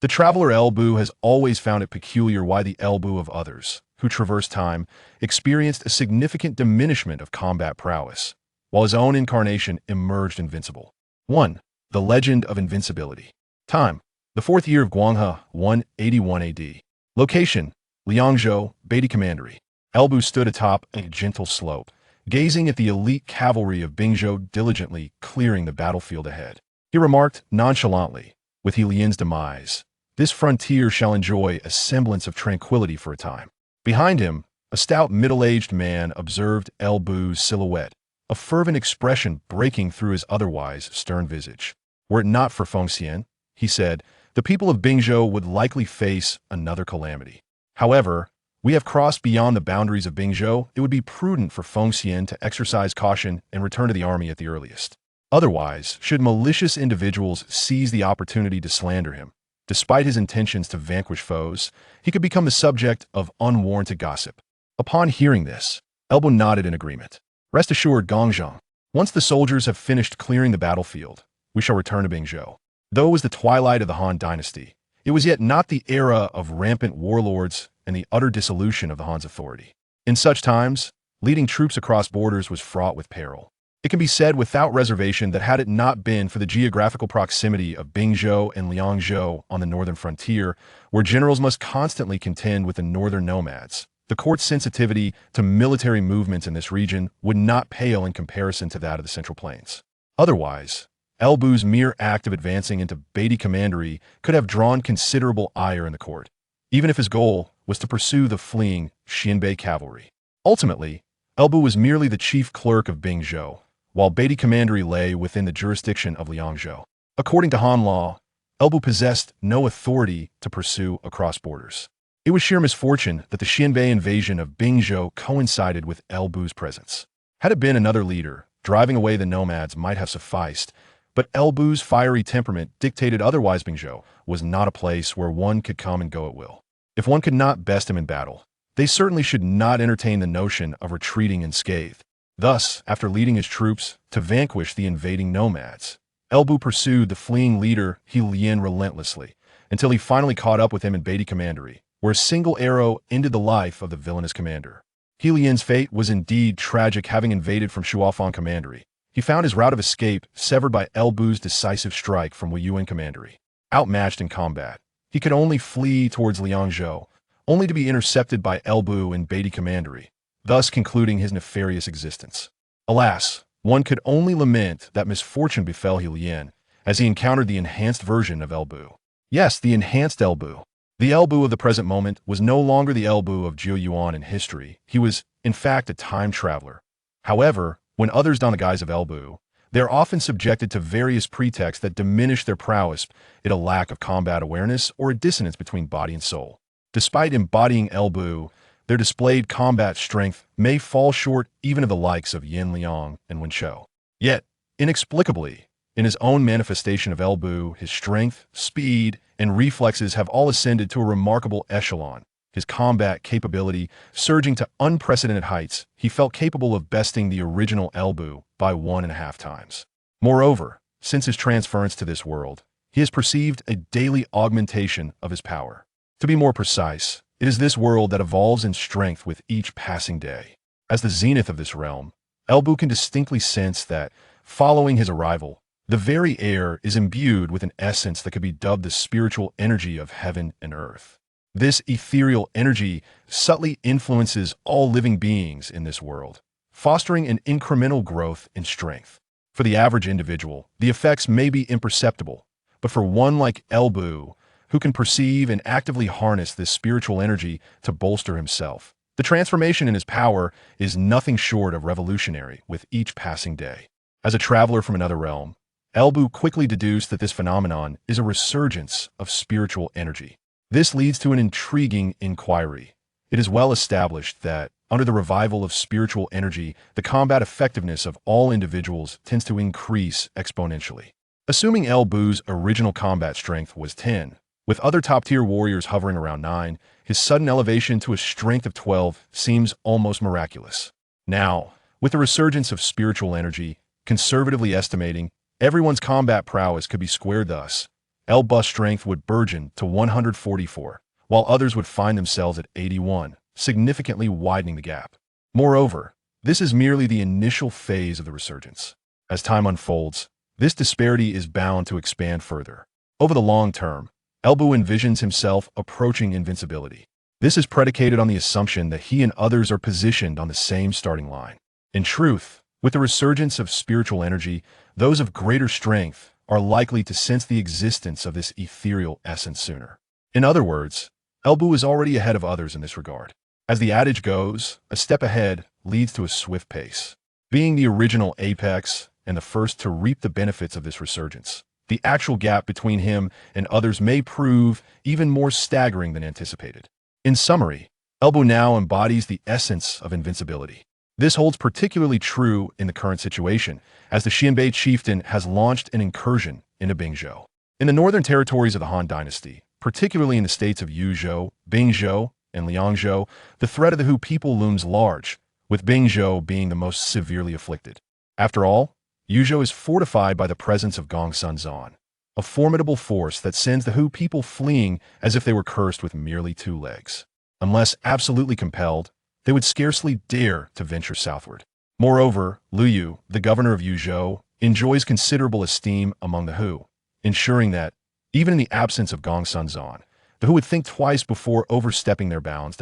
The traveler Elbu has always found it peculiar why the Elbu of others, who traversed time, experienced a significant diminishment of combat prowess, while his own incarnation emerged invincible. 1. The Legend of Invincibility. Time: the 4th year of Guanghe, 181 AD. Location: Liangzhou, Beatty Commandery. Elbu stood atop a gentle slope, gazing at the elite cavalry of Bingzhou diligently clearing the battlefield ahead. He remarked nonchalantly, with He Lian's demise, "This frontier shall enjoy a semblance of tranquility for a time." Behind him, a stout middle-aged man observed Elbu's silhouette, a fervent expression breaking through his otherwise stern visage. "Were it not for Fengxian," he said, "the people of Bingzhou would likely face another calamity. However, we have crossed beyond the boundaries of Bingzhou. It would be prudent for Fengxian to exercise caution and return to the army at the earliest. Otherwise, should malicious individuals seize the opportunity to slander him, despite his intentions to vanquish foes, he could become the subject of unwarranted gossip." Upon hearing this, Elbu nodded in agreement. "Rest assured, Gongzhang, once the soldiers have finished clearing the battlefield, we shall return to Bingzhou." Though it was the twilight of the Han dynasty, it was yet not the era of rampant warlords and the utter dissolution of the Han's authority. In such times, leading troops across borders was fraught with peril. It can be said without reservation that had it not been for the geographical proximity of Bingzhou and Liangzhou on the northern frontier, where generals must constantly contend with the northern nomads, the court's sensitivity to military movements in this region would not pale in comparison to that of the Central Plains. Otherwise, Elbu's mere act of advancing into Beatty Commandery could have drawn considerable ire in the court, even if his goal was to pursue the fleeing Xianbei cavalry. Ultimately, Elbu was merely the chief clerk of Bingzhou, while Beatty Commandery lay within the jurisdiction of Liangzhou. According to Han law, Elbu possessed no authority to pursue across borders. It was sheer misfortune that the Xianbei invasion of Bingzhou coincided with Elbu's presence. Had it been another leader, driving away the nomads might have sufficed, but Elbu's fiery temperament dictated otherwise. Bingzhou was not a place where one could come and go at will. If one could not best him in battle, they certainly should not entertain the notion of retreating unscathed. Thus, after leading his troops to vanquish the invading nomads, Elbu pursued the fleeing leader He Lian relentlessly, until he finally caught up with him in Beatty Commandery, where a single arrow ended the life of the villainous commander. He Lian's fate was indeed tragic. Having invaded from Huang Commandery, he found his route of escape severed by Elbu's decisive strike from Wuyuan Commandery. Outmatched in combat, he could only flee towards Liangzhou, only to be intercepted by Elbu in Beatty Commandery, thus concluding his nefarious existence. Alas, one could only lament that misfortune befell He Lian as he encountered the enhanced version of Elbu. Yes, the enhanced Elbu. The Elbu of the present moment was no longer the Elbu of Wuyuan in history. He was, in fact, a time traveler. However, when others don the guise of Elbu, they are often subjected to various pretexts that diminish their prowess, a lack of combat awareness or a dissonance between body and soul. Despite embodying Elbu, their displayed combat strength may fall short even of the likes of Yin Liang and Wen Shou. Yet, inexplicably, in his own manifestation of Elbu, his strength, speed, and reflexes have all ascended to a remarkable echelon. His combat capability surging to unprecedented heights, he felt capable of besting the original Elbu by 1.5 times. Moreover, since his transference to this world, he has perceived a daily augmentation of his power. To be more precise, it is this world that evolves in strength with each passing day. As the zenith of this realm, Elbu can distinctly sense that, following his arrival, the very air is imbued with an essence that could be dubbed the spiritual energy of heaven and earth. This ethereal energy subtly influences all living beings in this world, fostering an incremental growth in strength. For the average individual, the effects may be imperceptible, but for one like Elbu, who can perceive and actively harness this spiritual energy to bolster himself, the transformation in his power is nothing short of revolutionary with each passing day. As a traveler from another realm, Elbu quickly deduced that this phenomenon is a resurgence of spiritual energy. This leads to an intriguing inquiry. It is well established that, under the revival of spiritual energy, the combat effectiveness of all individuals tends to increase exponentially. Assuming Elbu's original combat strength was 10, with other top-tier warriors hovering around 9, his sudden elevation to a strength of 12 seems almost miraculous. Now, with the resurgence of spiritual energy, conservatively estimating, everyone's combat prowess could be squared thus. Elbu's strength would burgeon to 144, while others would find themselves at 81, significantly widening the gap. Moreover, this is merely the initial phase of the resurgence. As time unfolds, this disparity is bound to expand further. Over the long term, Elbu envisions himself approaching invincibility. This is predicated on the assumption that he and others are positioned on the same starting line. In truth, with the resurgence of spiritual energy, those of greater strength are likely to sense the existence of this ethereal essence sooner. In other words, Elbu is already ahead of others in this regard. As the adage goes, a step ahead leads to a swift pace. Being the original apex and the first to reap the benefits of this resurgence, the actual gap between him and others may prove even more staggering than anticipated. In summary, Elbu now embodies the essence of invincibility. This holds particularly true in the current situation, as the Xianbei chieftain has launched an incursion into Bingzhou. In the northern territories of the Han dynasty, particularly in the states of Yuzhou, Bingzhou, and Liangzhou, the threat of the Hu people looms large, with Bingzhou being the most severely afflicted. After all, Yuzhou is fortified by the presence of Gongsun Zan, a formidable force that sends the Hu people fleeing as if they were cursed with merely 2 legs. Unless absolutely compelled, they would scarcely dare to venture southward. Moreover, Luyu, the governor of Yuzhou, enjoys considerable esteem among the Hu, ensuring that, even in the absence of Gongsun Zan, the Hu would think twice before overstepping their bounds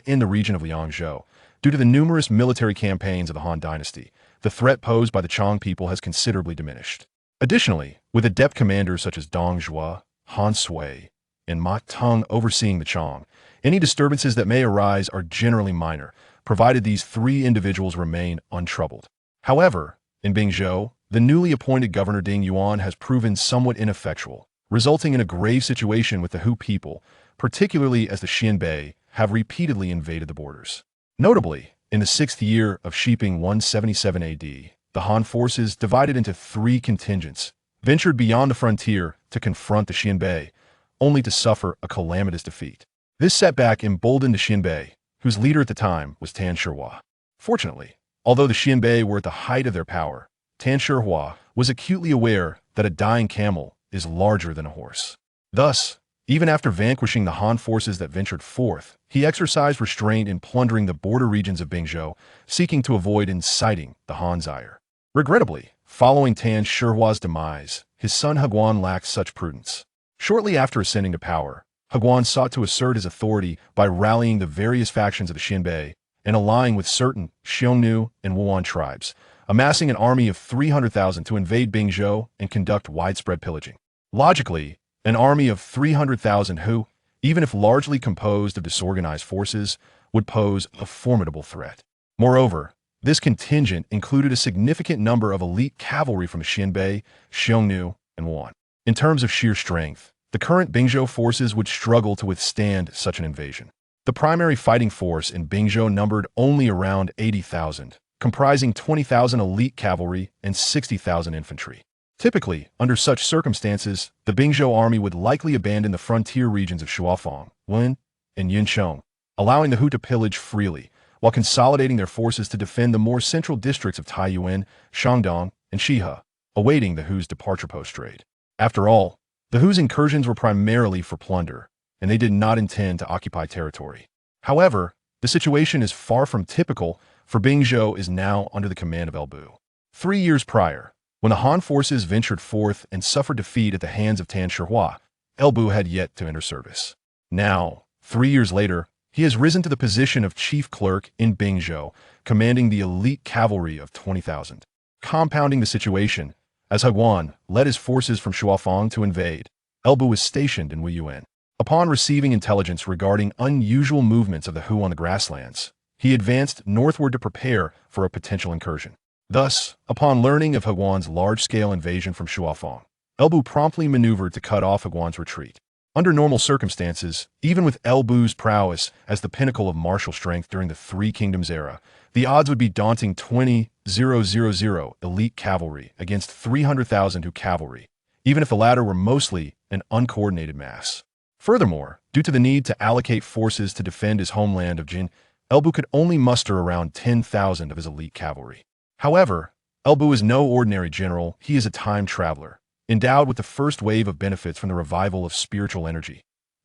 in the region of Liangzhou. Due to the numerous military campaigns of the Han dynasty, the threat posed by the Chang people has considerably diminished. Additionally, with adept commanders such as Dong Zhuo, Han Sui, and Ma Teng overseeing the Chang, any disturbances that may arise are generally minor, provided these 3 individuals remain untroubled. However, in Bingzhou, the newly appointed governor Ding Yuan has proven somewhat ineffectual, resulting in a grave situation with the Hu people, particularly as the Xianbei have repeatedly invaded the borders. Notably, in the 6th year of Shiping 177 AD, the Han forces, divided into 3 contingents, ventured beyond the frontier to confront the Xianbei, only to suffer a calamitous defeat. This setback emboldened the Xianbei, whose leader at the time was Tan Shihua. Fortunately, although the Xianbei were at the height of their power, Tan Shihua was acutely aware that a dying camel is larger than a horse. Thus, even after vanquishing the Han forces that ventured forth, he exercised restraint in plundering the border regions of Bingzhou, seeking to avoid inciting the Han's ire. Regrettably, following Tan Shihua's demise, his son Huang lacked such prudence. Shortly after ascending to power, Huang sought to assert his authority by rallying the various factions of the Xianbei and allying with certain Xiongnu and Wuyuan tribes, amassing an army of 300,000 to invade Bingzhou and conduct widespread pillaging. Logically, an army of 300,000 Hu, even if largely composed of disorganized forces, would pose a formidable threat. Moreover, this contingent included a significant number of elite cavalry from Xianbei, Xiongnu, and Wuyuan. In terms of sheer strength, the current Bingzhou forces would struggle to withstand such an invasion. The primary fighting force in Bingzhou numbered only around 80,000, comprising 20,000 elite cavalry and 60,000 infantry. Typically, under such circumstances, the Bingzhou army would likely abandon the frontier regions of Huang Fuong, and Yuncheng, allowing the Hu to pillage freely, while consolidating their forces to defend the more central districts of Taiyuan, Shandong, and Shihe, awaiting the Hu's departure post-raid. After all, the Hu's incursions were primarily for plunder, and they did not intend to occupy territory. However, the situation is far from typical, for Bingzhou is now under the command of Elbu. 3 years prior, when the Han forces ventured forth and suffered defeat at the hands of Tan Shihua, Elbu had yet to enter service. Now, 3 years later, he has risen to the position of chief clerk in Bingzhou, commanding the elite cavalry of 20,000. Compounding the situation, as Huang led his forces from Huang to invade, Elbu was stationed in Wuyuan. Upon receiving intelligence regarding unusual movements of the Hu on the grasslands, he advanced northward to prepare for a potential incursion. Thus, upon learning of Huang's large-scale invasion from Huang, Elbu promptly maneuvered to cut off Huang's retreat. Under normal circumstances, even with Elbu's prowess as the pinnacle of martial strength during the Three Kingdoms era, the odds would be daunting: 20,000 elite cavalry against 300,000 Hu cavalry, even if the latter were mostly an uncoordinated mass. Furthermore, due to the need to allocate forces to defend his homeland of Jin, Elbu could only muster around 10,000 of his elite cavalry. However, Elbu is no ordinary general, he is a time traveler, endowed with the first wave of benefits from the revival of spiritual energy.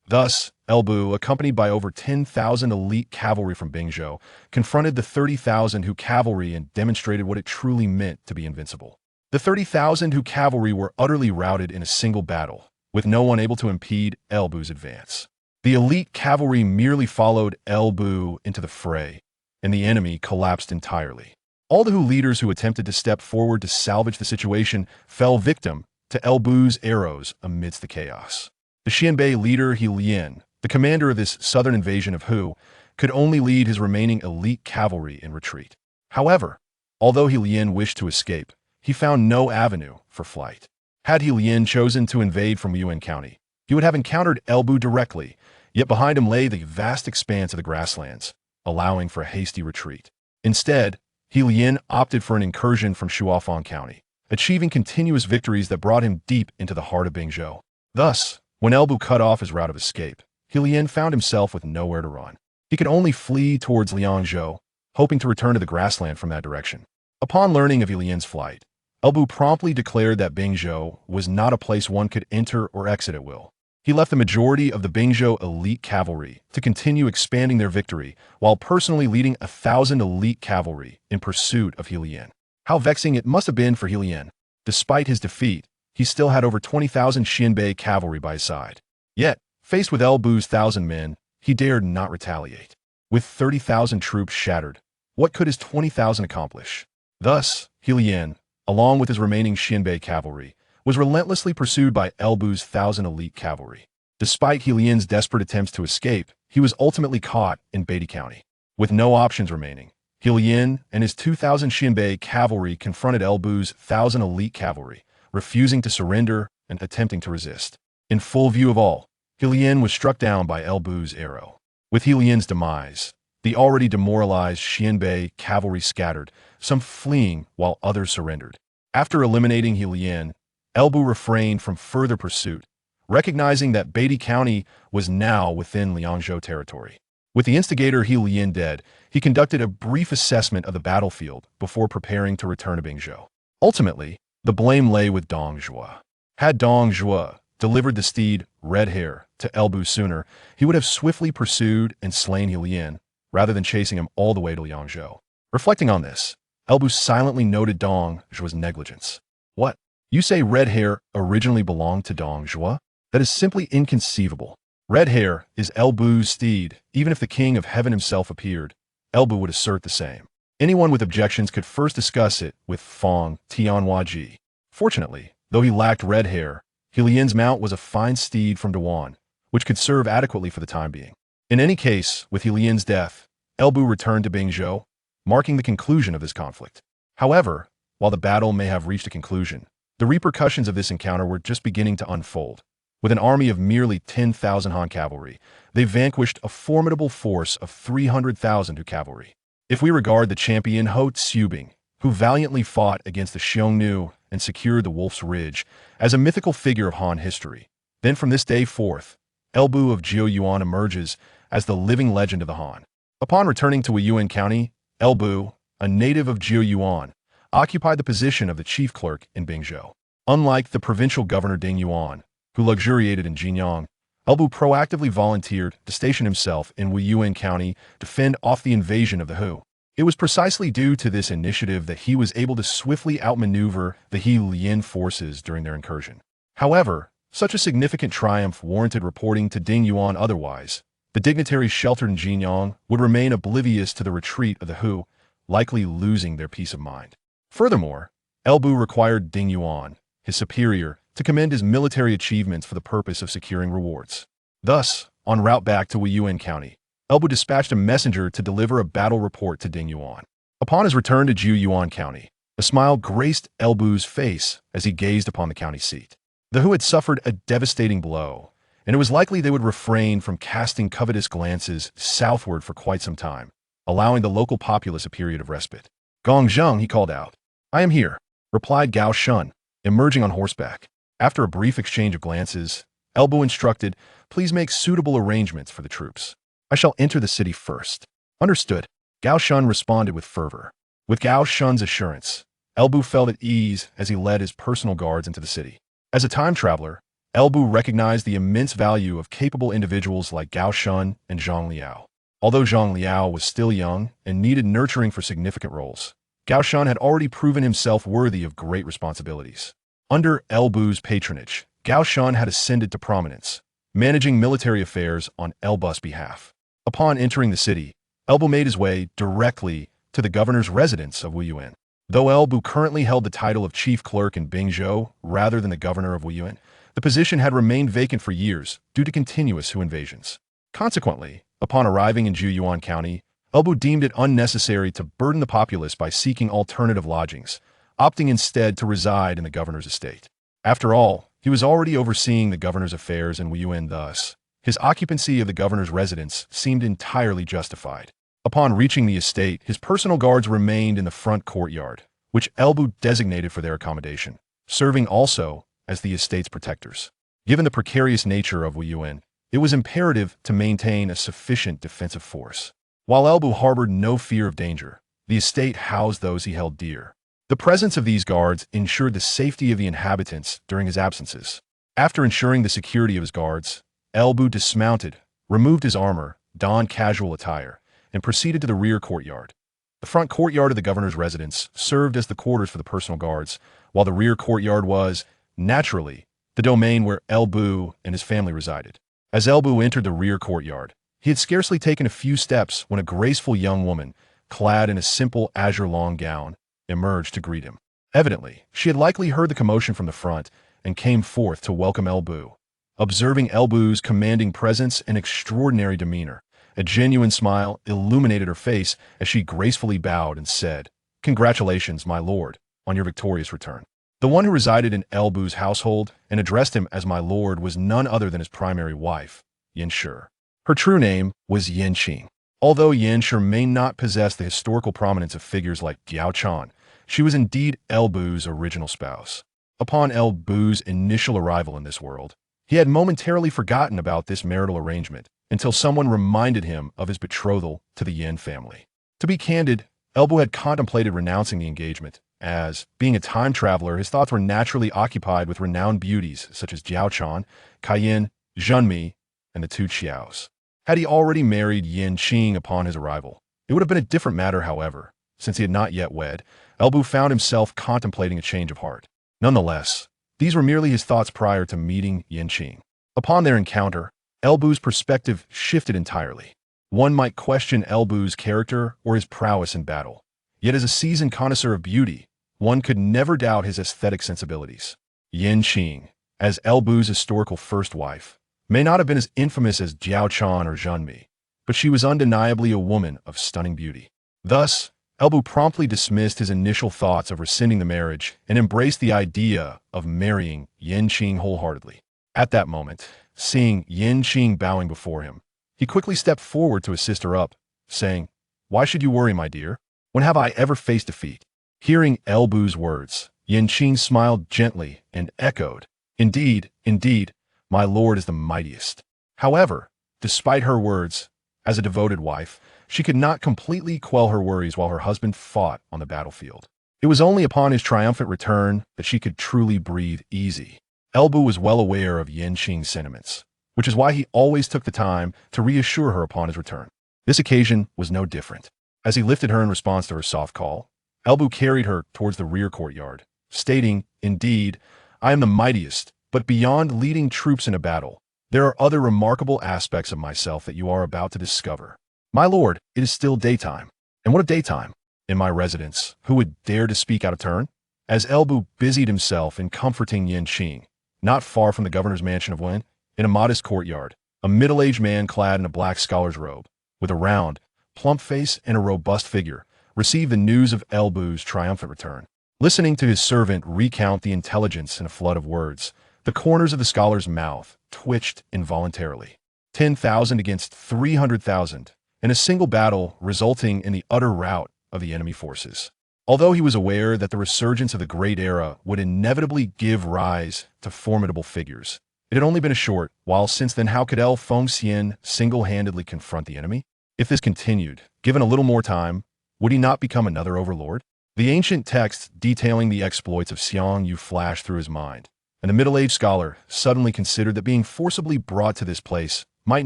Thus, Elbu, accompanied by over 10,000 elite cavalry from Bingzhou, confronted the 30,000 Hu cavalry and demonstrated what it truly meant to be invincible. The 30,000 Hu cavalry were utterly routed in a single battle, with no one able to impede Elbu's advance. The elite cavalry merely followed Elbu into the fray, and the enemy collapsed entirely. All the Hu leaders who attempted to step forward to salvage the situation fell victim to Elbu's arrows amidst the chaos. The Xianbei leader He Lian, the commander of this southern invasion of Hu, could only lead his remaining elite cavalry in retreat. However, although He Lian wished to escape, he found no avenue for flight. Had He Lian chosen to invade from Wuyuan County, he would have encountered Elbu directly, yet behind him lay the vast expanse of the grasslands, allowing for a hasty retreat. Instead, He Lian opted for an incursion from Huang County, achieving continuous victories that brought him deep into the heart of Bingzhou. Thus, when Elbu cut off his route of escape, He Lian found himself with nowhere to run. He could only flee towards Bingzhou, hoping to return to the grassland from that direction. Upon learning of He Lian's flight, Elbu promptly declared that Bingzhou was not a place one could enter or exit at will. He left the majority of the Bingzhou elite cavalry to continue expanding their victory, while personally leading 1,000 elite cavalry in pursuit of He Lian. How vexing it must have been for He Lian. Despite his defeat, he still had over 20,000 Xianbei cavalry by his side. Yet, faced with Elbu's 1,000 men, he dared not retaliate. With 30,000 troops shattered, what could his 20,000 accomplish? Thus, He Lian, along with his remaining Xianbei cavalry, was relentlessly pursued by Elbu's 1,000 elite cavalry. Despite He Lian's desperate attempts to escape, he was ultimately caught in Beatty County. With no options remaining, He Lian and his 2,000 Xianbei cavalry confronted Elbu's 1,000 elite cavalry, refusing to surrender and attempting to resist. In full view of all, He Lian was struck down by Elbu's arrow. With He Lian's demise, the already demoralized Xianbei cavalry scattered, some fleeing while others surrendered. After eliminating He Lian, Elbu refrained from further pursuit, recognizing that Beatty County was now within Liangzhou territory. With the instigator He Lian dead, he conducted a brief assessment of the battlefield before preparing to return to Bingzhou. Ultimately, the blame lay with Dong Zhuo. Had Dong Zhuo delivered the steed Red Hair to Elbu sooner, he would have swiftly pursued and slain He Lian, rather than chasing him all the way to Liangzhou. Reflecting on this, Elbu silently noted Dong Zhuo's negligence. What? You say Red Hair originally belonged to Dong Zhuo? That is simply inconceivable. Red Hair is Elbu's steed. Even if the King of Heaven himself appeared, Elbu would assert the same. Anyone with objections could first discuss it with Fong Tianhuaji. Fortunately, though he lacked red hair, He Lian's mount was a fine steed from Wuyuan, which could serve adequately for the time being. In any case, with He Lian's death, Elbu returned to Bingzhou, marking the conclusion of this conflict. However, while the battle may have reached a conclusion, the repercussions of this encounter were just beginning to unfold. With an army of merely 10,000 Han cavalry, they vanquished a formidable force of 300,000 Hu cavalry. If we regard the champion Ho Tsubing, who valiantly fought against the Xiongnu and secured the Wolf's Ridge, as a mythical figure of Han history, then from this day forth, Elbu of Jiuyuan emerges as the living legend of the Han. Upon returning to Wuyuan County, Elbu, a native of Jiuyuan, occupied the position of the chief clerk in Bingzhou. Unlike the provincial governor Ding Yuan, who luxuriated in Jinyang, Elbu proactively volunteered to station himself in Wuyuan County to fend off the invasion of the Hu. It was precisely due to this initiative that he was able to swiftly outmaneuver the He Lian forces during their incursion. However, such a significant triumph warranted reporting to Ding Yuan otherwise. The dignitaries sheltered in Jinyang would remain oblivious to the retreat of the Hu, likely losing their peace of mind. Furthermore, Elbu required Ding Yuan, his superior, to commend his military achievements for the purpose of securing rewards. Thus, en route back to Wuyuan County, Elbu dispatched a messenger to deliver a battle report to Ding Yuan. Upon his return to Jiuyuan County, a smile graced Elbu's face as he gazed upon the county seat. The Hu had suffered a devastating blow, and it was likely they would refrain from casting covetous glances southward for quite some time, allowing the local populace a period of respite. "Gong Zheng," he called out. "I am here," replied Gao Shun, emerging on horseback. After a brief exchange of glances, Elbu instructed, "Please make suitable arrangements for the troops. I shall enter the city first." "Understood," Gao Shun responded with fervor. With Gao Shun's assurance, Elbu felt at ease as he led his personal guards into the city. As a time traveler, Elbu recognized the immense value of capable individuals like Gao Shun and Zhang Liao. Although Zhang Liao was still young and needed nurturing for significant roles, Gao Shun had already proven himself worthy of great responsibilities. Under Elbu's patronage, Gao Shun had ascended to prominence, managing military affairs on Elbu's behalf. Upon entering the city, Elbu made his way directly to the governor's residence of Wuyuan. Though Elbu currently held the title of chief clerk in Bingzhou rather than the governor of Wuyuan, the position had remained vacant for years due to continuous Hu invasions. Consequently, upon arriving in Zhuoyuan County, Elbu deemed it unnecessary to burden the populace by seeking alternative lodgings, opting instead to reside in the governor's estate. After all, he was already overseeing the governor's affairs in Wuyuan, thus, his occupancy of the governor's residence seemed entirely justified. Upon reaching the estate, his personal guards remained in the front courtyard, which Elbu designated for their accommodation, serving also as the estate's protectors. Given the precarious nature of Wuyuan, it was imperative to maintain a sufficient defensive force. While Elbu harbored no fear of danger, the estate housed those he held dear. The presence of these guards ensured the safety of the inhabitants during his absences. After ensuring the security of his guards, Elbu dismounted, removed his armor, donned casual attire, and proceeded to the rear courtyard. The front courtyard of the governor's residence served as the quarters for the personal guards, while the rear courtyard was, naturally, the domain where Elbu and his family resided. As Elbu entered the rear courtyard, he had scarcely taken a few steps when a graceful young woman, clad in a simple azure-long gown, emerged to greet him. Evidently, she had likely heard the commotion from the front and came forth to welcome Elbu. Observing Elbu's commanding presence and extraordinary demeanor, a genuine smile illuminated her face as she gracefully bowed and said, "Congratulations, my lord, on your victorious return." The one who resided in Elbu's household and addressed him as my lord was none other than his primary wife, Yanshi. Her true name was Yanqing. Although Yanshi may not possess the historical prominence of figures like Giao Chan, she was indeed Elbu's original spouse. Upon Elbu's initial arrival in this world, he had momentarily forgotten about this marital arrangement until someone reminded him of his betrothal to the Yan family. To be candid, Elbu had contemplated renouncing the engagement, as, being a time traveler, his thoughts were naturally occupied with renowned beauties such as Jiao Chan, Cayenne, Xianbei, and the two Xiaos. Had he already married Yanqing upon his arrival, it would have been a different matter, however. Since he had not yet wed, Elbu found himself contemplating a change of heart. Nonetheless, these were merely his thoughts prior to meeting Yanqing. Upon their encounter, Elbu's perspective shifted entirely. One might question Elbu's character or his prowess in battle. Yet as a seasoned connoisseur of beauty, one could never doubt his aesthetic sensibilities. Yanqing, as Elbu's historical first wife, may not have been as infamous as Jiao Chan or Xianbei, but she was undeniably a woman of stunning beauty. Thus, Elbu promptly dismissed his initial thoughts of rescinding the marriage and embraced the idea of marrying Yanqing wholeheartedly. At that moment, seeing Yanqing bowing before him, he quickly stepped forward to assist her up, saying, "Why should you worry, my dear? When have I ever faced defeat?" Hearing Elbu's words, Yanqing smiled gently and echoed, "Indeed, indeed, my lord is the mightiest." However, despite her words, as a devoted wife, she could not completely quell her worries while her husband fought on the battlefield. It was only upon his triumphant return that she could truly breathe easy. Elbu was well aware of Yanqing's sentiments, which is why he always took the time to reassure her upon his return. This occasion was no different. As he lifted her in response to her soft call, Elbu carried her towards the rear courtyard, stating, "Indeed, I am the mightiest, but beyond leading troops in a battle, there are other remarkable aspects of myself that you are about to discover. My lord, it is still daytime." And what of daytime? In my residence, who would dare to speak out of turn? As Elbu busied himself in comforting Yanqing, not far from the governor's mansion of Wen, in a modest courtyard, a middle-aged man clad in a black scholar's robe, with a round, plump face and a robust figure, received the news of Elbu's triumphant return. Listening to his servant recount the intelligence in a flood of words, the corners of the scholar's mouth twitched involuntarily. 10,000 against 300,000, in a single battle resulting in the utter rout of the enemy forces. Although he was aware that the resurgence of the Great Era would inevitably give rise to formidable figures, it had only been a short while since then. How could Feng Xian single-handedly confront the enemy? If this continued, given a little more time, would he not become another overlord? The ancient texts detailing the exploits of Xiang Yu flashed through his mind, and the middle-aged scholar suddenly considered that being forcibly brought to this place might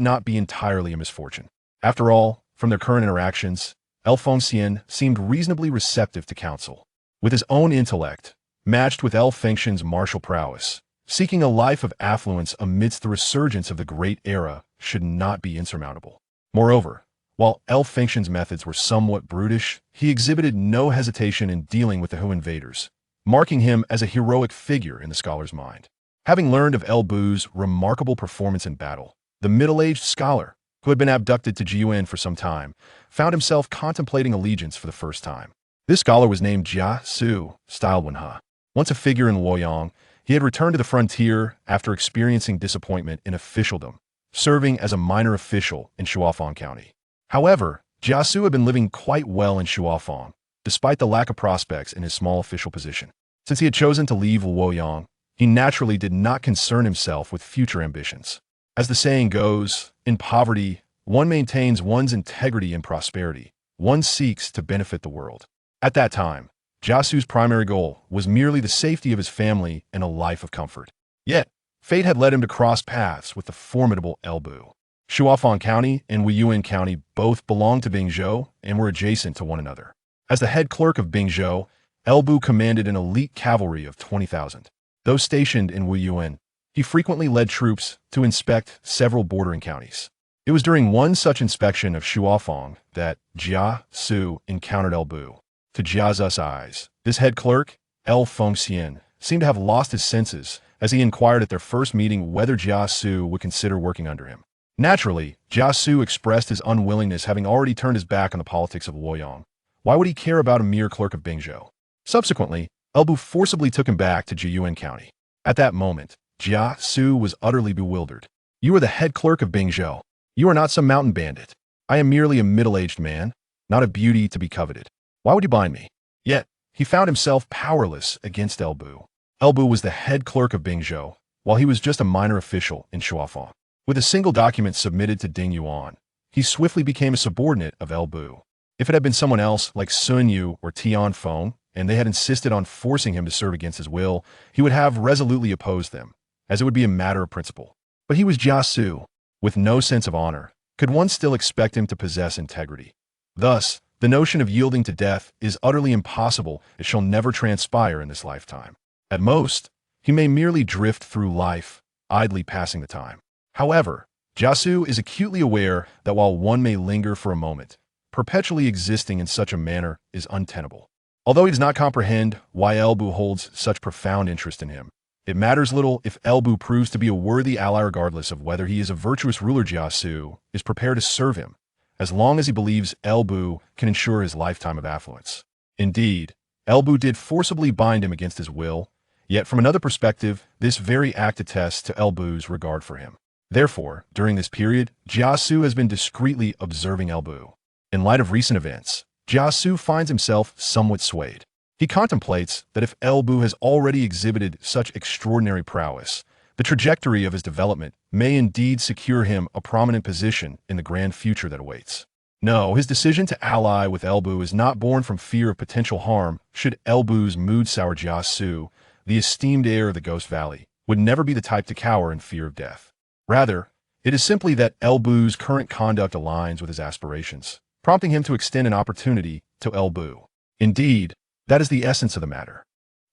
not be entirely a misfortune. After all, from their current interactions, Fengxian seemed reasonably receptive to counsel. With his own intellect, matched with Fengxian's martial prowess, seeking a life of affluence amidst the resurgence of the Great Era should not be insurmountable. Moreover, while Fengxian's methods were somewhat brutish, he exhibited no hesitation in dealing with the Hu invaders, marking him as a heroic figure in the scholar's mind. Having learned of Bu's remarkable performance in battle, the middle-aged scholar, who had been abducted to Wuyuan for some time, found himself contemplating allegiance for the first time. This scholar was named Jia Xu, styled Wenhe. Once a figure in Luoyang, he had returned to the frontier after experiencing disappointment in officialdom, serving as a minor official in Shuafang County. However, Jia Xu had been living quite well in Shuafang, despite the lack of prospects in his small official position. Since he had chosen to leave Luoyang, he naturally did not concern himself with future ambitions. As the saying goes, in poverty, one maintains one's integrity in prosperity. One seeks to benefit the world. At that time, Jia Xu's primary goal was merely the safety of his family and a life of comfort. Yet, fate had led him to cross paths with the formidable Bu. Shuafang County and Wuyuan County both belonged to Bingzhou and were adjacent to one another. As the head clerk of Bingzhou, Bu commanded an elite cavalry of 20,000. Though stationed in Wuyuan, he frequently led troops to inspect several bordering counties. It was during one such inspection of Shuafang that Jia Xu encountered Bu. To Jia Xu's eyes, this head clerk, Fengxian, seemed to have lost his senses as he inquired at their first meeting whether Jia Xu would consider working under him. Naturally, Jia Xu expressed his unwillingness, having already turned his back on the politics of Luoyang. Why would he care about a mere clerk of Bingzhou? Subsequently, Bu forcibly took him back to Wuyuan County. At that moment, Jia Xu was utterly bewildered. You are the head clerk of Bingzhou. You are not some mountain bandit. I am merely a middle-aged man, not a beauty to be coveted. Why would you bind me? Yet, he found himself powerless against Bu. Bu was the head clerk of Bingzhou, while he was just a minor official in Shuafang. With a single document submitted to Ding Yuan, he swiftly became a subordinate of Bu. If it had been someone else like Sun Yu or Tian Feng, and they had insisted on forcing him to serve against his will, he would have resolutely opposed them, as it would be a matter of principle. But he was Jia Xu. With no sense of honor, could one still expect him to possess integrity? Thus, the notion of yielding to death is utterly impossible. It shall never transpire in this lifetime. At most, he may merely drift through life, idly passing the time. However, Jia Xu is acutely aware that while one may linger for a moment, perpetually existing in such a manner is untenable. Although he does not comprehend why Bu holds such profound interest in him, it matters little if Bu proves to be a worthy ally regardless of whether he is a virtuous ruler. Jia Xu is prepared to serve him, as long as he believes Bu can ensure his lifetime of affluence. Indeed, Bu did forcibly bind him against his will, yet from another perspective, this very act attests to Bu's regard for him. Therefore, during this period, Jia Xu has been discreetly observing Bu. In light of recent events, Jia Xu finds himself somewhat swayed. He contemplates that if Bu has already exhibited such extraordinary prowess, the trajectory of his development may indeed secure him a prominent position in the grand future that awaits. No, his decision to ally with Bu is not born from fear of potential harm. Should Bu's mood sour, Jia Xu, the esteemed heir of the Ghost Valley, would never be the type to cower in fear of death. Rather, it is simply that Bu's current conduct aligns with his aspirations, prompting him to extend an opportunity to Bu. Indeed, that is the essence of the matter.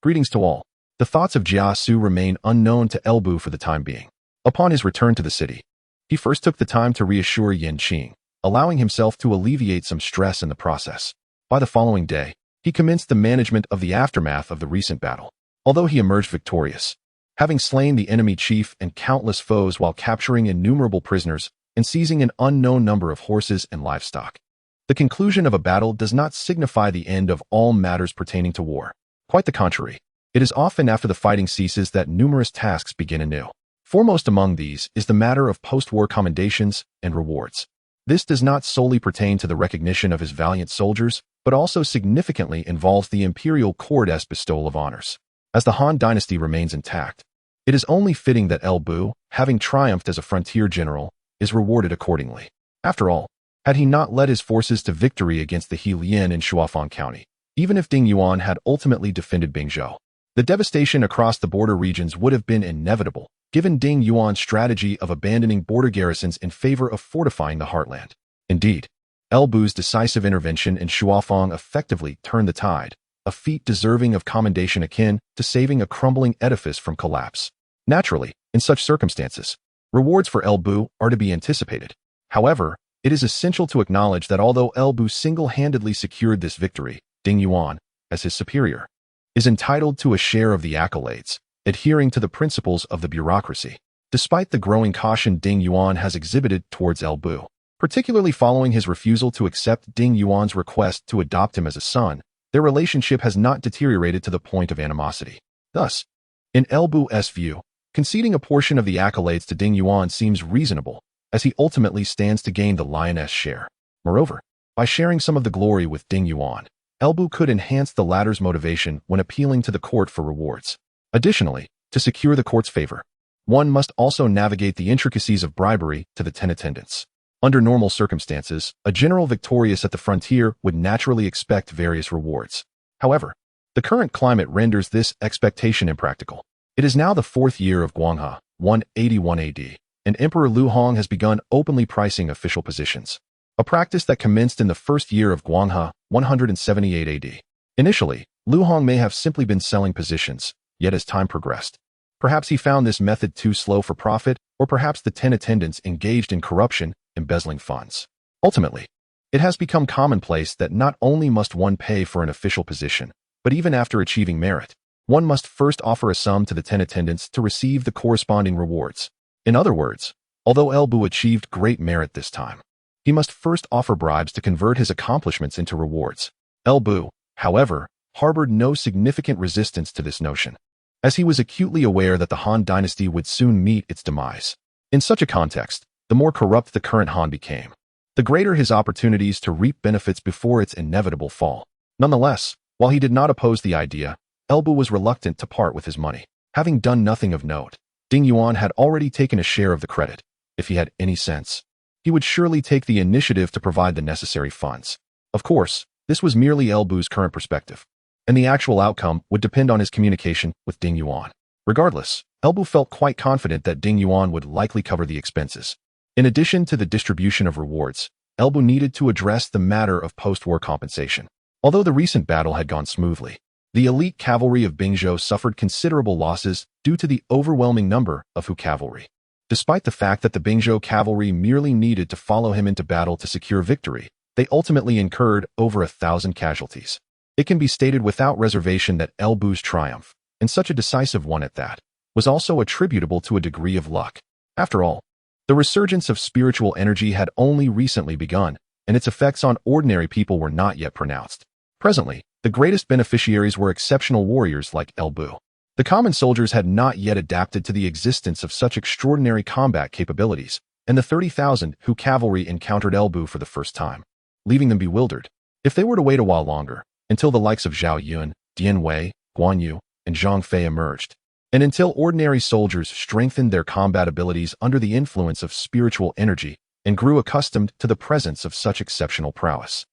Greetings to all. The thoughts of Jia Xu remain unknown to Bu for the time being. Upon his return to the city, he first took the time to reassure Yan Qing, allowing himself to alleviate some stress in the process. By the following day, he commenced the management of the aftermath of the recent battle. Although he emerged victorious, having slain the enemy chief and countless foes while capturing innumerable prisoners and seizing an unknown number of horses and livestock. The conclusion of a battle does not signify the end of all matters pertaining to war. Quite the contrary. It is often after the fighting ceases that numerous tasks begin anew. Foremost among these is the matter of post-war commendations and rewards. This does not solely pertain to the recognition of his valiant soldiers, but also significantly involves the imperial court's bestowal of honors. As the Han dynasty remains intact, it is only fitting that Bu, having triumphed as a frontier general, is rewarded accordingly. After all, had he not led his forces to victory against the He Lian in Shuafang County, even if Ding Yuan had ultimately defended Bingzhou, The devastation across the border regions would have been inevitable, given Ding Yuan's strategy of abandoning border garrisons in favor of fortifying the heartland. Indeed, Elbu's decisive intervention in Shuafang effectively turned the tide, a feat deserving of commendation akin to saving a crumbling edifice from collapse. Naturally, in such circumstances, rewards for Elbu are to be anticipated. However, it is essential to acknowledge that although Elbu single-handedly secured this victory, Ding Yuan, as his superior, is entitled to a share of the accolades, adhering to the principles of the bureaucracy. Despite the growing caution Ding Yuan has exhibited towards Elbu, particularly following his refusal to accept Ding Yuan's request to adopt him as a son, their relationship has not deteriorated to the point of animosity. Thus, in Elbu's view, conceding a portion of the accolades to Ding Yuan seems reasonable, as he ultimately stands to gain the lioness share. Moreover, by sharing some of the glory with Ding Yuan, Elbu could enhance the latter's motivation when appealing to the court for rewards. Additionally, to secure the court's favor, one must also navigate the intricacies of bribery to the 10 attendants. Under normal circumstances, a general victorious at the frontier would naturally expect various rewards. However, the current climate renders this expectation impractical. It is now the 4th year of Guangha, 181 AD, and Emperor Lu Hong has begun openly pricing official positions, a practice that commenced in the 1st year of Guangha, 178 AD. Initially, Lu Hong may have simply been selling positions, yet as time progressed, perhaps he found this method too slow for profit, or perhaps the 10 attendants engaged in corruption, embezzling funds. Ultimately, it has become commonplace that not only must one pay for an official position, but even after achieving merit, one must first offer a sum to the 10 attendants to receive the corresponding rewards. In other words, although Elbu achieved great merit this time, he must first offer bribes to convert his accomplishments into rewards. Elbu, however, harbored no significant resistance to this notion, as he was acutely aware that the Han dynasty would soon meet its demise. In such a context, the more corrupt the current Han became, the greater his opportunities to reap benefits before its inevitable fall. Nonetheless, while he did not oppose the idea, Elbu was reluctant to part with his money. Having done nothing of note, Ding Yuan had already taken a share of the credit. If he had any sense, he would surely take the initiative to provide the necessary funds. Of course, this was merely Elbu's current perspective, and the actual outcome would depend on his communication with Ding Yuan. Regardless, Elbu felt quite confident that Ding Yuan would likely cover the expenses. In addition to the distribution of rewards, Elbu needed to address the matter of post-war compensation. Although the recent battle had gone smoothly, the elite cavalry of Bingzhou suffered considerable losses due to the overwhelming number of Hu cavalry. Despite the fact that the Bingzhou cavalry merely needed to follow him into battle to secure victory, they ultimately incurred over 1,000 casualties. It can be stated without reservation that Elbu's triumph, and such a decisive one at that, was also attributable to a degree of luck. After all, the resurgence of spiritual energy had only recently begun, and its effects on ordinary people were not yet pronounced. Presently, the greatest beneficiaries were exceptional warriors like Elbu. The common soldiers had not yet adapted to the existence of such extraordinary combat capabilities, and the 30,000 Hu cavalry encountered Elbu for the first time, leaving them bewildered. If they were to wait a while longer, until the likes of Zhao Yun, Dian Wei, Guan Yu, and Zhang Fei emerged, and until ordinary soldiers strengthened their combat abilities under the influence of spiritual energy and grew accustomed to the presence of such exceptional prowess,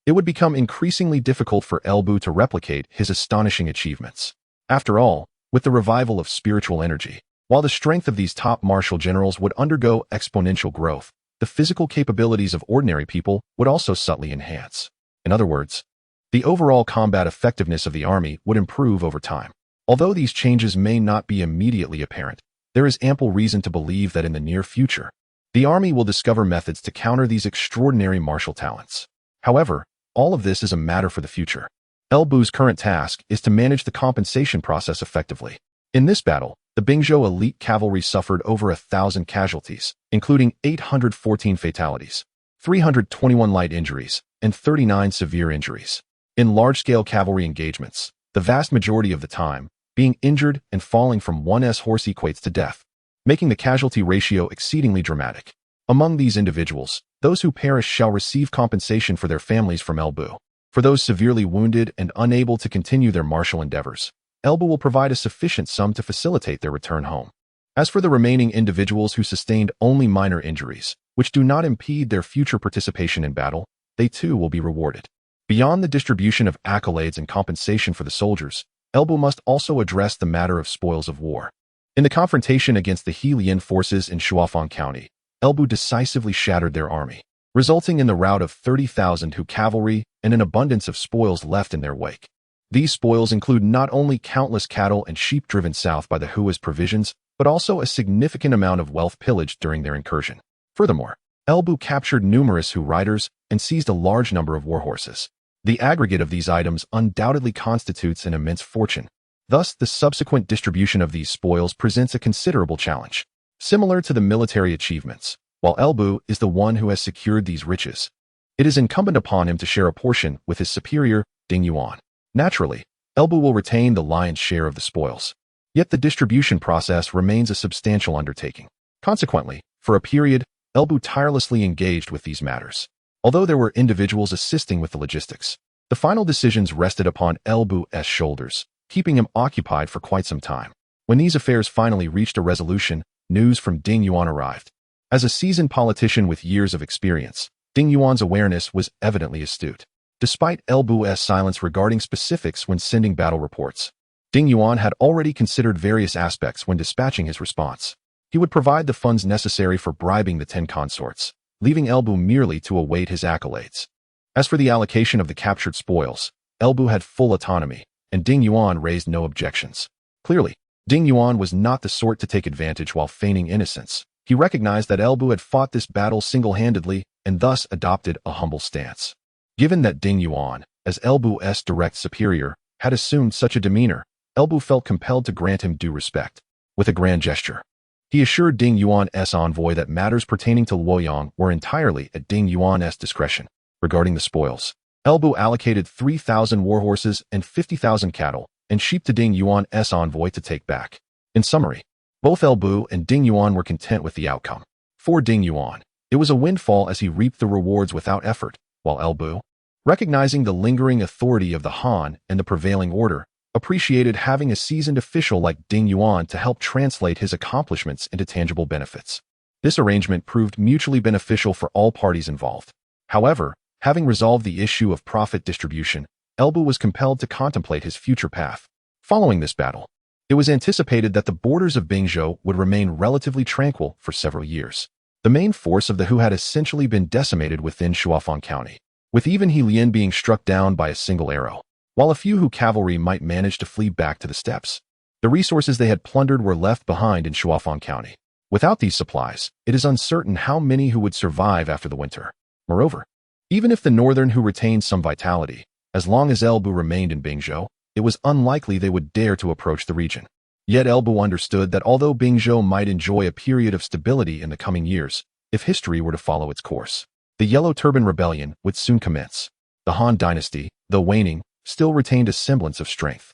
it would become increasingly difficult for Elbu to replicate his astonishing achievements. After all, with the revival of spiritual energy, while the strength of these top martial generals would undergo exponential growth, the physical capabilities of ordinary people would also subtly enhance. In other words, the overall combat effectiveness of the army would improve over time. Although these changes may not be immediately apparent, there is ample reason to believe that in the near future, the army will discover methods to counter these extraordinary martial talents. However, all of this is a matter for the future. Elbu's current task is to manage the compensation process effectively. In this battle, the Bingzhou elite cavalry suffered over 1,000 casualties, including 814 fatalities, 321 light injuries, and 39 severe injuries. In large-scale cavalry engagements, the vast majority of the time, being injured and falling from one's horse equates to death, making the casualty ratio exceedingly dramatic. Among these individuals, those who perish shall receive compensation for their families from Elbu. For those severely wounded and unable to continue their martial endeavors, Elbu will provide a sufficient sum to facilitate their return home. As for the remaining individuals who sustained only minor injuries, which do not impede their future participation in battle, they too will be rewarded. Beyond the distribution of accolades and compensation for the soldiers, Elbu must also address the matter of spoils of war. In the confrontation against the He Lian forces in Shuafang County, Elbu decisively shattered their army, resulting in the rout of 30,000 Hu cavalry and an abundance of spoils left in their wake. These spoils include not only countless cattle and sheep driven south by the Hu as provisions, but also a significant amount of wealth pillaged during their incursion. Furthermore, Elbu captured numerous Hu riders and seized a large number of war horses. The aggregate of these items undoubtedly constitutes an immense fortune. Thus, the subsequent distribution of these spoils presents a considerable challenge. Similar to the military achievements, while Elbu is the one who has secured these riches, it is incumbent upon him to share a portion with his superior, Ding Yuan. Naturally, Elbu will retain the lion's share of the spoils. Yet the distribution process remains a substantial undertaking. Consequently, for a period, Elbu tirelessly engaged with these matters. Although there were individuals assisting with the logistics, the final decisions rested upon Elbu's shoulders, keeping him occupied for quite some time. When these affairs finally reached a resolution, news from Ding Yuan arrived. As a seasoned politician with years of experience, Ding Yuan's awareness was evidently astute. Despite Elbu's silence regarding specifics when sending battle reports, Ding Yuan had already considered various aspects when dispatching his response. He would provide the funds necessary for bribing the 10 consorts, leaving Elbu merely to await his accolades. As for the allocation of the captured spoils, Elbu had full autonomy, and Ding Yuan raised no objections. Clearly, Ding Yuan was not the sort to take advantage while feigning innocence. He recognized that Elbu had fought this battle single-handedly and thus adopted a humble stance. Given that Ding Yuan, as Elbu's direct superior, had assumed such a demeanor, Elbu felt compelled to grant him due respect. With a grand gesture, he assured Ding Yuan's envoy that matters pertaining to Luoyang were entirely at Ding Yuan's discretion. Regarding the spoils, Elbu allocated 3,000 warhorses and 50,000 cattle and sheep to Ding Yuan's envoy to take back. In summary, both Elbu and Ding Yuan were content with the outcome. For Ding Yuan, it was a windfall as he reaped the rewards without effort, while Elbu, recognizing the lingering authority of the Han and the prevailing order, appreciated having a seasoned official like Ding Yuan to help translate his accomplishments into tangible benefits. This arrangement proved mutually beneficial for all parties involved. However, having resolved the issue of profit distribution, Elbu was compelled to contemplate his future path. Following this battle, it was anticipated that the borders of Bingzhou would remain relatively tranquil for several years. The main force of the Hu had essentially been decimated within Shuafang County, with even He Lian being struck down by a single arrow. While a few Hu cavalry might manage to flee back to the steppes, the resources they had plundered were left behind in Shuafang County. Without these supplies, it is uncertain how many Hu would survive after the winter. Moreover, even if the northern Hu retained some vitality, as long as Elbu remained in Bingzhou, it was unlikely they would dare to approach the region. Yet Elbu understood that although Bingzhou might enjoy a period of stability in the coming years, if history were to follow its course, the Yellow Turban Rebellion would soon commence. The Han dynasty, though waning, still retained a semblance of strength.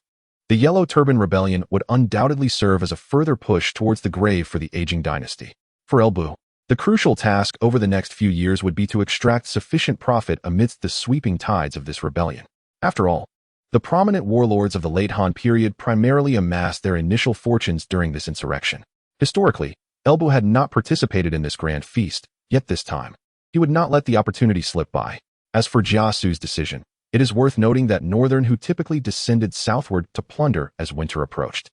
The Yellow Turban Rebellion would undoubtedly serve as a further push towards the grave for the aging dynasty. For Elbu, the crucial task over the next few years would be to extract sufficient profit amidst the sweeping tides of this rebellion. After all, the prominent warlords of the late Han period primarily amassed their initial fortunes during this insurrection. Historically, Elbu had not participated in this grand feast, yet this time, he would not let the opportunity slip by. As for Jia Xu's decision, it is worth noting that northern Hu typically descended southward to plunder as winter approached.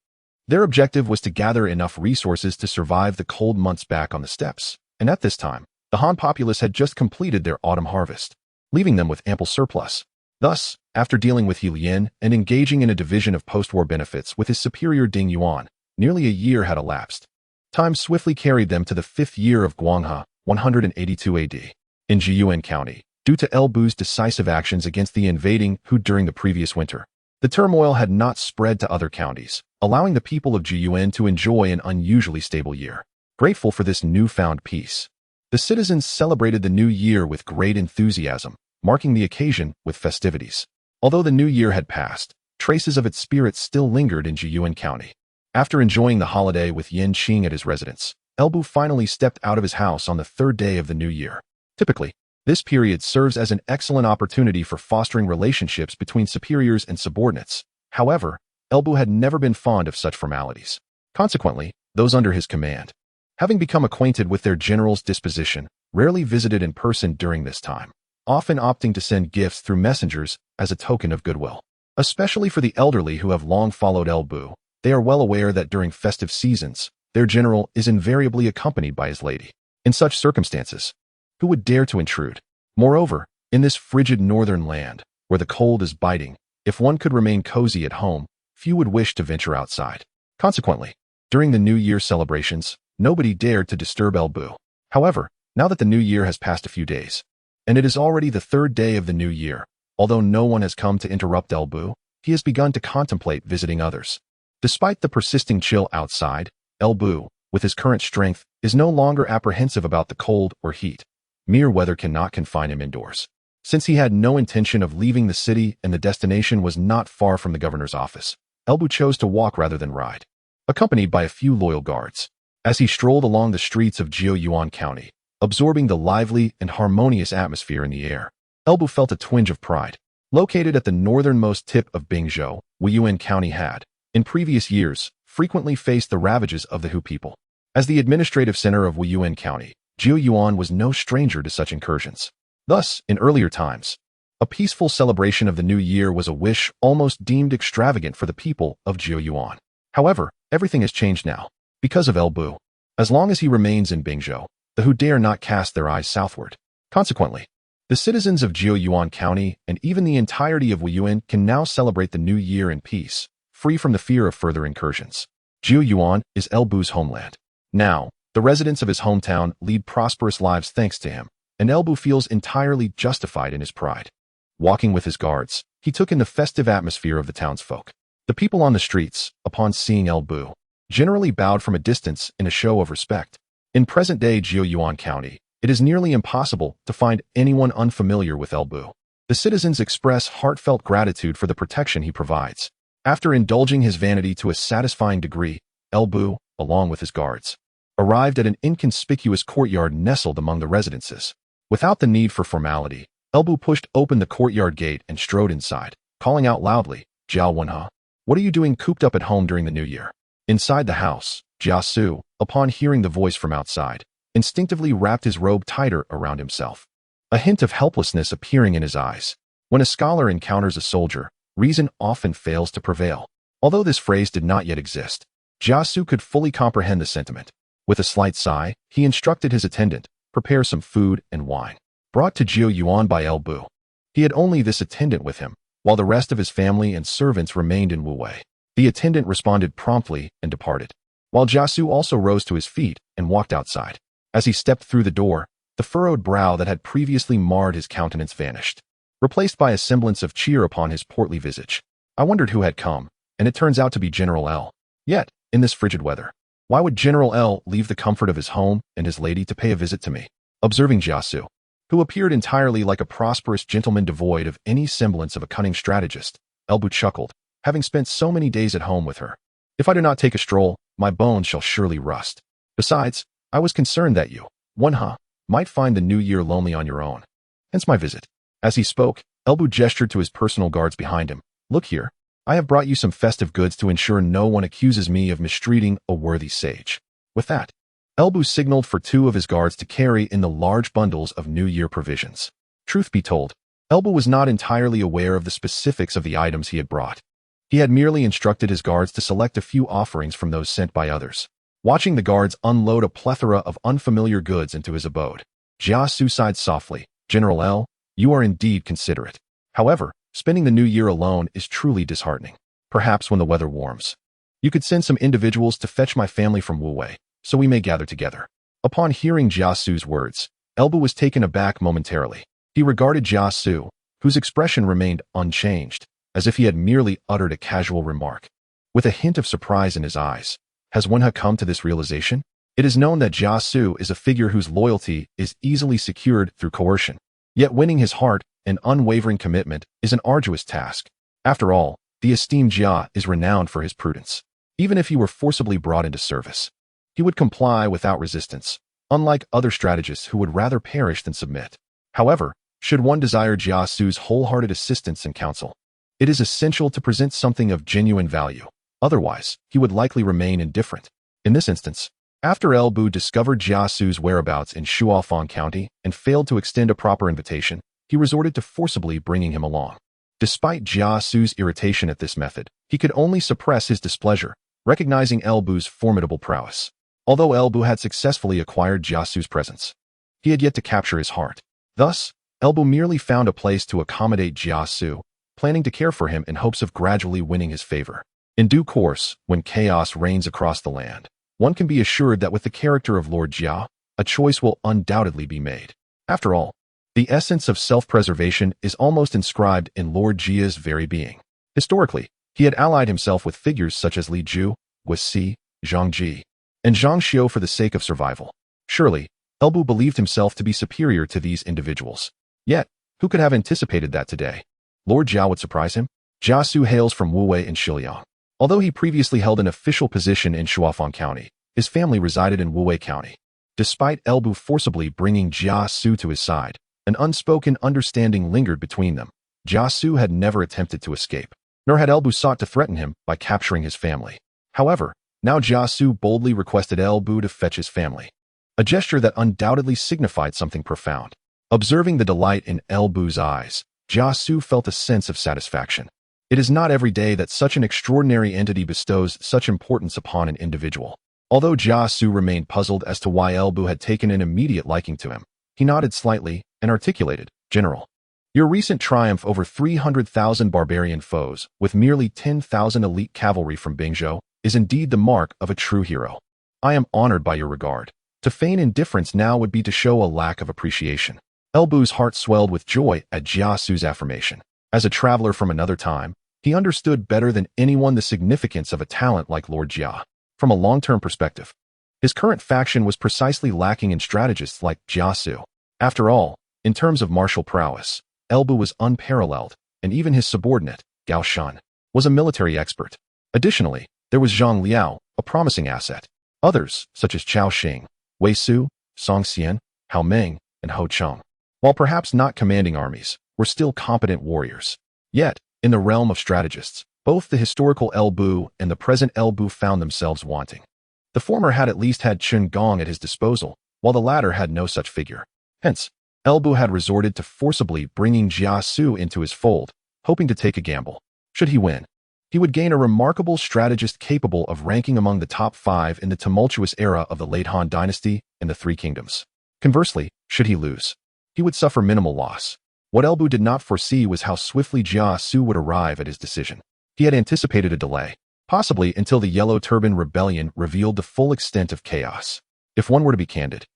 Their objective was to gather enough resources to survive the cold months back on the steppes, and at this time, the Han populace had just completed their autumn harvest, leaving them with ample surplus. Thus, after dealing with He Lian and engaging in a division of post-war benefits with his superior Ding Yuan, nearly a year had elapsed. Time swiftly carried them to the 5th year of Guanghe, 182 AD. In Wuyuan County, due to Elbu's decisive actions against the invading Hu during the previous winter, the turmoil had not spread to other counties, allowing the people of Wuyuan to enjoy an unusually stable year. Grateful for this newfound peace, the citizens celebrated the new year with great enthusiasm, marking the occasion with festivities. Although the new year had passed, traces of its spirit still lingered in Wuyuan County. After enjoying the holiday with Yin Qing at his residence, Elbu finally stepped out of his house on the 3rd day of the new year. Typically, this period serves as an excellent opportunity for fostering relationships between superiors and subordinates. However, Elbu had never been fond of such formalities. Consequently, those under his command, having become acquainted with their general's disposition, rarely visited in person during this time, often opting to send gifts through messengers as a token of goodwill. Especially for the elderly who have long followed Elbu, they are well aware that during festive seasons, their general is invariably accompanied by his lady. In such circumstances, who would dare to intrude? Moreover, in this frigid northern land, where the cold is biting, if one could remain cozy at home, few would wish to venture outside. Consequently, during the New Year celebrations, nobody dared to disturb Elbu. However, now that the New Year has passed a few days, and it is already the third day of the New Year, although no one has come to interrupt Elbu, he has begun to contemplate visiting others. Despite the persisting chill outside, Elbu, with his current strength, is no longer apprehensive about the cold or heat. Mere weather cannot confine him indoors. Since he had no intention of leaving the city and the destination was not far from the governor's office, Elbu chose to walk rather than ride, accompanied by a few loyal guards. As he strolled along the streets of Wuyuan County, absorbing the lively and harmonious atmosphere in the air, Elbu felt a twinge of pride. Located at the northernmost tip of Bingzhou, Wuyuan County had, in previous years, frequently faced the ravages of the Hu people. As the administrative center of Wuyuan County, Wuyuan was no stranger to such incursions. Thus, in earlier times, a peaceful celebration of the New Year was a wish almost deemed extravagant for the people of Wuyuan. However, everything has changed now. Because of Elbu, as long as he remains in Bingzhou, the Hu dare not cast their eyes southward. Consequently, the citizens of Wuyuan County and even the entirety of Wuyuan can now celebrate the New Year in peace, free from the fear of further incursions. Wuyuan is Elbu's homeland. Now, the residents of his hometown lead prosperous lives thanks to him, and Elbu feels entirely justified in his pride. Walking with his guards, he took in the festive atmosphere of the townsfolk. The people on the streets, upon seeing Elbu, generally bowed from a distance in a show of respect. In present-day Wuyuan County, it is nearly impossible to find anyone unfamiliar with Elbu. The citizens express heartfelt gratitude for the protection he provides. After indulging his vanity to a satisfying degree, Elbu, along with his guards, arrived at an inconspicuous courtyard nestled among the residences. Without the need for formality, Elbu pushed open the courtyard gate and strode inside, calling out loudly, "Jia Xu, what are you doing cooped up at home during the New Year?" Inside the house, Jia Xu, upon hearing the voice from outside, instinctively wrapped his robe tighter around himself, a hint of helplessness appearing in his eyes. When a scholar encounters a soldier, reason often fails to prevail. Although this phrase did not yet exist, Jia Xu could fully comprehend the sentiment. With a slight sigh, he instructed his attendant, prepare some food and wine. Brought to Wuyuan by Elbu. He had only this attendant with him, while the rest of his family and servants remained in Wuwei. The attendant responded promptly and departed, while Jia Xu also rose to his feet and walked outside. As he stepped through the door, the furrowed brow that had previously marred his countenance vanished, replaced by a semblance of cheer upon his portly visage. I wondered who had come, and it turns out to be General L. Yet, in this frigid weather, why would General L leave the comfort of his home and his lady to pay a visit to me? Observing Jia Xu, who appeared entirely like a prosperous gentleman devoid of any semblance of a cunning strategist, Elbu chuckled, having spent so many days at home with her. If I do not take a stroll, my bones shall surely rust. Besides, I was concerned that you, might find the New Year lonely on your own. Hence my visit. As he spoke, Elbu gestured to his personal guards behind him. Look here, I have brought you some festive goods to ensure no one accuses me of mistreating a worthy sage. With that, Elbu signaled for two of his guards to carry in the large bundles of New Year provisions. Truth be told, Elbu was not entirely aware of the specifics of the items he had brought. He had merely instructed his guards to select a few offerings from those sent by others. Watching the guards unload a plethora of unfamiliar goods into his abode, Jia Xu sighed softly. General L, you are indeed considerate. However, spending the New Year alone is truly disheartening. Perhaps when the weather warms, you could send some individuals to fetch my family from Wuwei, so we may gather together. Upon hearing Jia Xu's words, Elbu was taken aback momentarily. He regarded Jia Xu, whose expression remained unchanged, as if he had merely uttered a casual remark. With a hint of surprise in his eyes, has Wenhe come to this realization? It is known that Jia Xu is a figure whose loyalty is easily secured through coercion. Yet winning his heart and unwavering commitment is an arduous task. After all, the esteemed Jia is renowned for his prudence. Even if he were forcibly brought into service, he would comply without resistance, unlike other strategists who would rather perish than submit. However, should one desire Jia Xu's wholehearted assistance and counsel, it is essential to present something of genuine value. Otherwise, he would likely remain indifferent. In this instance, after Elbu discovered Jia Xu's whereabouts in Shuofang County and failed to extend a proper invitation, he resorted to forcibly bringing him along. Despite Jia Xu's irritation at this method, he could only suppress his displeasure, recognizing Elbu's formidable prowess. Although Elbu had successfully acquired Jia Xu's presence, he had yet to capture his heart. Thus, Elbu merely found a place to accommodate Jia Xu, planning to care for him in hopes of gradually winning his favor. In due course, when chaos reigns across the land, one can be assured that with the character of Lord Jia, a choice will undoubtedly be made. After all, the essence of self-preservation is almost inscribed in Lord Jia's very being. Historically, he had allied himself with figures such as Li Ju, Guisi, Zhang Ji, and Jeang Xiao for the sake of survival. Surely, Elbu believed himself to be superior to these individuals. Yet, who could have anticipated that today? Lord Jia would surprise him? Jia Xu hails from Wuyuan in He Lian. Although he previously held an official position in Shuafang County, his family resided in Wuyuan County. Despite Elbu forcibly bringing Jia Xu to his side, an unspoken understanding lingered between them. Jia Xu had never attempted to escape, nor had Elbu sought to threaten him by capturing his family. However, now Jia Xu boldly requested Elbu to fetch his family, a gesture that undoubtedly signified something profound. Observing the delight in Elbu's eyes, Jia Xu felt a sense of satisfaction. It is not every day that such an extraordinary entity bestows such importance upon an individual. Although Jia Xu remained puzzled as to why Elbu had taken an immediate liking to him, he nodded slightly and articulated, "General, your recent triumph over 300,000 barbarian foes, with merely 10,000 elite cavalry from Bingzhou, is indeed the mark of a true hero. I am honored by your regard. To feign indifference now would be to show a lack of appreciation." Elbu's heart swelled with joy at Jia Xu's affirmation. As a traveler from another time, he understood better than anyone the significance of a talent like Lord Jia. From a long-term perspective, his current faction was precisely lacking in strategists like Jia Xu. After all, in terms of martial prowess, Elbu was unparalleled, and even his subordinate, Gao Shan, was a military expert. Additionally, there was Zhang Liao, a promising asset. Others, such as Chao Xing, Wei Su, Song Xian, Hao Meng, and Ho Cheng, while perhaps not commanding armies, were still competent warriors. Yet, in the realm of strategists, both the historical Elbu and the present Elbu found themselves wanting. The former had at least had Chen Gong at his disposal, while the latter had no such figure. Hence, Elbu had resorted to forcibly bringing Jia Xu into his fold, hoping to take a gamble. Should he win, he would gain a remarkable strategist capable of ranking among the top 5 in the tumultuous era of the late Han Dynasty and the Three Kingdoms. Conversely, should he lose, he would suffer minimal loss. What Elbu did not foresee was how swiftly Jia Xu would arrive at his decision. He had anticipated a delay, possibly until the Yellow Turban Rebellion revealed the full extent of chaos. If one were to be candid,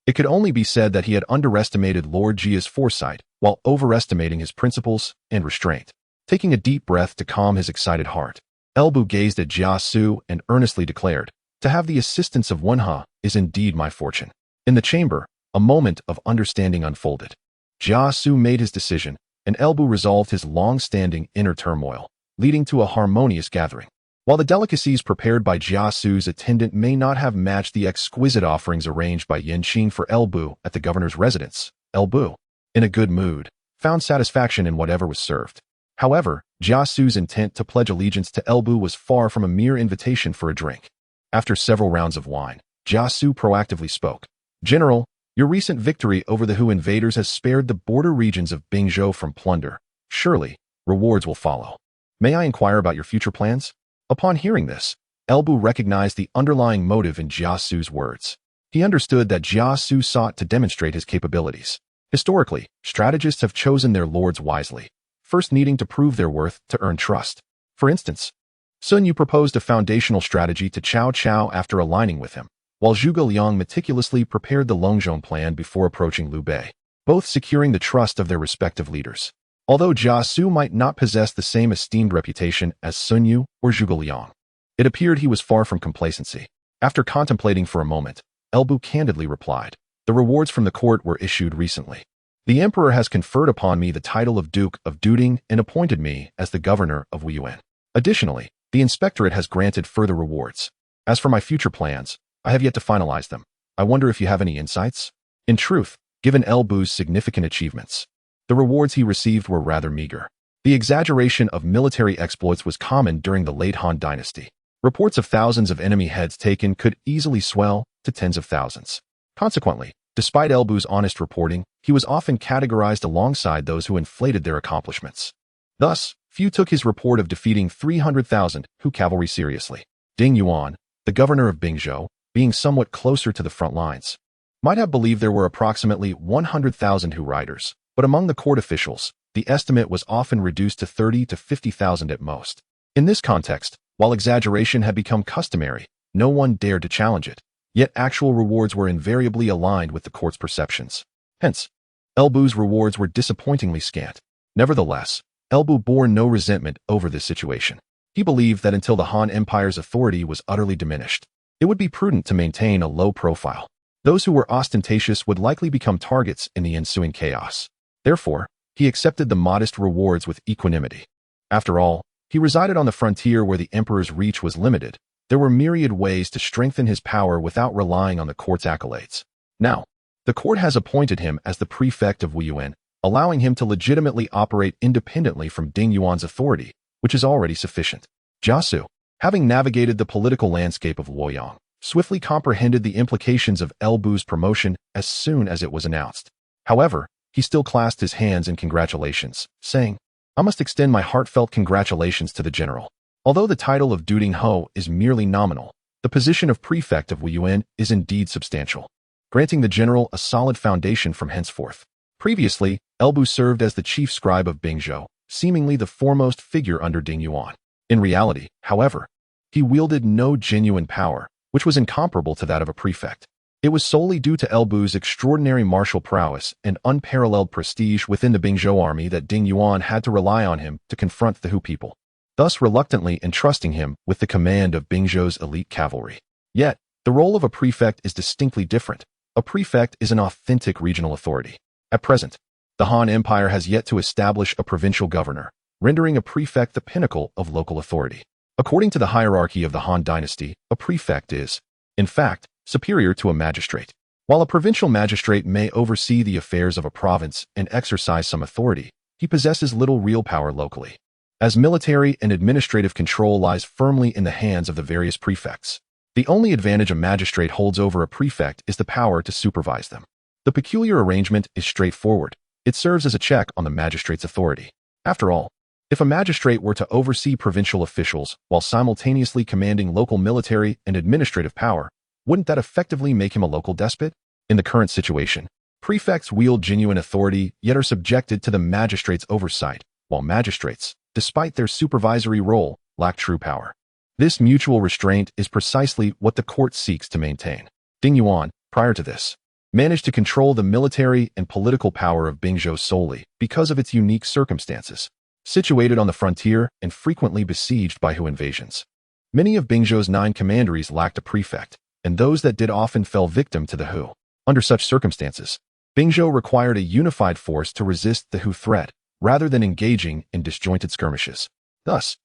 it could only be said that he had underestimated Lord Jia's foresight while overestimating his principles and restraint. Taking a deep breath to calm his excited heart, Elbu gazed at Jia Xu and earnestly declared, "To have the assistance of Wenha is indeed my fortune." In the chamber, a moment of understanding unfolded. Jia Xu made his decision, and Elbu resolved his long-standing inner turmoil, leading to a harmonious gathering. While the delicacies prepared by Jia Xu's attendant may not have matched the exquisite offerings arranged by Yin Qing for Elbu at the governor's residence, Elbu, in a good mood, found satisfaction in whatever was served. However, Jia Xu's intent to pledge allegiance to Elbu was far from a mere invitation for a drink. After several rounds of wine, Jia Xu proactively spoke. "General, your recent victory over the Hu invaders has spared the border regions of Bingzhou from plunder. Surely, rewards will follow. May I inquire about your future plans?" Upon hearing this, Elbu recognized the underlying motive in Jia Xu's words. He understood that Jia Xu sought to demonstrate his capabilities. Historically, strategists have chosen their lords wisely, first needing to prove their worth to earn trust. For instance, Sun Yu proposed a foundational strategy to Cao Cao after aligning with him, while Zhuge Liang meticulously prepared the Longzhong plan before approaching Liu Bei, both securing the trust of their respective leaders. Although Jia Xu might not possess the same esteemed reputation as Sun Yu or Zhuge Liang, it appeared he was far from complacency. After contemplating for a moment, Elbu candidly replied, "The rewards from the court were issued recently. The emperor has conferred upon me the title of Duke of Duding and appointed me as the governor of Wuyuan. Additionally, the inspectorate has granted further rewards. As for my future plans, I have yet to finalize them. I wonder if you have any insights?" In truth, given Elbu's significant achievements, the rewards he received were rather meager. The exaggeration of military exploits was common during the late Han Dynasty. Reports of thousands of enemy heads taken could easily swell to tens of thousands. Consequently, despite Elbu's honest reporting, he was often categorized alongside those who inflated their accomplishments. Thus, few took his report of defeating 300,000 Hu cavalry seriously. Ding Yuan, the governor of Bingzhou, being somewhat closer to the front lines, might have believed there were approximately 100,000 Hu riders, but among the court officials, the estimate was often reduced to 30 to 50,000 at most. In this context, while exaggeration had become customary, no one dared to challenge it, yet actual rewards were invariably aligned with the court's perceptions. Hence, Elbu's rewards were disappointingly scant. Nevertheless, Elbu bore no resentment over this situation. He believed that until the Han Empire's authority was utterly diminished, it would be prudent to maintain a low profile. Those who were ostentatious would likely become targets in the ensuing chaos. Therefore, he accepted the modest rewards with equanimity. After all, he resided on the frontier where the emperor's reach was limited. There were myriad ways to strengthen his power without relying on the court's accolades. Now, the court has appointed him as the prefect of Wuyuan, allowing him to legitimately operate independently from Ding Yuan's authority, which is already sufficient. Jia Xu, having navigated the political landscape of Luoyang, swiftly comprehended the implications of Elbu's promotion as soon as it was announced. However, he still clasped his hands in congratulations, saying, "I must extend my heartfelt congratulations to the general. Although the title of Duding Ho is merely nominal, the position of prefect of Wuyuan is indeed substantial, granting the general a solid foundation from henceforth." Previously, Elbu served as the chief scribe of Bingzhou, seemingly the foremost figure under Ding Yuan. In reality, however, he wielded no genuine power, which was incomparable to that of a prefect. It was solely due to Elbu's extraordinary martial prowess and unparalleled prestige within the Bingzhou army that Ding Yuan had to rely on him to confront the Hu people, thus reluctantly entrusting him with the command of Bingzhou's elite cavalry. Yet, the role of a prefect is distinctly different. A prefect is an authentic regional authority. At present, the Han Empire has yet to establish a provincial governor, rendering a prefect the pinnacle of local authority. According to the hierarchy of the Han dynasty, a prefect is, in fact, superior to a magistrate. While a provincial magistrate may oversee the affairs of a province and exercise some authority, he possesses little real power locally, as military and administrative control lies firmly in the hands of the various prefects. The only advantage a magistrate holds over a prefect is the power to supervise them. The peculiar arrangement is straightforward. It serves as a check on the magistrate's authority. After all, if a magistrate were to oversee provincial officials while simultaneously commanding local military and administrative power, wouldn't that effectively make him a local despot? In the current situation, prefects wield genuine authority yet are subjected to the magistrate's oversight, while magistrates, despite their supervisory role, lack true power. This mutual restraint is precisely what the court seeks to maintain. Ding Yuan, prior to this, managed to control the military and political power of Bingzhou solely because of its unique circumstances. Situated on the frontier and frequently besieged by Hu invasions, many of Bingzhou's 9 commanderies lacked a prefect, and those that did often fell victim to the Hu. Under such circumstances, Bingzhou required a unified force to resist the Hu threat, rather than engaging in disjointed skirmishes. Thus,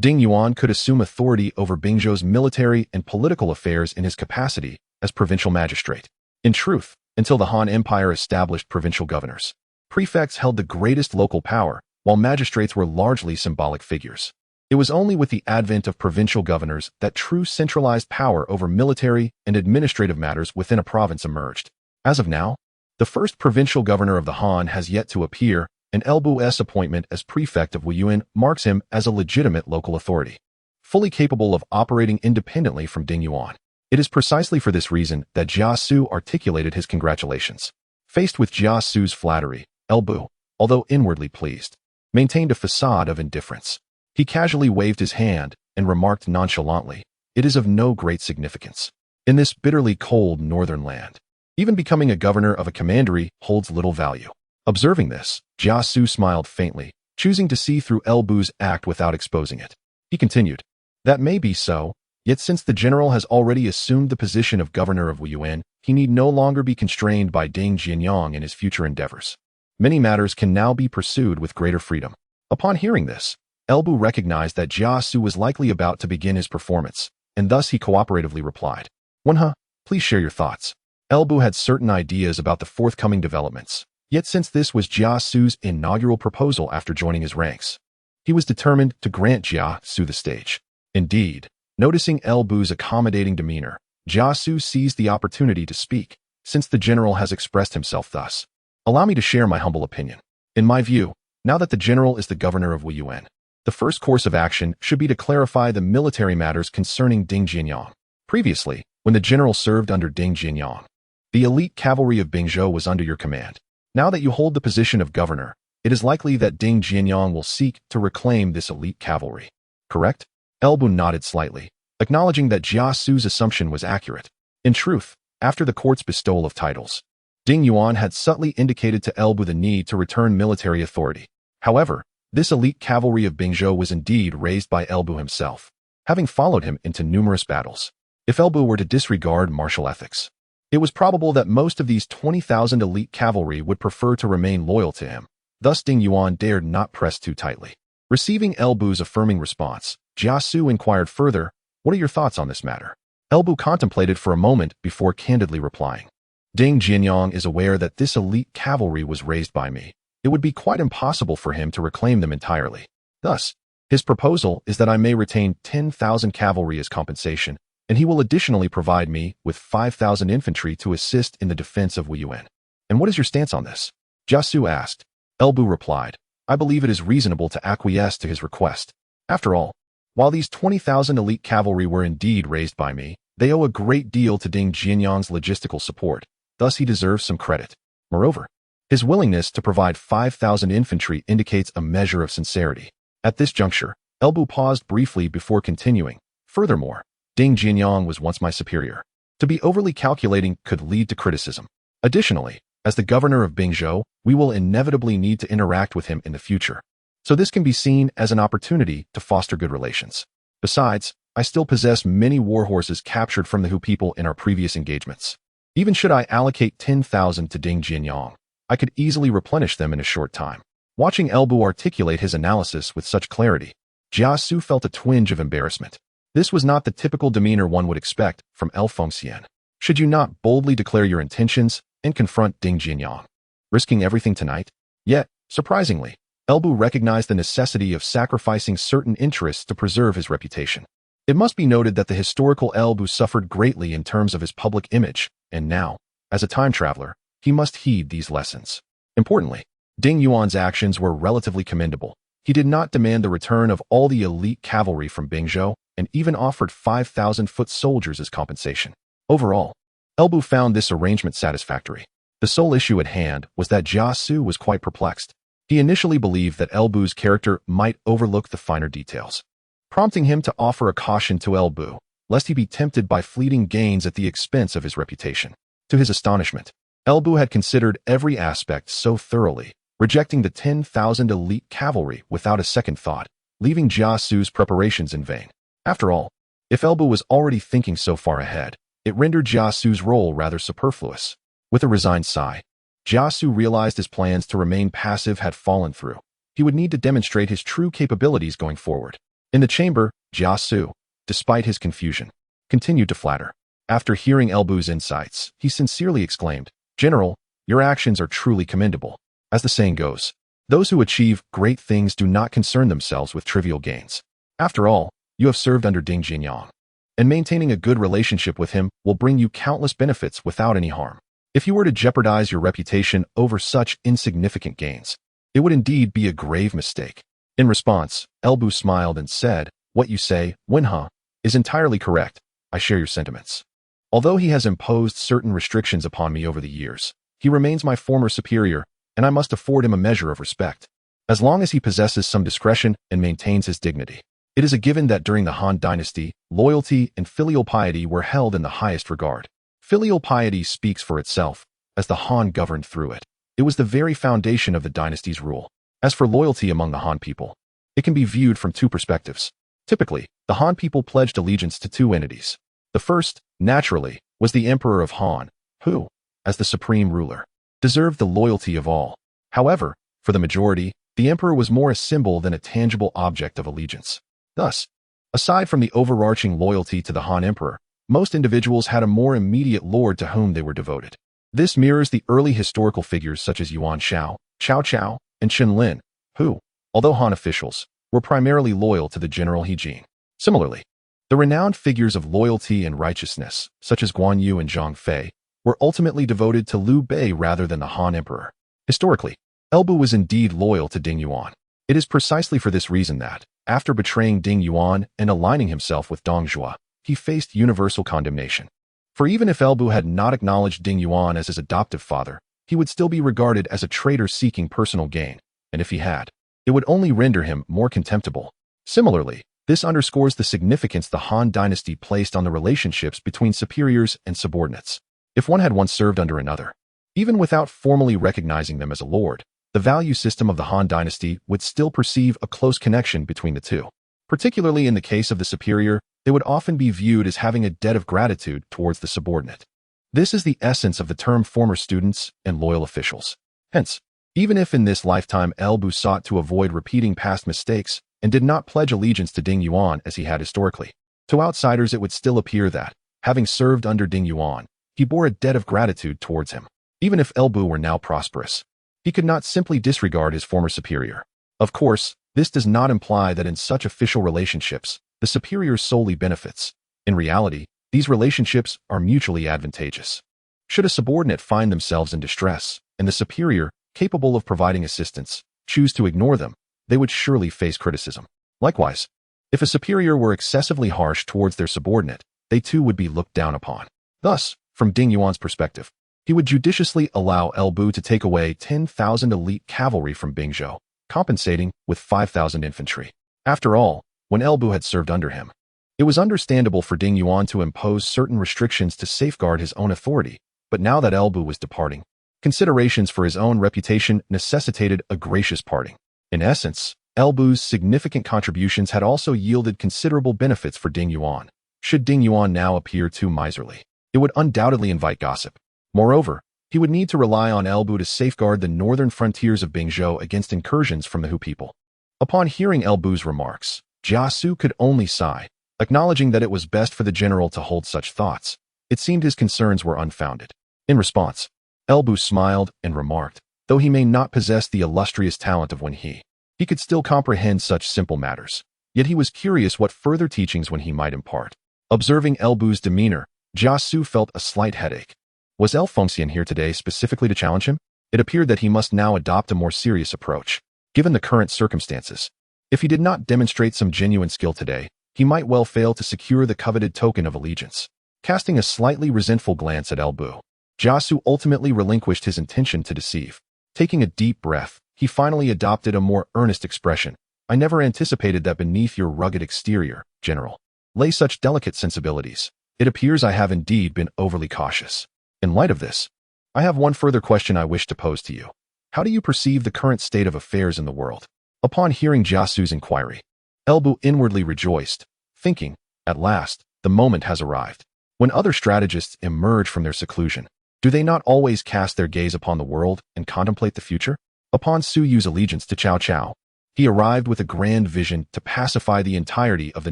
Ding Yuan could assume authority over Bingzhou's military and political affairs in his capacity as provincial magistrate. In truth, until the Han Empire established provincial governors, prefects held the greatest local power, while magistrates were largely symbolic figures. It was only with the advent of provincial governors that true centralized power over military and administrative matters within a province emerged. As of now, the first provincial governor of the Han has yet to appear, and Elbu's appointment as prefect of Wuyuan marks him as a legitimate local authority, fully capable of operating independently from Ding Yuan. It is precisely for this reason that Jia Xu articulated his congratulations. Faced with Jia Xu's flattery, Elbu, although inwardly pleased, maintained a facade of indifference. He casually waved his hand and remarked nonchalantly, "It is of no great significance. In this bitterly cold northern land, even becoming a governor of a commandery holds little value." Observing this, Jia Xu smiled faintly, choosing to see through Elbu's act without exposing it. He continued, "That may be so, yet since the general has already assumed the position of governor of Wuyuan, he need no longer be constrained by Ding Jianyang in his future endeavors. Many matters can now be pursued with greater freedom." Upon hearing this, Elbu recognized that Jia Xu was likely about to begin his performance, and thus he cooperatively replied, "Wenhe, please share your thoughts." Elbu had certain ideas about the forthcoming developments, yet since this was Jia Xu's inaugural proposal after joining his ranks, he was determined to grant Jia Xu the stage. Indeed, noticing Elbu's accommodating demeanor, Jia Xu seized the opportunity to speak, since the general has expressed himself thus. "Allow me to share my humble opinion. In my view, Now that the general is the governor of Wuyuan, the first course of action should be to clarify the military matters concerning Ding Jianyang. Previously, when the general served under Ding Jianyang, the elite cavalry of Bingzhou was under your command. Now that you hold the position of governor, it is likely that Ding Jianyang will seek to reclaim this elite cavalry. Correct? Elbu nodded slightly, acknowledging that Jia Xu's assumption was accurate. In truth, after the court's bestowal of titles, Ding Yuan had subtly indicated to Elbu the need to return military authority. However, this elite cavalry of Bingzhou was indeed raised by Elbu himself, having followed him into numerous battles. If Elbu were to disregard martial ethics, it was probable that most of these 20,000 elite cavalry would prefer to remain loyal to him. Thus Ding Yuan dared not press too tightly. Receiving Elbu's affirming response, Jia Xu inquired further, "What are your thoughts on this matter?" Elbu contemplated for a moment before candidly replying. Ding Jianyang is aware that this elite cavalry was raised by me. It would be quite impossible for him to reclaim them entirely. Thus, his proposal is that I may retain 10,000 cavalry as compensation, and he will additionally provide me with 5,000 infantry to assist in the defense of Wuyuan. And what is your stance on this? Jia Xu asked. Elbu replied, I believe it is reasonable to acquiesce to his request. After all, while these 20,000 elite cavalry were indeed raised by me, they owe a great deal to Ding Jianyang's logistical support. Thus he deserves some credit. Moreover, his willingness to provide 5,000 infantry indicates a measure of sincerity. At this juncture, Elbu paused briefly before continuing. Furthermore, Ding Jianyang was once my superior. To be overly calculating could lead to criticism. Additionally, as the governor of Bingzhou, we will inevitably need to interact with him in the future. So this can be seen as an opportunity to foster good relations. Besides, I still possess many warhorses captured from the Hu people in our previous engagements. Even should I allocate 10,000 to Ding Jianyang, I could easily replenish them in a short time. Watching Elbu articulate his analysis with such clarity, Jia Xu felt a twinge of embarrassment. This was not the typical demeanor one would expect from El Fengxian. Should you not boldly declare your intentions and confront Ding Jianyang, risking everything tonight? Yet, surprisingly, Elbu recognized the necessity of sacrificing certain interests to preserve his reputation. It must be noted that the historical Elbu suffered greatly in terms of his public image, and now, as a time traveler, he must heed these lessons. Importantly, Ding Yuan's actions were relatively commendable. He did not demand the return of all the elite cavalry from Bingzhou, and even offered 5,000 foot soldiers as compensation. Overall, Elbu found this arrangement satisfactory. The sole issue at hand was that Jia Xu was quite perplexed. He initially believed that Elbu's character might overlook the finer details, prompting him to offer a caution to Elbu, lest he be tempted by fleeting gains at the expense of his reputation. To his astonishment, Elbu had considered every aspect so thoroughly, rejecting the 10,000 elite cavalry without a second thought, leaving Jia Xu's preparations in vain. After all, if Elbu was already thinking so far ahead, it rendered Jia Xu's role rather superfluous. With a resigned sigh, Jia Xu realized his plans to remain passive had fallen through. He would need to demonstrate his true capabilities going forward. In the chamber, Jia Xu, despite his confusion, continued to flatter. After hearing Elbu's insights, he sincerely exclaimed, General, your actions are truly commendable. As the saying goes, those who achieve great things do not concern themselves with trivial gains. After all, you have served under Ding Jianyang, and maintaining a good relationship with him will bring you countless benefits without any harm. If you were to jeopardize your reputation over such insignificant gains, it would indeed be a grave mistake. In response, Elbu smiled and said, What you say, Wenhe, is entirely correct. I share your sentiments. Although he has imposed certain restrictions upon me over the years, he remains my former superior, and I must afford him a measure of respect. As long as he possesses some discretion and maintains his dignity, it is a given that during the Han Dynasty, loyalty and filial piety were held in the highest regard. Filial piety speaks for itself, as the Han governed through it. It was the very foundation of the dynasty's rule. As for loyalty among the Han people, it can be viewed from two perspectives. Typically, the Han people pledged allegiance to two entities. The first, naturally, was the Emperor of Han, who, as the supreme ruler, deserved the loyalty of all. However, for the majority, the Emperor was more a symbol than a tangible object of allegiance. Thus, aside from the overarching loyalty to the Han Emperor, most individuals had a more immediate lord to whom they were devoted. This mirrors the early historical figures such as Yuan Shao, Cao Cao, and Chen Lin, who, although Han officials, were primarily loyal to the general He Lian. Similarly, the renowned figures of loyalty and righteousness, such as Guan Yu and Zhang Fei, were ultimately devoted to Liu Bei rather than the Han Emperor. Historically, Elbu was indeed loyal to Ding Yuan. It is precisely for this reason that, after betraying Ding Yuan and aligning himself with Dong Zhuo, he faced universal condemnation. For even if Elbu had not acknowledged Ding Yuan as his adoptive father, he would still be regarded as a traitor seeking personal gain, and if he had, it would only render him more contemptible. Similarly, this underscores the significance the Han dynasty placed on the relationships between superiors and subordinates. If one had once served under another, even without formally recognizing them as a lord, the value system of the Han dynasty would still perceive a close connection between the two. Particularly in the case of the superior, they would often be viewed as having a debt of gratitude towards the subordinate. This is the essence of the term former students and loyal officials. Hence, even if in this lifetime Elbu sought to avoid repeating past mistakes and did not pledge allegiance to Ding Yuan as he had historically, to outsiders it would still appear that, having served under Ding Yuan, he bore a debt of gratitude towards him. Even if Elbu were now prosperous, he could not simply disregard his former superior. Of course, this does not imply that in such official relationships, the superior solely benefits. In reality, these relationships are mutually advantageous. Should a subordinate find themselves in distress, and the superior, capable of providing assistance, choose to ignore them, they would surely face criticism. Likewise, if a superior were excessively harsh towards their subordinate, they too would be looked down upon. Thus, from Ding Yuan's perspective, he would judiciously allow Elbu to take away 10,000 elite cavalry from Bingzhou, compensating with 5,000 infantry. After all, when Elbu had served under him, it was understandable for Ding Yuan to impose certain restrictions to safeguard his own authority, but now that Elbu was departing, considerations for his own reputation necessitated a gracious parting. In essence, Elbu's significant contributions had also yielded considerable benefits for Ding Yuan. Should Ding Yuan now appear too miserly, it would undoubtedly invite gossip. Moreover, he would need to rely on Elbu to safeguard the northern frontiers of Bingzhou against incursions from the Hu people. Upon hearing Elbu's remarks, Jia Xu could only sigh, acknowledging that it was best for the general to hold such thoughts. It seemed his concerns were unfounded. In response, Elbu smiled and remarked, though he may not possess the illustrious talent of he could still comprehend such simple matters. Yet he was curious what further teachings he might impart. Observing Elbu's demeanor, Jia Xu felt a slight headache. Was Fengxian here today specifically to challenge him? It appeared that he must now adopt a more serious approach, given the current circumstances. If he did not demonstrate some genuine skill today, he might well fail to secure the coveted token of allegiance. Casting a slightly resentful glance at Elbu, Jia Xu ultimately relinquished his intention to deceive. Taking a deep breath, he finally adopted a more earnest expression. I never anticipated that beneath your rugged exterior, General, lay such delicate sensibilities. It appears I have indeed been overly cautious. In light of this, I have one further question I wish to pose to you. How do you perceive the current state of affairs in the world? Upon hearing Jia Xu's inquiry, Elbu inwardly rejoiced, thinking, at last, the moment has arrived. When other strategists emerge from their seclusion, do they not always cast their gaze upon the world and contemplate the future? Upon Su Yu's allegiance to Cao Cao, he arrived with a grand vision to pacify the entirety of the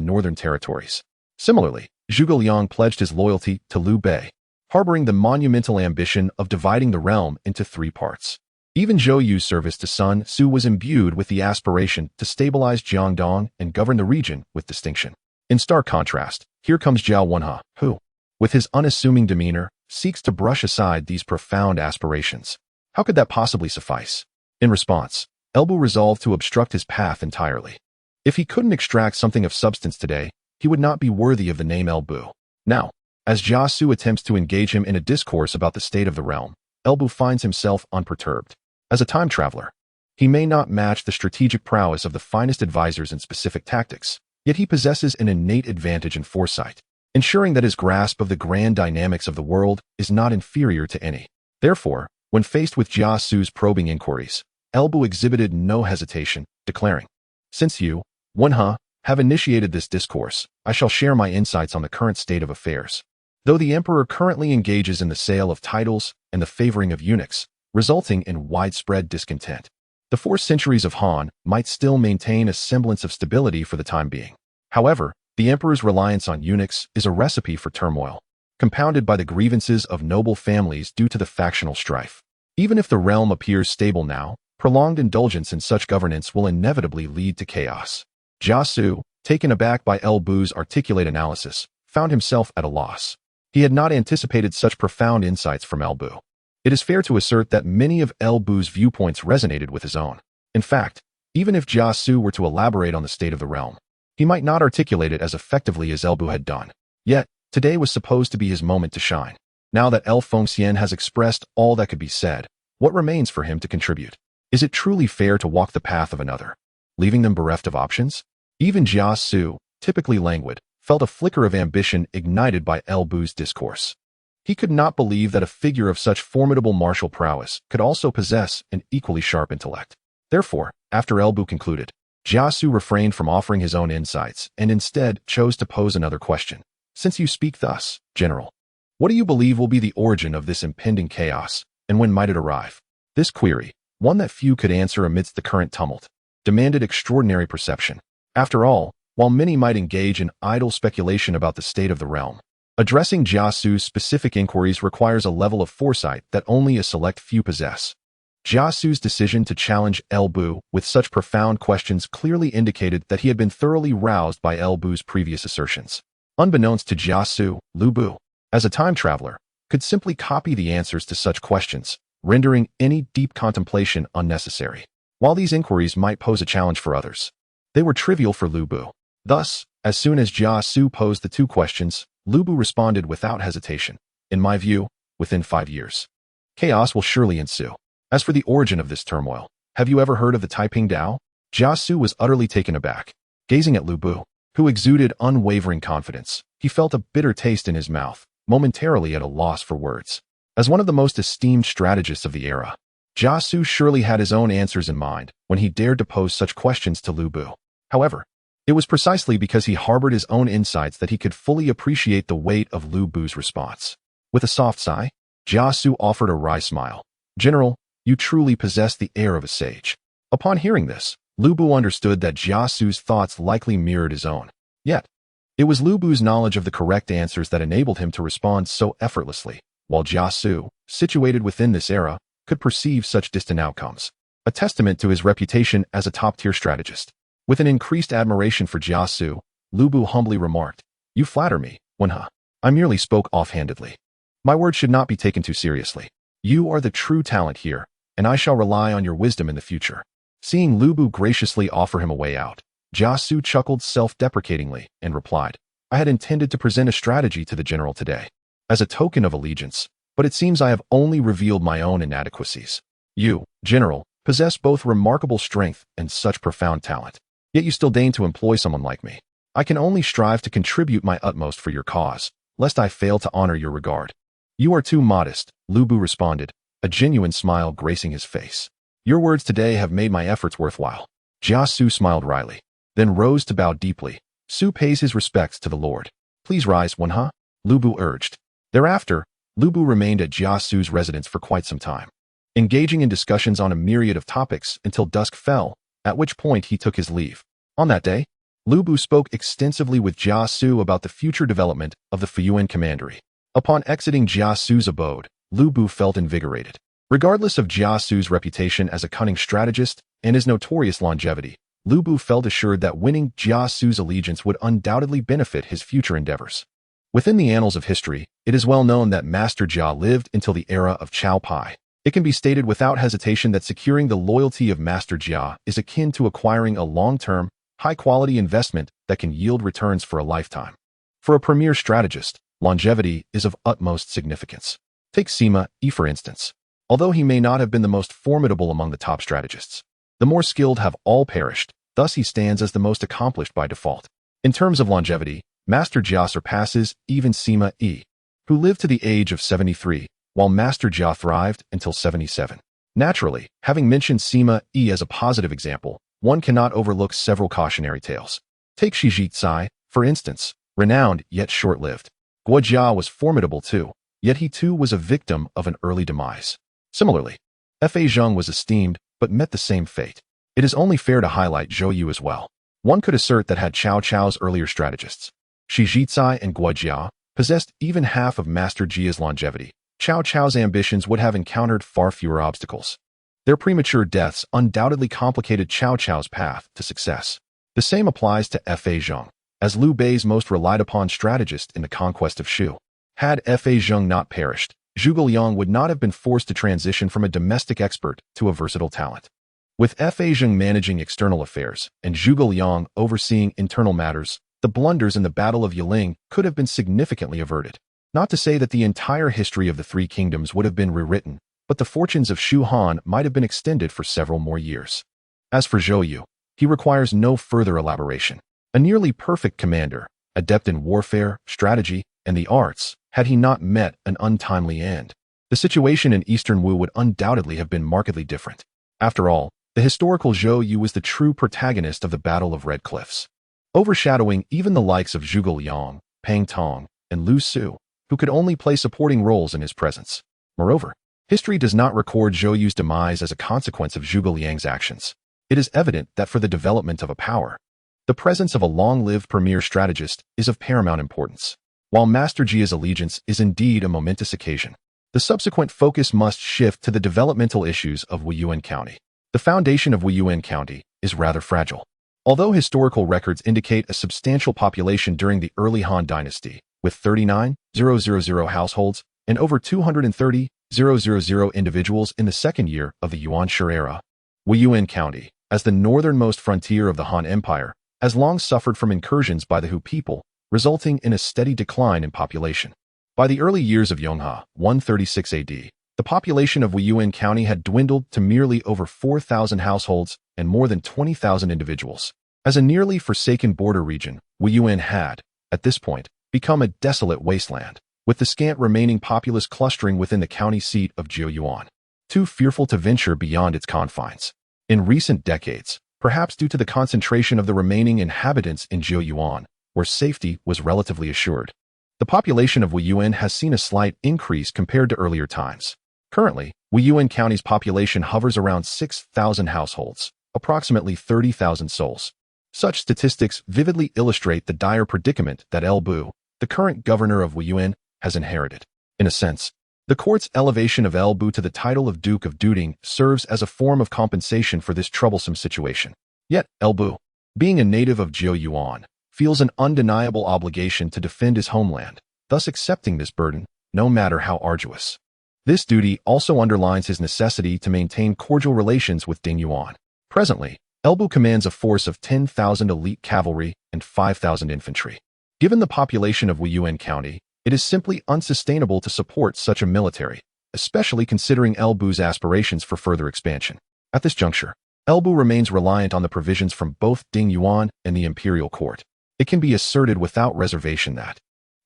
northern territories. Similarly, Zhuge Liang pledged his loyalty to Liu Bei, harboring the monumental ambition of dividing the realm into 3 parts. Even Zhou Yu's service to Sun Su was imbued with the aspiration to stabilize Jiangdong and govern the region with distinction. In stark contrast, here comes Zhao Wenhe, who, with his unassuming demeanor, seeks to brush aside these profound aspirations. How could that possibly suffice? In response, Elbu resolved to obstruct his path entirely. If he couldn't extract something of substance today, he would not be worthy of the name Elbu. Now, as Jia Xu attempts to engage him in a discourse about the state of the realm, Elbu finds himself unperturbed. As a time traveler, he may not match the strategic prowess of the finest advisors in specific tactics, yet he possesses an innate advantage in foresight, ensuring that his grasp of the grand dynamics of the world is not inferior to any. Therefore, when faced with Jia Xu's probing inquiries, Elbu exhibited no hesitation, declaring, "Since you, Wenhe, have initiated this discourse, I shall share my insights on the current state of affairs. Though the emperor currently engages in the sale of titles and the favoring of eunuchs, resulting in widespread discontent, the 4 centuries of Han might still maintain a semblance of stability for the time being. However, the emperor's reliance on eunuchs is a recipe for turmoil, compounded by the grievances of noble families due to the factional strife. Even if the realm appears stable now, prolonged indulgence in such governance will inevitably lead to chaos." Jia Xu, taken aback by Elbu's articulate analysis, found himself at a loss. He had not anticipated such profound insights from Elbu. It is fair to assert that many of El Bu's viewpoints resonated with his own. In fact, even if Jia Xu were to elaborate on the state of the realm, he might not articulate it as effectively as El Bu had done. Yet, today was supposed to be his moment to shine. Now that El Fengxian has expressed all that could be said, what remains for him to contribute? Is it truly fair to walk the path of another, leaving them bereft of options? Even Jia Xu, typically languid, felt a flicker of ambition ignited by El Bu's discourse. He could not believe that a figure of such formidable martial prowess could also possess an equally sharp intellect. Therefore, after El Bu concluded, Jia Xu refrained from offering his own insights and instead chose to pose another question. Since you speak thus, General, what do you believe will be the origin of this impending chaos, and when might it arrive? This query, one that few could answer amidst the current tumult, demanded extraordinary perception. After all, while many might engage in idle speculation about the state of the realm, addressing Jia Xu's specific inquiries requires a level of foresight that only a select few possess. Jia Xu's decision to challenge El Bu with such profound questions clearly indicated that he had been thoroughly roused by El Bu's previous assertions. Unbeknownst to Jia Xu, Lu Bu, as a time traveler, could simply copy the answers to such questions, rendering any deep contemplation unnecessary. While these inquiries might pose a challenge for others, they were trivial for Lu Bu. Thus, as soon as Jia Xu posed the two questions, Lu Bu responded without hesitation. In my view, within 5 years, chaos will surely ensue. As for the origin of this turmoil, have you ever heard of the Taiping Dao? Jia Xu was utterly taken aback. Gazing at Lu Bu, who exuded unwavering confidence, he felt a bitter taste in his mouth, momentarily at a loss for words. As one of the most esteemed strategists of the era, Jia Xu surely had his own answers in mind when he dared to pose such questions to Lu Bu. However, it was precisely because he harbored his own insights that he could fully appreciate the weight of Lu Bu's response. With a soft sigh, Jia Xu offered a wry smile. General, you truly possess the air of a sage. Upon hearing this, Lu Bu understood that Jia Xu's thoughts likely mirrored his own. Yet, it was Lu Bu's knowledge of the correct answers that enabled him to respond so effortlessly, while Jia Xu, situated within this era, could perceive such distant outcomes, a testament to his reputation as a top-tier strategist. With an increased admiration for Jia Xu, Lu Bu humbly remarked, "You flatter me, Wenhe. I merely spoke offhandedly. My words should not be taken too seriously. You are the true talent here, and I shall rely on your wisdom in the future." Seeing Lu Bu graciously offer him a way out, Jia Xu chuckled self-deprecatingly and replied, "I had intended to present a strategy to the general today, as a token of allegiance, but it seems I have only revealed my own inadequacies. You, General, possess both remarkable strength and such profound talent, yet you still deign to employ someone like me. I can only strive to contribute my utmost for your cause, lest I fail to honor your regard." "You are too modest," Lu Bu responded, a genuine smile gracing his face. "Your words today have made my efforts worthwhile." Jia Xu smiled wryly, then rose to bow deeply. "Xu pays his respects to the Lord. Please rise, Wenhe," Lu Bu urged. Thereafter, Lu Bu remained at Jia Xu's residence for quite some time, engaging in discussions on a myriad of topics until dusk fell, at which point he took his leave. On that day, Lu Bu spoke extensively with Jia Xu about the future development of the Wuyuan commandery. Upon exiting Jia Xu's abode, Lu Bu felt invigorated. Regardless of Jia Xu's reputation as a cunning strategist and his notorious longevity, Lu Bu felt assured that winning Jia Xu's allegiance would undoubtedly benefit his future endeavors. Within the annals of history, it is well known that Master Jia lived until the era of Chao Pai. It can be stated without hesitation that securing the loyalty of Master Jia is akin to acquiring a long-term, high-quality investment that can yield returns for a lifetime. For a premier strategist, longevity is of utmost significance. Take Sima Yi for instance. Although he may not have been the most formidable among the top strategists, the more skilled have all perished, thus he stands as the most accomplished by default. In terms of longevity, Master Jia surpasses even Sima Yi, who lived to the age of 73, while Master Jia thrived until 77. Naturally, having mentioned Sima Yi as a positive example, one cannot overlook several cautionary tales. Take Shi Jia, for instance, renowned yet short-lived. Guo Jia was formidable too, yet he too was a victim of an early demise. Similarly, Fa Zheng was esteemed, but met the same fate. It is only fair to highlight Zhou Yu as well. One could assert that had Cao Cao's earlier strategists, Shi Jia and Guo Jia, possessed even half of Master Jia's longevity, Cao Cao's ambitions would have encountered far fewer obstacles. Their premature deaths undoubtedly complicated Cao Cao's path to success. The same applies to Fa Zheng, as Liu Bei's most relied-upon strategist in the conquest of Shu. Had Fa Zheng not perished, Zhuge Liang would not have been forced to transition from a domestic expert to a versatile talent. With Fa Zheng managing external affairs and Zhuge Liang overseeing internal matters, the blunders in the Battle of Yiling could have been significantly averted. Not to say that the entire history of the Three Kingdoms would have been rewritten, but the fortunes of Shu Han might have been extended for several more years. As for Zhou Yu, he requires no further elaboration. A nearly perfect commander, adept in warfare, strategy, and the arts, had he not met an untimely end. The situation in Eastern Wu would undoubtedly have been markedly different. After all, the historical Zhou Yu was the true protagonist of the Battle of Red Cliffs, overshadowing even the likes of Zhuge Liang, Pang Tong, and Lu Su, who could only play supporting roles in his presence. Moreover, history does not record Zhou Yu's demise as a consequence of Zhuge Liang's actions. It is evident that for the development of a power, the presence of a long-lived premier strategist is of paramount importance. While Master Jia's allegiance is indeed a momentous occasion, the subsequent focus must shift to the developmental issues of Wuyuan County. The foundation of Wuyuan County is rather fragile. Although historical records indicate a substantial population during the early Han Dynasty, with 39,000 households and over 230,000 individuals in the second year of the Yuan Shi era, Wuyuan County, as the northernmost frontier of the Han Empire, has long suffered from incursions by the Hu people, resulting in a steady decline in population. By the early years of Yonghe, 136 AD, the population of Wuyuan County had dwindled to merely over 4,000 households and more than 20,000 individuals. As a nearly forsaken border region, Wuyuan had, at this point, become a desolate wasteland, with the scant remaining populace clustering within the county seat of Jiuyuan, too fearful to venture beyond its confines. In recent decades, perhaps due to the concentration of the remaining inhabitants in Jiuyuan, where safety was relatively assured, the population of Wuyuan has seen a slight increase compared to earlier times. Currently, Wuyuan County's population hovers around 6,000 households, approximately 30,000 souls. Such statistics vividly illustrate the dire predicament that El Bu, the current governor of Wuyuan, has inherited. In a sense, the court's elevation of El Bu to the title of Duke of Duding serves as a form of compensation for this troublesome situation. Yet, El Bu, being a native of Jiuyuan, feels an undeniable obligation to defend his homeland, thus accepting this burden, no matter how arduous. This duty also underlines his necessity to maintain cordial relations with Dingyuan. Presently, El Bu commands a force of 10,000 elite cavalry and 5,000 infantry. Given the population of Wuyuan County, it is simply unsustainable to support such a military, especially considering El Bu's aspirations for further expansion. At this juncture, El Bu remains reliant on the provisions from both Dingyuan and the imperial court. It can be asserted without reservation that,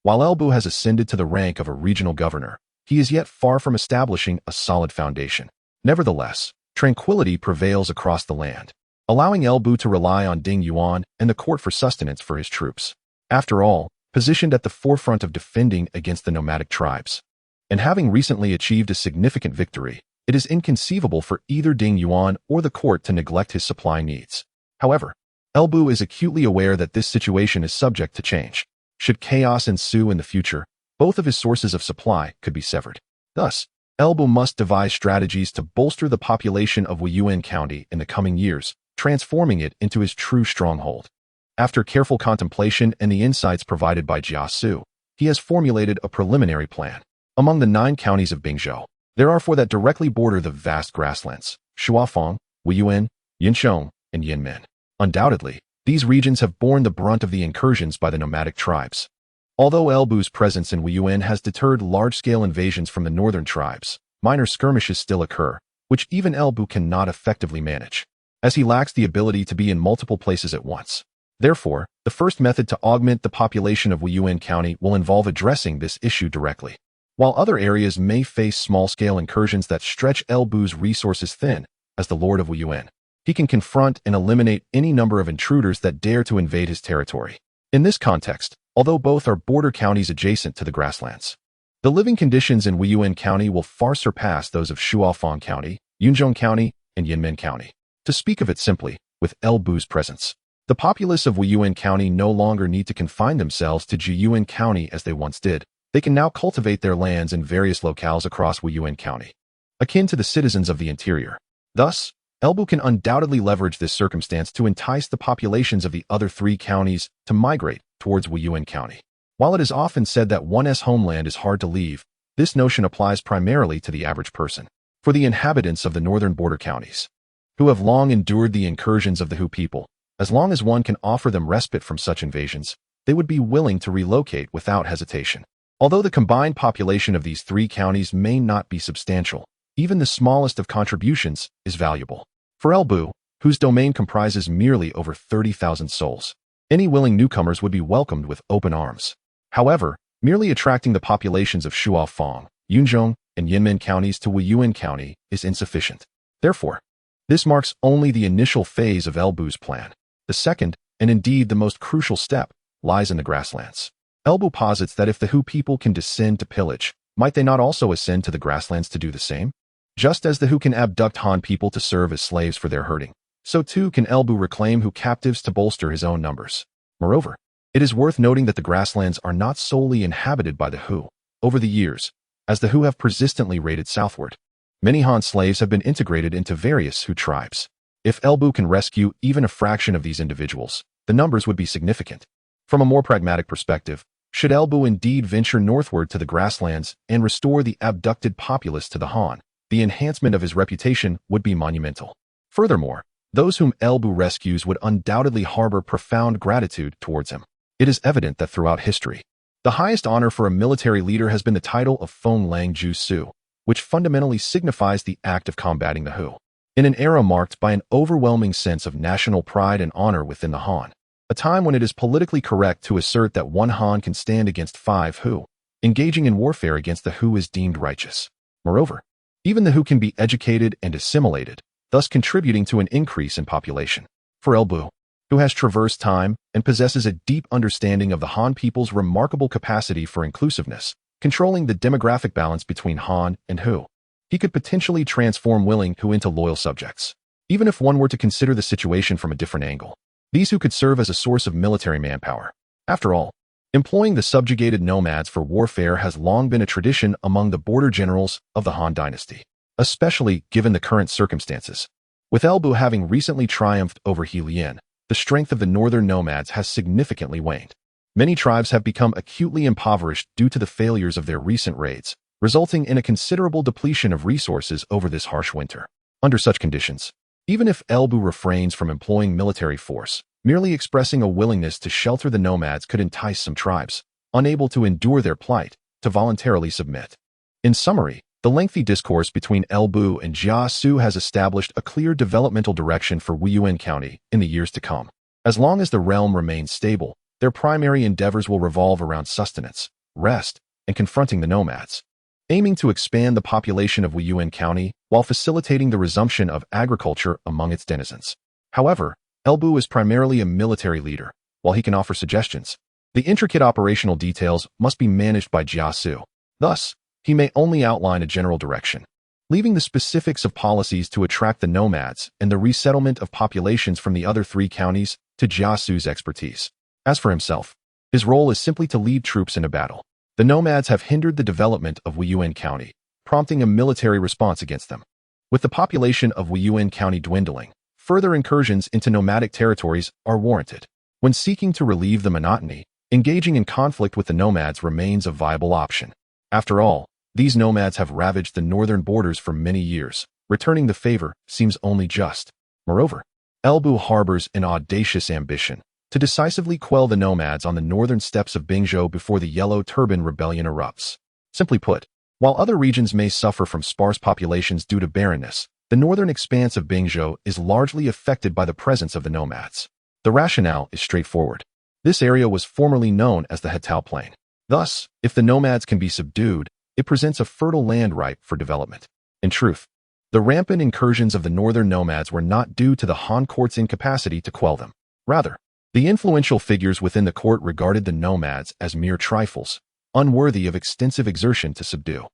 while El Bu has ascended to the rank of a regional governor, he is yet far from establishing a solid foundation. Nevertheless, tranquility prevails across the land, allowing El Bu to rely on Dingyuan and the court for sustenance for his troops. After all, positioned at the forefront of defending against the nomadic tribes, and having recently achieved a significant victory, it is inconceivable for either Dingyuan or the court to neglect his supply needs. However, El Bu is acutely aware that this situation is subject to change. Should chaos ensue in the future, both of his sources of supply could be severed. Thus, El Bu must devise strategies to bolster the population of Wuyuan County in the coming years, transforming it into his true stronghold. After careful contemplation and the insights provided by Jia Xu, he has formulated a preliminary plan. Among the 9 counties of Bingzhou, there are 4 that directly border the vast grasslands: Shuafang, Wuyuan, Yinsheng, and Yinmen. Undoubtedly, these regions have borne the brunt of the incursions by the nomadic tribes. Although El Bu's presence in Wuyuan has deterred large-scale invasions from the northern tribes, minor skirmishes still occur, which even El Bu cannot effectively manage, as he lacks the ability to be in multiple places at once. Therefore, the first method to augment the population of Wuyuan County will involve addressing this issue directly. While other areas may face small-scale incursions that stretch El Bu's resources thin, as the Lord of Wuyuan, he can confront and eliminate any number of intruders that dare to invade his territory. In this context, although both are border counties adjacent to the grasslands, the living conditions in Wuyuan County will far surpass those of Shuafang County, Yunzhong County, and Yinmen County. To speak of it simply, with El Bu's presence, the populace of Wuyuan County no longer need to confine themselves to Jiyuan County as they once did. They can now cultivate their lands in various locales across Wuyuan County, akin to the citizens of the interior. Thus, El Bu can undoubtedly leverage this circumstance to entice the populations of the other 3 counties to migrate towards Wuyuan County. While it is often said that one's homeland is hard to leave, This notion applies primarily to the average person. For the inhabitants of the northern border counties, who have long endured the incursions of the Hu people, as long as one can offer them respite from such invasions, they would be willing to relocate without hesitation. Although the combined population of these three counties may not be substantial, even the smallest of contributions is valuable. For Elbu, whose domain comprises merely over 30,000 souls, any willing newcomers would be welcomed with open arms. However, merely attracting the populations of Huang, Yunzhong, and Yinmen counties to Wuyuan County is insufficient. Therefore, this marks only the initial phase of Elbu's plan. The second, and indeed the most crucial step, lies in the grasslands. Elbu posits that if the Hu people can descend to pillage, might they not also ascend to the grasslands to do the same? Just as the Hu can abduct Han people to serve as slaves for their herding, so too can Elbu reclaim Hu captives to bolster his own numbers. Moreover, it is worth noting that the grasslands are not solely inhabited by the Hu. Over the years, as the Hu have persistently raided southward, many Han slaves have been integrated into various Hu tribes. If Elbu can rescue even a fraction of these individuals, the numbers would be significant. From a more pragmatic perspective, should Elbu indeed venture northward to the grasslands and restore the abducted populace to the Han, the enhancement of his reputation would be monumental. Furthermore, those whom Elbu rescues would undoubtedly harbor profound gratitude towards him. It is evident that throughout history, the highest honor for a military leader has been the title of Feng Lang Ju Su, which fundamentally signifies the act of combating the Hu. In an era marked by an overwhelming sense of national pride and honor within the Han, a time when it is politically correct to assert that one Han can stand against 5 Hu, engaging in warfare against the Hu is deemed righteous. Moreover, even the Hu can be educated and assimilated, thus contributing to an increase in population. For Elbu, who has traversed time and possesses a deep understanding of the Han people's remarkable capacity for inclusiveness, controlling the demographic balance between Han and Hu, he could potentially transform willing Hu into loyal subjects. Even if one were to consider the situation from a different angle, these Hu could serve as a source of military manpower. After all, employing the subjugated nomads for warfare has long been a tradition among the border generals of the Han dynasty, especially given the current circumstances. With Elbu having recently triumphed over He Lian, the strength of the northern nomads has significantly waned. Many tribes have become acutely impoverished due to the failures of their recent raids, resulting in a considerable depletion of resources over this harsh winter. Under such conditions, even if Elbu refrains from employing military force, merely expressing a willingness to shelter the nomads could entice some tribes, unable to endure their plight, to voluntarily submit. In summary, the lengthy discourse between Elbu and Jia Xu has established a clear developmental direction for Wuyuan County in the years to come. As long as the realm remains stable, their primary endeavors will revolve around sustenance, rest, and confronting the nomads, aiming to expand the population of Wuyuan County while facilitating the resumption of agriculture among its denizens. However, Elbu is primarily a military leader. While he can offer suggestions, the intricate operational details must be managed by Jia Xu. Thus, he may only outline a general direction, leaving the specifics of policies to attract the nomads and the resettlement of populations from the other 3 counties to Jia Xu's expertise. As for himself, his role is simply to lead troops in a battle. The nomads have hindered the development of Wuyuan County, prompting a military response against them. With the population of Wuyuan County dwindling, further incursions into nomadic territories are warranted. When seeking to relieve the monotony, engaging in conflict with the nomads remains a viable option. After all, these nomads have ravaged the northern borders for many years. Returning the favor seems only just. Moreover, Elbu harbors an audacious ambition to decisively quell the nomads on the northern steppes of Bingzhou before the Yellow Turban Rebellion erupts. Simply put, while other regions may suffer from sparse populations due to barrenness, the northern expanse of Bingzhou is largely affected by the presence of the nomads. The rationale is straightforward. This area was formerly known as the Hetao Plain. Thus, if the nomads can be subdued, it presents a fertile land ripe for development. In truth, the rampant incursions of the northern nomads were not due to the Han court's incapacity to quell them. Rather, the influential figures within the court regarded the nomads as mere trifles, unworthy of extensive exertion to subdue.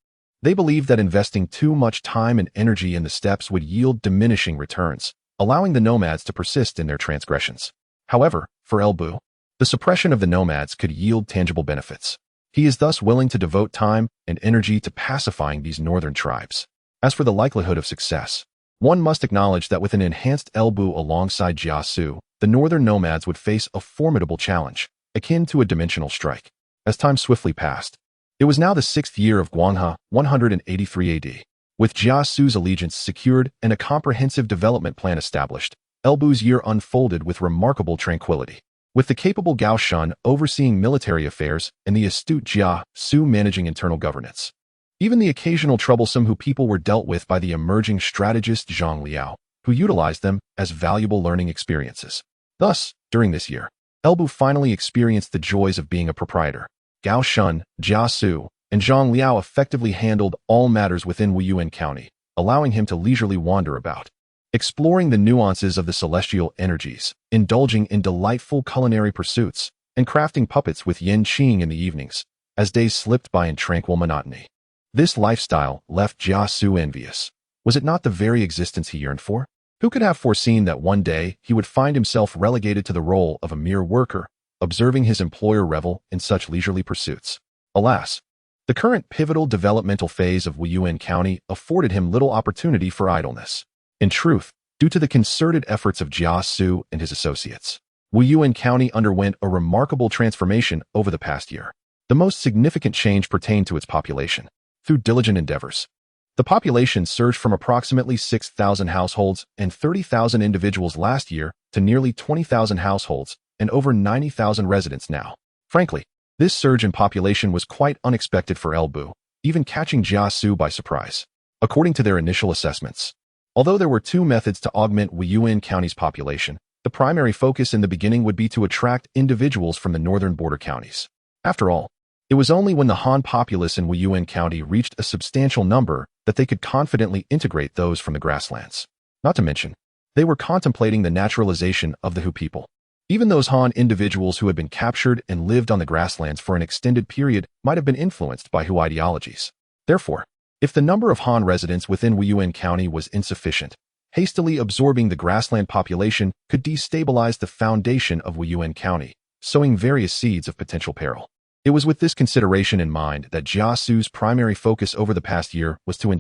They believed that investing too much time and energy in the steppes would yield diminishing returns, allowing the nomads to persist in their transgressions. However, for Elbu, the suppression of the nomads could yield tangible benefits. He is thus willing to devote time and energy to pacifying these northern tribes. As for the likelihood of success, one must acknowledge that with an enhanced Elbu alongside Jia Xu, the northern nomads would face a formidable challenge, akin to a dimensional strike. As time swiftly passed, It was now the 6th year of Guanghe, 183 AD. With Jia Xu's allegiance secured and a comprehensive development plan established, Elbu's year unfolded with remarkable tranquility. With the capable Gao Shun overseeing military affairs and the astute Jia Xu managing internal governance. Even the occasional troublesome people were dealt with by the emerging strategist Zhang Liao, who utilized them as valuable learning experiences. Thus, during this year, Elbu finally experienced the joys of being a proprietor. Gao Shun, Jia Xu, and Zhang Liao effectively handled all matters within Wuyuan County, allowing him to leisurely wander about, exploring the nuances of the celestial energies, indulging in delightful culinary pursuits, and crafting puppets with Yin Qing in the evenings, as days slipped by in tranquil monotony. This lifestyle left Jia Xu envious. Was it not the very existence he yearned for? Who could have foreseen that one day he would find himself relegated to the role of a mere worker, observing his employer revel in such leisurely pursuits? Alas, the current pivotal developmental phase of Wuyuan County afforded him little opportunity for idleness. In truth, due to the concerted efforts of Jia Xu and his associates, Wuyuan County underwent a remarkable transformation over the past year. The most significant change pertained to its population. Through diligent endeavors, the population surged from approximately 6,000 households and 30,000 individuals last year to nearly 20,000 households and over 90,000 residents now. Frankly, this surge in population was quite unexpected for Elbu, even catching Jia Xu by surprise. According to their initial assessments, although there were two methods to augment Wuyuan County's population, the primary focus in the beginning would be to attract individuals from the northern border counties. After all, it was only when the Han populace in Wuyuan County reached a substantial number that they could confidently integrate those from the grasslands. Not to mention, they were contemplating the naturalization of the Hu people. Even those Han individuals who had been captured and lived on the grasslands for an extended period might have been influenced by Hu ideologies. Therefore, if the number of Han residents within Wuyuan County was insufficient, hastily absorbing the grassland population could destabilize the foundation of Wuyuan County, sowing various seeds of potential peril. It was with this consideration in mind that Jia Xu's primary focus over the past year was to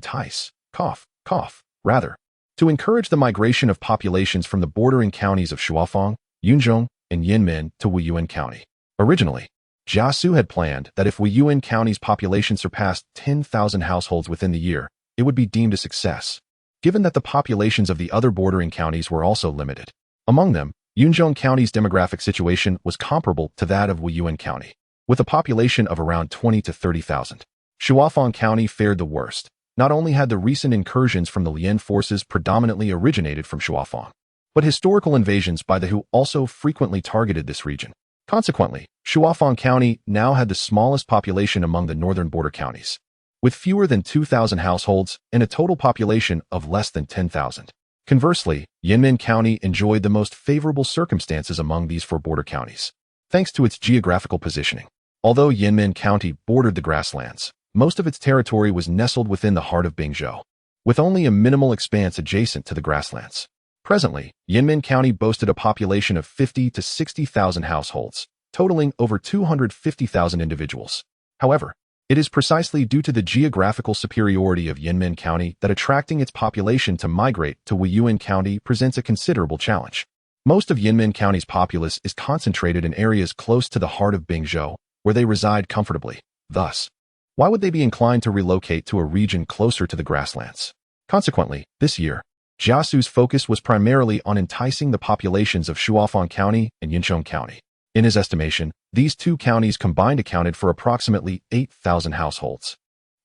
to encourage the migration of populations from the bordering counties of Shuafang, Yunzhong, and Yinmen to Wuyuan County. Originally, Jia Xu had planned that if Wuyuan County's population surpassed 10,000 households within the year, it would be deemed a success, given that the populations of the other bordering counties were also limited. Among them, Yunzhong County's demographic situation was comparable to that of Wuyuan County, with a population of around 20 to 30,000. Shuafang County fared the worst. Not only had the recent incursions from the Lian forces predominantly originated from Shuafang, but historical invasions by the Hu also frequently targeted this region. Consequently, Shuafang County now had the smallest population among the northern border counties, with fewer than 2,000 households and a total population of less than 10,000. Conversely, Yinmen County enjoyed the most favorable circumstances among these four border counties, thanks to its geographical positioning. Although Yinmen County bordered the grasslands, most of its territory was nestled within the heart of Bingzhou, with only a minimal expanse adjacent to the grasslands. Presently, Yinmen County boasted a population of 50 to 60,000 households, totaling over 250,000 individuals. However, it is precisely due to the geographical superiority of Yinmen County that attracting its population to migrate to Wuyuan County presents a considerable challenge. Most of Yinmen County's populace is concentrated in areas close to the heart of Bingzhou, where they reside comfortably. Thus, why would they be inclined to relocate to a region closer to the grasslands? Consequently, this year, Jia Xu's focus was primarily on enticing the populations of Shuafang County and Yinzhong County. In his estimation, these two counties combined accounted for approximately 8,000 households.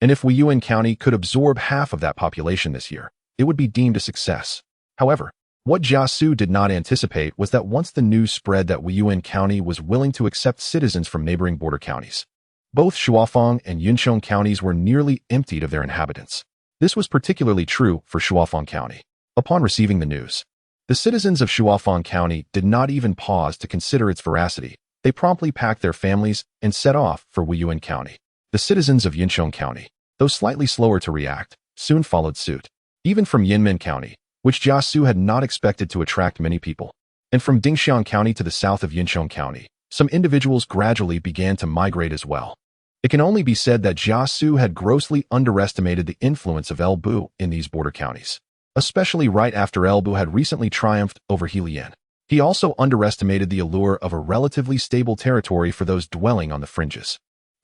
And if Wuyuan County could absorb half of that population this year, it would be deemed a success. However, what Jia Xu did not anticipate was that once the news spread that Wuyuan County was willing to accept citizens from neighboring border counties, both Shuafang and Yunzhong counties were nearly emptied of their inhabitants. This was particularly true for Shuafang County. Upon receiving the news, the citizens of Shuafang County did not even pause to consider its veracity. They promptly packed their families and set off for Wuyuan County. The citizens of Yinzhong County, though slightly slower to react, soon followed suit. Even from Yinmen County, which Jia Xu had not expected to attract many people, and from Dingxiang County to the south of Yinzhong County, some individuals gradually began to migrate as well. It can only be said that Jia Xu had grossly underestimated the influence of Elbu in these border counties, especially right after Elbu had recently triumphed over He Lian. He also underestimated the allure of a relatively stable territory for those dwelling on the fringes.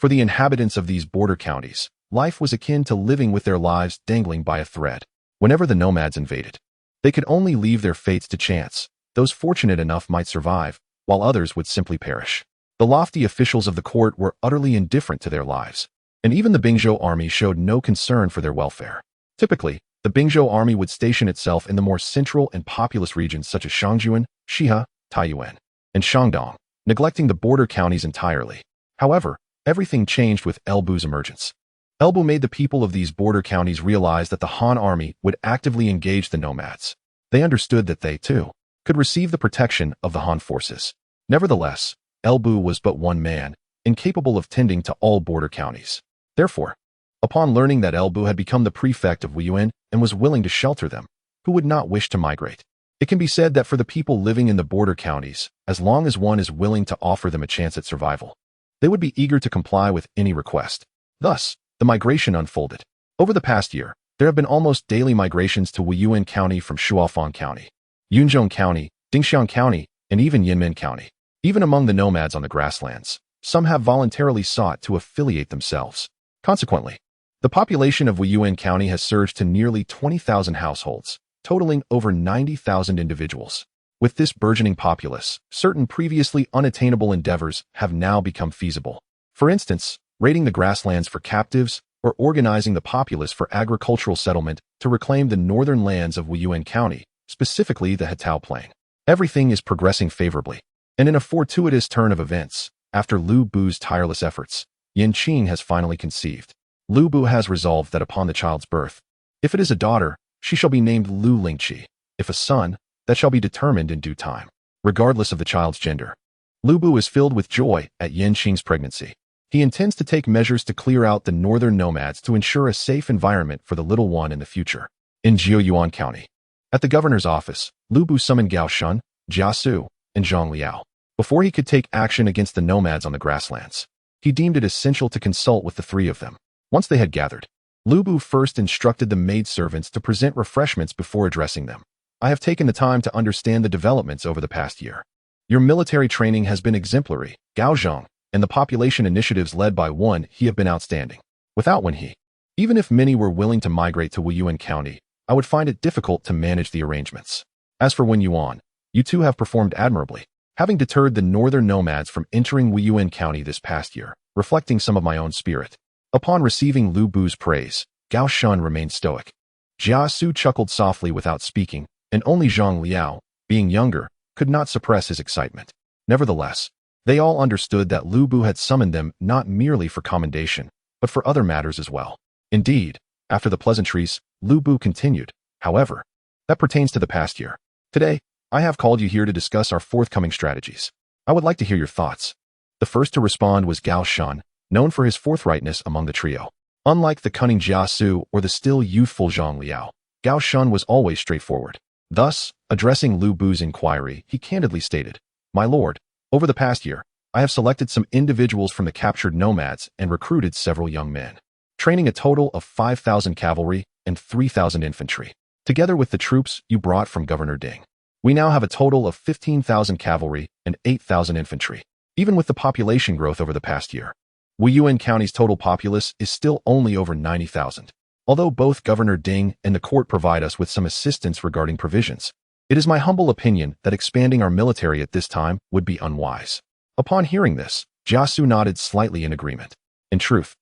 For the inhabitants of these border counties, life was akin to living with their lives dangling by a thread. Whenever the nomads invaded, they could only leave their fates to chance. Those fortunate enough might survive, while others would simply perish. The lofty officials of the court were utterly indifferent to their lives, and even the Bingzhou army showed no concern for their welfare. Typically, the Bingzhou army would station itself in the more central and populous regions such as Shangjuan, Shihe, Taiyuan, and Shandong, neglecting the border counties entirely. However, everything changed with Elbu's emergence. Elbu made the people of these border counties realize that the Han army would actively engage the nomads. They understood that they, too, could receive the protection of the Han forces. Nevertheless, Elbu was but one man, incapable of tending to all border counties. Therefore, upon learning that Elbu had become the prefect of Wuyuan and was willing to shelter them, who would not wish to migrate? It can be said that for the people living in the border counties, as long as one is willing to offer them a chance at survival, they would be eager to comply with any request. Thus, the migration unfolded. Over the past year, there have been almost daily migrations to Wuyuan County from Shuofang County, Yunzhong County, Dingxiang County, and even Yinmen County. Even among the nomads on the grasslands, some have voluntarily sought to affiliate themselves. Consequently, the population of Wuyuan County has surged to nearly 20,000 households, totaling over 90,000 individuals. With this burgeoning populace, certain previously unattainable endeavors have now become feasible. For instance, raiding the grasslands for captives or organizing the populace for agricultural settlement to reclaim the northern lands of Wuyuan County, specifically the Hetao Plain. Everything is progressing favorably, and in a fortuitous turn of events, after Lu Bu's tireless efforts, Yanqing has finally conceived. Lu Bu has resolved that upon the child's birth, if it is a daughter, she shall be named Lu Lingqi. If a son, that shall be determined in due time, regardless of the child's gender. Lu Bu is filled with joy at Yanqing's pregnancy. He intends to take measures to clear out the northern nomads to ensure a safe environment for the little one in the future. In Jiuyuan County, at the governor's office, Lu Bu summoned Gao Shun, Jia Xu, and Zhang Liao. Before he could take action against the nomads on the grasslands, he deemed it essential to consult with the three of them. Once they had gathered, Lu Bu first instructed the maidservants to present refreshments before addressing them. I have taken the time to understand the developments over the past year. Your military training has been exemplary, Gao Zhang, and the population initiatives led by Wen He have been outstanding. Without Wen He, even if many were willing to migrate to Wuyuan County, I would find it difficult to manage the arrangements. As for Wuyuan, you two have performed admirably, having deterred the northern nomads from entering Wuyuan County this past year, reflecting some of my own spirit. Upon receiving Lu Bu's praise, Gao Shun remained stoic. Jia Xu chuckled softly without speaking, and only Zhang Liao, being younger, could not suppress his excitement. Nevertheless, they all understood that Lu Bu had summoned them not merely for commendation, but for other matters as well. Indeed, after the pleasantries, Lu Bu continued, however, that pertains to the past year. Today, I have called you here to discuss our forthcoming strategies. I would like to hear your thoughts. The first to respond was Gao Shun, known for his forthrightness among the trio. Unlike the cunning Jia Xu or the still youthful Zhang Liao, Gao Shun was always straightforward. Thus, addressing Lu Bu's inquiry, he candidly stated, "My lord, over the past year, I have selected some individuals from the captured nomads and recruited several young men, training a total of 5,000 cavalry and 3,000 infantry, together with the troops you brought from Governor Ding. We now have a total of 15,000 cavalry and 8,000 infantry, even with the population growth over the past year. Wuyuan County's total populace is still only over 90,000. Although both Governor Ding and the court provide us with some assistance regarding provisions, it is my humble opinion that expanding our military at this time would be unwise." Upon hearing this, Jia Xu nodded slightly in agreement. In truth,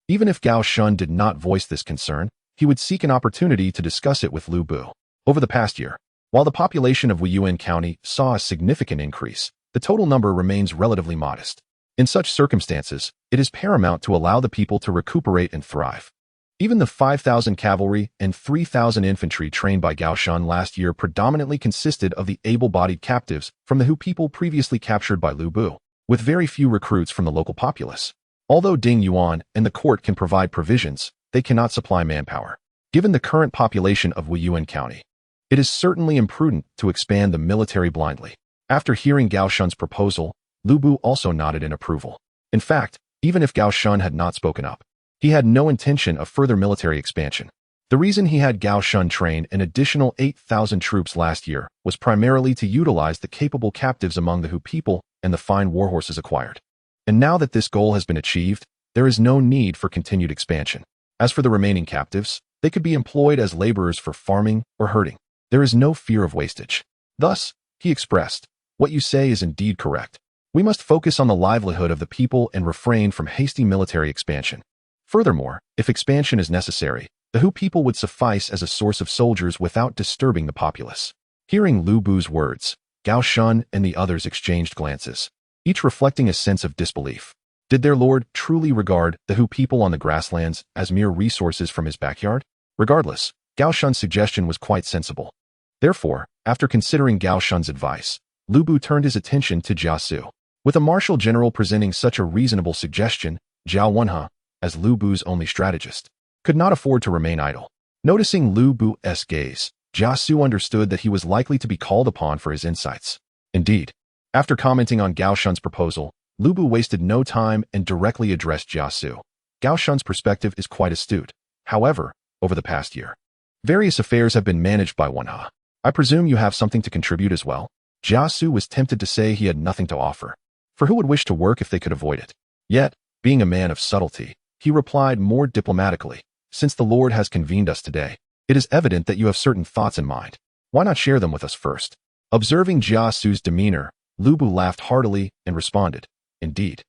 even if Gao Shun did not voice this concern, he would seek an opportunity to discuss it with Lu Bu. Over the past year, while the population of Wuyuan County saw a significant increase, the total number remains relatively modest. In such circumstances, it is paramount to allow the people to recuperate and thrive. Even the 5,000 cavalry and 3,000 infantry trained by Gao Shun last year predominantly consisted of the able-bodied captives from the Hu people previously captured by Lu Bu, with very few recruits from the local populace. Although Ding Yuan and the court can provide provisions, they cannot supply manpower. Given the current population of Wuyuan County, it is certainly imprudent to expand the military blindly. After hearing Gao Shun's proposal, Lu Bu also nodded in approval. In fact, even if Gao Shun had not spoken up, he had no intention of further military expansion. The reason he had Gao Shun train an additional 8,000 troops last year was primarily to utilize the capable captives among the Hu people and the fine warhorses acquired. And now that this goal has been achieved, there is no need for continued expansion. As for the remaining captives, they could be employed as laborers for farming or herding. There is no fear of wastage. Thus, he expressed, what you say is indeed correct. We must focus on the livelihood of the people and refrain from hasty military expansion. Furthermore, if expansion is necessary, the Hu people would suffice as a source of soldiers without disturbing the populace. Hearing Lu Bu's words, Gao Shun and the others exchanged glances, each reflecting a sense of disbelief. Did their lord truly regard the Hu people on the grasslands as mere resources from his backyard? Regardless, Gao Shun's suggestion was quite sensible. Therefore, after considering Gao Shun's advice, Lu Bu turned his attention to Jia Xu. With a martial general presenting such a reasonable suggestion, Zhao Wenhe, as Lu Bu's only strategist, could not afford to remain idle. Noticing Lu Bu's gaze, Jia Xu understood that he was likely to be called upon for his insights. Indeed, after commenting on Gao Shun's proposal, Lu Bu wasted no time and directly addressed Jia Xu. Gao Shun's perspective is quite astute. However, over the past year, various affairs have been managed by Wenhe. I presume you have something to contribute as well? Jia Xu was tempted to say he had nothing to offer, for who would wish to work if they could avoid it? Yet, being a man of subtlety, he replied more diplomatically, since the Lord has convened us today, it is evident that you have certain thoughts in mind. Why not share them with us first? Observing Jia Xu's demeanor, Lu Bu laughed heartily and responded, indeed.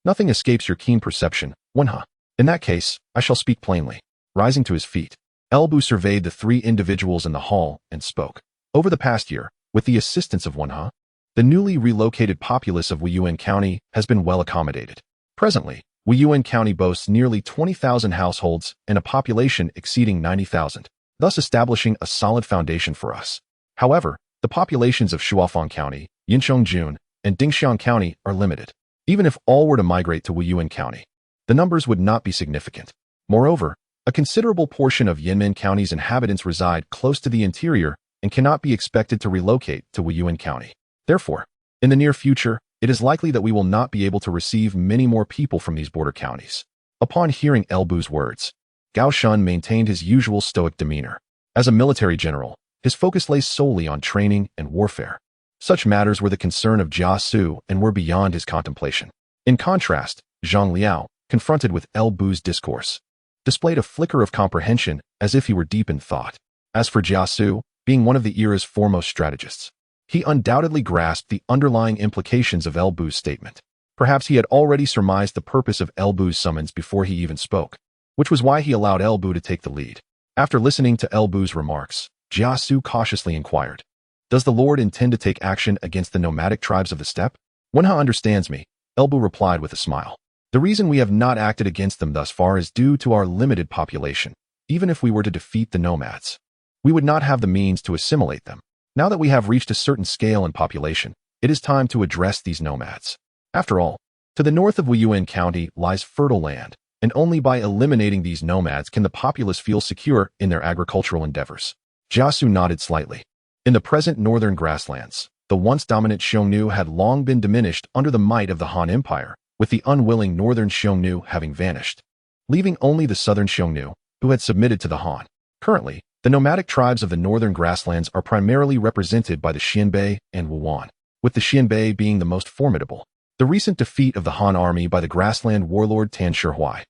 Nothing escapes your keen perception, Wenhe. In that case, I shall speak plainly. Rising to his feet, Bu surveyed the three individuals in the hall and spoke. Over the past year, with the assistance of Wenhe, the newly relocated populace of Wuyuan County has been well accommodated. Presently, Wuyuan County boasts nearly 20,000 households and a population exceeding 90,000, thus establishing a solid foundation for us. However, the populations of Shuafang County, Yinchongjun, and Dingxiang County are limited. Even if all were to migrate to Wuyuan County, the numbers would not be significant. Moreover, a considerable portion of Yanmen County's inhabitants reside close to the interior and cannot be expected to relocate to Wuyuan County. Therefore, in the near future, it is likely that we will not be able to receive many more people from these border counties. Upon hearing Bu's words, Gao Shun maintained his usual stoic demeanor. As a military general, his focus lay solely on training and warfare. Such matters were the concern of Jia Xu and were beyond his contemplation. In contrast, Zhang Liao, confronted with Bu's discourse, displayed a flicker of comprehension as if he were deep in thought. As for Jia Xu, being one of the era's foremost strategists, he undoubtedly grasped the underlying implications of Bu's statement. Perhaps he had already surmised the purpose of Bu's summons before he even spoke, which was why he allowed Bu to take the lead. After listening to Bu's remarks, Jia Xu cautiously inquired, does the Lord intend to take action against the nomadic tribes of the steppe? Wenhe understands me, Bu replied with a smile. The reason we have not acted against them thus far is due to our limited population. Even if we were to defeat the nomads, we would not have the means to assimilate them. Now that we have reached a certain scale in population, it is time to address these nomads. After all, to the north of Wuyuan County lies fertile land, and only by eliminating these nomads can the populace feel secure in their agricultural endeavors. Jia Xu nodded slightly. In the present northern grasslands, the once dominant Xiongnu had long been diminished under the might of the Han Empire, with the unwilling northern Xiongnu having vanished, leaving only the southern Xiongnu, who had submitted to the Han. Currently, the nomadic tribes of the northern grasslands are primarily represented by the Xianbei and Wuyuan, with the Xianbei being the most formidable. The recent defeat of the Han army by the grassland warlord Tan Shihui,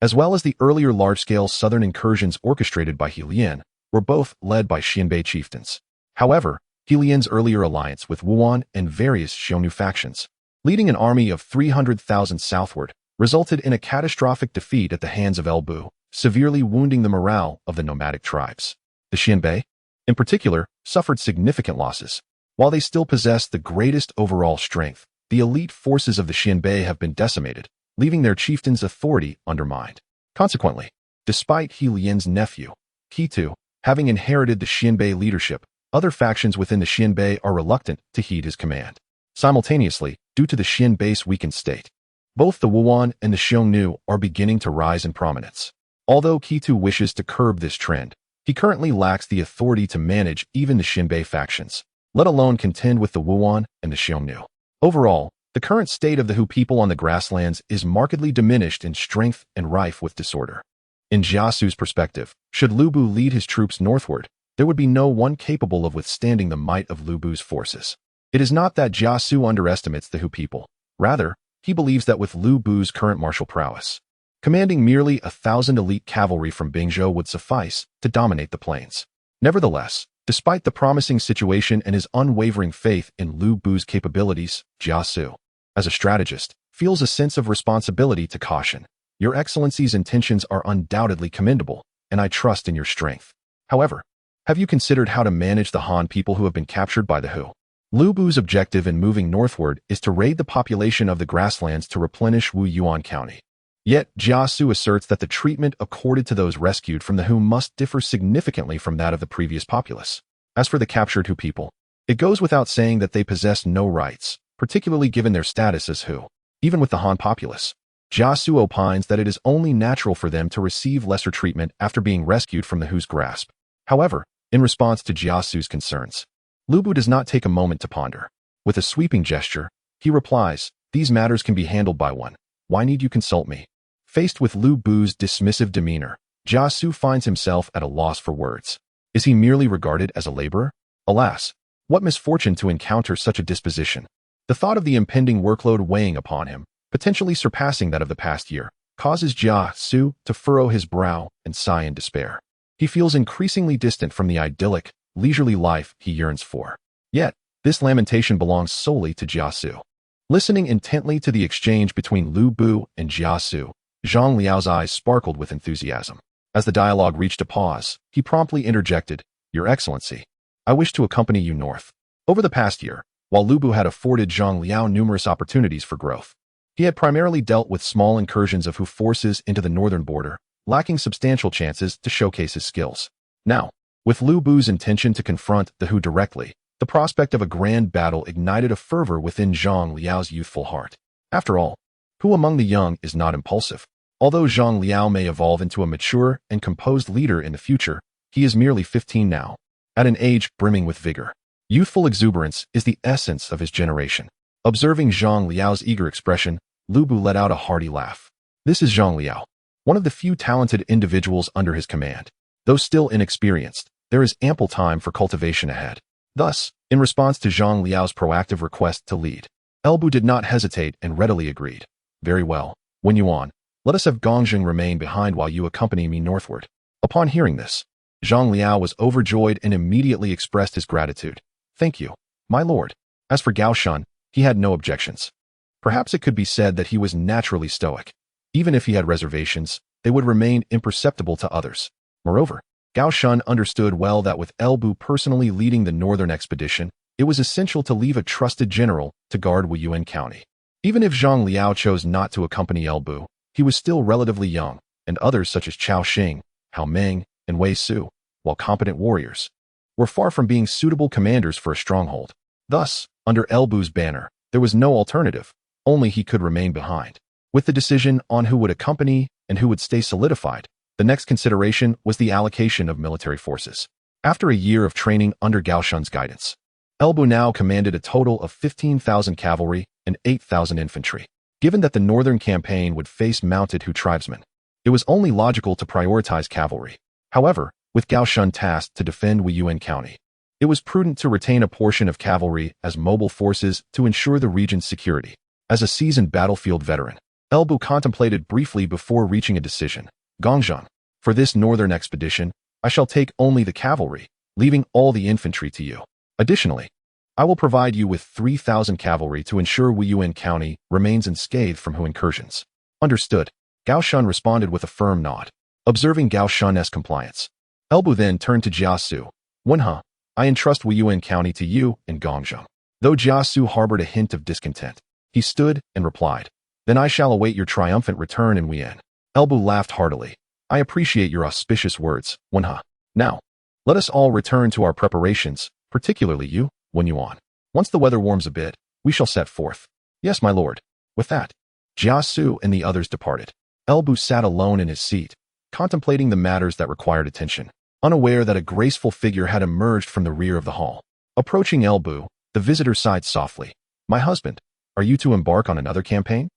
as well as the earlier large-scale southern incursions orchestrated by He Lian, were both led by Xianbei chieftains. However, He Lian's earlier alliance with Wuyuan and various Xiongnu factions, leading an army of 300,000 southward, resulted in a catastrophic defeat at the hands of Bu, severely wounding the morale of the nomadic tribes. The Xianbei, in particular, suffered significant losses. While they still possess the greatest overall strength, the elite forces of the Xianbei have been decimated, leaving their chieftain's authority undermined. Consequently, despite He Lian's nephew, Ketu, having inherited the Xianbei leadership, other factions within the Xianbei are reluctant to heed his command. Simultaneously, due to the Xianbei's weakened state, both the Wuyuan and the Xiongnu are beginning to rise in prominence. Although Ketu wishes to curb this trend, he currently lacks the authority to manage even the Xianbei factions, let alone contend with the Wuyuan and the Xiongnu. Overall, the current state of the Hu people on the grasslands is markedly diminished in strength and rife with disorder. In Jia Xu's perspective, should Lu Bu lead his troops northward, there would be no one capable of withstanding the might of Lu Bu's forces. It is not that Jia Xu underestimates the Hu people. Rather, he believes that with Lu Bu's current martial prowess, Commanding merely 1,000 elite cavalry from Bingzhou would suffice to dominate the plains. Nevertheless, despite the promising situation and his unwavering faith in Lu Bu's capabilities, Jia Xu, as a strategist, feels a sense of responsibility to caution. Your Excellency's intentions are undoubtedly commendable, and I trust in your strength. However, have you considered how to manage the Han people who have been captured by the Hu? Lu Bu's objective in moving northward is to raid the population of the grasslands to replenish Wuyuan County. Yet, Jia Xu asserts that the treatment accorded to those rescued from the Hu must differ significantly from that of the previous populace. As for the captured Hu people, it goes without saying that they possess no rights, particularly given their status as Hu. Even with the Han populace, Jia Xu opines that it is only natural for them to receive lesser treatment after being rescued from the Hu's grasp. However, in response to Jia Xu's concerns, Lu Bu does not take a moment to ponder. With a sweeping gesture, he replies, "These matters can be handled by one. Why need you consult me?" Faced with Lu Bu's dismissive demeanor, Jia Xu finds himself at a loss for words. Is he merely regarded as a laborer? Alas, what misfortune to encounter such a disposition. The thought of the impending workload weighing upon him, potentially surpassing that of the past year, causes Jia Xu to furrow his brow and sigh in despair. He feels increasingly distant from the idyllic, leisurely life he yearns for. Yet, this lamentation belongs solely to Jia Xu. Listening intently to the exchange between Lu Bu and Jia Xu, Zhang Liao's eyes sparkled with enthusiasm. As the dialogue reached a pause, he promptly interjected, "Your Excellency, I wish to accompany you north." Over the past year, while Lu Bu had afforded Zhang Liao numerous opportunities for growth, he had primarily dealt with small incursions of Hu forces into the northern border, lacking substantial chances to showcase his skills. Now, with Lu Bu's intention to confront the Hu directly, the prospect of a grand battle ignited a fervor within Zhang Liao's youthful heart. After all, who among the young is not impulsive? Although Zhang Liao may evolve into a mature and composed leader in the future, he is merely 15 now, at an age brimming with vigor. Youthful exuberance is the essence of his generation. Observing Zhang Liao's eager expression, Lu Bu let out a hearty laugh. This is Zhang Liao, one of the few talented individuals under his command. Though still inexperienced, there is ample time for cultivation ahead. Thus, in response to Zhang Liao's proactive request to lead, Lu Bu did not hesitate and readily agreed. Very well, Wuyuan, let us have Gongzheng remain behind while you accompany me northward. Upon hearing this, Zhang Liao was overjoyed and immediately expressed his gratitude. Thank you, my lord. As for Gao Shun, he had no objections. Perhaps it could be said that he was naturally stoic. Even if he had reservations, they would remain imperceptible to others. Moreover, Gao Shun understood well that with Lu Bu personally leading the northern expedition, it was essential to leave a trusted general to guard Wuyuan County. Even if Zhang Liao chose not to accompany Lu Bu, he was still relatively young, and others such as Chao Xing, Hao Meng, and Wei Su, while competent warriors, were far from being suitable commanders for a stronghold. Thus, under Lu Bu's banner, there was no alternative, only he could remain behind. With the decision on who would accompany and who would stay solidified, the next consideration was the allocation of military forces. After a year of training under Gao Shun's guidance, Lu Bu now commanded a total of 15,000 cavalry and 8,000 infantry. Given that the northern campaign would face mounted Hu tribesmen, it was only logical to prioritize cavalry. However, with Gao Shun tasked to defend Wuyuan County, it was prudent to retain a portion of cavalry as mobile forces to ensure the region's security. As a seasoned battlefield veteran, Lu Bu contemplated briefly before reaching a decision. Gongzheng, for this northern expedition, I shall take only the cavalry, leaving all the infantry to you. Additionally, I will provide you with 3,000 cavalry to ensure Wuyuan County remains unscathed from Hu incursions. Understood. Gao Shun responded with a firm nod. Observing Gao Shun's compliance, Lu Bu then turned to Jia Xu. Wenhe, I entrust Wuyuan County to you and Gongzheng. Though Jia Xu harbored a hint of discontent, he stood and replied, Then I shall await your triumphant return in Wuyuan. Lu Bu laughed heartily. I appreciate your auspicious words, Wenhe. Now, let us all return to our preparations, particularly you, Wuyuan. Once the weather warms a bit, we shall set forth. Yes, my lord. With that, Jia Xu and the others departed. Lu Bu sat alone in his seat, contemplating the matters that required attention, unaware that a graceful figure had emerged from the rear of the hall. Approaching Lu Bu, the visitor sighed softly. My husband, are you to embark on another campaign?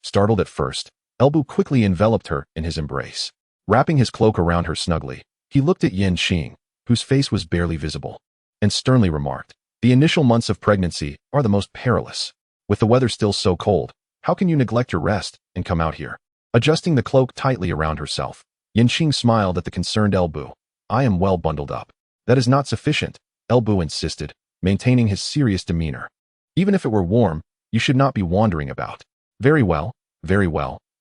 Startled at first, Lu Bu quickly enveloped her in his embrace. Wrapping his cloak around her snugly, he looked at Yan Xing, whose face was barely visible, and sternly remarked, The initial months of pregnancy are the most perilous. With the weather still so cold, how can you neglect your rest and come out here? Adjusting the cloak tightly around herself, Yanqing smiled at the concerned Elbu. I am well bundled up. That is not sufficient, Elbu insisted, maintaining his serious demeanor. Even if it were warm, you should not be wandering about. Very well,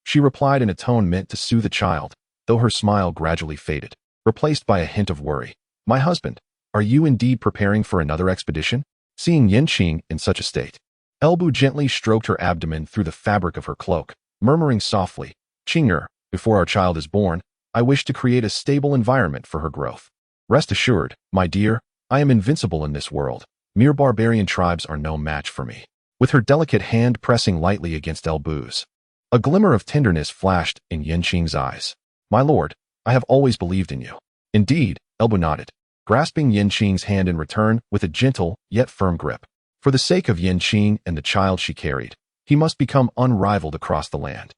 she replied in a tone meant to soothe the child, though her smile gradually faded, replaced by a hint of worry. My husband, are you indeed preparing for another expedition? Seeing Yanqing in such a state, Elbu gently stroked her abdomen through the fabric of her cloak, murmuring softly, Qing'er, before our child is born, I wish to create a stable environment for her growth. Rest assured, my dear, I am invincible in this world. Mere barbarian tribes are no match for me. With her delicate hand pressing lightly against Elbu's, a glimmer of tenderness flashed in Yanqing's eyes. My lord, I have always believed in you. Indeed, Elbu nodded, grasping Yanqing's hand in return with a gentle yet firm grip. For the sake of Yanqing and the child she carried, he must become unrivaled across the land.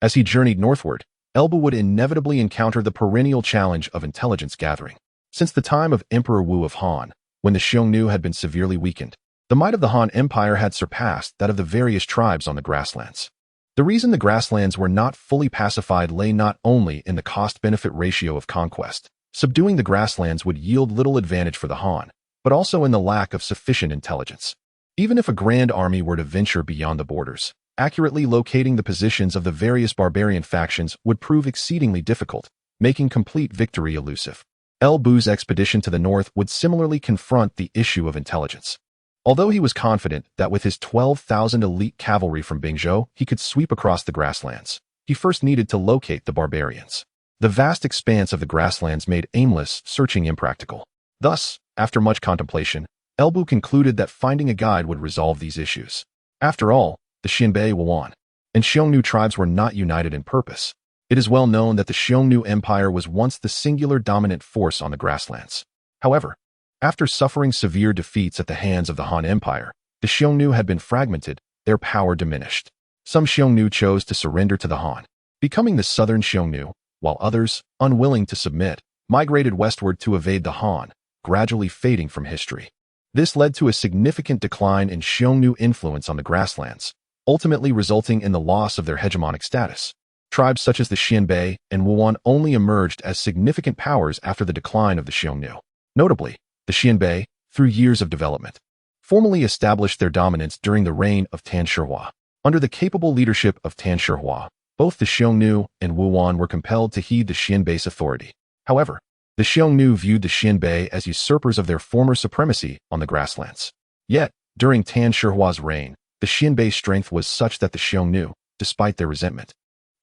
As he journeyed northward, Elbu would inevitably encounter the perennial challenge of intelligence gathering. Since the time of Emperor Wu of Han, when the Xiongnu had been severely weakened, the might of the Han Empire had surpassed that of the various tribes on the grasslands. The reason the grasslands were not fully pacified lay not only in the cost-benefit ratio of conquest. Subduing the grasslands would yield little advantage for the Han, but also in the lack of sufficient intelligence. Even if a grand army were to venture beyond the borders, accurately locating the positions of the various barbarian factions would prove exceedingly difficult, making complete victory elusive. Elbu's expedition to the north would similarly confront the issue of intelligence. Although he was confident that with his 12,000 elite cavalry from Bingzhou, he could sweep across the grasslands, he first needed to locate the barbarians. The vast expanse of the grasslands made aimless searching impractical. Thus, after much contemplation, Elbu concluded that finding a guide would resolve these issues. After all, the Xianbei, Wuyuan, and Xiongnu tribes were not united in purpose. It is well known that the Xiongnu Empire was once the singular dominant force on the grasslands. However, after suffering severe defeats at the hands of the Han Empire, the Xiongnu had been fragmented, their power diminished. Some Xiongnu chose to surrender to the Han, becoming the southern Xiongnu, while others, unwilling to submit, migrated westward to evade the Han, gradually fading from history. This led to a significant decline in Xiongnu influence on the grasslands, ultimately resulting in the loss of their hegemonic status. Tribes such as the Xianbei and Wuyuan only emerged as significant powers after the decline of the Xiongnu. Notably, the Xianbei, through years of development, formally established their dominance during the reign of Tan Shihua. Under the capable leadership of Tan Shihua, both the Xiongnu and Wuyuan were compelled to heed the Xianbei's authority. However, the Xiongnu viewed the Xianbei as usurpers of their former supremacy on the grasslands. Yet, during Tan Shihua's reign, the Xianbei's strength was such that the Xiongnu, despite their resentment,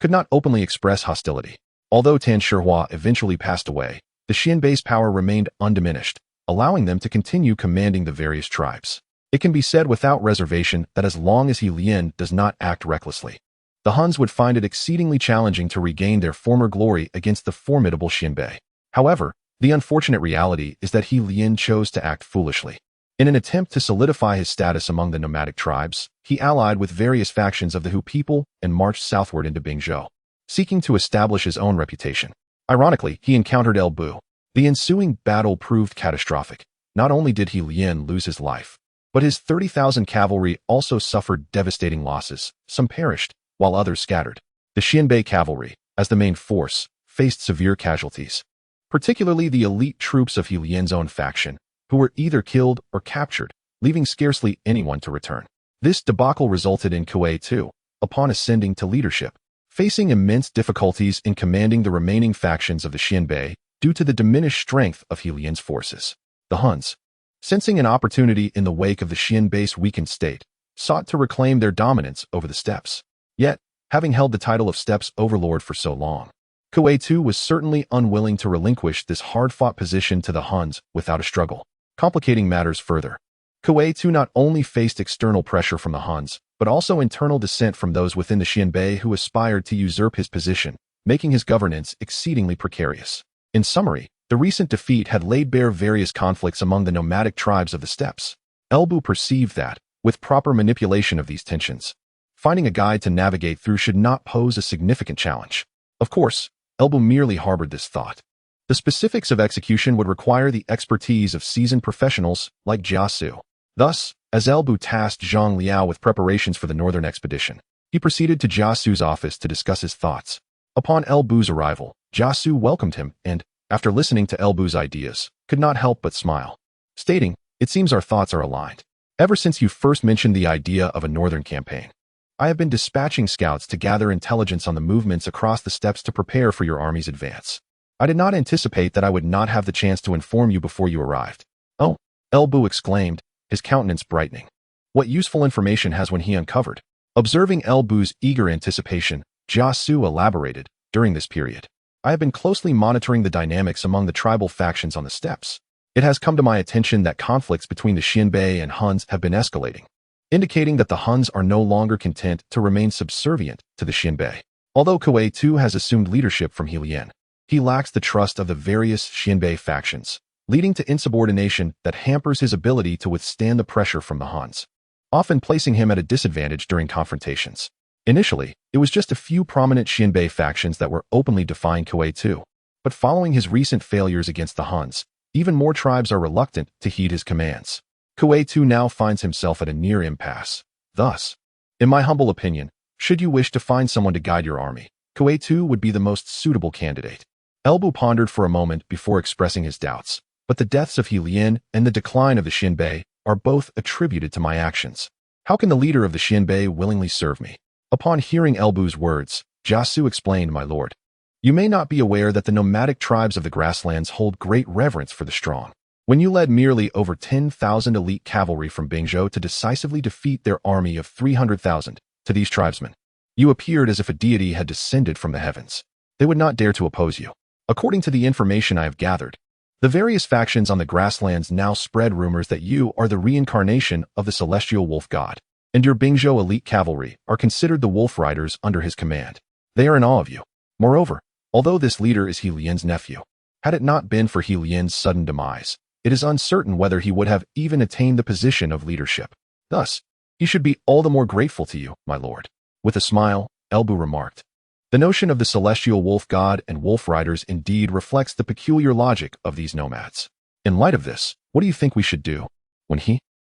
could not openly express hostility. Although Tan Shihua eventually passed away, the Xianbei's power remained undiminished, allowing them to continue commanding the various tribes. It can be said without reservation that as long as He Lian does not act recklessly, the Huns would find it exceedingly challenging to regain their former glory against the formidable Xianbei. However, the unfortunate reality is that He Lian chose to act foolishly. In an attempt to solidify his status among the nomadic tribes, he allied with various factions of the Hu people and marched southward into Bingzhou, seeking to establish his own reputation. Ironically, he encountered Elbu. The ensuing battle proved catastrophic. Not only did He Lian lose his life, but his 30,000 cavalry also suffered devastating losses. Some perished, while others scattered. The Xianbei cavalry, as the main force, faced severe casualties, particularly the elite troops of He Lian's own faction, who were either killed or captured, leaving scarcely anyone to return. This debacle resulted in Ketu, upon ascending to leadership, facing immense difficulties in commanding the remaining factions of the Xianbei due to the diminished strength of He Lian's forces. The Huns, sensing an opportunity in the wake of the Xianbei's weakened state, sought to reclaim their dominance over the steppes. Yet, having held the title of steppes overlord for so long, Ketu was certainly unwilling to relinquish this hard-fought position to the Huns without a struggle. Complicating matters further, Ketu not only faced external pressure from the Huns, but also internal dissent from those within the Xianbei who aspired to usurp his position, making his governance exceedingly precarious. In summary, the recent defeat had laid bare various conflicts among the nomadic tribes of the steppes. Elbu perceived that, with proper manipulation of these tensions, finding a guide to navigate through should not pose a significant challenge. Of course, Elbu merely harbored this thought. The specifics of execution would require the expertise of seasoned professionals like Jia Xu. Thus, as Elbu tasked Jeang Xiao with preparations for the northern expedition, He proceeded to Jia Xu's office to discuss his thoughts. Upon El Bu's arrival, Jia Xu welcomed him and, after listening to El Bu's ideas, could not help but smile, stating, "It seems our thoughts are aligned. Ever since you first mentioned the idea of a northern campaign, I have been dispatching scouts to gather intelligence on the movements across the steppes to prepare for your army's advance. I did not anticipate that I would not have the chance to inform you before you arrived." "Oh," El Bu exclaimed, his countenance brightening. What useful information has he uncovered? Observing El Bu's eager anticipation, Jia Xu elaborated, "During this period, I have been closely monitoring the dynamics among the tribal factions on the steppes. It has come to my attention that conflicts between the Xianbei and Huns have been escalating, indicating that the Huns are no longer content to remain subservient to the Xianbei. Although Ketu has assumed leadership from He Lian, he lacks the trust of the various Xianbei factions, leading to insubordination that hampers his ability to withstand the pressure from the Huns, often placing him at a disadvantage during confrontations. Initially, it was just a few prominent Xianbei factions that were openly defying Ketu, but following his recent failures against the Huns, even more tribes are reluctant to heed his commands. Ketu now finds himself at a near impasse. Thus, in my humble opinion, should you wish to find someone to guide your army, Ketu would be the most suitable candidate." El Bu pondered for a moment before expressing his doubts, but the deaths of He Lian and the decline of the Xianbei are both attributed to my actions. How can the leader of the Xianbei willingly serve me? Upon hearing El Bu's words, Jia Xu explained, "My lord, you may not be aware that the nomadic tribes of the grasslands hold great reverence for the strong. When you led merely over 10,000 elite cavalry from Bingzhou to decisively defeat their army of 300,000, to these tribesmen, you appeared as if a deity had descended from the heavens. They would not dare to oppose you. According to the information I have gathered, the various factions on the grasslands now spread rumors that you are the reincarnation of the celestial wolf god, and your Bingzhou elite cavalry are considered the wolf riders under his command. They are in awe of you. Moreover, although this leader is He Lian's nephew, had it not been for He Lian's sudden demise, it is uncertain whether he would have even attained the position of leadership. Thus, he should be all the more grateful to you, my lord." With a smile, El Bu remarked, "The notion of the celestial wolf god and wolf riders indeed reflects the peculiar logic of these nomads. In light of this, what do you think we should do?"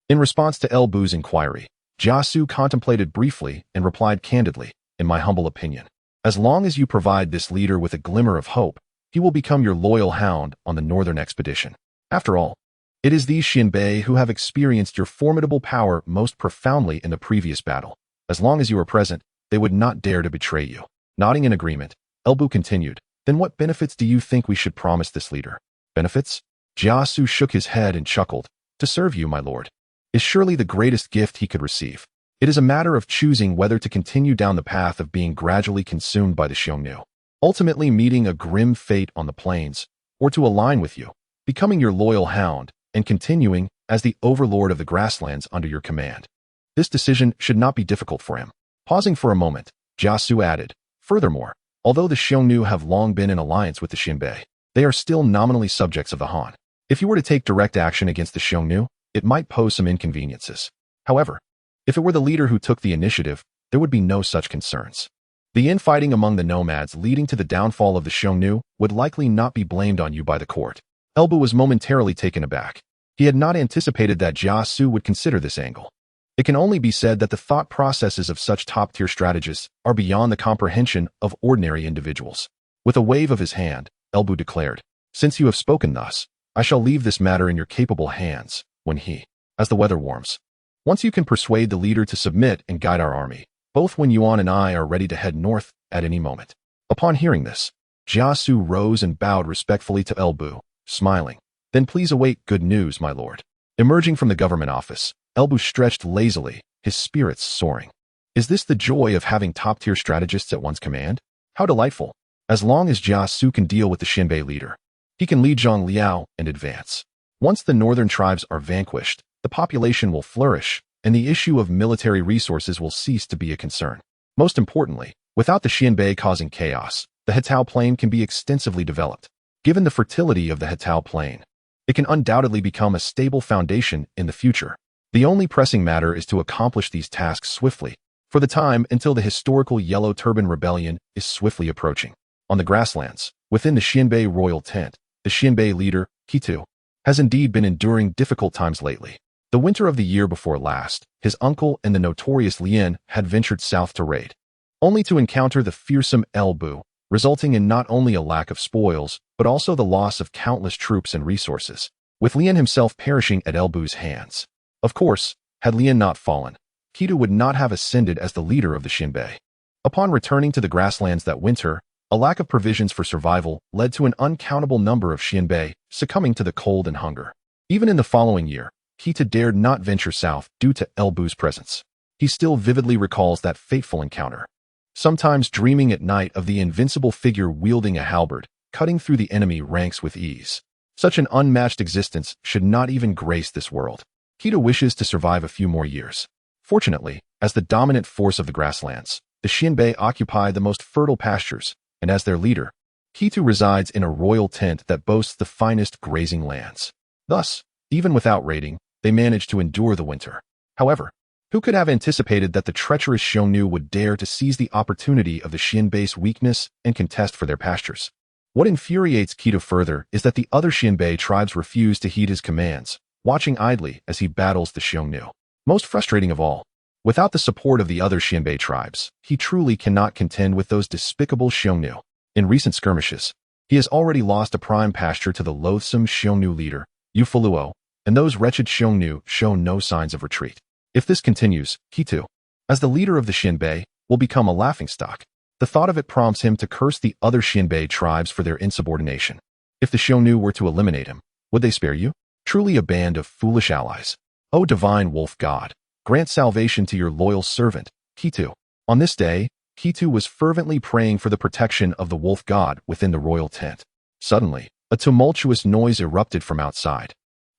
In response to El Bu's inquiry, Jia Xu contemplated briefly and replied candidly, "In my humble opinion, as long as you provide this leader with a glimmer of hope, he will become your loyal hound on the northern expedition. After all, it is these Xianbei who have experienced your formidable power most profoundly in the previous battle. As long as you are present, they would not dare to betray you." Nodding in agreement, El Bu continued, "Then what benefits do you think we should promise this leader?" "Benefits?" Jia Xu shook his head and chuckled. "To serve you, my lord, is surely the greatest gift he could receive. It is a matter of choosing whether to continue down the path of being gradually consumed by the Xiongnu, ultimately meeting a grim fate on the plains, or to align with you, becoming your loyal hound, and continuing as the overlord of the grasslands under your command. This decision should not be difficult for him." Pausing for a moment, Jia Xu added, "Furthermore, although the Xiongnu have long been in alliance with the Xianbei, they are still nominally subjects of the Han. If you were to take direct action against the Xiongnu, it might pose some inconveniences. However, if it were the leader who took the initiative, there would be no such concerns. The infighting among the nomads leading to the downfall of the Xiongnu would likely not be blamed on you by the court." El Bu was momentarily taken aback. He had not anticipated that Jia Xu would consider this angle. It can only be said that the thought processes of such top-tier strategists are beyond the comprehension of ordinary individuals. With a wave of his hand, El Bu declared, "Since you have spoken thus, I shall leave this matter in your capable hands as the weather warms. Once you can persuade the leader to submit and guide our army, both Wuyuan and I are ready to head north at any moment." Upon hearing this, Jia Xu rose and bowed respectfully to El Bu, smiling. "Then please await good news, my lord." Emerging from the government office, El Bu stretched lazily, his spirits soaring. Is this the joy of having top-tier strategists at one's command? How delightful. As long as Jia Xu can deal with the Xianbei leader, he can lead Zhang Liao and advance. Once the northern tribes are vanquished, the population will flourish, and the issue of military resources will cease to be a concern. Most importantly, without the Xianbei causing chaos, the Hetao Plain can be extensively developed. Given the fertility of the Hetao Plain, it can undoubtedly become a stable foundation in the future. The only pressing matter is to accomplish these tasks swiftly, for the time until the historical Yellow Turban Rebellion is swiftly approaching. On the grasslands, within the Xianbei royal tent, the Xianbei leader, Ketu, has indeed been enduring difficult times lately. The winter of the year before last, his uncle and the notorious Lian had ventured south to raid, only to encounter the fearsome Elbu, resulting in not only a lack of spoils, but also the loss of countless troops and resources, with Lian himself perishing at Elbu's hands. Of course, had Lian not fallen, Ketu would not have ascended as the leader of the Xianbei. Upon returning to the grasslands that winter, a lack of provisions for survival led to an uncountable number of Xianbei succumbing to the cold and hunger. Even in the following year, Ketu dared not venture south due to Elbu's presence. He still vividly recalls that fateful encounter, sometimes dreaming at night of the invincible figure wielding a halberd, cutting through the enemy ranks with ease. Such an unmatched existence should not even grace this world. Ketu wishes to survive a few more years. Fortunately, as the dominant force of the grasslands, the Xianbei occupy the most fertile pastures, and as their leader, Ketu resides in a royal tent that boasts the finest grazing lands. Thus, even without raiding, they manage to endure the winter. However, who could have anticipated that the treacherous Xiongnu would dare to seize the opportunity of the Xianbei's weakness and contest for their pastures? What infuriates Ketu further is that the other Xianbei tribes refuse to heed his commands, watching idly as he battles the Xiongnu. Most frustrating of all, without the support of the other Xianbei tribes, he truly cannot contend with those despicable Xiongnu. In recent skirmishes, he has already lost a prime pasture to the loathsome Xiongnu leader, Yufuluo, and those wretched Xiongnu show no signs of retreat. If this continues, Ketu, as the leader of the Xianbei, will become a laughingstock. The thought of it prompts him to curse the other Xianbei tribes for their insubordination. If the Xiongnu were to eliminate him, would they spare you? Truly a band of foolish allies. O divine wolf god, grant salvation to your loyal servant, Ketu. On this day, Ketu was fervently praying for the protection of the wolf god within the royal tent. Suddenly, a tumultuous noise erupted from outside.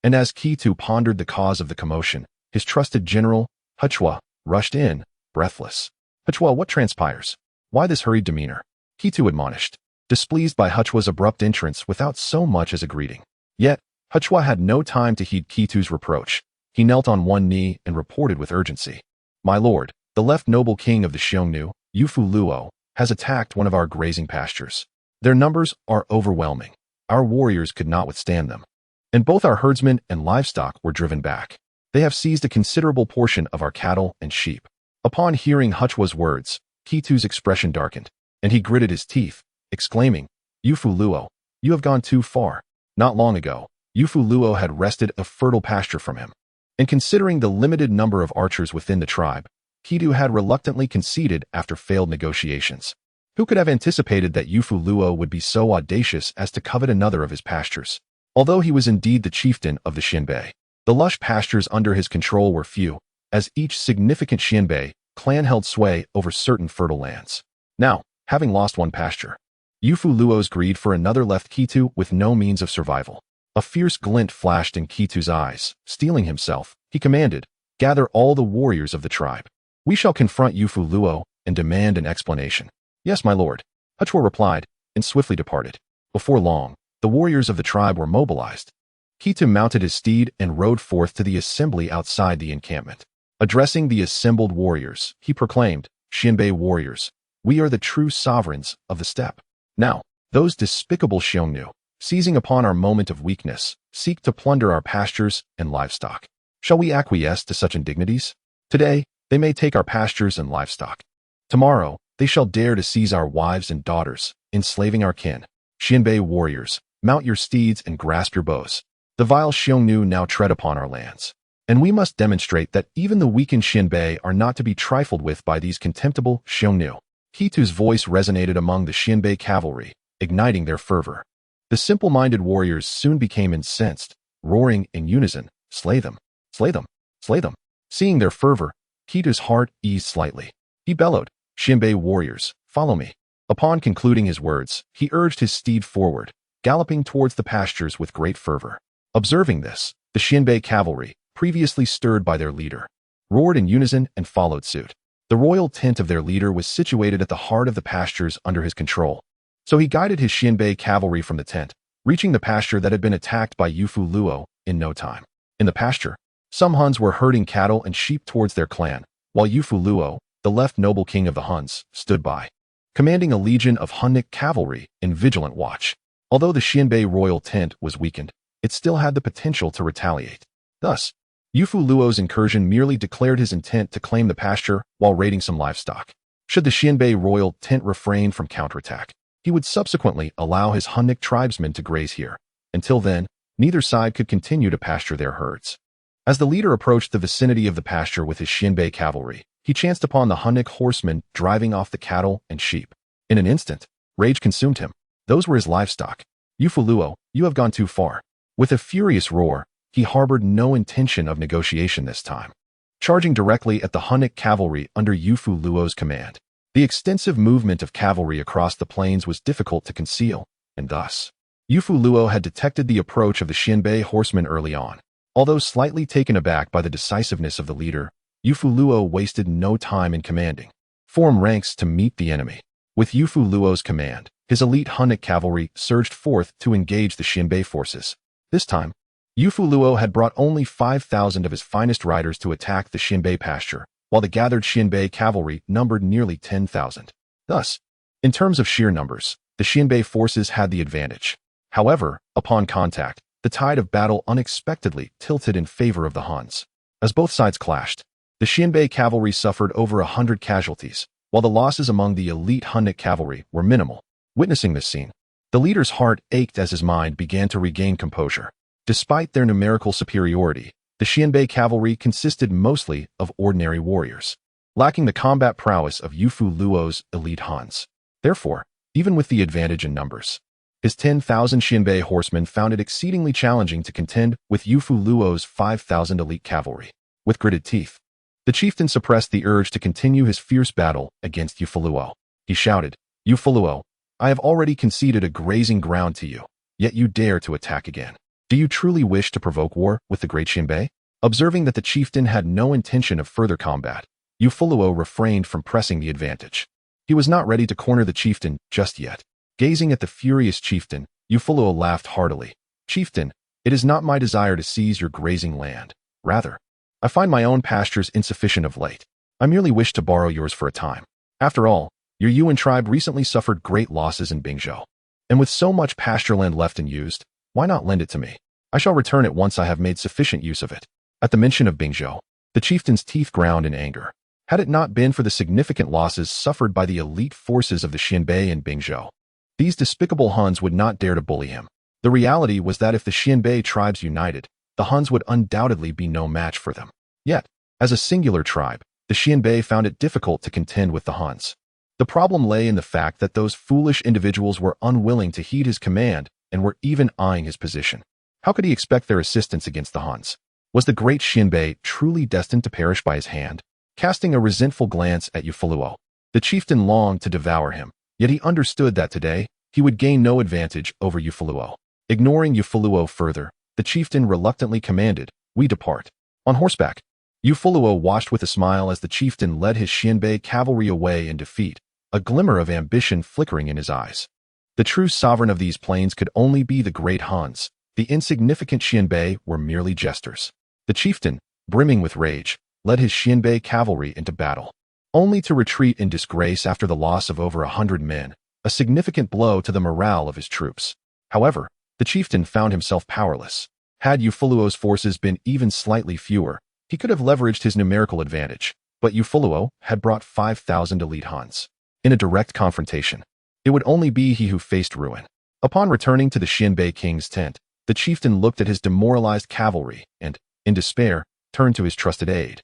And as Ketu pondered the cause of the commotion, his trusted general, Huchua, rushed in, breathless. Huchua, what transpires? Why this hurried demeanor? Ketu admonished, displeased by Huchua's abrupt entrance without so much as a greeting. Yet, Huchua had no time to heed Ketu's reproach. He knelt on one knee and reported with urgency. My lord, the left noble king of the Xiongnu, Yufuluo, has attacked one of our grazing pastures. Their numbers are overwhelming. Our warriors could not withstand them, and both our herdsmen and livestock were driven back. They have seized a considerable portion of our cattle and sheep. Upon hearing Huchua's words, Ketu's expression darkened, and he gritted his teeth, exclaiming, Yufuluo, you have gone too far. Not long ago, Yufuluo had wrested a fertile pasture from him. And considering the limited number of archers within the tribe, Ketu had reluctantly conceded after failed negotiations. Who could have anticipated that Yufuluo would be so audacious as to covet another of his pastures? Although he was indeed the chieftain of the Xianbei, the lush pastures under his control were few, as each significant Xianbei clan held sway over certain fertile lands. Now, having lost one pasture, Yufuluo's greed for another left Ketu with no means of survival. A fierce glint flashed in Ketu's eyes. Steeling himself, he commanded, gather all the warriors of the tribe. We shall confront Yufuluo and demand an explanation. Yes, my lord, Huchua replied, and swiftly departed. Before long, the warriors of the tribe were mobilized. Ketu mounted his steed and rode forth to the assembly outside the encampment. Addressing the assembled warriors, he proclaimed, Xianbei warriors, we are the true sovereigns of the steppe. Now, those despicable Xiongnu, seizing upon our moment of weakness, seek to plunder our pastures and livestock. Shall we acquiesce to such indignities? Today, they may take our pastures and livestock. Tomorrow, they shall dare to seize our wives and daughters, enslaving our kin. Xianbei warriors, mount your steeds and grasp your bows. The vile Xiongnu now tread upon our lands, and we must demonstrate that even the weakened Xianbei are not to be trifled with by these contemptible Xiongnu. Ketu's voice resonated among the Xianbei cavalry, igniting their fervor. The simple-minded warriors soon became incensed, roaring in unison, slay them, slay them, slay them. Seeing their fervor, Ketu's heart eased slightly. He bellowed, Xianbei warriors, follow me. Upon concluding his words, he urged his steed forward, galloping towards the pastures with great fervor. Observing this, the Xianbei cavalry, previously stirred by their leader, roared in unison and followed suit. The royal tent of their leader was situated at the heart of the pastures under his control. So he guided his Xianbei cavalry from the tent, reaching the pasture that had been attacked by Yufuluo in no time. In the pasture, some Huns were herding cattle and sheep towards their clan, while Yufuluo, the left noble king of the Huns, stood by, commanding a legion of Hunnic cavalry in vigilant watch. Although the Xianbei royal tent was weakened, it still had the potential to retaliate. Thus, Yufu Luo's incursion merely declared his intent to claim the pasture while raiding some livestock. Should the Xianbei royal tent refrain from counterattack, he would subsequently allow his Hunnic tribesmen to graze here. Until then, neither side could continue to pasture their herds. As the leader approached the vicinity of the pasture with his Xianbei cavalry, he chanced upon the Hunnic horsemen driving off the cattle and sheep. In an instant, rage consumed him. Those were his livestock. Yufu Luo, you have gone too far. With a furious roar, he harbored no intention of negotiation this time. Charging directly at the Hunnic cavalry under Yufu Luo's command, the extensive movement of cavalry across the plains was difficult to conceal, and thus, Yufu Luo had detected the approach of the Xianbei horsemen early on. Although slightly taken aback by the decisiveness of the leader, Yufu Luo wasted no time in commanding. Form ranks to meet the enemy. With Yufu Luo's command, his elite Hunnic cavalry surged forth to engage the Xianbei forces. This time, Yufu Luo had brought only 5,000 of his finest riders to attack the Xianbei pasture, while the gathered Xianbei cavalry numbered nearly 10,000. Thus, in terms of sheer numbers, the Xianbei forces had the advantage. However, upon contact, the tide of battle unexpectedly tilted in favor of the Huns. As both sides clashed, the Xianbei cavalry suffered over 100 casualties, while the losses among the elite Hunnic cavalry were minimal. Witnessing this scene, the leader's heart ached as his mind began to regain composure. Despite their numerical superiority, the Xianbei cavalry consisted mostly of ordinary warriors, lacking the combat prowess of Yufu Luo's elite Huns. Therefore, even with the advantage in numbers, his 10,000 Xianbei horsemen found it exceedingly challenging to contend with Yufu Luo's 5,000 elite cavalry. With gritted teeth, the chieftain suppressed the urge to continue his fierce battle against Yufu Luo. He shouted, "Yufu Luo, I have already conceded a grazing ground to you, yet you dare to attack again. Do you truly wish to provoke war with the great Xianbei?" Observing that the chieftain had no intention of further combat, Yufu Luo refrained from pressing the advantage. He was not ready to corner the chieftain just yet. Gazing at the furious chieftain, Yufu Luo laughed heartily. "Chieftain, it is not my desire to seize your grazing land. Rather, I find my own pastures insufficient of late. I merely wish to borrow yours for a time. After all, your Yuan tribe recently suffered great losses in Bingzhou. And with so much pasture land left unused, why not lend it to me? I shall return it once I have made sufficient use of it." At the mention of Bingzhou, the chieftain's teeth ground in anger. Had it not been for the significant losses suffered by the elite forces of the Xianbei in Bingzhou, these despicable Huns would not dare to bully him. The reality was that if the Xianbei tribes united, the Huns would undoubtedly be no match for them. Yet, as a singular tribe, the Xianbei found it difficult to contend with the Huns. The problem lay in the fact that those foolish individuals were unwilling to heed his command and were even eyeing his position. How could he expect their assistance against the Huns? Was the great Xianbei truly destined to perish by his hand? Casting a resentful glance at Yufu Luo, the chieftain longed to devour him, yet he understood that today, he would gain no advantage over Yufu Luo. Ignoring Yufu Luo further, the chieftain reluctantly commanded, "We depart." On horseback, Yufu Luo watched with a smile as the chieftain led his Xianbei cavalry away in defeat, a glimmer of ambition flickering in his eyes. The true sovereign of these plains could only be the great Huns. The insignificant Xianbei were merely jesters. The chieftain, brimming with rage, led his Xianbei cavalry into battle, only to retreat in disgrace after the loss of over 100 men, a significant blow to the morale of his troops. However, the chieftain found himself powerless. Had Yufu Luo's forces been even slightly fewer, he could have leveraged his numerical advantage, but Yufu Luo had brought 5,000 elite Huns. In a direct confrontation, it would only be he who faced ruin. Upon returning to the Xianbei king's tent, the chieftain looked at his demoralized cavalry and, in despair, turned to his trusted aide,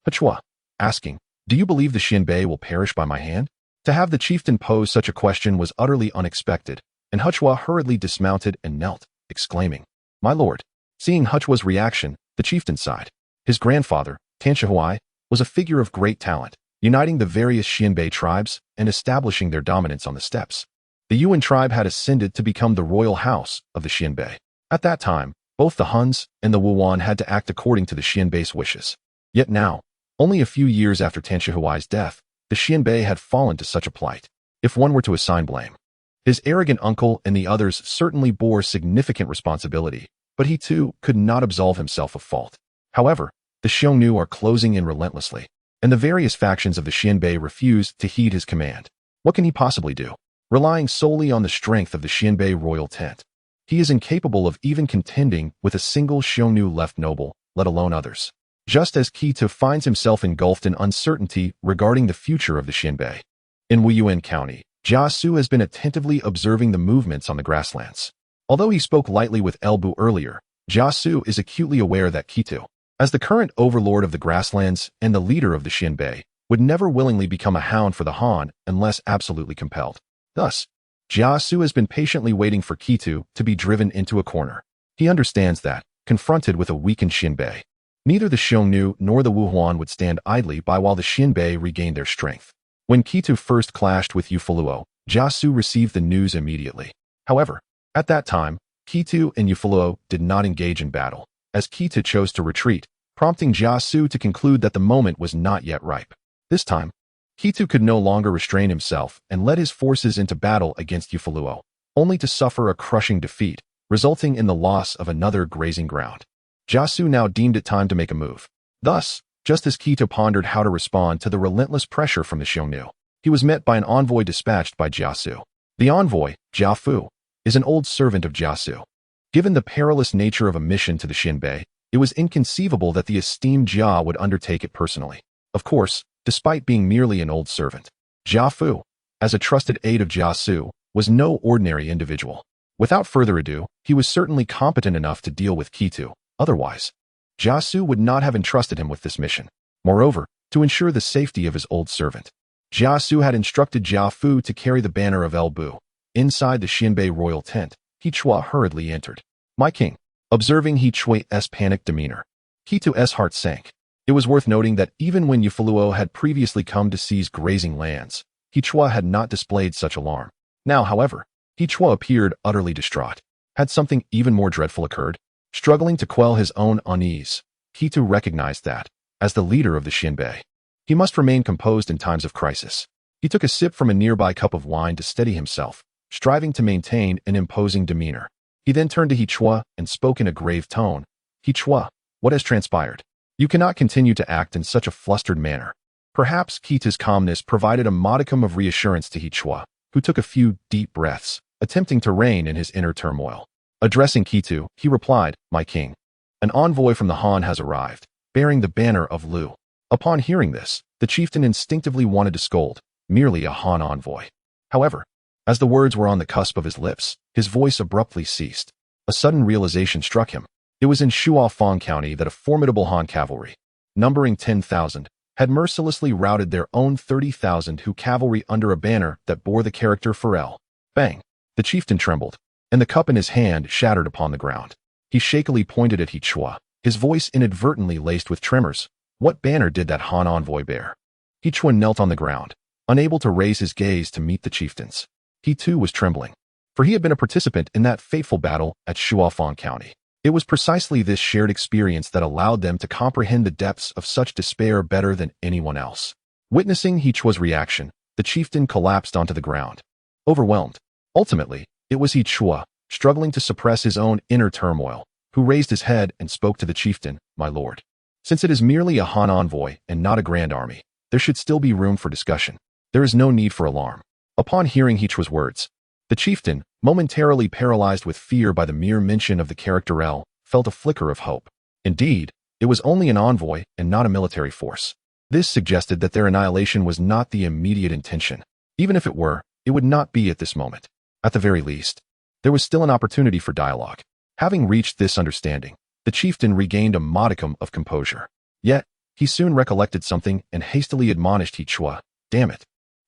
Hechua, asking, "Do you believe the Xianbei will perish by my hand?" To have the chieftain pose such a question was utterly unexpected, and Hechua hurriedly dismounted and knelt, exclaiming, "My lord." Seeing Hechua's reaction, the chieftain sighed. His grandfather, Tanshihuai, was a figure of great talent, uniting the various Xianbei tribes and establishing their dominance on the steppes. The Yuan tribe had ascended to become the royal house of the Xianbei. At that time, both the Huns and the Wuyuan had to act according to the Xianbei's wishes. Yet now, only a few years after Tanshihuai's death, the Xianbei had fallen to such a plight. If one were to assign blame, his arrogant uncle and the others certainly bore significant responsibility, but he too could not absolve himself of fault. However, the Xiongnu are closing in relentlessly, and the various factions of the Xianbei refuse to heed his command. What can he possibly do? Relying solely on the strength of the Xianbei royal tent, he is incapable of even contending with a single Xiongnu left noble, let alone others. just as Ketu finds himself engulfed in uncertainty regarding the future of the Xianbei. In Wuyuan County, Jia Xu has been attentively observing the movements on the grasslands. Although he spoke lightly with Elbu earlier, Jia Xu is acutely aware that Ketu, as the current overlord of the grasslands and the leader of the Xianbei, would never willingly become a hound for the Han unless absolutely compelled. Thus, Jia Xu has been patiently waiting for Ketu to be driven into a corner. He understands that, confronted with a weakened Xianbei, neither the Xiongnu nor the Wuyuan would stand idly by while the Xianbei regained their strength. When Ketu first clashed with Yufuluo, Jia Xu received the news immediately. However, at that time, Ketu and Yufuluo did not engage in battle, as Ketu chose to retreat, prompting Jia Xu to conclude that the moment was not yet ripe. This time, Ketu could no longer restrain himself and led his forces into battle against Yufuluo, only to suffer a crushing defeat, resulting in the loss of another grazing ground. Jia Xu now deemed it time to make a move. Thus, just as Ketu pondered how to respond to the relentless pressure from the Xiongnu, he was met by an envoy dispatched by Jia Xu. The envoy, Jia Fu, is an old servant of Jia Xu. Given the perilous nature of a mission to the Xianbei, it was inconceivable that the esteemed Jia would undertake it personally. Of course, despite being merely an old servant, Jia Fu, as a trusted aide of Jia Xu, was no ordinary individual. Without further ado, he was certainly competent enough to deal with Ketu. Otherwise, Jia Xu would not have entrusted him with this mission. Moreover, to ensure the safety of his old servant, Jia Xu had instructed Jia Fu to carry the banner of Elbu. Inside the Xianbei royal tent, He Chua hurriedly entered. "My king." Observing He Chua's panicked demeanor, Ketu's heart sank. It was worth noting that even when Yufuluo had previously come to seize grazing lands, He Chua had not displayed such alarm. Now, however, He Chua appeared utterly distraught. Had something even more dreadful occurred? Struggling to quell his own unease, Ketu recognized that, as the leader of the Xianbei, he must remain composed in times of crisis. He took a sip from a nearby cup of wine to steady himself, striving to maintain an imposing demeanor. He then turned to He Chua and spoke in a grave tone. "He Chua, what has transpired? You cannot continue to act in such a flustered manner." Perhaps Ketu's calmness provided a modicum of reassurance to He Chua, who took a few deep breaths, attempting to rein in his inner turmoil. Addressing Ketu, he replied, "My king, an envoy from the Han has arrived, bearing the banner of Lu." Upon hearing this, the chieftain instinctively wanted to scold, merely a Han envoy. However, as the words were on the cusp of his lips, his voice abruptly ceased. A sudden realization struck him. It was in Huang Fuong County that a formidable Han cavalry, numbering 10,000, had mercilessly routed their own 30,000 Hu cavalry under a banner that bore the character Pharrell. Bang! The chieftain trembled, and the cup in his hand shattered upon the ground. He shakily pointed at He Chua, his voice inadvertently laced with tremors. What banner did that Han envoy bear? He Chua knelt on the ground, unable to raise his gaze to meet the chieftain's. He too was trembling, for he had been a participant in that fateful battle at Huang Fuong County. It was precisely this shared experience that allowed them to comprehend the depths of such despair better than anyone else. Witnessing He Chua's reaction, the chieftain collapsed onto the ground, overwhelmed. Ultimately, it was He Chua, struggling to suppress his own inner turmoil, who raised his head and spoke to the chieftain, "My lord. Since it is merely a Han envoy and not a grand army, there should still be room for discussion. There is no need for alarm." Upon hearing He Chua's words, the chieftain, momentarily paralyzed with fear by the mere mention of the character L, felt a flicker of hope. Indeed, it was only an envoy and not a military force. This suggested that their annihilation was not the immediate intention. Even if it were, it would not be at this moment. At the very least, there was still an opportunity for dialogue. Having reached this understanding, the chieftain regained a modicum of composure. Yet, he soon recollected something and hastily admonished He Chua. "Damn it.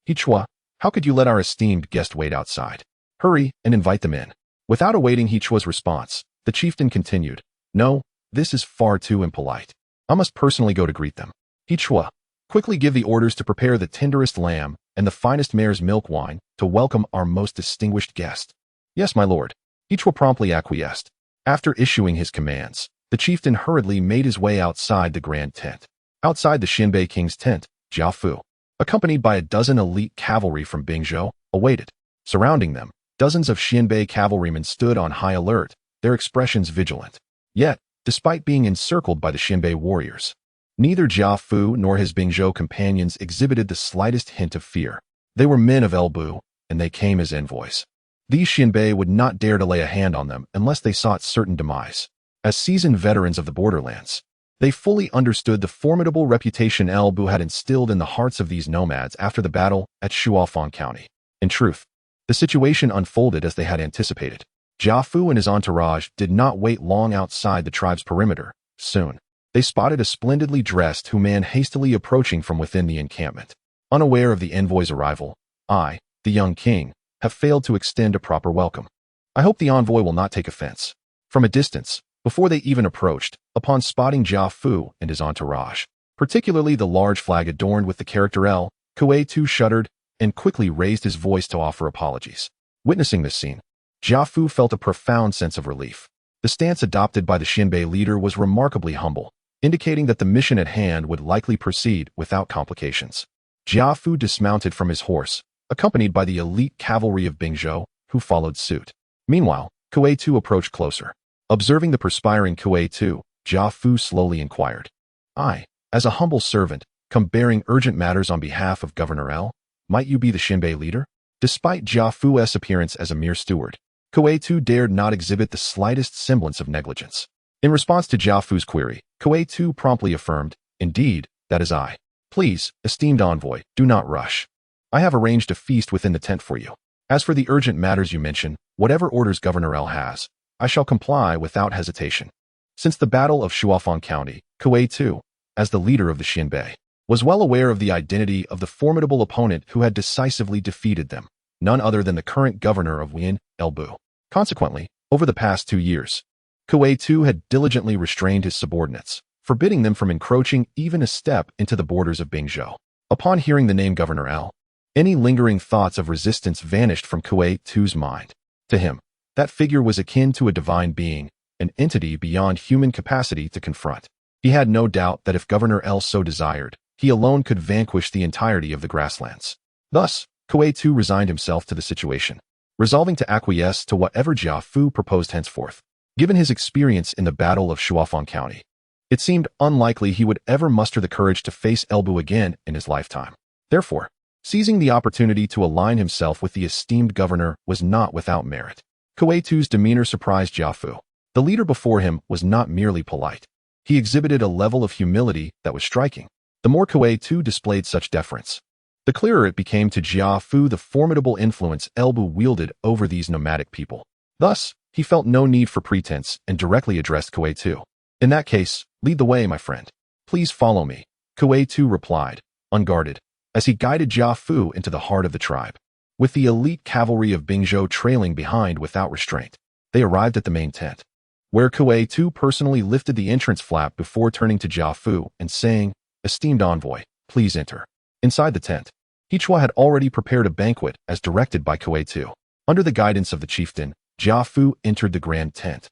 He Chua, how could you let our esteemed guest wait outside? Hurry and invite them in." Without awaiting He Chua's response, the chieftain continued, "No, this is far too impolite. I must personally go to greet them. He Chua, quickly give the orders to prepare the tenderest lamb and the finest mare's milk wine to welcome our most distinguished guest." "Yes, my lord." He Chua promptly acquiesced. After issuing his commands, the chieftain hurriedly made his way outside the grand tent. Outside the Xianbei king's tent, Jia Fu, accompanied by a dozen elite cavalry from Bingzhou, awaited. Surrounding them, dozens of Xianbei cavalrymen stood on high alert, their expressions vigilant. Yet, despite being encircled by the Xianbei warriors, neither Jia Fu nor his Bingzhou companions exhibited the slightest hint of fear. They were men of Elbu, and they came as envoys. These Xianbei would not dare to lay a hand on them unless they sought certain demise. As seasoned veterans of the borderlands, They fully understood the formidable reputation Elbu had instilled in the hearts of these nomads after the battle at Shuafang County. In truth, the situation unfolded as they had anticipated. Jia Xu and his entourage did not wait long outside the tribe's perimeter. Soon, they spotted a splendidly dressed Human hastily approaching from within the encampment. Unaware of the envoy's arrival, I, the young king, have failed to extend a proper welcome. I hope the envoy will not take offense. From a distance, before they even approached, upon spotting Jia Xu and his entourage, particularly the large flag adorned with the character L, Ketu shuddered and quickly raised his voice to offer apologies. Witnessing this scene, Jia Xu felt a profound sense of relief. The stance adopted by the Xianbei leader was remarkably humble, indicating that the mission at hand would likely proceed without complications. Jia Xu dismounted from his horse, accompanied by the elite cavalry of Bingzhou, who followed suit. Meanwhile, Ketu approached closer. Observing the perspiring Ketu, Jia Xu slowly inquired, I, as a humble servant, come bearing urgent matters on behalf of Governor L. Might you be the Xianbei leader? Despite Jia Xu's appearance as a mere steward, Ketu dared not exhibit the slightest semblance of negligence. In response to Jia Xu's query, Ketu promptly affirmed, Indeed, that is I. Please, esteemed envoy, do not rush. I have arranged a feast within the tent for you. As for the urgent matters you mention, whatever orders Governor L has, I shall comply without hesitation. Since the Battle of Shuafang County, Ketu, as the leader of the Xianbei, was well aware of the identity of the formidable opponent who had decisively defeated them, none other than the current governor of Wuyuan, Elbu. Consequently, over the past 2 years, Ketu had diligently restrained his subordinates, forbidding them from encroaching even a step into the borders of Bingzhou. Upon hearing the name Governor L, any lingering thoughts of resistance vanished from Ketu's mind. To him, that figure was akin to a divine being, an entity beyond human capacity to confront. He had no doubt that if Governor L so desired, he alone could vanquish the entirety of the grasslands. Thus, Ketu resigned himself to the situation, resolving to acquiesce to whatever Jia Xu proposed henceforth. Given his experience in the Battle of Shuafang County, it seemed unlikely he would ever muster the courage to face Elbu again in his lifetime. Therefore, seizing the opportunity to align himself with the esteemed governor was not without merit. Ketu's demeanor surprised Jia Xu. The leader before him was not merely polite. He exhibited a level of humility that was striking. The more Ketu displayed such deference, the clearer it became to Jia Xu the formidable influence Elbu wielded over these nomadic people. Thus, he felt no need for pretense and directly addressed Ketu. In that case, lead the way, my friend. Please follow me, Ketu replied, unguarded, as he guided Jia Xu into the heart of the tribe. With the elite cavalry of Bingzhou trailing behind without restraint, they arrived at the main tent, where Ketu personally lifted the entrance flap before turning to Jia Xu and saying, Esteemed envoy, please enter. Inside the tent, Hichua had already prepared a banquet as directed by Ketu. Under the guidance of the chieftain, Jia Xu entered the grand tent,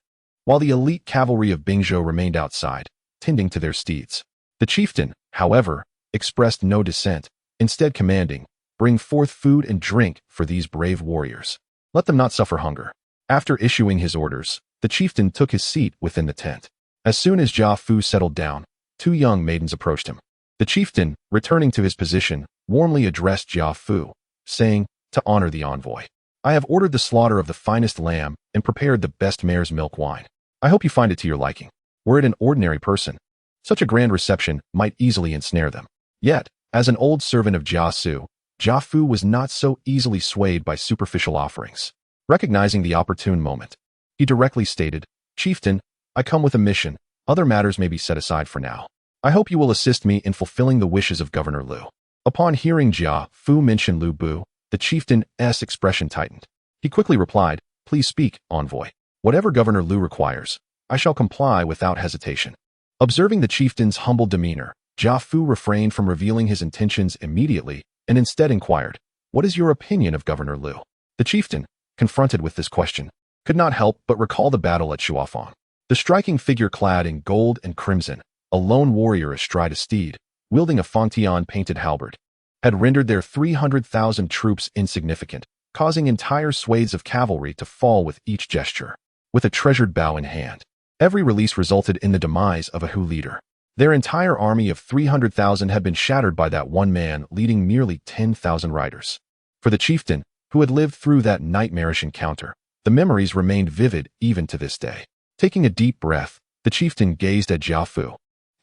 while the elite cavalry of Bingzhou remained outside, tending to their steeds. The chieftain, however, expressed no dissent, instead commanding, Bring forth food and drink for these brave warriors. Let them not suffer hunger. After issuing his orders, the chieftain took his seat within the tent. As soon as Jia Xu settled down, 2 young maidens approached him. The chieftain, returning to his position, warmly addressed Jia Xu, saying, To honor the envoy, I have ordered the slaughter of the finest lamb and prepared the best mare's milk wine. I hope you find it to your liking. Were it an ordinary person, such a grand reception might easily ensnare them. Yet, as an old servant of Jia Xu was not so easily swayed by superficial offerings. Recognizing the opportune moment, he directly stated, Chieftain, I come with a mission. Other matters may be set aside for now. I hope you will assist me in fulfilling the wishes of Governor Lu. Upon hearing Jia Xu mention Lu Bu, the chieftain's expression tightened. He quickly replied, Please speak, envoy. Whatever Governor Lu requires, I shall comply without hesitation. Observing the chieftain's humble demeanor, Jia Xu refrained from revealing his intentions immediately and instead inquired, What is your opinion of Governor Lu? The chieftain, confronted with this question, could not help but recall the battle at Shuafang. The striking figure clad in gold and crimson, a lone warrior astride a steed, wielding a Fangtian-painted halberd, had rendered their 300,000 troops insignificant, causing entire swathes of cavalry to fall with each gesture. With a treasured bow in hand, every release resulted in the demise of a Hu leader. Their entire army of 300,000 had been shattered by that one man leading merely 10,000 riders. For the chieftain, who had lived through that nightmarish encounter, the memories remained vivid even to this day. Taking a deep breath, the chieftain gazed at Jia Xu,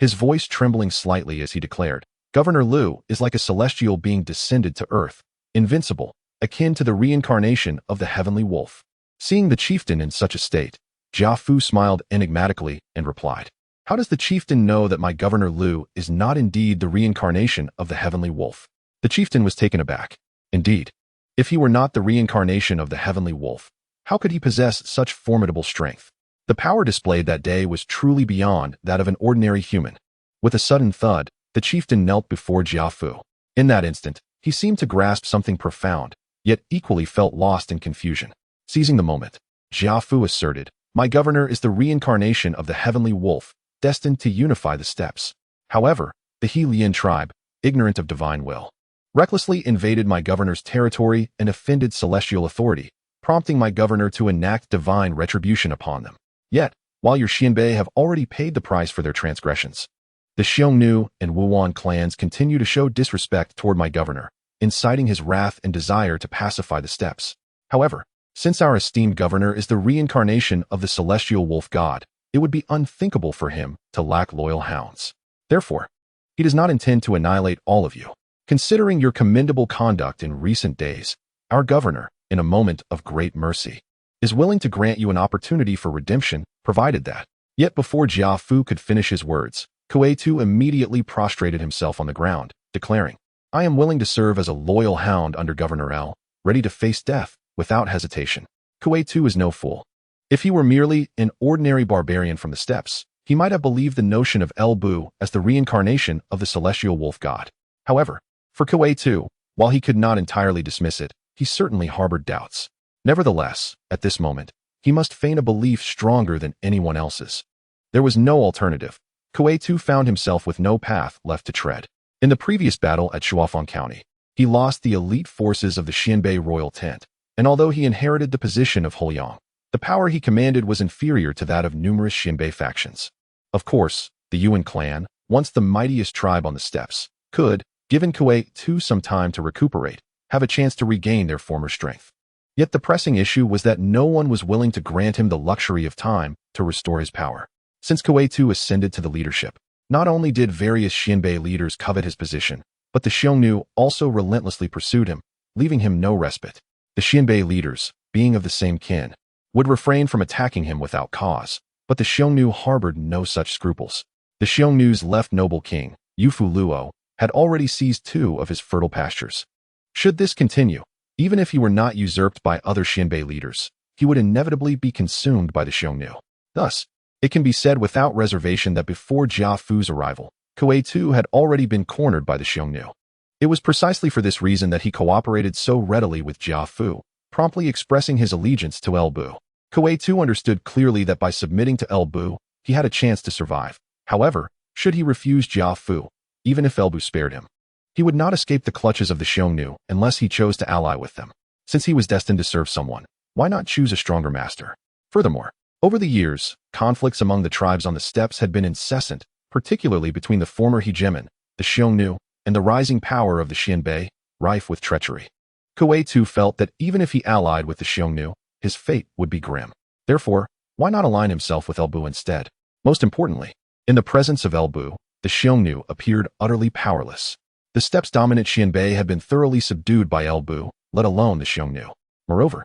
his voice trembling slightly as he declared, "Governor Lu is like a celestial being descended to earth, invincible, akin to the reincarnation of the heavenly wolf." Seeing the chieftain in such a state, Jia Xu smiled enigmatically and replied, "How does the chieftain know that my Governor Lu is not indeed the reincarnation of the heavenly wolf?" The chieftain was taken aback. Indeed, if he were not the reincarnation of the heavenly wolf, how could he possess such formidable strength? The power displayed that day was truly beyond that of an ordinary human. With a sudden thud, the chieftain knelt before Jia Xu. In that instant, he seemed to grasp something profound, yet equally felt lost in confusion. Seizing the moment, Jia Xu asserted, "My governor is the reincarnation of the heavenly wolf, destined to unify the steppes. However, the He Lian tribe, ignorant of divine will, recklessly invaded my governor's territory and offended celestial authority, prompting my governor to enact divine retribution upon them. Yet, while your Xianbei have already paid the price for their transgressions, the Xiongnu and Wuyuan clans continue to show disrespect toward my governor, inciting his wrath and desire to pacify the steppes. However, since our esteemed governor is the reincarnation of the celestial wolf god, it would be unthinkable for him to lack loyal hounds. Therefore, he does not intend to annihilate all of you. Considering your commendable conduct in recent days, our governor, in a moment of great mercy, is willing to grant you an opportunity for redemption, provided that." Yet before Jia Xu could finish his words, Ketu immediately prostrated himself on the ground, declaring, "I am willing to serve as a loyal hound under Governor L, ready to face death without hesitation." Ketu is no fool. If he were merely an ordinary barbarian from the steppes, he might have believed the notion of El Bu as the reincarnation of the celestial wolf god. However, for Ketu, while he could not entirely dismiss it, he certainly harbored doubts. Nevertheless, at this moment, he must feign a belief stronger than anyone else's. There was no alternative. Ketu found himself with no path left to tread. In the previous battle at Shuafang County, he lost the elite forces of the Xianbei royal tent, and although he inherited the position of Huang, the power he commanded was inferior to that of numerous Xianbei factions. Of course, the Yuan clan, once the mightiest tribe on the steppes, could, given Ketu some time to recuperate, have a chance to regain their former strength. Yet the pressing issue was that no one was willing to grant him the luxury of time to restore his power. Since Ketu ascended to the leadership, not only did various Xianbei leaders covet his position, but the Xiongnu also relentlessly pursued him, leaving him no respite. The Xianbei leaders, being of the same kin, would refrain from attacking him without cause, but the Xiongnu harbored no such scruples. The Xiongnu's left noble king, Yufu Luo, had already seized 2 of his fertile pastures. Should this continue, even if he were not usurped by other Xianbei leaders, he would inevitably be consumed by the Xiongnu. Thus, it can be said without reservation that before Jia Xu's arrival, Ketu had already been cornered by the Xiongnu. It was precisely for this reason that he cooperated so readily with Jia Xu, promptly expressing his allegiance to El Bu. Ketu understood clearly that by submitting to El Bu, he had a chance to survive. However, should he refuse Jia Xu, even if El Bu spared him, he would not escape the clutches of the Xiongnu unless he chose to ally with them. Since he was destined to serve someone, why not choose a stronger master? Furthermore, over the years, conflicts among the tribes on the steppes had been incessant, particularly between the former hegemon, the Xiongnu, and the rising power of the Xianbei, rife with treachery. Ketu felt that even if he allied with the Xiongnu, his fate would be grim. Therefore, why not align himself with El Bu instead? Most importantly, in the presence of El Bu, the Xiongnu appeared utterly powerless. The steppes' dominant Xianbei had been thoroughly subdued by El Bu, let alone the Xiongnu. Moreover,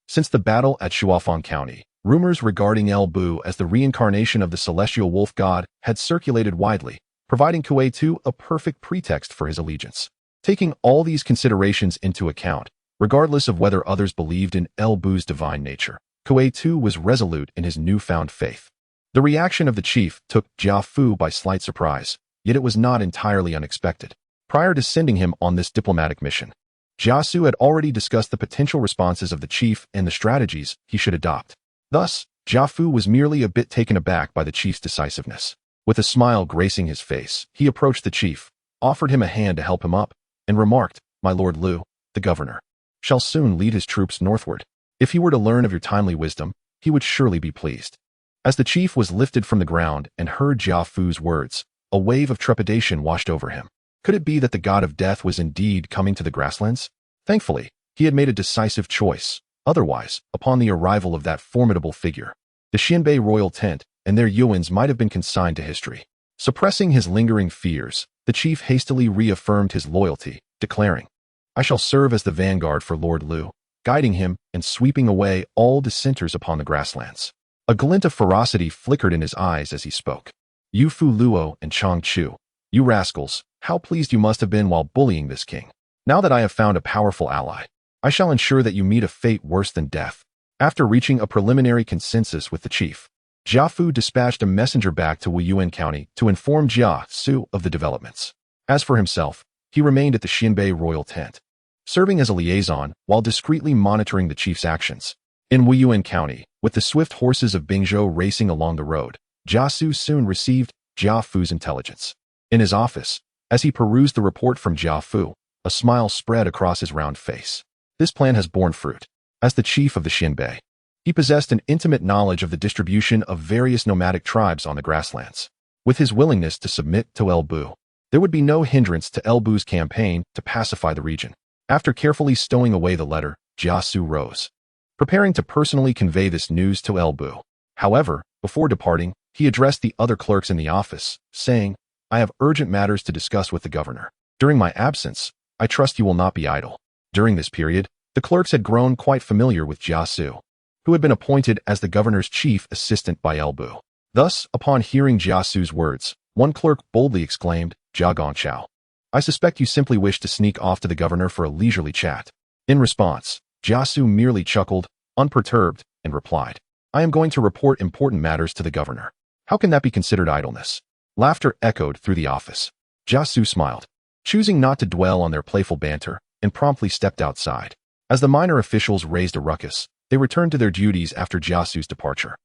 since the battle at Shuafang County, rumors regarding El Bu as the reincarnation of the celestial wolf god had circulated widely, providing Ketu a perfect pretext for his allegiance. Taking all these considerations into account, regardless of whether others believed in El Bu's divine nature, Ketu was resolute in his newfound faith. The reaction of the chief took Jia Xu by slight surprise, yet it was not entirely unexpected. Prior to sending him on this diplomatic mission, Jia Xu had already discussed the potential responses of the chief and the strategies he should adopt. Thus, Jia Xu was merely a bit taken aback by the chief's decisiveness. With a smile gracing his face, he approached the chief, offered him a hand to help him up, and remarked, "My Lord Lu, the governor, shall soon lead his troops northward. If he were to learn of your timely wisdom, he would surely be pleased." As the chief was lifted from the ground and heard Jia Xu's words, a wave of trepidation washed over him. Could it be that the god of death was indeed coming to the grasslands? Thankfully, he had made a decisive choice. Otherwise, upon the arrival of that formidable figure, the Xianbei royal tent and their Yuans might have been consigned to history. Suppressing his lingering fears, the chief hastily reaffirmed his loyalty, declaring, "I shall serve as the vanguard for Lord Lu," guiding him and sweeping away all dissenters upon the grasslands. A glint of ferocity flickered in his eyes as he spoke. "You Fu Luo and Chang Chu, you rascals, how pleased you must have been while bullying this king. Now that I have found a powerful ally, I shall ensure that you meet a fate worse than death." After reaching a preliminary consensus with the chief, Jia Fu dispatched a messenger back to Wuyuan County to inform Jia Xu of the developments. As for himself, he remained at the Xianbei royal tent, serving as a liaison while discreetly monitoring the chief's actions. In Wuyuan County, with the swift horses of Bingzhou racing along the road, Jia Xu soon received Jia Fu's intelligence. In his office, as he perused the report from Jia Fu, a smile spread across his round face. This plan has borne fruit. As the chief of the Xianbei, he possessed an intimate knowledge of the distribution of various nomadic tribes on the grasslands. With his willingness to submit to El Bu, there would be no hindrance to El Bu's campaign to pacify the region. After carefully stowing away the letter, Jia Xu rose, preparing to personally convey this news to El Bu. However, before departing, he addressed the other clerks in the office, saying, "I have urgent matters to discuss with the governor. During my absence, I trust you will not be idle." During this period, the clerks had grown quite familiar with Jia Xu, who had been appointed as the governor's chief assistant by El Bu. Thus, upon hearing Jia Xu's words, one clerk boldly exclaimed, "Jeang Xiao, I suspect you simply wish to sneak off to the governor for a leisurely chat." In response, Jia Xu merely chuckled, unperturbed, and replied, "I am going to report important matters to the governor. How can that be considered idleness?" Laughter echoed through the office. Jia Xu smiled, choosing not to dwell on their playful banter, and promptly stepped outside. As the minor officials raised a ruckus, they returned to their duties after Jia Xu's departure.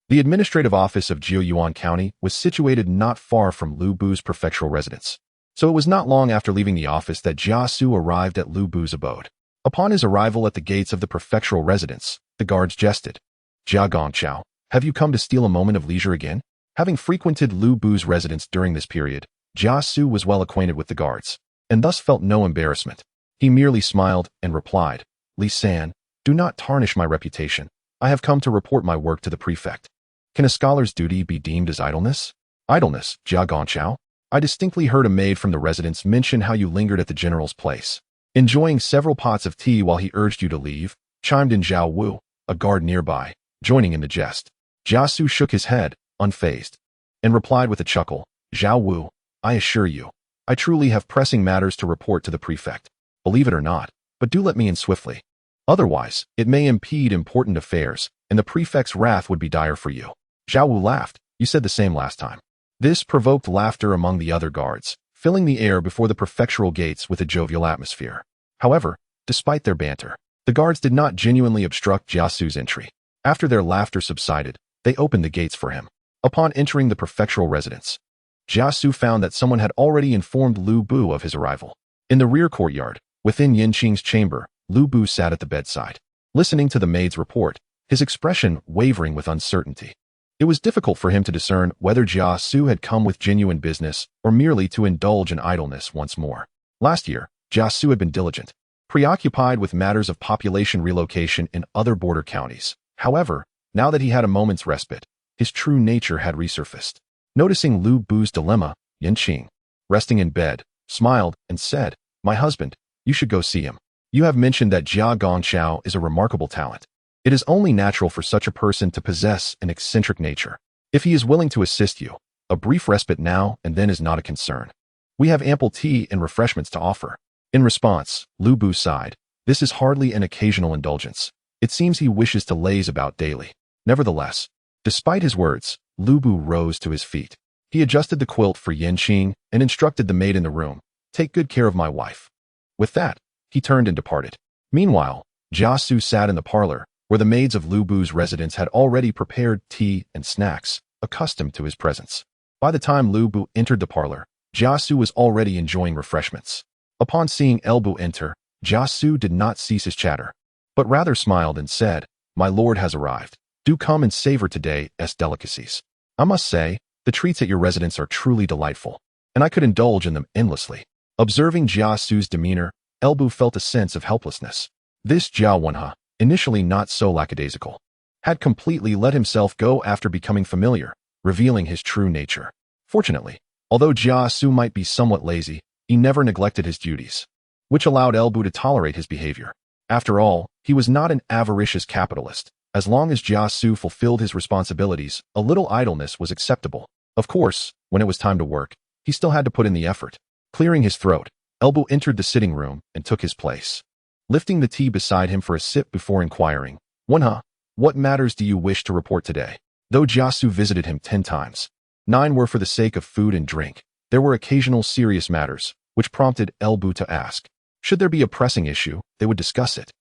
The administrative office of Wuyuan County was situated not far from Lu Bu's prefectural residence, so it was not long after leaving the office that Jia Xu arrived at Lu Bu's abode. Upon his arrival at the gates of the prefectural residence, the guards jested, "Jeang Xiao, have you come to steal a moment of leisure again?" Having frequented Lu Bu's residence during this period, Jia Xu was well acquainted with the guards, and thus felt no embarrassment. He merely smiled and replied, "Li San, do not tarnish my reputation. I have come to report my work to the prefect." "Can a scholar's duty be deemed as idleness?" "Idleness, Jeang Xiao? I distinctly heard a maid from the residence mention how you lingered at the general's place, enjoying several pots of tea while he urged you to leave," chimed in Zhao Wu, a guard nearby, joining in the jest. Jia Xu shook his head, unfazed, and replied with a chuckle, "Zhao Wu, I assure you, I truly have pressing matters to report to the prefect. Believe it or not, but do let me in swiftly. Otherwise, it may impede important affairs, and the prefect's wrath would be dire for you." Zhao Wu laughed. "You said the same last time." This provoked laughter among the other guards, filling the air before the prefectural gates with a jovial atmosphere. However, despite their banter, the guards did not genuinely obstruct Jia Xu's entry. After their laughter subsided, they opened the gates for him. Upon entering the prefectural residence, Jia Xu found that someone had already informed Lu Bu of his arrival. In the rear courtyard, within Yanqing's chamber, Lu Bu sat at the bedside, listening to the maid's report, his expression wavering with uncertainty. It was difficult for him to discern whether Jia Xu had come with genuine business or merely to indulge in idleness once more. Last year, Jia Xu had been diligent, preoccupied with matters of population relocation in other border counties. However, now that he had a moment's respite, his true nature had resurfaced. Noticing Lu Bu's dilemma, Yanqing, resting in bed, smiled and said, "My husband, you should go see him. You have mentioned that Jeang Xiao is a remarkable talent. It is only natural for such a person to possess an eccentric nature. If he is willing to assist you, a brief respite now and then is not a concern. We have ample tea and refreshments to offer." In response, Lu Bu sighed. This is hardly an occasional indulgence. It seems he wishes to laze about daily. Nevertheless, despite his words, Lu Bu rose to his feet. He adjusted the quilt for Yanqing and instructed the maid in the room, "Take good care of my wife." With that, he turned and departed. Meanwhile, Jia Xu sat in the parlor, where the maids of Lu Bu's residence had already prepared tea and snacks, accustomed to his presence. By the time Lu Bu entered the parlor, Jia Xu was already enjoying refreshments. Upon seeing El Bu enter, Jia Xu did not cease his chatter, but rather smiled and said, "My lord has arrived. Do come and savor today's delicacies. I must say, the treats at your residence are truly delightful, and I could indulge in them endlessly." Observing Jia Xu's demeanor, El Bu felt a sense of helplessness. This Jia Wenhe, initially not so lackadaisical, had completely let himself go after becoming familiar, revealing his true nature. Fortunately, Although Jia Xu might be somewhat lazy, he never neglected his duties, which allowed Elbu to tolerate his behavior. After all, he was not an avaricious capitalist. As long as Jia Xu fulfilled his responsibilities, a little idleness was acceptable. Of course, when it was time to work, he still had to put in the effort. Clearing his throat, Elbu entered the sitting room and took his place, lifting the tea beside him for a sip before inquiring, what matters do you wish to report today? Though Jia Xu visited him 10 times, 9 were for the sake of food and drink. There were occasional serious matters, which prompted Elbu to ask. Should there be a pressing issue, they would discuss it.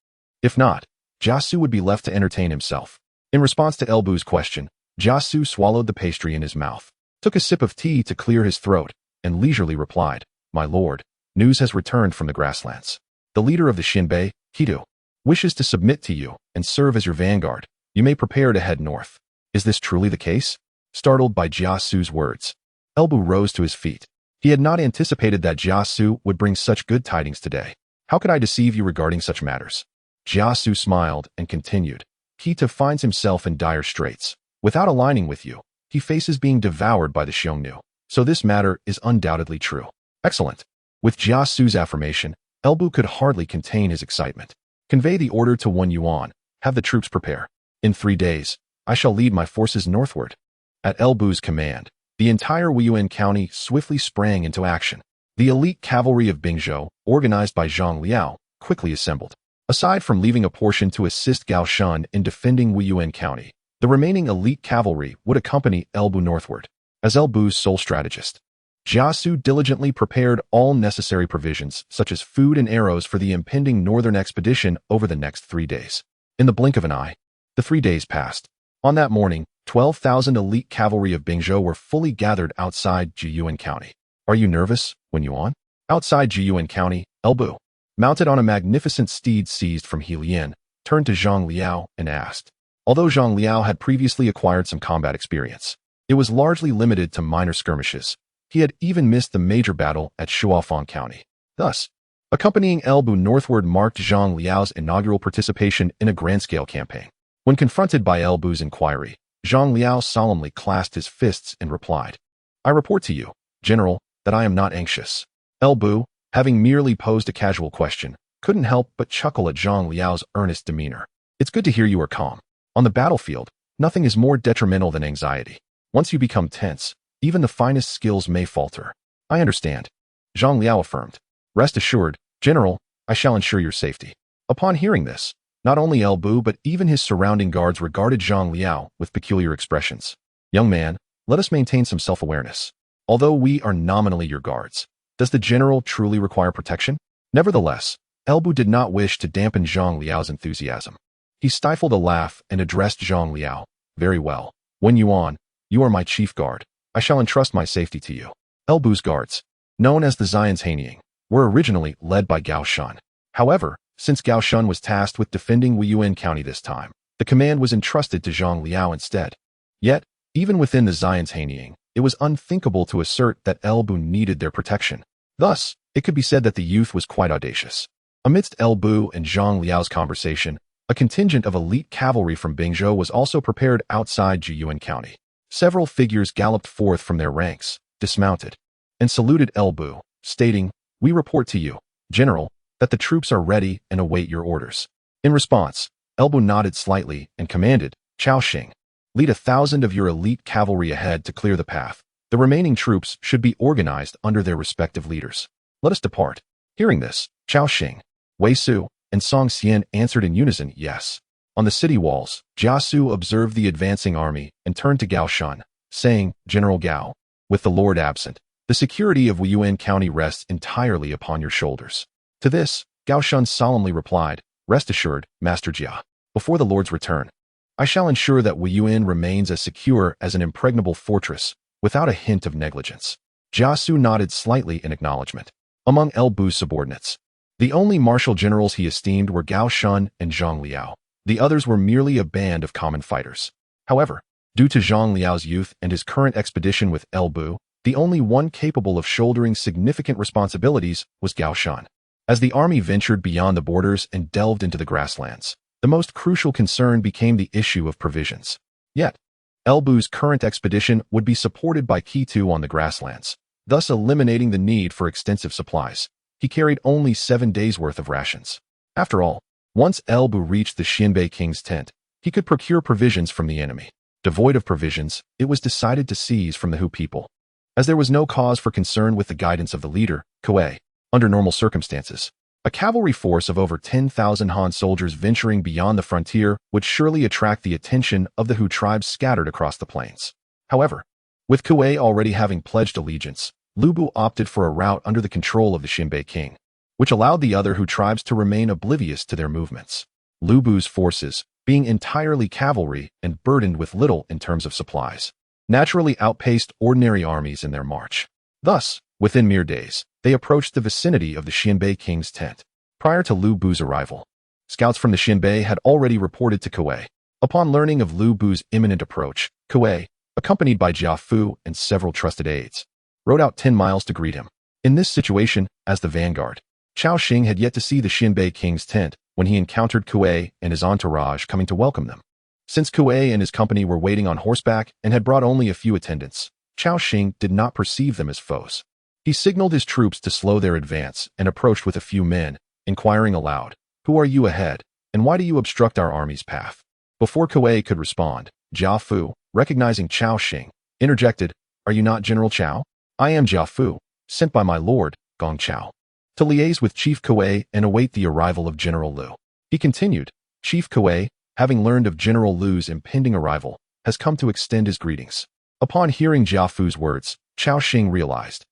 If not, Jia Xu would be left to entertain himself. In response to Elbu's question, Jia Xu swallowed the pastry in his mouth, took a sip of tea to clear his throat, and leisurely replied, My lord, news has returned from the grasslands. The leader of the Xianbei, Ketu, wishes to submit to you and serve as your vanguard. You may prepare to head north. Is this truly the case? Startled by Jia Xu's words, Elbu rose to his feet. He had not anticipated that Jia Xu would bring such good tidings today. How could I deceive you regarding such matters? Jia Xu smiled and continued. Ketu finds himself in dire straits. Without aligning with you, he faces being devoured by the Xiongnu. So this matter is undoubtedly true. Excellent. With Jia Xu's affirmation, Elbu could hardly contain his excitement. Convey the order to Wuyuan. Have the troops prepare. In 3 days, I shall lead my forces northward. At Elbu's command, the entire Wuyuan county swiftly sprang into action. The elite cavalry of Bingzhou, organized by Jeang Xiao, quickly assembled. Aside from leaving a portion to assist Gao Shun in defending Wuyuan County, the remaining elite cavalry would accompany Elbu northward. As Elbu's sole strategist, Jia Xu diligently prepared all necessary provisions, such as food and arrows for the impending northern expedition over the next 3 days. In the blink of an eye, the 3 days passed. On that morning, 12,000 elite cavalry of Bingzhou were fully gathered outside Wuyuan County. Are you nervous, Wuyuan? Outside Wuyuan County, Elbu, mounted on a magnificent steed seized from He Lian, turned to Jeang Xiao and asked. Although Jeang Xiao had previously acquired some combat experience, it was largely limited to minor skirmishes. He had even missed the major battle at Huang County. Thus, accompanying Elbu northward marked Jeang Liao's inaugural participation in a grand-scale campaign. When confronted by Elbu's inquiry, Jeang Liao solemnly clasped his fists and replied, I report to you, General, that I am not anxious. Elbu, having merely posed a casual question, couldn't help but chuckle at Jeang Liao's earnest demeanor. It's good to hear you are calm. On the battlefield, nothing is more detrimental than anxiety. Once you become tense, even the finest skills may falter. I understand. Jeang Liao affirmed. Rest assured, General, I shall ensure your safety. Upon hearing this, not only Elbu but even his surrounding guards regarded Jeang Liao with peculiar expressions. Young man, let us maintain some self-awareness. Although we are nominally your guards, does the general truly require protection? Nevertheless, Elbu did not wish to dampen Jeang Liao's enthusiasm. He stifled a laugh and addressed Jeang Liao. Very well. Wuyuan, you are my chief guard. I shall entrust my safety to you. Elbu's guards, known as the Xianbei, were originally led by Gao Shun. However, since Gao Shun was tasked with defending Wuyuan County this time, the command was entrusted to Jeang Liao instead. Yet, even within the Xianbei, it was unthinkable to assert that Elbu needed their protection. Thus, it could be said that the youth was quite audacious. Amidst Elbu and Jeang Liao's conversation, a contingent of elite cavalry from Bingzhou was also prepared outside Wuyuan County. Several figures galloped forth from their ranks, dismounted, and saluted Elbu, stating, We report to you, General, that the troops are ready and await your orders. In response, Elbu nodded slightly and commanded, Chao Xing, lead 1,000 of your elite cavalry ahead to clear the path. The remaining troops should be organized under their respective leaders. Let us depart. Hearing this, Chao Xing, Wei Su, and Song Xian answered in unison, yes. On the city walls, Jia Xu observed the advancing army and turned to Gao Shun, saying, General Gao, with the Lord absent, the security of Wuyuan County rests entirely upon your shoulders. To this, Gao Shun solemnly replied, Rest assured, Master Jia. Before the Lord's return, I shall ensure that Wuyuan remains as secure as an impregnable fortress, without a hint of negligence. Jia Xu nodded slightly in acknowledgement. Among Elbu's subordinates, the only martial generals he esteemed were Gao Shun and Jeang Liao. The others were merely a band of common fighters. However, due to Jeang Liao's youth and his current expedition with Elbu, the only one capable of shouldering significant responsibilities was Gao Shun. As the army ventured beyond the borders and delved into the grasslands, the most crucial concern became the issue of provisions. Yet, Elbu's current expedition would be supported by Ketu on the grasslands, thus eliminating the need for extensive supplies. He carried only 7 days' worth of rations. After all, once Elbu reached the Xianbei king's tent, he could procure provisions from the enemy. Devoid of provisions, it was decided to seize from the Hu people. As there was no cause for concern with the guidance of the leader, Kuei, under normal circumstances, a cavalry force of over 10,000 Han soldiers venturing beyond the frontier would surely attract the attention of the Hu tribes scattered across the plains. However, with Kuei already having pledged allegiance, Lu Bu opted for a route under the control of the Xianbei king, which allowed the other Hu tribes to remain oblivious to their movements. Lu Bu's forces, being entirely cavalry and burdened with little in terms of supplies, naturally outpaced ordinary armies in their march. Thus, within mere days, they approached the vicinity of the Xianbei king's tent. Prior to Lu Bu's arrival, scouts from the Xianbei had already reported to Kuei. Upon learning of Lu Bu's imminent approach, Kuei, accompanied by Jia Xu and several trusted aides, rode out 10 miles to greet him. In this situation, as the vanguard, Cao Xing had yet to see the Xianbei king's tent when he encountered Kuei and his entourage coming to welcome them. Since Kuei and his company were waiting on horseback and had brought only a few attendants, Cao Xing did not perceive them as foes. He signaled his troops to slow their advance and approached with a few men, inquiring aloud, "Who are you ahead, and why do you obstruct our army's path?" Before Kuei could respond, Jia Fu, recognizing Cao Xing, interjected, "Are you not General Cao? I am Jia Fu, sent by my lord, Gong Chao, to liaise with Chief Kuei and await the arrival of General Lu." He continued, "Chief Kuei, having learned of General Lu's impending arrival, has come to extend his greetings." Upon hearing Jia Fu's words, Cao Xing realized,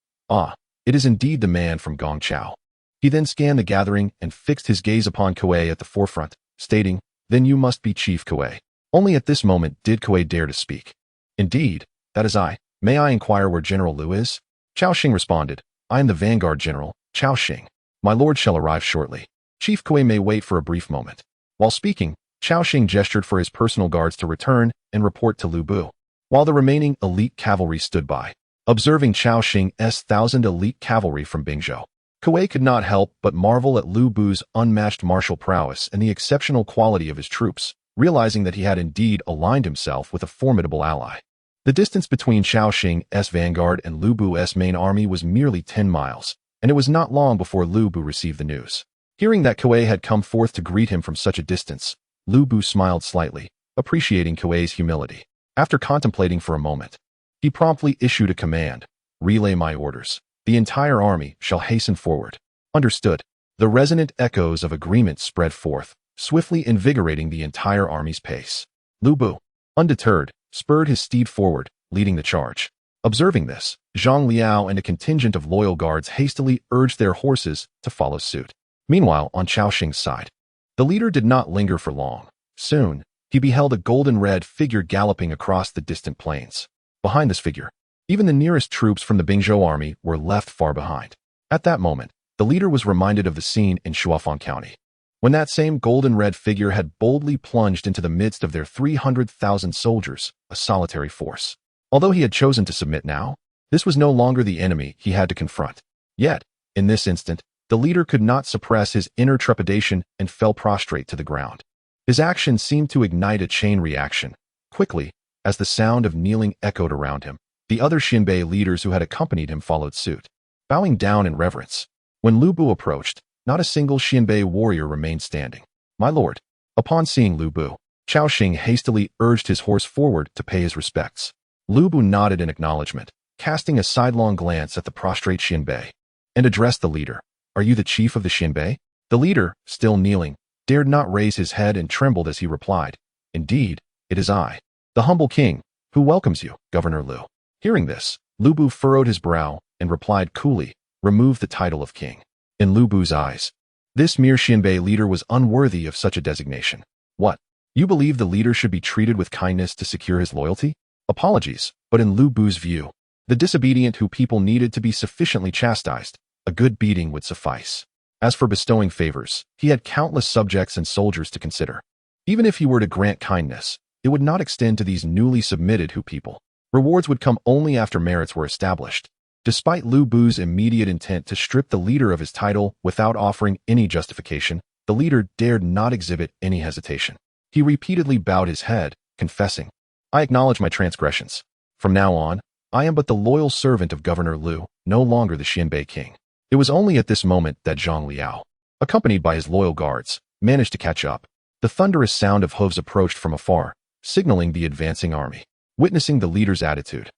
it is indeed the man from Gong Chao. He then scanned the gathering and fixed his gaze upon Kuei at the forefront, stating, "Then you must be Chief Kuei." Only at this moment did Kuei dare to speak. "Indeed, that is I. May I inquire where General Lu is?" Cao Xing responded, "I am the vanguard general, Cao Xing. My lord shall arrive shortly. Chief Kuei may wait for a brief moment." While speaking, Cao Xing gestured for his personal guards to return and report to Lu Bu, while the remaining elite cavalry stood by, observing Cao Xing's 1,000 elite cavalry from Bingzhou. Kuei could not help but marvel at Lu Bu's unmatched martial prowess and the exceptional quality of his troops, realizing that he had indeed aligned himself with a formidable ally. The distance between Cao Xing's vanguard and Lu Bu's main army was merely 10 miles, and it was not long before Lu Bu received the news. Hearing that Kuei had come forth to greet him from such a distance, Lu Bu smiled slightly, appreciating Kuei's humility. After contemplating for a moment, he promptly issued a command, "Relay my orders. The entire army shall hasten forward." Understood. The resonant echoes of agreement spread forth, swiftly invigorating the entire army's pace. Lu Bu, undeterred, spurred his steed forward, leading the charge. Observing this, Zhang Liao and a contingent of loyal guards hastily urged their horses to follow suit. Meanwhile, on Cao Xing's side, the leader did not linger for long. Soon, he beheld a golden-red figure galloping across the distant plains. Behind this figure, even the nearest troops from the Bingzhou army were left far behind. At that moment, the leader was reminded of the scene in Shuafang County, when that same golden-red figure had boldly plunged into the midst of their 300,000 soldiers, a solitary force. Although he had chosen to submit now, this was no longer the enemy he had to confront. Yet, in this instant, the leader could not suppress his inner trepidation and fell prostrate to the ground. His action seemed to ignite a chain reaction. Quickly, as the sound of kneeling echoed around him, the other Xianbei leaders who had accompanied him followed suit, bowing down in reverence. When Lu Bu approached, not a single Xianbei warrior remained standing. "My lord." Upon seeing Lu Bu, Cao Xing hastily urged his horse forward to pay his respects. Lu Bu nodded in acknowledgement, casting a sidelong glance at the prostrate Xianbei, and addressed the leader. "Are you the chief of the Xianbei?" The leader, still kneeling, dared not raise his head and trembled as he replied, "Indeed, it is I, the humble king, who welcomes you, Governor Lu." Hearing this, Lu Bu furrowed his brow and replied coolly, "Remove the title of king." In Lu Bu's eyes, this mere Xianbei leader was unworthy of such a designation. "What? You believe the leader should be treated with kindness to secure his loyalty?" Apologies, but in Lu Bu's view, the disobedient Hu people needed to be sufficiently chastised. A good beating would suffice. As for bestowing favors, he had countless subjects and soldiers to consider. Even if he were to grant kindness, it would not extend to these newly submitted Hu people. Rewards would come only after merits were established. Despite Lu Bu's immediate intent to strip the leader of his title without offering any justification, the leader dared not exhibit any hesitation. He repeatedly bowed his head, confessing, "I acknowledge my transgressions. From now on, I am but the loyal servant of Governor Liu, no longer the Xianbei king. It was only at this moment that Zhang Liao, accompanied by his loyal guards, managed to catch up. The thunderous sound of hooves approached from afar, signaling the advancing army. Witnessing the leader's attitude,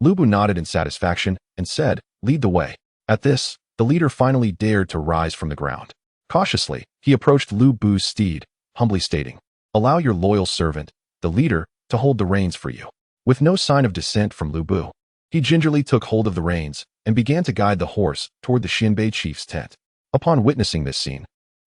Lu Bu nodded in satisfaction and said, "Lead the way." At this, the leader finally dared to rise from the ground. Cautiously, he approached Lu Bu's steed, humbly stating, "Allow your loyal servant, the leader, to hold the reins for you." With no sign of dissent from Lu Bu, he gingerly took hold of the reins and began to guide the horse toward the Xianbei chief's tent. Upon witnessing this scene,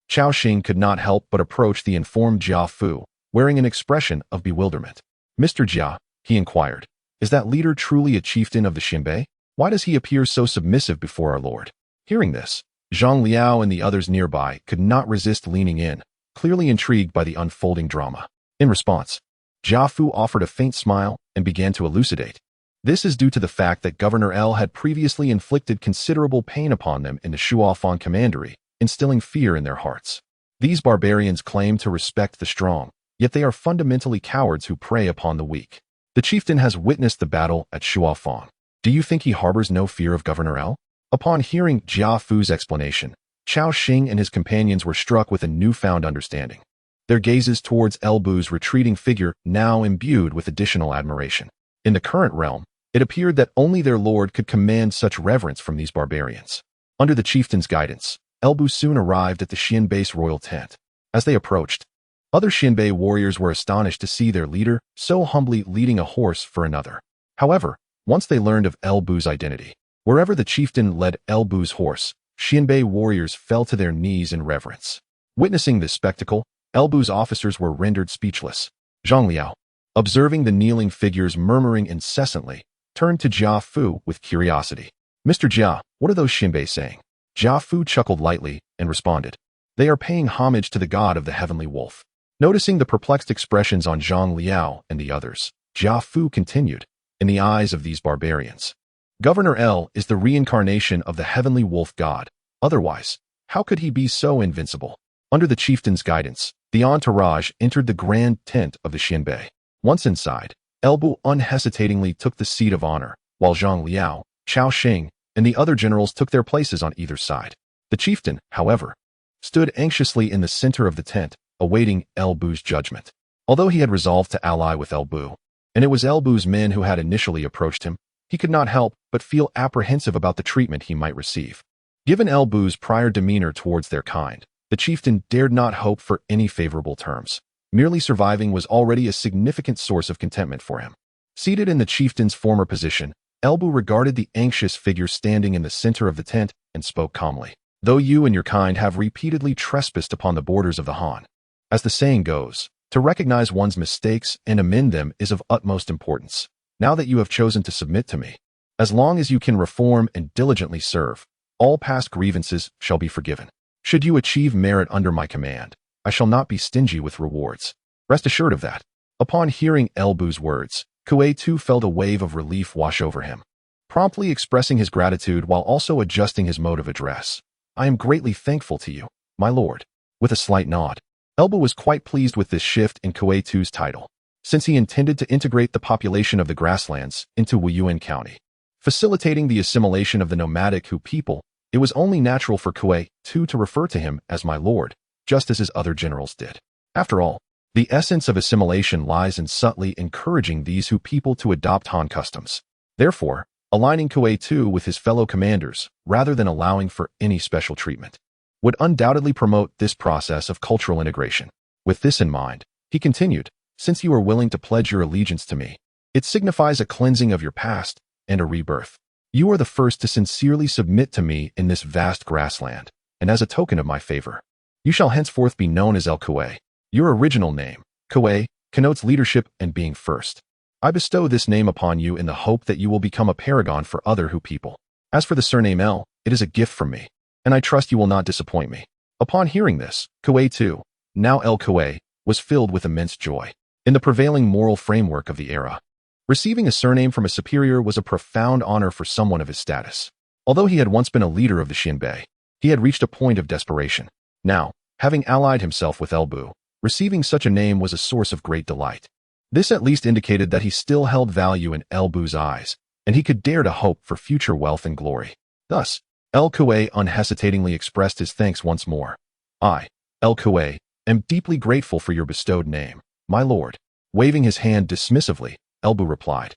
Cao Xing could not help but approach the informed Jia Fu, wearing an expression of bewilderment. "Mr. Jia," he inquired, "is that leader truly a chieftain of the Xianbei? Why does he appear so submissive before our lord?" Hearing this, Zhang Liao and the others nearby could not resist leaning in, clearly intrigued by the unfolding drama. In response, Jia Fu offered a faint smile and began to elucidate. This is due to the fact that Governor L had previously inflicted considerable pain upon them in the Shuafang commandery, instilling fear in their hearts. These barbarians claim to respect the strong, yet they are fundamentally cowards who prey upon the weak. The chieftain has witnessed the battle at Shuafang. Do you think he harbors no fear of Governor L? Upon hearing Jia Fu's explanation, Cao Xing and his companions were struck with a newfound understanding. Their gazes towards El Bu's retreating figure now imbued with additional admiration. In the current realm, it appeared that only their lord could command such reverence from these barbarians. Under the chieftain's guidance, El Bu soon arrived at the Xianbei's royal tent. As they approached, other Xianbei warriors were astonished to see their leader so humbly leading a horse for another. However, once they learned of El Bu's identity, wherever the chieftain led El Bu's horse, Xianbei warriors fell to their knees in reverence. Witnessing this spectacle, El Bu's officers were rendered speechless. Zhang Liao, observing the kneeling figures murmuring incessantly, turned to Jia Fu with curiosity. "Mr. Jia, what are those Xianbei saying?" Jia Fu chuckled lightly and responded, "They are paying homage to the god of the heavenly wolf." Noticing the perplexed expressions on Zhang Liao and the others, Jia Fu continued, "In the eyes of these barbarians, Governor L is the reincarnation of the heavenly wolf god. Otherwise, how could he be so invincible?" Under the chieftain's guidance, the entourage entered the grand tent of the Xianbei. Once inside, El Bu unhesitatingly took the seat of honor, while Zhang Liao, Cao Xing, and the other generals took their places on either side. The chieftain, however, stood anxiously in the center of the tent, awaiting El Bu's judgment. Although he had resolved to ally with El Bu, and it was El Bu's men who had initially approached him, he could not help but feel apprehensive about the treatment he might receive. Given El Bu's prior demeanor towards their kind, the chieftain dared not hope for any favorable terms. Merely surviving was already a significant source of contentment for him. Seated in the chieftain's former position, El Bu regarded the anxious figure standing in the center of the tent and spoke calmly. "Though you and your kind have repeatedly trespassed upon the borders of the Han, as the saying goes, to recognize one's mistakes and amend them is of utmost importance. Now that you have chosen to submit to me, as long as you can reform and diligently serve, all past grievances shall be forgiven. Should you achieve merit under my command, I shall not be stingy with rewards. Rest assured of that." Upon hearing El Bu's words, Ketu felt a wave of relief wash over him, promptly expressing his gratitude while also adjusting his mode of address. "I am greatly thankful to you, my lord." With a slight nod, El Bu was quite pleased with this shift in Ketu's title, since he intended to integrate the population of the grasslands into Wuyuan County. Facilitating the assimilation of the nomadic Hu people, it was only natural for Ketu to refer to him as my lord, just as his other generals did. After all, the essence of assimilation lies in subtly encouraging these Hu people to adopt Han customs. Therefore, aligning Ketu with his fellow commanders, rather than allowing for any special treatment, would undoubtedly promote this process of cultural integration. With this in mind, he continued, "Since you are willing to pledge your allegiance to me, it signifies a cleansing of your past and a rebirth. You are the first to sincerely submit to me in this vast grassland, and as a token of my favor, you shall henceforth be known as El Kue. Your original name, Kue, connotes leadership and being first. I bestow this name upon you in the hope that you will become a paragon for other Hu people. As for the surname El, it is a gift from me, and I trust you will not disappoint me." Upon hearing this, Ketu, now El Kue, was filled with immense joy. In the prevailing moral framework of the era, receiving a surname from a superior was a profound honor for someone of his status. Although he had once been a leader of the Xianbei, he had reached a point of desperation. Now, having allied himself with El Bu, receiving such a name was a source of great delight. This at least indicated that he still held value in El Bu's eyes, and he could dare to hope for future wealth and glory. Thus, El Kuei unhesitatingly expressed his thanks once more. I, El Kuei, am deeply grateful for your bestowed name, my lord. Waving his hand dismissively, Elbu replied,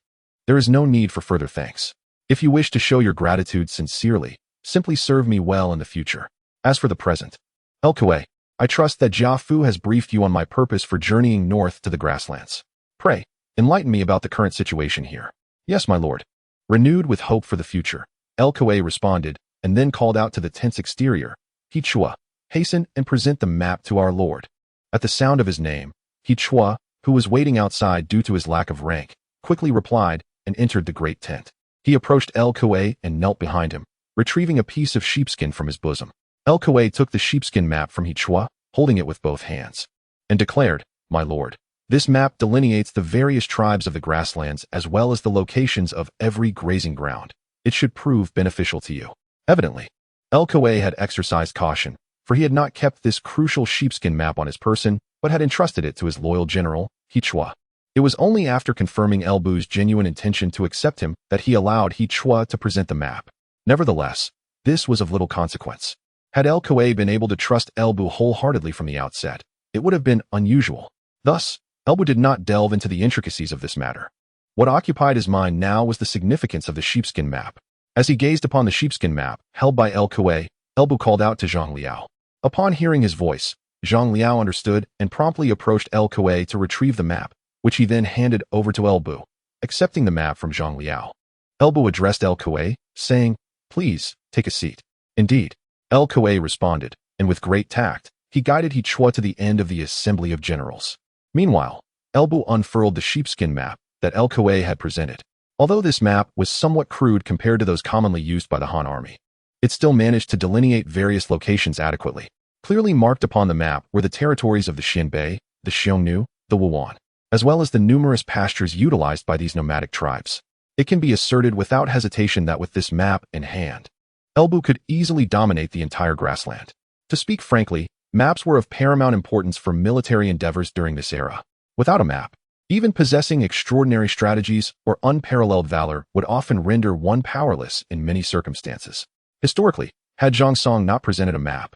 there is no need for further thanks. If you wish to show your gratitude sincerely, simply serve me well in the future. As for the present, El Kuei, I trust that Jia Xu has briefed you on my purpose for journeying north to the grasslands. Pray, enlighten me about the current situation here. Yes, my lord. Renewed with hope for the future, El Kuei responded, and then called out to the tent's exterior, He Chua, hasten and present the map to our lord. At the sound of his name, He Chua, who was waiting outside due to his lack of rank, quickly replied and entered the great tent. He approached El Kuei and knelt behind him, retrieving a piece of sheepskin from his bosom. El Kuei took the sheepskin map from He Chua, holding it with both hands, and declared, my lord, this map delineates the various tribes of the grasslands as well as the locations of every grazing ground. It should prove beneficial to you. Evidently, El Kuei had exercised caution, for he had not kept this crucial sheepskin map on his person, but had entrusted it to his loyal general, He Chua. It was only after confirming El Bu's genuine intention to accept him that he allowed He Chua to present the map. Nevertheless, this was of little consequence. Had El Kuei been able to trust El Bu wholeheartedly from the outset, it would have been unusual. Thus, El Bu did not delve into the intricacies of this matter. What occupied his mind now was the significance of the sheepskin map. As he gazed upon the sheepskin map, held by El Kuei, El Bu called out to Jeang Xiao. Upon hearing his voice, Jeang Xiao understood and promptly approached El Kuei to retrieve the map, which he then handed over to El Bu. Accepting the map from Jeang Xiao, El Bu addressed El Kuei, saying, please, take a seat. Indeed, El Kuei responded, and with great tact, he guided He Chua to the end of the assembly of generals. Meanwhile, El Bu unfurled the sheepskin map that El Kuei had presented. Although this map was somewhat crude compared to those commonly used by the Han army, it still managed to delineate various locations adequately. Clearly marked upon the map were the territories of the Xianbei, the Xiongnu, the Wuyuan, as well as the numerous pastures utilized by these nomadic tribes. It can be asserted without hesitation that with this map in hand, El Bu could easily dominate the entire grassland. To speak frankly, maps were of paramount importance for military endeavors during this era. Without a map, even possessing extraordinary strategies or unparalleled valor would often render one powerless in many circumstances. Historically, had Zhang Song not presented a map,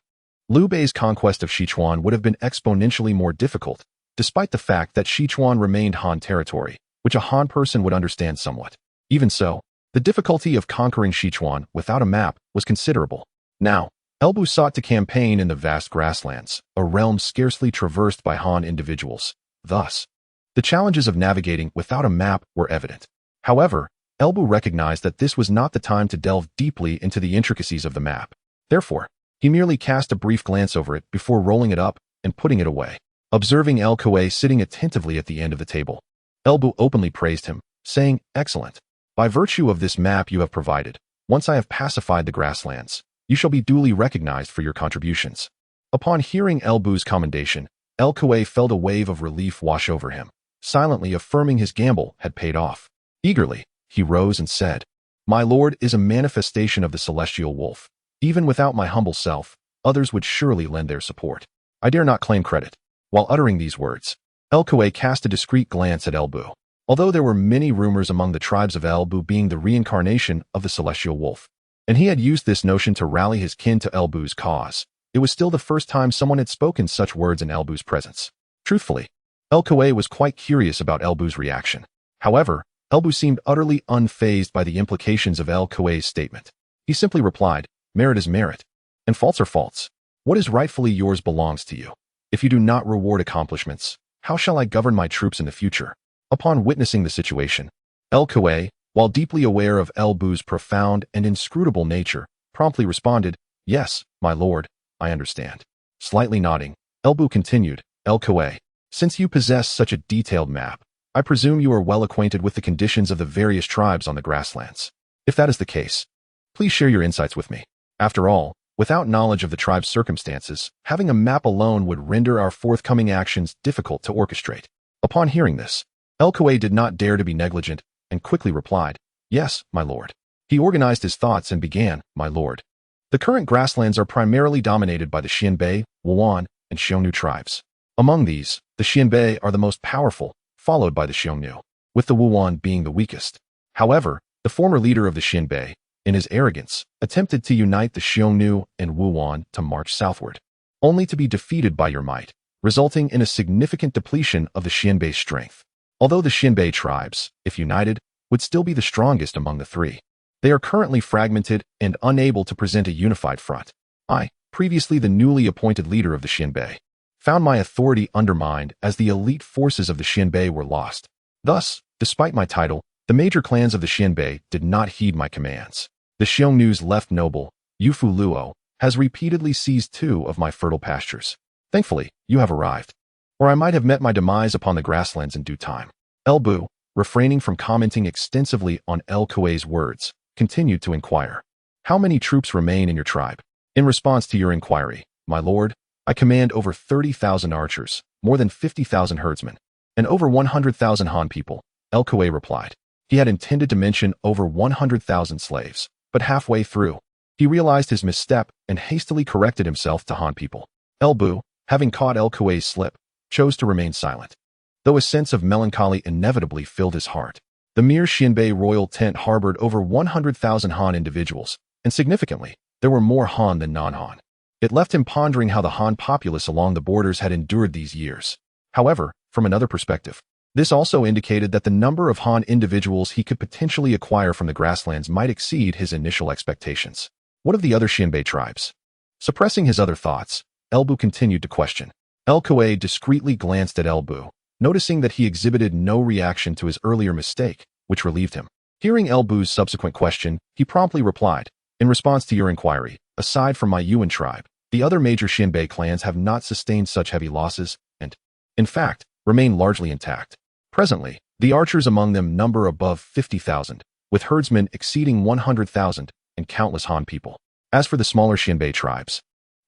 Liu Bei's conquest of Sichuan would have been exponentially more difficult, despite the fact that Sichuan remained Han territory, which a Han person would understand somewhat. Even so, the difficulty of conquering Sichuan without a map was considerable. Now, El Bu sought to campaign in the vast grasslands, a realm scarcely traversed by Han individuals. Thus, the challenges of navigating without a map were evident. However, El Bu recognized that this was not the time to delve deeply into the intricacies of the map. Therefore, he merely cast a brief glance over it before rolling it up and putting it away. Observing El Kuei sitting attentively at the end of the table, El Bu openly praised him, saying, excellent. By virtue of this map you have provided, once I have pacified the grasslands, you shall be duly recognized for your contributions. Upon hearing El Bu's commendation, El Kuei felt a wave of relief wash over him, silently affirming his gamble had paid off. Eagerly, he rose and said, my lord is a manifestation of the celestial wolf. Even without my humble self, others would surely lend their support. I dare not claim credit. While uttering these words, El Kuei cast a discreet glance at El Bu. Although there were many rumors among the tribes of El Bu being the reincarnation of the celestial wolf, and he had used this notion to rally his kin to El Bu's cause, it was still the first time someone had spoken such words in El Bu's presence. Truthfully, El Kuei was quite curious about El Bu's reaction. However, El Bu seemed utterly unfazed by the implications of El Kuei's statement. He simply replied, merit is merit, and faults are faults. What is rightfully yours belongs to you. If you do not reward accomplishments, how shall I govern my troops in the future? Upon witnessing the situation, El Kuei, while deeply aware of El Bu's profound and inscrutable nature, promptly responded, yes, my lord, I understand. Slightly nodding, El Bu continued, El Kuei, since you possess such a detailed map, I presume you are well acquainted with the conditions of the various tribes on the grasslands. If that is the case, please share your insights with me. After all, without knowledge of the tribe's circumstances, having a map alone would render our forthcoming actions difficult to orchestrate. Upon hearing this, El Kuei did not dare to be negligent and quickly replied, yes, my lord. He organized his thoughts and began, my lord. The current grasslands are primarily dominated by the Xianbei, Wuyuan, and Xiongnu tribes. Among these, the Xianbei are the most powerful, followed by the Xiongnu, with the Wuyuan being the weakest. However, The former leader of the Xianbei, in his arrogance, attempted to unite the Xiongnu and Wuyuan to march southward, only to be defeated by your might, resulting in a significant depletion of the Xianbei's strength. Although the Xianbei tribes, if united, would still be the strongest among the three, they are currently fragmented and unable to present a unified front. I, previously the newly appointed leader of the Xianbei, found my authority undermined as the elite forces of the Xianbei were lost. Thus, despite my title, the major clans of the Xianbei did not heed my commands. The Xiongnu's left noble, Yufu Luo, has repeatedly seized 2 of my fertile pastures. Thankfully, you have arrived, or I might have met my demise upon the grasslands in due time. El Bu, refraining from commenting extensively on El Kuei's words, continued to inquire. How many troops remain in your tribe? In response to your inquiry, my lord, I command over 30,000 archers, more than 50,000 herdsmen, and over 100,000 Han people, El Kuei replied. He had intended to mention over 100,000 slaves, but halfway through, he realized his misstep and hastily corrected himself to Han people. El Bu, having caught El Kuei's slip, chose to remain silent, though a sense of melancholy inevitably filled his heart. The mere Xianbei royal tent harbored over 100,000 Han individuals, and significantly, there were more Han than non-Han. It left him pondering how the Han populace along the borders had endured these years. However, from another perspective, this also indicated that the number of Han individuals he could potentially acquire from the grasslands might exceed his initial expectations. What of the other Xianbei tribes? Suppressing his other thoughts, El Bu continued to question. El Kuei discreetly glanced at El Bu, noticing that he exhibited no reaction to his earlier mistake, which relieved him. Hearing El Bu's subsequent question, he promptly replied, in response to your inquiry, aside from my Yuan tribe, the other major Xianbei clans have not sustained such heavy losses and, in fact, remain largely intact. Presently, the archers among them number above 50,000, with herdsmen exceeding 100,000 and countless Han people. As for the smaller Xianbei tribes,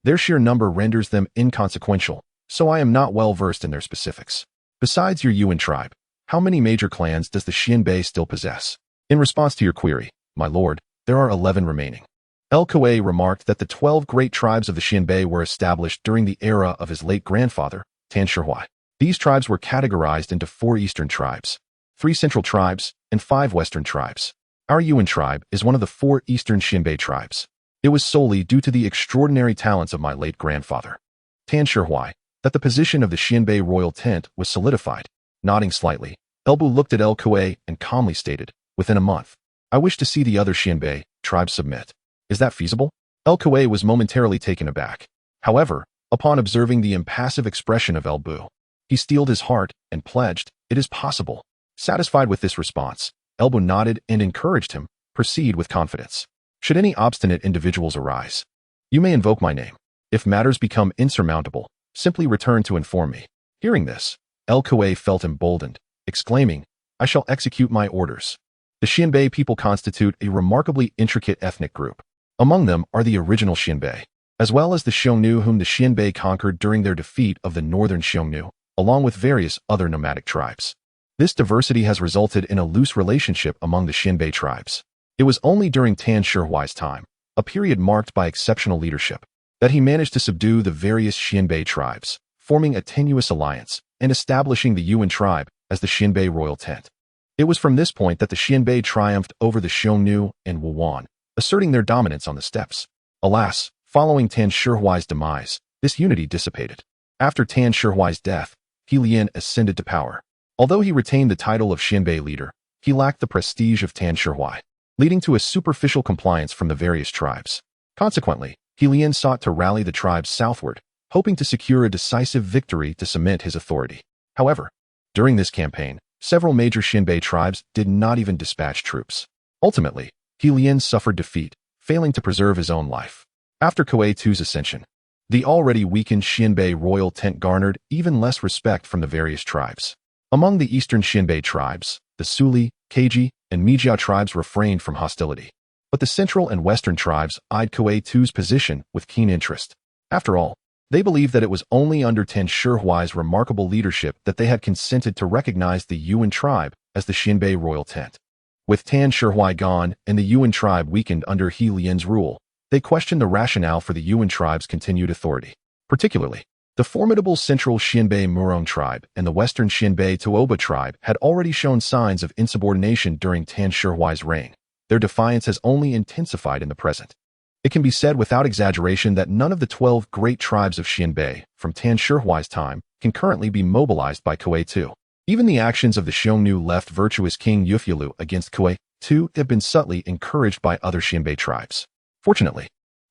their sheer number renders them inconsequential, so I am not well versed in their specifics. Besides your Yuan tribe, how many major clans does the Xianbei still possess? In response to your query, my lord, there are 11 remaining. El Kuei remarked that the 12 great tribes of the Xianbei were established during the era of his late grandfather, Tan Shihui. These tribes were categorized into 4 eastern tribes, 3 central tribes, and 5 western tribes. Our Yuan tribe is one of the 4 eastern Xianbei tribes. It was solely due to the extraordinary talents of my late grandfather, Tan Shihui, that the position of the Xianbei royal tent was solidified. Nodding slightly, El Bu looked at El Kuei and calmly stated, within a month, I wish to see the other Xianbei tribes submit. Is that feasible? El Kuei was momentarily taken aback. However, upon observing the impassive expression of El Bu, he steeled his heart and pledged, it is possible. Satisfied with this response, El Bu nodded and encouraged him, proceed with confidence. Should any obstinate individuals arise, you may invoke my name. If matters become insurmountable, simply return to inform me. Hearing this, El Kuei felt emboldened, exclaiming, I shall execute my orders. The Xianbei people constitute a remarkably intricate ethnic group. Among them are the original Xianbei, as well as the Xiongnu whom the Xianbei conquered during their defeat of the northern Xiongnu, along with various other nomadic tribes. This diversity has resulted in a loose relationship among the Xianbei tribes. It was only during Tan Shihuai's time, a period marked by exceptional leadership, that he managed to subdue the various Xianbei tribes, forming a tenuous alliance and establishing the Yuan tribe as the Xianbei royal tent. It was from this point that the Xianbei triumphed over the Xiongnu and Wuyuan, asserting their dominance on the steppes. Alas, following Tan Shihuai's demise, this unity dissipated. After Tan Shihuai's death, He Lian ascended to power. Although he retained the title of Xianbei leader, he lacked the prestige of Tan Shihui, leading to a superficial compliance from the various tribes. Consequently, He Lian sought to rally the tribes southward, hoping to secure a decisive victory to cement his authority. However, during this campaign, several major Xianbei tribes did not even dispatch troops. Ultimately, He Lian suffered defeat, failing to preserve his own life. After Kuei Tu's ascension, the already weakened Xianbei royal tent garnered even less respect from the various tribes. Among the eastern Xianbei tribes, the Suli, Keiji, and Mijiao tribes refrained from hostility. But the central and western tribes eyed Kuei Tu's position with keen interest. After all, they believed that it was only under Tan Shihuai's remarkable leadership that they had consented to recognize the Yuan tribe as the Xianbei royal tent. With Tan Shihui gone and the Yuan tribe weakened under He Lian's rule, they questioned the rationale for the Yuan tribe's continued authority. Particularly, the formidable central Xianbei Murong tribe and the western Xianbei Tuoba tribe had already shown signs of insubordination during Tan Shihuai's reign, their defiance has only intensified in the present. It can be said without exaggeration that none of the 12 great tribes of Xianbei from Tan Shihuai's time can currently be mobilized by Ketu. Even the actions of the Xiongnu left virtuous King Yufulu against Ketu have been subtly encouraged by other Xianbei tribes. Fortunately,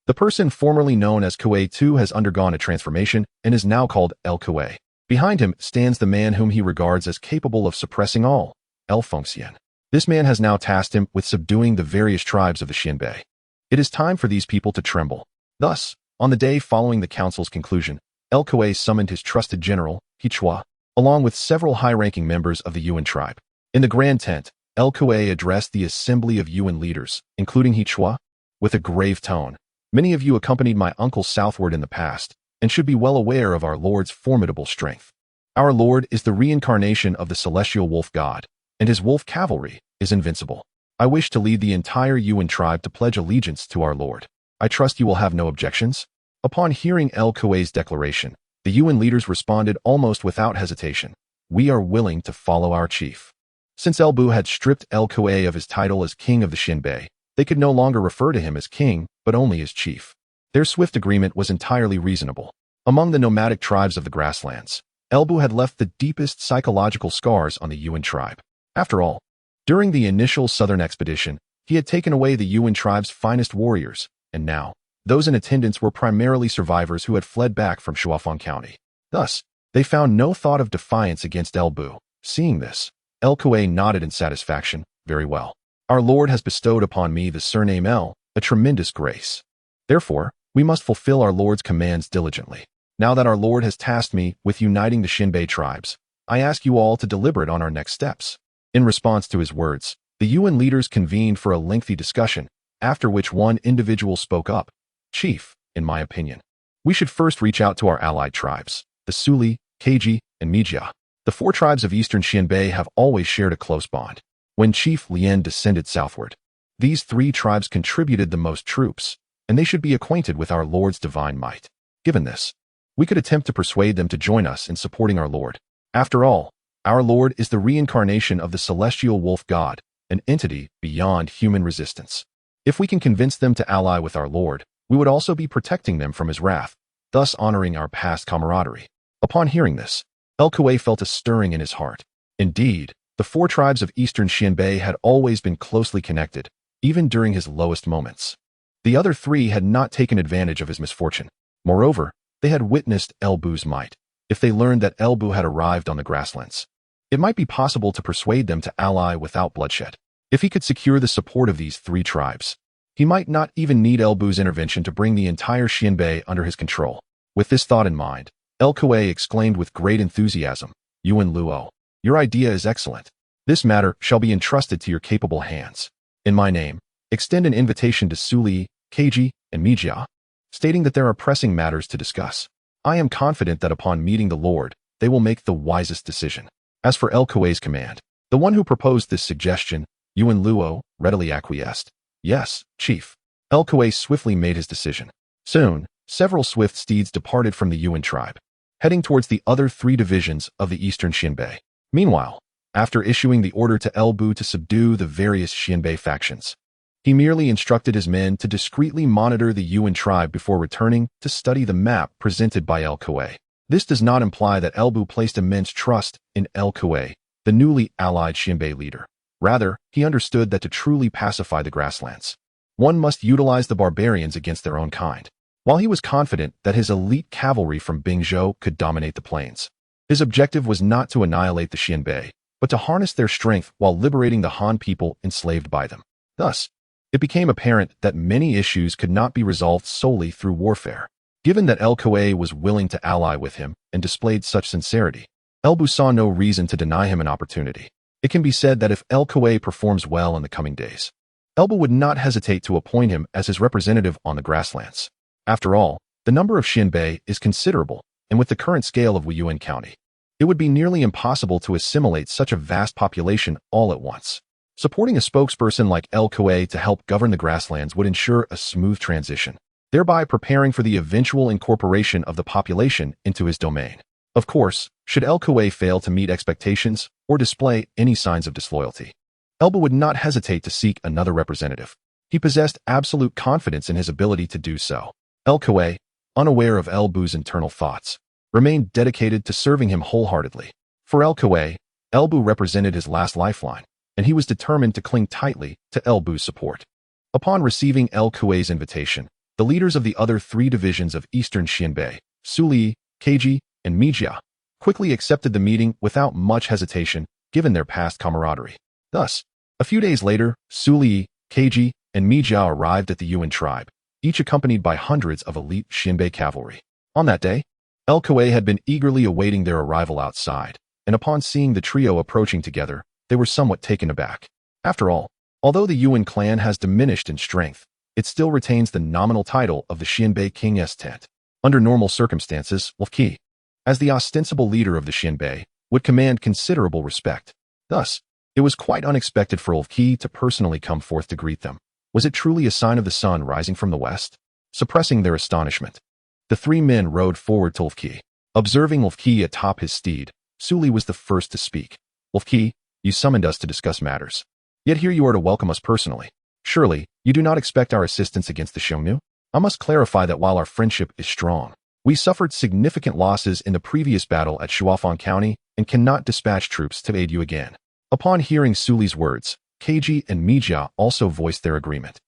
the person formerly known as Ketu has undergone a transformation and is now called El Kue. Behind him stands the man whom he regards as capable of suppressing all, El Fengxian. This man has now tasked him with subduing the various tribes of the Xianbei. It is time for these people to tremble. Thus, on the day following the council's conclusion, El Kue summoned his trusted general, He Chua, along with several high-ranking members of the Yuan tribe. In the grand tent, El Kue addressed the assembly of Yuan leaders, including He Chua, with a grave tone. Many of you accompanied my uncle southward in the past, and should be well aware of our Lord's formidable strength. Our Lord is the reincarnation of the celestial wolf god, and his wolf cavalry is invincible. I wish to lead the entire Yuan tribe to pledge allegiance to our Lord. I trust you will have no objections. Upon hearing El Kue's declaration, the Yuan leaders responded almost without hesitation. We are willing to follow our chief. Since El Bu had stripped El Kue of his title as king of the Xianbei, they could no longer refer to him as king, but only as chief. Their swift agreement was entirely reasonable. Among the nomadic tribes of the grasslands, El Bu had left the deepest psychological scars on the Yuan tribe. After all, during the initial southern expedition, he had taken away the Yuan tribe's finest warriors, and now, those in attendance were primarily survivors who had fled back from Shuafang County. Thus, they found no thought of defiance against El Bu. Seeing this, El Kue nodded in satisfaction. Very well. Our Lord has bestowed upon me the surname El, a tremendous grace. Therefore, we must fulfill our Lord's commands diligently. Now that our Lord has tasked me with uniting the Xianbei tribes, I ask you all to deliberate on our next steps. In response to his words, the Yuan leaders convened for a lengthy discussion, after which one individual spoke up. Chief, in my opinion, we should first reach out to our allied tribes, the Suli, Keiji, and Mijia. The 4 tribes of eastern Xianbei have always shared a close bond. When Chief Lian descended southward, these 3 tribes contributed the most troops, and they should be acquainted with our Lord's divine might. Given this, we could attempt to persuade them to join us in supporting our Lord. After all, our Lord is the reincarnation of the celestial wolf god, an entity beyond human resistance. If we can convince them to ally with our Lord, we would also be protecting them from his wrath, thus honoring our past camaraderie. Upon hearing this, El Kue felt a stirring in his heart. Indeed, the 4 tribes of eastern Xianbei had always been closely connected, even during his lowest moments. The other 3 had not taken advantage of his misfortune. Moreover, they had witnessed El Bu's might. If they learned that El Bu had arrived on the grasslands, it might be possible to persuade them to ally without bloodshed. If he could secure the support of these 3 tribes, he might not even need El Bu's intervention to bring the entire Xianbei under his control. With this thought in mind, El Kue exclaimed with great enthusiasm, Yuan Luo, your idea is excellent. This matter shall be entrusted to your capable hands. In my name, extend an invitation to Suli, Keiji, and Mijia, stating that there are pressing matters to discuss. I am confident that upon meeting the Lord, they will make the wisest decision. As for El Kue's command, the one who proposed this suggestion, Yuan Luo, readily acquiesced. Yes, chief. El Kue swiftly made his decision. Soon, several swift steeds departed from the Yuan tribe, heading towards the other 3 divisions of the eastern Xianbei. Meanwhile, after issuing the order to El Bu to subdue the various Xianbei factions, he merely instructed his men to discreetly monitor the Yuan tribe before returning to study the map presented by El Kue. This does not imply that El Bu placed immense trust in El Kue, the newly allied Xianbei leader. Rather, he understood that to truly pacify the grasslands, one must utilize the barbarians against their own kind. While he was confident that his elite cavalry from Bingzhou could dominate the plains, his objective was not to annihilate the Xianbei, but to harness their strength while liberating the Han people enslaved by them. Thus, it became apparent that many issues could not be resolved solely through warfare. Given that El Kue was willing to ally with him and displayed such sincerity, El Bu saw no reason to deny him an opportunity. It can be said that if El Kue performs well in the coming days, El Bu would not hesitate to appoint him as his representative on the grasslands. After all, the number of Xianbei is considerable, and with the current scale of Wuyuan County, it would be nearly impossible to assimilate such a vast population all at once. Supporting a spokesperson like El Kue to help govern the grasslands would ensure a smooth transition, thereby preparing for the eventual incorporation of the population into his domain. Of course, should El Kue fail to meet expectations or display any signs of disloyalty, Elbu would not hesitate to seek another representative. He possessed absolute confidence in his ability to do so. Kuei, unaware of Elbu's internal thoughts, remained dedicated to serving him wholeheartedly. For Kuei, Elbu represented his last lifeline, and he was determined to cling tightly to Elbu's support. Upon receiving Kuei's invitation, the leaders of the other 3 divisions of Eastern Xianbei, Suli, Keiji, and Mijia, quickly accepted the meeting without much hesitation, given their past camaraderie. Thus, a few days later, Suli, Keiji, and Mijia arrived at the Yuan tribe, each accompanied by hundreds of elite Xianbei cavalry. On that day, Kuei had been eagerly awaiting their arrival outside, and upon seeing the trio approaching together, they were somewhat taken aback. After all, although the Yuan clan has diminished in strength, it still retains the nominal title of the Xianbei King's tent. Under normal circumstances, Wolf Qi, as the ostensible leader of the Xianbei, would command considerable respect. Thus, it was quite unexpected for Wolf Qi to personally come forth to greet them. Was it truly a sign of the sun rising from the west? Suppressing their astonishment, the 3 men rode forward to Wolf Qi. Observing Wolf Qi atop his steed, Suli was the first to speak. Wolf Qi, you summoned us to discuss matters. Yet here you are to welcome us personally. Surely, you do not expect our assistance against the Xiongnu? I must clarify that while our friendship is strong, we suffered significant losses in the previous battle at Shuafang County and cannot dispatch troops to aid you again. Upon hearing Suli's words, Keiji and Mijia also voiced their agreement.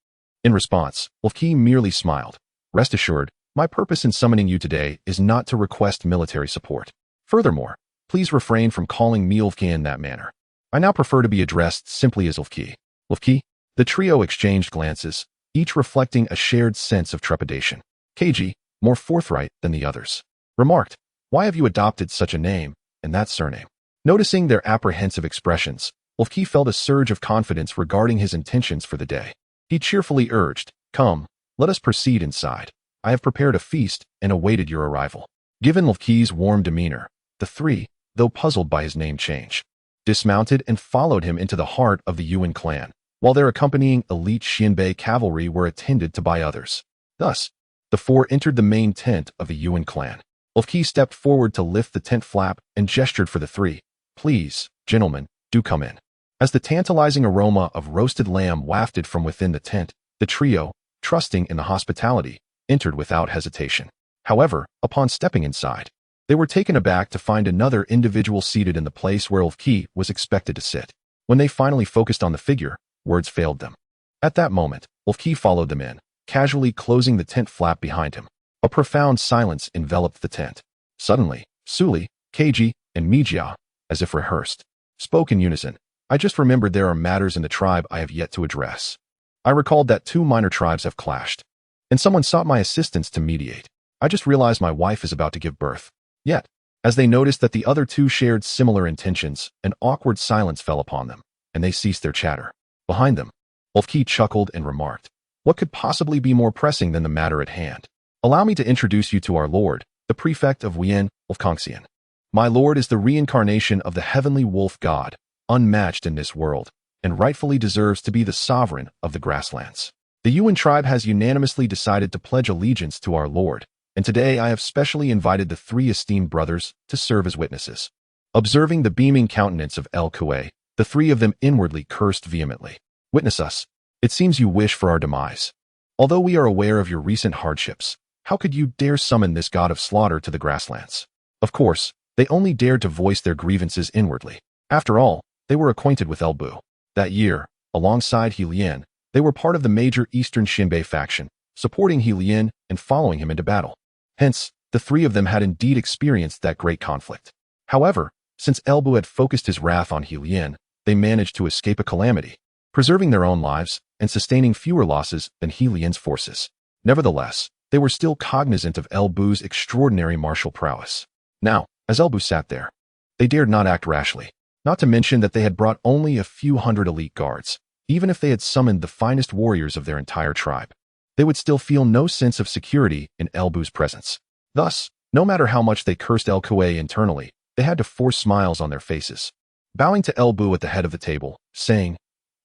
In response, Wolf Qi merely smiled. Rest assured, my purpose in summoning you today is not to request military support. Furthermore, please refrain from calling me Wolf Qi in that manner. I now prefer to be addressed simply as Wolf Qi. Wolf Qi? The trio exchanged glances, each reflecting a shared sense of trepidation. Keiji, more forthright than the others, remarked, why have you adopted such a name and that surname? Noticing their apprehensive expressions, Wolf Qi felt a surge of confidence regarding his intentions for the day. He cheerfully urged, come, let us proceed inside. I have prepared a feast and awaited your arrival. Given Wolf Qi's warm demeanor, the 3, though puzzled by his name change, dismounted and followed him into the heart of the Yuan clan, while their accompanying elite Xianbei cavalry were attended to by others. Thus, the 4 entered the main tent of the Yuan clan. Wolf Qi stepped forward to lift the tent flap and gestured for the 3. Please, gentlemen, do come in. As the tantalizing aroma of roasted lamb wafted from within the tent, the trio, trusting in the hospitality, entered without hesitation. However, upon stepping inside, they were taken aback to find another individual seated in the place where Wolf Qi was expected to sit. When they finally focused on the figure, words failed them. At that moment, Wolf Qi followed them in, casually closing the tent flap behind him. A profound silence enveloped the tent. Suddenly, Suli, Keiji, and Mijia, as if rehearsed, spoke in unison. I just remembered there are matters in the tribe I have yet to address. I recalled that 2 minor tribes have clashed, and someone sought my assistance to mediate. I just realized my wife is about to give birth. Yet, as they noticed that the other 2 shared similar intentions, an awkward silence fell upon them, and they ceased their chatter. Behind them, Wolf Qi chuckled and remarked, what could possibly be more pressing than the matter at hand? Allow me to introduce you to our lord, the prefect of Wuyuan, Wolf Kongxian. My lord is the reincarnation of the heavenly wolf god, unmatched in this world, and rightfully deserves to be the sovereign of the grasslands. The Yuan tribe has unanimously decided to pledge allegiance to our lord, and today I have specially invited the 3 esteemed brothers to serve as witnesses. Observing the beaming countenance of Kuei, the 3 of them inwardly cursed vehemently. Witness us. It seems you wish for our demise. Although we are aware of your recent hardships, how could you dare summon this god of slaughter to the grasslands? Of course, they only dared to voice their grievances inwardly. After all, they were acquainted with Elbu. That year, alongside He Lian, they were part of the major Eastern Xianbei faction, supporting He Lian and following him into battle. Hence, the 3 of them had indeed experienced that great conflict. However, since Elbu had focused his wrath on He Lian, they managed to escape a calamity, preserving their own lives and sustaining fewer losses than He Lian's forces. Nevertheless, they were still cognizant of Elbu's extraordinary martial prowess. Now, as Elbu sat there, they dared not act rashly, not to mention that they had brought only a few hundred elite guards. Even if they had summoned the finest warriors of their entire tribe, they would still feel no sense of security in Elbu's presence. Thus, no matter how much they cursed Kuei internally, they had to force smiles on their faces. Bowing to Elbu at the head of the table, saying,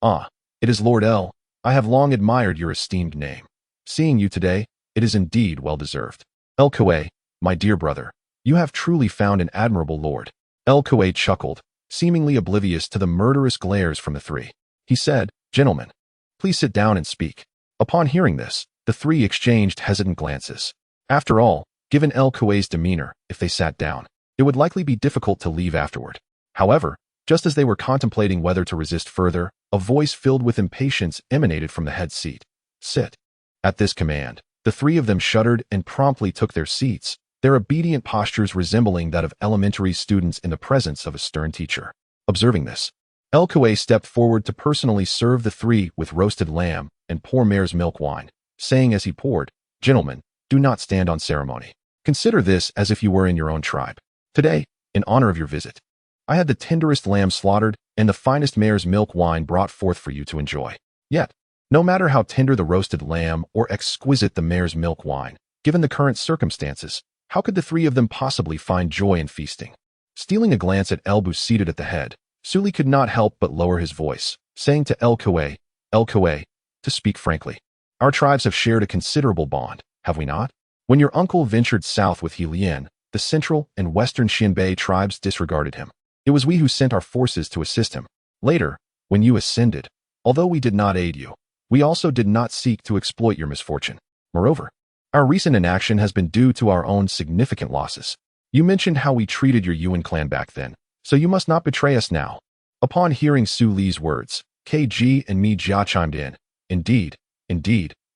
Ah, it is Lord El, I have long admired your esteemed name. Seeing you today, it is indeed well-deserved. Kuei, my dear brother, you have truly found an admirable lord. Kuei chuckled, seemingly oblivious to the murderous glares from the 3. He said, "Gentlemen, please sit down and speak." Upon hearing this, the three exchanged hesitant glances. After all, given El Kuei's demeanor, if they sat down, it would likely be difficult to leave afterward. However, just as they were contemplating whether to resist further, a voice filled with impatience emanated from the head seat. "Sit." At this command, the three of them shuddered and promptly took their seats, their obedient postures resembling that of elementary students in the presence of a stern teacher. Observing this, El Kuei stepped forward to personally serve the three with roasted lamb and pour mare's milk wine, saying as he poured, "Gentlemen, do not stand on ceremony. Consider this as if you were in your own tribe. Today, in honor of your visit, I had the tenderest lamb slaughtered and the finest mare's milk wine brought forth for you to enjoy. Yet, no matter how tender the roasted lamb or exquisite the mare's milk wine, given the current circumstances, how could the three of them possibly find joy in feasting?" Stealing a glance at Elbu seated at the head, Suli could not help but lower his voice, saying to El Kuei, to speak frankly, our tribes have shared a considerable bond, have we not? When your uncle ventured south with He Lian, the central and western Xianbei tribes disregarded him. It was we who sent our forces to assist him. Later, when you ascended, although we did not aid you, we also did not seek to exploit your misfortune. Moreover, our recent inaction has been due to our own significant losses. You mentioned how we treated your Yuan clan back then, so you must not betray us now. Upon hearing Su Li's words, KG and Mi Jia chimed in. Indeed,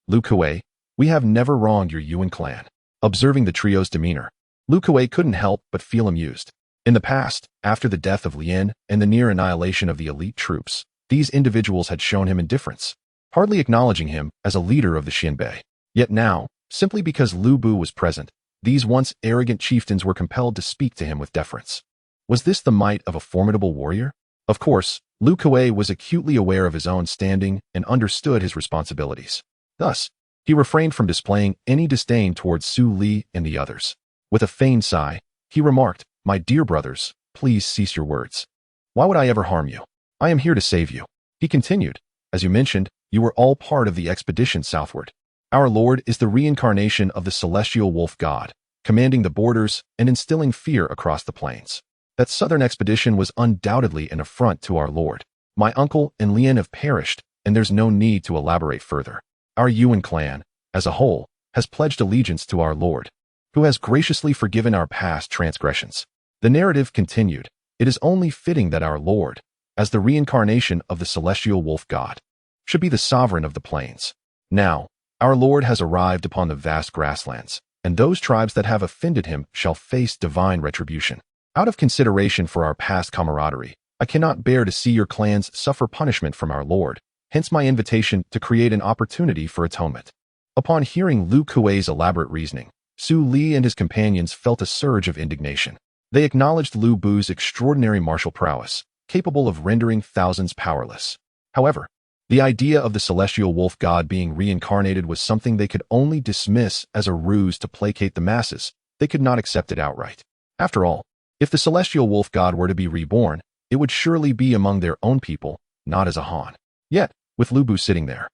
Lu Kuei, we have never wronged your Yuan clan. Observing the trio's demeanor, Lu Kuei couldn't help but feel amused. In the past, after the death of Lian and the near annihilation of the elite troops, these individuals had shown him indifference, hardly acknowledging him as a leader of the Xianbei. Yet now, simply because Lu Bu was present, these once arrogant chieftains were compelled to speak to him with deference. Was this the might of a formidable warrior? Of course, Lu Kuei was acutely aware of his own standing and understood his responsibilities. Thus, he refrained from displaying any disdain towards Su Li and the others. With a feigned sigh, he remarked, "My dear brothers, please cease your words. Why would I ever harm you? I am here to save you." He continued, "As you mentioned, you were all part of the expedition southward. Our Lord is the reincarnation of the celestial wolf god, commanding the borders and instilling fear across the plains. That southern expedition was undoubtedly an affront to our Lord. My uncle and Lian have perished, and there's no need to elaborate further. Our Yuan clan, as a whole, has pledged allegiance to our Lord, who has graciously forgiven our past transgressions." The narrative continued, "It is only fitting that our Lord, as the reincarnation of the celestial wolf god, should be the sovereign of the plains. Now, our Lord has arrived upon the vast grasslands, and those tribes that have offended him shall face divine retribution. Out of consideration for our past camaraderie, I cannot bear to see your clans suffer punishment from our Lord, hence my invitation to create an opportunity for atonement." Upon hearing Lu Kuei's elaborate reasoning, Su Li and his companions felt a surge of indignation. They acknowledged Lu Bu's extraordinary martial prowess, capable of rendering thousands powerless. However, the idea of the celestial wolf god being reincarnated was something they could only dismiss as a ruse to placate the masses. They could not accept it outright. After all, if the celestial wolf god were to be reborn, it would surely be among their own people, not as a Han. Yet, with Lu Bu sitting there,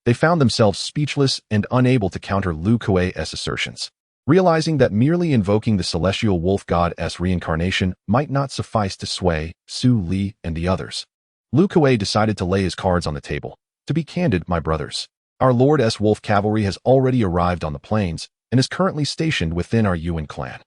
they found themselves speechless and unable to counter Lu Kuei's assertions. Realizing that merely invoking the celestial wolf god's reincarnation might not suffice to sway Su Li and the others, Lu Kuei decided to lay his cards on the table. "To be candid, my brothers, our Lord's wolf cavalry has already arrived on the plains and is currently stationed within our Yuan clan.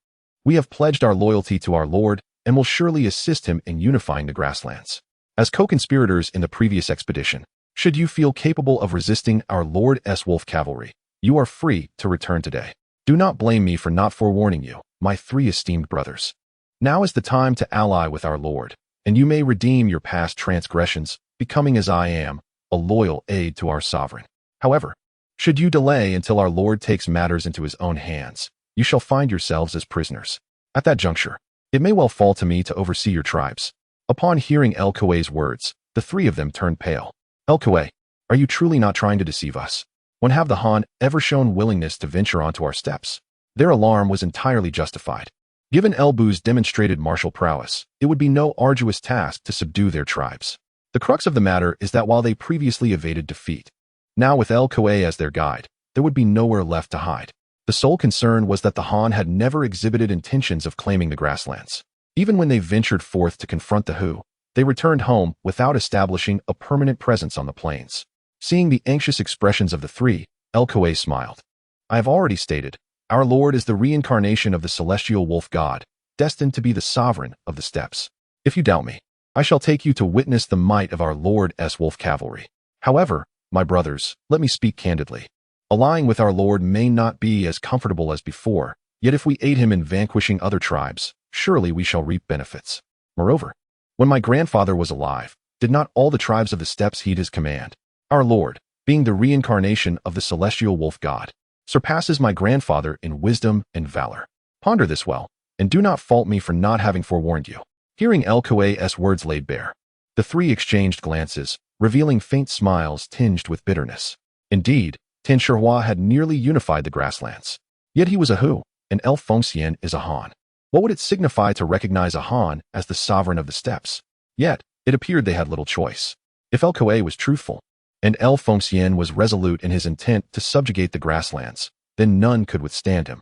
We have pledged our loyalty to our Lord and will surely assist him in unifying the grasslands. As co-conspirators in the previous expedition, should you feel capable of resisting our Lord's wolf cavalry, you are free to return today. Do not blame me for not forewarning you, my three esteemed brothers. Now is the time to ally with our Lord, and you may redeem your past transgressions, becoming as I am, a loyal aid to our sovereign. However, should you delay until our Lord takes matters into his own hands, you shall find yourselves as prisoners. At that juncture, it may well fall to me to oversee your tribes." Upon hearing El Kuei's words, the three of them turned pale. "El Kuei, are you truly not trying to deceive us? When have the Han ever shown willingness to venture onto our steppes?" Their alarm was entirely justified. Given El Bu's demonstrated martial prowess, it would be no arduous task to subdue their tribes. The crux of the matter is that while they previously evaded defeat, now with El Kuei as their guide, there would be nowhere left to hide. The sole concern was that the Han had never exhibited intentions of claiming the grasslands. Even when they ventured forth to confront the Hu, They returned home without establishing a permanent presence on the plains. Seeing the anxious expressions of the three, El-Kuei smiled. I have already stated, our Lord is the reincarnation of the celestial wolf god, destined to be the sovereign of the steppes. If you doubt me, I shall take you to witness the might of our Lord's wolf cavalry. However, my brothers, let me speak candidly. Allying with our Lord may not be as comfortable as before, yet if we aid him in vanquishing other tribes, surely we shall reap benefits. Moreover, when my grandfather was alive, did not all the tribes of the steppes heed his command? Our Lord, being the reincarnation of the celestial wolf god, surpasses my grandfather in wisdom and valor. Ponder this well, and do not fault me for not having forewarned you. Hearing El-Kuei's words laid bare, the three exchanged glances, revealing faint smiles tinged with bitterness. Indeed, Tan Shihua had nearly unified the grasslands. Yet he was a Hu, and El Fengxian is a Han. What would it signify to recognize a Han as the sovereign of the steppes? Yet, it appeared they had little choice. If El-Kuei was truthful, and El Fengxian was resolute in his intent to subjugate the grasslands, then none could withstand him.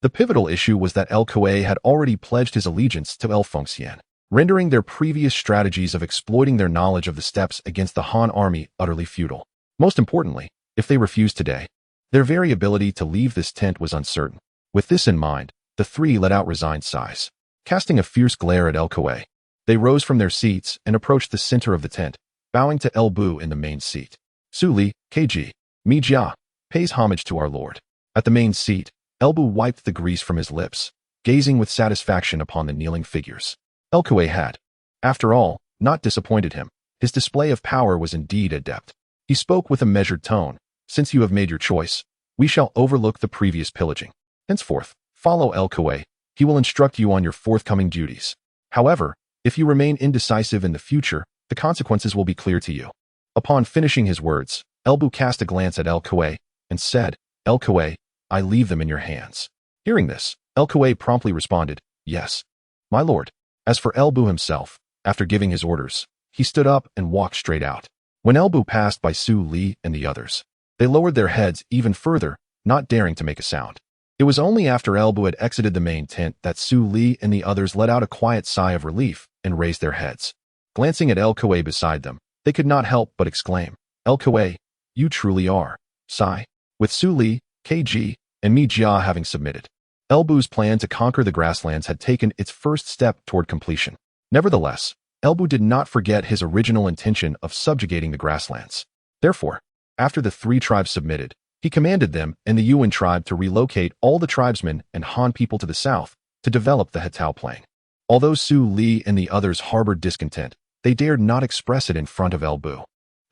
The pivotal issue was that El-Kuei had already pledged his allegiance to El Fengxian, rendering their previous strategies of exploiting their knowledge of the steppes against the Han army utterly futile. Most importantly, if they refused today, their very ability to leave this tent was uncertain. With this in mind, the three let out resigned sighs. Casting a fierce glare at El-Kuei, they rose from their seats and approached the center of the tent, bowing to El Bu in the main seat. Su Li, KG, Mi Jia, pays homage to our Lord. At the main seat, El Bu wiped the grease from his lips, gazing with satisfaction upon the kneeling figures. El-Kuei had, after all, not disappointed him. His display of power was indeed adept. He spoke with a measured tone. Since you have made your choice, we shall overlook the previous pillaging. Henceforth, follow El-Kuei. He will instruct you on your forthcoming duties. However, if you remain indecisive in the future, the consequences will be clear to you. Upon finishing his words, El Bu cast a glance at El-Kuei and said, El-Kuei, I leave them in your hands. Hearing this, El-Kuei promptly responded, Yes, my lord. As for El Bu himself, after giving his orders, he stood up and walked straight out. When El Bu passed by Su Li and the others, they lowered their heads even further, not daring to make a sound. It was only after El Bu had exited the main tent that Su Li and the others let out a quiet sigh of relief and raised their heads. Glancing at El-Kuei beside them, they could not help but exclaim, El-Kuei, you truly are, Sai. With Su Li, KG, and Mi Jia having submitted, El Bu's plan to conquer the grasslands had taken its first step toward completion. Nevertheless, El Bu did not forget his original intention of subjugating the grasslands. Therefore, after the three tribes submitted, he commanded them and the Yuan tribe to relocate all the tribesmen and Han people to the south to develop the Hetao Plain. Although Su Li and the others harbored discontent, they dared not express it in front of El Bu.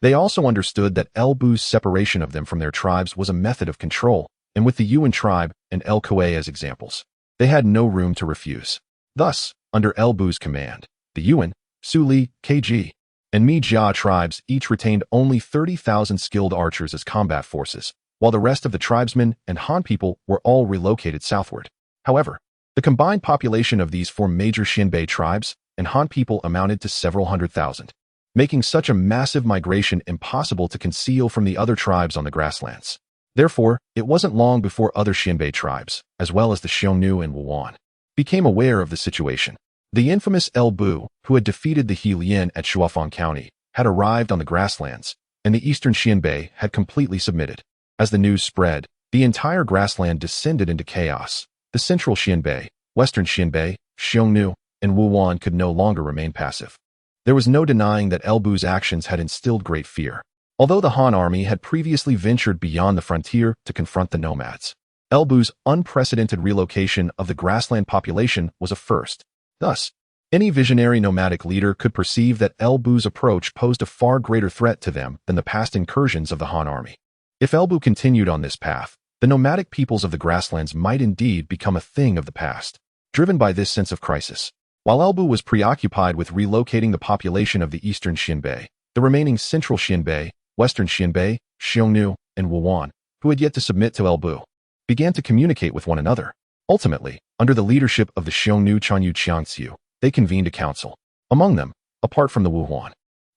They also understood that El Bu's separation of them from their tribes was a method of control, and with the Yuan tribe and El-Kuei as examples, they had no room to refuse. Thus, under El Bu's command, the Yuan, Su Li, KG, and Mi Jia tribes each retained only 30,000 skilled archers as combat forces, while the rest of the tribesmen and Han people were all relocated southward. However, the combined population of these four major Xianbei tribes and Han people amounted to several 100,000, making such a massive migration impossible to conceal from the other tribes on the grasslands. Therefore, it wasn't long before other Xianbei tribes, as well as the Xiongnu and Wuyuan, became aware of the situation. The infamous El Bu, who had defeated the He Lian at Shuafang County, had arrived on the grasslands, and the eastern Xianbei had completely submitted. As the news spread, the entire grassland descended into chaos. The central Xianbei, western Xianbei, Xiongnu, and Wuyuan could no longer remain passive. There was no denying that El Bu's actions had instilled great fear. Although the Han army had previously ventured beyond the frontier to confront the nomads, El Bu's unprecedented relocation of the grassland population was a first. Thus, any visionary nomadic leader could perceive that El Bu's approach posed a far greater threat to them than the past incursions of the Han army. If El Bu continued on this path, the nomadic peoples of the grasslands might indeed become a thing of the past. Driven by this sense of crisis, while El Bu was preoccupied with relocating the population of the eastern Xianbei, the remaining central Xianbei, western Xianbei, Xiongnu, and Wuyuan, who had yet to submit to El Bu, began to communicate with one another. Ultimately, under the leadership of the Xiongnu Chanyu Xiangxiu, they convened a council. Among them, apart from the Wuyuan,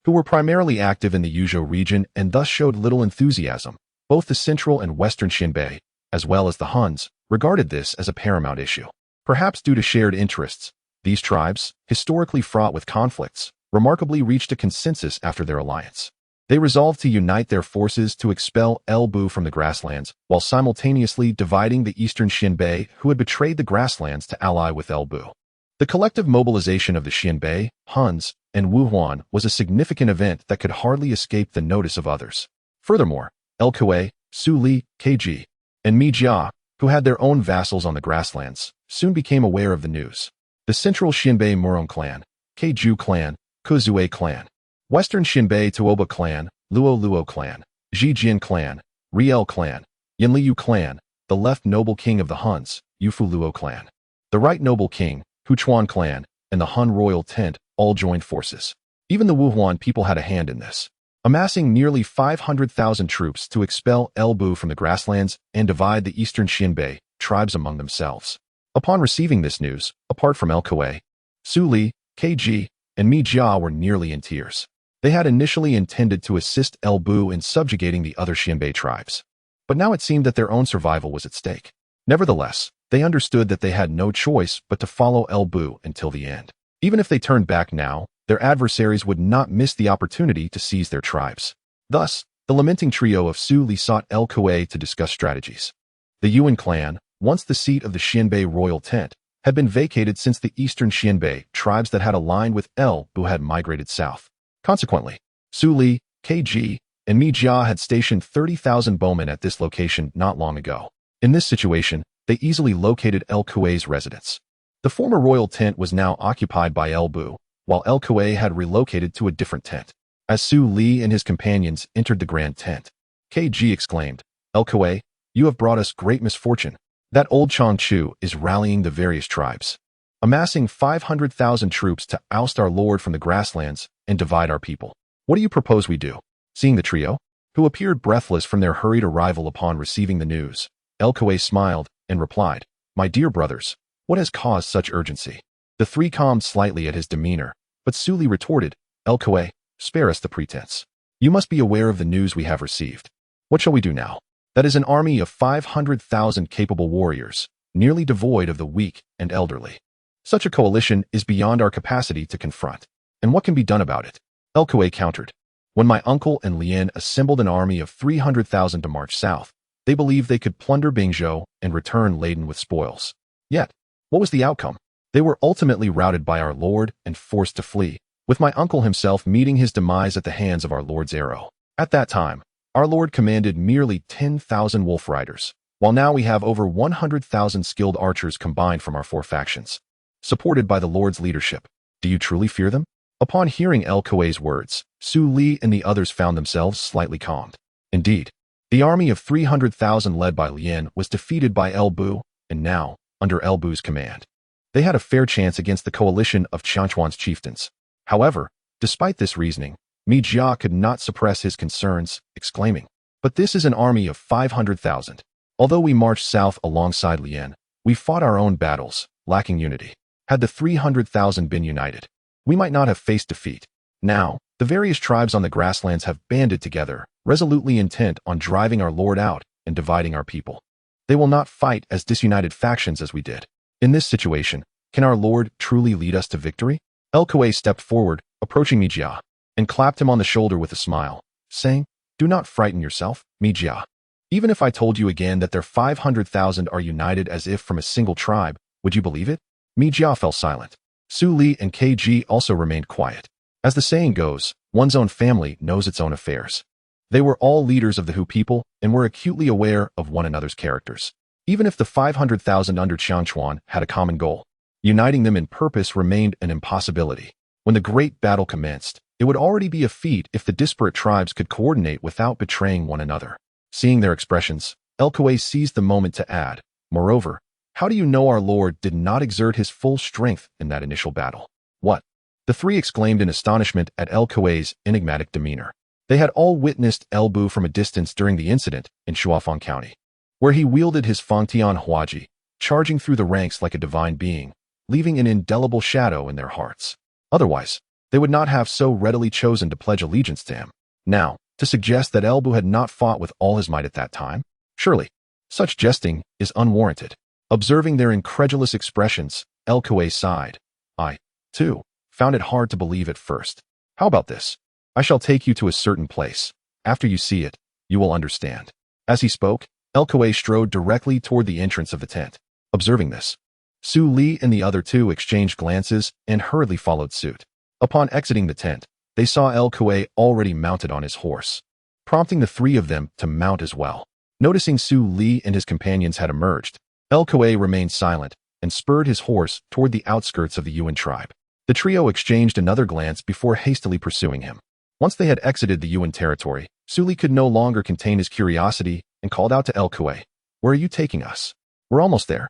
who were primarily active in the Yuzhou region and thus showed little enthusiasm, both the central and western Xianbei, as well as the Huns, regarded this as a paramount issue. Perhaps due to shared interests, these tribes, historically fraught with conflicts, remarkably reached a consensus after their alliance. They resolved to unite their forces to expel El-Bu from the grasslands, while simultaneously dividing the eastern Xianbei, who had betrayed the grasslands, to ally with El-Bu. The collective mobilization of the Xianbei, Huns, and Wuyuan was a significant event that could hardly escape the notice of others. Furthermore, El-Kuei, Su Li, Kg, and Mi Jia, who had their own vassals on the grasslands, soon became aware of the news. The central Xianbei Murong clan, Keju clan, Kezue clan, Western Xianbei Tuoba clan, Luo Luo clan, Zhijian clan, Riel clan, Yanliu clan, the left noble king of the Huns, Yufu Luo clan, the right noble king, Huchuan clan, and the Han royal tent all joined forces. Even the Wuyuan people had a hand in this, amassing nearly 500,000 troops to expel El-Bu from the grasslands and divide the eastern Xianbei tribes among themselves. Upon receiving this news, apart from El-Kuei, Su Li, Kg, and Mi Jia were nearly in tears. They had initially intended to assist El-Bu in subjugating the other Xianbei tribes, but now it seemed that their own survival was at stake. Nevertheless, they understood that they had no choice but to follow El-Bu until the end. Even if they turned back now, their adversaries would not miss the opportunity to seize their tribes. Thus, the lamenting trio of Su Li sought El-Kuei to discuss strategies. The Yuan clan, once the seat of the Xianbei royal tent, had been vacated since the eastern Xianbei tribes that had aligned with El-Bu had migrated south. Consequently, Su Li, Kg, and Mi Jia had stationed 30,000 bowmen at this location not long ago. In this situation, they easily located El-Kuei's residence. The former royal tent was now occupied by El-Bu, while El-Kuei had relocated to a different tent. As Su Li and his companions entered the grand tent, Kg exclaimed, "El-Kuei, you have brought us great misfortune. That old Chang Chu is rallying the various tribes, amassing 500,000 troops to oust our lord from the grasslands and divide our people. What do you propose we do?" Seeing the trio, who appeared breathless from their hurried arrival upon receiving the news, El-Kuei smiled and replied, "My dear brothers, what has caused such urgency?" The three calmed slightly at his demeanor, but Su Li retorted, "El-Kuei, spare us the pretense. You must be aware of the news we have received. What shall we do now? That is an army of 500,000 capable warriors, nearly devoid of the weak and elderly. Such a coalition is beyond our capacity to confront. And what can be done about it?" El-Kuei countered, "When my uncle and Lian assembled an army of 300,000 to march south, they believed they could plunder Bingzhou and return laden with spoils. Yet, what was the outcome? They were ultimately routed by our lord and forced to flee, with my uncle himself meeting his demise at the hands of our lord's arrow. At that time, our lord commanded merely 10,000 wolf riders, while now we have over 100,000 skilled archers combined from our four factions, supported by the lord's leadership. Do you truly fear them?" Upon hearing El-Kuei's words, Su Li and the others found themselves slightly calmed. Indeed, the army of 300,000 led by Lian was defeated by El-Bu, and now, under El-Bu's command, they had a fair chance against the coalition of Qianchuan's chieftains. However, despite this reasoning, Mi Jia could not suppress his concerns, exclaiming, "But this is an army of 500,000. Although we marched south alongside Lian, we fought our own battles, lacking unity. Had the 300,000 been united, we might not have faced defeat. Now, the various tribes on the grasslands have banded together, resolutely intent on driving our lord out and dividing our people. They will not fight as disunited factions as we did. In this situation, can our lord truly lead us to victory?" El-Kuei stepped forward, approaching Mi Jia, and clapped him on the shoulder with a smile, saying, "Do not frighten yourself, Mi Jia. Even if I told you again that their 500,000 are united as if from a single tribe, would you believe it?" Mi Jia fell silent. Su Li and Kg also remained quiet. As the saying goes, one's own family knows its own affairs. They were all leaders of the Hu people and were acutely aware of one another's characters. Even if the 500,000 under Qianchuan had a common goal, uniting them in purpose remained an impossibility. When the great battle commenced, it would already be a feat if the disparate tribes could coordinate without betraying one another. Seeing their expressions, El-Kuei seized the moment to add, "Moreover, how do you know our lord did not exert his full strength in that initial battle?" "What?" The three exclaimed in astonishment at El-Kuei's enigmatic demeanor. They had all witnessed El-Bu from a distance during the incident in Shuafang County, where he wielded his Fangtian Huaji, charging through the ranks like a divine being, leaving an indelible shadow in their hearts. Otherwise, they would not have so readily chosen to pledge allegiance to him. Now, to suggest that El-Bu had not fought with all his might at that time? Surely, such jesting is unwarranted. Observing their incredulous expressions, El-Kuei sighed. "I, too, found it hard to believe at first. How about this? I shall take you to a certain place. After you see it, you will understand. As he spoke, Kuei strode directly toward the entrance of the tent. Observing this, Su Li and the other two exchanged glances and hurriedly followed suit. Upon exiting the tent, they saw Kuei already mounted on his horse, prompting the three of them to mount as well. Noticing Su Li and his companions had emerged, Kuei remained silent and spurred his horse toward the outskirts of the Yuan tribe. The trio exchanged another glance before hastily pursuing him. Once they had exited the Yuan territory, Su Li could no longer contain his curiosity and called out to Kuei, "Where are you taking us?" "We're almost there,"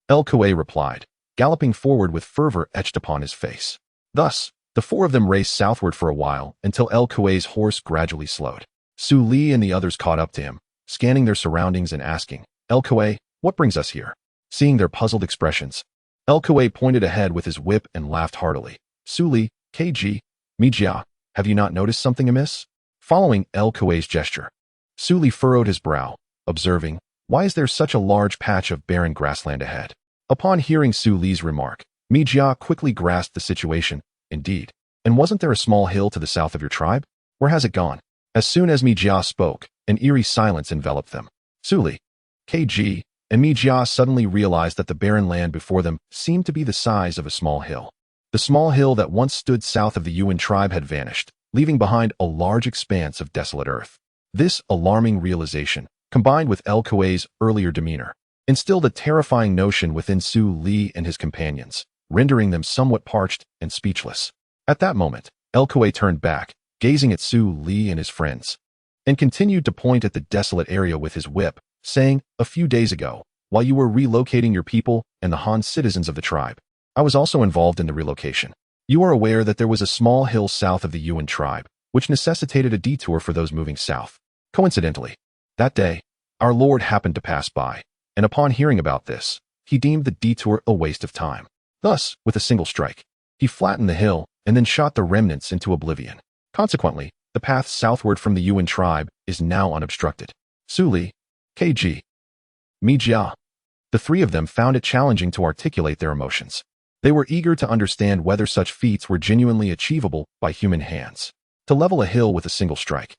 Kuei replied, galloping forward with fervor etched upon his face. Thus, the four of them raced southward for a while until Kuei's horse gradually slowed. Su Li and the others caught up to him, scanning their surroundings and asking, "Kuei, what brings us here?" Seeing their puzzled expressions, Kuei pointed ahead with his whip and laughed heartily. "Su Li, KG, Jia, have you not noticed something amiss?" Following Kuei's gesture, Su Li furrowed his brow, observing, "Why is there such a large patch of barren grassland ahead?" Upon hearing Su Li's remark, Jia quickly grasped the situation. "Indeed. And wasn't there a small hill to the south of your tribe? Where has it gone?" As soon as Jia spoke, an eerie silence enveloped them. Su Li, KG, and Jia suddenly realized that the barren land before them seemed to be the size of a small hill. The small hill that once stood south of the Yuan tribe had vanished, leaving behind a large expanse of desolate earth. This alarming realization, combined with Kuei's earlier demeanor, instilled a terrifying notion within Su Li and his companions, rendering them somewhat parched and speechless. At that moment, Kuei turned back, gazing at Su Li and his friends, and continued to point at the desolate area with his whip, saying, "A few days ago, while you were relocating your people and the Han citizens of the tribe, I was also involved in the relocation. You are aware that there was a small hill south of the Yuan tribe, which necessitated a detour for those moving south. Coincidentally, that day, our Lord happened to pass by, and upon hearing about this, he deemed the detour a waste of time. Thus, with a single strike, he flattened the hill and then shot the remnants into oblivion. Consequently, the path southward from the Yuan tribe is now unobstructed." Su Li, KG, Jia. The three of them found it challenging to articulate their emotions. They were eager to understand whether such feats were genuinely achievable by human hands. To level a hill with a single strike,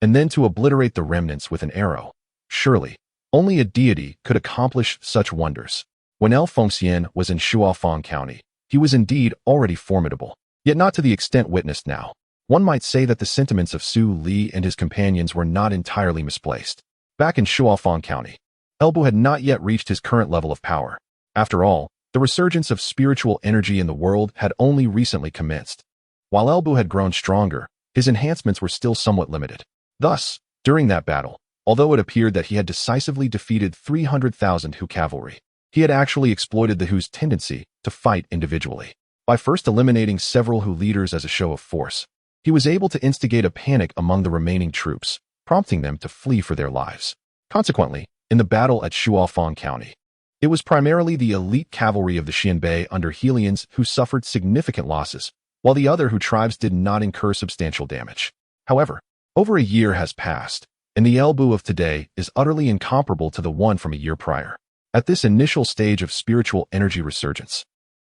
and then to obliterate the remnants with an arrow. Surely, only a deity could accomplish such wonders. When Fengxian was in Huang County, he was indeed already formidable, yet not to the extent witnessed now. One might say that the sentiments of Su Li and his companions were not entirely misplaced. Back in Huang County, Elbu had not yet reached his current level of power. After all, the resurgence of spiritual energy in the world had only recently commenced. While Elbu had grown stronger, his enhancements were still somewhat limited. Thus, during that battle, although it appeared that he had decisively defeated 300,000 Hu cavalry, he had actually exploited the Hu's tendency to fight individually. By first eliminating several Hu leaders as a show of force, he was able to instigate a panic among the remaining troops, prompting them to flee for their lives. Consequently, in the battle at Huang County, it was primarily the elite cavalry of the Xianbei under He Lian's who suffered significant losses, while the other Hu tribes did not incur substantial damage. However, over a year has passed, and the Elbu of today is utterly incomparable to the one from a year prior. At this initial stage of spiritual energy resurgence,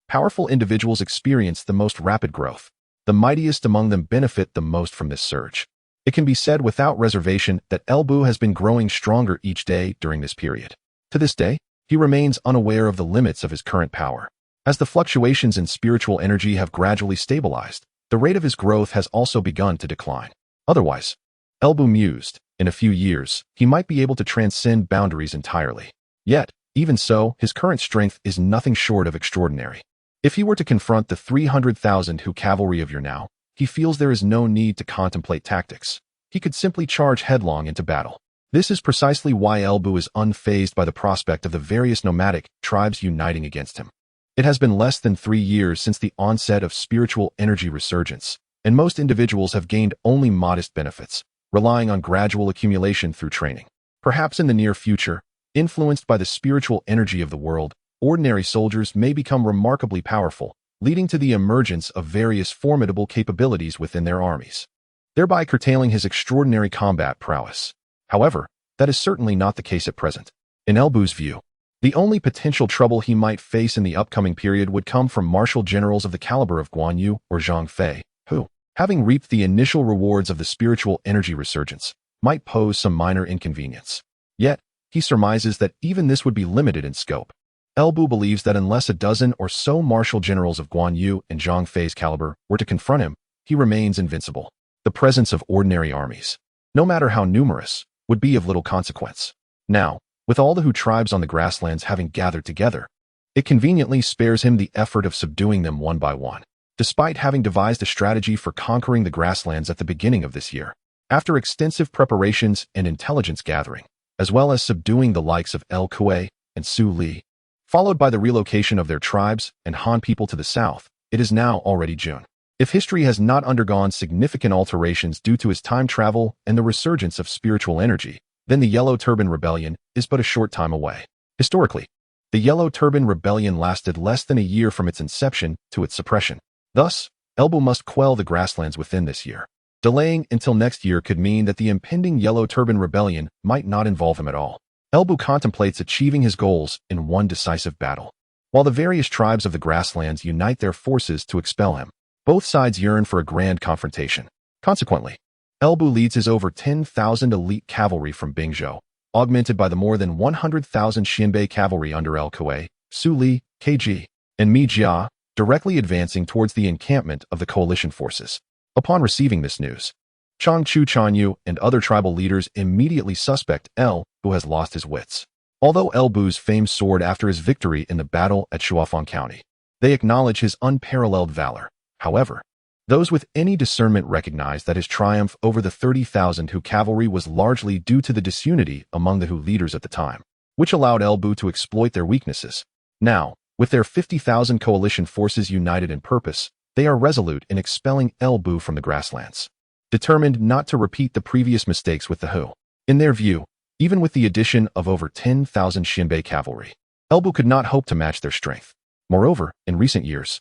powerful individuals experience the most rapid growth. The mightiest among them benefit the most from this surge. It can be said without reservation that Elbu has been growing stronger each day during this period. To this day, he remains unaware of the limits of his current power. As the fluctuations in spiritual energy have gradually stabilized, the rate of his growth has also begun to decline. Otherwise, Elbu mused, in a few years, he might be able to transcend boundaries entirely. Yet, even so, his current strength is nothing short of extraordinary. If he were to confront the 300,000 Hu cavalry of now, he feels there is no need to contemplate tactics. He could simply charge headlong into battle. This is precisely why Elbu is unfazed by the prospect of the various nomadic tribes uniting against him. It has been less than 3 years since the onset of spiritual energy resurgence, and most individuals have gained only modest benefits, relying on gradual accumulation through training. Perhaps in the near future, influenced by the spiritual energy of the world, ordinary soldiers may become remarkably powerful, leading to the emergence of various formidable capabilities within their armies, thereby curtailing his extraordinary combat prowess. However, that is certainly not the case at present. In Elbu's view, The only potential trouble he might face in the upcoming period would come from martial generals of the caliber of Guan Yu or Zhang Fei, who, having reaped the initial rewards of the spiritual energy resurgence, might pose some minor inconvenience. Yet, he surmises that even this would be limited in scope. Elbu believes that unless a dozen or so martial generals of Guan Yu and Zhang Fei's caliber were to confront him, he remains invincible. The presence of ordinary armies, no matter how numerous, would be of little consequence. Now, with all the Hu tribes on the grasslands having gathered together, it conveniently spares him the effort of subduing them one by one, despite having devised a strategy for conquering the grasslands at the beginning of this year. After extensive preparations and intelligence gathering, as well as subduing the likes of El Kuei and Su Li, followed by the relocation of their tribes and Han people to the south, it is now already June. If history has not undergone significant alterations due to his time travel and the resurgence of spiritual energy, then the Yellow Turban Rebellion is but a short time away. Historically, the Yellow Turban Rebellion lasted less than a year from its inception to its suppression. Thus, Elbu must quell the grasslands within this year. Delaying until next year could mean that the impending Yellow Turban Rebellion might not involve him at all. Elbu contemplates achieving his goals in one decisive battle. While the various tribes of the grasslands unite their forces to expel him, both sides yearn for a grand confrontation. Consequently, Elbu leads his over 10,000 elite cavalry from Bingzhou, augmented by the more than 100,000 Xianbei cavalry under El Kuei, Su Li, KG, and Mi Jia, directly advancing towards the encampment of the coalition forces. Upon receiving this news, Changchu Chanyu and other tribal leaders immediately suspect El, who has lost his wits. Although Elbu's fame soared after his victory in the battle at Shuafang County, they acknowledge his unparalleled valor. However, those with any discernment recognize that his triumph over the 30,000 Hu cavalry was largely due to the disunity among the Hu leaders at the time, which allowed Elbu to exploit their weaknesses. Now, with their 50,000 coalition forces united in purpose, they are resolute in expelling Elbu from the grasslands, determined not to repeat the previous mistakes with the Hu. In their view, even with the addition of over 10,000 Xianbei cavalry, Elbu could not hope to match their strength. Moreover, in recent years,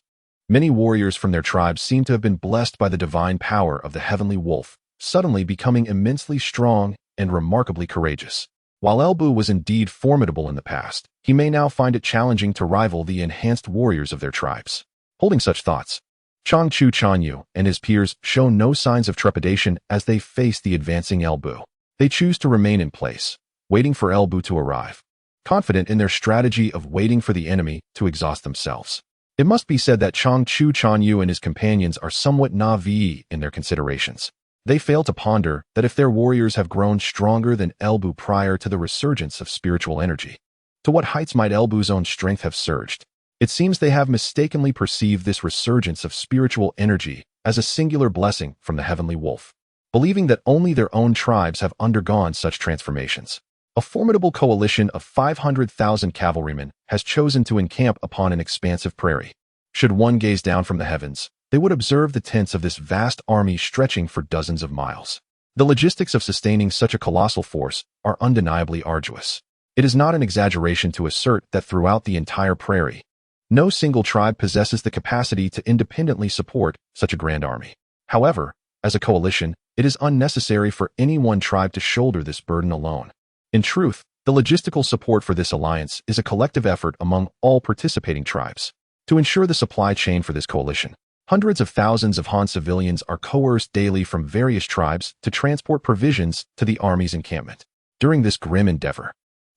many warriors from their tribes seem to have been blessed by the divine power of the heavenly wolf, suddenly becoming immensely strong and remarkably courageous. While Elbu was indeed formidable in the past, he may now find it challenging to rival the enhanced warriors of their tribes. Holding such thoughts, Changchu Chanyu and his peers show no signs of trepidation as they face the advancing Elbu. They choose to remain in place, waiting for Elbu to arrive, confident in their strategy of waiting for the enemy to exhaust themselves. It must be said that Changchu Chanyu and his companions are somewhat naive in their considerations. They fail to ponder that if their warriors have grown stronger than Elbu prior to the resurgence of spiritual energy, to what heights might Elbu's own strength have surged? It seems they have mistakenly perceived this resurgence of spiritual energy as a singular blessing from the heavenly wolf, believing that only their own tribes have undergone such transformations. A formidable coalition of 500,000 cavalrymen has chosen to encamp upon an expansive prairie. Should one gaze down from the heavens, they would observe the tents of this vast army stretching for dozens of miles. The logistics of sustaining such a colossal force are undeniably arduous. It is not an exaggeration to assert that throughout the entire prairie, no single tribe possesses the capacity to independently support such a grand army. However, as a coalition, it is unnecessary for any one tribe to shoulder this burden alone. In truth, the logistical support for this alliance is a collective effort among all participating tribes. To ensure the supply chain for this coalition, hundreds of thousands of Han civilians are coerced daily from various tribes to transport provisions to the army's encampment. During this grim endeavor,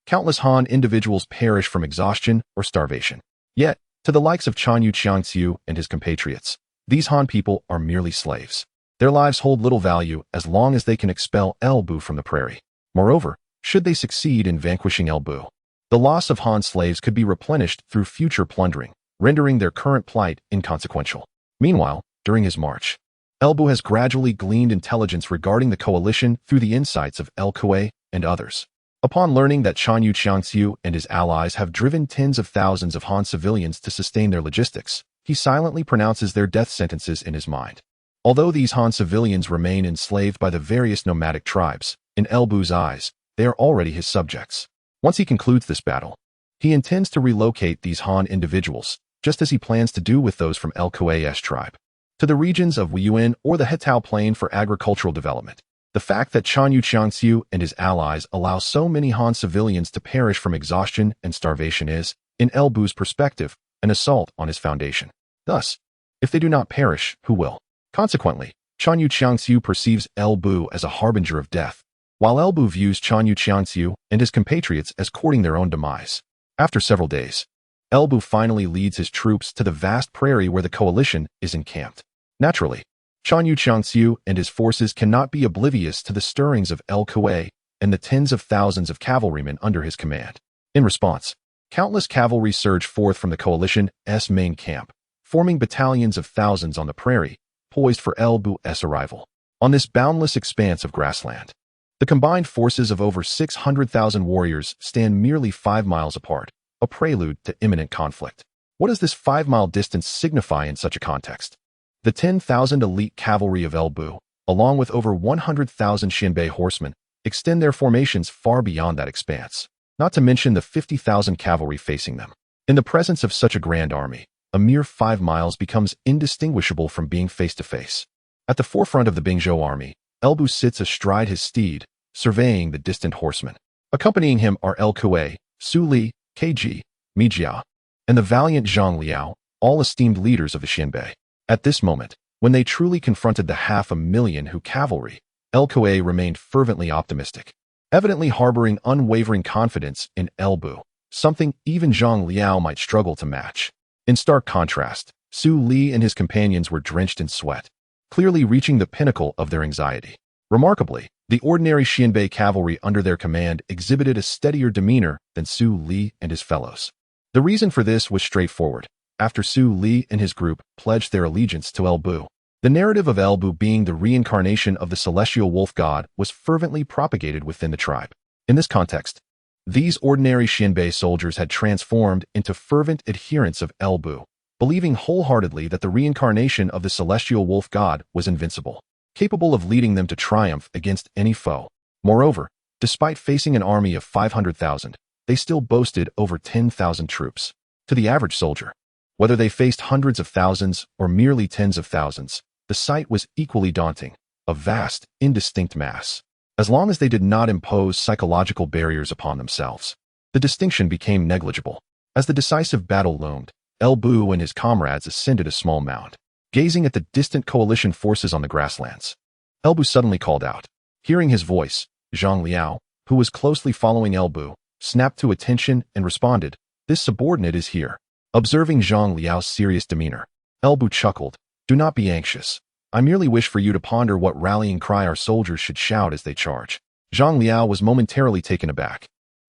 countless Han individuals perish from exhaustion or starvation. Yet, to the likes of Chanyu Xiangxiu and his compatriots, these Han people are merely slaves. Their lives hold little value as long as they can expel Elbu from the prairie. Moreover, should they succeed in vanquishing Elbu, the loss of Han slaves could be replenished through future plundering, rendering their current plight inconsequential. Meanwhile, during his march, Elbu has gradually gleaned intelligence regarding the coalition through the insights of El Kuei and others. Upon learning that Chanyu Xiangxiu and his allies have driven tens of thousands of Han civilians to sustain their logistics, he silently pronounces their death sentences in his mind. Although these Han civilians remain enslaved by the various nomadic tribes, in Elbu's eyes, they are already his subjects. Once he concludes this battle, he intends to relocate these Han individuals, just as he plans to do with those from El Kuei's tribe, to the regions of Wuyuan or the Hetao Plain for agricultural development. The fact that Jiang Xiu and his allies allow so many Han civilians to perish from exhaustion and starvation is, in Elbu's perspective, an assault on his foundation. Thus, if they do not perish, who will? Consequently, Jiang Xiu perceives Elbu as a harbinger of death, while Elbu views Jiang Xiu and his compatriots as courting their own demise. After several days, Elbu finally leads his troops to the vast prairie where the coalition is encamped. Naturally, Jiang Xiu and his forces cannot be oblivious to the stirrings of El Kuei and the tens of thousands of cavalrymen under his command. In response, countless cavalry surge forth from the coalition's main camp, forming battalions of thousands on the prairie, poised for Elbu's arrival. On this boundless expanse of grassland, the combined forces of over 600,000 warriors stand merely 5 miles apart, a prelude to imminent conflict. What does this 5-mile distance signify in such a context? The 10,000 elite cavalry of Elbu, along with over 100,000 Xianbei horsemen, extend their formations far beyond that expanse, not to mention the 50,000 cavalry facing them. In the presence of such a grand army, a mere 5 miles becomes indistinguishable from being face-to-face. At the forefront of the Bingzhou army, Elbu sits astride his steed, surveying the distant horsemen. Accompanying him are El Kuei, Su Li, Keji, Mijia, and the valiant Zhang Liao, all esteemed leaders of the Xianbei. At this moment, when they truly confronted the 500,000 Hu cavalry, El Kuei remained fervently optimistic, evidently harboring unwavering confidence in Elbu, something even Zhang Liao might struggle to match. In stark contrast, Su Li and his companions were drenched in sweat, clearly reaching the pinnacle of their anxiety. Remarkably, the ordinary Xianbei cavalry under their command exhibited a steadier demeanor than Su Li and his fellows. The reason for this was straightforward. After Su Li and his group pledged their allegiance to Elbu, the narrative of Elbu being the reincarnation of the celestial wolf god was fervently propagated within the tribe. In this context, these ordinary Xianbei soldiers had transformed into fervent adherents of Elbu, believing wholeheartedly that the reincarnation of the celestial wolf god was invincible, capable of leading them to triumph against any foe. Moreover, despite facing an army of 500,000, they still boasted over 10,000 troops. To the average soldier, whether they faced hundreds of thousands or merely tens of thousands, the sight was equally daunting, a vast, indistinct mass. As long as they did not impose psychological barriers upon themselves, the distinction became negligible. As the decisive battle loomed, Elbu and his comrades ascended a small mound, gazing at the distant coalition forces on the grasslands. Elbu suddenly called out. Hearing his voice, Zhang Liao, who was closely following Elbu, snapped to attention and responded, "This subordinate is here." Observing Zhang Liao's serious demeanor, Elbu chuckled, "Do not be anxious. I merely wish for you to ponder what rallying cry our soldiers should shout as they charge." Zhang Liao was momentarily taken aback,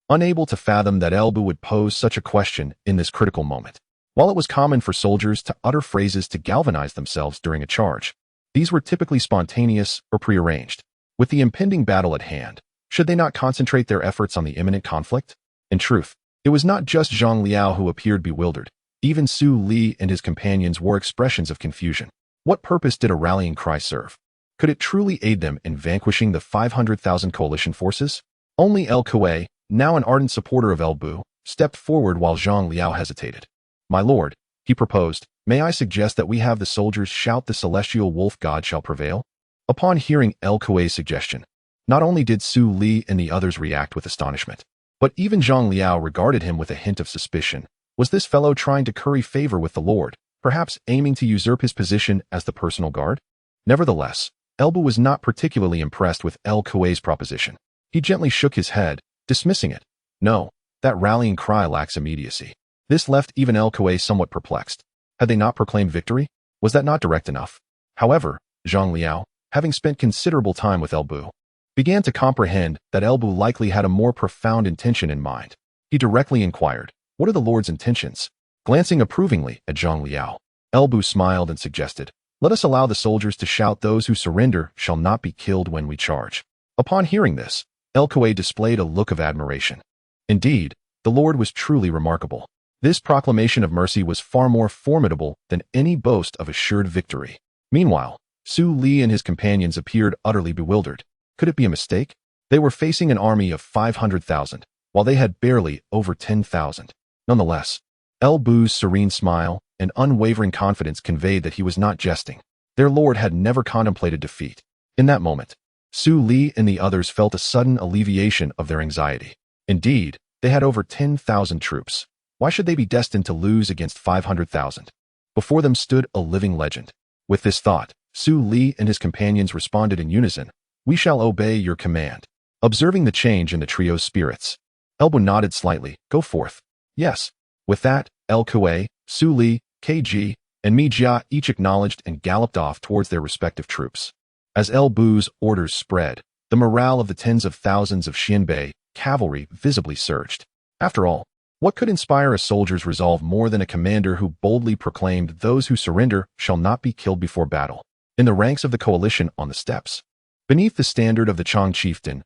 unable to fathom that Elbu would pose such a question in this critical moment. While it was common for soldiers to utter phrases to galvanize themselves during a charge, these were typically spontaneous or prearranged. With the impending battle at hand, should they not concentrate their efforts on the imminent conflict? In truth, it was not just Zhang Liao who appeared bewildered. Even Su Li and his companions wore expressions of confusion. What purpose did a rallying cry serve? Could it truly aid them in vanquishing the 500,000 coalition forces? Only El Kuei, now an ardent supporter of Elbu, stepped forward while Zhang Liao hesitated. "My lord," he proposed, "may I suggest that we have the soldiers shout the celestial wolf god shall prevail?" Upon hearing El Kuei's suggestion, not only did Su Li and the others react with astonishment, but even Zhang Liao regarded him with a hint of suspicion. Was this fellow trying to curry favor with the Lord, perhaps aiming to usurp his position as the personal guard? Nevertheless, Elbu was not particularly impressed with El Kuei's proposition. He gently shook his head, dismissing it. No, that rallying cry lacks immediacy. This left even El Kuei somewhat perplexed. Had they not proclaimed victory? Was that not direct enough? However, Zhang Liao, having spent considerable time with Elbu, began to comprehend that Elbu likely had a more profound intention in mind. He directly inquired, "What are the Lord's intentions?" Glancing approvingly at Zhang Liao, Elbu smiled and suggested, "Let us allow the soldiers to shout, 'Those who surrender shall not be killed when we charge.'" Upon hearing this, El Kuei displayed a look of admiration. Indeed, the Lord was truly remarkable. This proclamation of mercy was far more formidable than any boast of assured victory. Meanwhile, Su Li and his companions appeared utterly bewildered. Could it be a mistake? They were facing an army of 500,000, while they had barely over 10,000. Nonetheless, Elbu's serene smile and unwavering confidence conveyed that he was not jesting. Their lord had never contemplated defeat. In that moment, Su Li and the others felt a sudden alleviation of their anxiety. Indeed, they had over 10,000 troops. Why should they be destined to lose against 500,000? Before them stood a living legend. With this thought, Su Li and his companions responded in unison, "We shall obey your command." Observing the change in the trio's spirits, Elbu nodded slightly. "Go forth." "Yes." With that, El Kuei, Su Li, KG, and Mi Jia each acknowledged and galloped off towards their respective troops. As El Bu's orders spread, the morale of the tens of thousands of Xianbei cavalry visibly surged. After all, what could inspire a soldier's resolve more than a commander who boldly proclaimed, "Those who surrender shall not be killed before battle"? In the ranks of the coalition on the steppes, beneath the standard of the Chang chieftain,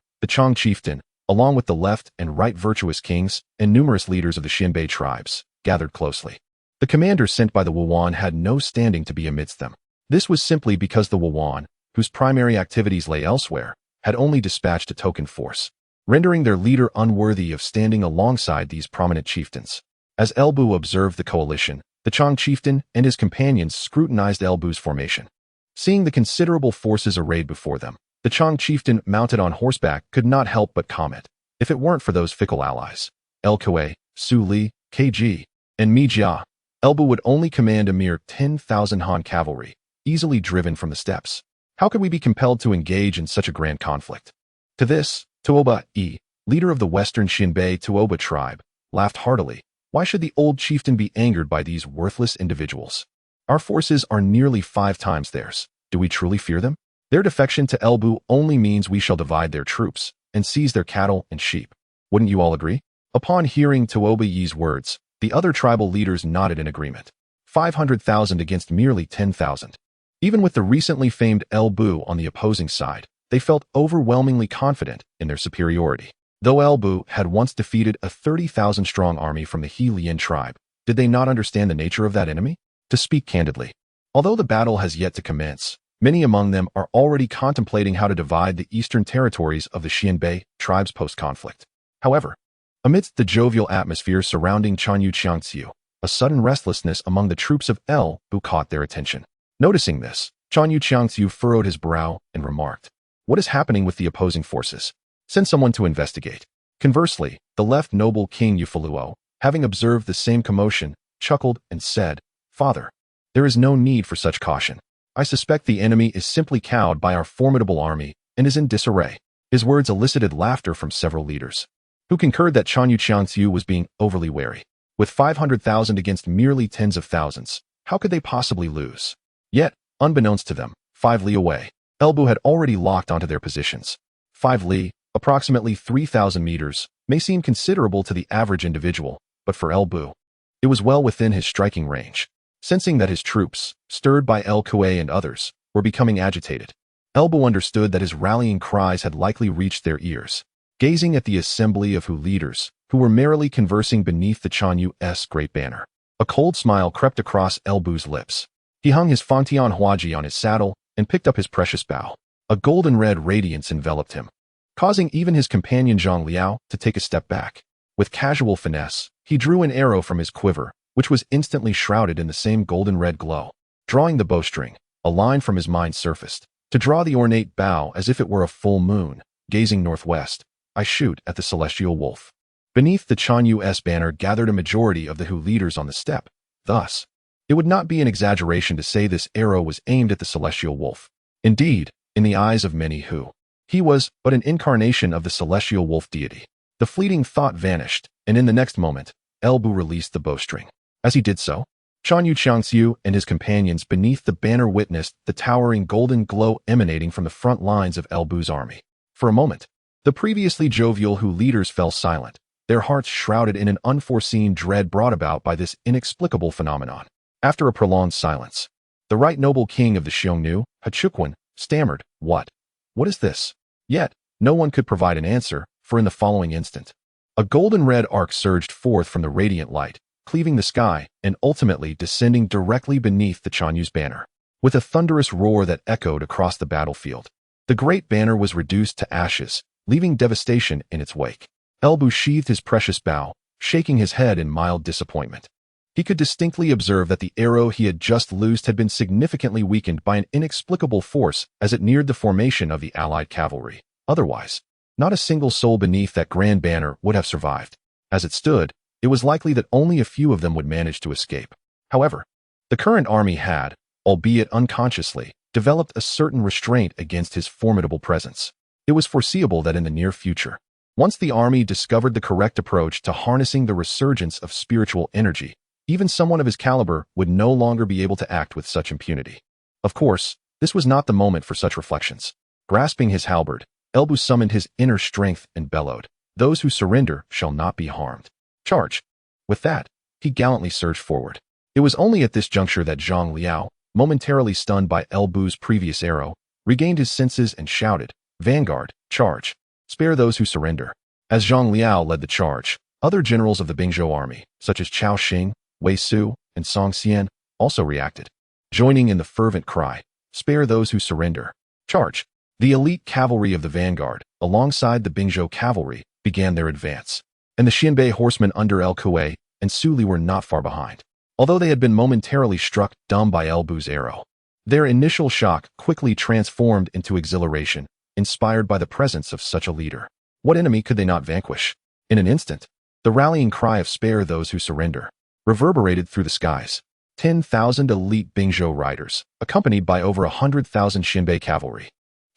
along with the left and right virtuous kings and numerous leaders of the Xianbei tribes, gathered closely. The commander sent by the Wuyuan had no standing to be amidst them. This was simply because the Wuyuan, whose primary activities lay elsewhere, had only dispatched a token force, rendering their leader unworthy of standing alongside these prominent chieftains. As Elbu observed the coalition, the Chang chieftain and his companions scrutinized Elbu's formation. Seeing the considerable forces arrayed before them, the Chang chieftain mounted on horseback could not help but comment, "If it weren't for those fickle allies, El Kuei, Su Li, KG, and Mi Jia, Elbu would only command a mere 10,000 Han cavalry, easily driven from the steppes. How could we be compelled to engage in such a grand conflict?" To this, Tuoba E, leader of the western Xianbei Tuoba tribe, laughed heartily. Why should the old chieftain be angered by these worthless individuals? Our forces are nearly 5 times theirs. Do we truly fear them? Their defection to Elbu only means we shall divide their troops and seize their cattle and sheep. Wouldn't you all agree? Upon hearing Tuoba Yi's words, the other tribal leaders nodded in agreement. 500,000 against merely 10,000. Even with the recently famed Elbu on the opposing side, they felt overwhelmingly confident in their superiority. Though Elbu had once defeated a 30,000-strong army from the He Lian tribe, did they not understand the nature of that enemy? To speak candidly, although the battle has yet to commence, many among them are already contemplating how to divide the eastern territories of the Xianbei tribes post-conflict. However, amidst the jovial atmosphere surrounding Xianbei, a sudden restlessness among the troops of Elbu caught their attention. Noticing this, Xianbei furrowed his brow and remarked, "What is happening with the opposing forces? Send someone to investigate." Conversely, the left noble King Yufuluo, having observed the same commotion, chuckled and said, "Father, there is no need for such caution. I suspect the enemy is simply cowed by our formidable army and is in disarray." His words elicited laughter from several leaders, who concurred that Xianbei was being overly wary. With 500,000 against merely tens of thousands, how could they possibly lose? Yet, unbeknownst to them, 5 li away, Elbu had already locked onto their positions. 5 li, approximately 3,000 meters, may seem considerable to the average individual, but for Elbu, it was well within his striking range. Sensing that his troops, stirred by El Kuei and others, were becoming agitated, Elbu understood that his rallying cries had likely reached their ears. Gazing at the assembly of leaders, who were merrily conversing beneath the Chanyu's great banner, a cold smile crept across Elbu's lips. He hung his Fangtian Huaji on his saddle and picked up his precious bow. A golden-red radiance enveloped him, causing even his companion Jeang Xiao to take a step back. With casual finesse, he drew an arrow from his quiver, which was instantly shrouded in the same golden-red glow. Drawing the bowstring, a line from his mind surfaced. To draw the ornate bow as if it were a full moon, gazing northwest, I shoot at the celestial wolf. Beneath the Chanyu's banner gathered a majority of the Hu leaders on the steppe. Thus, it would not be an exaggeration to say this arrow was aimed at the celestial wolf. Indeed, in the eyes of many Hu, he was but an incarnation of the celestial wolf deity. The fleeting thought vanished, and in the next moment, Elbu released the bowstring. As he did so, Xianbei and his companions beneath the banner witnessed the towering golden glow emanating from the front lines of Elbu's army. For a moment, the previously jovial Hu leaders fell silent, their hearts shrouded in an unforeseen dread brought about by this inexplicable phenomenon. After a prolonged silence, the right noble king of the Xiongnu, Hachuquan, stammered, What is this?" Yet, no one could provide an answer, for in the following instant, a golden-red arc surged forth from the radiant light, cleaving the sky and ultimately descending directly beneath the Chanyu's banner. With a thunderous roar that echoed across the battlefield, the great banner was reduced to ashes, leaving devastation in its wake. Elbu sheathed his precious bow, shaking his head in mild disappointment. He could distinctly observe that the arrow he had just loosed had been significantly weakened by an inexplicable force as it neared the formation of the allied cavalry. Otherwise, not a single soul beneath that grand banner would have survived. As it stood, it was likely that only a few of them would manage to escape. However, the current army had, albeit unconsciously, developed a certain restraint against his formidable presence. It was foreseeable that in the near future, once the army discovered the correct approach to harnessing the resurgence of spiritual energy, even someone of his caliber would no longer be able to act with such impunity. Of course, this was not the moment for such reflections. Grasping his halberd, Elbu summoned his inner strength and bellowed, "Those who surrender shall not be harmed. Charge!" With that, he gallantly surged forward. It was only at this juncture that Jeang Xiao, momentarily stunned by Elbu's previous arrow, regained his senses and shouted, "Vanguard, charge! Spare those who surrender." As Jeang Xiao led the charge, other generals of the Bingzhou army, such as Cao Xing, Wei Su, and Song Xian, also reacted, joining in the fervent cry, "Spare those who surrender. Charge!" The elite cavalry of the vanguard, alongside the Bingzhou cavalry, began their advance, and the Xianbei horsemen under El Kuei and Su Li were not far behind. Although they had been momentarily struck dumb by Elbu's arrow, their initial shock quickly transformed into exhilaration, inspired by the presence of such a leader. What enemy could they not vanquish? In an instant, the rallying cry of "Spare those who surrender" reverberated through the skies. 10,000 elite Bingzhou riders, accompanied by over 100,000 Xianbei cavalry,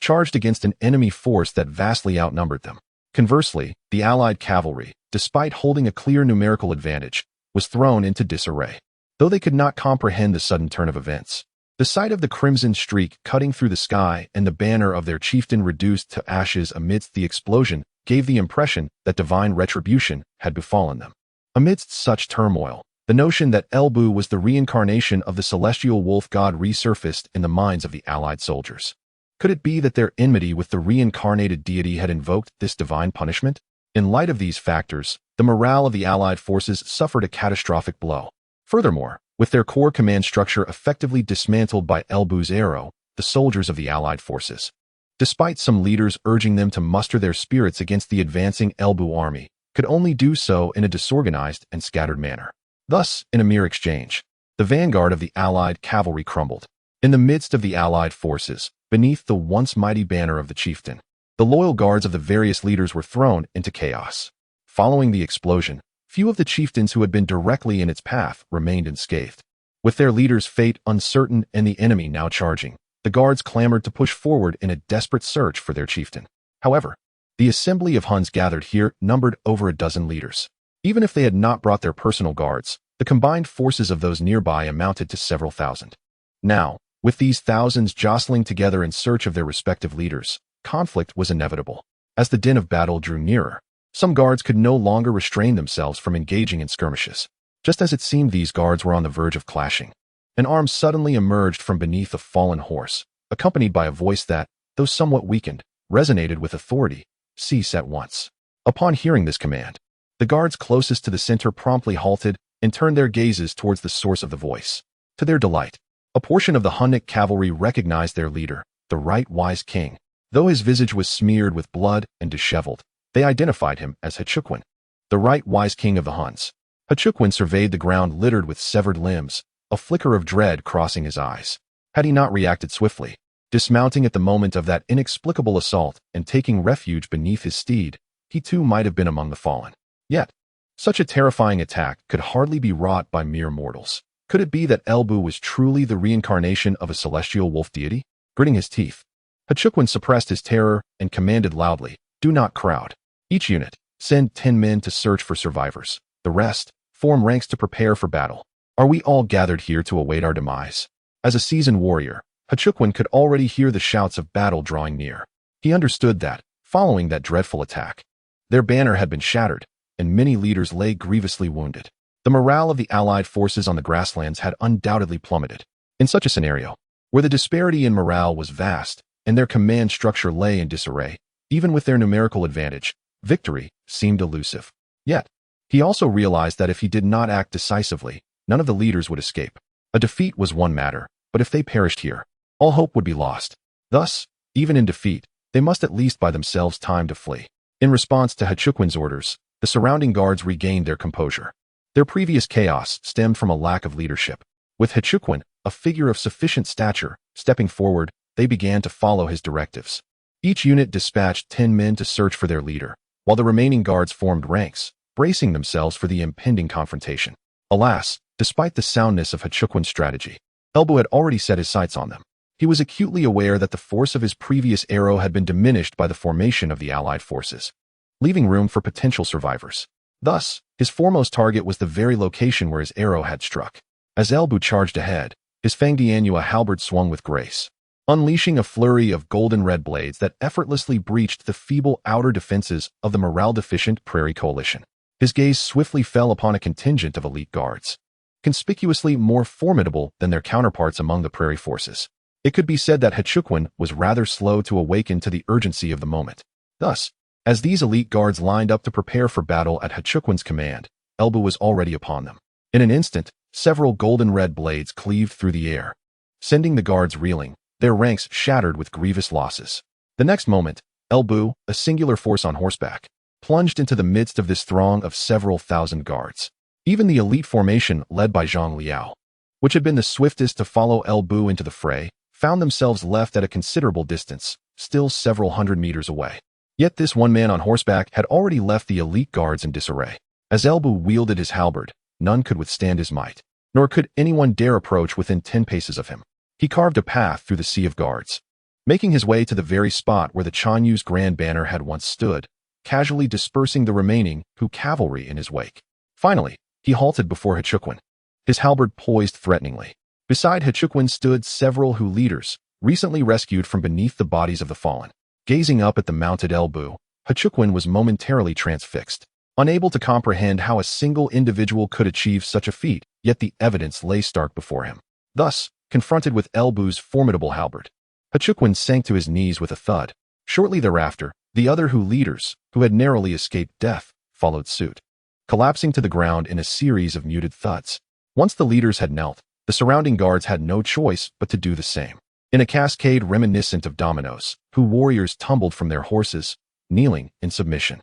charged against an enemy force that vastly outnumbered them. Conversely, the allied cavalry, despite holding a clear numerical advantage, was thrown into disarray. Though they could not comprehend the sudden turn of events, the sight of the crimson streak cutting through the sky and the banner of their chieftain reduced to ashes amidst the explosion gave the impression that divine retribution had befallen them. Amidst such turmoil, the notion that Elbu was the reincarnation of the celestial wolf god resurfaced in the minds of the allied soldiers. Could it be that their enmity with the reincarnated deity had invoked this divine punishment? In light of these factors, the morale of the allied forces suffered a catastrophic blow. Furthermore, with their core command structure effectively dismantled by Elbu's arrow, the soldiers of the allied forces, despite some leaders urging them to muster their spirits against the advancing Elbu army, could only do so in a disorganized and scattered manner. Thus, in a mere exchange, the vanguard of the allied cavalry crumbled. In the midst of the allied forces, beneath the once mighty banner of the chieftain, the loyal guards of the various leaders were thrown into chaos. Following the explosion, few of the chieftains who had been directly in its path remained unscathed. With their leader's fate uncertain and the enemy now charging, the guards clamored to push forward in a desperate search for their chieftain. However, the assembly of Huns gathered here numbered over a dozen leaders. Even if they had not brought their personal guards, the combined forces of those nearby amounted to several thousand. Now, with these thousands jostling together in search of their respective leaders, conflict was inevitable. As the din of battle drew nearer, some guards could no longer restrain themselves from engaging in skirmishes. Just as it seemed these guards were on the verge of clashing, an arm suddenly emerged from beneath a fallen horse, accompanied by a voice that, though somewhat weakened, resonated with authority. "Cease at once." Upon hearing this command, the guards closest to the center promptly halted and turned their gazes towards the source of the voice. To their delight, a portion of the Hunnic cavalry recognized their leader, the right wise king. Though his visage was smeared with blood and disheveled, they identified him as Hechuquan, the right wise king of the Huns. Hechuquan surveyed the ground littered with severed limbs, a flicker of dread crossing his eyes. Had he not reacted swiftly, dismounting at the moment of that inexplicable assault and taking refuge beneath his steed, he too might have been among the fallen. Yet, such a terrifying attack could hardly be wrought by mere mortals. Could it be that Elbu was truly the reincarnation of a celestial wolf deity? Gritting his teeth, Hechuquan suppressed his terror and commanded loudly, "Do not crowd. Each unit, send 10 men to search for survivors. The rest, form ranks to prepare for battle. Are we all gathered here to await our demise?" As a seasoned warrior, Hechuquan could already hear the shouts of battle drawing near. He understood that, following that dreadful attack, their banner had been shattered, and many leaders lay grievously wounded. The morale of the allied forces on the grasslands had undoubtedly plummeted. In such a scenario, where the disparity in morale was vast and their command structure lay in disarray, even with their numerical advantage, victory seemed elusive. Yet, he also realized that if he did not act decisively, none of the leaders would escape. A defeat was one matter, but if they perished here, all hope would be lost. Thus, even in defeat, they must at least buy themselves time to flee. In response to Hechuquan's orders, the surrounding guards regained their composure. Their previous chaos stemmed from a lack of leadership. With He Lian, a figure of sufficient stature, stepping forward, they began to follow his directives. Each unit dispatched 10 men to search for their leader, while the remaining guards formed ranks, bracing themselves for the impending confrontation. Alas, despite the soundness of He Lian's strategy, Elbu had already set his sights on them. He was acutely aware that the force of his previous arrow had been diminished by the formation of the allied forces, leaving room for potential survivors. Thus, his foremost target was the very location where his arrow had struck. As Elbu charged ahead, his Fangdianhua halberd swung with grace, unleashing a flurry of golden-red blades that effortlessly breached the feeble outer defenses of the morale-deficient Prairie Coalition. His gaze swiftly fell upon a contingent of elite guards, conspicuously more formidable than their counterparts among the Prairie forces. It could be said that He Lian was rather slow to awaken to the urgency of the moment. Thus, as these elite guards lined up to prepare for battle at He Lian's command, Elbu was already upon them. In an instant, several golden-red blades cleaved through the air, sending the guards reeling, their ranks shattered with grievous losses. The next moment, Elbu, a singular force on horseback, plunged into the midst of this throng of several thousand guards. Even the elite formation led by Jeang Xiao, which had been the swiftest to follow Elbu into the fray, found themselves left at a considerable distance, still several hundred meters away. Yet this one man on horseback had already left the elite guards in disarray. As Elbu wielded his halberd, none could withstand his might, nor could anyone dare approach within 10 paces of him. He carved a path through the sea of guards, making his way to the very spot where the Chanyu's grand banner had once stood, casually dispersing the remaining Hu cavalry in his wake. Finally, he halted before He Lian, his halberd poised threateningly. Beside He Lian stood several Hu leaders, recently rescued from beneath the bodies of the fallen. Gazing up at the mounted Elbu, He Lian was momentarily transfixed, unable to comprehend how a single individual could achieve such a feat, yet the evidence lay stark before him. Thus, confronted with Elbu's formidable halberd, He Lian sank to his knees with a thud. Shortly thereafter, the other Hu leaders, who had narrowly escaped death, followed suit, collapsing to the ground in a series of muted thuds. Once the leaders had knelt, the surrounding guards had no choice but to do the same. In a cascade reminiscent of dominoes, Hu warriors tumbled from their horses, kneeling in submission.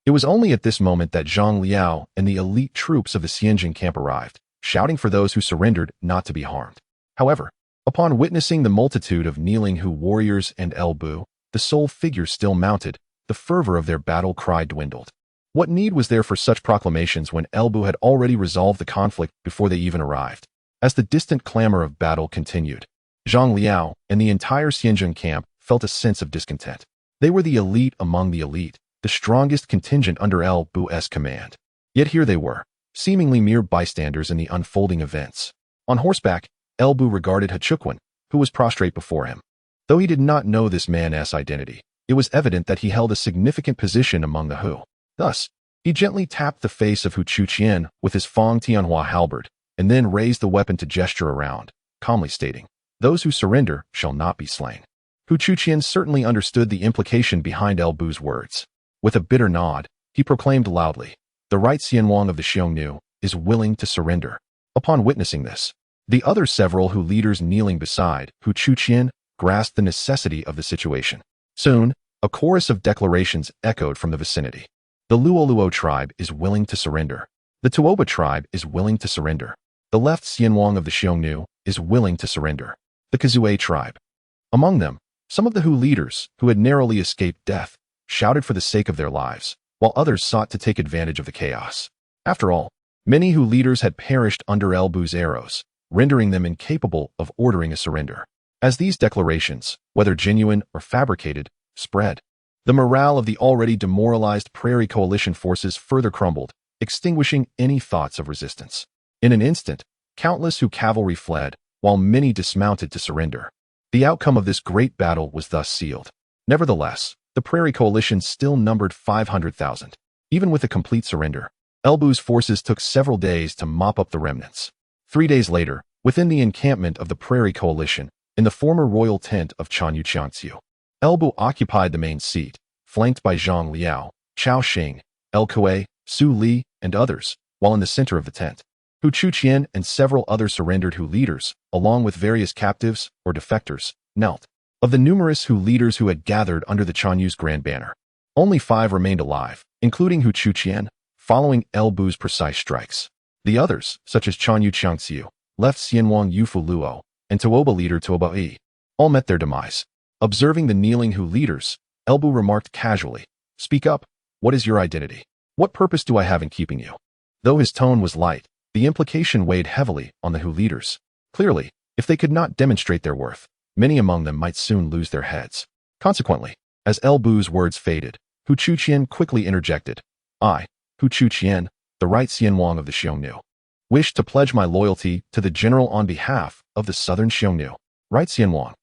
It was only at this moment that Jeang Xiao and the elite troops of the Xianjing camp arrived, shouting for those who surrendered not to be harmed. However, upon witnessing the multitude of kneeling Hu warriors and Elbu, the sole figure still mounted, the fervor of their battle cry dwindled. What need was there for such proclamations when Elbu had already resolved the conflict before they even arrived? As the distant clamor of battle continued, Jeang Xiao and the entire Xianjing camp felt a sense of discontent. They were the elite among the elite, the strongest contingent under Elbu's command. Yet here they were, seemingly mere bystanders in the unfolding events. On horseback, Elbu regarded He Lian, who was prostrate before him. Though he did not know this man's identity, it was evident that he held a significant position among the Hu. Thus, he gently tapped the face of Hu Chuqian with his Fangdianhua halberd, and then raised the weapon to gesture around, calmly stating, "Those who surrender shall not be slain." Hu Chuqian certainly understood the implication behind Elbu's words. With a bitter nod, he proclaimed loudly, "The right Xianwang of the Xiongnu is willing to surrender." Upon witnessing this, the other several Hu leaders kneeling beside Hu Chuqian grasped the necessity of the situation. Soon, a chorus of declarations echoed from the vicinity. The Luoluo tribe is willing to surrender. The Tuoba tribe is willing to surrender. The left Xianwang of the Xiongnu is willing to surrender. The Kazue tribe. Among them, some of the Hu leaders, who had narrowly escaped death, shouted for the sake of their lives, while others sought to take advantage of the chaos. After all, many Hu leaders had perished under Elbu's arrows, rendering them incapable of ordering a surrender. As these declarations, whether genuine or fabricated, spread, the morale of the already demoralized Prairie Coalition forces further crumbled, extinguishing any thoughts of resistance. In an instant, countless Hu cavalry fled, while many dismounted to surrender. The outcome of this great battle was thus sealed. Nevertheless, the Prairie Coalition still numbered 500,000. Even with a complete surrender, Elbu's forces took several days to mop up the remnants. 3 days later, within the encampment of the Prairie Coalition, in the former royal tent of Chanyu Qiangxiu, Elbu occupied the main seat, flanked by Zhang Liao, Chao Xing, El Kuei, Su Li, and others, while in the center of the tent, Hu Chuqian and several other surrendered Hu leaders, along with various captives or defectors, knelt. Of the numerous Hu leaders who had gathered under the Chanyu's grand banner, only 5 remained alive, including Hu Chuqian, following Elbu's precise strikes. The others, such as Chanyu Xiangxiu, left Xianwang Yufu Luo, and Tuoba leader Tuoba Yi, all met their demise. Observing the kneeling Hu leaders, Elbu remarked casually, "Speak up. What is your identity? What purpose do I have in keeping you?" Though his tone was light, the implication weighed heavily on the Hu leaders. Clearly, if they could not demonstrate their worth, many among them might soon lose their heads. Consequently, as Elbu's words faded, Hu Chuqian quickly interjected, "I, Hu Chuqian, the right Xianwang of the Xiongnu, wish to pledge my loyalty to the general on behalf of the southern Xiongnu." Right Xianwang.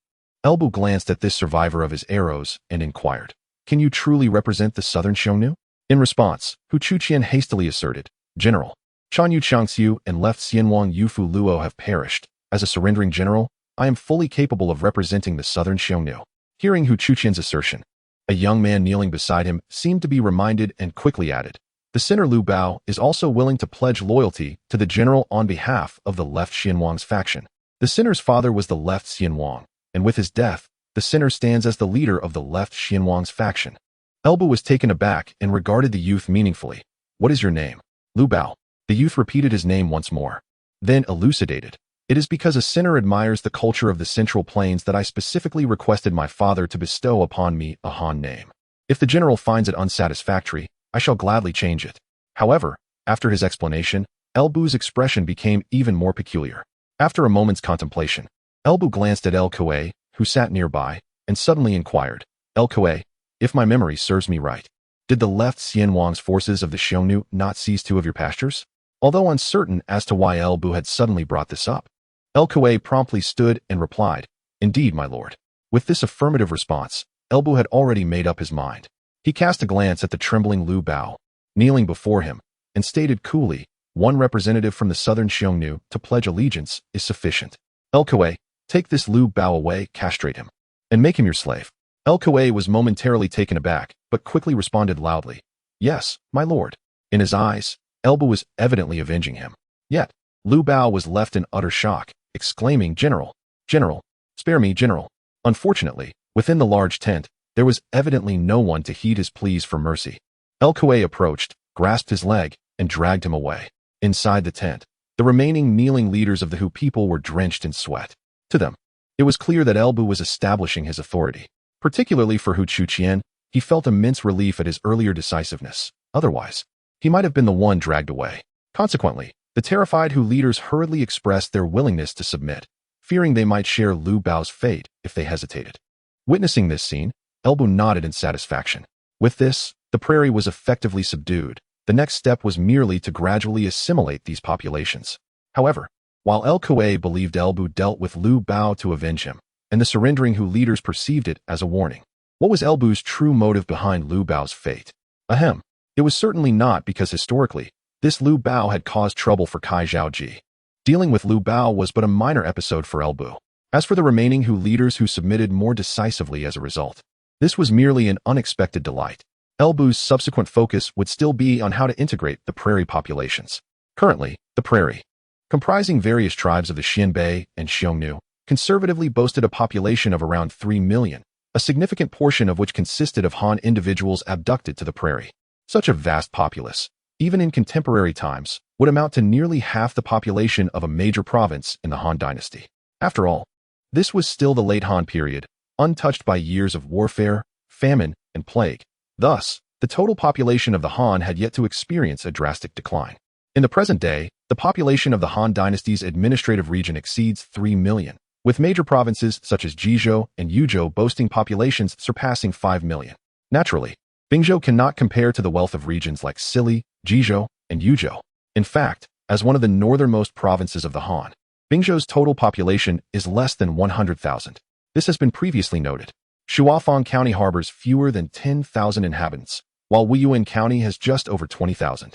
Elbu glanced at this survivor of his arrows and inquired, "Can you truly represent the southern Xiongnu?" In response, Hu Chuqian hastily asserted, "General, Chanyu Xiangxiu and left Xianwang Yufu Luo have perished. As a surrendering general, I am fully capable of representing the southern Xiongnu." Hearing Hu Chuqian's assertion, a young man kneeling beside him seemed to be reminded and quickly added, "The sinner Lu Bao is also willing to pledge loyalty to the general on behalf of the left Xianwang's faction." The sinner's father was the left Xianwang, and with his death, the sinner stands as the leader of the left Xianwang's faction. Elbu was taken aback and regarded the youth meaningfully. "What is your name?" "Lu Bao." The youth repeated his name once more, then elucidated, "It is because a sinner admires the culture of the Central Plains that I specifically requested my father to bestow upon me a Han name. If the general finds it unsatisfactory, I shall gladly change it." However, after his explanation, Elbu's expression became even more peculiar. After a moment's contemplation, Elbu glanced at El Kuei, who sat nearby, and suddenly inquired, "El Kuei, if my memory serves me right, did the left Xianwang's forces of the Xiongnu not seize two of your pastures?" Although uncertain as to why Elbu had suddenly brought this up, El Kuei promptly stood and replied, "Indeed, my lord." With this affirmative response, Elbu had already made up his mind. He cast a glance at the trembling Lu Bao, kneeling before him, and stated coolly, "One representative from the southern Xiongnu to pledge allegiance is sufficient. El Kuei, take this Lu Bao away, castrate him, and make him your slave." El Kuei was momentarily taken aback, but quickly responded loudly, "Yes, my lord." In his eyes, Elbu was evidently avenging him. Yet, Lu Bao was left in utter shock, exclaiming, "General, General, spare me, General." Unfortunately, within the large tent, there was evidently no one to heed his pleas for mercy. El Kuei approached, grasped his leg, and dragged him away. Inside the tent, the remaining kneeling leaders of the Hu people were drenched in sweat. To them, it was clear that Elbu was establishing his authority. Particularly for Hu Chuqian, he felt immense relief at his earlier decisiveness. Otherwise, he might have been the one dragged away. Consequently, the terrified Hu leaders hurriedly expressed their willingness to submit, fearing they might share Lu Bao's fate if they hesitated. Witnessing this scene, Elbu nodded in satisfaction. With this, the prairie was effectively subdued. The next step was merely to gradually assimilate these populations. However, while El Kuei believed Elbu dealt with Lu Bao to avenge him, and the surrendering Hu leaders perceived it as a warning, what was Elbu's true motive behind Lu Bao's fate? Ahem. It was certainly not because historically, this Lu Bao had caused trouble for Kai Zhaoji. Dealing with Lu Bao was but a minor episode for Elbu. As for the remaining Hu leaders who submitted more decisively as a result, this was merely an unexpected delight. Elbu's subsequent focus would still be on how to integrate the prairie populations. Currently, the prairie, comprising various tribes of the Xianbei and Xiongnu, conservatively boasted a population of around 3 million, a significant portion of which consisted of Han individuals abducted to the prairie. Such a vast populace, even in contemporary times, would amount to nearly half the population of a major province in the Han dynasty. After all, this was still the late Han period, untouched by years of warfare, famine, and plague. Thus, the total population of the Han had yet to experience a drastic decline. In the present day, the population of the Han dynasty's administrative region exceeds 3 million, with major provinces such as Jizhou and Yuzhou boasting populations surpassing 5 million. Naturally, Bingzhou cannot compare to the wealth of regions like Sili, Jizhou, and Yuzhou. In fact, as one of the northernmost provinces of the Han, Bingzhou's total population is less than 100,000. This has been previously noted. Shuafang County harbors fewer than 10,000 inhabitants, while Wuyuan County has just over 20,000.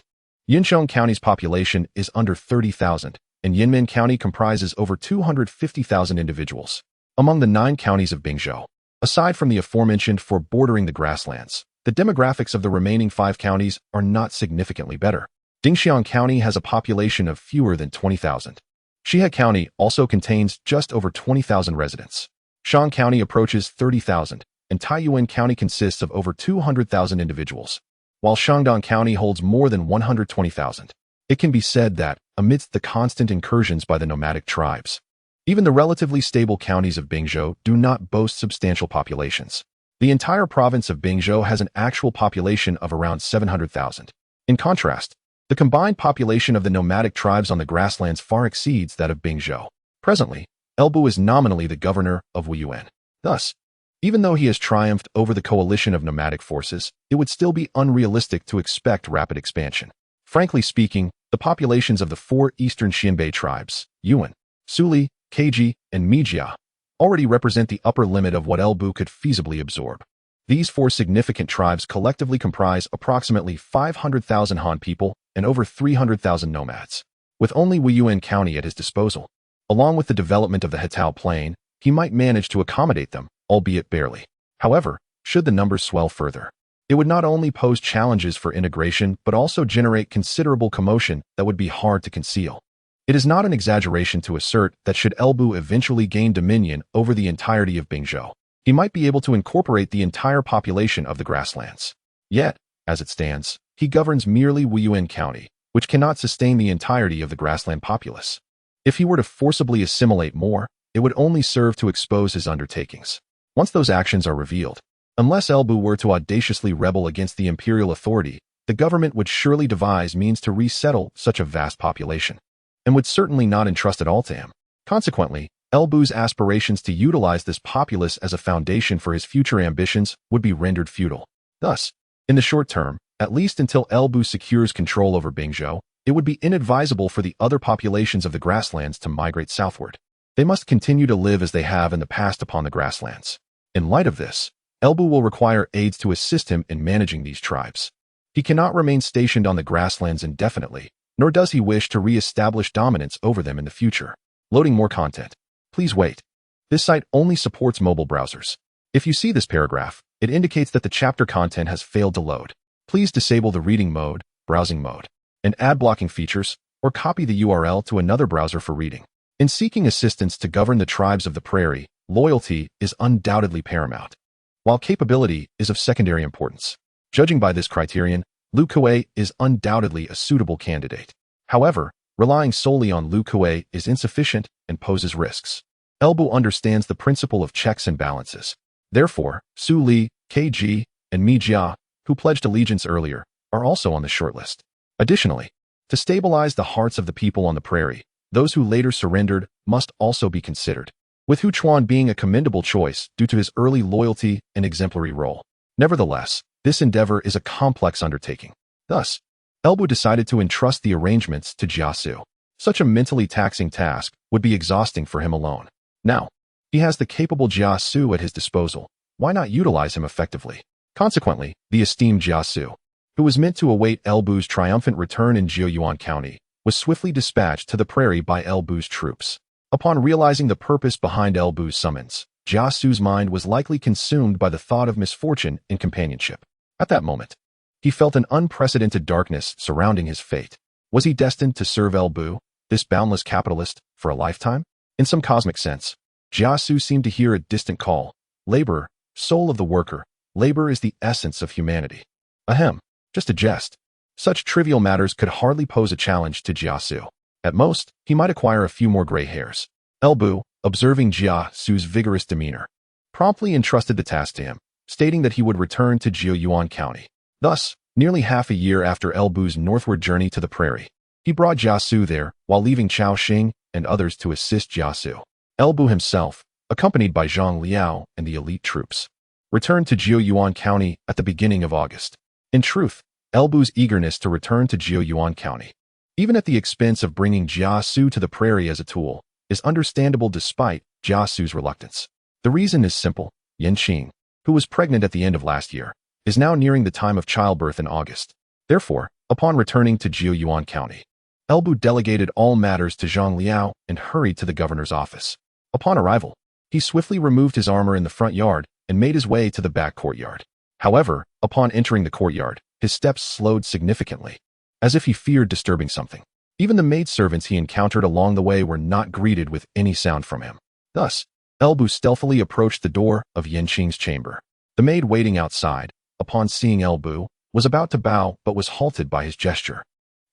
Yinchuan County's population is under 30,000, and Yinmen County comprises over 250,000 individuals. Among the 9 counties of Bingzhou, aside from the aforementioned 4 bordering the grasslands, the demographics of the remaining 5 counties are not significantly better. Dingxiang County has a population of fewer than 20,000. Shihe County also contains just over 20,000 residents. Shan County approaches 30,000, and Taiyuan County consists of over 200,000 individuals, while Shandong County holds more than 120,000. It can be said that, amidst the constant incursions by the nomadic tribes, even the relatively stable counties of Bingzhou do not boast substantial populations. The entire province of Bingzhou has an actual population of around 700,000. In contrast, the combined population of the nomadic tribes on the grasslands far exceeds that of Bingzhou. Presently, Elbu is nominally the governor of Wuyuan. Thus, even though he has triumphed over the coalition of nomadic forces, it would still be unrealistic to expect rapid expansion. Frankly speaking, the populations of the four eastern Xianbei tribes, Yuan, Suli, Keji, and Mijia, already represent the upper limit of what Elbu could feasibly absorb. These four significant tribes collectively comprise approximately 500,000 Han people and over 300,000 nomads. With only Wuyuan County at his disposal, along with the development of the Hetao Plain, he might manage to accommodate them, albeit barely. However, should the numbers swell further, it would not only pose challenges for integration but also generate considerable commotion that would be hard to conceal. It is not an exaggeration to assert that should Elbu eventually gain dominion over the entirety of Bingzhou, he might be able to incorporate the entire population of the grasslands. Yet, as it stands, he governs merely Wuyuan County, which cannot sustain the entirety of the grassland populace. If he were to forcibly assimilate more, it would only serve to expose his undertakings. Once those actions are revealed, unless Elbu were to audaciously rebel against the imperial authority, the government would surely devise means to resettle such a vast population, and would certainly not entrust it all to him. Consequently, Elbu's aspirations to utilize this populace as a foundation for his future ambitions would be rendered futile. Thus, in the short term, at least until Elbu secures control over Bingzhou, it would be inadvisable for the other populations of the grasslands to migrate southward. They must continue to live as they have in the past upon the grasslands. In light of this, Elbu will require aides to assist him in managing these tribes. He cannot remain stationed on the grasslands indefinitely, nor does he wish to re-establish dominance over them in the future. Loading more content. Please wait. This site only supports mobile browsers. If you see this paragraph, it indicates that the chapter content has failed to load. Please disable the reading mode, browsing mode, and ad blocking features, or copy the URL to another browser for reading. In seeking assistance to govern the tribes of the prairie, loyalty is undoubtedly paramount, while capability is of secondary importance. Judging by this criterion, Lu Kuei is undoubtedly a suitable candidate. However, relying solely on Lu Kuei is insufficient and poses risks. Elbu understands the principle of checks and balances. Therefore, Su Li, Keji, and Mi Jia, who pledged allegiance earlier, are also on the shortlist. Additionally, to stabilize the hearts of the people on the prairie, those who later surrendered must also be considered, with Hu Chuan being a commendable choice due to his early loyalty and exemplary role. Nevertheless, this endeavor is a complex undertaking. Thus, Elbu decided to entrust the arrangements to Jia Xu. Such a mentally taxing task would be exhausting for him alone. Now, he has the capable Jia Xu at his disposal. Why not utilize him effectively? Consequently, the esteemed Jia Xu, who was meant to await Elbu's triumphant return in Wuyuan County, was swiftly dispatched to the prairie by Elbu's troops. Upon realizing the purpose behind Elbu's summons, Jia Xu's mind was likely consumed by the thought of misfortune in companionship. At that moment, he felt an unprecedented darkness surrounding his fate. Was he destined to serve Elbu, this boundless capitalist, for a lifetime? In some cosmic sense, Jia Xu seemed to hear a distant call. Labor, soul of the worker, labor is the essence of humanity. Ahem, just a jest. Such trivial matters could hardly pose a challenge to Jia Xu. At most, he might acquire a few more gray hairs. Elbu, observing Jia Xu's vigorous demeanor, promptly entrusted the task to him, stating that he would return to Wuyuan County. Thus, nearly half a year after Elbu's northward journey to the prairie, he brought Jia Xu there while leaving Chao Xing and others to assist Jia Xu. Elbu himself, accompanied by Zhang Liao and the elite troops, returned to Wuyuan County at the beginning of August. In truth, Elbu's eagerness to return to Wuyuan County, even at the expense of bringing Jia Xu to the prairie as a tool, is understandable despite Jia Xu's reluctance. The reason is simple. Yanqing, who was pregnant at the end of last year, is now nearing the time of childbirth in August. Therefore, upon returning to Wuyuan County, Elbu delegated all matters to Zhang Liao and hurried to the governor's office. Upon arrival, he swiftly removed his armor in the front yard and made his way to the back courtyard. However, upon entering the courtyard, his steps slowed significantly, as if he feared disturbing something. Even the maidservants he encountered along the way were not greeted with any sound from him. Thus, Elbu stealthily approached the door of Yanqing's chamber. The maid waiting outside, upon seeing Elbu, was about to bow but was halted by his gesture.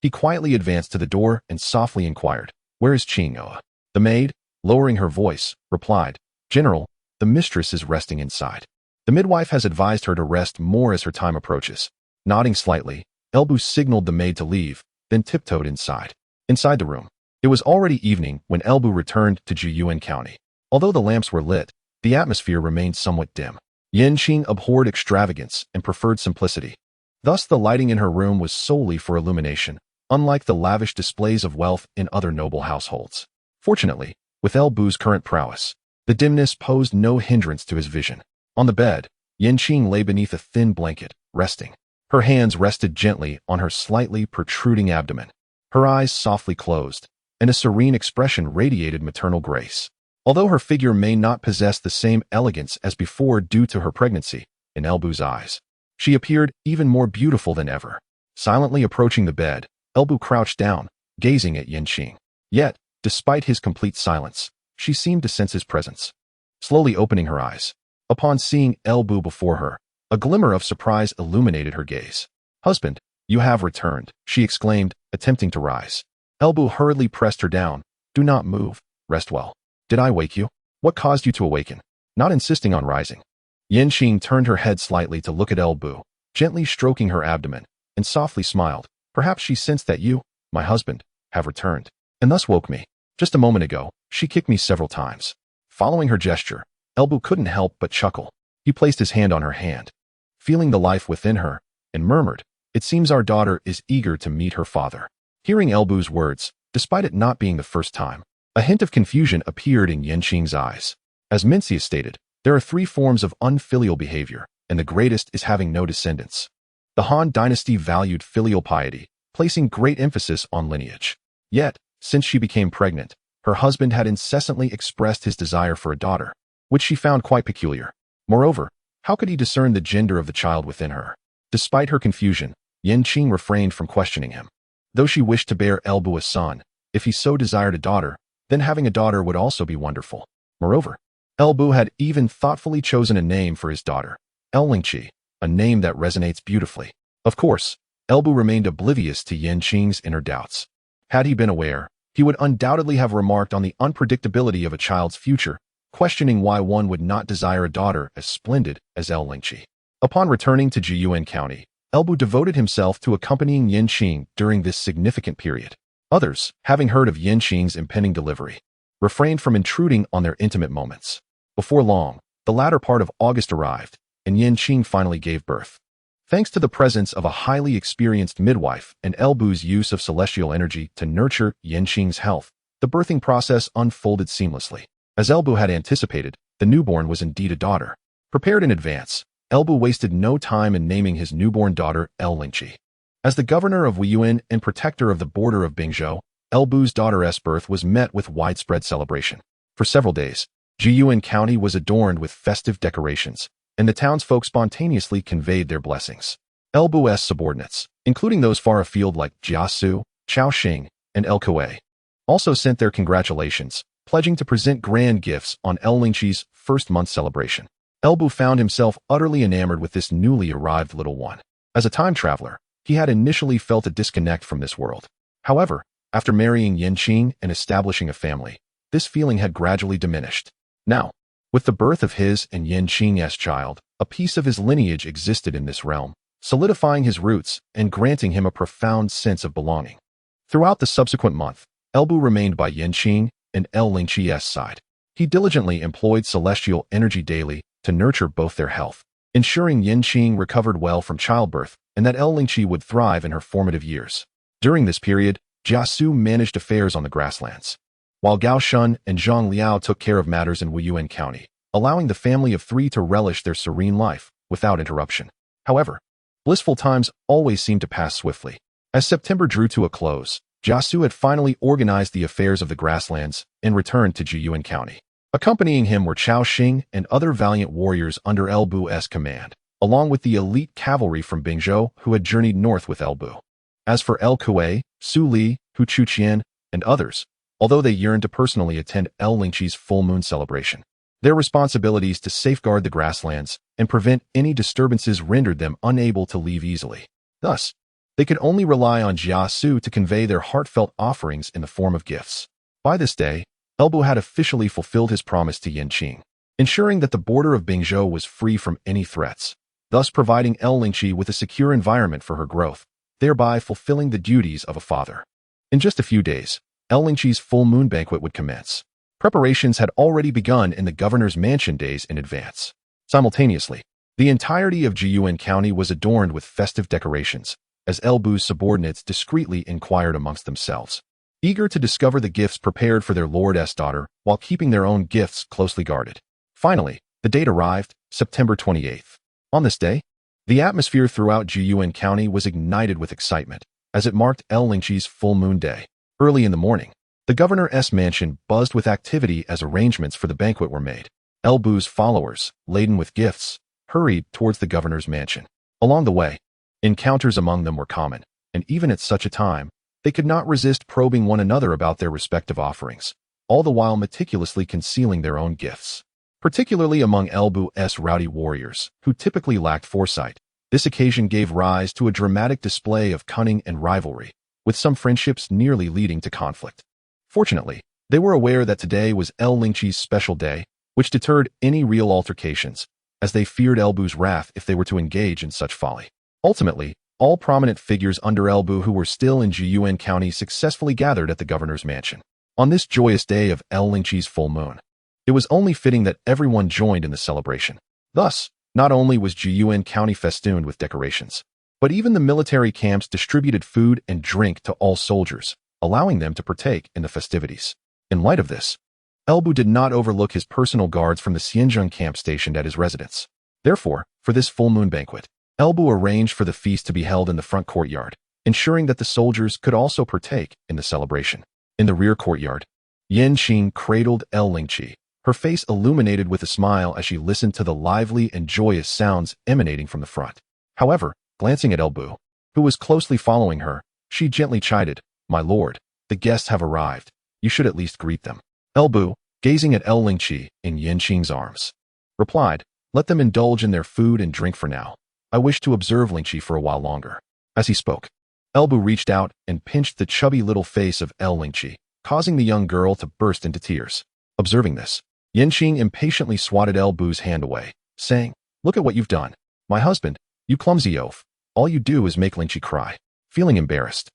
He quietly advanced to the door and softly inquired, "Where is Qing'oa?" The maid, lowering her voice, replied, "General, the mistress is resting inside. The midwife has advised her to rest more as her time approaches." Nodding slightly, Elbu signaled the maid to leave, then tiptoed inside. Inside the room, it was already evening when Elbu returned to Wuyuan County. Although the lamps were lit, the atmosphere remained somewhat dim. Yanqing abhorred extravagance and preferred simplicity. Thus, the lighting in her room was solely for illumination, unlike the lavish displays of wealth in other noble households. Fortunately, with Elbu's current prowess, the dimness posed no hindrance to his vision. On the bed, Yanqing lay beneath a thin blanket, resting. Her hands rested gently on her slightly protruding abdomen. Her eyes softly closed, and a serene expression radiated maternal grace. Although her figure may not possess the same elegance as before due to her pregnancy, in Elbu's eyes, she appeared even more beautiful than ever. Silently approaching the bed, Elbu crouched down, gazing at Yanqing. Yet, despite his complete silence, she seemed to sense his presence. Slowly opening her eyes, upon seeing Elbu before her, a glimmer of surprise illuminated her gaze. "Husband, you have returned," she exclaimed, attempting to rise. Elbu hurriedly pressed her down. "Do not move. Rest well." "Did I wake you? What caused you to awaken?" Not insisting on rising, Yanqing turned her head slightly to look at Elbu, gently stroking her abdomen, and softly smiled. "Perhaps she sensed that you, my husband, have returned, and thus woke me. Just a moment ago, she kicked me several times." Following her gesture, Elbu couldn't help but chuckle. He placed his hand on her hand, feeling the life within her, and murmured, "It seems our daughter is eager to meet her father." Hearing Elbu's words, despite it not being the first time, a hint of confusion appeared in Yanqing's eyes. As Mencius stated, there are 3 forms of unfilial behavior, and the greatest is having no descendants. The Han dynasty valued filial piety, placing great emphasis on lineage. Yet, since she became pregnant, her husband had incessantly expressed his desire for a daughter, which she found quite peculiar. Moreover, how could he discern the gender of the child within her? Despite her confusion, Yanqing refrained from questioning him. Though she wished to bear Elbu a son, if he so desired a daughter, then having a daughter would also be wonderful. Moreover, Elbu had even thoughtfully chosen a name for his daughter, Lingqi, a name that resonates beautifully. Of course, Elbu remained oblivious to Yanqing's inner doubts. Had he been aware, he would undoubtedly have remarked on the unpredictability of a child's future, questioning why one would not desire a daughter as splendid as Lingqi. Upon returning to Wuyuan County, Elbu devoted himself to accompanying Yanqing during this significant period. Others, having heard of Yanqing's impending delivery, refrained from intruding on their intimate moments. Before long, the latter part of August arrived, and Yanqing finally gave birth. Thanks to the presence of a highly experienced midwife and Elbu's use of celestial energy to nurture Yanqing's health, the birthing process unfolded seamlessly. As Elbu had anticipated, the newborn was indeed a daughter. Prepared in advance, Elbu wasted no time in naming his newborn daughter Lingqi. As the governor of Wuyuan and protector of the border of Bingzhou, Elbu's daughter's birth was met with widespread celebration. For several days, Wuyuan County was adorned with festive decorations, and the townsfolk spontaneously conveyed their blessings. Elbu's subordinates, including those far afield like Jia Xu, Chaoxing, and Kuei, also sent their congratulations, pledging to present grand gifts on Lingqi's first-month celebration. Elbu found himself utterly enamored with this newly arrived little one. As a time traveler, he had initially felt a disconnect from this world. However, after marrying Yanqing and establishing a family, this feeling had gradually diminished. Now, with the birth of his and Yanqing's child, a piece of his lineage existed in this realm, solidifying his roots and granting him a profound sense of belonging. Throughout the subsequent month, Elbu remained by Yanqing and Lingqi's side. He diligently employed celestial energy daily to nurture both their health, ensuring Yanqing recovered well from childbirth and that Lingqi would thrive in her formative years. During this period, Jia Xu managed affairs on the grasslands, while Gao Shun and Zhang Liao took care of matters in Wuyuan County, allowing the family of 3 to relish their serene life without interruption. However, blissful times always seemed to pass swiftly. As September drew to a close, Jia Xu had finally organized the affairs of the grasslands and returned to Wuyuan County. Accompanying him were Chao Xing and other valiant warriors under Elbu's command, along with the elite cavalry from Bingzhou who had journeyed north with Elbu. As for Kuei, Su Li, Hu Chuqian, and others, although they yearned to personally attend Lingqi's full moon celebration, their responsibilities to safeguard the grasslands and prevent any disturbances rendered them unable to leave easily. Thus, They could only rely on Jia Xu to convey their heartfelt offerings in the form of gifts. By this day, Elbu had officially fulfilled his promise to Yanqing, ensuring that the border of Bingzhou was free from any threats, thus providing Lingqi with a secure environment for her growth, thereby fulfilling the duties of a father. In just a few days, Lingqi's full moon banquet would commence. Preparations had already begun in the governor's mansion days in advance. Simultaneously, the entirety of Jiyuan County was adorned with festive decorations, as Elbu's subordinates discreetly inquired amongst themselves, eager to discover the gifts prepared for their lord's daughter while keeping their own gifts closely guarded. Finally, the date arrived, September 28th. On this day, the atmosphere throughout Jiyuan County was ignited with excitement, as it marked Lingqi's full moon day. Early in the morning, the governor's mansion buzzed with activity as arrangements for the banquet were made. Elbu's followers, laden with gifts, hurried towards the governor's mansion. Along the way, encounters among them were common, and even at such a time, they could not resist probing one another about their respective offerings, all the while meticulously concealing their own gifts. Particularly among Elbu's rowdy warriors, who typically lacked foresight, this occasion gave rise to a dramatic display of cunning and rivalry, with some friendships nearly leading to conflict. Fortunately, they were aware that today was Lingqi's special day, which deterred any real altercations, as they feared Elbu's wrath if they were to engage in such folly. Ultimately, all prominent figures under Elbu who were still in Jiyuan County successfully gathered at the governor's mansion. On this joyous day of Lingqi's full moon, it was only fitting that everyone joined in the celebration. Thus, not only was Jiyuan County festooned with decorations, but even the military camps distributed food and drink to all soldiers, allowing them to partake in the festivities. In light of this, Elbu did not overlook his personal guards from the Xianzheng camp stationed at his residence. Therefore, for this full moon banquet, Elbu arranged for the feast to be held in the front courtyard, ensuring that the soldiers could also partake in the celebration. In the rear courtyard, Yanqing cradled Lingqi, her face illuminated with a smile as she listened to the lively and joyous sounds emanating from the front. However, glancing at Elbu, who was closely following her, she gently chided, "My lord, the guests have arrived. You should at least greet them." Elbu, gazing at Lingqi in Yanqing's arms, replied, "Let them indulge in their food and drink for now. I wish to observe Lingqi for a while longer." As he spoke, Elbu reached out and pinched the chubby little face of Lingqi, causing the young girl to burst into tears. Observing this, Yanqing impatiently swatted Elbu's hand away, saying, "Look at what you've done. My husband, you clumsy oaf. All you do is make Lingqi cry." Feeling embarrassed,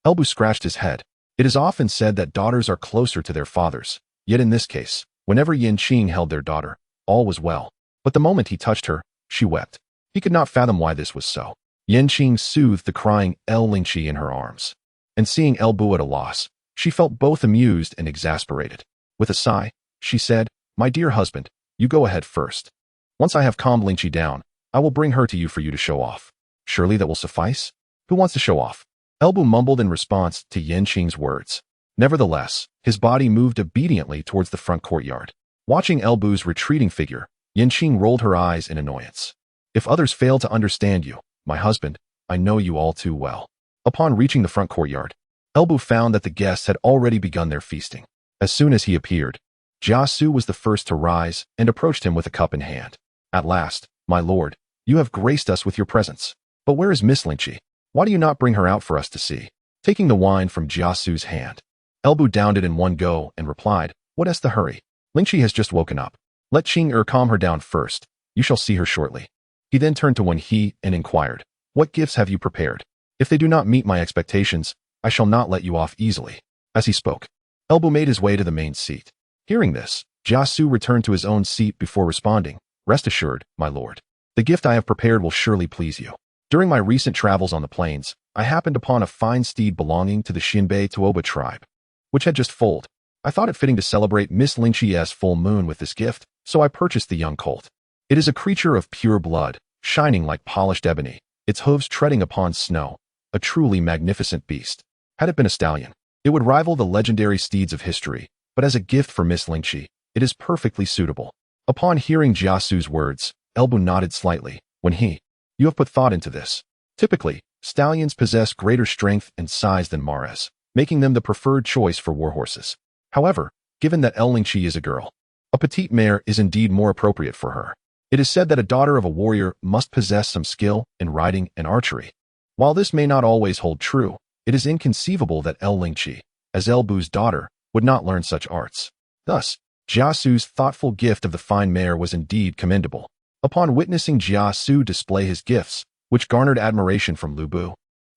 Elbu scratched his head. It is often said that daughters are closer to their fathers, yet in this case, whenever Yanqing held their daughter, all was well. But the moment he touched her, she wept. He could not fathom why this was so. Yanqing soothed the crying Lingqi in her arms, and seeing Elbu at a loss, she felt both amused and exasperated. With a sigh, she said, "My dear husband, you go ahead first. Once I have calmed Lingqi down, I will bring her to you for you to show off." "Surely that will suffice? Who wants to show off?" Elbu mumbled in response to Yanqing's words. Nevertheless, his body moved obediently towards the front courtyard. Watching Elbu's retreating figure, Yanqing rolled her eyes in annoyance. "If others fail to understand you, my husband, I know you all too well." Upon reaching the front courtyard, Elbu found that the guests had already begun their feasting. As soon as he appeared, Jia Xu was the first to rise and approached him with a cup in hand. "At last, my lord, you have graced us with your presence. But where is Miss Lingqi? Why do you not bring her out for us to see?" Taking the wine from Jia Xu's hand, Elbu downed it in one go and replied, "What is the hurry? Lingqi has just woken up. Let Qing calm her down first. You shall see her shortly." He then turned to Wen He and inquired, "What gifts have you prepared? If they do not meet my expectations, I shall not let you off easily." As he spoke, Elbu made his way to the main seat. Hearing this, Jia Xu returned to his own seat before responding, "Rest assured, my lord. The gift I have prepared will surely please you. During my recent travels on the plains, I happened upon a fine steed belonging to the Xianbei Tuoba tribe, which had just foaled. I thought it fitting to celebrate Miss Lingqi's full moon with this gift, so I purchased the young colt. It is a creature of pure blood, shining like polished ebony, its hooves treading upon snow, a truly magnificent beast. Had it been a stallion, it would rival the legendary steeds of history, but as a gift for Miss Lingqi, it is perfectly suitable." Upon hearing Jia Xu's words, Elbu nodded slightly. "You have put thought into this. Typically, stallions possess greater strength and size than mares, making them the preferred choice for war horses. However, given that Lingqi is a girl, a petite mare is indeed more appropriate for her. It is said that a daughter of a warrior must possess some skill in riding and archery. While this may not always hold true, it is inconceivable that Lingqi, as Elbu's daughter, would not learn such arts. Thus, Jia Xu's thoughtful gift of the fine mare was indeed commendable. Upon witnessing Jia Xu display his gifts, which garnered admiration from Lu Bu,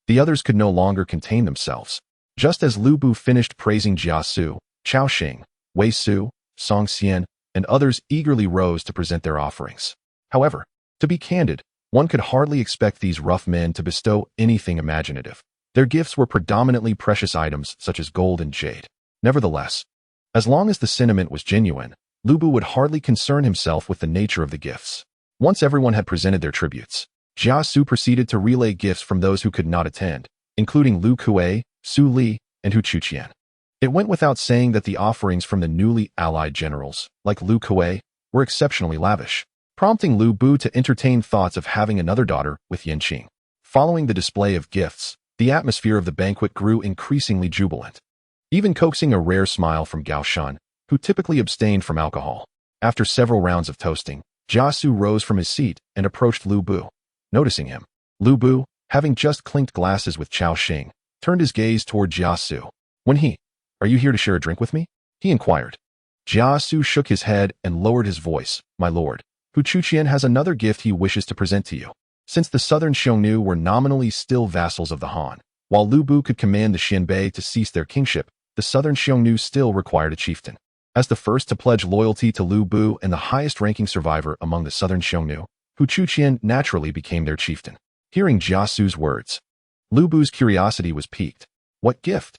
the others could no longer contain themselves. Just as Lu Bu finished praising Jia Xu, Chao Xing, Wei Su, Song Xian, and others eagerly rose to present their offerings. However, to be candid, one could hardly expect these rough men to bestow anything imaginative. Their gifts were predominantly precious items such as gold and jade. Nevertheless, as long as the sentiment was genuine, Lu Bu would hardly concern himself with the nature of the gifts. Once everyone had presented their tributes, Jia Xu proceeded to relay gifts from those who could not attend, including Lu Kuei, Su Li, and Hu Chuqian. It went without saying that the offerings from the newly allied generals, like Lu Kuei, were exceptionally lavish, prompting Lu Bu to entertain thoughts of having another daughter with Yanqing. Following the display of gifts, the atmosphere of the banquet grew increasingly jubilant, even coaxing a rare smile from Gao Shan, who typically abstained from alcohol. After several rounds of toasting, Jia Xu rose from his seat and approached Lu Bu. Noticing him, Lu Bu, having just clinked glasses with Chao Xing, turned his gaze toward Jia Xu. Are you here to share a drink with me? He inquired. Jia Xu shook his head and lowered his voice. My lord, Hu Chuqian has another gift he wishes to present to you. Since the southern Xiongnu were nominally still vassals of the Han, while Lu Bu could command the Xianbei to cease their kingship, the southern Xiongnu still required a chieftain. As the first to pledge loyalty to Lu Bu and the highest-ranking survivor among the southern Xiongnu, Hu Chuqian naturally became their chieftain. Hearing Jia Xu's words, Lu Bu's curiosity was piqued. What gift?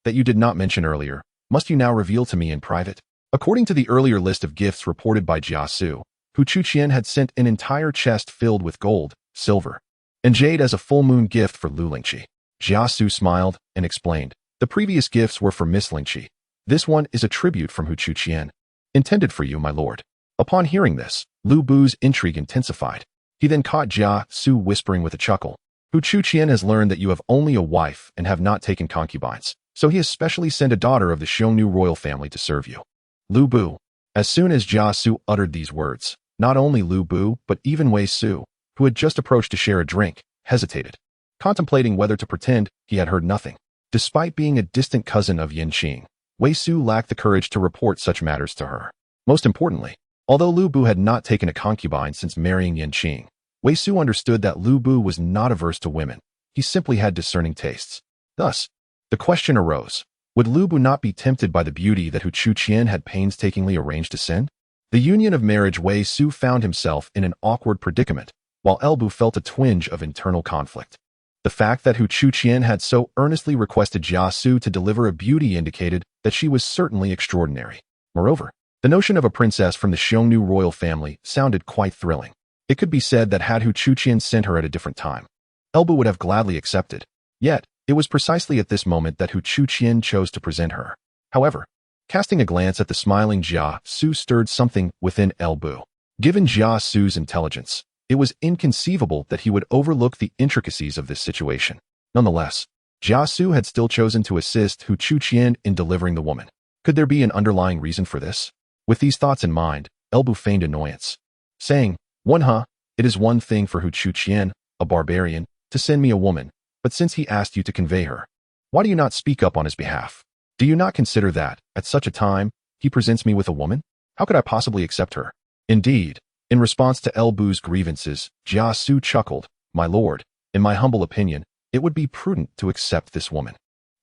That you did not mention earlier, must you now reveal to me in private? According to the earlier list of gifts reported by Jia Xu, Hu Chuqian had sent an entire chest filled with gold, silver, and jade as a full moon gift for Lu Lingqi. Jia Xu smiled and explained, the previous gifts were for Miss Lingqi. This one is a tribute from Hu Chuqian, intended for you, my lord. Upon hearing this, Lu Bu's intrigue intensified. He then caught Jia Xu whispering with a chuckle, Hu Chuqian has learned that you have only a wife and have not taken concubines, so he has specially sent a daughter of the Xiongnu royal family to serve you. Lu Bu. As soon as Jia Xu uttered these words, not only Lu Bu, but even Wei Su, who had just approached to share a drink, hesitated, contemplating whether to pretend he had heard nothing. Despite being a distant cousin of Yanqing, Wei Su lacked the courage to report such matters to her. Most importantly, although Lu Bu had not taken a concubine since marrying Yanqing, Wei Su understood that Lu Bu was not averse to women. He simply had discerning tastes. Thus, the question arose, would Lu Bu not be tempted by the beauty that Hu Chuqian had painstakingly arranged to send? The union of marriage Wei Su found himself in an awkward predicament, while Elbu felt a twinge of internal conflict. The fact that Hu Chuqian had so earnestly requested Jia Xu to deliver a beauty indicated that she was certainly extraordinary. Moreover, the notion of a princess from the Xiongnu royal family sounded quite thrilling. It could be said that had Hu Chuqian sent her at a different time, Elbu would have gladly accepted. Yet, it was precisely at this moment that Hu Chuqian chose to present her. However, casting a glance at the smiling Jia Xu stirred something within Elbu. Given Jia Xu's intelligence, it was inconceivable that he would overlook the intricacies of this situation. Nonetheless, Jia Xu had still chosen to assist Hu Chuqian in delivering the woman. Could there be an underlying reason for this? With these thoughts in mind, Elbu feigned annoyance, saying, it is one thing for Hu Chuqian, a barbarian, to send me a woman, but since he asked you to convey her, why do you not speak up on his behalf? Do you not consider that, at such a time, he presents me with a woman? How could I possibly accept her? Indeed, in response to Elbu's grievances, Jia Xu chuckled, my lord, in my humble opinion, it would be prudent to accept this woman.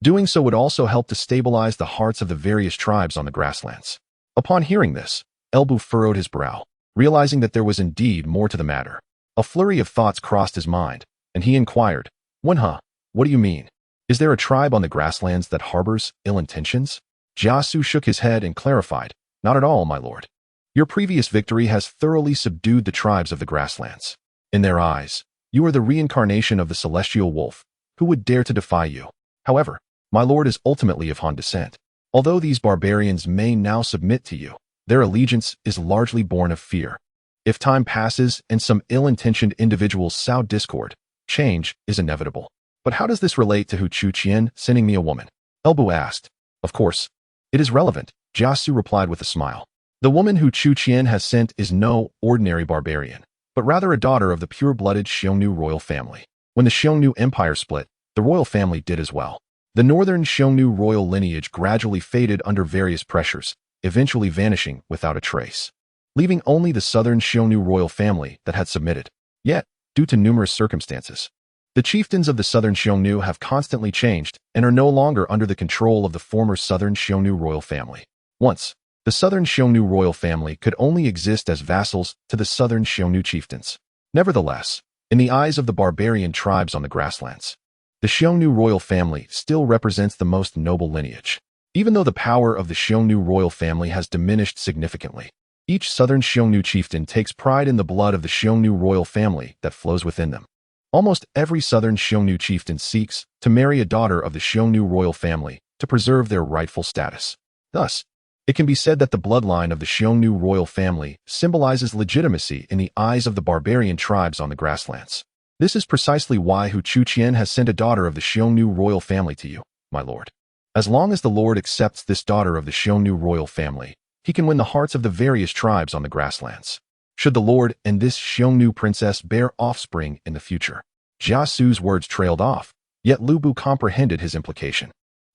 Doing so would also help to stabilize the hearts of the various tribes on the grasslands. Upon hearing this, Elbu furrowed his brow, realizing that there was indeed more to the matter. A flurry of thoughts crossed his mind, and he inquired, what do you mean? Is there a tribe on the grasslands that harbors ill intentions? Jia Xu shook his head and clarified, not at all, my lord. Your previous victory has thoroughly subdued the tribes of the grasslands. In their eyes, you are the reincarnation of the celestial wolf. Who would dare to defy you? However, my lord is ultimately of Han descent. Although these barbarians may now submit to you, their allegiance is largely born of fear. If time passes and some ill-intentioned individuals sow discord, change is inevitable. But how does this relate to Hu Chuqian sending me a woman? Elbu asked. Of course, it is relevant, Jia Xu replied with a smile. The woman Hu Chuqian has sent is no ordinary barbarian, but rather a daughter of the pure-blooded Xiongnu royal family. When the Xiongnu Empire split, the royal family did as well. The northern Xiongnu royal lineage gradually faded under various pressures, eventually vanishing without a trace, leaving only the southern Xiongnu royal family that had submitted. Yet, due to numerous circumstances, the chieftains of the southern Xiongnu have constantly changed and are no longer under the control of the former southern Xiongnu royal family. Once, the southern Xiongnu royal family could only exist as vassals to the southern Xiongnu chieftains. Nevertheless, in the eyes of the barbarian tribes on the grasslands, the Xiongnu royal family still represents the most noble lineage. Even though the power of the Xiongnu royal family has diminished significantly, each southern Xiongnu chieftain takes pride in the blood of the Xiongnu royal family that flows within them. Almost every southern Xiongnu chieftain seeks to marry a daughter of the Xiongnu royal family to preserve their rightful status. Thus, it can be said that the bloodline of the Xiongnu royal family symbolizes legitimacy in the eyes of the barbarian tribes on the grasslands. This is precisely why Hu Chuqian has sent a daughter of the Xiongnu royal family to you, my lord. As long as the lord accepts this daughter of the Xiongnu royal family, he can win the hearts of the various tribes on the grasslands. Should the lord and this Xiongnu princess bear offspring in the future? Jia Xu's words trailed off, yet Lu Bu comprehended his implication.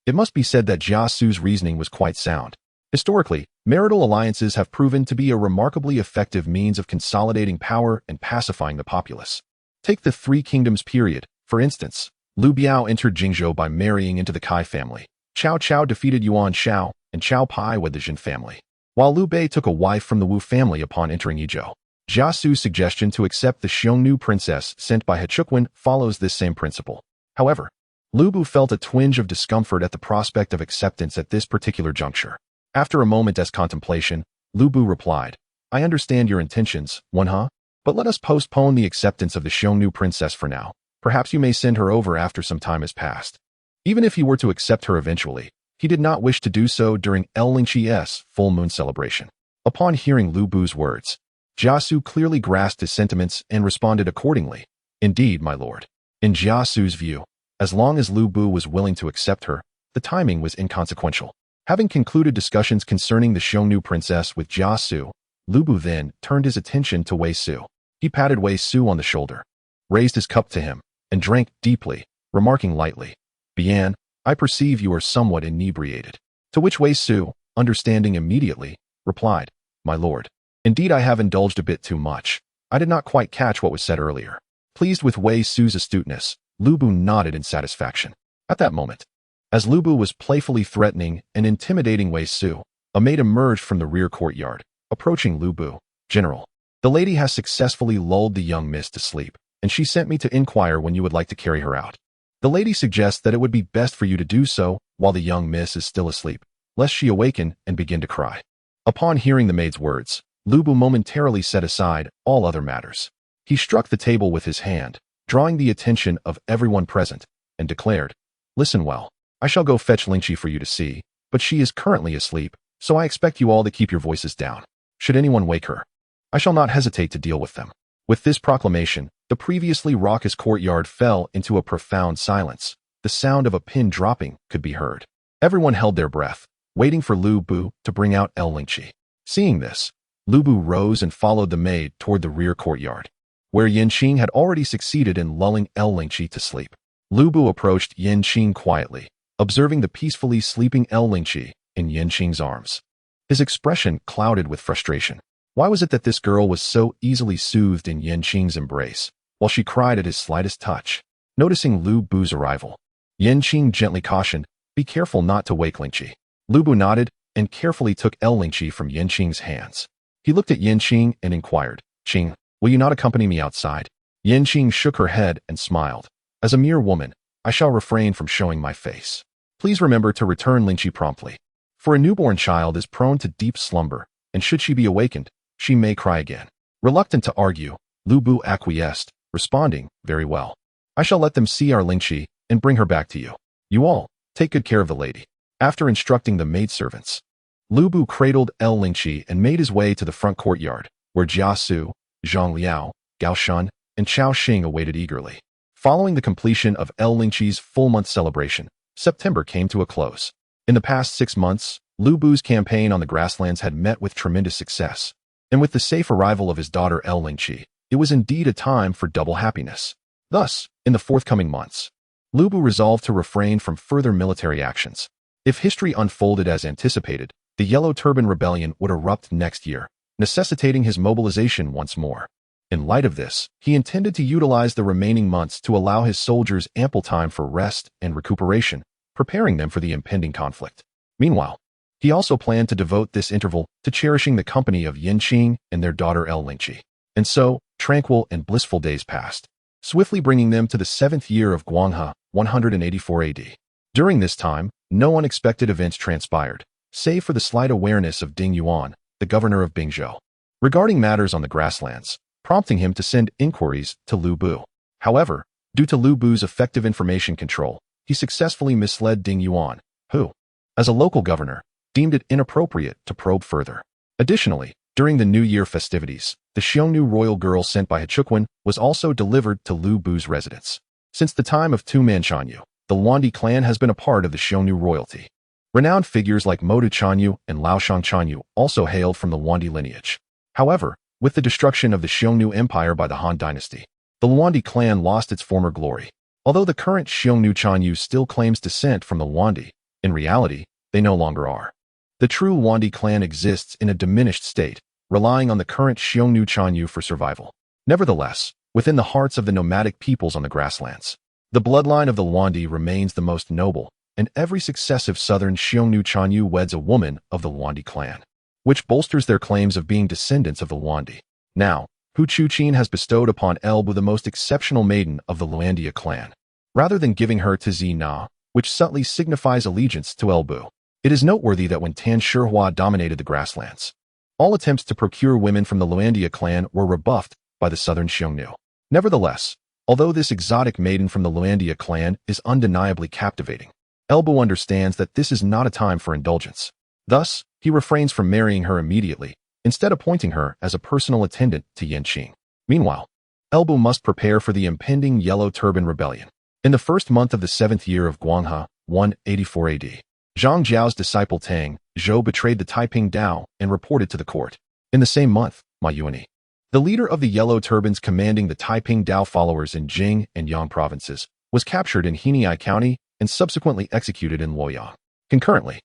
It must be said that Jia Xu's reasoning was quite sound. Historically, marital alliances have proven to be a remarkably effective means of consolidating power and pacifying the populace. Take the Three Kingdoms period, for instance. Lu Biao entered Bingzhou by marrying into the Kai family. Cao Cao defeated Yuan Shao, and Cao Pai with the Jin family, while Liu Bei took a wife from the Wu family upon entering Yizhou. Jia Xu's suggestion to accept the Xiongnu princess sent by He Chuqin follows this same principle. However, Lu Bu felt a twinge of discomfort at the prospect of acceptance at this particular juncture. After a moment's contemplation, Lu Bu replied, I understand your intentions, Wen, but let us postpone the acceptance of the Xiongnu princess for now. Perhaps you may send her over after some time has passed. Even if he were to accept her eventually, he did not wish to do so during Lingqi's full moon celebration. Upon hearing Lu Bu's words, Jia Xu clearly grasped his sentiments and responded accordingly. Indeed, my lord. In Jia Xu's view, as long as Lu Bu was willing to accept her, the timing was inconsequential. Having concluded discussions concerning the Xiongnu princess with Jia Xu, Lu Bu then turned his attention to Wei Su. He patted Wei Su on the shoulder, raised his cup to him, and drank deeply, remarking lightly, Bian, I perceive you are somewhat inebriated. To which Wei Su, understanding immediately, replied, My lord, indeed I have indulged a bit too much. I did not quite catch what was said earlier. Pleased with Wei Su's astuteness, Lu Bu nodded in satisfaction. At that moment, as Lu Bu was playfully threatening and intimidating Wei Su, a maid emerged from the rear courtyard, approaching Lu Bu. General, the lady has successfully lulled the young miss to sleep, and she sent me to inquire when you would like to carry her out. The lady suggests that it would be best for you to do so while the young miss is still asleep, lest she awaken and begin to cry. Upon hearing the maid's words, Lu Bu momentarily set aside all other matters. He struck the table with his hand, drawing the attention of everyone present, and declared, Listen well. I shall go fetch Lingqi for you to see, but she is currently asleep, so I expect you all to keep your voices down. Should anyone wake her, I shall not hesitate to deal with them. With this proclamation, the previously raucous courtyard fell into a profound silence. The sound of a pin dropping could be heard. Everyone held their breath, waiting for Lu Bu to bring out Lingqi. Seeing this, Lu Bu rose and followed the maid toward the rear courtyard, where Yanqing had already succeeded in lulling Lingqi to sleep. Lu Bu approached Yanqing quietly, observing the peacefully sleeping Lingqi in Yanqing's arms. His expression clouded with frustration. Why was it that this girl was so easily soothed in Yanqing's embrace, while she cried at his slightest touch? Noticing Lu Bu's arrival, Yanqing gently cautioned, Be careful not to wake Lingqi. Lu Bu nodded and carefully took Lingqi from Yanqing's hands. He looked at Yanqing and inquired, Qing, will you not accompany me outside? Yanqing shook her head and smiled. As a mere woman, I shall refrain from showing my face. Please remember to return Lingqi promptly. For a newborn child is prone to deep slumber, and should she be awakened, she may cry again. Reluctant to argue, Lu Bu acquiesced, responding, Very well. I shall let them see our Lingqi and bring her back to you. You all, take good care of the lady. After instructing the maidservants, Lu Bu cradled Lingqi and made his way to the front courtyard, where Jia Xu, Zhang Liao, Gao Shun, and Chao Xing awaited eagerly. Following the completion of Lingqi's full-month celebration, September came to a close. In the past 6 months, Lu Bu's campaign on the grasslands had met with tremendous success, and with the safe arrival of his daughter Lingqi, it was indeed a time for double happiness. Thus, in the forthcoming months, Lu Bu resolved to refrain from further military actions. If history unfolded as anticipated, the Yellow Turban Rebellion would erupt next year, necessitating his mobilization once more. In light of this, he intended to utilize the remaining months to allow his soldiers ample time for rest and recuperation, preparing them for the impending conflict. Meanwhile, he also planned to devote this interval to cherishing the company of Yin Qing and their daughter El Lingqi. And so, tranquil and blissful days passed, swiftly bringing them to the 7th year of Guanghe, 184 AD. During this time, no unexpected events transpired, save for the slight awareness of Ding Yuan, the governor of Bingzhou, regarding matters on the grasslands, prompting him to send inquiries to Lu Bu. However, due to Lu Bu's effective information control, he successfully misled Ding Yuan, who, as a local governor, deemed it inappropriate to probe further. Additionally, during the New Year festivities, the Xiongnu royal girl sent by Hechuan was also delivered to Lu Bu's residence. Since the time of Tu-Man Chanyu, the Luandi clan has been a part of the Xiongnu royalty. Renowned figures like Modu Chanyu and Laoshang Chanyu also hailed from the Luandi lineage. However, with the destruction of the Xiongnu Empire by the Han Dynasty, the Luandi clan lost its former glory. Although the current Xiongnu Chanyu still claims descent from the Luandi, in reality, they no longer are. The true Luandi clan exists in a diminished state, relying on the current Xiongnu Chanyu for survival. Nevertheless, within the hearts of the nomadic peoples on the grasslands, the bloodline of the Luandi remains the most noble, and every successive southern Xiongnu Chanyu weds a woman of the Luandi clan, which bolsters their claims of being descendants of the Luandi. Now, Hu Chuqin has bestowed upon Elbu the most exceptional maiden of the Luandia clan, rather than giving her to Zi Na, which subtly signifies allegiance to Elbu. It is noteworthy that when Tan Shihua dominated the grasslands, all attempts to procure women from the Luandia clan were rebuffed by the southern Xiongnu. Nevertheless, although this exotic maiden from the Luandia clan is undeniably captivating, Elbu understands that this is not a time for indulgence. Thus, he refrains from marrying her immediately, instead appointing her as a personal attendant to Yanqing. Meanwhile, Elbu must prepare for the impending Yellow Turban Rebellion. In the first month of the 7th year of Guanghe, 184 AD, Jeang Xiao's disciple Tang Zhou betrayed the Taiping Dao and reported to the court. In the same month, Ma Yuani, the leader of the Yellow Turbans commanding the Taiping Dao followers in Jing and Yang provinces, was captured in Henei County and subsequently executed in Luoyang. Concurrently,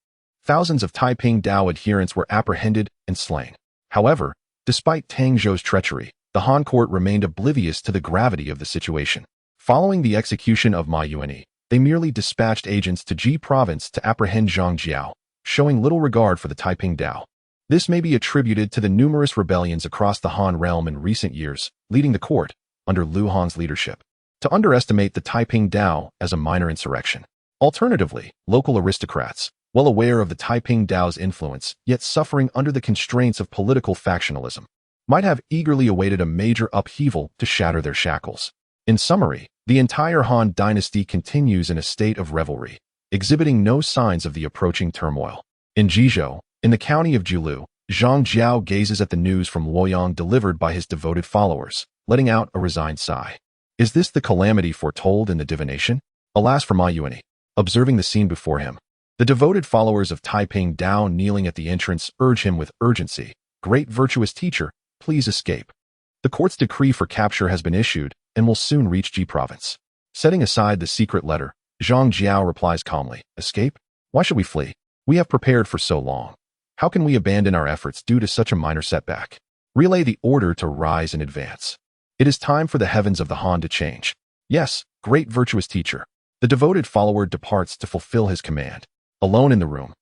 thousands of Taiping Dao adherents were apprehended and slain. However, despite Tang Zhou's treachery, the Han court remained oblivious to the gravity of the situation. Following the execution of Ma Yuani, they merely dispatched agents to Ji province to apprehend Jeang Xiao, showing little regard for the Taiping Dao. This may be attributed to the numerous rebellions across the Han realm in recent years, leading the court, under Lu Han's leadership, to underestimate the Taiping Dao as a minor insurrection. Alternatively, local aristocrats, well aware of the Taiping Dao's influence, yet suffering under the constraints of political factionalism, might have eagerly awaited a major upheaval to shatter their shackles. In summary, the entire Han dynasty continues in a state of revelry, exhibiting no signs of the approaching turmoil. In Jizhou, in the county of Jiulu, Jeang Xiao gazes at the news from Luoyang delivered by his devoted followers, letting out a resigned sigh. Is this the calamity foretold in the divination? Alas for Ma Yuani. Observing the scene before him, the devoted followers of Taiping Dao kneeling at the entrance urge him with urgency, "Great virtuous teacher, please escape." The court's decree for capture has been issued and will soon reach Ji province. Setting aside the secret letter, Jeang Xiao replies calmly, "Escape? Why should we flee? We have prepared for so long. How can we abandon our efforts due to such a minor setback? Relay the order to rise and advance. It is time for the heavens of the Han to change. Yes, great virtuous teacher." The devoted follower departs to fulfill his command. Alone in the room,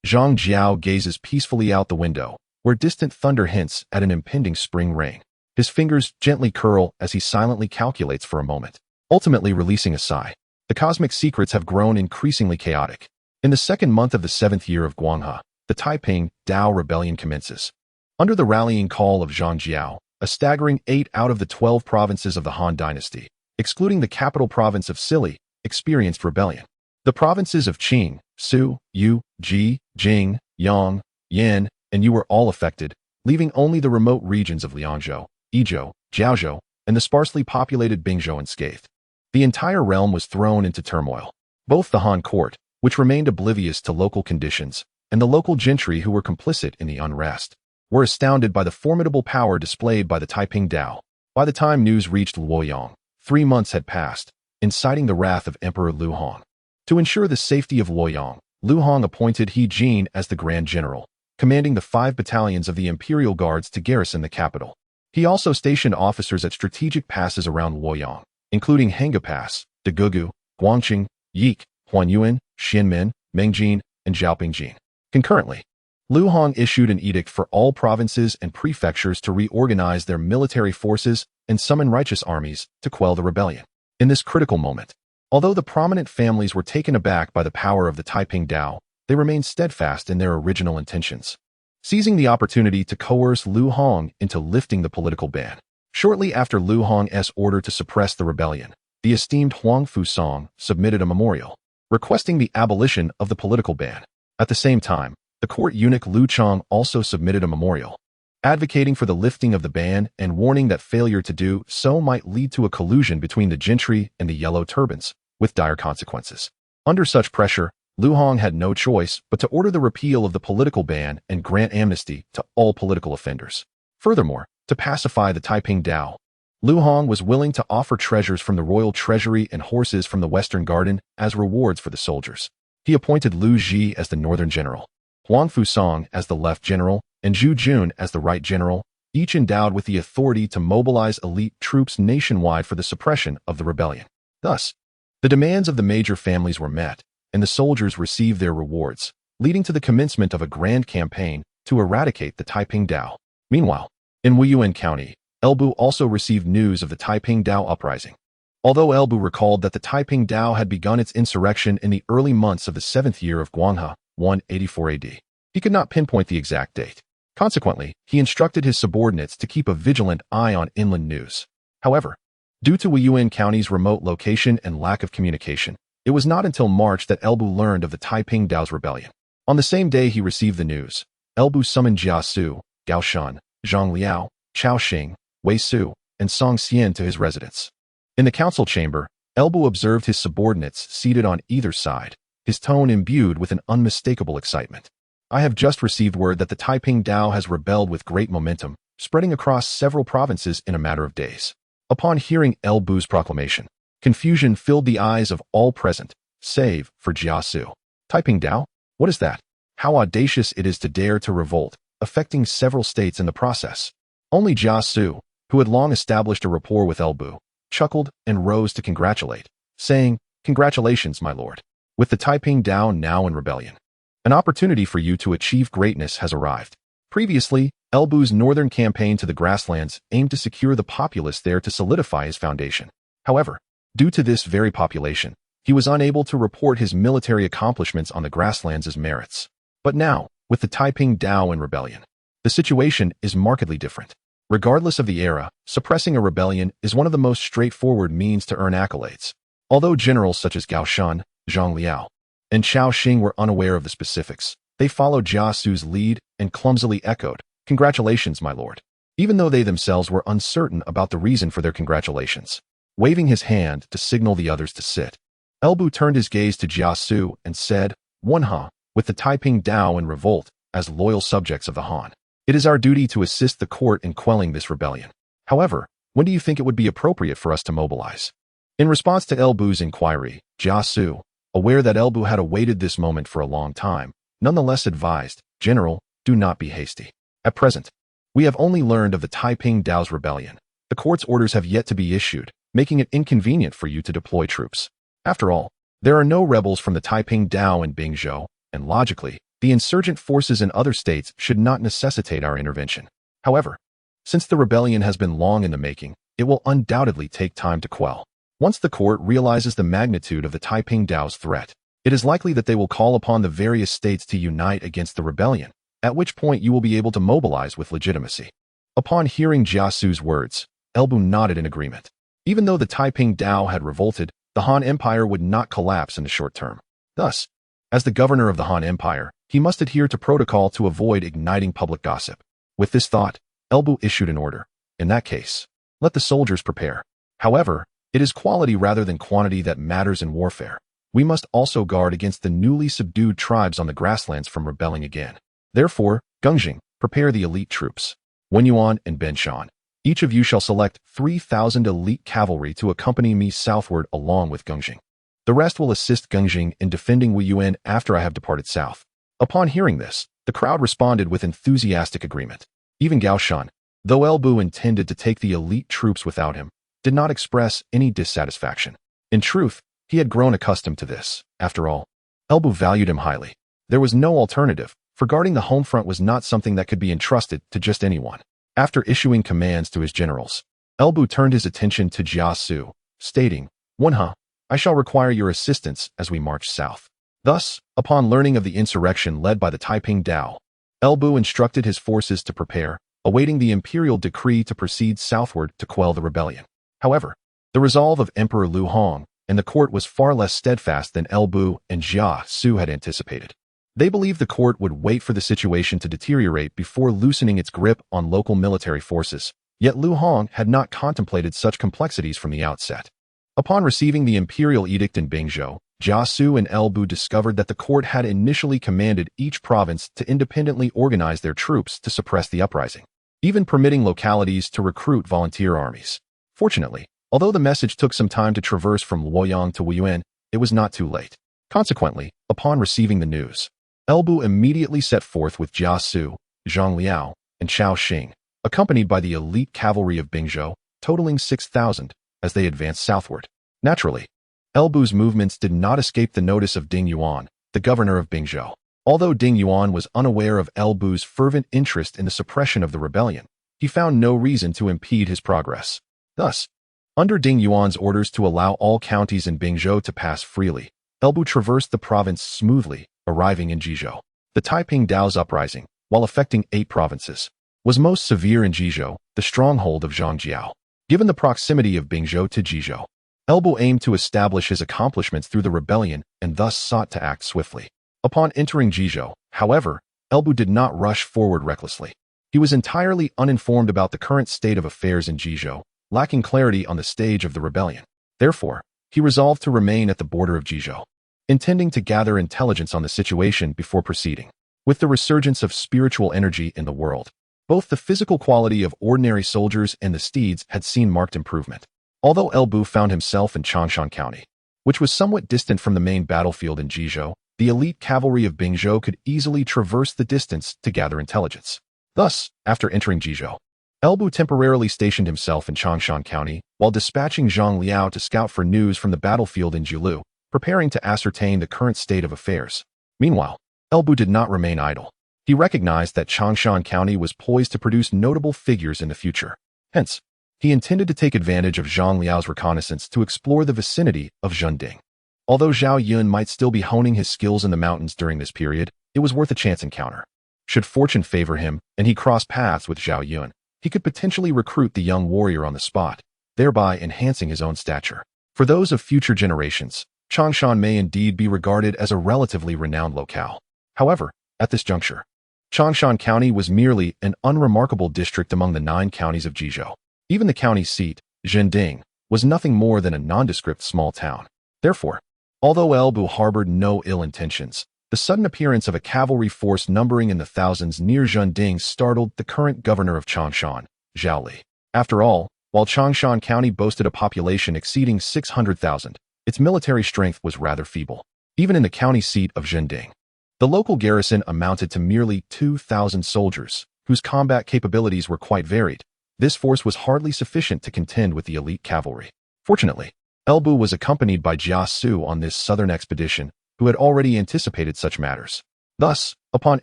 Jeang Xiao gazes peacefully out the window, where distant thunder hints at an impending spring rain. His fingers gently curl as he silently calculates for a moment, ultimately releasing a sigh. The cosmic secrets have grown increasingly chaotic. In the second month of the 7th year of Guanghe, the Taiping Dao rebellion commences. Under the rallying call of Jeang Xiao, a staggering 8 out of the 12 provinces of the Han dynasty, excluding the capital province of Sili, experienced rebellion. The provinces of Qing, Su, Yu, Ji, Jing, Yang, Yan, and Yu were all affected, leaving only the remote regions of Liangzhou, Yizhou, Jiaozhou, and the sparsely populated Bingzhou unscathed. The entire realm was thrown into turmoil. Both the Han court, which remained oblivious to local conditions, and the local gentry who were complicit in the unrest, were astounded by the formidable power displayed by the Taiping Dao. By the time news reached Luoyang, 3 months had passed, inciting the wrath of Emperor Lu Hong. To ensure the safety of Luoyang, Lu Hong appointed He Lian as the Grand General, commanding the 5 battalions of the Imperial Guards to garrison the capital. He also stationed officers at strategic passes around Luoyang, including Hanga Pass, Degugu, Guangqing, Yik, Huanyuan, Xianmen, Mengjin, and Zhaopingjin. Concurrently, Lu Hong issued an edict for all provinces and prefectures to reorganize their military forces and summon righteous armies to quell the rebellion. In this critical moment, although the prominent families were taken aback by the power of the Taiping Dao, they remained steadfast in their original intentions, seizing the opportunity to coerce Lu Hong into lifting the political ban. Shortly after Lu Hong's order to suppress the rebellion, the esteemed Huang Fuong submitted a memorial, requesting the abolition of the political ban. At the same time, the court eunuch Lu Chong also submitted a memorial, advocating for the lifting of the ban and warning that failure to do so might lead to a collusion between the gentry and the yellow turbans, with dire consequences. Under such pressure, Lu Hong had no choice but to order the repeal of the political ban and grant amnesty to all political offenders. Furthermore, to pacify the Taiping Dao, Lu Hong was willing to offer treasures from the royal treasury and horses from the Western Garden as rewards for the soldiers. He appointed Lu Ji as the northern general, Huang Fuong as the left general, and Zhu Jun as the right general, each endowed with the authority to mobilize elite troops nationwide for the suppression of the rebellion. Thus, the demands of the major families were met, and the soldiers received their rewards, leading to the commencement of a grand campaign to eradicate the Taiping Dao. Meanwhile, in Wuyuan County, Elbu also received news of the Taiping Dao uprising. Although Elbu recalled that the Taiping Dao had begun its insurrection in the early months of the 7th year of Guanghe, 184 AD, he could not pinpoint the exact date. Consequently, he instructed his subordinates to keep a vigilant eye on inland news. However, due to Wuyuan County's remote location and lack of communication, it was not until March that Elbu learned of the Taiping Dao's rebellion. On the same day he received the news, Elbu summoned Jia Xu, Gao Shan, Zhang Liao, Chao Xing, Wei Su, and Song Xian to his residence. In the council chamber, Elbu observed his subordinates seated on either side, his tone imbued with an unmistakable excitement. I have just received word that the Taiping Dao has rebelled with great momentum, spreading across several provinces in a matter of days. Upon hearing Elbu's proclamation, confusion filled the eyes of all present, save for Jia Xu. Taiping Dao? What is that? How audacious it is to dare to revolt, affecting several states in the process. Only Jia Xu, who had long established a rapport with Elbu, chuckled and rose to congratulate, saying, "Congratulations, my lord. With the Taiping Dao now in rebellion, an opportunity for you to achieve greatness has arrived." Previously, Elbu's northern campaign to the grasslands aimed to secure the populace there to solidify his foundation. However, due to this very population, he was unable to report his military accomplishments on the grasslands as merits. But now, with the Taiping Dao in rebellion, the situation is markedly different. Regardless of the era, suppressing a rebellion is one of the most straightforward means to earn accolades. Although generals such as Gao Shan, Zhang Liao, and Chao Xing were unaware of the specifics, they followed Jia Xu's lead and clumsily echoed, "Congratulations, my lord," even though they themselves were uncertain about the reason for their congratulations. Waving his hand to signal the others to sit, Elbu turned his gaze to Jia Xu and said, "One, with the Taiping Dao in revolt, as loyal subjects of the Han, it is our duty to assist the court in quelling this rebellion. However, when do you think it would be appropriate for us to mobilize?" In response to Elbu's inquiry, Jia Xu, aware that Elbu had awaited this moment for a long time, nonetheless advised, "General, do not be hasty. At present, we have only learned of the Taiping Dao's rebellion. The court's orders have yet to be issued, making it inconvenient for you to deploy troops. After all, there are no rebels from the Taiping Dao in Bingzhou, and logically, the insurgent forces in other states should not necessitate our intervention. However, since the rebellion has been long in the making, it will undoubtedly take time to quell. Once the court realizes the magnitude of the Taiping Dao's threat, it is likely that they will call upon the various states to unite against the rebellion, at which point you will be able to mobilize with legitimacy." Upon hearing Jia Xu's words, Elbu nodded in agreement. Even though the Taiping Dao had revolted, the Han Empire would not collapse in the short term. Thus, as the governor of the Han Empire, he must adhere to protocol to avoid igniting public gossip. With this thought, Elbu issued an order. In that case, let the soldiers prepare. However, it is quality rather than quantity that matters in warfare. We must also guard against the newly subdued tribes on the grasslands from rebelling again. Therefore, Gungjing, prepare the elite troops. Wuyuan and Benshan, Each of you shall select 3,000 elite cavalry to accompany me southward along with Gengxing. The rest will assist Gengxing in defending Wuyuan after I have departed south." Upon hearing this, the crowd responded with enthusiastic agreement. Even Gao Shan, though El Bu intended to take the elite troops without him, did not express any dissatisfaction. In truth, he had grown accustomed to this. After all, El Bu valued him highly. There was no alternative, for guarding the home front was not something that could be entrusted to just anyone. After issuing commands to his generals, El Bu turned his attention to Jia Xu, stating, "Wenhe, I shall require your assistance as we march south." Thus, upon learning of the insurrection led by the Taiping Dao, El Bu instructed his forces to prepare, awaiting the imperial decree to proceed southward to quell the rebellion. However, the resolve of Emperor Lu Hong and the court was far less steadfast than El Bu and Jia Xu had anticipated. They believed the court would wait for the situation to deteriorate before loosening its grip on local military forces, yet Lu Hong had not contemplated such complexities from the outset. Upon receiving the imperial edict in Bingzhou, Jia Xu and El Bu discovered that the court had initially commanded each province to independently organize their troops to suppress the uprising, even permitting localities to recruit volunteer armies. Fortunately, although the message took some time to traverse from Luoyang to Wuyuan, it was not too late. Consequently, upon receiving the news, El Bu immediately set forth with Jia Xu, Zhang Liao, and Xiao Xing, accompanied by the elite cavalry of Bingzhou, totaling 6,000, as they advanced southward. Naturally, El Bu's movements did not escape the notice of Ding Yuan, the governor of Bingzhou. Although Ding Yuan was unaware of El Bu's fervent interest in the suppression of the rebellion, he found no reason to impede his progress. Thus, under Ding Yuan's orders to allow all counties in Bingzhou to pass freely, El Bu traversed the province smoothly, arriving in Jizhou. The Taiping Dao's uprising, while affecting 8 provinces, was most severe in Jizhou, the stronghold of Jeang Xiao. Given the proximity of Bingzhou to Jizhou, El Bu aimed to establish his accomplishments through the rebellion and thus sought to act swiftly. Upon entering Jizhou, however, El Bu did not rush forward recklessly. He was entirely uninformed about the current state of affairs in Jizhou, lacking clarity on the stage of the rebellion. Therefore, he resolved to remain at the border of Jizhou, intending to gather intelligence on the situation before proceeding. With the resurgence of spiritual energy in the world, both the physical quality of ordinary soldiers and the steeds had seen marked improvement. Although El Bu found himself in Changshan County, which was somewhat distant from the main battlefield in Jizhou, the elite cavalry of Bingzhou could easily traverse the distance to gather intelligence. Thus, after entering Jizhou, El Bu temporarily stationed himself in Changshan County while dispatching Zhang Liao to scout for news from the battlefield in Jiulu, preparing to ascertain the current state of affairs. Meanwhile, El Bu did not remain idle. He recognized that Changshan County was poised to produce notable figures in the future. Hence, he intended to take advantage of Zhang Liao's reconnaissance to explore the vicinity of Zhending. Although Zhao Yun might still be honing his skills in the mountains during this period, it was worth a chance encounter. Should fortune favor him and he cross paths with Zhao Yun, he could potentially recruit the young warrior on the spot, thereby enhancing his own stature. For those of future generations, Changshan may indeed be regarded as a relatively renowned locale. However, at this juncture, Changshan County was merely an unremarkable district among the 9 counties of Jizhou. Even the county seat, Zhending, was nothing more than a nondescript small town. Therefore, although El Bu harbored no ill intentions, the sudden appearance of a cavalry force numbering in the thousands near Zhending startled the current governor of Changshan, Zhao Li. After all, while Changshan County boasted a population exceeding 600,000, its military strength was rather feeble. Even in the county seat of Zhending, the local garrison amounted to merely 2,000 soldiers, whose combat capabilities were quite varied. This force was hardly sufficient to contend with the elite cavalry. Fortunately, El Bu was accompanied by Jia Xu on this southern expedition, who had already anticipated such matters. Thus, upon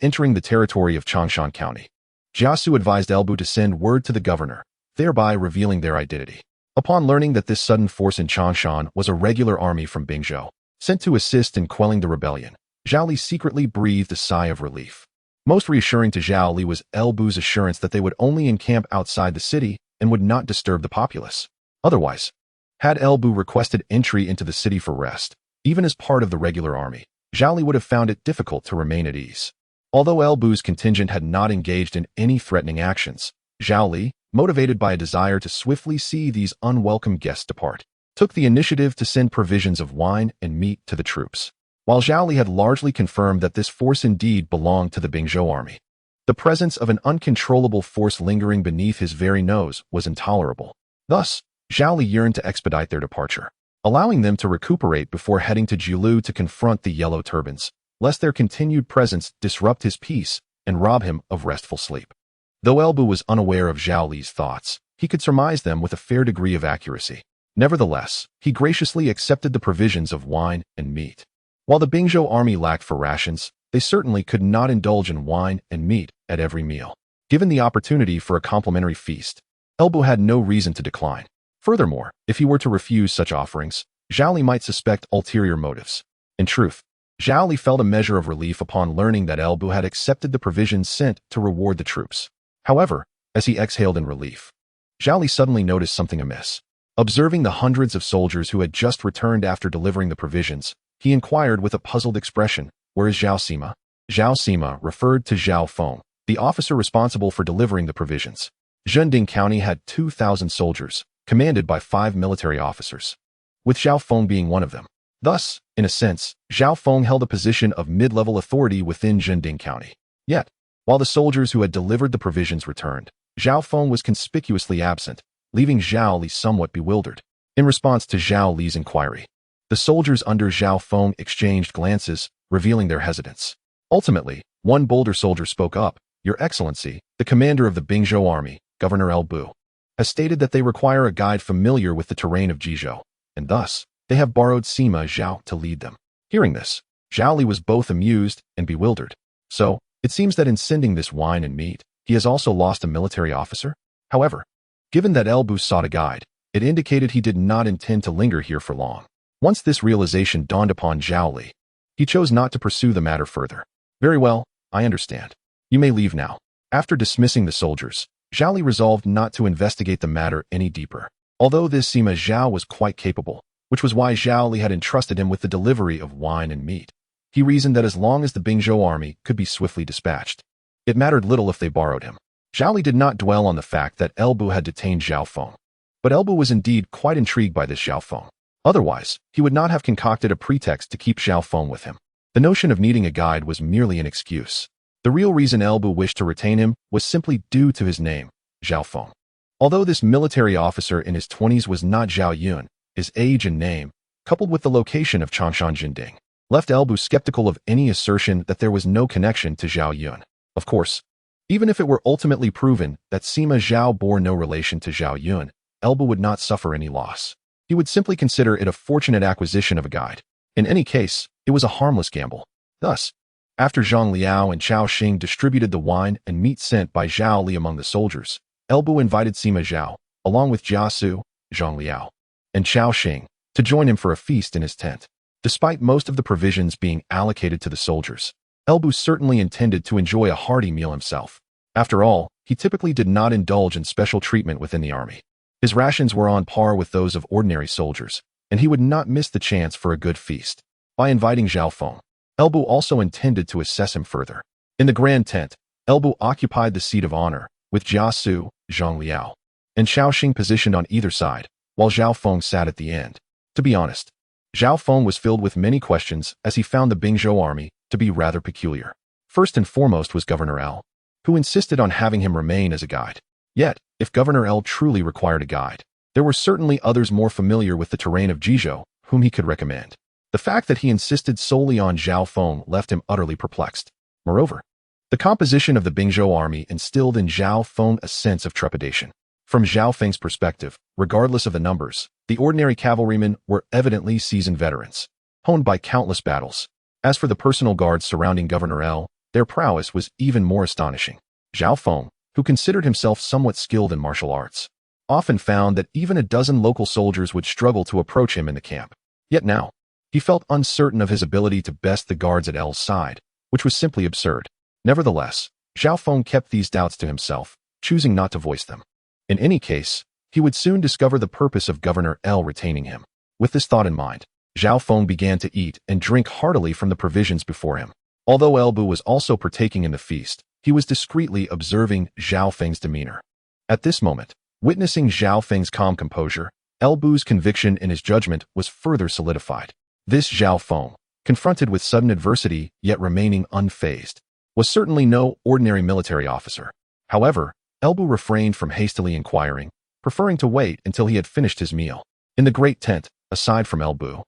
entering the territory of Changshan County, Jia Xu advised El Bu to send word to the governor, thereby revealing their identity. Upon learning that this sudden force in Changshan was a regular army from Bingzhou, sent to assist in quelling the rebellion, Zhao Li secretly breathed a sigh of relief. Most reassuring to Zhao Li was El Bu's assurance that they would only encamp outside the city and would not disturb the populace. Otherwise, had El Bu requested entry into the city for rest, even as part of the regular army, Zhao Li would have found it difficult to remain at ease. Although El Bu's contingent had not engaged in any threatening actions, Zhao Li, motivated by a desire to swiftly see these unwelcome guests depart, took the initiative to send provisions of wine and meat to the troops. While Zhao Li had largely confirmed that this force indeed belonged to the Bingzhou army, The presence of an uncontrollable force lingering beneath his very nose was intolerable. Thus, Zhao Li yearned to expedite their departure, allowing them to recuperate before heading to Jiulu to confront the yellow turbans, lest their continued presence disrupt his peace and rob him of restful sleep. Though Elbu was unaware of Zhao Li's thoughts, he could surmise them with a fair degree of accuracy. Nevertheless, he graciously accepted the provisions of wine and meat. While the Bingzhou army lacked for rations, they certainly could not indulge in wine and meat at every meal. Given the opportunity for a complimentary feast, Elbu had no reason to decline. Furthermore, if he were to refuse such offerings, Zhao Li might suspect ulterior motives. In truth, Zhao Li felt a measure of relief upon learning that Elbu had accepted the provisions sent to reward the troops. However, as he exhaled in relief, Zhao Li suddenly noticed something amiss. Observing the hundreds of soldiers who had just returned after delivering the provisions, he inquired with a puzzled expression, "Where is Zhao Sima?" Zhao Sima referred to Huang Fuong, the officer responsible for delivering the provisions. Zhending County had 2,000 soldiers, commanded by 5 military officers, with Huang Fuong being one of them. Thus, in a sense, Huang Fuong held a position of mid-level authority within Zhending County. Yet, while the soldiers who had delivered the provisions returned, Huang Fuong was conspicuously absent, leaving Zhao Li somewhat bewildered. In response to Zhao Li's inquiry, the soldiers under Huang Fuong exchanged glances, revealing their hesitance. Ultimately, one bolder soldier spoke up, "Your Excellency, the commander of the Bingzhou army, Governor Elbu, has stated that they require a guide familiar with the terrain of Jizhou, and thus, they have borrowed Sima Zhao to lead them." Hearing this, Zhao Li was both amused and bewildered. So, it seems that in sending this wine and meat, he has also lost a military officer? However, given that Elbu sought a guide, it indicated he did not intend to linger here for long. Once this realization dawned upon Zhao Li, he chose not to pursue the matter further. "Very well, I understand. You may leave now." After dismissing the soldiers, Zhao Li resolved not to investigate the matter any deeper. Although this Sima Zhao was quite capable, which was why Zhao Li had entrusted him with the delivery of wine and meat, he reasoned that as long as the Bingzhou army could be swiftly dispatched, it mattered little if they borrowed him. Zhao Li did not dwell on the fact that Elbu had detained Huang Fuong, but Elbu was indeed quite intrigued by this Huang Fuong. Otherwise, he would not have concocted a pretext to keep Huang Fuong with him. The notion of needing a guide was merely an excuse. The real reason Elbu wished to retain him was simply due to his name, Huang Fuong. Although this military officer in his 20s was not Zhao Yun, his age and name, coupled with the location of Changshan Jinding, left Elbu skeptical of any assertion that there was no connection to Zhao Yun. Of course, even if it were ultimately proven that Sima Zhao bore no relation to Zhao Yun, Elbu would not suffer any loss. He would simply consider it a fortunate acquisition of a guide. In any case, it was a harmless gamble. Thus, after Zhang Liao and Chao Xing distributed the wine and meat sent by Zhao Li among the soldiers, Elbu invited Sima Zhao, along with Jia Xu, Zhang Liao, and Chao Xing, to join him for a feast in his tent. Despite most of the provisions being allocated to the soldiers, Elbu certainly intended to enjoy a hearty meal himself. After all, he typically did not indulge in special treatment within the army. His rations were on par with those of ordinary soldiers, and he would not miss the chance for a good feast. By inviting Huang Fuong, Elbu also intended to assess him further. In the grand tent, Elbu occupied the seat of honor, with Jia Xu, Zhang Liao, and Chao Xing positioned on either side, while Huang Fuong sat at the end. To be honest, Huang Fuong was filled with many questions as he found the Bingzhou army to be rather peculiar. First and foremost was Governor L, who insisted on having him remain as a guide. Yet, if Governor L truly required a guide, there were certainly others more familiar with the terrain of Jizhou whom he could recommend. The fact that he insisted solely on Huang Fuong left him utterly perplexed. Moreover, the composition of the Bingzhou army instilled in Huang Fuong a sense of trepidation. From Zhao Feng's perspective, regardless of the numbers, the ordinary cavalrymen were evidently seasoned veterans, honed by countless battles. As for the personal guards surrounding Governor L, their prowess was even more astonishing. Huang Fuong, who considered himself somewhat skilled in martial arts, often found that even a dozen local soldiers would struggle to approach him in the camp. Yet now, he felt uncertain of his ability to best the guards at L's side, which was simply absurd. Nevertheless, Huang Fuong kept these doubts to himself, choosing not to voice them. In any case, he would soon discover the purpose of Governor L retaining him. With this thought in mind, Huang Fuong began to eat and drink heartily from the provisions before him. Although Elbu was also partaking in the feast, he was discreetly observing Zhao Feng's demeanor. At this moment, witnessing Zhao Feng's calm composure, Elbu's conviction in his judgment was further solidified. This Huang Fuong, confronted with sudden adversity yet remaining unfazed, was certainly no ordinary military officer. However, Elbu refrained from hastily inquiring, preferring to wait until he had finished his meal. In the great tent, aside from Elbu,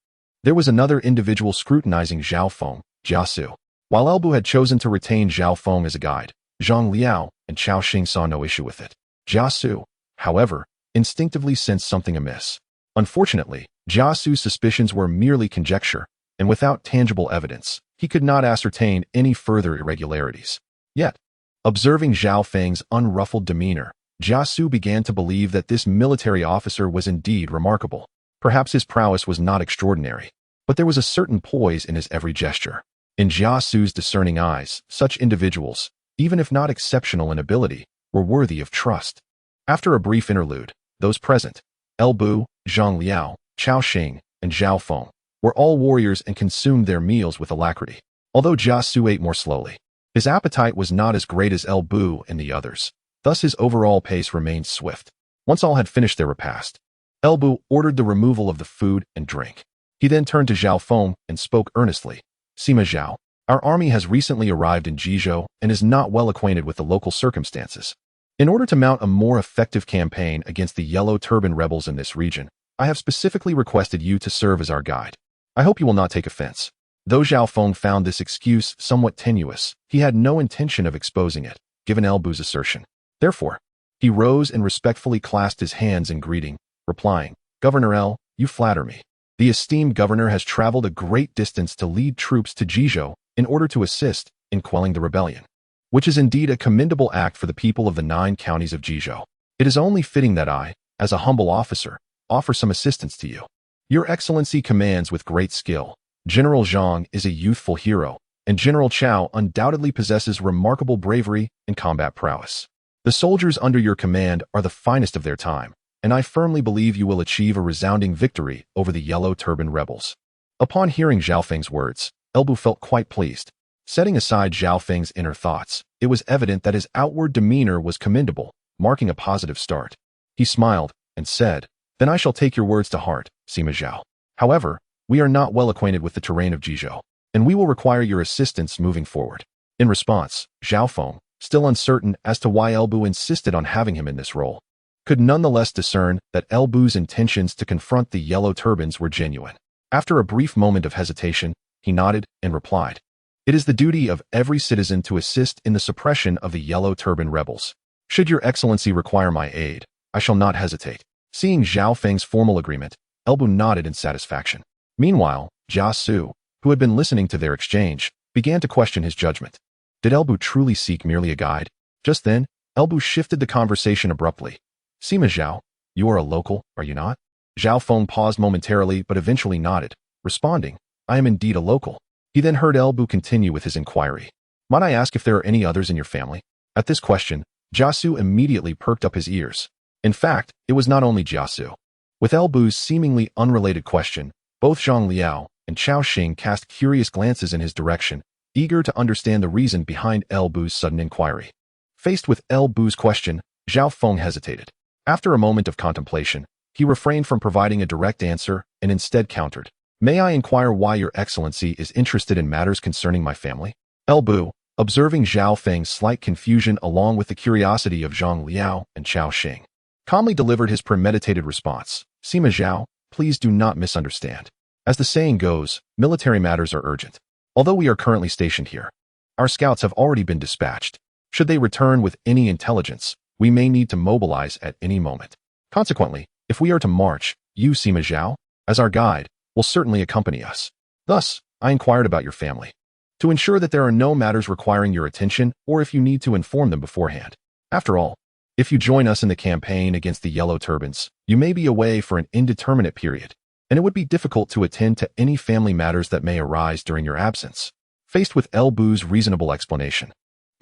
there was another individual scrutinizing Huang Fuong, Jia Xu. While Elbu had chosen to retain Huang Fuong as a guide, Zhang Liao and Cao Xing saw no issue with it. Jia Xu, however, instinctively sensed something amiss. Unfortunately, Jia Xu's suspicions were merely conjecture, and without tangible evidence, he could not ascertain any further irregularities. Yet, observing Zhao Feng's unruffled demeanor, Jia Xu began to believe that this military officer was indeed remarkable. Perhaps his prowess was not extraordinary, but there was a certain poise in his every gesture. In Jia Xu's discerning eyes, such individuals, even if not exceptional in ability, were worthy of trust. After a brief interlude, those present, Elbu, Zhang Liao, Cao Xing, and Zhao Feng, were all warriors and consumed their meals with alacrity. Although Jia Xu ate more slowly, his appetite was not as great as Elbu and the others. Thus his overall pace remained swift. Once all had finished their repast, Elbu ordered the removal of the food and drink. He then turned to Zhao Feng and spoke earnestly. Sima Zhao, our army has recently arrived in Bingzhou and is not well acquainted with the local circumstances. In order to mount a more effective campaign against the Yellow Turban rebels in this region, I have specifically requested you to serve as our guide. I hope you will not take offense. Though Zhao Feng found this excuse somewhat tenuous, he had no intention of exposing it, given Elbu's assertion. Therefore, he rose and respectfully clasped his hands in greeting, replying, Governor L, you flatter me. The esteemed governor has traveled a great distance to lead troops to Bingzhou in order to assist in quelling the rebellion, which is indeed a commendable act for the people of the 9 counties of Bingzhou. It is only fitting that I, as a humble officer, offer some assistance to you. Your Excellency commands with great skill. General Zhang is a youthful hero, and General Chao undoubtedly possesses remarkable bravery and combat prowess. The soldiers under your command are the finest of their time, and I firmly believe you will achieve a resounding victory over the Yellow Turban rebels. Upon hearing Zhao Feng's words, Elbu felt quite pleased. Setting aside Zhao Feng's inner thoughts, it was evident that his outward demeanor was commendable, marking a positive start. He smiled and said, Then I shall take your words to heart, Sima Zhao. However, we are not well acquainted with the terrain of Bingzhou, and we will require your assistance moving forward. In response, Zhao Feng, still uncertain as to why Elbu insisted on having him in this role, could nonetheless discern that Elbu's intentions to confront the Yellow Turbans were genuine. After a brief moment of hesitation, he nodded and replied, It is the duty of every citizen to assist in the suppression of the Yellow Turban rebels. Should your Excellency require my aid, I shall not hesitate. Seeing Zhao Feng's formal agreement, Elbu nodded in satisfaction. Meanwhile, Jia Xu, who had been listening to their exchange, began to question his judgment. Did Elbu truly seek merely a guide? Just then, Elbu shifted the conversation abruptly. Sima Zhao, you are a local, are you not? Zhao Feng paused momentarily but eventually nodded, responding, I am indeed a local. He then heard Elbu continue with his inquiry. Might I ask if there are any others in your family? At this question, Jia Xu immediately perked up his ears. In fact, it was not only Jia Xu. With Elbu's seemingly unrelated question, both Zhang Liao and Cao Xing cast curious glances in his direction, eager to understand the reason behind Elbu's sudden inquiry. Faced with Elbu's question, Zhao Feng hesitated. After a moment of contemplation, he refrained from providing a direct answer and instead countered. May I inquire why your Excellency is interested in matters concerning my family? Elbu, observing Zhao Feng's slight confusion along with the curiosity of Zhang Liao and Cao Xing, calmly delivered his premeditated response. Sima Zhao, please do not misunderstand. As the saying goes, military matters are urgent. Although we are currently stationed here, our scouts have already been dispatched. Should they return with any intelligence, we may need to mobilize at any moment. Consequently, if we are to march, you, Sima Zhao, as our guide, will certainly accompany us. Thus, I inquired about your family, to ensure that there are no matters requiring your attention or if you need to inform them beforehand. After all, if you join us in the campaign against the Yellow Turbans, you may be away for an indeterminate period, and it would be difficult to attend to any family matters that may arise during your absence. Faced with Elbu's reasonable explanation,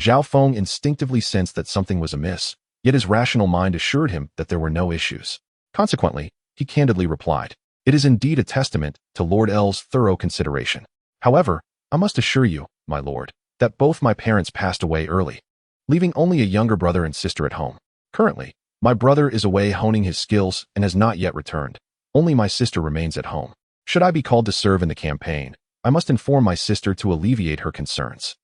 Zhao Feng instinctively sensed that something was amiss, yet his rational mind assured him that there were no issues. Consequently, he candidly replied, It is indeed a testament to Lord L's thorough consideration. However, I must assure you, my lord, that both my parents passed away early, leaving only a younger brother and sister at home. Currently, my brother is away honing his skills and has not yet returned. Only my sister remains at home. Should I be called to serve in the campaign, I must inform my sister to alleviate her concerns.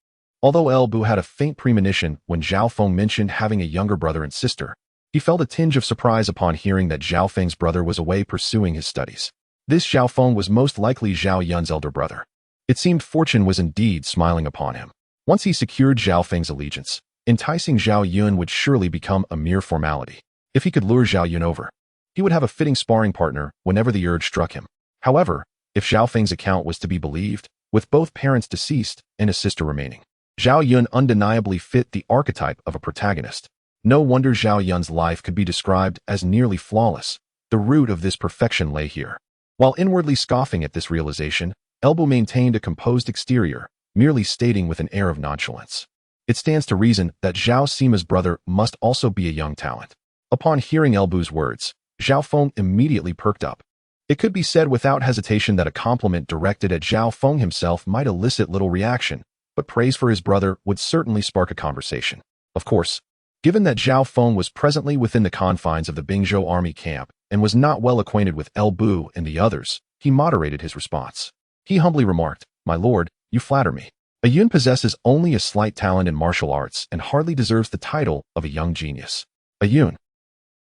Although Elbu had a faint premonition when Zhao Feng mentioned having a younger brother and sister, he felt a tinge of surprise upon hearing that Zhao Feng's brother was away pursuing his studies. This Zhao Feng was most likely Zhao Yun's elder brother. It seemed fortune was indeed smiling upon him. Once he secured Zhao Feng's allegiance, enticing Zhao Yun would surely become a mere formality. If he could lure Zhao Yun over, he would have a fitting sparring partner whenever the urge struck him. However, if Zhao Feng's account was to be believed, with both parents deceased and a sister remaining, Zhao Yun undeniably fit the archetype of a protagonist. No wonder Zhao Yun's life could be described as nearly flawless. The root of this perfection lay here. While inwardly scoffing at this realization, Elbu maintained a composed exterior, merely stating with an air of nonchalance. It stands to reason that Zhao Sima's brother must also be a young talent. Upon hearing Elbu's words, Zhao Feng immediately perked up. It could be said without hesitation that a compliment directed at Zhao Feng himself might elicit little reaction, but praise for his brother would certainly spark a conversation. Of course, given that Zhao Feng was presently within the confines of the Bingzhou army camp and was not well acquainted with Elbu and the others, he moderated his response. He humbly remarked, "My lord, you flatter me. A Yun possesses only a slight talent in martial arts and hardly deserves the title of a young genius." A Yun.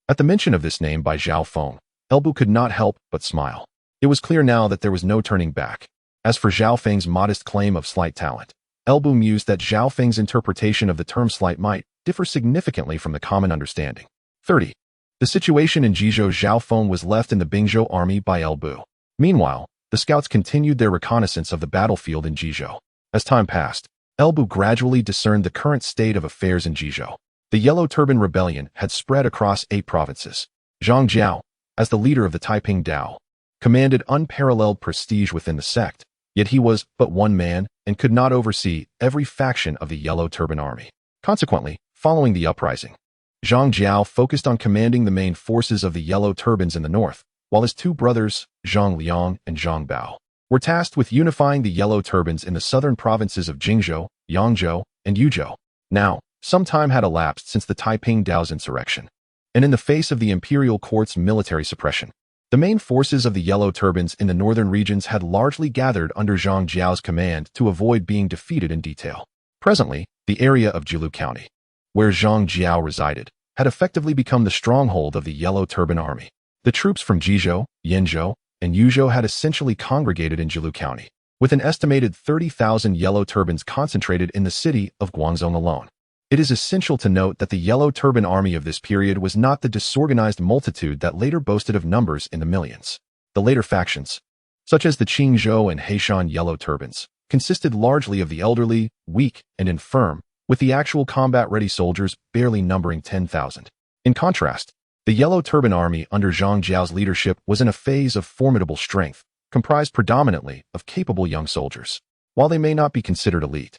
At the mention of this name by Zhao Feng, Elbu could not help but smile. It was clear now that there was no turning back. As for Zhao Feng's modest claim of slight talent, Elbu mused that Zhao Feng's interpretation of the term slight might differ significantly from the common understanding. 30. The situation in Jizhou. Zhao Feng was left in the Bingzhou army by Elbu. Meanwhile, the scouts continued their reconnaissance of the battlefield in Jizhou. As time passed, Elbu gradually discerned the current state of affairs in Jizhou. The Yellow Turban Rebellion had spread across 8 provinces. Jeang Xiao, as the leader of the Taiping Dao, commanded unparalleled prestige within the sect, yet he was but one man and could not oversee every faction of the Yellow Turban Army. Consequently, following the uprising, Jeang Xiao focused on commanding the main forces of the Yellow Turbans in the north, while his 2 brothers, Zhang Liang and Zhang Bao, were tasked with unifying the Yellow Turbans in the southern provinces of Jingzhou, Yangzhou, and Yuzhou. Now, some time had elapsed since the Taiping Dao's insurrection, and in the face of the imperial court's military suppression, the main forces of the Yellow Turbans in the northern regions had largely gathered under Zhang Jiao's command to avoid being defeated in detail. Presently, the area of Jilu County, where Zhang Jiao resided, had effectively become the stronghold of the Yellow Turban Army. The troops from Jizhou, Yenzhou, and Yuzhou had essentially congregated in Jilu County, with an estimated 30,000 Yellow Turbans concentrated in the city of Guangzhou alone. It is essential to note that the Yellow Turban Army of this period was not the disorganized multitude that later boasted of numbers in the millions. The later factions, such as the Qingzhou and Heishan Yellow Turbans, consisted largely of the elderly, weak, and infirm, with the actual combat-ready soldiers barely numbering 10,000. In contrast, the Yellow Turban Army under Zhang Jiao's leadership was in a phase of formidable strength, comprised predominantly of capable young soldiers. While they may not be considered elite,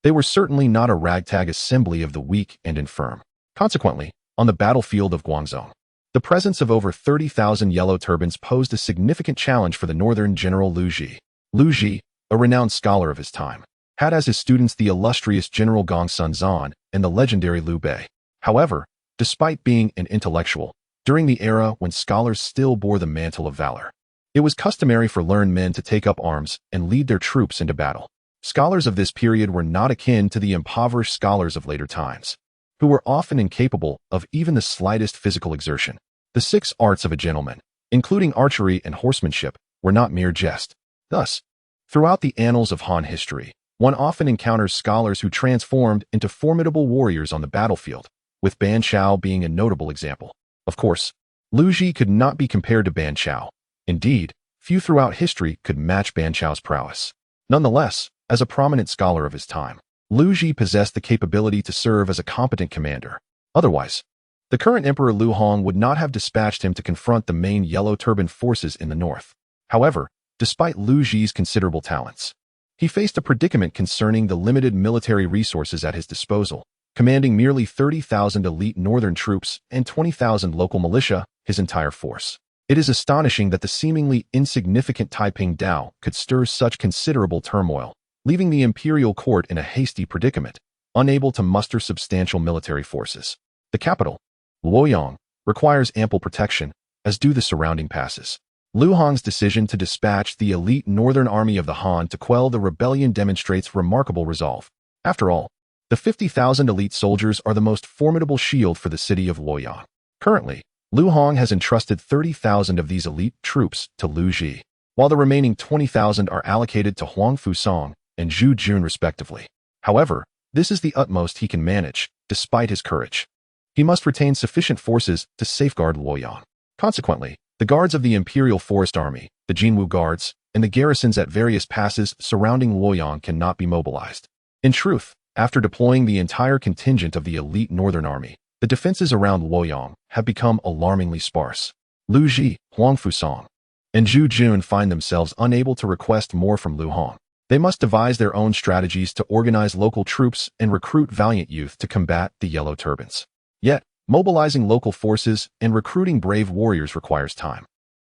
they were certainly not a ragtag assembly of the weak and infirm. Consequently, on the battlefield of Guangzhou, the presence of over 30,000 Yellow Turbans posed a significant challenge for the northern general Lu Ji. Lu Ji, a renowned scholar of his time, had as his students the illustrious General Gong Sunzan and the legendary Liu Bei. However, despite being an intellectual, during the era when scholars still bore the mantle of valor, it was customary for learned men to take up arms and lead their troops into battle. Scholars of this period were not akin to the impoverished scholars of later times, who were often incapable of even the slightest physical exertion. The 6 arts of a gentleman, including archery and horsemanship, were not mere jest. Thus, throughout the annals of Han history, one often encounters scholars who transformed into formidable warriors on the battlefield, with Ban Chao being a notable example. Of course, Lu Ji could not be compared to Ban Chao. Indeed, few throughout history could match Ban Chao's prowess. Nonetheless, as a prominent scholar of his time, Lu Ji possessed the capability to serve as a competent commander. Otherwise, the current Emperor Lu Hong would not have dispatched him to confront the main Yellow Turban forces in the north. However, despite Lu Ji's considerable talents, he faced a predicament concerning the limited military resources at his disposal, commanding merely 30,000 elite northern troops and 20,000 local militia, his entire force. It is astonishing that the seemingly insignificant Taiping Dao could stir such considerable turmoil, leaving the imperial court in a hasty predicament, unable to muster substantial military forces. The capital, Luoyang, requires ample protection, as do the surrounding passes. Lu Hong's decision to dispatch the elite northern army of the Han to quell the rebellion demonstrates remarkable resolve. After all, the 50,000 elite soldiers are the most formidable shield for the city of Luoyang. Currently, Lu Hong has entrusted 30,000 of these elite troops to Lu Ji, while the remaining 20,000 are allocated to Huang Fuong and Zhu Jun respectively. However, this is the utmost he can manage, despite his courage. He must retain sufficient forces to safeguard Luoyang. Consequently, the guards of the Imperial Forest Army, the Jinwu Guards, and the garrisons at various passes surrounding Luoyang cannot be mobilized. In truth, after deploying the entire contingent of the elite Northern Army, the defenses around Luoyang have become alarmingly sparse. Lu Ji, Huang Fuong, and Zhu Jun find themselves unable to request more from Lu Hong. They must devise their own strategies to organize local troops and recruit valiant youth to combat the Yellow Turbans. Yet, mobilizing local forces and recruiting brave warriors requires time.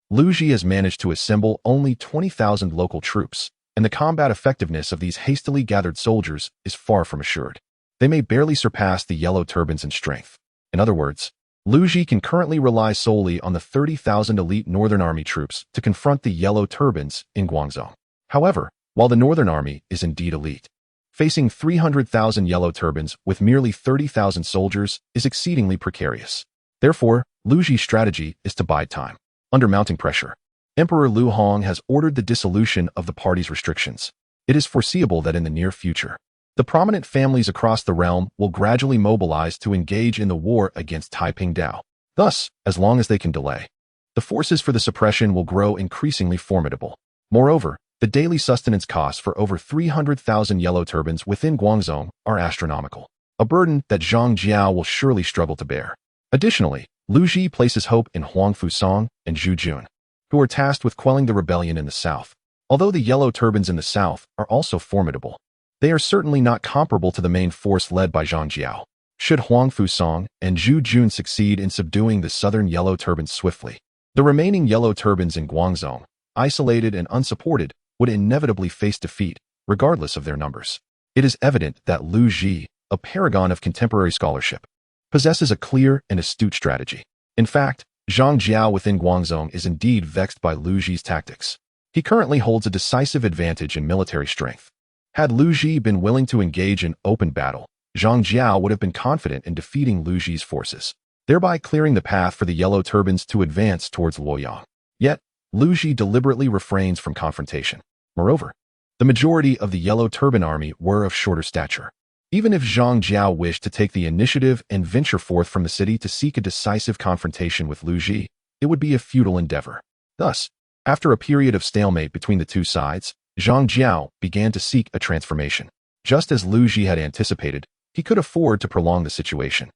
Lu Ji has managed to assemble only 20,000 local troops, and the combat effectiveness of these hastily gathered soldiers is far from assured. They may barely surpass the Yellow Turbans in strength. In other words, Lu Ji can currently rely solely on the 30,000 elite Northern Army troops to confront the Yellow Turbans in Guangzhou. However, while the Northern Army is indeed elite, facing 300,000 Yellow Turbans with merely 30,000 soldiers is exceedingly precarious. Therefore, Lu Ji's strategy is to bide time. Under mounting pressure, Emperor Lu Hong has ordered the dissolution of the party's restrictions. It is foreseeable that in the near future, the prominent families across the realm will gradually mobilize to engage in the war against Taiping Dao. Thus, as long as they can delay, the forces for the suppression will grow increasingly formidable. Moreover, the daily sustenance costs for over 300,000 Yellow Turbans within Guangzhou are astronomical, a burden that Jeang Xiao will surely struggle to bear. Additionally, Lu Ji places hope in Huang Fuong and Zhu Jun, who are tasked with quelling the rebellion in the south. Although the Yellow Turbans in the south are also formidable, they are certainly not comparable to the main force led by Jeang Xiao. Should Huang Fuong and Zhu Jun succeed in subduing the southern Yellow Turbans swiftly, the remaining Yellow Turbans in Guangzhou, isolated and unsupported, would inevitably face defeat, regardless of their numbers. It is evident that Lu Ji, a paragon of contemporary scholarship, possesses a clear and astute strategy. In fact, Jeang Xiao within Guangzhou is indeed vexed by Lu Ji's tactics. He currently holds a decisive advantage in military strength. Had Lu Ji been willing to engage in open battle, Jeang Xiao would have been confident in defeating Lu Ji's forces, thereby clearing the path for the Yellow Turbans to advance towards Luoyang. Yet, Lu Ji deliberately refrains from confrontation. Moreover, the majority of the Yellow Turban army were of shorter stature. Even if Jeang Xiao wished to take the initiative and venture forth from the city to seek a decisive confrontation with Lu Ji, it would be a futile endeavor. Thus, after a period of stalemate between the two sides, Jeang Xiao began to seek a transformation. Just as Lu Ji had anticipated, he could afford to prolong the situation,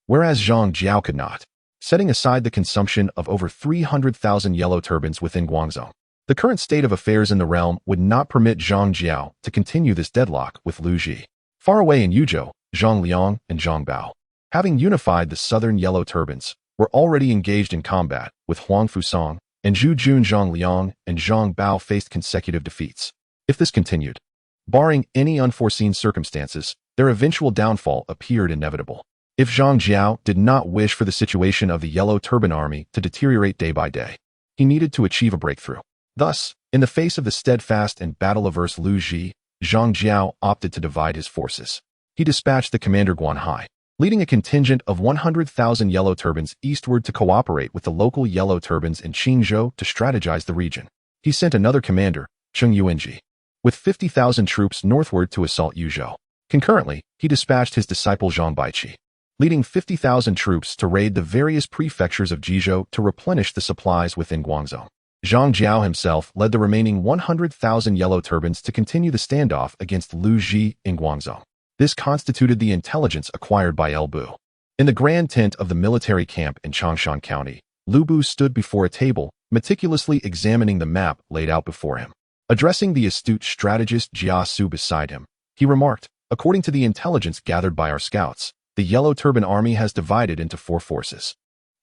whereas Jeang Xiao could not, setting aside the consumption of over 300,000 Yellow Turbans within Guangzhou. The current state of affairs in the realm would not permit Jeang Xiao to continue this deadlock with Lu Ji. Far away in Yuzhou, Zhang Liang and Zhang Bao, having unified the southern Yellow Turbans, were already engaged in combat with Huang Fuong and Zhu Jun. Zhang Liang and Zhang Bao faced consecutive defeats. If this continued, barring any unforeseen circumstances, their eventual downfall appeared inevitable. If Jeang Xiao did not wish for the situation of the Yellow Turban army to deteriorate day by day, he needed to achieve a breakthrough. Thus, in the face of the steadfast and battle-averse Lu Ji, Jeang Xiao opted to divide his forces. He dispatched the commander Guan Hai, leading a contingent of 100,000 Yellow Turbans eastward to cooperate with the local Yellow Turbans in Bingzhou to strategize the region. He sent another commander, Cheng Yuanji, with 50,000 troops northward to assault Yuzhou. Concurrently, he dispatched his disciple Xianbei, leading 50,000 troops to raid the various prefectures of Jizhou to replenish the supplies within Guangzhou. Jeang Xiao himself led the remaining 100,000 Yellow Turbans to continue the standoff against Lu Ji in Guangzhou. This constituted the intelligence acquired by El Bu. In the grand tent of the military camp in Changshan County, Lu Bu stood before a table, meticulously examining the map laid out before him. Addressing the astute strategist Jia Xu beside him, he remarked, "According to the intelligence gathered by our scouts, the Yellow Turban army has divided into 4 forces.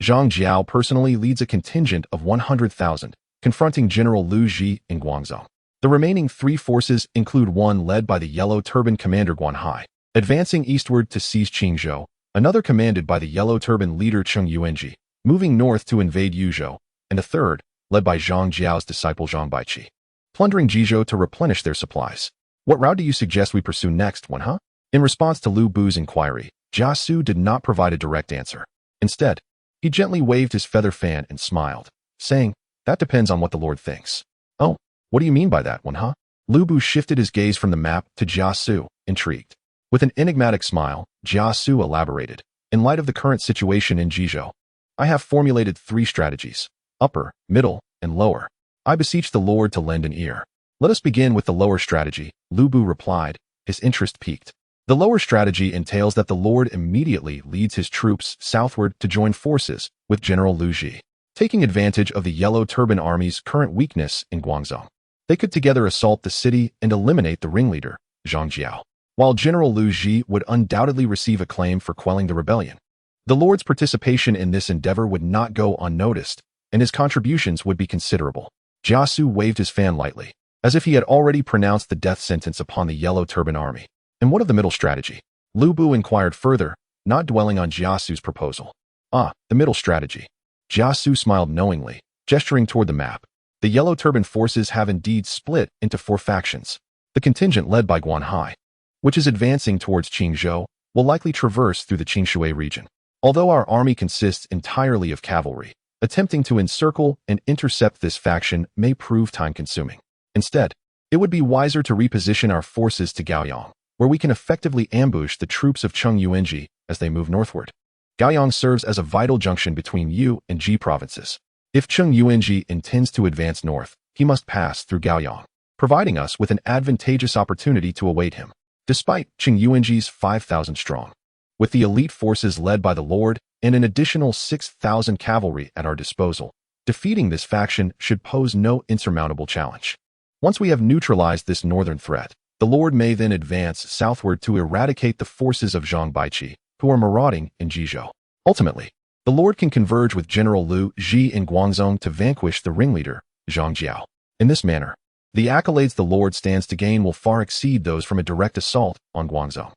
Jeang Xiao personally leads a contingent of 100,000, confronting General Lu Ji in Guangzhou. The remaining 3 forces include one led by the Yellow Turban commander Guan Hai, advancing eastward to seize Qingzhou, another commanded by the Yellow Turban leader Cheng Yuanji, moving north to invade Yuzhou, and a third, led by Jeang Xiao's disciple Xianbei, plundering Jizhou to replenish their supplies. What route do you suggest we pursue next, Wen He?" In response to Lu Bu's inquiry, Jia Xu did not provide a direct answer. Instead, he gently waved his feather fan and smiled, saying, "That depends on what the Lord thinks." "Oh, what do you mean by that one, huh?" Lu Bu shifted his gaze from the map to Jia Xu, intrigued. With an enigmatic smile, Jia Xu elaborated, "In light of the current situation in Bingzhou, I have formulated 3 strategies: upper, middle, and lower. I beseech the Lord to lend an ear." "Let us begin with the lower strategy," Lu Bu replied, his interest piqued. The lower strategy entails that the Lord immediately leads his troops southward to join forces with General Lu Ji, taking advantage of the Yellow Turban Army's current weakness in Guangzhou. They could together assault the city and eliminate the ringleader, Jeang Xiao. While General Lu Ji would undoubtedly receive acclaim for quelling the rebellion, the Lord's participation in this endeavor would not go unnoticed, and his contributions would be considerable. Jia Xu waved his fan lightly, as if he had already pronounced the death sentence upon the Yellow Turban Army. "And what of the middle strategy?" Lu Bu inquired further, not dwelling on Jia Xu's proposal. "Ah, the middle strategy." Jia Xu smiled knowingly, gesturing toward the map. The Yellow Turban forces have indeed split into 4 factions. The contingent led by Guan Hai, which is advancing towards Bingzhou, will likely traverse through the Qingshui region. Although our army consists entirely of cavalry, attempting to encircle and intercept this faction may prove time-consuming. Instead, it would be wiser to reposition our forces to Gaoyang, where we can effectively ambush the troops of Cheng Yuanji as they move northward. Gaoyang serves as a vital junction between Yu and Ji provinces. If Cheng Yuanji intends to advance north, he must pass through Gaoyang, providing us with an advantageous opportunity to await him. Despite Cheng Yuanji's 5,000 strong, with the elite forces led by the Lord and an additional 6,000 cavalry at our disposal, defeating this faction should pose no insurmountable challenge. Once we have neutralized this northern threat, the Lord may then advance southward to eradicate the forces of Xianbei, who are marauding in Bingzhou. Ultimately, the Lord can converge with General Lu Ji in Guangzhou to vanquish the ringleader, Jeang Xiao. In this manner, the accolades the Lord stands to gain will far exceed those from a direct assault on Guangzhou.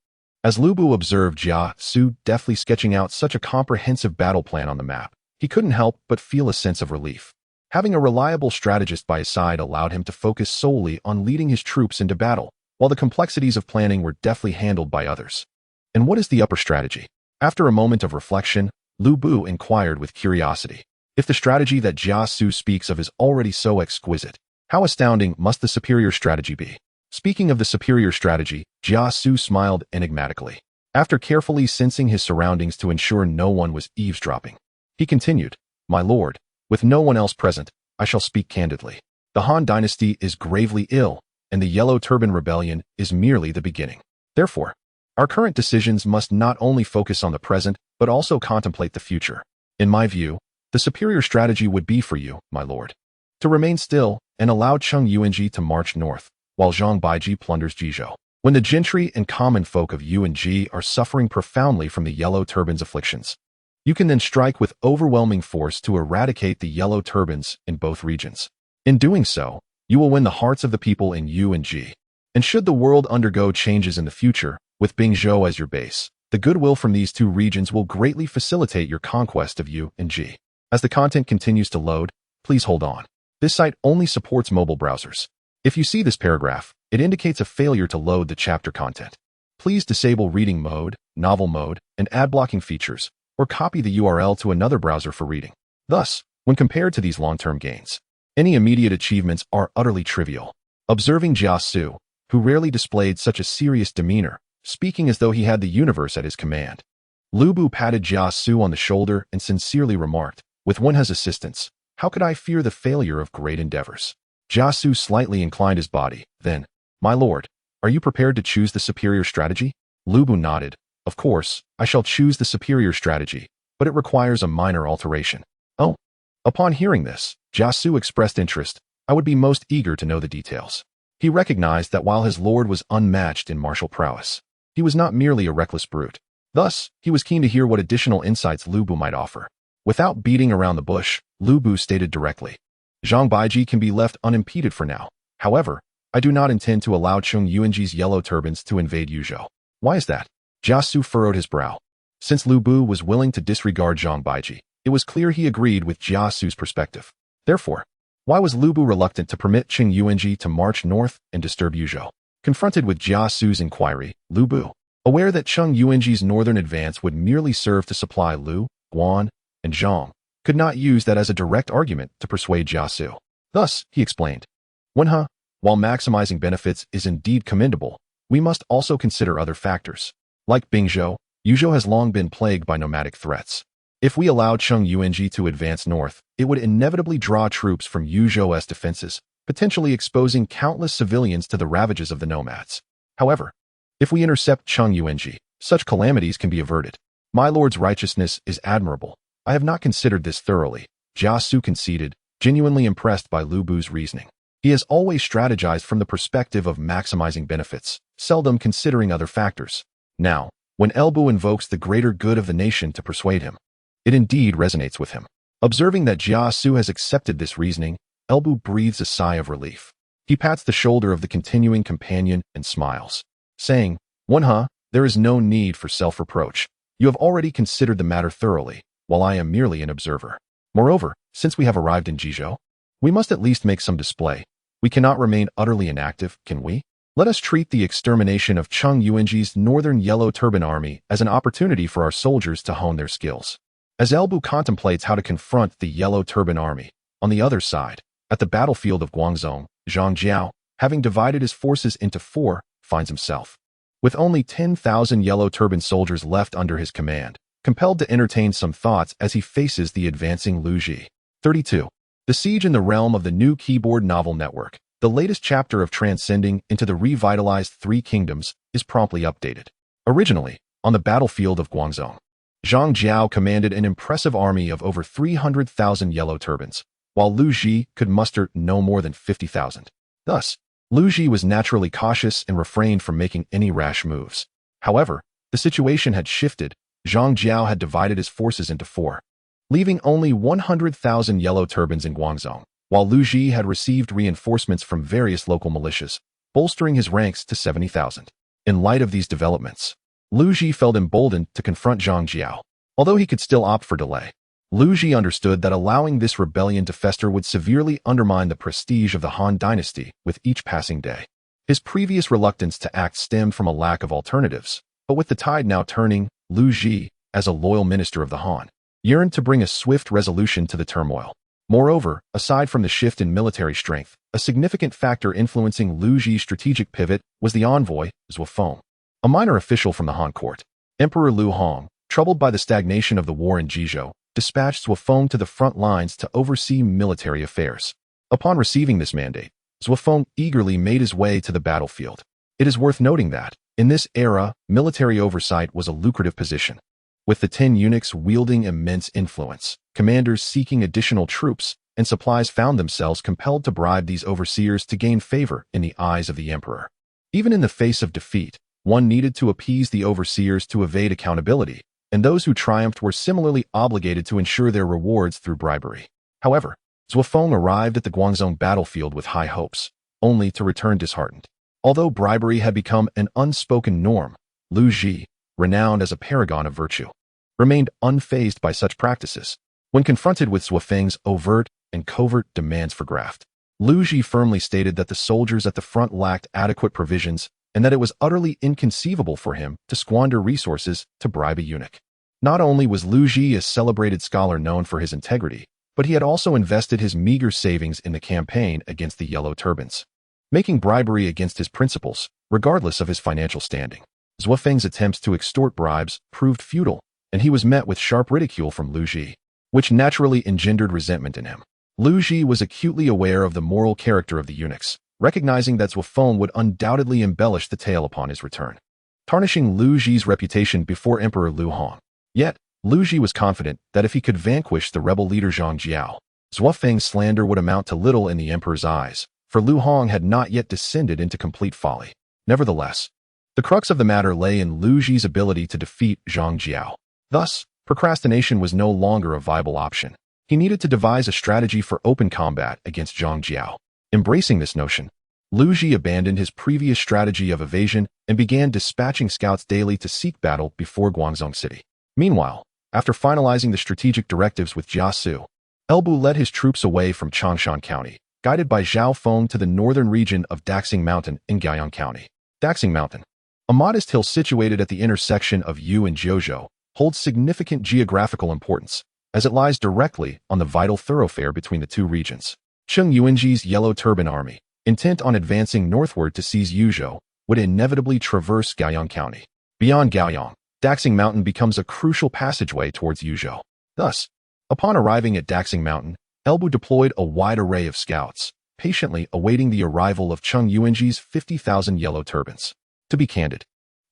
As Lu Bu observed Jia Xu deftly sketching out such a comprehensive battle plan on the map, he couldn't help but feel a sense of relief. Having a reliable strategist by his side allowed him to focus solely on leading his troops into battle, while the complexities of planning were deftly handled by others. "And what is the upper strategy?" After a moment of reflection, Lu Bu inquired with curiosity. If the strategy that Jia Xu speaks of is already so exquisite, how astounding must the superior strategy be? Speaking of the superior strategy, Jia Xu smiled enigmatically. After carefully sensing his surroundings to ensure no one was eavesdropping, he continued, "My lord, with no one else present, I shall speak candidly. The Han dynasty is gravely ill, and the Yellow Turban Rebellion is merely the beginning. Therefore, our current decisions must not only focus on the present, but also contemplate the future. In my view, the superior strategy would be for you, my lord, to remain still and allow Cheng Yuanji to march north, while Zhang Baiji plunders Bingzhou. When the gentry and common folk of Yuanji are suffering profoundly from the Yellow Turban's afflictions, you can then strike with overwhelming force to eradicate the Yellow Turbans in both regions. In doing so, you will win the hearts of the people in Yuanji. And should the world undergo changes in the future, with Bingzhou as your base, the goodwill from these 2 regions will greatly facilitate your conquest of Yuanji. As the content continues to load, please hold on. This site only supports mobile browsers. If you see this paragraph, it indicates a failure to load the chapter content. Please disable reading mode, novel mode, and ad blocking features, or copy the URL to another browser for reading. Thus, when compared to these long-term gains, any immediate achievements are utterly trivial. Observing Jia Xu, who rarely displayed such a serious demeanor, speaking as though he had the universe at his command, Lu Bu patted Jia Xu on the shoulder and sincerely remarked, "With Wenhe's assistance, how could I fear the failure of great endeavors?" Jia Xu slightly inclined his body, then, "My lord, are you prepared to choose the superior strategy?" Lu Bu nodded. "Of course, I shall choose the superior strategy, but it requires a minor alteration." "Oh." Upon hearing this, Jia Xu expressed interest. "I would be most eager to know the details." He recognized that while his lord was unmatched in martial prowess, he was not merely a reckless brute. Thus, he was keen to hear what additional insights Lu Bu might offer. Without beating around the bush, Lu Bu stated directly, "Zhang Baiji can be left unimpeded for now. However, I do not intend to allow Cheng Yuanji's Yellow Turbans to invade Yuzhou." "Why is that?" Jia Xu furrowed his brow. Since Lu Bu was willing to disregard Zhang Baiji, it was clear he agreed with Jia Xu's perspective. Therefore, why was Lu Bu reluctant to permit Cheng Yuanji to march north and disturb Yuzhou? Confronted with Jia Xu's inquiry, Lu Bu Aware that Cheng Yuanji's northern advance would merely serve to supply Lu, Guan, and Zhang, could not use that as a direct argument to persuade Jia Xu. Thus, he explained, while maximizing benefits is indeed commendable, we must also consider other factors. Like Bingzhou, Yuzhou has long been plagued by nomadic threats. If we allowed Cheng Yuanji to advance north, it would inevitably draw troops from Yuzhou's defenses, potentially exposing countless civilians to the ravages of the nomads. However, if we intercept Cheng Yuanji, such calamities can be averted. My lord's righteousness is admirable. I have not considered this thoroughly, Jia Xu conceded, genuinely impressed by Lu Bu's reasoning. He has always strategized from the perspective of maximizing benefits, seldom considering other factors. Now, when Bu invokes the greater good of the nation to persuade him, it indeed resonates with him. Observing that Jia Xu has accepted this reasoning, Bu breathes a sigh of relief. He pats the shoulder of the continuing companion and smiles, saying, there is no need for self-reproach. You have already considered the matter thoroughly, while I am merely an observer. Moreover, since we have arrived in Jizhou, we must at least make some display. We cannot remain utterly inactive, can we? Let us treat the extermination of Cheng Yuanji's northern Yellow Turban army as an opportunity for our soldiers to hone their skills. As Bu contemplates how to confront the Yellow Turban army, on the other side, at the battlefield of Guangzhou, Jeang Xiao, having divided his forces into 4, finds himself with only 10,000 Yellow Turban soldiers left under his command, compelled to entertain some thoughts as he faces the advancing Lu Ji. 32. The Siege in the Realm of the New Keyboard Novel Network, the latest chapter of transcending into the revitalized Three Kingdoms, is promptly updated. Originally, on the battlefield of Guangzhou, Jeang Xiao commanded an impressive army of over 300,000 Yellow Turbans, while Lu Ji could muster no more than 50,000. Thus, Lu Ji was naturally cautious and refrained from making any rash moves. However, the situation had shifted. Jeang Xiao had divided his forces into 4, leaving only 100,000 Yellow Turbans in Guangzhou, while Lu Ji had received reinforcements from various local militias, bolstering his ranks to 70,000. In light of these developments, Lu Ji felt emboldened to confront Jeang Xiao. Although he could still opt for delay, Lu Ji understood that allowing this rebellion to fester would severely undermine the prestige of the Han dynasty with each passing day. His previous reluctance to act stemmed from a lack of alternatives, but with the tide now turning, Lu Ji, as a loyal minister of the Han, yearned to bring a swift resolution to the turmoil. Moreover, aside from the shift in military strength, a significant factor influencing Lu Ji's strategic pivot was the envoy, Huang Fuong, a minor official from the Han court. Emperor Lu Hong, troubled by the stagnation of the war in Jizhou, dispatched Huang Fuong to the front lines to oversee military affairs. Upon receiving this mandate, Huang Fuong eagerly made his way to the battlefield. It is worth noting that, in this era, military oversight was a lucrative position. With the 10 eunuchs wielding immense influence, commanders seeking additional troops and supplies found themselves compelled to bribe these overseers to gain favor in the eyes of the emperor. Even in the face of defeat, one needed to appease the overseers to evade accountability, and those who triumphed were similarly obligated to ensure their rewards through bribery. However, Huang Fuong arrived at the Guangzhou battlefield with high hopes, only to return disheartened. Although bribery had become an unspoken norm, Lu Ji, renowned as a paragon of virtue, remained unfazed by such practices. When confronted with Huang Fuong's overt and covert demands for graft, Lu Ji firmly stated that the soldiers at the front lacked adequate provisions and that it was utterly inconceivable for him to squander resources to bribe a eunuch. Not only was Lu Ji a celebrated scholar known for his integrity, but he had also invested his meager savings in the campaign against the Yellow Turbans, making bribery against his principles, regardless of his financial standing. Huang Fuong's attempts to extort bribes proved futile, and he was met with sharp ridicule from Lu Ji, which naturally engendered resentment in him. Lu Ji was acutely aware of the moral character of the eunuchs, recognizing that Huang Fuong would undoubtedly embellish the tale upon his return, tarnishing Lu Ji's reputation before Emperor Lu Hong. Yet, Lu Ji was confident that if he could vanquish the rebel leader Jeang Xiao, Huang Fuong's slander would amount to little in the emperor's eyes, for Lu Hong had not yet descended into complete folly. Nevertheless, the crux of the matter lay in Lu Ji's ability to defeat Jeang Xiao. Thus, procrastination was no longer a viable option. He needed to devise a strategy for open combat against Jeang Xiao. Embracing this notion, Lu Ji abandoned his previous strategy of evasion and began dispatching scouts daily to seek battle before Guangzhou City. Meanwhile, after finalizing the strategic directives with Jia Xu, Bu led his troops away from Changshan County, guided by Zhao Feng to the northern region of Daxing Mountain in Guiyang County. Daxing Mountain, A modest hill situated at the intersection of Yu and Jiuzhou holds significant geographical importance, as it lies directly on the vital thoroughfare between the two regions. Cheng Yuanji's Yellow Turban Army, intent on advancing northward to seize Yuzhou, would inevitably traverse Gaoyang County. Beyond Gaoyang, Daxing Mountain becomes a crucial passageway towards Yuzhou. Thus, upon arriving at Daxing Mountain, Elbu deployed a wide array of scouts, patiently awaiting the arrival of Cheng Yuanji's 50,000 yellow turbans. To be candid,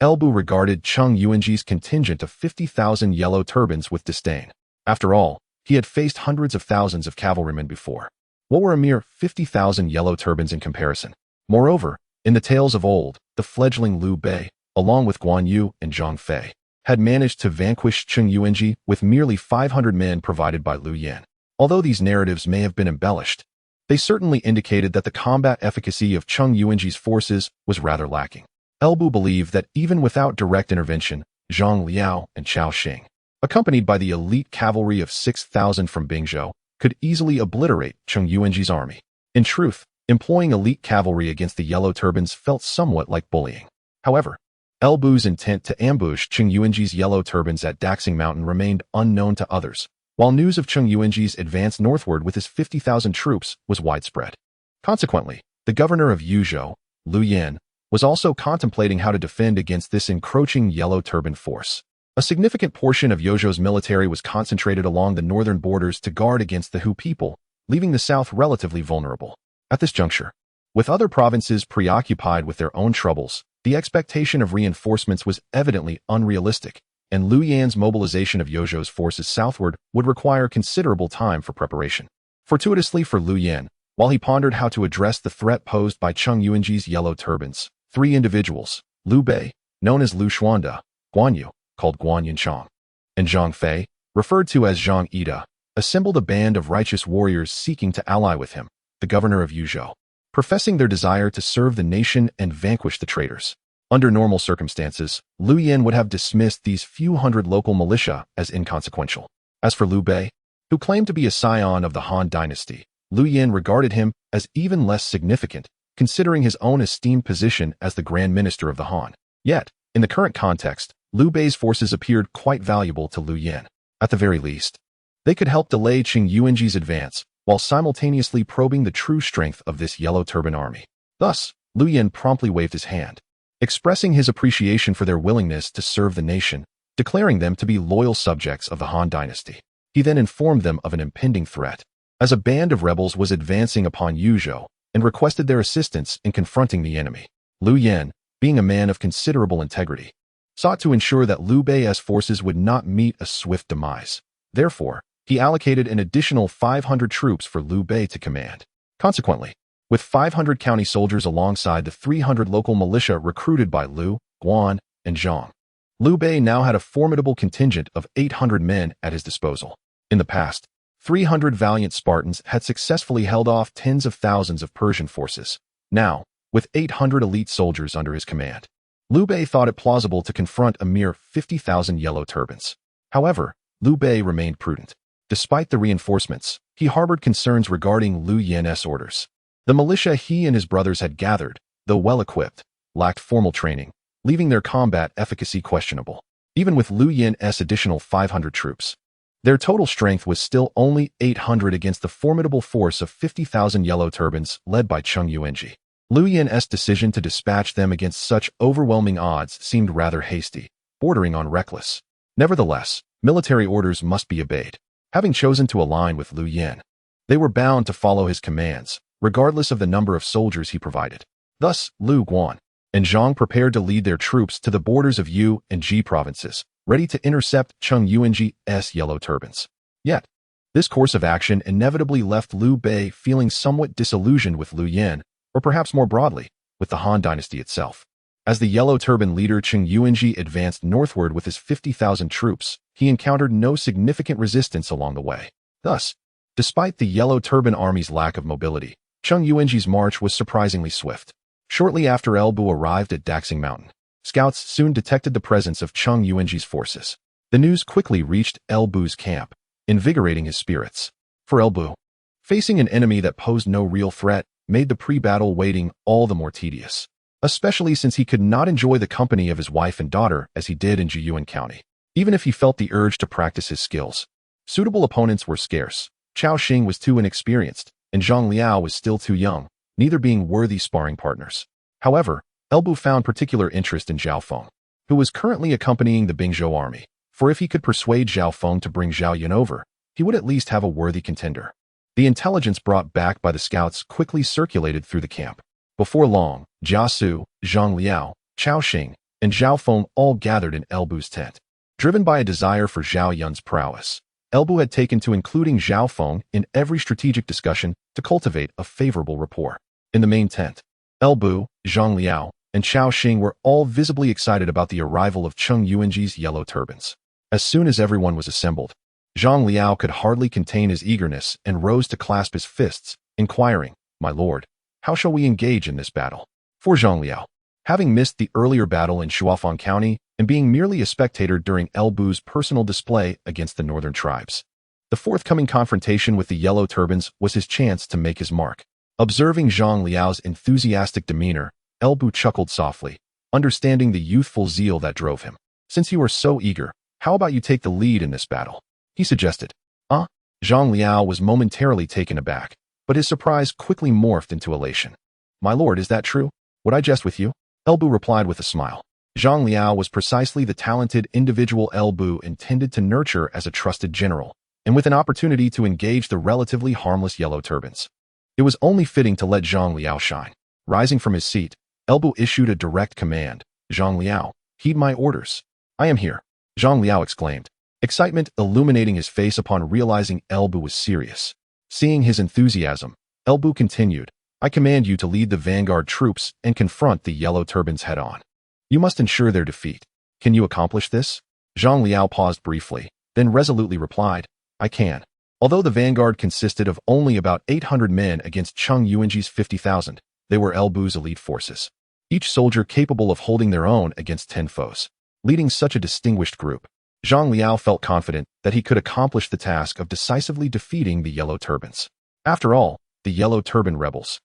Elbu regarded Cheng Yuanji's contingent of 50,000 yellow turbans with disdain. After all, he had faced hundreds of thousands of cavalrymen before. What were a mere 50,000 yellow turbans in comparison? Moreover, in the tales of old, the fledgling Liu Bei, along with Guan Yu and Zhang Fei, had managed to vanquish Cheng Yuanji with merely 500 men provided by Liu Yan. Although these narratives may have been embellished, they certainly indicated that the combat efficacy of Cheng Yuanji's forces was rather lacking. Elbu believed that even without direct intervention, Zhang Liao and Chao Xing, accompanied by the elite cavalry of 6,000 from Bingzhou, could easily obliterate Cheng Yuanji's army. In truth, employing elite cavalry against the Yellow Turbans felt somewhat like bullying. However, Elbu's intent to ambush Cheng Yuanji's Yellow Turbans at Daxing Mountain remained unknown to others, while news of Cheng Yuanji's advance northward with his 50,000 troops was widespread. Consequently, the governor of Yuzhou, Liu Yan, was also contemplating how to defend against this encroaching Yellow Turban force. A significant portion of Yuzhou's military was concentrated along the northern borders to guard against the Hu people, leaving the south relatively vulnerable. At this juncture, with other provinces preoccupied with their own troubles, the expectation of reinforcements was evidently unrealistic, and Liu Yan's mobilization of Yuzhou's forces southward would require considerable time for preparation. Fortuitously for Liu Yan, while he pondered how to address the threat posed by Cheng Yuanji's Yellow Turbans, three individuals, Liu Bei, known as Liu Xuanda, Guan Yu, called Guan Yinchang, and Zhang Fei, referred to as Zhang Ida, assembled a band of righteous warriors seeking to ally with him, the governor of Yuzhou, professing their desire to serve the nation and vanquish the traitors. Under normal circumstances, Liu Yan would have dismissed these few hundred local militia as inconsequential. As for Liu Bei, who claimed to be a scion of the Han dynasty, Liu Yan regarded him as even less significant, considering his own esteemed position as the Grand Minister of the Han. Yet, in the current context, Liu Bei's forces appeared quite valuable to Liu Yan. At the very least, they could help delay Cheng Yuanji's advance, while simultaneously probing the true strength of this Yellow Turban army. Thus, Liu Yan promptly waved his hand, expressing his appreciation for their willingness to serve the nation, declaring them to be loyal subjects of the Han dynasty. He then informed them of an impending threat, as a band of rebels was advancing upon Yuzhou, and requested their assistance in confronting the enemy. Liu Yan, being a man of considerable integrity, sought to ensure that Liu Bei's forces would not meet a swift demise. Therefore, he allocated an additional 500 troops for Liu Bei to command. Consequently, with 500 county soldiers alongside the 300 local militia recruited by Liu, Guan, and Zhang, Liu Bei now had a formidable contingent of 800 men at his disposal. In the past, 300 valiant Spartans had successfully held off tens of thousands of Persian forces. Now, with 800 elite soldiers under his command, Liu Bei thought it plausible to confront a mere 50,000 Yellow Turbans. However, Liu Bei remained prudent. Despite the reinforcements, he harbored concerns regarding Liu Yan's orders. The militia he and his brothers had gathered, though well-equipped, lacked formal training, leaving their combat efficacy questionable. Even with Liu Yan's additional 500 troops, their total strength was still only 800 against the formidable force of 50,000 Yellow Turbans led by Cheng Yuanji. Liu Yan's decision to dispatch them against such overwhelming odds seemed rather hasty, bordering on reckless. Nevertheless, military orders must be obeyed. Having chosen to align with Liu Yan, they were bound to follow his commands, regardless of the number of soldiers he provided. Thus, Liu, Guan, and Zhang prepared to lead their troops to the borders of Yu and Ji provinces, ready to intercept Cheng Yuanji's Yellow Turbans. Yet, this course of action inevitably left Liu Bei feeling somewhat disillusioned with Liu Yan, or perhaps more broadly, with the Han dynasty itself. As the Yellow Turban leader Cheng Yuanji advanced northward with his 50,000 troops, he encountered no significant resistance along the way. Thus, despite the Yellow Turban army's lack of mobility, Cheng Yuanji's march was surprisingly swift. Shortly after Elbu arrived at Daxing Mountain, scouts soon detected the presence of Cheng Yuanji's forces. The news quickly reached Elbu's camp, invigorating his spirits. For Elbu, facing an enemy that posed no real threat made the pre-battle waiting all the more tedious. especially since he could not enjoy the company of his wife and daughter as he did in Wuyuan County, even if he felt the urge to practice his skills. Suitable opponents were scarce. Cao Xing was too inexperienced, and Zhang Liao was still too young, neither being worthy sparring partners. However, Elbu found particular interest in Zhao Feng, who was currently accompanying the Bingzhou army, for if he could persuade Zhao Feng to bring Zhao Yun over, he would at least have a worthy contender. The intelligence brought back by the scouts quickly circulated through the camp. Before long, Jia Xu, Zhang Liao, Cao Xing, and Zhao Feng all gathered in Elbu's tent. Driven by a desire for Zhao Yun's prowess, Elbu had taken to including Zhao Feng in every strategic discussion to cultivate a favorable rapport. In the main tent, Elbu, Zhang Liao, and Cao Xing were all visibly excited about the arrival of Cheng Yuanji's yellow turbans. As soon as everyone was assembled, Zhang Liao could hardly contain his eagerness and rose to clasp his fists, inquiring, "My lord, how shall we engage in this battle?" For Zhang Liao, having missed the earlier battle in Shuafang County and being merely a spectator during Elbu's personal display against the northern tribes, the forthcoming confrontation with the yellow turbans was his chance to make his mark. Observing Zhang Liao's enthusiastic demeanor, Elbu chuckled softly, understanding the youthful zeal that drove him. "Since you are so eager, how about you take the lead in this battle?" he suggested. Zhang Liao was momentarily taken aback, but his surprise quickly morphed into elation. "My lord, is that true? Would I jest with you?" Elbu replied with a smile. Zhang Liao was precisely the talented individual Elbu intended to nurture as a trusted general, and with an opportunity to engage the relatively harmless yellow turbans. It was only fitting to let Zhang Liao shine. Rising from his seat, Elbu issued a direct command. "Zhang Liao, heed my orders." "I am here," Zhang Liao exclaimed, excitement illuminating his face upon realizing Elbu was serious. Seeing his enthusiasm, Elbu continued, "I command you to lead the vanguard troops and confront the yellow turbans head-on. You must ensure their defeat. Can you accomplish this?" Zhang Liao paused briefly, then resolutely replied, "I can." Although the vanguard consisted of only about 800 men against Cheng Yuanji's 50,000, they were Elbu's elite forces, each soldier capable of holding their own against 10 foes. Leading such a distinguished group, Zhang Liao felt confident that he could accomplish the task of decisively defeating the yellow turbans. After all, the yellow turban rebels,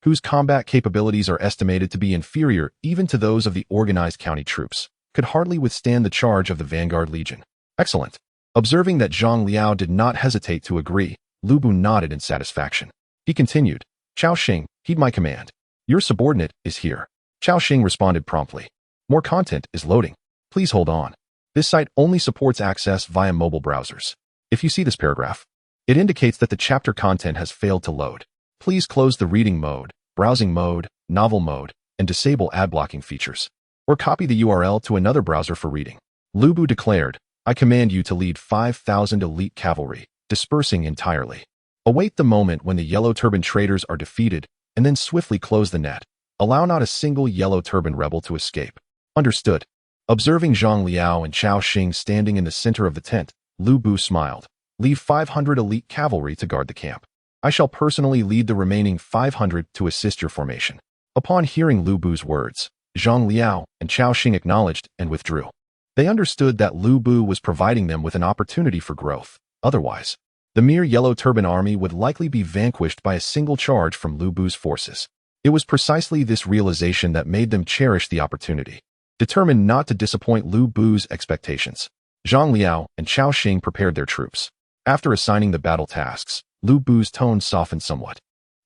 whose combat capabilities are estimated to be inferior even to those of the organized county troops, could hardly withstand the charge of the vanguard legion. "Excellent." Observing that Zhang Liao did not hesitate to agree, Lu Bu nodded in satisfaction. He continued, "Cao Xing, heed my command. Your subordinate is here." Cao Xing responded promptly. "More content is loading. Please hold on. This site only supports access via mobile browsers. If you see this paragraph, it indicates that the chapter content has failed to load. Please close the reading mode, browsing mode, novel mode, and disable ad blocking features. Or copy the URL to another browser for reading." Lu Bu declared, "I command you to lead 5,000 elite cavalry, dispersing entirely. Await the moment when the yellow turban traitors are defeated, and then swiftly close the net. Allow not a single yellow turban rebel to escape." "Understood." Observing Zhang Liao and Cao Xing standing in the center of the tent, Lu Bu smiled. "Leave 500 elite cavalry to guard the camp. I shall personally lead the remaining 500 to assist your formation." Upon hearing Lu Bu's words, Zhang Liao and Cao Xing acknowledged and withdrew. They understood that Lu Bu was providing them with an opportunity for growth. Otherwise, the mere yellow turban army would likely be vanquished by a single charge from Lu Bu's forces. It was precisely this realization that made them cherish the opportunity. Determined not to disappoint Lu Bu's expectations, Zhang Liao and Cao Xing prepared their troops. After assigning the battle tasks, Lu Bu's tone softened somewhat.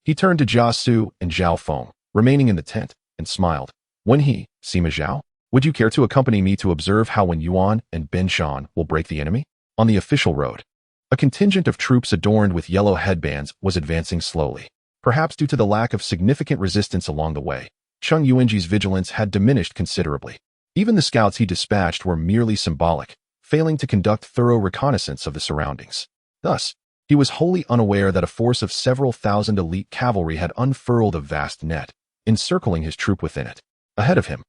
He turned to Jia Xu and Zhao Feng, remaining in the tent, and smiled. "Wen He, Sima Zhao, would you care to accompany me to observe how Wuyuan and Bingzhou will break the enemy?" On the official road, a contingent of troops adorned with yellow headbands was advancing slowly. Perhaps due to the lack of significant resistance along the way, Cheng Yuanji's vigilance had diminished considerably. Even the scouts he dispatched were merely symbolic, failing to conduct thorough reconnaissance of the surroundings. Thus, he was wholly unaware that a force of several thousand elite cavalry had unfurled a vast net, encircling his troop within it. Ahead of him,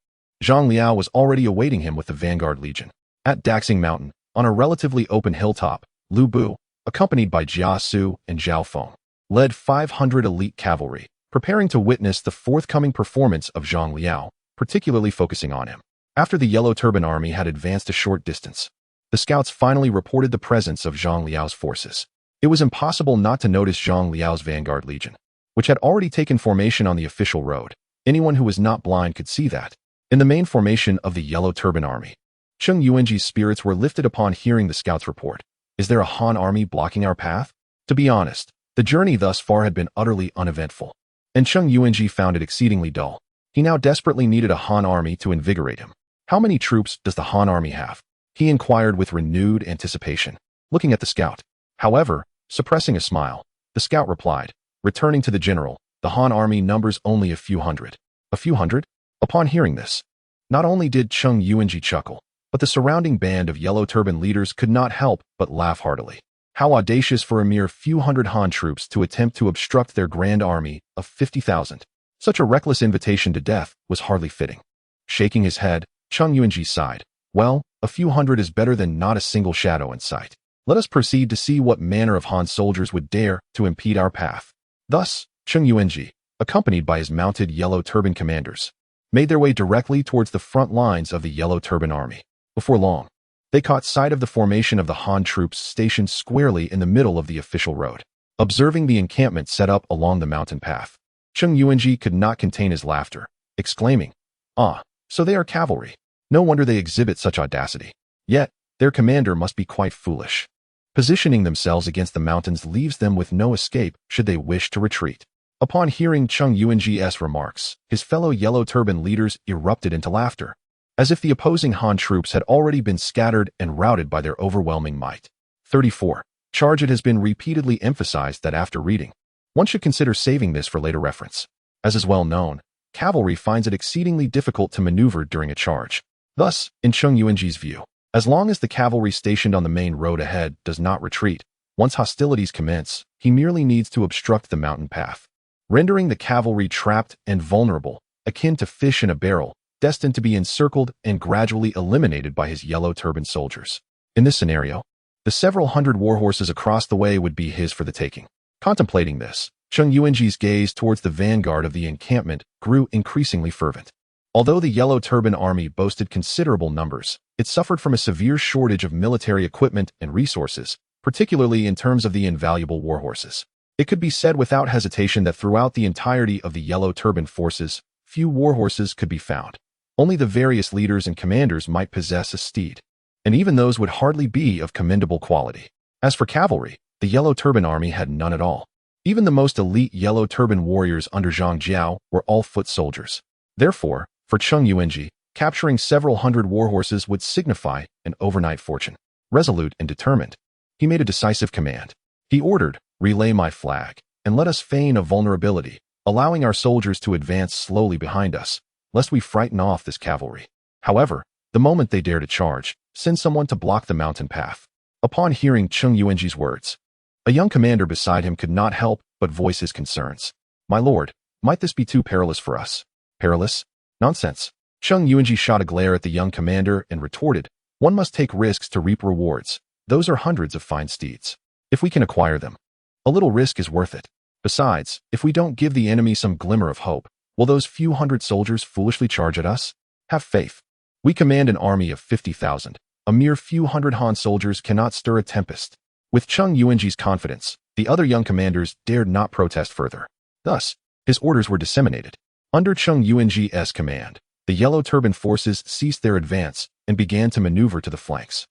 Zhang Liao was already awaiting him with the vanguard legion. At Daxing Mountain, on a relatively open hilltop, Lu Bu, accompanied by Jia Xu and Zhao Feng, led 500 elite cavalry, preparing to witness the forthcoming performance of Zhang Liao, particularly focusing on him. After the yellow turban army had advanced a short distance, the scouts finally reported the presence of Zhang Liao's forces. It was impossible not to notice Zhang Liao's vanguard legion, which had already taken formation on the official road. Anyone who was not blind could see that. In the main formation of the Yellow Turban Army, Zheng Yuanji's spirits were lifted upon hearing the scout's report. Is there a Han army blocking our path? To be honest, the journey thus far had been utterly uneventful, and Zheng Yuanji found it exceedingly dull. He now desperately needed a Han army to invigorate him. How many troops does the Han army have? He inquired with renewed anticipation, looking at the scout. However, suppressing a smile, the scout replied, returning to the general, the Han army numbers only a few hundred. A few hundred? Upon hearing this, not only did Zheng Yuanji chuckle, but the surrounding band of yellow turban leaders could not help but laugh heartily. How audacious for a mere few hundred Han troops to attempt to obstruct their grand army of 50,000. Such a reckless invitation to death was hardly fitting. Shaking his head, Zheng Yuanji sighed. Well, a few hundred is better than not a single shadow in sight. Let us proceed to see what manner of Han soldiers would dare to impede our path. Thus, Zheng Yuanji, accompanied by his mounted yellow turban commanders, made their way directly towards the front lines of the yellow turban army. Before long, they caught sight of the formation of the Han troops stationed squarely in the middle of the official road. Observing the encampment set up along the mountain path, Zheng Yuanji could not contain his laughter, exclaiming, "Ah, so they are cavalry. No wonder they exhibit such audacity. Yet, their commander must be quite foolish. Positioning themselves against the mountains leaves them with no escape should they wish to retreat." Upon hearing Zheng Yuanji's remarks, his fellow yellow turban leaders erupted into laughter, as if the opposing Han troops had already been scattered and routed by their overwhelming might. 34. Charge. It has been repeatedly emphasized that after reading, one should consider saving this for later reference. As is well known, cavalry finds it exceedingly difficult to maneuver during a charge. Thus, in Zheng Yuanji's view, as long as the cavalry stationed on the main road ahead does not retreat, once hostilities commence, he merely needs to obstruct the mountain path, rendering the cavalry trapped and vulnerable, akin to fish in a barrel, destined to be encircled and gradually eliminated by his yellow turban soldiers. In this scenario, the several hundred warhorses across the way would be his for the taking. Contemplating this, Zheng Yuanji's gaze towards the vanguard of the encampment grew increasingly fervent. Although the yellow turban army boasted considerable numbers, it suffered from a severe shortage of military equipment and resources, particularly in terms of the invaluable warhorses. It could be said without hesitation that throughout the entirety of the yellow turban forces, few warhorses could be found. Only the various leaders and commanders might possess a steed, and even those would hardly be of commendable quality. As for cavalry, the yellow turban army had none at all. Even the most elite yellow turban warriors under Jeang Xiao were all foot soldiers. Therefore, for Zheng Yuanji, capturing several hundred warhorses would signify an overnight fortune. Resolute and determined, he made a decisive command. He ordered, "Relay my flag, and let us feign a vulnerability, allowing our soldiers to advance slowly behind us, lest we frighten off this cavalry. However, the moment they dare to charge, send someone to block the mountain path." Upon hearing Zheng Yuanji's words, a young commander beside him could not help but voice his concerns. "My lord, might this be too perilous for us?" "Perilous? Nonsense." Zheng Yuanji shot a glare at the young commander and retorted, "One must take risks to reap rewards. Those are hundreds of fine steeds. If we can acquire them, a little risk is worth it. Besides, if we don't give the enemy some glimmer of hope, will those few hundred soldiers foolishly charge at us? Have faith. We command an army of 50,000. A mere few hundred Han soldiers cannot stir a tempest." With Zheng Yuanji's confidence, the other young commanders dared not protest further. Thus, his orders were disseminated. Under Zheng Yuanji's command, the yellow turban forces ceased their advance and began to maneuver to the flanks,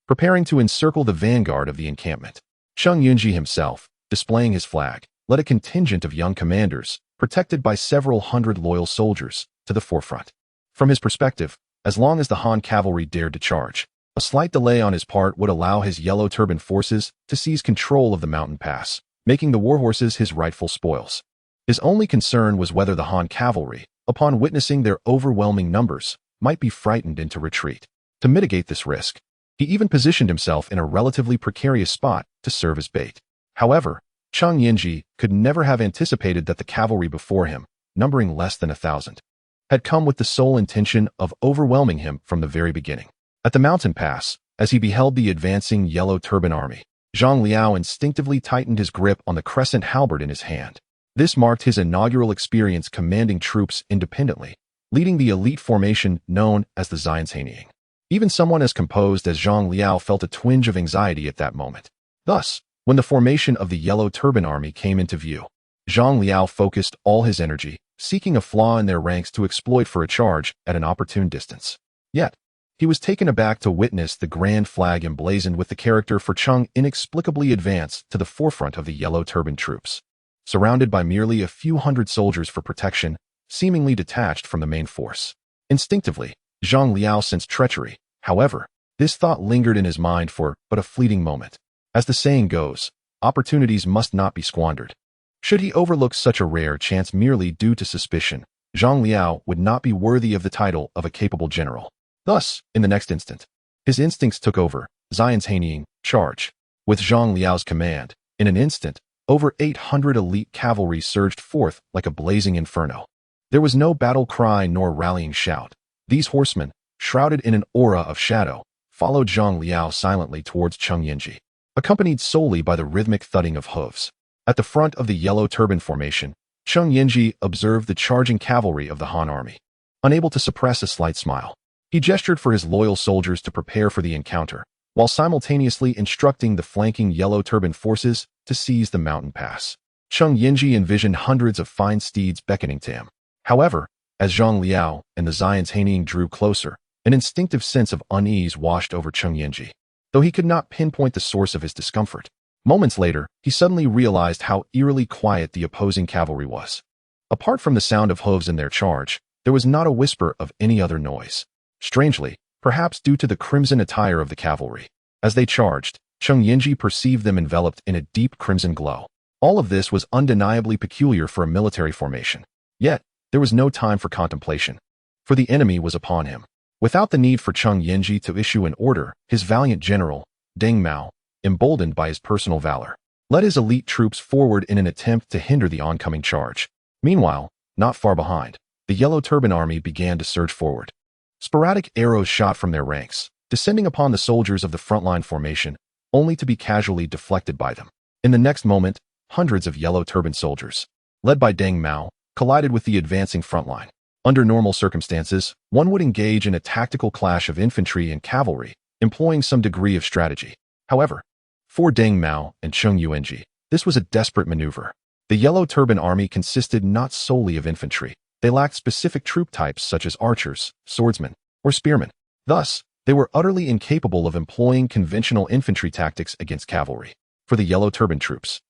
preparing to encircle the vanguard of the encampment. Zheng Yuanji himself, displaying his flag, led a contingent of young commanders, protected by several hundred loyal soldiers, to the forefront. From his perspective, as long as the Han cavalry dared to charge, a slight delay on his part would allow his yellow turban forces to seize control of the mountain pass, making the warhorses his rightful spoils. His only concern was whether the Han cavalry, upon witnessing their overwhelming numbers, might be frightened into retreat. To mitigate this risk, he even positioned himself in a relatively precarious spot to serve as bait. However, Zheng Yuanji could never have anticipated that the cavalry before him, numbering less than 1,000, had come with the sole intention of overwhelming him from the very beginning. At the mountain pass, as he beheld the advancing yellow turban army, Zhang Liao instinctively tightened his grip on the crescent halberd in his hand. This marked his inaugural experience commanding troops independently, leading the elite formation known as the Xianbei. Even someone as composed as Zhang Liao felt a twinge of anxiety at that moment. Thus, when the formation of the yellow turban army came into view, Zhang Liao focused all his energy, seeking a flaw in their ranks to exploit for a charge at an opportune distance. Yet, he was taken aback to witness the grand flag emblazoned with the character for Cheng inexplicably advance to the forefront of the yellow turban troops. Surrounded by merely a few hundred soldiers for protection, seemingly detached from the main force. Instinctively, Zhang Liao sensed treachery. However, this thought lingered in his mind for but a fleeting moment. As the saying goes, opportunities must not be squandered. Should he overlook such a rare chance merely due to suspicion, Zhang Liao would not be worthy of the title of a capable general. Thus, in the next instant, his instincts took over. Xianbei, charge. With Zhang Liao's command, in an instant, over 800 elite cavalry surged forth like a blazing inferno. There was no battle cry nor rallying shout. These horsemen, shrouded in an aura of shadow, followed Zhang Liao silently towards Cheng Yinji, accompanied solely by the rhythmic thudding of hooves. At the front of the yellow turban formation, Cheng Yinji observed the charging cavalry of the Han army. Unable to suppress a slight smile, he gestured for his loyal soldiers to prepare for the encounter, while simultaneously instructing the flanking yellow turban forces to seize the mountain pass. Cheng Yinji envisioned hundreds of fine steeds beckoning to him. However, as Zhang Liao and the Xianbei drew closer, an instinctive sense of unease washed over Cheng Yinji. Though he could not pinpoint the source of his discomfort, moments later, he suddenly realized how eerily quiet the opposing cavalry was. Apart from the sound of hooves in their charge, there was not a whisper of any other noise. Strangely, perhaps due to the crimson attire of the cavalry, as they charged, Cheng Yinji perceived them enveloped in a deep crimson glow. All of this was undeniably peculiar for a military formation. Yet, there was no time for contemplation, for the enemy was upon him. Without the need for Cheng Yinji to issue an order, his valiant general, Deng Mao, emboldened by his personal valor, led his elite troops forward in an attempt to hinder the oncoming charge. Meanwhile, not far behind, the yellow turban army began to surge forward. Sporadic arrows shot from their ranks, descending upon the soldiers of the frontline formation, only to be casually deflected by them. In the next moment, hundreds of yellow turban soldiers, led by Deng Mao, collided with the advancing frontline. Under normal circumstances, one would engage in a tactical clash of infantry and cavalry, employing some degree of strategy. However, for Deng Mao and Cheng Yinji, this was a desperate maneuver. The yellow turban army consisted not solely of infantry. They lacked specific troop types such as archers, swordsmen, or spearmen. Thus, they were utterly incapable of employing conventional infantry tactics against cavalry. For the yellow turban troops,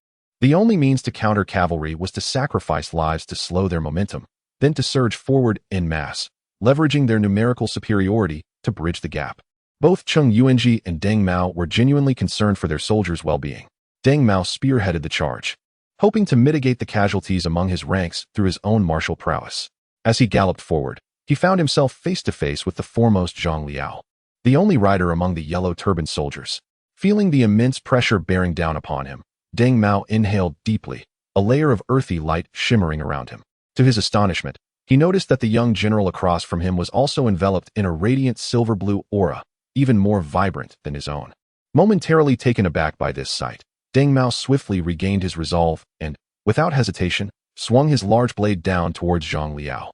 the only means to counter cavalry was to sacrifice lives to slow their momentum, then to surge forward en masse, leveraging their numerical superiority to bridge the gap. Both Cheng Yinji and Deng Mao were genuinely concerned for their soldiers' well-being. Deng Mao spearheaded the charge, hoping to mitigate the casualties among his ranks through his own martial prowess. As he galloped forward, he found himself face-to-face with the foremost Zhang Liao, the only rider among the yellow turban soldiers. Feeling the immense pressure bearing down upon him, Deng Mao inhaled deeply, a layer of earthy light shimmering around him. To his astonishment, he noticed that the young general across from him was also enveloped in a radiant silver-blue aura, even more vibrant than his own. Momentarily taken aback by this sight, Deng Mao swiftly regained his resolve and, without hesitation, swung his large blade down towards Zhang Liao.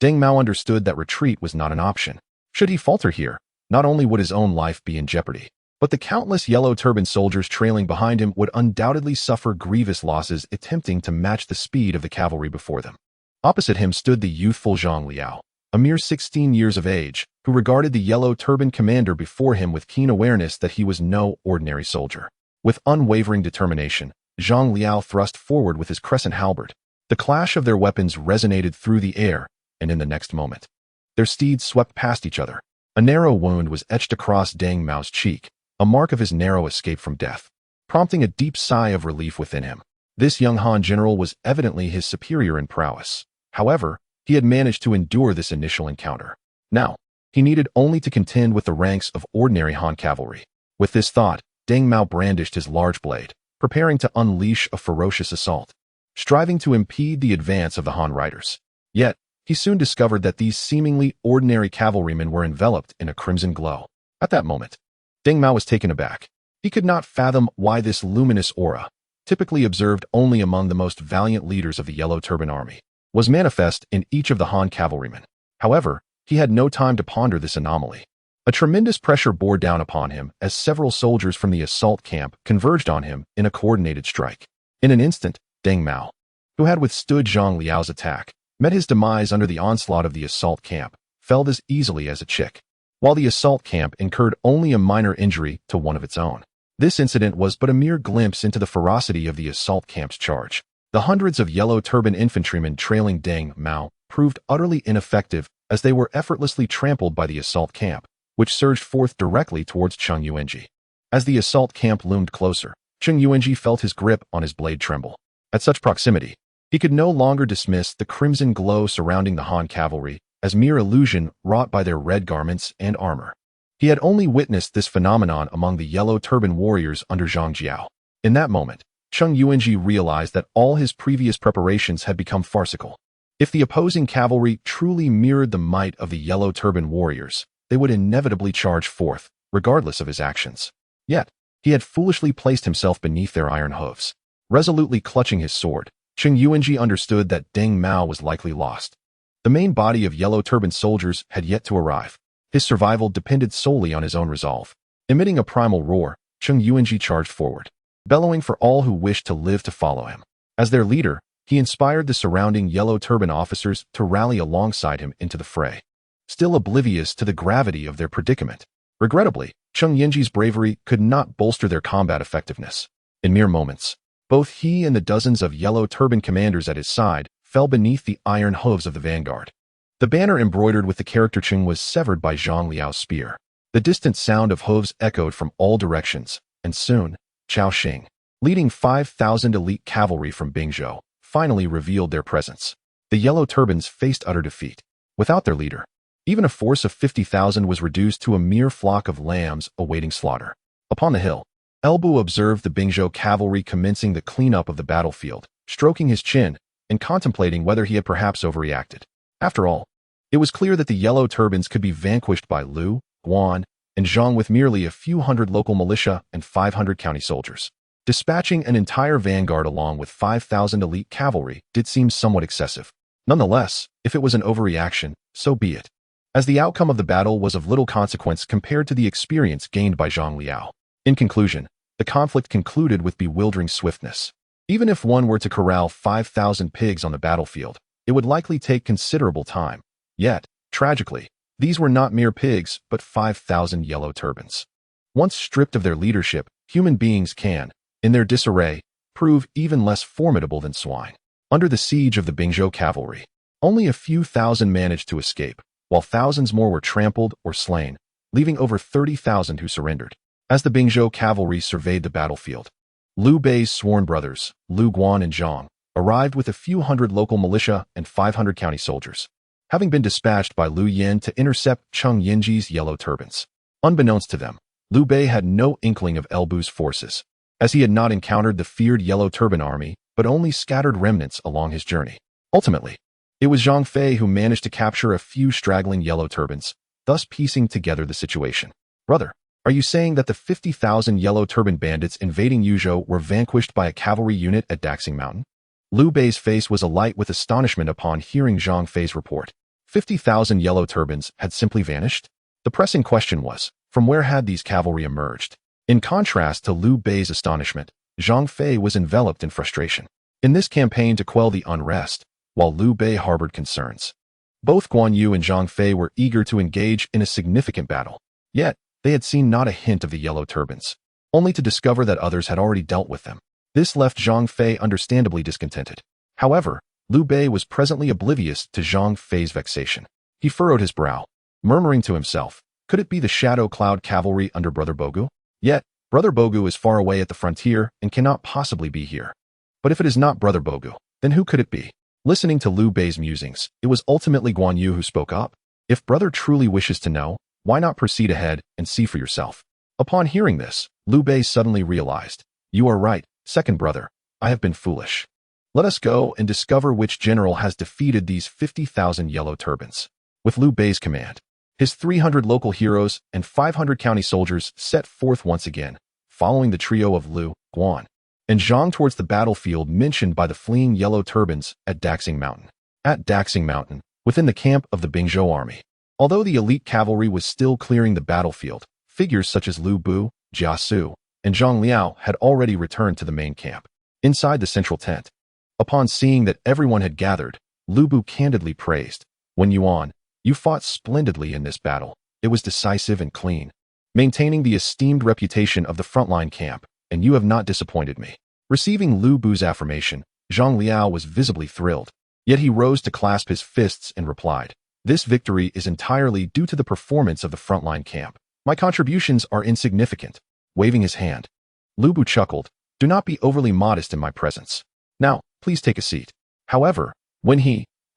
Deng Mao understood that retreat was not an option. Should he falter here, not only would his own life be in jeopardy, but the countless yellow turban soldiers trailing behind him would undoubtedly suffer grievous losses attempting to match the speed of the cavalry before them. Opposite him stood the youthful Zhang Liao, a mere 16 years of age, who regarded the yellow turban commander before him with keen awareness that he was no ordinary soldier. With unwavering determination, Zhang Liao thrust forward with his crescent halberd. The clash of their weapons resonated through the air, and in the next moment, their steeds swept past each other. A narrow wound was etched across Deng Mao's cheek, a mark of his narrow escape from death, prompting a deep sigh of relief within him. This young Han general was evidently his superior in prowess. However, he had managed to endure this initial encounter. Now, he needed only to contend with the ranks of ordinary Han cavalry. With this thought, Deng Mao brandished his large blade, preparing to unleash a ferocious assault, striving to impede the advance of the Han riders. Yet, he soon discovered that these seemingly ordinary cavalrymen were enveloped in a crimson glow. At that moment, Deng Mao was taken aback. He could not fathom why this luminous aura, typically observed only among the most valiant leaders of the yellow turban army, was manifest in each of the Han cavalrymen. However, he had no time to ponder this anomaly. A tremendous pressure bore down upon him as several soldiers from the assault camp converged on him in a coordinated strike. In an instant, Deng Mao, who had withstood Zhang Liao's attack, met his demise under the onslaught of the assault camp, felled as easily as a chick, while the assault camp incurred only a minor injury to one of its own. This incident was but a mere glimpse into the ferocity of the assault camp's charge. The hundreds of yellow turban infantrymen trailing Deng Mao proved utterly ineffective as they were effortlessly trampled by the assault camp, which surged forth directly towards Cheng Yuanji. As the assault camp loomed closer, Cheng Yuanji felt his grip on his blade tremble. At such proximity, he could no longer dismiss the crimson glow surrounding the Han cavalry as mere illusion wrought by their red garments and armor. He had only witnessed this phenomenon among the yellow turban warriors under Jeang Xiao. In that moment, Cheng Yuanji realized that all his previous preparations had become farcical. If the opposing cavalry truly mirrored the might of the yellow turban warriors, they would inevitably charge forth, regardless of his actions. Yet, he had foolishly placed himself beneath their iron hooves. Resolutely clutching his sword, Cheng Yuanji understood that Deng Mao was likely lost. The main body of yellow turban soldiers had yet to arrive. His survival depended solely on his own resolve. Emitting a primal roar, Cheng Yuanji charged forward, bellowing for all who wished to live to follow him. As their leader, he inspired the surrounding yellow turban officers to rally alongside him into the fray, still oblivious to the gravity of their predicament. Regrettably, Cheng Yuanji's bravery could not bolster their combat effectiveness. In mere moments, both he and the dozens of yellow turban commanders at his side fell beneath the iron hooves of the vanguard. The banner embroidered with the character Cheng was severed by Zhang Liao's spear. The distant sound of hooves echoed from all directions, and soon, Cao Xing, leading 5,000 elite cavalry from Bingzhou, finally revealed their presence. The yellow turbans faced utter defeat. Without their leader, even a force of 50,000 was reduced to a mere flock of lambs awaiting slaughter. Upon the hill, Elbu observed the Bingzhou cavalry commencing the cleanup of the battlefield, stroking his chin and contemplating whether he had perhaps overreacted. After all, it was clear that the yellow turbans could be vanquished by Lu, Guan, and Zhang with merely a few hundred local militia and 500 county soldiers. Dispatching an entire vanguard along with 5,000 elite cavalry did seem somewhat excessive. Nonetheless, if it was an overreaction, so be it, as the outcome of the battle was of little consequence compared to the experience gained by Zhang Liao. In conclusion, the conflict concluded with bewildering swiftness. Even if one were to corral 5,000 pigs on the battlefield, it would likely take considerable time. Yet, tragically, these were not mere pigs, but 5,000 yellow turbans. Once stripped of their leadership, human beings can, in their disarray, prove even less formidable than swine. Under the siege of the Bingzhou cavalry, only a few thousand managed to escape, while thousands more were trampled or slain, leaving over 30,000 who surrendered. As the Bingzhou cavalry surveyed the battlefield, Liu Bei's sworn brothers, Lu Guan and Zhang, arrived with a few hundred local militia and 500 county soldiers, having been dispatched by Liu Yan to intercept Cheng Yuanji's yellow turbans. Unbeknownst to them, Liu Bei had no inkling of Elbu's forces, as he had not encountered the feared yellow turban army, but only scattered remnants along his journey. Ultimately, it was Zhang Fei who managed to capture a few straggling yellow turbans, thus piecing together the situation. Brother, are you saying that the 50,000 yellow turban bandits invading Yuzhou were vanquished by a cavalry unit at Daxing Mountain? Liu Bei's face was alight with astonishment upon hearing Zhang Fei's report. 50,000 yellow turbans had simply vanished? The pressing question was, from where had these cavalry emerged? In contrast to Liu Bei's astonishment, Zhang Fei was enveloped in frustration. In this campaign to quell the unrest, while Liu Bei harbored concerns, both Guan Yu and Zhang Fei were eager to engage in a significant battle. Yet, they had seen not a hint of the yellow turbans, only to discover that others had already dealt with them. This left Zhang Fei understandably discontented. However, Liu Bei was presently oblivious to Zhang Fei's vexation. He furrowed his brow, murmuring to himself, could it be the Shadow Cloud cavalry under Brother Bogu? Yet, Brother Bogu is far away at the frontier and cannot possibly be here. But if it is not Brother Bogu, then who could it be? Listening to Liu Bei's musings, it was ultimately Guan Yu who spoke up. If Brother truly wishes to know, why not proceed ahead and see for yourself? Upon hearing this, Liu Bei suddenly realized, you are right, second brother, I have been foolish. Let us go and discover which general has defeated these 50,000 yellow turbans. With Liu Bei's command, his 300 local heroes and 500 county soldiers set forth once again, following the trio of Lu, Guan, and Zhang towards the battlefield mentioned by the fleeing yellow turbans at Daxing Mountain. At Daxing Mountain, within the camp of the Bingzhou army, although the elite cavalry was still clearing the battlefield, figures such as Lu Bu, Jia Xu, and Zhang Liao had already returned to the main camp. Inside the central tent, upon seeing that everyone had gathered, Lu Bu candidly praised. Wuyuan, you fought splendidly in this battle. It was decisive and clean, maintaining the esteemed reputation of the frontline camp, and you have not disappointed me. Receiving Lu Bu's affirmation, Jeang Xiao was visibly thrilled. Yet he rose to clasp his fists and replied, "This victory is entirely due to the performance of the frontline camp. My contributions are insignificant." Waving his hand, Lu Bu chuckled, "Do not be overly modest in my presence. Now, please take a seat." However,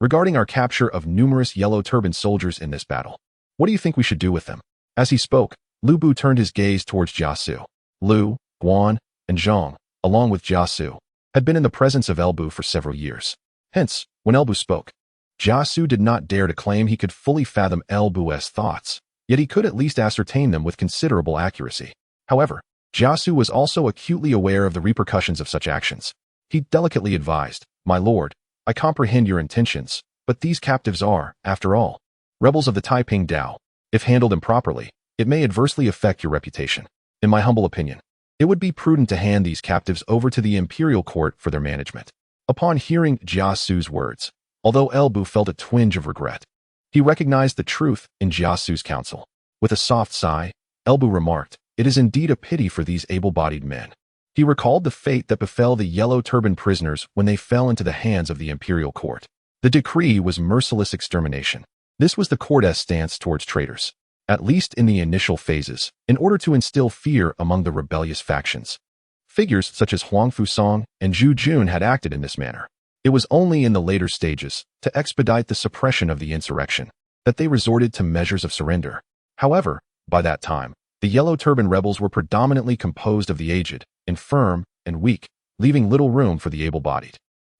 regarding our capture of numerous yellow turban soldiers in this battle, what do you think we should do with them? As he spoke, Lu Bu turned his gaze towards Jia Xu. Lu, Guan, and Zhang, along with Jia Xu, had been in the presence of Elbu for several years. Hence, when Elbu spoke, Jia Xu did not dare to claim he could fully fathom Elbu's thoughts, yet he could at least ascertain them with considerable accuracy. However, Jia Xu was also acutely aware of the repercussions of such actions. He delicately advised, "My lord, I comprehend your intentions, but these captives are, after all, rebels of the Taiping Dao. If handled improperly, it may adversely affect your reputation. In my humble opinion, it would be prudent to hand these captives over to the imperial court for their management." Upon hearing Jia Xu's words, although Elbu felt a twinge of regret, he recognized the truth in Jia Xu's counsel. With a soft sigh, Elbu remarked, "It is indeed a pity for these able-bodied men." He recalled the fate that befell the yellow turban prisoners when they fell into the hands of the imperial court. The decree was merciless extermination. This was the court's stance towards traitors, at least in the initial phases, in order to instill fear among the rebellious factions. Figures such as Huang Fuong and Zhu Jun had acted in this manner. It was only in the later stages, to expedite the suppression of the insurrection, that they resorted to measures of surrender. However, by that time, the Yellow Turban rebels were predominantly composed of the aged, infirm, and weak, leaving little room for the able-bodied.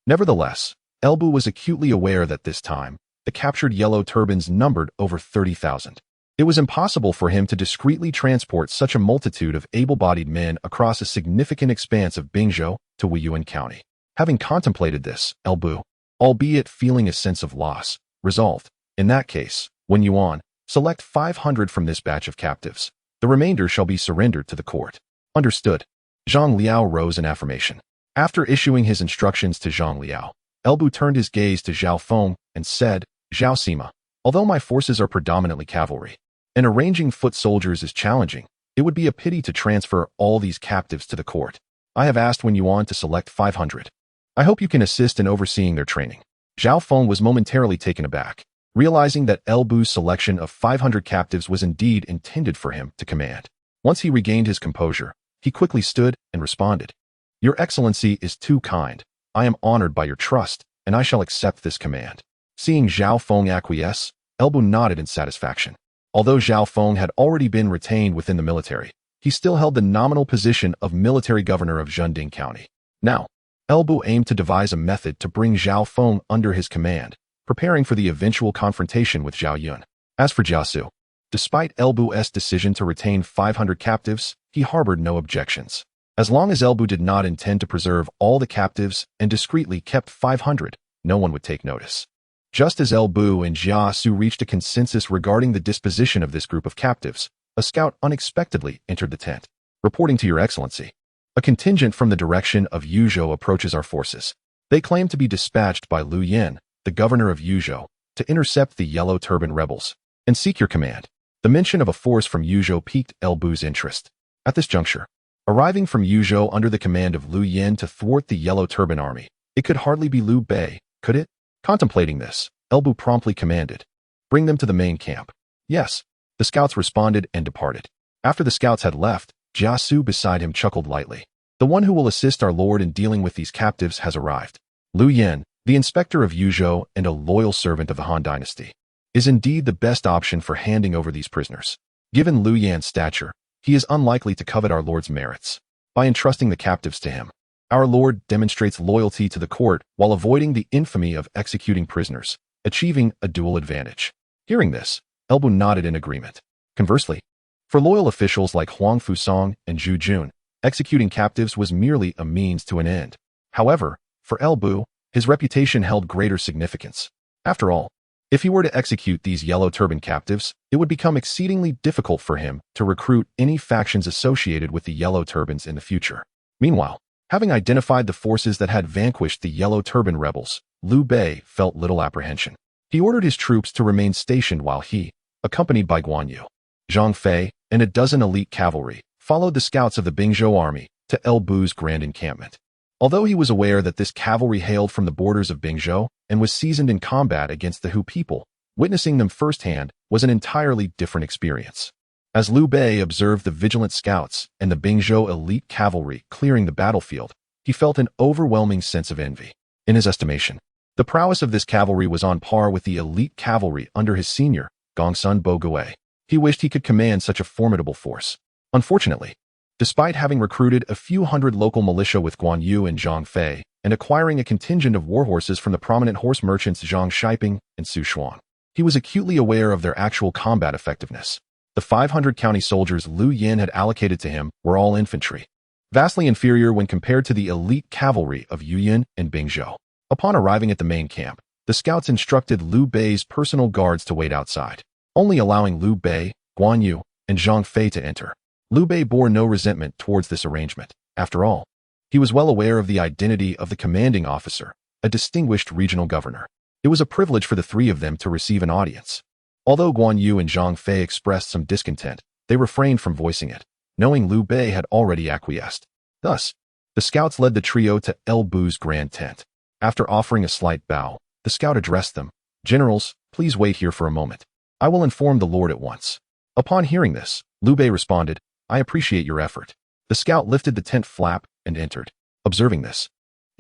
Nevertheless, Elbu was acutely aware that this time, the captured Yellow Turbans numbered over 30,000. It was impossible for him to discreetly transport such a multitude of able-bodied men across a significant expanse of Bingzhou to Wuyuan County. Having contemplated this, Elbu, albeit feeling a sense of loss, resolved, in that case, Wuyuan, select 500 from this batch of captives. The remainder shall be surrendered to the court. Understood. Zhang Liao rose in affirmation. After issuing his instructions to Zhang Liao, Elbu turned his gaze to Zhao Feng and said, "Zhao Sima, although my forces are predominantly cavalry, and arranging foot soldiers is challenging, it would be a pity to transfer all these captives to the court. I have asked Wuyuan to select 500. I hope you can assist in overseeing their training." Zhao Feng was momentarily taken aback, realizing that Elbu's selection of 500 captives was indeed intended for him to command. Once he regained his composure, he quickly stood and responded, "Your Excellency is too kind. I am honored by your trust, and I shall accept this command." Seeing Zhao Feng acquiesce, Elbu nodded in satisfaction. Although Zhao Feng had already been retained within the military, he still held the nominal position of military governor of Zhending County. Now, Elbu aimed to devise a method to bring Zhao Feng under his command, preparing for the eventual confrontation with Zhao Yun. As for Jia Xu, despite Elbu's decision to retain 500 captives, he harbored no objections. As long as Elbu did not intend to preserve all the captives and discreetly kept 500, no one would take notice. Just as Elbu and Jia Xu reached a consensus regarding the disposition of this group of captives, a scout unexpectedly entered the tent. "Reporting to Your Excellency, a contingent from the direction of Yuzhou approaches our forces. They claim to be dispatched by Lu Yan, the governor of Yuzhou, to intercept the Yellow Turban rebels and seek your command." The mention of a force from Yuzhou piqued Elbu's interest. At this juncture, arriving from Yuzhou under the command of Lu Yan to thwart the Yellow Turban army, it could hardly be Liu Bei, could it? Contemplating this, Elbu promptly commanded, "Bring them to the main camp." "Yes." The scouts responded and departed. After the scouts had left, Jia Xu beside him chuckled lightly. "The one who will assist our lord in dealing with these captives has arrived. Lu Yan, the inspector of Yuzhou and a loyal servant of the Han dynasty, is indeed the best option for handing over these prisoners. Given Lu Yan's stature, he is unlikely to covet our lord's merits. By entrusting the captives to him, our lord demonstrates loyalty to the court while avoiding the infamy of executing prisoners, achieving a dual advantage." Hearing this, Elbu nodded in agreement. Conversely, for loyal officials like Huang Fuong and Zhu Jun, executing captives was merely a means to an end. However, for Elbu, his reputation held greater significance. After all, if he were to execute these Yellow Turban captives, it would become exceedingly difficult for him to recruit any factions associated with the Yellow Turbans in the future. Meanwhile, having identified the forces that had vanquished the Yellow Turban rebels, Liu Bei felt little apprehension. He ordered his troops to remain stationed while he, accompanied by Guan Yu, Zhang Fei, and a dozen elite cavalry, followed the scouts of the Bingzhou army to El Bu's grand encampment. Although he was aware that this cavalry hailed from the borders of Bingzhou and was seasoned in combat against the Hu people, witnessing them firsthand was an entirely different experience. As Liu Bei observed the vigilant scouts and the Bingzhou elite cavalry clearing the battlefield, he felt an overwhelming sense of envy. In his estimation, the prowess of this cavalry was on par with the elite cavalry under his senior, Gongsun Boguei. He wished he could command such a formidable force. Unfortunately, despite having recruited a few hundred local militia with Guan Yu and Zhang Fei, and acquiring a contingent of warhorses from the prominent horse merchants Jeang Xiao and Su Xuan, he was acutely aware of their actual combat effectiveness. The 500 county soldiers Liu Yan had allocated to him were all infantry, vastly inferior when compared to the elite cavalry of Wuyuan and Bingzhou. Upon arriving at the main camp, the scouts instructed Liu Bei's personal guards to wait outside, only allowing Liu Bei, Guan Yu, and Zhang Fei to enter. Liu Bei bore no resentment towards this arrangement. After all, he was well aware of the identity of the commanding officer, a distinguished regional governor. It was a privilege for the three of them to receive an audience. Although Guan Yu and Zhang Fei expressed some discontent, they refrained from voicing it, knowing Liu Bei had already acquiesced. Thus, the scouts led the trio to El Bu's grand tent. After offering a slight bow, the scout addressed them. "Generals, please wait here for a moment. I will inform the Lord at once." Upon hearing this, Liu Bei responded, "I appreciate your effort." The scout lifted the tent flap and entered. Observing this,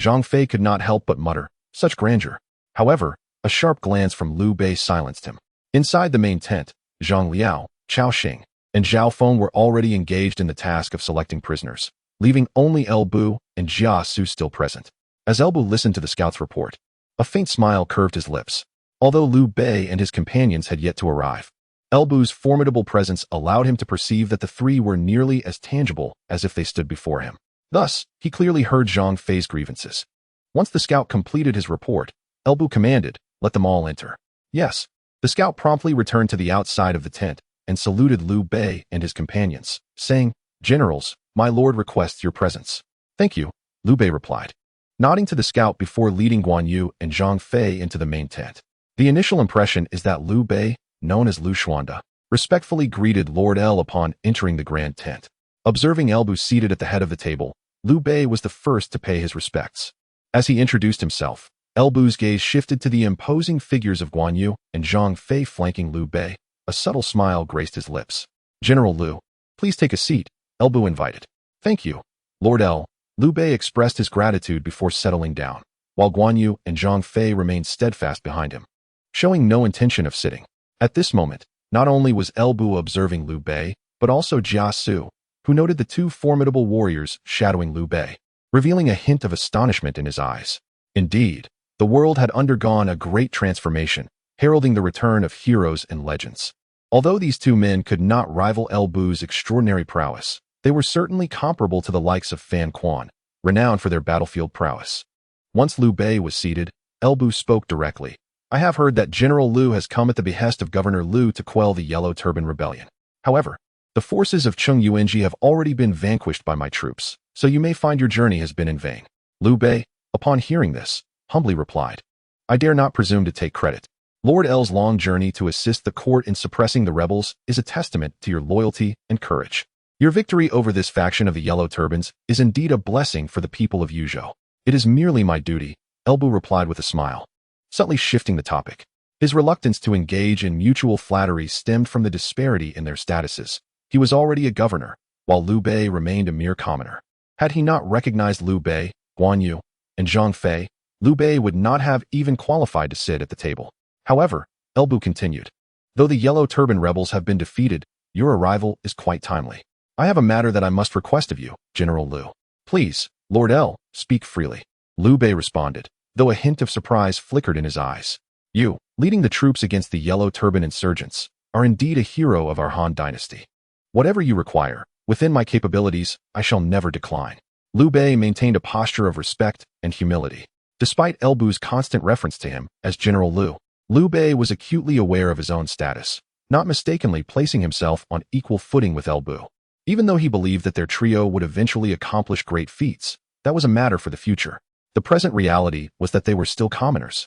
Zhang Fei could not help but mutter, "Such grandeur." However, a sharp glance from Liu Bei silenced him. Inside the main tent, Zhang Liao, Chao Xing, and Zhao Feng were already engaged in the task of selecting prisoners, leaving only El Bu and Jia Xu still present. As El Bu listened to the scout's report, a faint smile curved his lips. Although Liu Bei and his companions had yet to arrive, El Bu's formidable presence allowed him to perceive that the three were nearly as tangible as if they stood before him. Thus, he clearly heard Zhang Fei's grievances. Once the scout completed his report, El Bu commanded, "Let them all enter." Yes, the scout promptly returned to the outside of the tent and saluted Liu Bei and his companions, saying, "Generals, my lord requests your presence." "Thank you," Liu Bei replied, nodding to the scout before leading Guan Yu and Zhang Fei into the main tent. The initial impression is that Liu Bei, known as Lu Xuanda, respectfully greeted Lord El upon entering the grand tent. Observing El Bu seated at the head of the table, Liu Bei was the first to pay his respects. As he introduced himself, El Bu's gaze shifted to the imposing figures of Guan Yu and Zhang Fei flanking Liu Bei. A subtle smile graced his lips. "General Liu, please take a seat," El Bu invited. "Thank you, Lord El." Liu Bei expressed his gratitude before settling down, while Guan Yu and Zhang Fei remained steadfast behind him, showing no intention of sitting. At this moment, not only was El Bu observing Liu Bei, but also Jia Xu, who noted the two formidable warriors shadowing Liu Bei, revealing a hint of astonishment in his eyes. Indeed, the world had undergone a great transformation, heralding the return of heroes and legends. Although these two men could not rival El Bu's extraordinary prowess, they were certainly comparable to the likes of Fan Quan, renowned for their battlefield prowess. Once Liu Bei was seated, El Bu spoke directly. "I have heard that General Liu has come at the behest of Governor Liu to quell the Yellow Turban Rebellion. However, the forces of Cheng Yuanji have already been vanquished by my troops, so you may find your journey has been in vain." Liu Bei, upon hearing this, humbly replied, "I dare not presume to take credit. Lord El's long journey to assist the court in suppressing the rebels is a testament to your loyalty and courage. Your victory over this faction of the Yellow Turbans is indeed a blessing for the people of Yuzhou. It is merely my duty," El Bu replied with a smile, subtly shifting the topic. His reluctance to engage in mutual flattery stemmed from the disparity in their statuses. He was already a governor, while Liu Bei remained a mere commoner. Had he not recognized Liu Bei, Guan Yu, and Zhang Fei, Liu Bei would not have even qualified to sit at the table. However, El Bu continued, "Though the Yellow Turban rebels have been defeated, your arrival is quite timely. I have a matter that I must request of you, General Liu." "Please, Lord El, speak freely," Liu Bei responded, though a hint of surprise flickered in his eyes. "You, leading the troops against the Yellow Turban insurgents, are indeed a hero of our Han dynasty. Whatever you require, within my capabilities, I shall never decline." Liu Bei maintained a posture of respect and humility. Despite El Bu's constant reference to him as General Liu, Liu Bei was acutely aware of his own status, not mistakenly placing himself on equal footing with El Bu. Even though he believed that their trio would eventually accomplish great feats, that was a matter for the future. The present reality was that they were still commoners.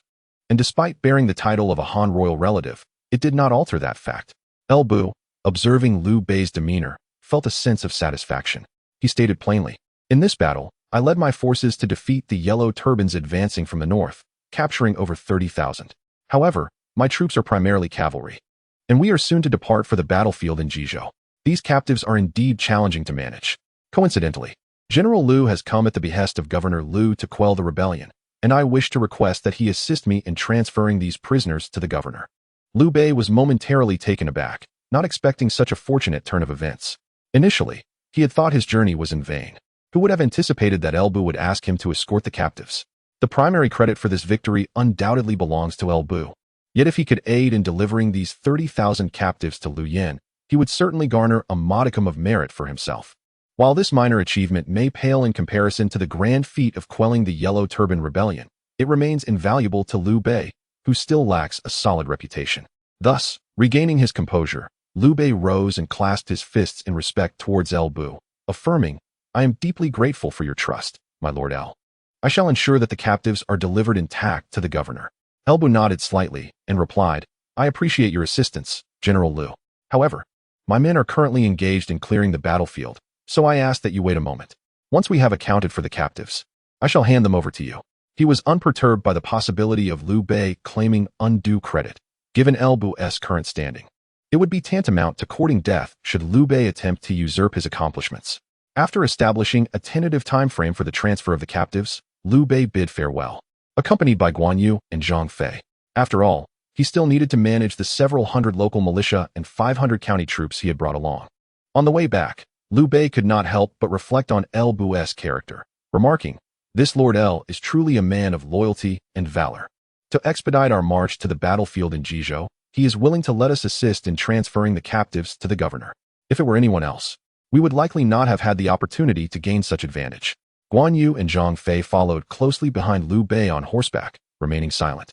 And despite bearing the title of a Han royal relative, it did not alter that fact. Bu, observing Liu Bei's demeanor, felt a sense of satisfaction. He stated plainly, "In this battle, I led my forces to defeat the yellow turbans advancing from the north, capturing over 30,000. However, my troops are primarily cavalry. And we are soon to depart for the battlefield in Bingzhou. These captives are indeed challenging to manage. Coincidentally, General Liu has come at the behest of Governor Liu to quell the rebellion, and I wish to request that he assist me in transferring these prisoners to the governor." Liu Bei was momentarily taken aback, not expecting such a fortunate turn of events. Initially, he had thought his journey was in vain. Who would have anticipated that Bu would ask him to escort the captives? The primary credit for this victory undoubtedly belongs to Bu. Yet if he could aid in delivering these 30,000 captives to Wuyuan, he would certainly garner a modicum of merit for himself. While this minor achievement may pale in comparison to the grand feat of quelling the Yellow Turban Rebellion, it remains invaluable to Liu Bei, who still lacks a solid reputation. Thus, regaining his composure, Liu Bei rose and clasped his fists in respect towards Bu, affirming, "I am deeply grateful for your trust, my Lord L. I shall ensure that the captives are delivered intact to the governor." Bu nodded slightly and replied, "I appreciate your assistance, General Liu. However, my men are currently engaged in clearing the battlefield, so I ask that you wait a moment. Once we have accounted for the captives, I shall hand them over to you." He was unperturbed by the possibility of Liu Bei claiming undue credit, given Bu's current standing. It would be tantamount to courting death should Liu Bei attempt to usurp his accomplishments. After establishing a tentative time frame for the transfer of the captives, Liu Bei bid farewell, accompanied by Guan Yu and Zhang Fei. After all, he still needed to manage the several hundred local militia and 500 county troops he had brought along. On the way back, Liu Bei could not help but reflect on Bu's character, remarking, "This Lord L is truly a man of loyalty and valor. To expedite our march to the battlefield in Bingzhou, he is willing to let us assist in transferring the captives to the governor. If it were anyone else, we would likely not have had the opportunity to gain such advantage." Guan Yu and Zhang Fei followed closely behind Liu Bei on horseback, remaining silent,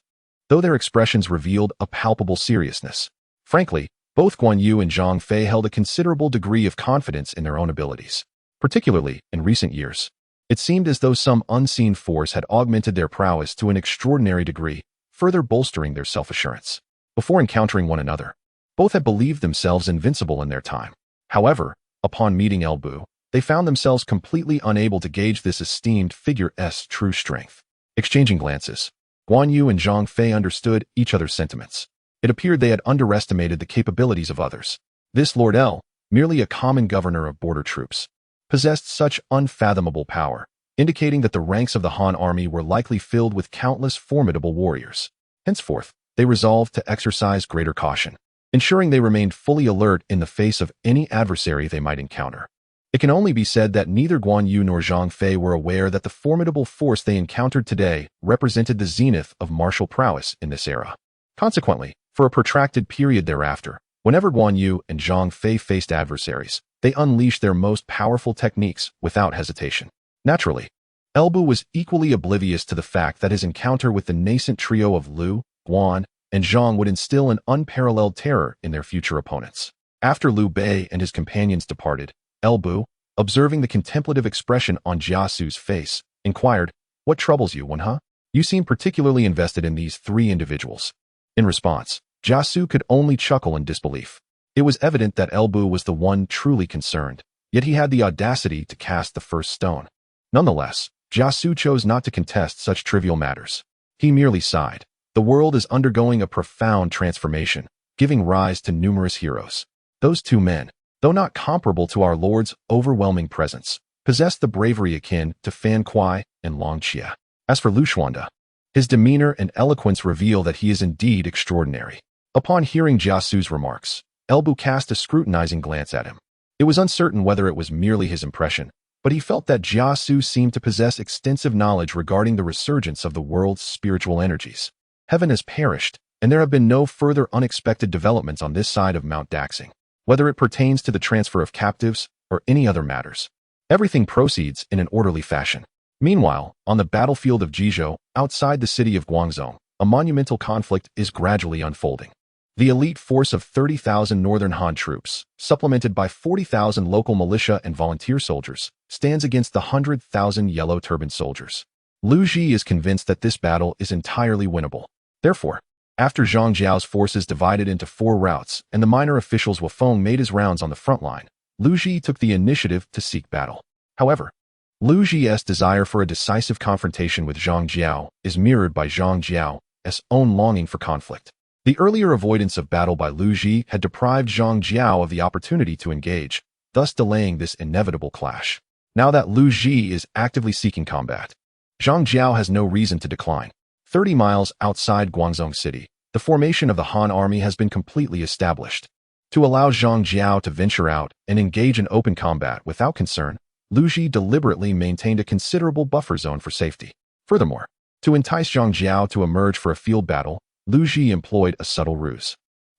though their expressions revealed a palpable seriousness. Frankly, both Guan Yu and Zhang Fei held a considerable degree of confidence in their own abilities. Particularly in recent years, it seemed as though some unseen force had augmented their prowess to an extraordinary degree, further bolstering their self-assurance. Before encountering one another, both had believed themselves invincible in their time. However, upon meeting Bu, they found themselves completely unable to gauge this esteemed figure's true strength. Exchanging glances, Guan Yu and Zhang Fei understood each other's sentiments. It appeared they had underestimated the capabilities of others. This Lord L, merely a common governor of border troops, possessed such unfathomable power, indicating that the ranks of the Han army were likely filled with countless formidable warriors. Henceforth, they resolved to exercise greater caution, ensuring they remained fully alert in the face of any adversary they might encounter. It can only be said that neither Guan Yu nor Zhang Fei were aware that the formidable force they encountered today represented the zenith of martial prowess in this era. Consequently, for a protracted period thereafter, whenever Guan Yu and Zhang Fei faced adversaries, they unleashed their most powerful techniques without hesitation. Naturally, Bu was equally oblivious to the fact that his encounter with the nascent trio of Liu, Guan, and Zhang would instill an unparalleled terror in their future opponents. After Liu Bei and his companions departed, Bu, observing the contemplative expression on Jia Xu's face, inquired, "What troubles you, Wen? You seem particularly invested in these three individuals." In response, Jia Xu could only chuckle in disbelief. It was evident that Bu was the one truly concerned, yet he had the audacity to cast the first stone. Nonetheless, Jia Xu chose not to contest such trivial matters. He merely sighed. The world is undergoing a profound transformation, giving rise to numerous heroes. Those two men, though not comparable to our Lord's overwhelming presence, possessed the bravery akin to Fan Kuai and Long Xia. As for Lu Xuanda, his demeanor and eloquence reveal that he is indeed extraordinary. Upon hearing Jia Xu's remarks, Bu cast a scrutinizing glance at him. It was uncertain whether it was merely his impression, but he felt that Jia Xu seemed to possess extensive knowledge regarding the resurgence of the world's spiritual energies. Heaven has perished, and there have been no further unexpected developments on this side of Mount Daxing, whether it pertains to the transfer of captives or any other matters. Everything proceeds in an orderly fashion. Meanwhile, on the battlefield of Bingzhou, outside the city of Guangzhou, a monumental conflict is gradually unfolding. The elite force of 30,000 Northern Han troops, supplemented by 40,000 local militia and volunteer soldiers, stands against the 100,000 Yellow Turban soldiers. Lu Ji is convinced that this battle is entirely winnable. Therefore, after Jeang Xiao's forces divided into 4 routes and the minor officials Huang Fuong made his rounds on the front line, Lu Ji took the initiative to seek battle. However, Lu Ji's desire for a decisive confrontation with Jeang Xiao is mirrored by Jeang Xiao's own longing for conflict. The earlier avoidance of battle by Lu Ji had deprived Jeang Xiao of the opportunity to engage, thus delaying this inevitable clash. Now that Lu Ji is actively seeking combat, Jeang Xiao has no reason to decline. 30 miles outside Guangzhou City, the formation of the Han army has been completely established. To allow Jeang Xiao to venture out and engage in open combat without concern, Lu Ji deliberately maintained a considerable buffer zone for safety. Furthermore, to entice Jeang Xiao to emerge for a field battle, Lu Ji employed a subtle ruse.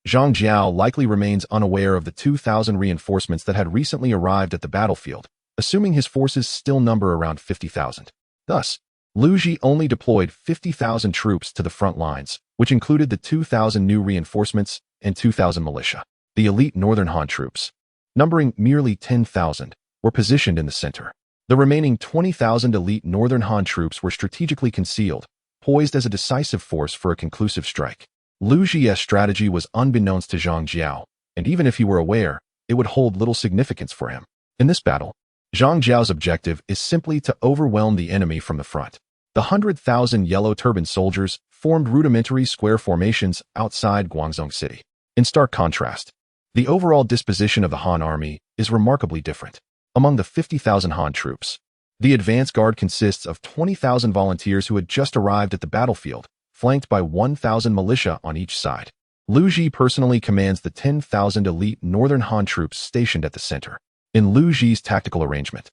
Jeang Xiao likely remains unaware of the 2,000 reinforcements that had recently arrived at the battlefield, assuming his forces still number around 50,000. Thus, Lu Ji only deployed 50,000 troops to the front lines, which included the 2,000 new reinforcements and 2,000 militia. The elite Northern Han troops, numbering merely 10,000, were positioned in the center. The remaining 20,000 elite Northern Han troops were strategically concealed, poised as a decisive force for a conclusive strike. Lu Ji's strategy was unbeknownst to Jeang Xiao, and even if he were aware, it would hold little significance for him. In this battle, Jeang Xiao's objective is simply to overwhelm the enemy from the front. The 100,000 yellow turban soldiers formed rudimentary square formations outside Guangzhou City. In stark contrast, the overall disposition of the Han army is remarkably different. Among the 50,000 Han troops, the advance guard consists of 20,000 volunteers who had just arrived at the battlefield, flanked by 1,000 militia on each side. Lu Ji personally commands the 10,000 elite Northern Han troops stationed at the center. In Lu Ji's tactical arrangement,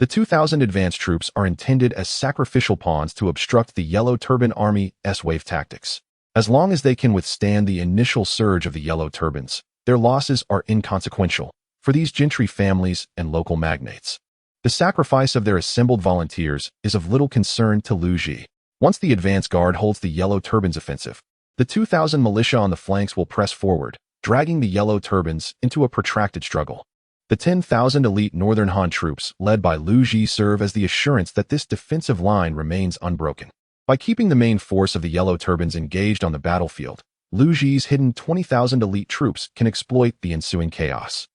the 2,000 advance troops are intended as sacrificial pawns to obstruct the Yellow Turban Army's wave tactics. As long as they can withstand the initial surge of the Yellow Turbans, their losses are inconsequential for these gentry families and local magnates. The sacrifice of their assembled volunteers is of little concern to Lu Ji. Once the advance guard holds the Yellow Turbans offensive, the 2,000 militia on the flanks will press forward, dragging the Yellow Turbans into a protracted struggle. The 10,000 elite Northern Han troops led by Lu Ji serve as the assurance that this defensive line remains unbroken. By keeping the main force of the Yellow Turbans engaged on the battlefield, Lu Ji's hidden 20,000 elite troops can exploit the ensuing chaos,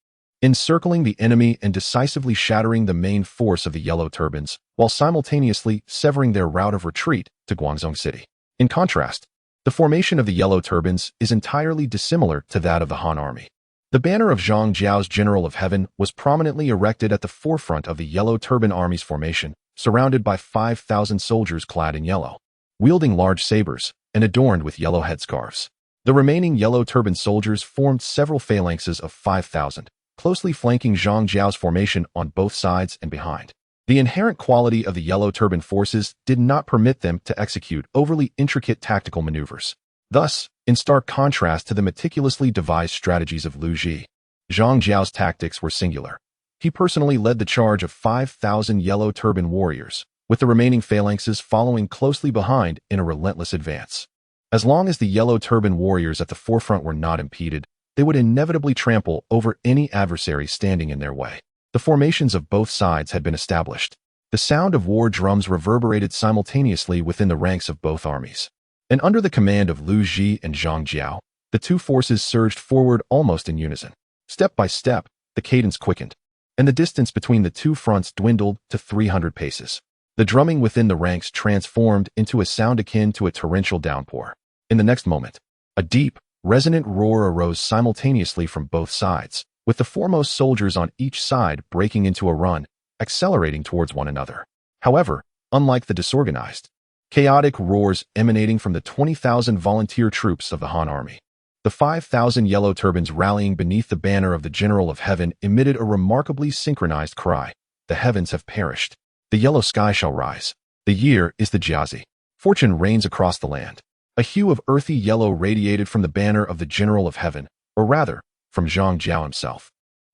encircling the enemy and decisively shattering the main force of the Yellow Turbans, while simultaneously severing their route of retreat to Guangzhou City. In contrast, the formation of the Yellow Turbans is entirely dissimilar to that of the Han army. The banner of Jeang Xiao's General of Heaven was prominently erected at the forefront of the Yellow Turban Army's formation, surrounded by 5,000 soldiers clad in yellow, wielding large sabers and adorned with yellow headscarves. The remaining Yellow Turban soldiers formed several phalanxes of 5,000, closely flanking Jeang Xiao's formation on both sides and behind. The inherent quality of the Yellow Turban forces did not permit them to execute overly intricate tactical maneuvers. Thus, in stark contrast to the meticulously devised strategies of Lu Ji, Jeang Xiao's tactics were singular. He personally led the charge of 5,000 Yellow Turban warriors, with the remaining phalanxes following closely behind in a relentless advance. As long as the Yellow Turban warriors at the forefront were not impeded, they would inevitably trample over any adversary standing in their way. The formations of both sides had been established. The sound of war drums reverberated simultaneously within the ranks of both armies. And under the command of Lu Ji and Jeang Xiao, the two forces surged forward almost in unison. Step by step, the cadence quickened, and the distance between the two fronts dwindled to 300 paces. The drumming within the ranks transformed into a sound akin to a torrential downpour. In the next moment, a deep, resonant roar arose simultaneously from both sides, with the foremost soldiers on each side breaking into a run, accelerating towards one another. However, unlike the disorganized, chaotic roars emanating from the 20,000 volunteer troops of the Han army, the 5,000 Yellow Turbans rallying beneath the banner of the General of Heaven emitted a remarkably synchronized cry. The heavens have perished. The yellow sky shall rise. The year is the Jiazi. Fortune reigns across the land. A hue of earthy yellow radiated from the banner of the General of Heaven, or rather, from Jeang Xiao himself,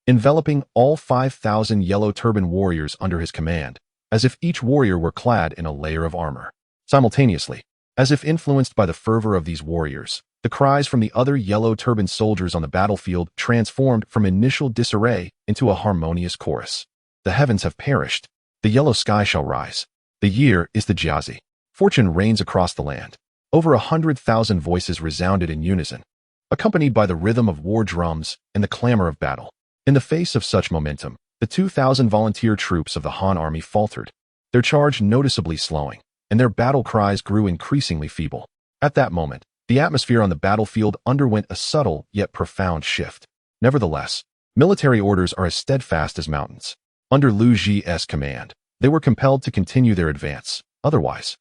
enveloping all 5,000 Yellow Turban warriors under his command, as if each warrior were clad in a layer of armor. Simultaneously, as if influenced by the fervor of these warriors, the cries from the other Yellow Turban soldiers on the battlefield transformed from initial disarray into a harmonious chorus. The heavens have perished. The yellow sky shall rise. The year is the Jiazi. Fortune reigns across the land. Over 100,000 voices resounded in unison, accompanied by the rhythm of war drums and the clamor of battle. In the face of such momentum, the 2,000 volunteer troops of the Han army faltered, their charge noticeably slowing, and their battle cries grew increasingly feeble. At that moment, the atmosphere on the battlefield underwent a subtle yet profound shift. Nevertheless, military orders are as steadfast as mountains. Under Lu Ji's command, they were compelled to continue their advance. Otherwise,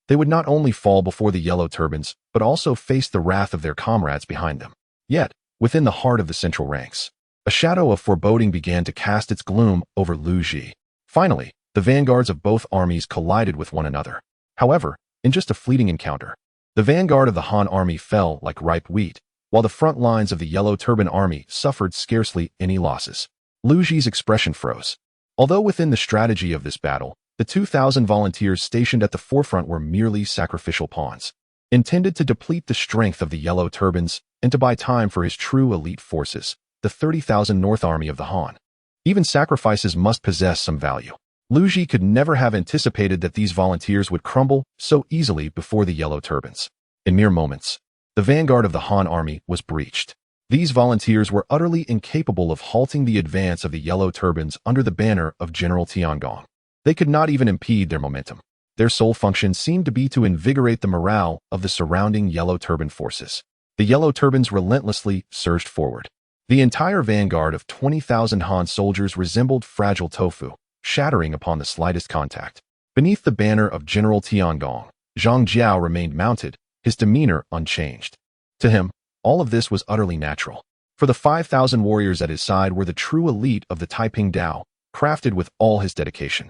they would not only fall before the yellow turbans, but also face the wrath of their comrades behind them. Yet, within the heart of the central ranks, a shadow of foreboding began to cast its gloom over Lu Ji. Finally, the vanguards of both armies collided with one another. However, in just a fleeting encounter, the vanguard of the Han army fell like ripe wheat, while the front lines of the Yellow Turban army suffered scarcely any losses. Lu Ji's expression froze. Although within the strategy of this battle, the 2,000 volunteers stationed at the forefront were merely sacrificial pawns, intended to deplete the strength of the Yellow Turbans and to buy time for his true elite forces, the 30,000 North Army of the Han. Even sacrifices must possess some value. Lu Ji could never have anticipated that these volunteers would crumble so easily before the Yellow Turbans. In mere moments, the vanguard of the Han army was breached. These volunteers were utterly incapable of halting the advance of the Yellow Turbans under the banner of General Tiangong. They could not even impede their momentum. Their sole function seemed to be to invigorate the morale of the surrounding Yellow Turban forces. The Yellow Turbans relentlessly surged forward. The entire vanguard of 20,000 Han soldiers resembled fragile tofu, shattering upon the slightest contact. Beneath the banner of General Tiangong, Jeang Xiao remained mounted, his demeanor unchanged. To him, all of this was utterly natural. For the 5,000 warriors at his side were the true elite of the Taiping Dao, crafted with all his dedication.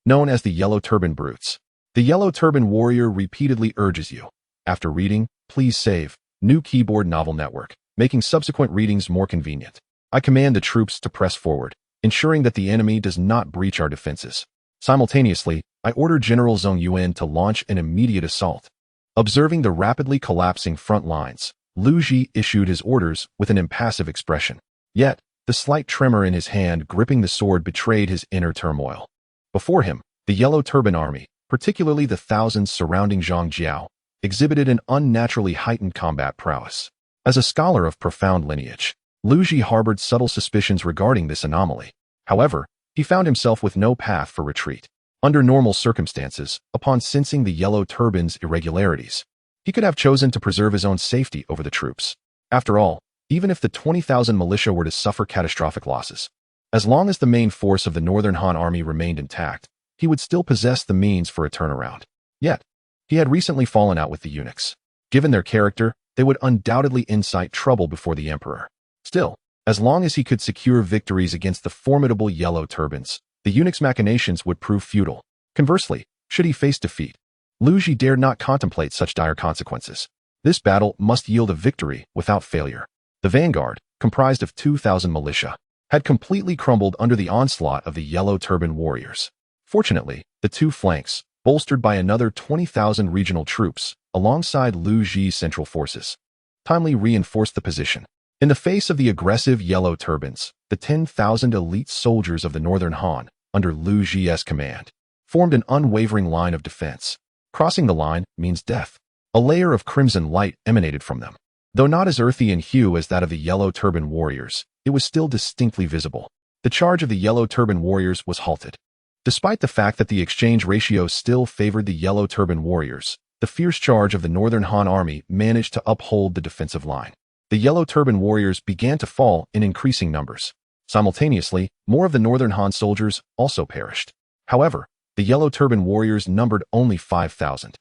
Known as the Yellow Turban Brutes, the Yellow Turban warrior repeatedly urges you, after reading, please save, new keyboard novel network, making subsequent readings more convenient. I command the troops to press forward, ensuring that the enemy does not breach our defenses. Simultaneously, I order General Zhong Yuan to launch an immediate assault. Observing the rapidly collapsing front lines, Lu Ji issued his orders with an impassive expression. Yet, the slight tremor in his hand gripping the sword betrayed his inner turmoil. Before him, the Yellow Turban army, particularly the thousands surrounding Jeang Xiao, exhibited an unnaturally heightened combat prowess. As a scholar of profound lineage, Lu Ji harbored subtle suspicions regarding this anomaly. However, he found himself with no path for retreat. Under normal circumstances, upon sensing the Yellow Turban's irregularities, he could have chosen to preserve his own safety over the troops. After all, even if the 20,000 militia were to suffer catastrophic losses, as long as the main force of the Northern Han army remained intact, he would still possess the means for a turnaround. Yet, he had recently fallen out with the eunuchs. Given their character, they would undoubtedly incite trouble before the emperor. Still, as long as he could secure victories against the formidable Yellow Turbans, the eunuch's machinations would prove futile. Conversely, should he face defeat, Lu Ji dared not contemplate such dire consequences. This battle must yield a victory without failure. The vanguard, comprised of 2,000 militia, had completely crumbled under the onslaught of the Yellow Turban warriors. Fortunately, the two flanks, bolstered by another 20,000 regional troops, alongside Lu Ji's central forces, timely reinforced the position. In the face of the aggressive Yellow Turbans, the 10,000 elite soldiers of the Northern Han, under Lu Ji's command, formed an unwavering line of defense. Crossing the line means death. A layer of crimson light emanated from them. Though not as earthy in hue as that of the Yellow Turban warriors, it was still distinctly visible. The charge of the Yellow Turban warriors was halted. Despite the fact that the exchange ratio still favored the Yellow Turban warriors, the fierce charge of the Northern Han army managed to uphold the defensive line. The Yellow Turban warriors began to fall in increasing numbers. Simultaneously, more of the Northern Han soldiers also perished. However, the Yellow Turban warriors numbered only 5,000,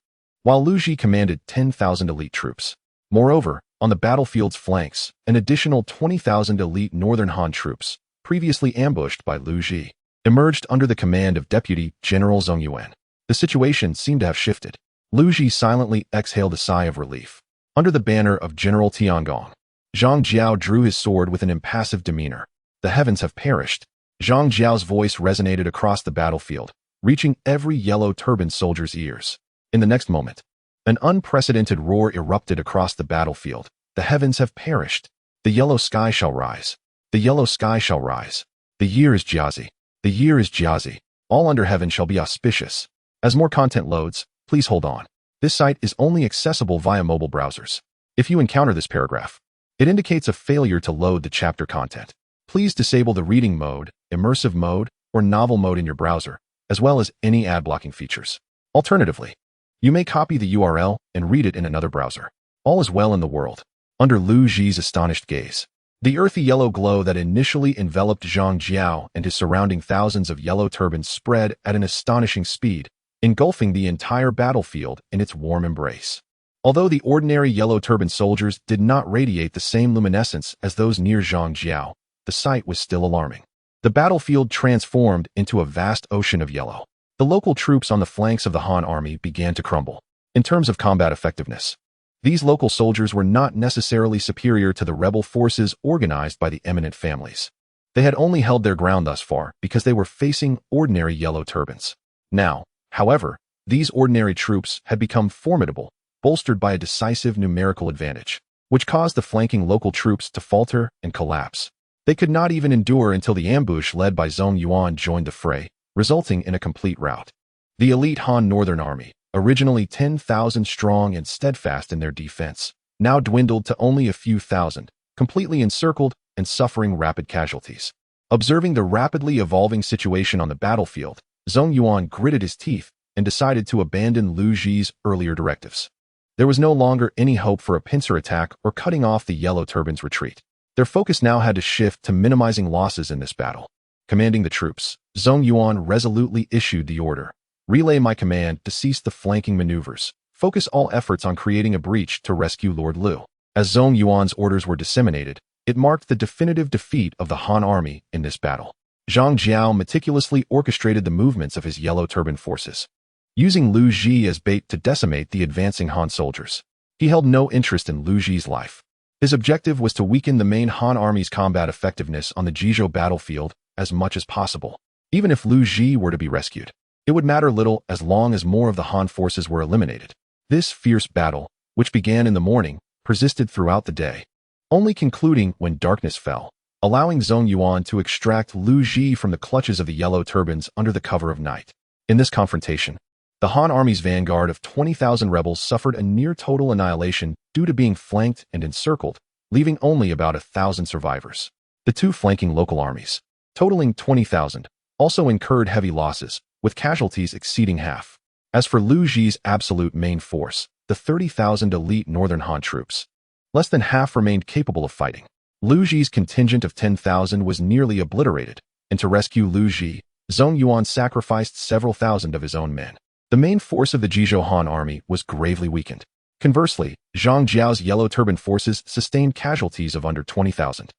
while Lu Ji commanded 10,000 elite troops. Moreover, on the battlefield's flanks, an additional 20,000 elite Northern Han troops, previously ambushed by Lu Ji, emerged under the command of Deputy General Zhong Yuan. The situation seemed to have shifted. Lu Ji silently exhaled a sigh of relief. Under the banner of General Tiangong, Jeang Xiao drew his sword with an impassive demeanor. The heavens have perished. Jeang Xiao's voice resonated across the battlefield, reaching every Yellow Turban soldier's ears. In the next moment, an unprecedented roar erupted across the battlefield. The heavens have perished. The yellow sky shall rise. The yellow sky shall rise. The year is Jiazi. The year is Jiazi. All under heaven shall be auspicious. As more content loads, please hold on. This site is only accessible via mobile browsers. If you encounter this paragraph, it indicates a failure to load the chapter content. Please disable the reading mode, immersive mode, or novel mode in your browser, as well as any ad blocking features. Alternatively, you may copy the URL and read it in another browser. All is well in the world. Under Lu Ji's astonished gaze, the earthy yellow glow that initially enveloped Jeang Xiao and his surrounding thousands of yellow turbans spread at an astonishing speed, engulfing the entire battlefield in its warm embrace. Although the ordinary yellow turban soldiers did not radiate the same luminescence as those near Jeang Xiao, the sight was still alarming. The battlefield transformed into a vast ocean of yellow. The local troops on the flanks of the Han army began to crumble. In terms of combat effectiveness, these local soldiers were not necessarily superior to the rebel forces organized by the eminent families. They had only held their ground thus far because they were facing ordinary yellow turbans. Now, however, these ordinary troops had become formidable, bolstered by a decisive numerical advantage, which caused the flanking local troops to falter and collapse. They could not even endure until the ambush led by Zhong Yuan joined the fray, resulting in a complete rout. The elite Han Northern Army, originally 10,000 strong and steadfast in their defense, now dwindled to only a few thousand, completely encircled and suffering rapid casualties. Observing the rapidly evolving situation on the battlefield, Zhong Yuan gritted his teeth and decided to abandon Lu Ji's earlier directives. There was no longer any hope for a pincer attack or cutting off the Yellow Turban's retreat. Their focus now had to shift to minimizing losses in this battle. Commanding the troops, Zhong Yuan resolutely issued the order. Relay my command to cease the flanking maneuvers. Focus all efforts on creating a breach to rescue Lord Lu. As Zhong Yuan's orders were disseminated, it marked the definitive defeat of the Han army in this battle. Jeang Xiao meticulously orchestrated the movements of his Yellow Turban forces, using Lu Ji as bait to decimate the advancing Han soldiers. He held no interest in Lu Ji's life. His objective was to weaken the main Han army's combat effectiveness on the Bingzhou battlefield as much as possible. Even if Lu Ji were to be rescued, it would matter little as long as more of the Han forces were eliminated. This fierce battle, which began in the morning, persisted throughout the day, only concluding when darkness fell, allowing Zhong Yuan to extract Lu Ji from the clutches of the Yellow Turbans under the cover of night. In this confrontation, the Han army's vanguard of 20,000 rebels suffered a near-total annihilation due to being flanked and encircled, leaving only about 1,000 survivors. The two flanking local armies, totaling 20,000, also incurred heavy losses, with casualties exceeding half. As for Lu Ji's absolute main force, the 30,000 elite northern Han troops, less than half remained capable of fighting. Lu Ji's contingent of 10,000 was nearly obliterated, and to rescue Lu Ji, Zhong Yuan sacrificed several thousand of his own men. The main force of the Bingzhou Han army was gravely weakened. Conversely, Jeang Xiao's Yellow Turban forces sustained casualties of under 20,000,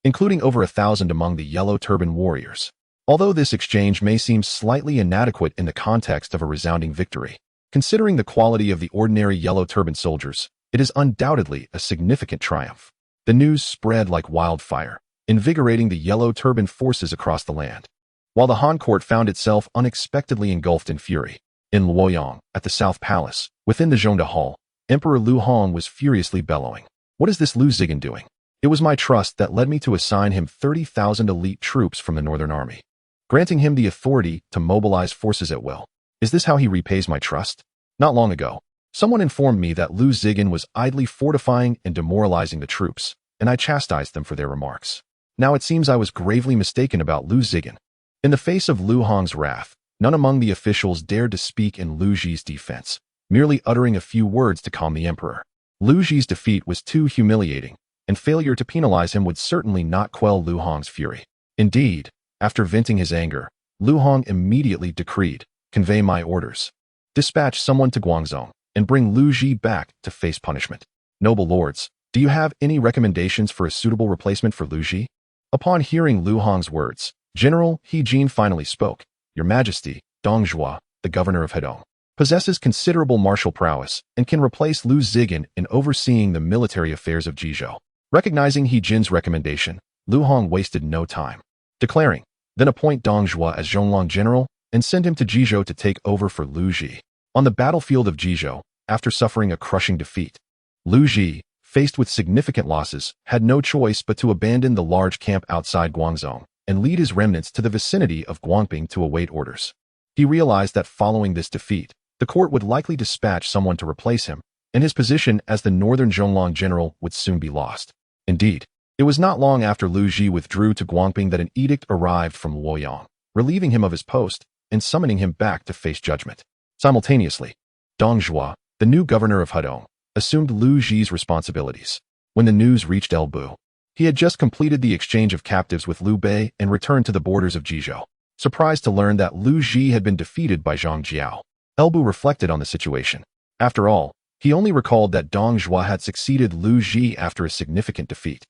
including over 1,000 among the Yellow Turban warriors. Although this exchange may seem slightly inadequate in the context of a resounding victory, considering the quality of the ordinary Yellow Turban soldiers, it is undoubtedly a significant triumph. The news spread like wildfire, invigorating the Yellow Turban forces across the land. While the Han court found itself unexpectedly engulfed in fury, in Luoyang, at the South Palace, within the Zhongde Hall, Emperor Lu Hong was furiously bellowing. What is this Lu Zigan doing? It was my trust that led me to assign him 30,000 elite troops from the Northern Army, granting him the authority to mobilize forces at will. Is this how he repays my trust? Not long ago, someone informed me that Lu Zigan was idly fortifying and demoralizing the troops, and I chastised them for their remarks. Now it seems I was gravely mistaken about Lu Zigan. In the face of Lu Hong's wrath, none among the officials dared to speak in Lu Ji's defense, merely uttering a few words to calm the emperor. Lu Ji's defeat was too humiliating, and failure to penalize him would certainly not quell Lu Hong's fury. Indeed, after venting his anger, Lu Hong immediately decreed, "Convey my orders. Dispatch someone to Guangzhou and bring Lu Ji back to face punishment." Noble lords, do you have any recommendations for a suitable replacement for Lu Ji? Upon hearing Lu Hong's words, General He Jin finally spoke. Your Majesty, Dong Zhuo, the governor of Hedong, possesses considerable martial prowess and can replace Lu Zigan in overseeing the military affairs of Bingzhou. Recognizing He Jin's recommendation, Lu Hong wasted no time, declaring, "Then appoint Dong Zhuo as Zhonglong general and send him to Bingzhou to take over for Lu Ji." On the battlefield of Bingzhou, after suffering a crushing defeat, Lu Ji, faced with significant losses, had no choice but to abandon the large camp outside Guangzhou and lead his remnants to the vicinity of Guangping to await orders. He realized that following this defeat, the court would likely dispatch someone to replace him, and his position as the northern Zhonglong general would soon be lost. Indeed, it was not long after Lu Ji withdrew to Guangping that an edict arrived from Wuyuan, relieving him of his post and summoning him back to face judgment. Simultaneously, Dong Zhuo, the new governor of Hedong, assumed Lu Ji's responsibilities. When the news reached Elbu, he had just completed the exchange of captives with Liu Bei and returned to the borders of Bingzhou. Surprised to learn that Lu Ji had been defeated by Jeang Xiao, Elbu reflected on the situation. After all, he only recalled that Dong Zhuo had succeeded Lu Ji after a significant defeat,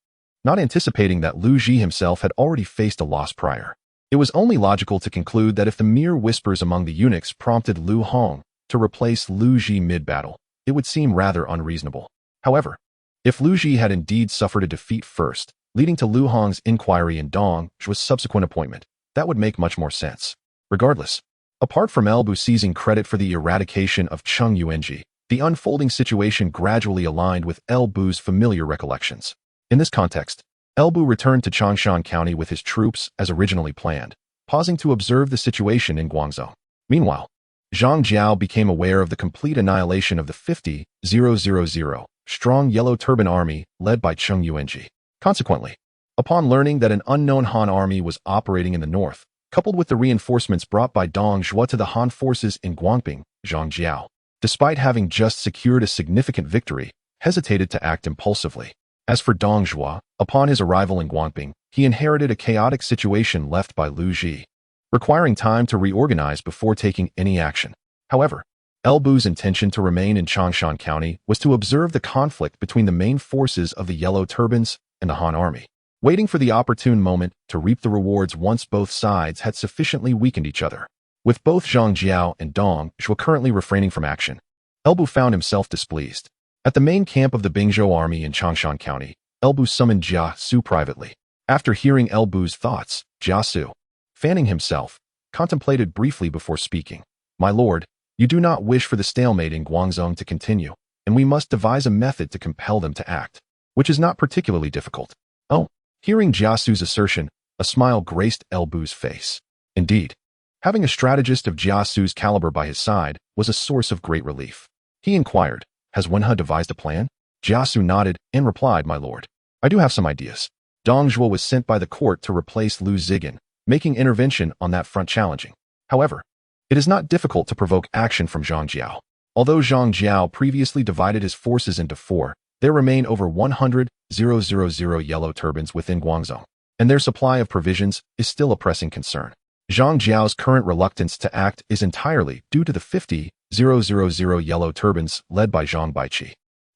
not anticipating that Lu Ji himself had already faced a loss prior. It was only logical to conclude that if the mere whispers among the eunuchs prompted Lu Hong to replace Lu Ji mid-battle, it would seem rather unreasonable. However, if Lu Ji had indeed suffered a defeat first, leading to Lu Hong's inquiry and Dong Zhuo's subsequent appointment, that would make much more sense. Regardless, apart from Elbu seizing credit for the eradication of Cheng Yuanji, the unfolding situation gradually aligned with Elbu's familiar recollections. In this context, Elbu returned to Changshan County with his troops as originally planned, pausing to observe the situation in Guangzhou. Meanwhile, Jeang Xiao became aware of the complete annihilation of the 50,000 strong Yellow Turban army led by Cheng Yuanji. Consequently, upon learning that an unknown Han army was operating in the north, coupled with the reinforcements brought by Dong Zhuo to the Han forces in Guangping, Jeang Xiao, despite having just secured a significant victory, hesitated to act impulsively. As for Dong Zhuo, upon his arrival in Guangping, he inherited a chaotic situation left by Lu Ji, requiring time to reorganize before taking any action. However, Elbu's intention to remain in Changshan County was to observe the conflict between the main forces of the Yellow Turbans and the Han army, waiting for the opportune moment to reap the rewards once both sides had sufficiently weakened each other. With both Jeang Xiao and Dong Zhuo currently refraining from action, Elbu found himself displeased. At the main camp of the Bingzhou army in Changshan County, Elbu summoned Jia Xu privately. After hearing Elbu's thoughts, Jia Xu, fanning himself, contemplated briefly before speaking. "My lord, you do not wish for the stalemate in Guangzhou to continue, and we must devise a method to compel them to act, which is not particularly difficult." Oh, hearing Jia Xu's assertion, a smile graced Elbu's face. Indeed, having a strategist of Jia Xu's caliber by his side was a source of great relief. He inquired, "Has Wenhe devised a plan?" Jia Xu nodded and replied, "My lord, I do have some ideas." Dong Zhuo was sent by the court to replace Lu Zigan, making intervention on that front challenging. However, it is not difficult to provoke action from Jeang Xiao. Although Jeang Xiao previously divided his forces into four, there remain over 100,000 Yellow Turbans within Guangzhou, and their supply of provisions is still a pressing concern. Jeang Xiao's current reluctance to act is entirely due to the 50,000 Yellow Turbans led by Zhang Baiqi,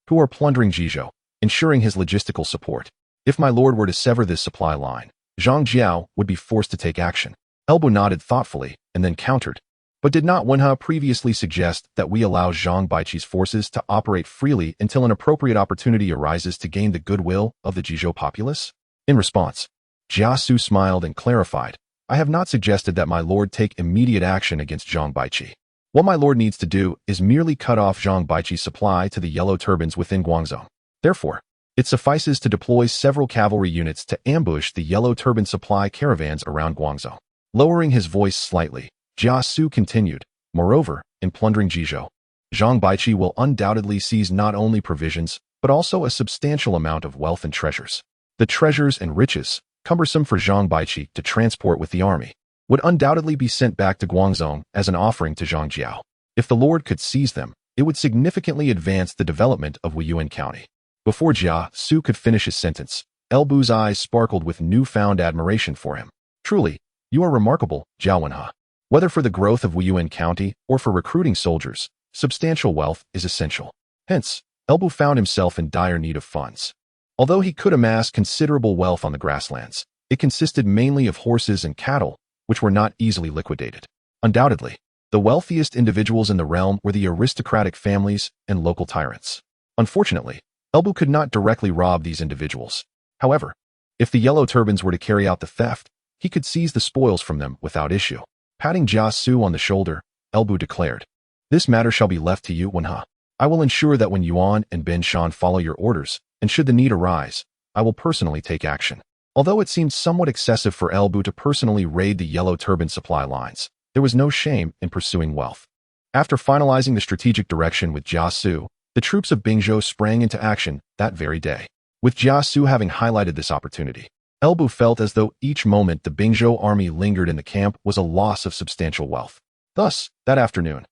who are plundering Bingzhou, ensuring his logistical support. If my lord were to sever this supply line, Jeang Xiao would be forced to take action. Elbu nodded thoughtfully and then countered, "But did not Wenhe previously suggest that we allow Zhang Baiqi's forces to operate freely until an appropriate opportunity arises to gain the goodwill of the Bingzhou populace?" In response, Jia Xu smiled and clarified, "I have not suggested that my lord take immediate action against Zhang Baiqi. What my lord needs to do is merely cut off Zhang Baiqi's supply to the Yellow Turbans within Guangzhou. Therefore, it suffices to deploy several cavalry units to ambush the Yellow Turban supply caravans around Guangzhou." Lowering his voice slightly, Jia Xu continued, "Moreover, in plundering Bingzhou, Zhang Baiqi will undoubtedly seize not only provisions, but also a substantial amount of wealth and treasures. The treasures and riches, cumbersome for Zhang Baiqi to transport with the army, would undoubtedly be sent back to Guangzhou as an offering to Jeang Xiao. If the lord could seize them, it would significantly advance the development of Wuyuan County." Before Jia Xu could finish his sentence, Elbu's eyes sparkled with newfound admiration for him. "Truly, you are remarkable, Jiao Wenhe. Whether for the growth of Wuyuan County or for recruiting soldiers, substantial wealth is essential." Hence, Elbu found himself in dire need of funds. Although he could amass considerable wealth on the grasslands, it consisted mainly of horses and cattle, which were not easily liquidated. Undoubtedly, the wealthiest individuals in the realm were the aristocratic families and local tyrants. Unfortunately, Elbu could not directly rob these individuals. However, if the Yellow Turbans were to carry out the theft, he could seize the spoils from them without issue. Patting Jia Xu on the shoulder, Elbu declared, "This matter shall be left to you, Wenhe. I will ensure that when Yuan and Ben Shan follow your orders, and should the need arise, I will personally take action." Although it seemed somewhat excessive for Elbu to personally raid the Yellow Turban supply lines, there was no shame in pursuing wealth. After finalizing the strategic direction with Jia Xu, the troops of Bingzhou sprang into action that very day. With Jia Xu having highlighted this opportunity, Elbu felt as though each moment the Bingzhou army lingered in the camp was a loss of substantial wealth. Thus, that afternoon,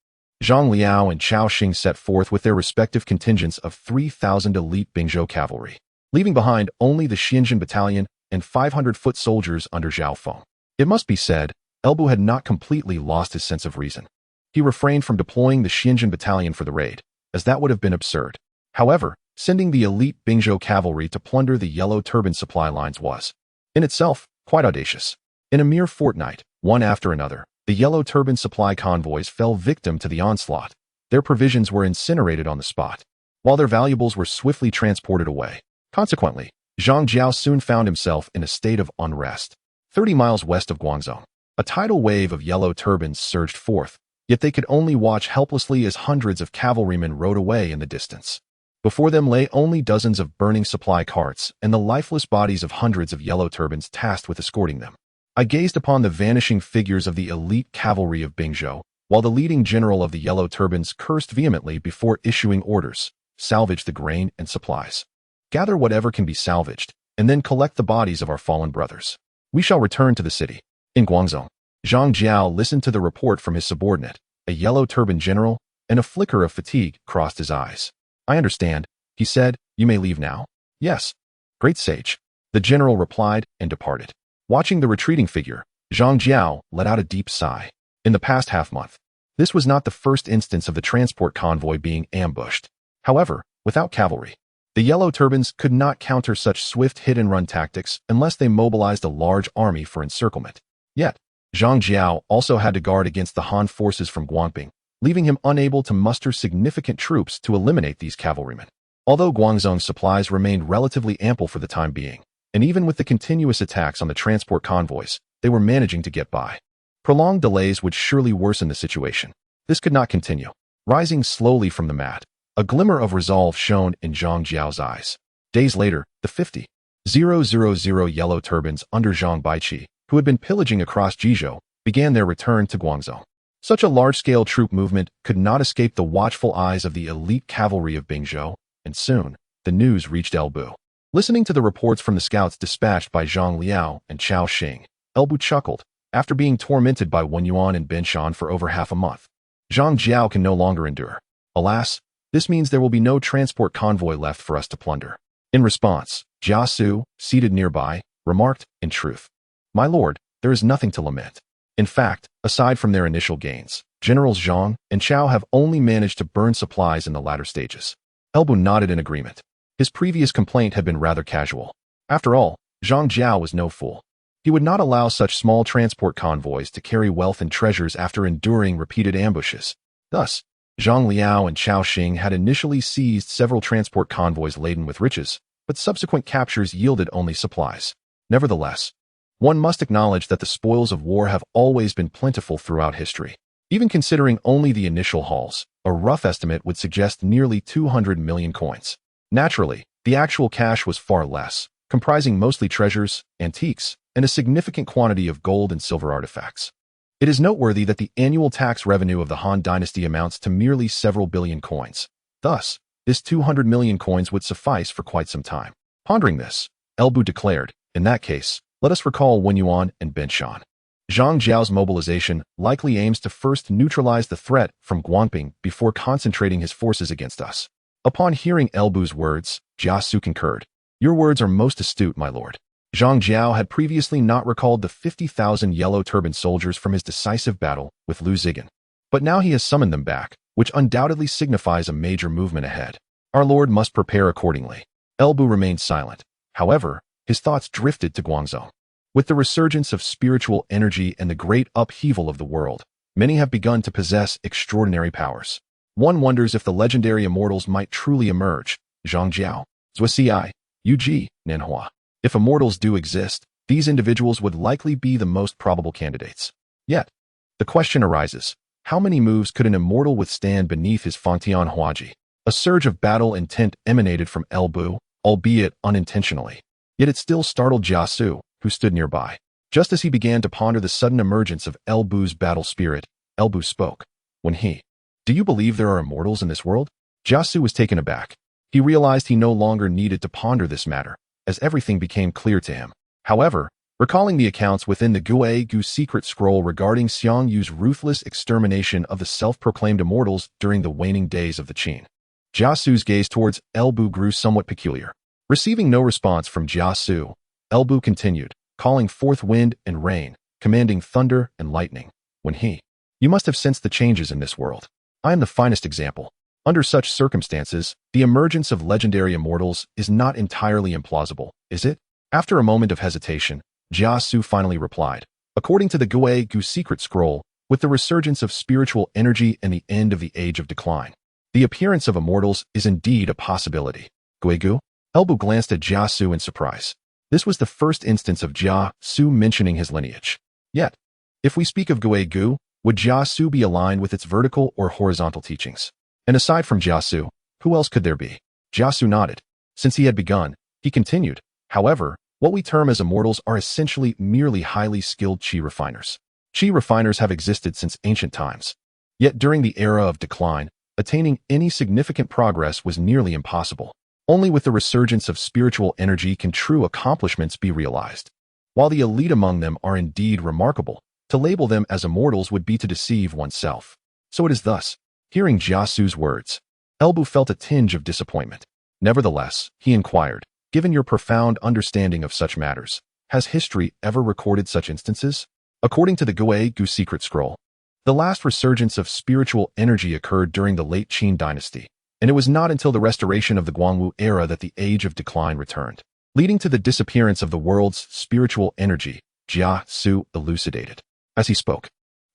Zhang Liao and Chao Xing set forth with their respective contingents of 3,000 elite Bingzhou cavalry, leaving behind only the Xianjin battalion and 500 foot soldiers under Huang Fuong. It must be said, Elbu had not completely lost his sense of reason. He refrained from deploying the Xianjin battalion for the raid, as that would have been absurd. However, sending the elite Bingzhou cavalry to plunder the yellow turban supply lines was, in itself, quite audacious. In a mere fortnight, one after another, the yellow turban supply convoys fell victim to the onslaught. Their provisions were incinerated on the spot, while their valuables were swiftly transported away. Consequently, Jeang Xiao soon found himself in a state of unrest. 30 miles west of Guangzhou, a tidal wave of yellow turbans surged forth, yet they could only watch helplessly as hundreds of cavalrymen rode away in the distance. Before them lay only dozens of burning supply carts and the lifeless bodies of hundreds of yellow turbans tasked with escorting them. I gazed upon the vanishing figures of the elite cavalry of Bingzhou, while the leading general of the yellow turbans cursed vehemently before issuing orders: salvage the grain and supplies. Gather whatever can be salvaged, and then collect the bodies of our fallen brothers. We shall return to the city. In Guangzhou, Jeang Xiao listened to the report from his subordinate, a yellow turban general, and a flicker of fatigue crossed his eyes. I understand, he said. You may leave now. Yes. Great sage. The general replied and departed. Watching the retreating figure, Jeang Xiao let out a deep sigh. In the past half-month, this was not the first instance of the transport convoy being ambushed. However, without cavalry, the yellow turbans could not counter such swift hit-and-run tactics unless they mobilized a large army for encirclement. Yet, Jeang Xiao also had to guard against the Han forces from Guangping, leaving him unable to muster significant troops to eliminate these cavalrymen. Although Guangzhou's supplies remained relatively ample for the time being, and even with the continuous attacks on the transport convoys, they were managing to get by. Prolonged delays would surely worsen the situation. This could not continue. Rising slowly from the mat, a glimmer of resolve shone in Jeang Xiao's eyes. Days later, the 50,000 yellow turbans under Zhang Baiqi, who had been pillaging across Jizhou, began their return to Guangzhou. Such a large-scale troop movement could not escape the watchful eyes of the elite cavalry of Bingzhou, and soon, the news reached Elbu. Listening to the reports from the scouts dispatched by Zhang Liao and Chao Xing, Elbu chuckled. After being tormented by Wuyuan and Binshan for over half a month, Zhang Jiao can no longer endure. Alas, this means there will be no transport convoy left for us to plunder. In response, Jia Xu, seated nearby, remarked, in truth, my lord, there is nothing to lament. In fact, aside from their initial gains, Generals Zhang and Chao have only managed to burn supplies in the latter stages. Elbu nodded in agreement. His previous complaint had been rather casual. After all, Zhang Jiao was no fool. He would not allow such small transport convoys to carry wealth and treasures after enduring repeated ambushes. Thus, Zhang Liao and Chao Xing had initially seized several transport convoys laden with riches, but subsequent captures yielded only supplies. Nevertheless, one must acknowledge that the spoils of war have always been plentiful throughout history. Even considering only the initial hauls, a rough estimate would suggest nearly 200 million coins. Naturally, the actual cash was far less, comprising mostly treasures, antiques, and a significant quantity of gold and silver artifacts. It is noteworthy that the annual tax revenue of the Han dynasty amounts to merely several billion coins. Thus, this 200 million coins would suffice for quite some time. Pondering this, Elbu declared, in that case, let us recall Wuyuan and Binshan. Zhang Jiao's mobilization likely aims to first neutralize the threat from Guangping before concentrating his forces against us. Upon hearing Elbu's words, Jia Xu concurred. Your words are most astute, my lord. Zhang Jiao had previously not recalled the 50,000 yellow turban soldiers from his decisive battle with Lu Zigan. But now he has summoned them back, which undoubtedly signifies a major movement ahead. Our lord must prepare accordingly. Elbu remained silent. However, his thoughts drifted to Guangzhou. With the resurgence of spiritual energy and the great upheaval of the world, many have begun to possess extraordinary powers. One wonders if the legendary immortals might truly emerge. Zhang Jiao, Zuo Yu Ji, Nanhua. If immortals do exist, these individuals would likely be the most probable candidates. Yet, the question arises, how many moves could an immortal withstand beneath his Fangtian Huaji? A surge of battle intent emanated from Elbu, albeit unintentionally. Yet it still startled Jia Xu, who stood nearby. Just as he began to ponder the sudden emergence of Elbu's battle spirit, Elbu spoke. When he Do you believe there are immortals in this world? Jia Xu was taken aback. He realized he no longer needed to ponder this matter, as everything became clear to him. However, recalling the accounts within the Gu secret scroll regarding Xiang Yu's ruthless extermination of the self-proclaimed immortals during the waning days of the Qin, Jia Xu's gaze towards Elbu grew somewhat peculiar. Receiving no response from Jia Xu, Elbu continued, calling forth wind and rain, commanding thunder and lightning. You must have sensed the changes in this world. I am the finest example. Under such circumstances, the emergence of legendary immortals is not entirely implausible, is it? After a moment of hesitation, Jia Xu finally replied, according to the Gu secret scroll, with the resurgence of spiritual energy and the end of the age of decline, the appearance of immortals is indeed a possibility. Gu? Elbu glanced at Jia Xu in surprise. This was the first instance of Jia Xu mentioning his lineage. Yet, if we speak of Gu, would Jia Xu be aligned with its vertical or horizontal teachings? And aside from Jia Xu, who else could there be? Jia Xu nodded. Since he had begun, he continued, however, what we term as immortals are essentially merely highly skilled qi refiners. Qi refiners have existed since ancient times. Yet during the era of decline, attaining any significant progress was nearly impossible. Only with the resurgence of spiritual energy can true accomplishments be realized. While the elite among them are indeed remarkable, to label them as immortals would be to deceive oneself. So it is thus. Hearing Jia Xu's words, Elbu felt a tinge of disappointment. Nevertheless, he inquired, given your profound understanding of such matters, has history ever recorded such instances? According to the Gu secret scroll, the last resurgence of spiritual energy occurred during the late Qin dynasty, and it was not until the restoration of the Guangwu era that the age of decline returned, leading to the disappearance of the world's spiritual energy, Jia Xu elucidated. As he spoke,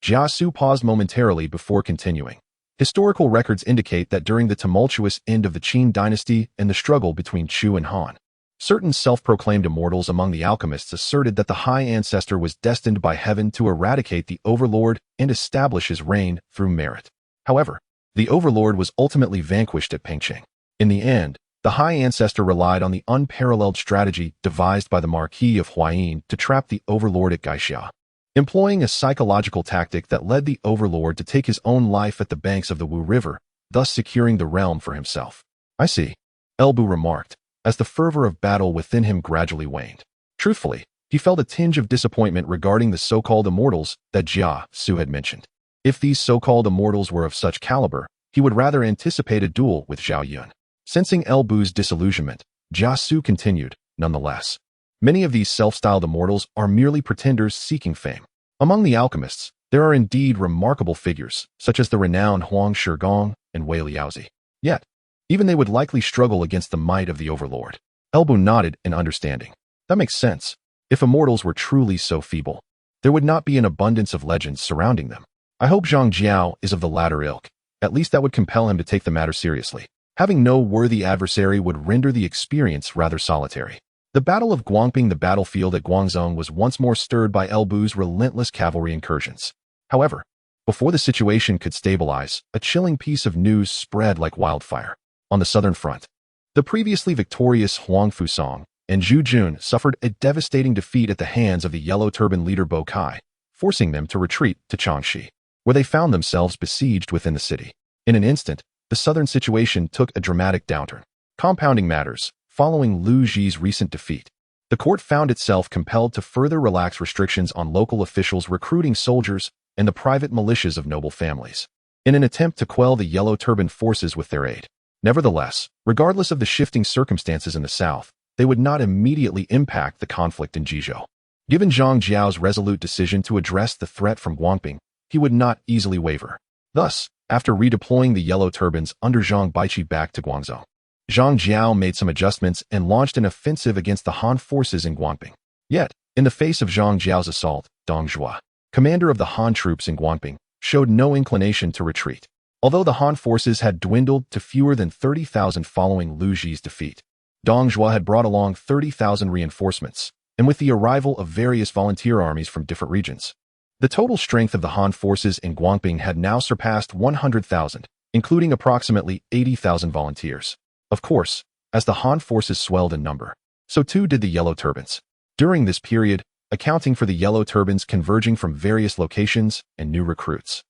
Jia Xu paused momentarily before continuing. Historical records indicate that during the tumultuous end of the Qin dynasty and the struggle between Chu and Han, certain self-proclaimed immortals among the alchemists asserted that the high ancestor was destined by heaven to eradicate the overlord and establish his reign through merit. However, the overlord was ultimately vanquished at Pengqing. In the end, the high ancestor relied on the unparalleled strategy devised by the Marquis of Huaying to trap the overlord at Gaixia, employing a psychological tactic that led the overlord to take his own life at the banks of the Wu River, thus securing the realm for himself. I see, Elbu remarked, as the fervor of battle within him gradually waned. Truthfully, he felt a tinge of disappointment regarding the so-called immortals that Jia Xu had mentioned. If these so-called immortals were of such caliber, he would rather anticipate a duel with Zhao Yun. Sensing Elbu's disillusionment, Jia Xu continued, nonetheless. Many of these self-styled immortals are merely pretenders seeking fame. Among the alchemists, there are indeed remarkable figures, such as the renowned Huang Fuong and Wei Liaozi. Yet, even they would likely struggle against the might of the overlord. Elbu nodded in understanding. That makes sense. If immortals were truly so feeble, there would not be an abundance of legends surrounding them. I hope Jeang Xiao is of the latter ilk. At least that would compel him to take the matter seriously. Having no worthy adversary would render the experience rather solitary. The Battle of Guangping, the battlefield at Guangzhou, was once more stirred by Elbu's relentless cavalry incursions. However, before the situation could stabilize, a chilling piece of news spread like wildfire. On the southern front, the previously victorious Huang Fuong and Zhu Jun suffered a devastating defeat at the hands of the Yellow Turban leader Bo Kai, forcing them to retreat to Changxi, where they found themselves besieged within the city. In an instant, the southern situation took a dramatic downturn. Compounding matters, following Lu Ji's recent defeat, the court found itself compelled to further relax restrictions on local officials recruiting soldiers and the private militias of noble families, in an attempt to quell the Yellow Turban forces with their aid. Nevertheless, regardless of the shifting circumstances in the south, they would not immediately impact the conflict in Jizhou. Given Zhang Jiao's resolute decision to address the threat from Guangping, he would not easily waver. Thus, after redeploying the Yellow Turbans under Zhang Baiqi back to Guangzhou, Zhang Jiao made some adjustments and launched an offensive against the Han forces in Guangping. Yet, in the face of Zhang Jiao's assault, Dong Zhuo, commander of the Han troops in Guangping, showed no inclination to retreat. Although the Han forces had dwindled to fewer than 30,000 following Lu Ji's defeat, Dong Zhuo had brought along 30,000 reinforcements, and with the arrival of various volunteer armies from different regions, the total strength of the Han forces in Guangping had now surpassed 100,000, including approximately 80,000 volunteers. Of course, as the Han forces swelled in number, so too did the Yellow Turbans. During this period, accounting for the Yellow Turbans converging from various locations and new recruits,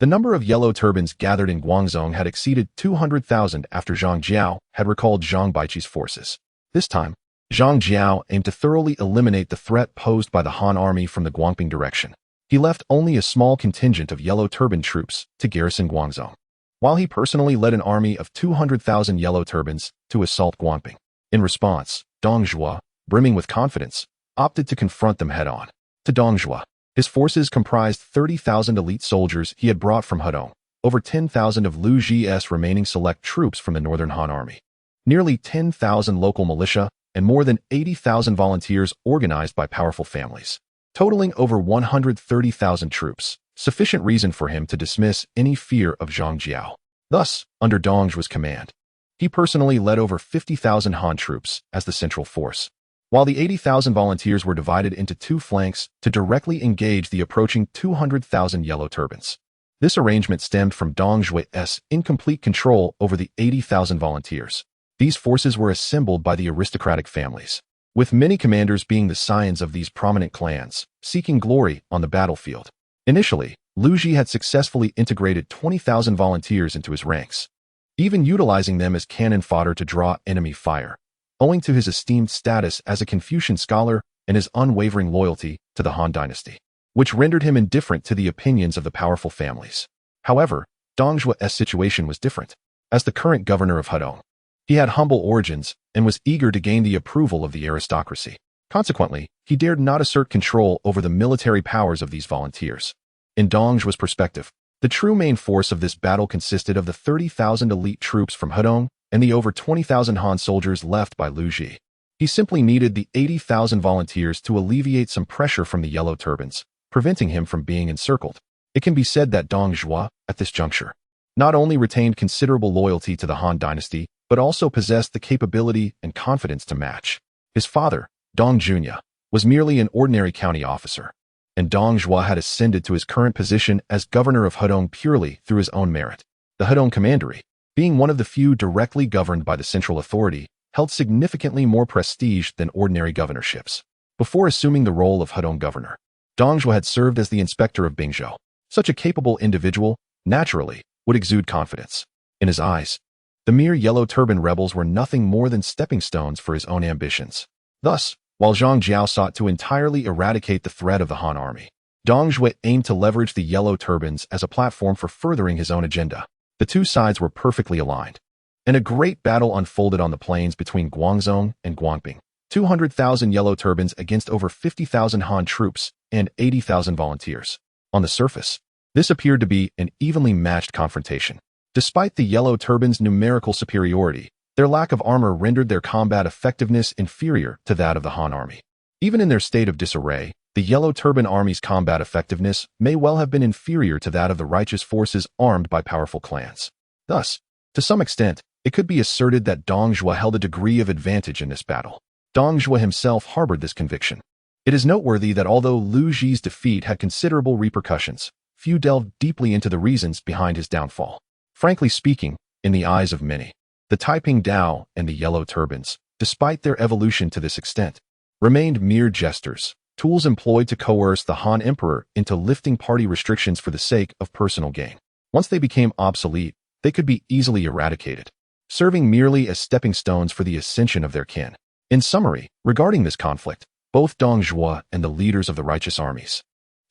The number of yellow turbans gathered in Guangzhou had exceeded 200,000 after Jeang Xiao had recalled Zhang Baiqi's forces. This time, Jeang Xiao aimed to thoroughly eliminate the threat posed by the Han army from the Guangping direction. He left only a small contingent of yellow turban troops to garrison Guangzhou, while he personally led an army of 200,000 yellow turbans to assault Guangping. In response, Dong Zhuo, brimming with confidence, opted to confront them head-on. To Dong Zhuo, his forces comprised 30,000 elite soldiers he had brought from Hedong, over 10,000 of Lu Ji's remaining select troops from the Northern Han Army, nearly 10,000 local militia, and more than 80,000 volunteers organized by powerful families, totaling over 130,000 troops, sufficient reason for him to dismiss any fear of Zhang Jiao. Thus, under Dong Zhuo's command, he personally led over 50,000 Han troops as the central force, while the 80,000 volunteers were divided into two flanks to directly engage the approaching 200,000 yellow turbans. This arrangement stemmed from Dong Zhuo's incomplete control over the 80,000 volunteers. These forces were assembled by the aristocratic families, with many commanders being the scions of these prominent clans, seeking glory on the battlefield. Initially, Lu Ji had successfully integrated 20,000 volunteers into his ranks, even utilizing them as cannon fodder to draw enemy fire, owing to his esteemed status as a Confucian scholar and his unwavering loyalty to the Han dynasty, which rendered him indifferent to the opinions of the powerful families. However, Dong Zhuo's situation was different. As the current governor of Hedong, he had humble origins and was eager to gain the approval of the aristocracy. Consequently, he dared not assert control over the military powers of these volunteers. In Dong Zhuo's perspective, the true main force of this battle consisted of the 30,000 elite troops from Hedong and the over 20,000 Han soldiers left by Lu Ji. He simply needed the 80,000 volunteers to alleviate some pressure from the yellow turbans, preventing him from being encircled. It can be said that Dong Zhuo, at this juncture, not only retained considerable loyalty to the Han dynasty, but also possessed the capability and confidence to match. His father, Dong Junya, was merely an ordinary county officer, and Dong Zhuo had ascended to his current position as governor of Hedong purely through his own merit. The Hedong commandery, being one of the few directly governed by the central authority, held significantly more prestige than ordinary governorships. Before assuming the role of Hedong governor, Dong Zhuo had served as the inspector of Bingzhou. Such a capable individual, naturally, would exude confidence. In his eyes, the mere yellow turban rebels were nothing more than stepping stones for his own ambitions. Thus, while Zhang Jiao sought to entirely eradicate the threat of the Han army, Dong Zhuo aimed to leverage the yellow turbans as a platform for furthering his own agenda. The two sides were perfectly aligned, and a great battle unfolded on the plains between Guangzhou and Guangping. 200,000 yellow turbans against over 50,000 Han troops and 80,000 volunteers. On the surface, this appeared to be an evenly matched confrontation. Despite the yellow turbans' numerical superiority, their lack of armor rendered their combat effectiveness inferior to that of the Han army. Even in their state of disarray, the yellow turban army's combat effectiveness may well have been inferior to that of the righteous forces armed by powerful clans. Thus, to some extent, it could be asserted that Dong Zhuo held a degree of advantage in this battle. Dong Zhuo himself harbored this conviction. It is noteworthy that although Lu Ji's defeat had considerable repercussions, few delved deeply into the reasons behind his downfall. Frankly speaking, in the eyes of many, the Taiping Dao and the yellow turbans, despite their evolution to this extent, remained mere jesters, tools employed to coerce the Han emperor into lifting party restrictions for the sake of personal gain. Once they became obsolete, they could be easily eradicated, serving merely as stepping stones for the ascension of their kin. In summary, regarding this conflict, both Dong Zhuo and the leaders of the righteous armies,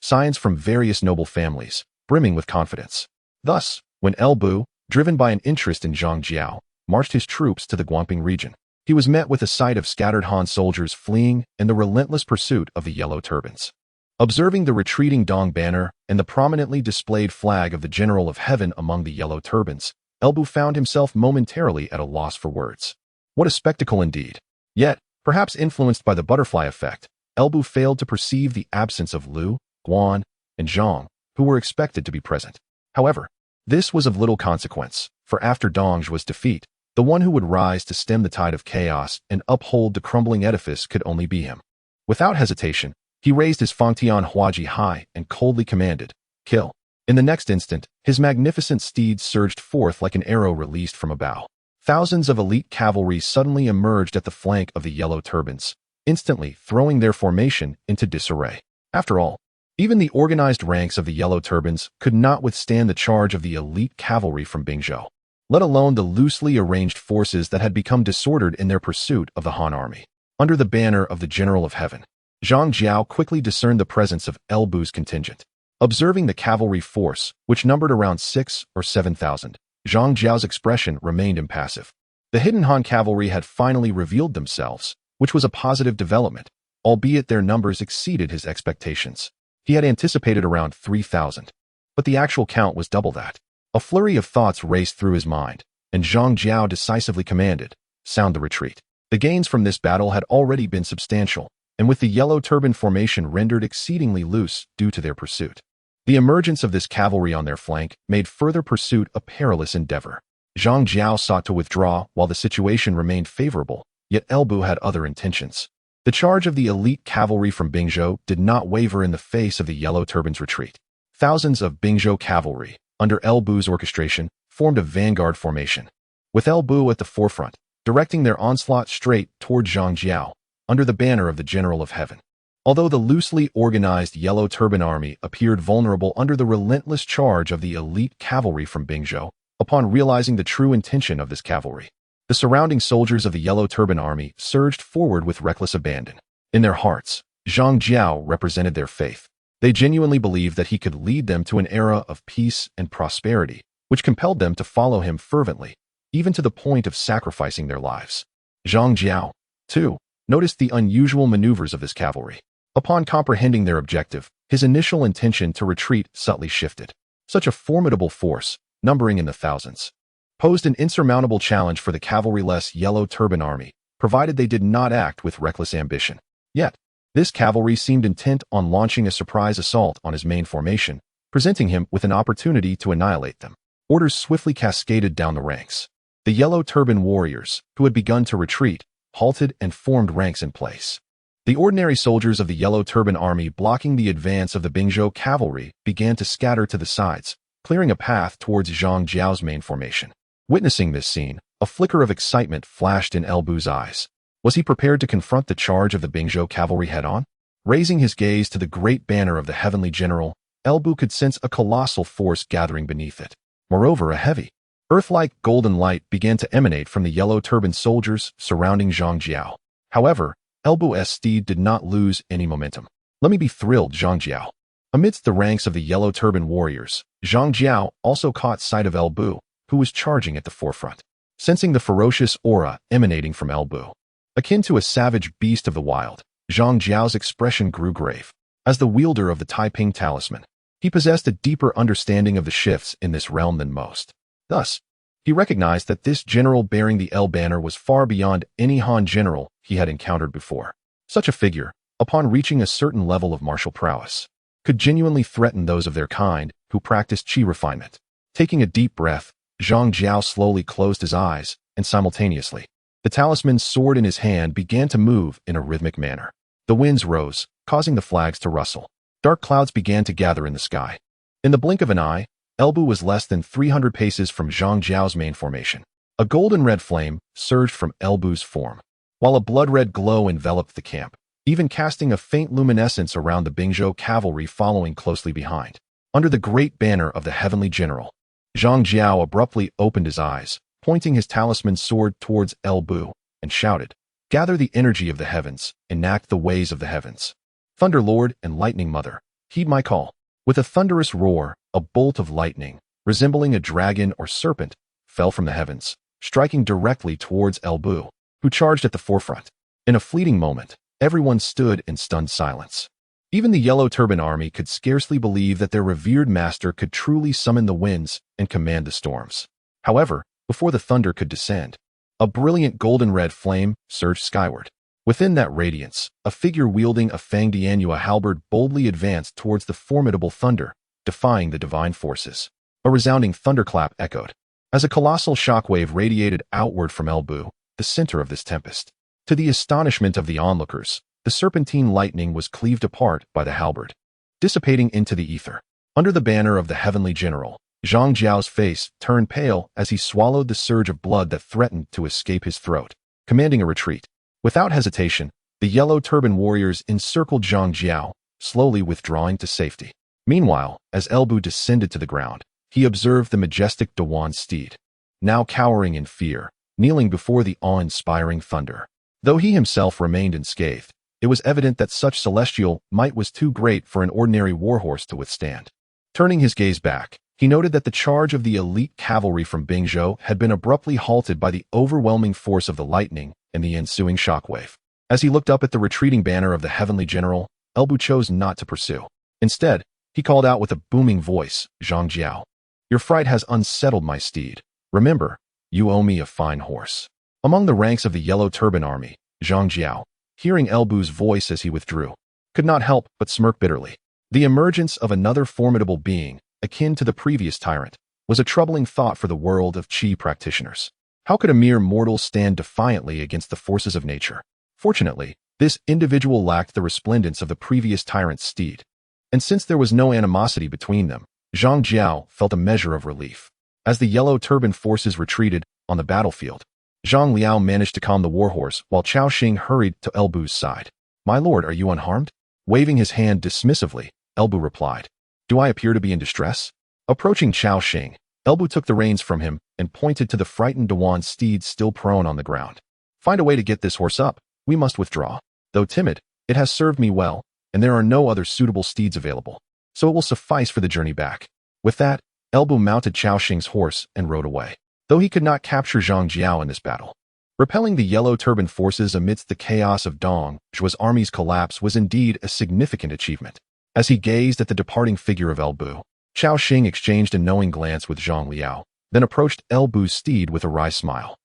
scions from various noble families, brimming with confidence. Thus, when Bu, driven by an interest in Zhang Jiao, marched his troops to the Guangping region, he was met with a sight of scattered Han soldiers fleeing and the relentless pursuit of the yellow turbans. Observing the retreating Dong banner and the prominently displayed flag of the General of Heaven among the yellow turbans, Bu found himself momentarily at a loss for words. What a spectacle indeed! Yet, perhaps influenced by the butterfly effect, Bu failed to perceive the absence of Lu, Guan, and Zhang, who were expected to be present. However, this was of little consequence, for after Dong Zhuo's defeat, the one who would rise to stem the tide of chaos and uphold the crumbling edifice could only be him. Without hesitation, he raised his Fangtian Huaji high and coldly commanded, "Kill." In the next instant, his magnificent steed surged forth like an arrow released from a bow. Thousands of elite cavalry suddenly emerged at the flank of the yellow turbans, instantly throwing their formation into disarray. After all, Even the organized ranks of the Yellow Turbans could not withstand the charge of the elite cavalry from Bingzhou, let alone the loosely arranged forces that had become disordered in their pursuit of the Han army. Under the banner of the General of Heaven, Jeang Xiao quickly discerned the presence of Elbu's contingent. Observing the cavalry force, which numbered around 6,000 or 7,000, Jeang Xiao's expression remained impassive. The hidden Han cavalry had finally revealed themselves, which was a positive development, albeit their numbers exceeded his expectations. He had anticipated around 3,000, but the actual count was double that. A flurry of thoughts raced through his mind, and Jeang Xiao decisively commanded, "Sound the retreat." The gains from this battle had already been substantial, and with the Yellow Turban formation rendered exceedingly loose due to their pursuit. The emergence of this cavalry on their flank made further pursuit a perilous endeavor. Jeang Xiao sought to withdraw while the situation remained favorable, yet Elbu had other intentions. The charge of the elite cavalry from Bingzhou did not waver in the face of the Yellow Turban's retreat. Thousands of Bingzhou cavalry, under Elbu's orchestration, formed a vanguard formation, with Elbu at the forefront, directing their onslaught straight toward Jeang Xiao, under the banner of the General of Heaven. Although the loosely organized Yellow Turban army appeared vulnerable under the relentless charge of the elite cavalry from Bingzhou, upon realizing the true intention of this cavalry, the surrounding soldiers of the Yellow Turban army surged forward with reckless abandon. In their hearts, Jeang Xiao represented their faith. They genuinely believed that he could lead them to an era of peace and prosperity, which compelled them to follow him fervently, even to the point of sacrificing their lives. Jeang Xiao, too, noticed the unusual maneuvers of this cavalry. Upon comprehending their objective, his initial intention to retreat subtly shifted. Such a formidable force, numbering in the thousands, posed an insurmountable challenge for the cavalry-less Yellow Turban army, provided they did not act with reckless ambition. Yet, this cavalry seemed intent on launching a surprise assault on his main formation, presenting him with an opportunity to annihilate them. Orders swiftly cascaded down the ranks. The Yellow Turban warriors, who had begun to retreat, halted and formed ranks in place. The ordinary soldiers of the Yellow Turban army blocking the advance of the Bingzhou cavalry began to scatter to the sides, clearing a path towards Jeang Xiao's main formation. Witnessing this scene, a flicker of excitement flashed in Elbu's eyes. Was he prepared to confront the charge of the Bingzhou cavalry head-on? Raising his gaze to the great banner of the heavenly general, Elbu could sense a colossal force gathering beneath it. Moreover, a heavy, earth-like golden light began to emanate from the Yellow Turban soldiers surrounding Jeang Xiao. However, Elbu's steed did not lose any momentum. "Let me be thrilled, Jeang Xiao." Amidst the ranks of the Yellow Turban warriors, Jeang Xiao also caught sight of Elbu, who was charging at the forefront. Sensing the ferocious aura emanating from Elbu, akin to a savage beast of the wild, Jeang Xiao's expression grew grave. As the wielder of the Taiping talisman, he possessed a deeper understanding of the shifts in this realm than most. Thus, he recognized that this general bearing the El banner was far beyond any Han general he had encountered before. Such a figure, upon reaching a certain level of martial prowess, could genuinely threaten those of their kind who practiced Qi refinement. Taking a deep breath, Jeang Xiao slowly closed his eyes, and simultaneously, the talisman's sword in his hand began to move in a rhythmic manner. The winds rose, causing the flags to rustle. Dark clouds began to gather in the sky. In the blink of an eye, Elbu was less than 300 paces from Jeang Xiao's main formation. A golden-red flame surged from Elbu's form, while a blood-red glow enveloped the camp, even casting a faint luminescence around the Bingzhou cavalry following closely behind. Under the great banner of the heavenly general, Jeang Xiao abruptly opened his eyes, pointing his talisman sword towards Elbu, and shouted, "Gather the energy of the heavens, enact the ways of the heavens. Thunder Lord and Lightning Mother, heed my call." With a thunderous roar, a bolt of lightning, resembling a dragon or serpent, fell from the heavens, striking directly towards Elbu, who charged at the forefront. In a fleeting moment, everyone stood in stunned silence. Even the Yellow Turban army could scarcely believe that their revered master could truly summon the winds and command the storms. However, before the thunder could descend, a brilliant golden-red flame surged skyward. Within that radiance, a figure wielding a Fangdianhua halberd boldly advanced towards the formidable thunder, defying the divine forces. A resounding thunderclap echoed, as a colossal shockwave radiated outward from Elbu, the center of this tempest. To the astonishment of the onlookers, the serpentine lightning was cleaved apart by the halberd, dissipating into the ether. Under the banner of the heavenly general, Jeang Xiao's face turned pale as he swallowed the surge of blood that threatened to escape his throat. Commanding a retreat, without hesitation, the Yellow Turban warriors encircled Jeang Xiao, slowly withdrawing to safety. Meanwhile, as Elbu descended to the ground, he observed the majestic Dawan steed, now cowering in fear, kneeling before the awe-inspiring thunder. Though he himself remained unscathed, it was evident that such celestial might was too great for an ordinary warhorse to withstand. Turning his gaze back, he noted that the charge of the elite cavalry from Bingzhou had been abruptly halted by the overwhelming force of the lightning and the ensuing shockwave. As he looked up at the retreating banner of the heavenly general, Elbu chose not to pursue. Instead, he called out with a booming voice, "Jeang Xiao, your fright has unsettled my steed. Remember, you owe me a fine horse." Among the ranks of the Yellow Turban Army, Jeang Xiao, hearing Elbu's voice as he withdrew, could not help but smirk bitterly. The emergence of another formidable being, akin to the previous tyrant, was a troubling thought for the world of Qi practitioners. How could a mere mortal stand defiantly against the forces of nature? Fortunately, this individual lacked the resplendence of the previous tyrant's steed. And since there was no animosity between them, Jeang Xiao felt a measure of relief. As the Yellow Turban forces retreated on the battlefield, Zhang Liao managed to calm the warhorse while Cao Xing hurried to Elbu's side. "My lord, are you unharmed?" Waving his hand dismissively, Elbu replied. "Do I appear to be in distress?" Approaching Cao Xing, Elbu took the reins from him and pointed to the frightened Dawan steed still prone on the ground. "Find a way to get this horse up. We must withdraw. Though timid, it has served me well, and there are no other suitable steeds available, so it will suffice for the journey back." With that, Elbu mounted Cao Xing's horse and rode away. Though he could not capture Jeang Xiao in this battle, repelling the Yellow Turban forces amidst the chaos of Dongzhuo's army's collapse was indeed a significant achievement. As he gazed at the departing figure of Elbu, Cao Xing exchanged a knowing glance with Zhang Liao, then approached Elbu's steed with a wry smile.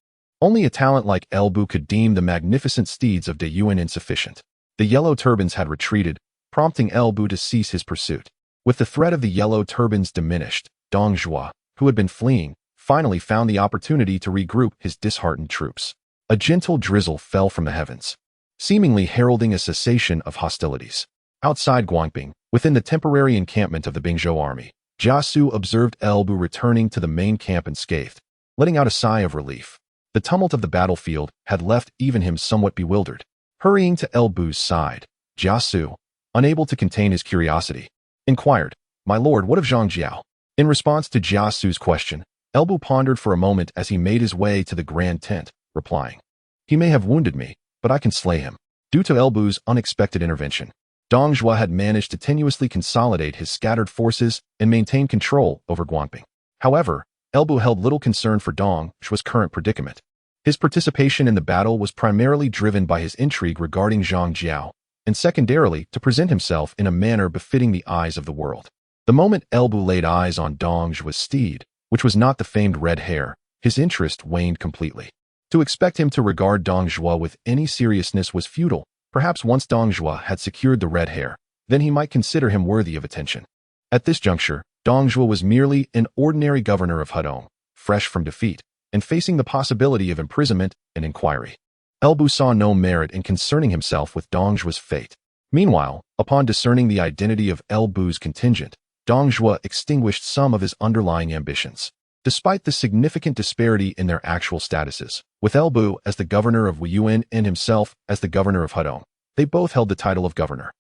Only a talent like Elbu could deem the magnificent steeds of Wuyuan insufficient. The Yellow Turbans had retreated, prompting Elbu to cease his pursuit. With the threat of the Yellow Turbans diminished, Dongzhuo, who had been fleeing, finally found the opportunity to regroup his disheartened troops. A gentle drizzle fell from the heavens, seemingly heralding a cessation of hostilities. Outside Guangping, within the temporary encampment of the Bingzhou army, Jia Xu observed Elbu returning to the main camp unscathed, letting out a sigh of relief. The tumult of the battlefield had left even him somewhat bewildered. Hurrying to Elbu's side, Jia Xu, unable to contain his curiosity, inquired, "My lord, what of Jeang Xiao?" In response to Jia Xu's question, Elbu pondered for a moment as he made his way to the grand tent, replying, "He may have wounded me, but I can slay him." Due to Elbu's unexpected intervention, Dongzhuo had managed to tenuously consolidate his scattered forces and maintain control over Guangping. However, Elbu held little concern for Dongzhuo's current predicament. His participation in the battle was primarily driven by his intrigue regarding Jeang Xiao, and secondarily to present himself in a manner befitting the eyes of the world. The moment Elbu laid eyes on Dongzhuo's steed, which was not the famed red hare, his interest waned completely. To expect him to regard Dongzhuo with any seriousness was futile. Perhaps once Dongzhuo had secured the red hare, then he might consider him worthy of attention. At this juncture, Dongzhuo was merely an ordinary governor of Hedong, fresh from defeat, and facing the possibility of imprisonment and inquiry. Elbu saw no merit in concerning himself with Dongzhuo's fate. Meanwhile, upon discerning the identity of Elbu's contingent, Dongzhuo extinguished some of his underlying ambitions. Despite the significant disparity in their actual statuses, with Elbu as the governor of Wuyuan and himself as the governor of Hedong, they both held the title of governor,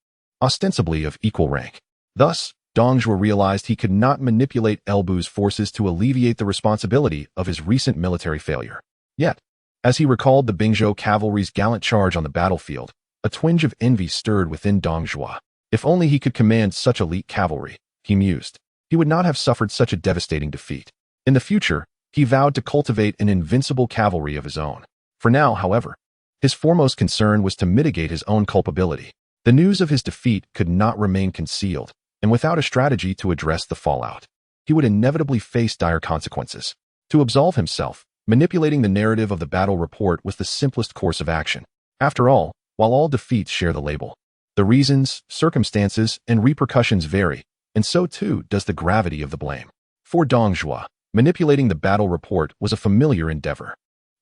ostensibly of equal rank. Thus, Dongzhuo realized he could not manipulate Elbu's forces to alleviate the responsibility of his recent military failure. Yet, as he recalled the Bingzhou cavalry's gallant charge on the battlefield, a twinge of envy stirred within Dongzhuo. If only he could command such elite cavalry, he mused, he would not have suffered such a devastating defeat. In the future, he vowed to cultivate an invincible cavalry of his own. For now, however, his foremost concern was to mitigate his own culpability. The news of his defeat could not remain concealed, and without a strategy to address the fallout, he would inevitably face dire consequences. To absolve himself, manipulating the narrative of the battle report was the simplest course of action. After all, while all defeats share the label, the reasons, circumstances, and repercussions vary, and so too does the gravity of the blame. For Dongzhuo, manipulating the battle report was a familiar endeavor.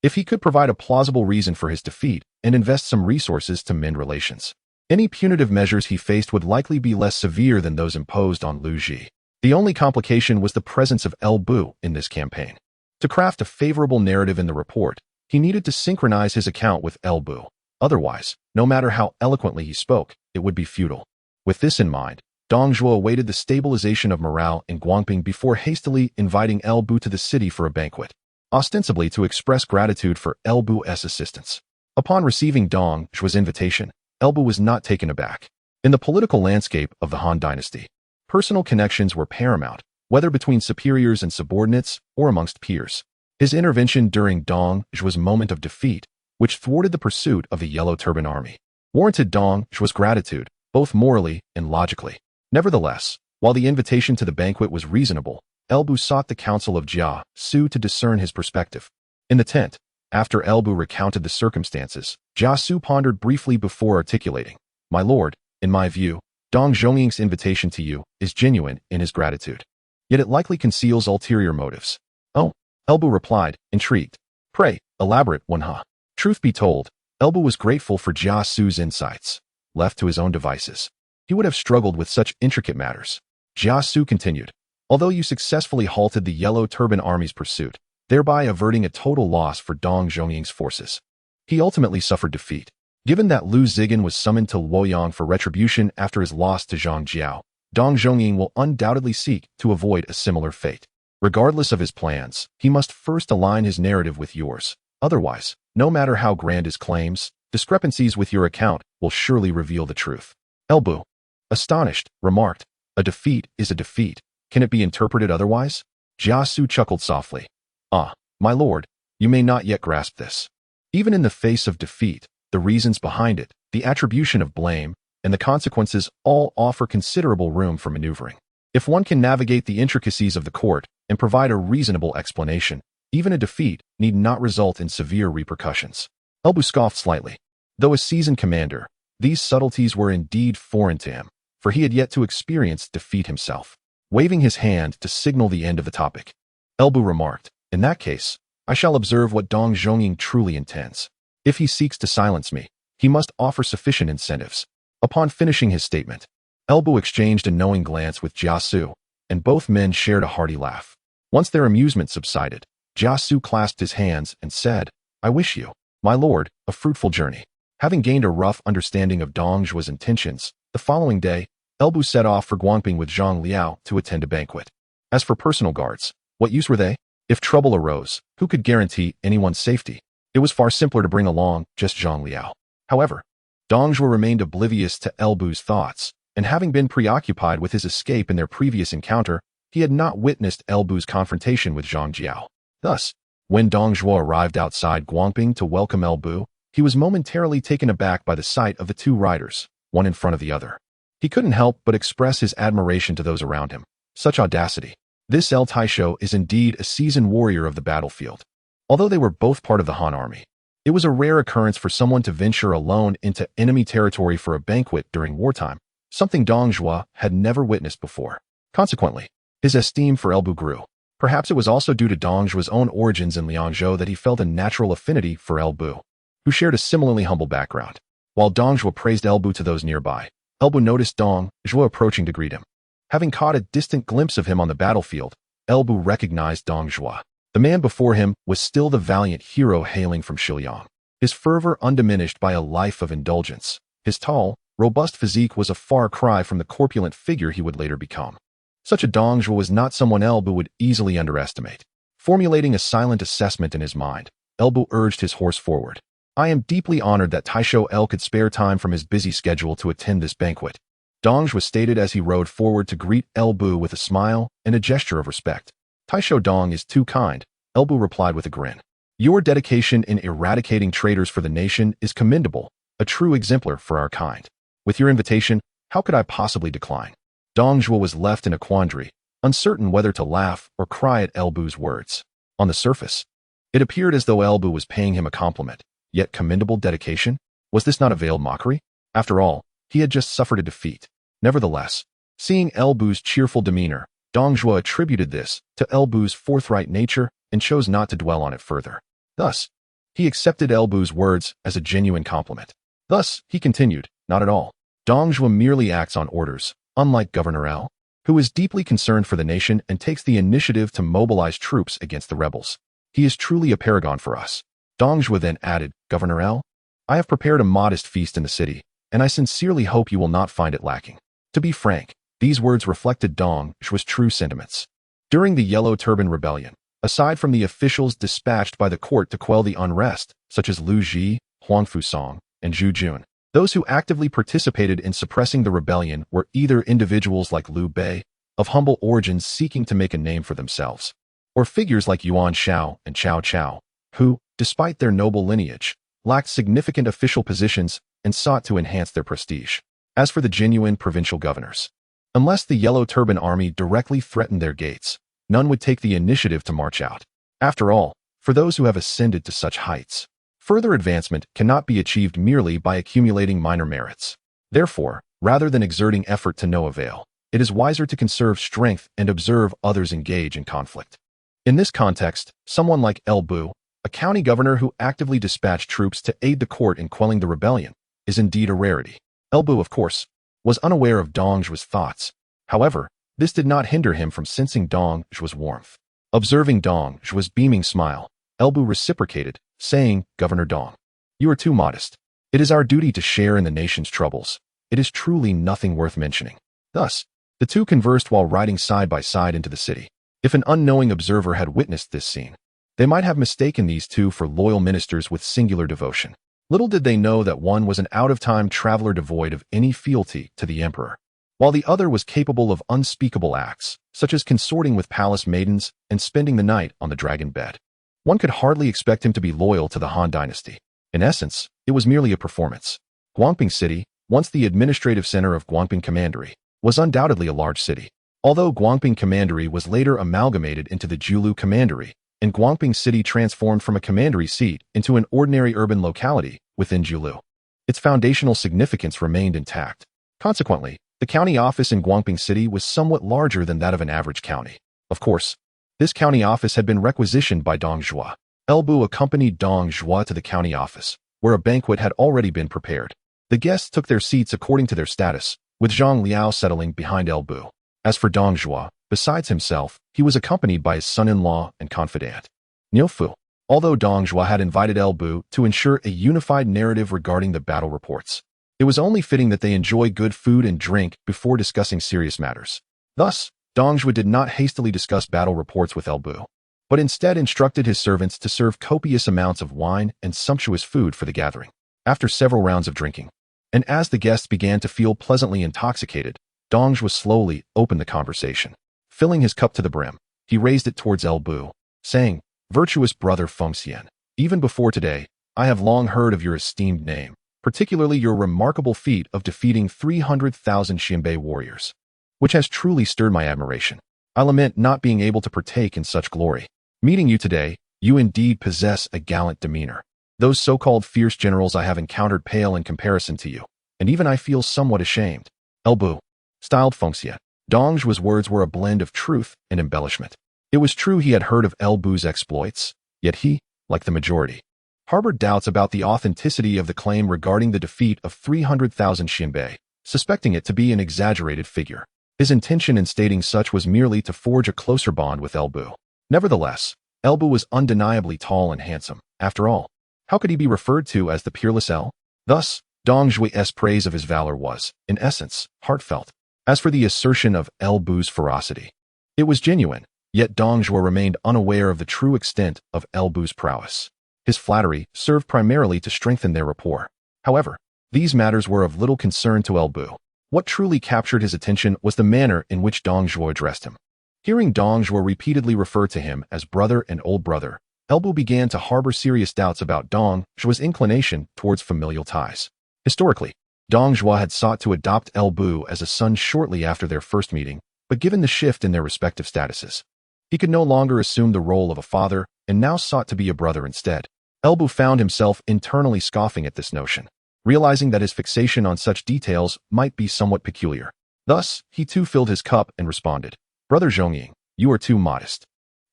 If he could provide a plausible reason for his defeat and invest some resources to mend relations, any punitive measures he faced would likely be less severe than those imposed on Lu Ji. The only complication was the presence of Elbu in this campaign. To craft a favorable narrative in the report, he needed to synchronize his account with Elbu. Otherwise, no matter how eloquently he spoke, it would be futile. With this in mind, Dong Zhuo awaited the stabilization of morale in Guangping before hastily inviting El Bu to the city for a banquet, ostensibly to express gratitude for El Bu's assistance. Upon receiving Dong Zhuo's invitation, El Bu was not taken aback. In the political landscape of the Han Dynasty, personal connections were paramount, whether between superiors and subordinates or amongst peers. His intervention during Dong Zhuo's moment of defeat, which thwarted the pursuit of the Yellow Turban Army, warranted Dong Zhuo's gratitude, both morally and logically. Nevertheless, while the invitation to the banquet was reasonable, El Bu sought the counsel of Jia Xu to discern his perspective. In the tent, after El Bu recounted the circumstances, Jia Xu pondered briefly before articulating, "My lord, in my view, Dong Zhongying's invitation to you is genuine in his gratitude. Yet it likely conceals ulterior motives." "Oh," El Bu replied, intrigued. "Pray, elaborate one, huh?" Truth be told, El Bu was grateful for Jia Xu's insights. Left to his own devices, he would have struggled with such intricate matters. Jia Xu continued, "Although you successfully halted the Yellow Turban Army's pursuit, thereby averting a total loss for Dong Zhongying's forces, he ultimately suffered defeat. Given that Lu Zigan was summoned to Luoyang for retribution after his loss to Jeang Xiao, Dong Zhongying will undoubtedly seek to avoid a similar fate. Regardless of his plans, he must first align his narrative with yours. Otherwise, no matter how grand his claims, discrepancies with your account will surely reveal the truth." El Bu, astonished, remarked, "A defeat is a defeat. Can it be interpreted otherwise?" Jia Xu chuckled softly. "Ah, my lord, you may not yet grasp this. Even in the face of defeat, the reasons behind it, the attribution of blame, and the consequences all offer considerable room for maneuvering. If one can navigate the intricacies of the court and provide a reasonable explanation, even a defeat need not result in severe repercussions." El Bu scoffed slightly. Though a seasoned commander, these subtleties were indeed foreign to him, for he had yet to experience defeat himself. Waving his hand to signal the end of the topic, El Bu remarked, "In that case, I shall observe what Dong Zhongying truly intends. If he seeks to silence me, he must offer sufficient incentives." Upon finishing his statement, El Bu exchanged a knowing glance with Jia Xu, and both men shared a hearty laugh. Once their amusement subsided, Jia Xu clasped his hands and said, "I wish you, my lord, a fruitful journey." Having gained a rough understanding of Dong Zhuo's intentions, the following day, El Bu set off for Guangping with Zhang Liao to attend a banquet. As for personal guards, what use were they? If trouble arose, who could guarantee anyone's safety? It was far simpler to bring along just Zhang Liao. However, Dong Zhuo remained oblivious to El Bu's thoughts, and having been preoccupied with his escape in their previous encounter, he had not witnessed El Bu's confrontation with Jeang Xiao. Thus, when Dong Zhuo arrived outside Guangping to welcome El Bu, he was momentarily taken aback by the sight of the two riders, one in front of the other. He couldn't help but express his admiration to those around him. Such audacity. This El Taisho is indeed a seasoned warrior of the battlefield. Although they were both part of the Han army, it was a rare occurrence for someone to venture alone into enemy territory for a banquet during wartime, something Dong Zhuo had never witnessed before. Consequently, his esteem for El Bu grew. Perhaps it was also due to Dong Zhuo's own origins in Liangzhou that he felt a natural affinity for El Bu, who shared a similarly humble background. While Dong Zhuo praised El Bu to those nearby, El Bu noticed Dong Zhuo approaching to greet him. Having caught a distant glimpse of him on the battlefield, El Bu recognized Dong Zhuo. The man before him was still the valiant hero hailing from Shiliang, his fervor undiminished by a life of indulgence. His tall, robust physique was a far cry from the corpulent figure he would later become. Such a Dong Zhuo was not someone El Bu would easily underestimate. Formulating a silent assessment in his mind, El Bu urged his horse forward. "I am deeply honored that Taisho El could spare time from his busy schedule to attend this banquet," Dong Zhuo stated as he rode forward to greet El Bu with a smile and a gesture of respect. "Taisho Dong is too kind," El Bu replied with a grin. "Your dedication in eradicating traitors for the nation is commendable, a true exemplar for our kind. With your invitation, how could I possibly decline?" Dong Zhuo was left in a quandary, uncertain whether to laugh or cry at El Bu's words. On the surface, it appeared as though El Bu was paying him a compliment, yet commendable dedication? Was this not a veiled mockery? After all, he had just suffered a defeat. Nevertheless, seeing El Bu's cheerful demeanor, Dong Zhuo attributed this to El Bu's forthright nature and chose not to dwell on it further. Thus, he accepted El Bu's words as a genuine compliment. Thus, he continued, "Not at all. Dong Zhuo merely acts on orders, unlike Governor El, who is deeply concerned for the nation and takes the initiative to mobilize troops against the rebels. He is truly a paragon for us." Dong Zhuo then added, "Governor El, I have prepared a modest feast in the city, and I sincerely hope you will not find it lacking." To be frank, these words reflected Dong Zhuo's true sentiments. During the Yellow Turban Rebellion, aside from the officials dispatched by the court to quell the unrest, such as Liu Ji, Huang Fuong, and Zhu Jun, those who actively participated in suppressing the rebellion were either individuals like Liu Bei, of humble origins seeking to make a name for themselves, or figures like Yuan Shao and Cao Cao, who, despite their noble lineage, lacked significant official positions and sought to enhance their prestige. As for the genuine provincial governors, unless the Yellow Turban Army directly threatened their gates, none would take the initiative to march out. After all, for those who have ascended to such heights, further advancement cannot be achieved merely by accumulating minor merits. Therefore, rather than exerting effort to no avail, it is wiser to conserve strength and observe others engage in conflict. In this context, someone like Bu, a county governor who actively dispatched troops to aid the court in quelling the rebellion, is indeed a rarity. Bu, of course, was unaware of Dong Zhuo's thoughts. However, this did not hinder him from sensing Dong Zhuo's warmth. Observing Dong Zhuo's beaming smile, Bu reciprocated, saying, "Governor Dong, you are too modest. It is our duty to share in the nation's troubles. It is truly nothing worth mentioning." Thus, the two conversed while riding side by side into the city. If an unknowing observer had witnessed this scene, they might have mistaken these two for loyal ministers with singular devotion. Little did they know that one was an out-of-time traveler devoid of any fealty to the emperor, while the other was capable of unspeakable acts, such as consorting with palace maidens and spending the night on the dragon bed. One could hardly expect him to be loyal to the Han dynasty. In essence, it was merely a performance. Guangping City, once the administrative center of Guangping Commandery, was undoubtedly a large city. Although Guangping Commandery was later amalgamated into the Julu Commandery, and Guangping City transformed from a commandery seat into an ordinary urban locality within Julu, its foundational significance remained intact. Consequently, the county office in Guangping City was somewhat larger than that of an average county. Of course, this county office had been requisitioned by Dong Zhuo. Bu accompanied Dong Zhuo to the county office, where a banquet had already been prepared. The guests took their seats according to their status, with Zhang Liao settling behind Bu. As for Dong Zhuo, besides himself, he was accompanied by his son-in-law and confidant, Niu Fu. Although Dong Zhuo had invited Bu to ensure a unified narrative regarding the battle reports, it was only fitting that they enjoy good food and drink before discussing serious matters. Thus, Dong Zhuo did not hastily discuss battle reports with Bu, but instead instructed his servants to serve copious amounts of wine and sumptuous food for the gathering. After several rounds of drinking, and as the guests began to feel pleasantly intoxicated, Dong Zhuo slowly opened the conversation. Filling his cup to the brim, he raised it towards Bu, saying, "Virtuous brother Fengxian, even before today, I have long heard of your esteemed name, particularly your remarkable feat of defeating 300,000 Xianbei warriors, which has truly stirred my admiration. I lament not being able to partake in such glory. Meeting you today, you indeed possess a gallant demeanor. Those so-called fierce generals I have encountered pale in comparison to you, and even I feel somewhat ashamed." Bu styled Fengxian. Dong Zhuo's words were a blend of truth and embellishment. It was true he had heard of Bu's exploits, yet he, like the majority, harbored doubts about the authenticity of the claim regarding the defeat of 300,000 Xianbei, suspecting it to be an exaggerated figure. His intention in stating such was merely to forge a closer bond with Bu. Nevertheless, Bu was undeniably tall and handsome. After all, how could he be referred to as the peerless El? Thus, Dong Zhuo's praise of his valor was, in essence, heartfelt. As for the assertion of Bu's ferocity, it was genuine, yet Dong Zhuo remained unaware of the true extent of Bu's prowess. His flattery served primarily to strengthen their rapport. However, these matters were of little concern to Bu. What truly captured his attention was the manner in which Dong Zhuo addressed him. Hearing Dong Zhuo repeatedly refer to him as brother and old brother, Bu began to harbor serious doubts about Dong Zhuo's inclination towards familial ties. Historically, Dong Zhuo had sought to adopt Bu as a son shortly after their first meeting, but given the shift in their respective statuses, he could no longer assume the role of a father and now sought to be a brother instead. Bu found himself internally scoffing at this notion, realizing that his fixation on such details might be somewhat peculiar. Thus, he too filled his cup and responded, "Brother Zhongying, you are too modest.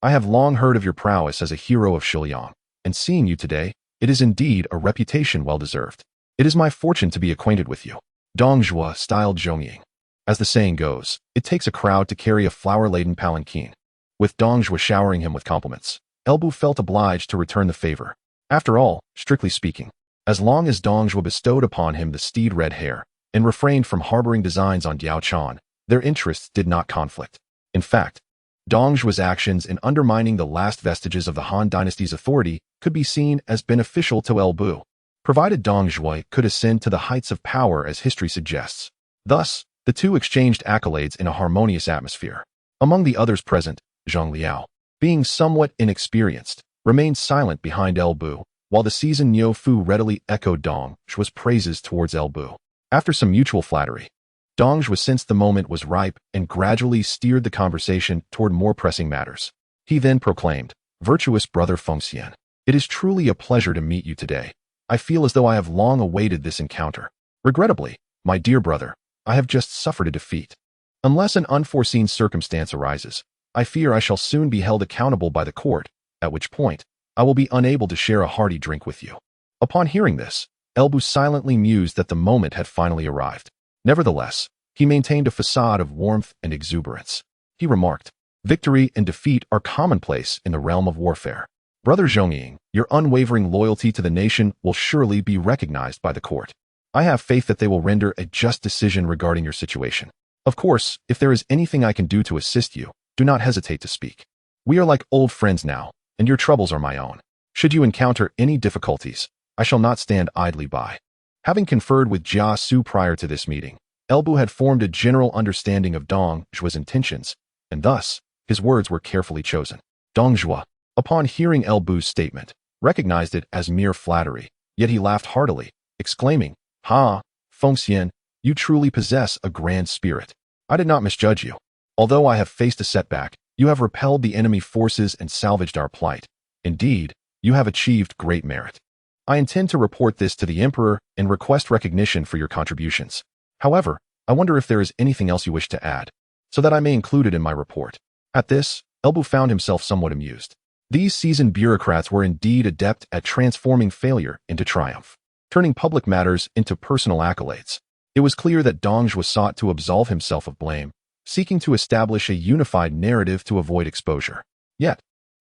I have long heard of your prowess as a hero of He Lian, and seeing you today, it is indeed a reputation well-deserved. It is my fortune to be acquainted with you." Dong Zhuo styled Zhongying. As the saying goes, it takes a crowd to carry a flower-laden palanquin. With Dong Zhuo showering him with compliments, Bu felt obliged to return the favor. After all, strictly speaking, as long as Dong Zhuo bestowed upon him the steed red hair, and refrained from harboring designs on Diao Chan, their interests did not conflict. In fact, Dongzhu's actions in undermining the last vestiges of the Han dynasty's authority could be seen as beneficial to Elbu, provided Dongzhu could ascend to the heights of power as history suggests. Thus, the two exchanged accolades in a harmonious atmosphere. Among the others present, Zhang Liao, being somewhat inexperienced, remained silent behind Elbu, while the seasoned Niu Fu readily echoed Dongzhu's praises towards Elbu. After some mutual flattery, Dongzhu sensed the moment was ripe and gradually steered the conversation toward more pressing matters. He then proclaimed, "Virtuous brother Fengxian, it is truly a pleasure to meet you today. I feel as though I have long awaited this encounter. Regrettably, my dear brother, I have just suffered a defeat. Unless an unforeseen circumstance arises, I fear I shall soon be held accountable by the court, at which point, I will be unable to share a hearty drink with you." Upon hearing this, Elbu silently mused that the moment had finally arrived. Nevertheless, he maintained a facade of warmth and exuberance. He remarked, "Victory and defeat are commonplace in the realm of warfare. Brother Zhongying, your unwavering loyalty to the nation will surely be recognized by the court. I have faith that they will render a just decision regarding your situation. Of course, if there is anything I can do to assist you, do not hesitate to speak. We are like old friends now, and your troubles are my own. Should you encounter any difficulties, I shall not stand idly by." Having conferred with Jia Xu prior to this meeting, Elbu had formed a general understanding of Dongzhu's intentions, and thus, his words were carefully chosen. Dongzhu, upon hearing Elbu's statement, recognized it as mere flattery, yet he laughed heartily, exclaiming, "Ha, Fengxian, you truly possess a grand spirit. I did not misjudge you. Although I have faced a setback, you have repelled the enemy forces and salvaged our plight. Indeed, you have achieved great merit. I intend to report this to the Emperor and request recognition for your contributions. However, I wonder if there is anything else you wish to add, so that I may include it in my report." At this, Elbu found himself somewhat amused. These seasoned bureaucrats were indeed adept at transforming failure into triumph, turning public matters into personal accolades. It was clear that Dongzhu sought to absolve himself of blame, seeking to establish a unified narrative to avoid exposure. Yet,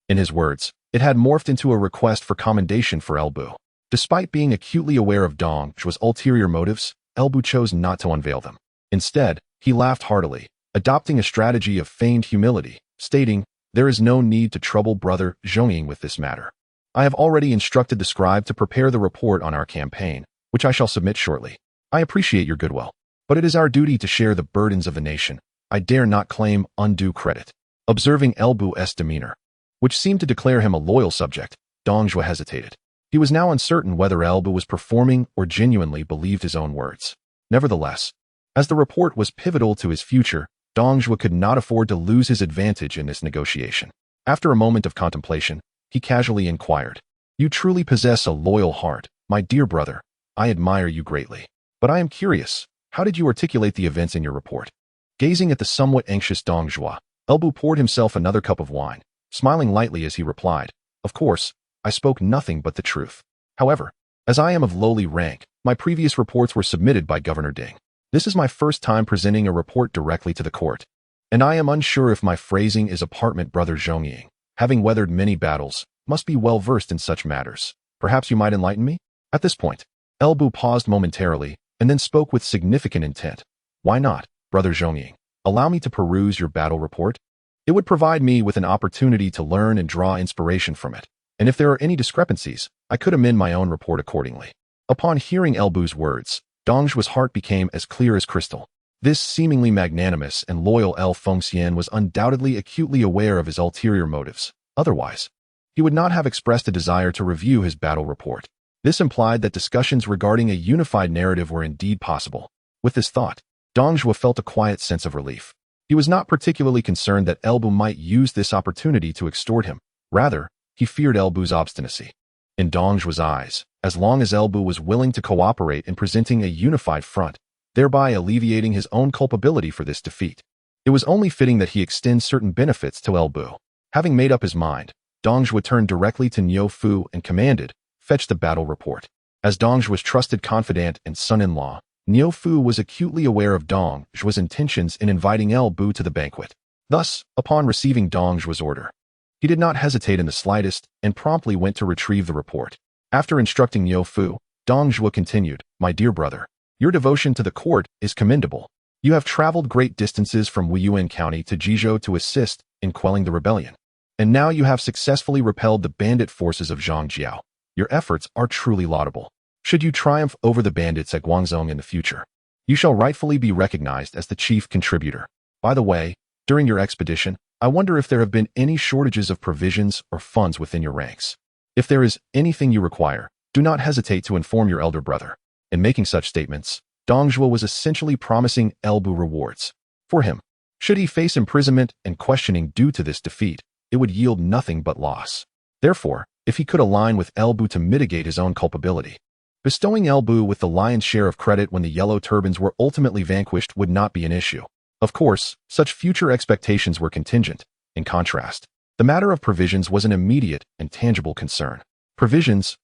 in his words, it had morphed into a request for commendation for Elbu. Despite being acutely aware of Dongzhu's ulterior motives, Elbu chose not to unveil them. Instead, he laughed heartily, adopting a strategy of feigned humility, stating, "There is no need to trouble brother Zhongying with this matter. I have already instructed the scribe to prepare the report on our campaign, which I shall submit shortly. I appreciate your goodwill, but it is our duty to share the burdens of the nation. I dare not claim undue credit." Observing Elbu's demeanor, which seemed to declare him a loyal subject, Dongzhu hesitated. He was now uncertain whether Elbu was performing or genuinely believed his own words. Nevertheless, as the report was pivotal to his future, Dongzhu could not afford to lose his advantage in this negotiation. After a moment of contemplation, he casually inquired, "You truly possess a loyal heart, my dear brother. I admire you greatly. But I am curious, how did you articulate the events in your report?" Gazing at the somewhat anxious Dongzhu, Elbu poured himself another cup of wine, smiling lightly as he replied, "Of course, I spoke nothing but the truth. However, as I am of lowly rank, my previous reports were submitted by Governor Ding. This is my first time presenting a report directly to the court, and I am unsure if my phrasing is apartment brother Zhongying, having weathered many battles, must be well versed in such matters. Perhaps you might enlighten me?" At this point, Elbu paused momentarily and then spoke with significant intent. "Why not, brother Zhongying? Allow me to peruse your battle report. It would provide me with an opportunity to learn and draw inspiration from it, and if there are any discrepancies, I could amend my own report accordingly." Upon hearing Elbu's words, Dongzhu's heart became as clear as crystal. This seemingly magnanimous and loyal Fengxian was undoubtedly acutely aware of his ulterior motives. Otherwise, he would not have expressed a desire to review his battle report. This implied that discussions regarding a unified narrative were indeed possible. With this thought, Dongzhu felt a quiet sense of relief. He was not particularly concerned that Elbu might use this opportunity to extort him. Rather, he feared Elbu's obstinacy. In Dongzhu's eyes, as long as Elbu was willing to cooperate in presenting a unified front, thereby alleviating his own culpability for this defeat, it was only fitting that he extend certain benefits to Elbu. Having made up his mind, Dongzhu turned directly to Niu Fu and commanded, "Fetch the battle report." As Dongzhu's trusted confidant and son-in-law, Niu Fu was acutely aware of Dongzhu's intentions in inviting Elbu to the banquet. Thus, upon receiving Dongzhu's order, he did not hesitate in the slightest and promptly went to retrieve the report. After instructing Niu Fu, Dongzhu continued, "My dear brother, Your devotion to the court is commendable. You have traveled great distances from Wuyuan County to Bingzhou to assist in quelling the rebellion. And now you have successfully repelled the bandit forces of Jeang Xiao. Your efforts are truly laudable. Should you triumph over the bandits at Guangzhou in the future, you shall rightfully be recognized as the chief contributor. By the way, during your expedition, I wonder if there have been any shortages of provisions or funds within your ranks. If there is anything you require, do not hesitate to inform your elder brother. In making such statements, Dongzhuo was essentially promising Elbu rewards for him. Should he face imprisonment and questioning due to this defeat, it would yield nothing but loss. Therefore, if he could align with Elbu to mitigate his own culpability, bestowing Elbu with the lion's share of credit when the Yellow Turbans were ultimately vanquished would not be an issue. Of course, such future expectations were contingent. In contrast, the matter of provisions was an immediate and tangible concern. Provisions,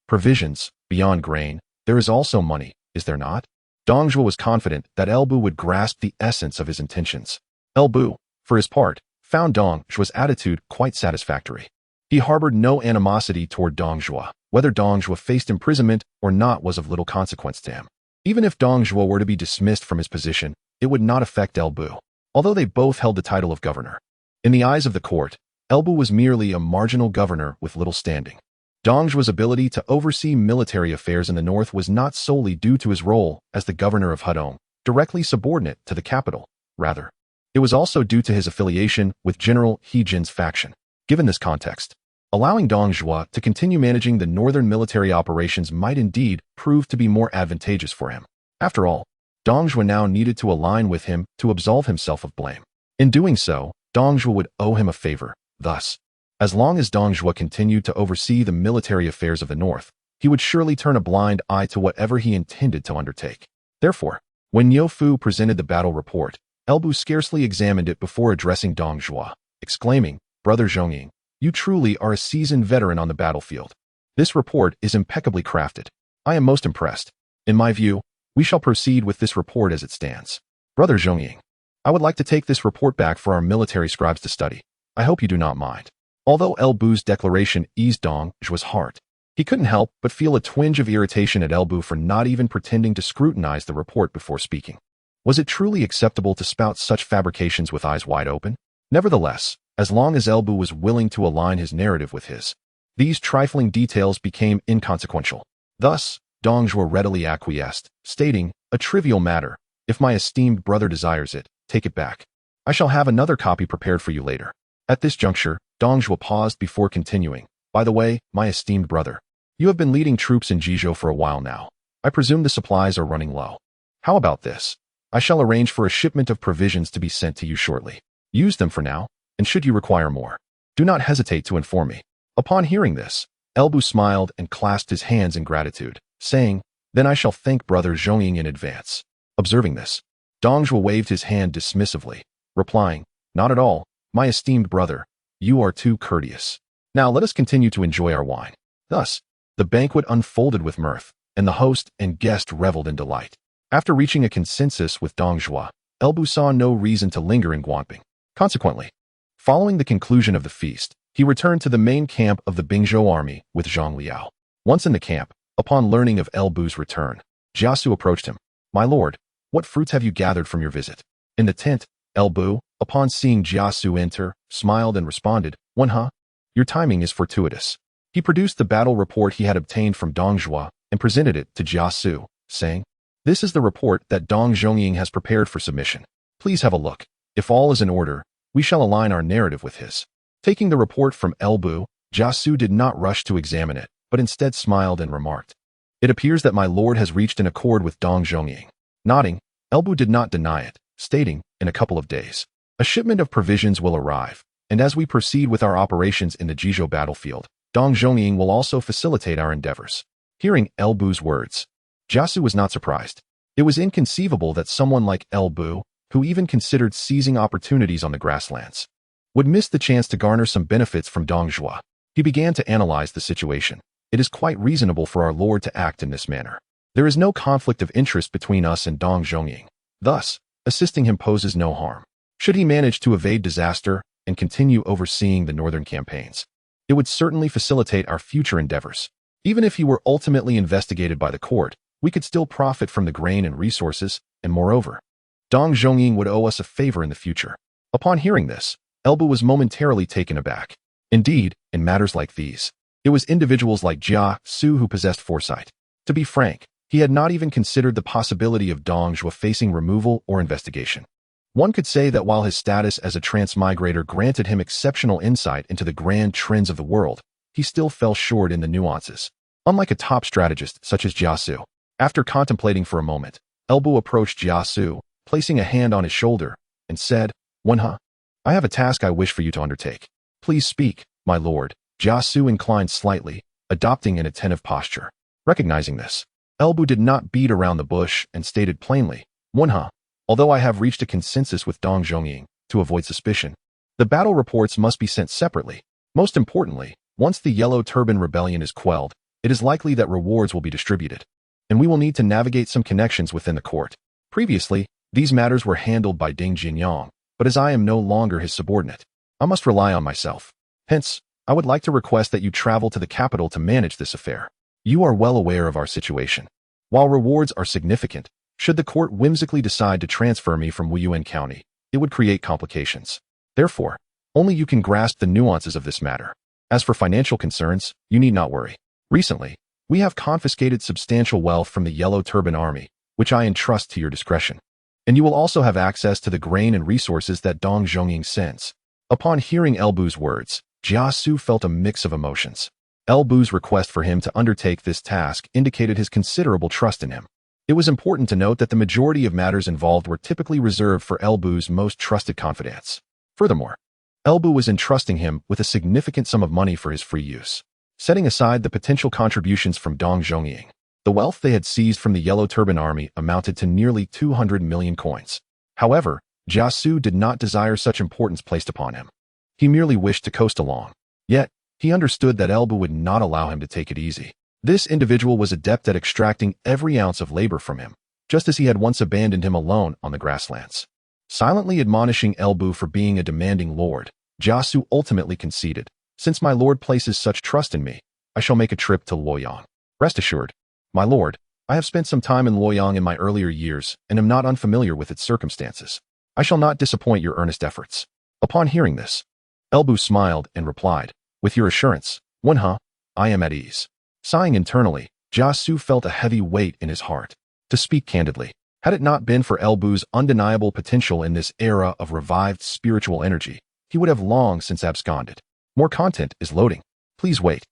beyond grain, there is also money, is there not? Dongzhuo was confident that Elbu would grasp the essence of his intentions. Elbu, for his part, found Dongzhuo's attitude quite satisfactory. He harbored no animosity toward Dongzhuo. Whether Dongzhuo faced imprisonment or not was of little consequence to him. Even if Dongzhuo were to be dismissed from his position, it would not affect Elbu, although they both held the title of governor. In the eyes of the court, Elbu was merely a marginal governor with little standing. Dongzhuo's ability to oversee military affairs in the north was not solely due to his role as the governor of Hudong, directly subordinate to the capital. Rather, it was also due to his affiliation with General He Jin's faction. Given this context, allowing Dongzhuo to continue managing the northern military operations might indeed prove to be more advantageous for him. After all, Dongzhuo now needed to align with him to absolve himself of blame. In doing so, Dongzhuo would owe him a favor. Thus, as long as Dongzhuo continued to oversee the military affairs of the north, he would surely turn a blind eye to whatever he intended to undertake. Therefore, when Youfu presented the battle report, Elbu scarcely examined it before addressing Dongzhuo, exclaiming, "Brother Zhongying, you truly are a seasoned veteran on the battlefield. This report is impeccably crafted. I am most impressed. In my view, we shall proceed with this report as it stands. Brother Zhongying, I would like to take this report back for our military scribes to study. I hope you do not mind." Although Elbu's declaration eased Dongzhuo's heart, he couldn't help but feel a twinge of irritation at Elbu for not even pretending to scrutinize the report before speaking. Was it truly acceptable to spout such fabrications with eyes wide open? Nevertheless, as long as Elbu was willing to align his narrative with his, these trifling details became inconsequential. Thus, Dongzhuo readily acquiesced, stating, "A trivial matter. If my esteemed brother desires it, take it back. I shall have another copy prepared for you later." At this juncture, Dongzhuo paused before continuing. "By the way, my esteemed brother, you have been leading troops in Bingzhou for a while now. I presume the supplies are running low. How about this? I shall arrange for a shipment of provisions to be sent to you shortly. Use them for now, and should you require more, do not hesitate to inform me." Upon hearing this, Elbu smiled and clasped his hands in gratitude, saying, "Then I shall thank Brother Zhongying in advance." Observing this, Dongzhuo waved his hand dismissively, replying, "Not at all, my esteemed brother. You are too courteous. Now let us continue to enjoy our wine." Thus, the banquet unfolded with mirth, and the host and guest reveled in delight. After reaching a consensus with Dongzhuo, Elbu saw no reason to linger in Guanping. Consequently, following the conclusion of the feast, he returned to the main camp of the Bingzhou army with Zhang Liao. Once in the camp, upon learning of Elbu's return, Jia Xu approached him. "My lord, what fruits have you gathered from your visit?" In the tent, Elbu, upon seeing Jia Xu enter, smiled and responded, "One, your timing is fortuitous." He produced the battle report he had obtained from Dongzhuo and presented it to Jia Xu, saying, "This is the report that Dong Zhongying has prepared for submission. Please have a look. If all is in order, we shall align our narrative with his." Taking the report from Elbu, Jia Xu did not rush to examine it, but instead smiled and remarked, "It appears that my lord has reached an accord with Dong Zhongying." Nodding, Elbu did not deny it, stating, "In a couple of days, a shipment of provisions will arrive, and as we proceed with our operations in the Bingzhou battlefield, Dong Zhongying will also facilitate our endeavors." Hearing Elbu's words, Jia Xu was not surprised. It was inconceivable that someone like Elbu, who even considered seizing opportunities on the grasslands, would miss the chance to garner some benefits from Dongzhuo. He began to analyze the situation. "It is quite reasonable for our lord to act in this manner. There is no conflict of interest between us and Dong Zhongying. Thus, assisting him poses no harm. Should he manage to evade disaster and continue overseeing the northern campaigns, it would certainly facilitate our future endeavors. Even if he were ultimately investigated by the court, we could still profit from the grain and resources, and moreover, Dong Zhongying would owe us a favor in the future. Upon hearing this, Elbu was momentarily taken aback. Indeed, in matters like these, it was individuals like Jia Xu who possessed foresight. To be frank, he had not even considered the possibility of Dong Zhuo facing removal or investigation. One could say that while his status as a transmigrator granted him exceptional insight into the grand trends of the world, he still fell short in the nuances. Unlike a top strategist such as Jia Xu, after contemplating for a moment, Elbu approached Jia Xu, placing a hand on his shoulder, and said, "Wenhe, I have a task I wish for you to undertake. Please speak, my lord." Jia Xu inclined slightly, adopting an attentive posture. Recognizing this, Elbu did not beat around the bush and stated plainly, "Wenhe, although I have reached a consensus with Dong Zhongying to avoid suspicion, the battle reports must be sent separately. Most importantly, once the Yellow Turban Rebellion is quelled, it is likely that rewards will be distributed, and we will need to navigate some connections within the court. Previously, these matters were handled by Ding Jinyang, but as I am no longer his subordinate, I must rely on myself. Hence, I would like to request that you travel to the capital to manage this affair. You are well aware of our situation. While rewards are significant, should the court whimsically decide to transfer me from Wuyuan County, it would create complications. Therefore, only you can grasp the nuances of this matter. As for financial concerns, you need not worry. Recently, we have confiscated substantial wealth from the Yellow Turban Army, which I entrust to your discretion. And you will also have access to the grain and resources that Dong Zhongying sends." Upon hearing Elbu's words, Jia Xu felt a mix of emotions. Elbu's request for him to undertake this task indicated his considerable trust in him. It was important to note that the majority of matters involved were typically reserved for Elbu's most trusted confidants. Furthermore, Elbu was entrusting him with a significant sum of money for his free use. Setting aside the potential contributions from Dong Zhongying, the wealth they had seized from the Yellow Turban Army amounted to nearly 200 million coins. However, Jia Xu did not desire such importance placed upon him. He merely wished to coast along. Yet, he understood that Elbu would not allow him to take it easy. This individual was adept at extracting every ounce of labor from him, just as he had once abandoned him alone on the grasslands. Silently admonishing Elbu for being a demanding lord, Jia Xu ultimately conceded, "Since my lord places such trust in me, I shall make a trip to Luoyang. Rest assured, my lord, I have spent some time in Luoyang in my earlier years and am not unfamiliar with its circumstances. I shall not disappoint your earnest efforts." Upon hearing this, Elbu smiled and replied, "With your assurance, Wenhe, I am at ease." Sighing internally, Jia Xu felt a heavy weight in his heart. To speak candidly, had it not been for Elbu's undeniable potential in this era of revived spiritual energy, he would have long since absconded. More content is loading. Please wait.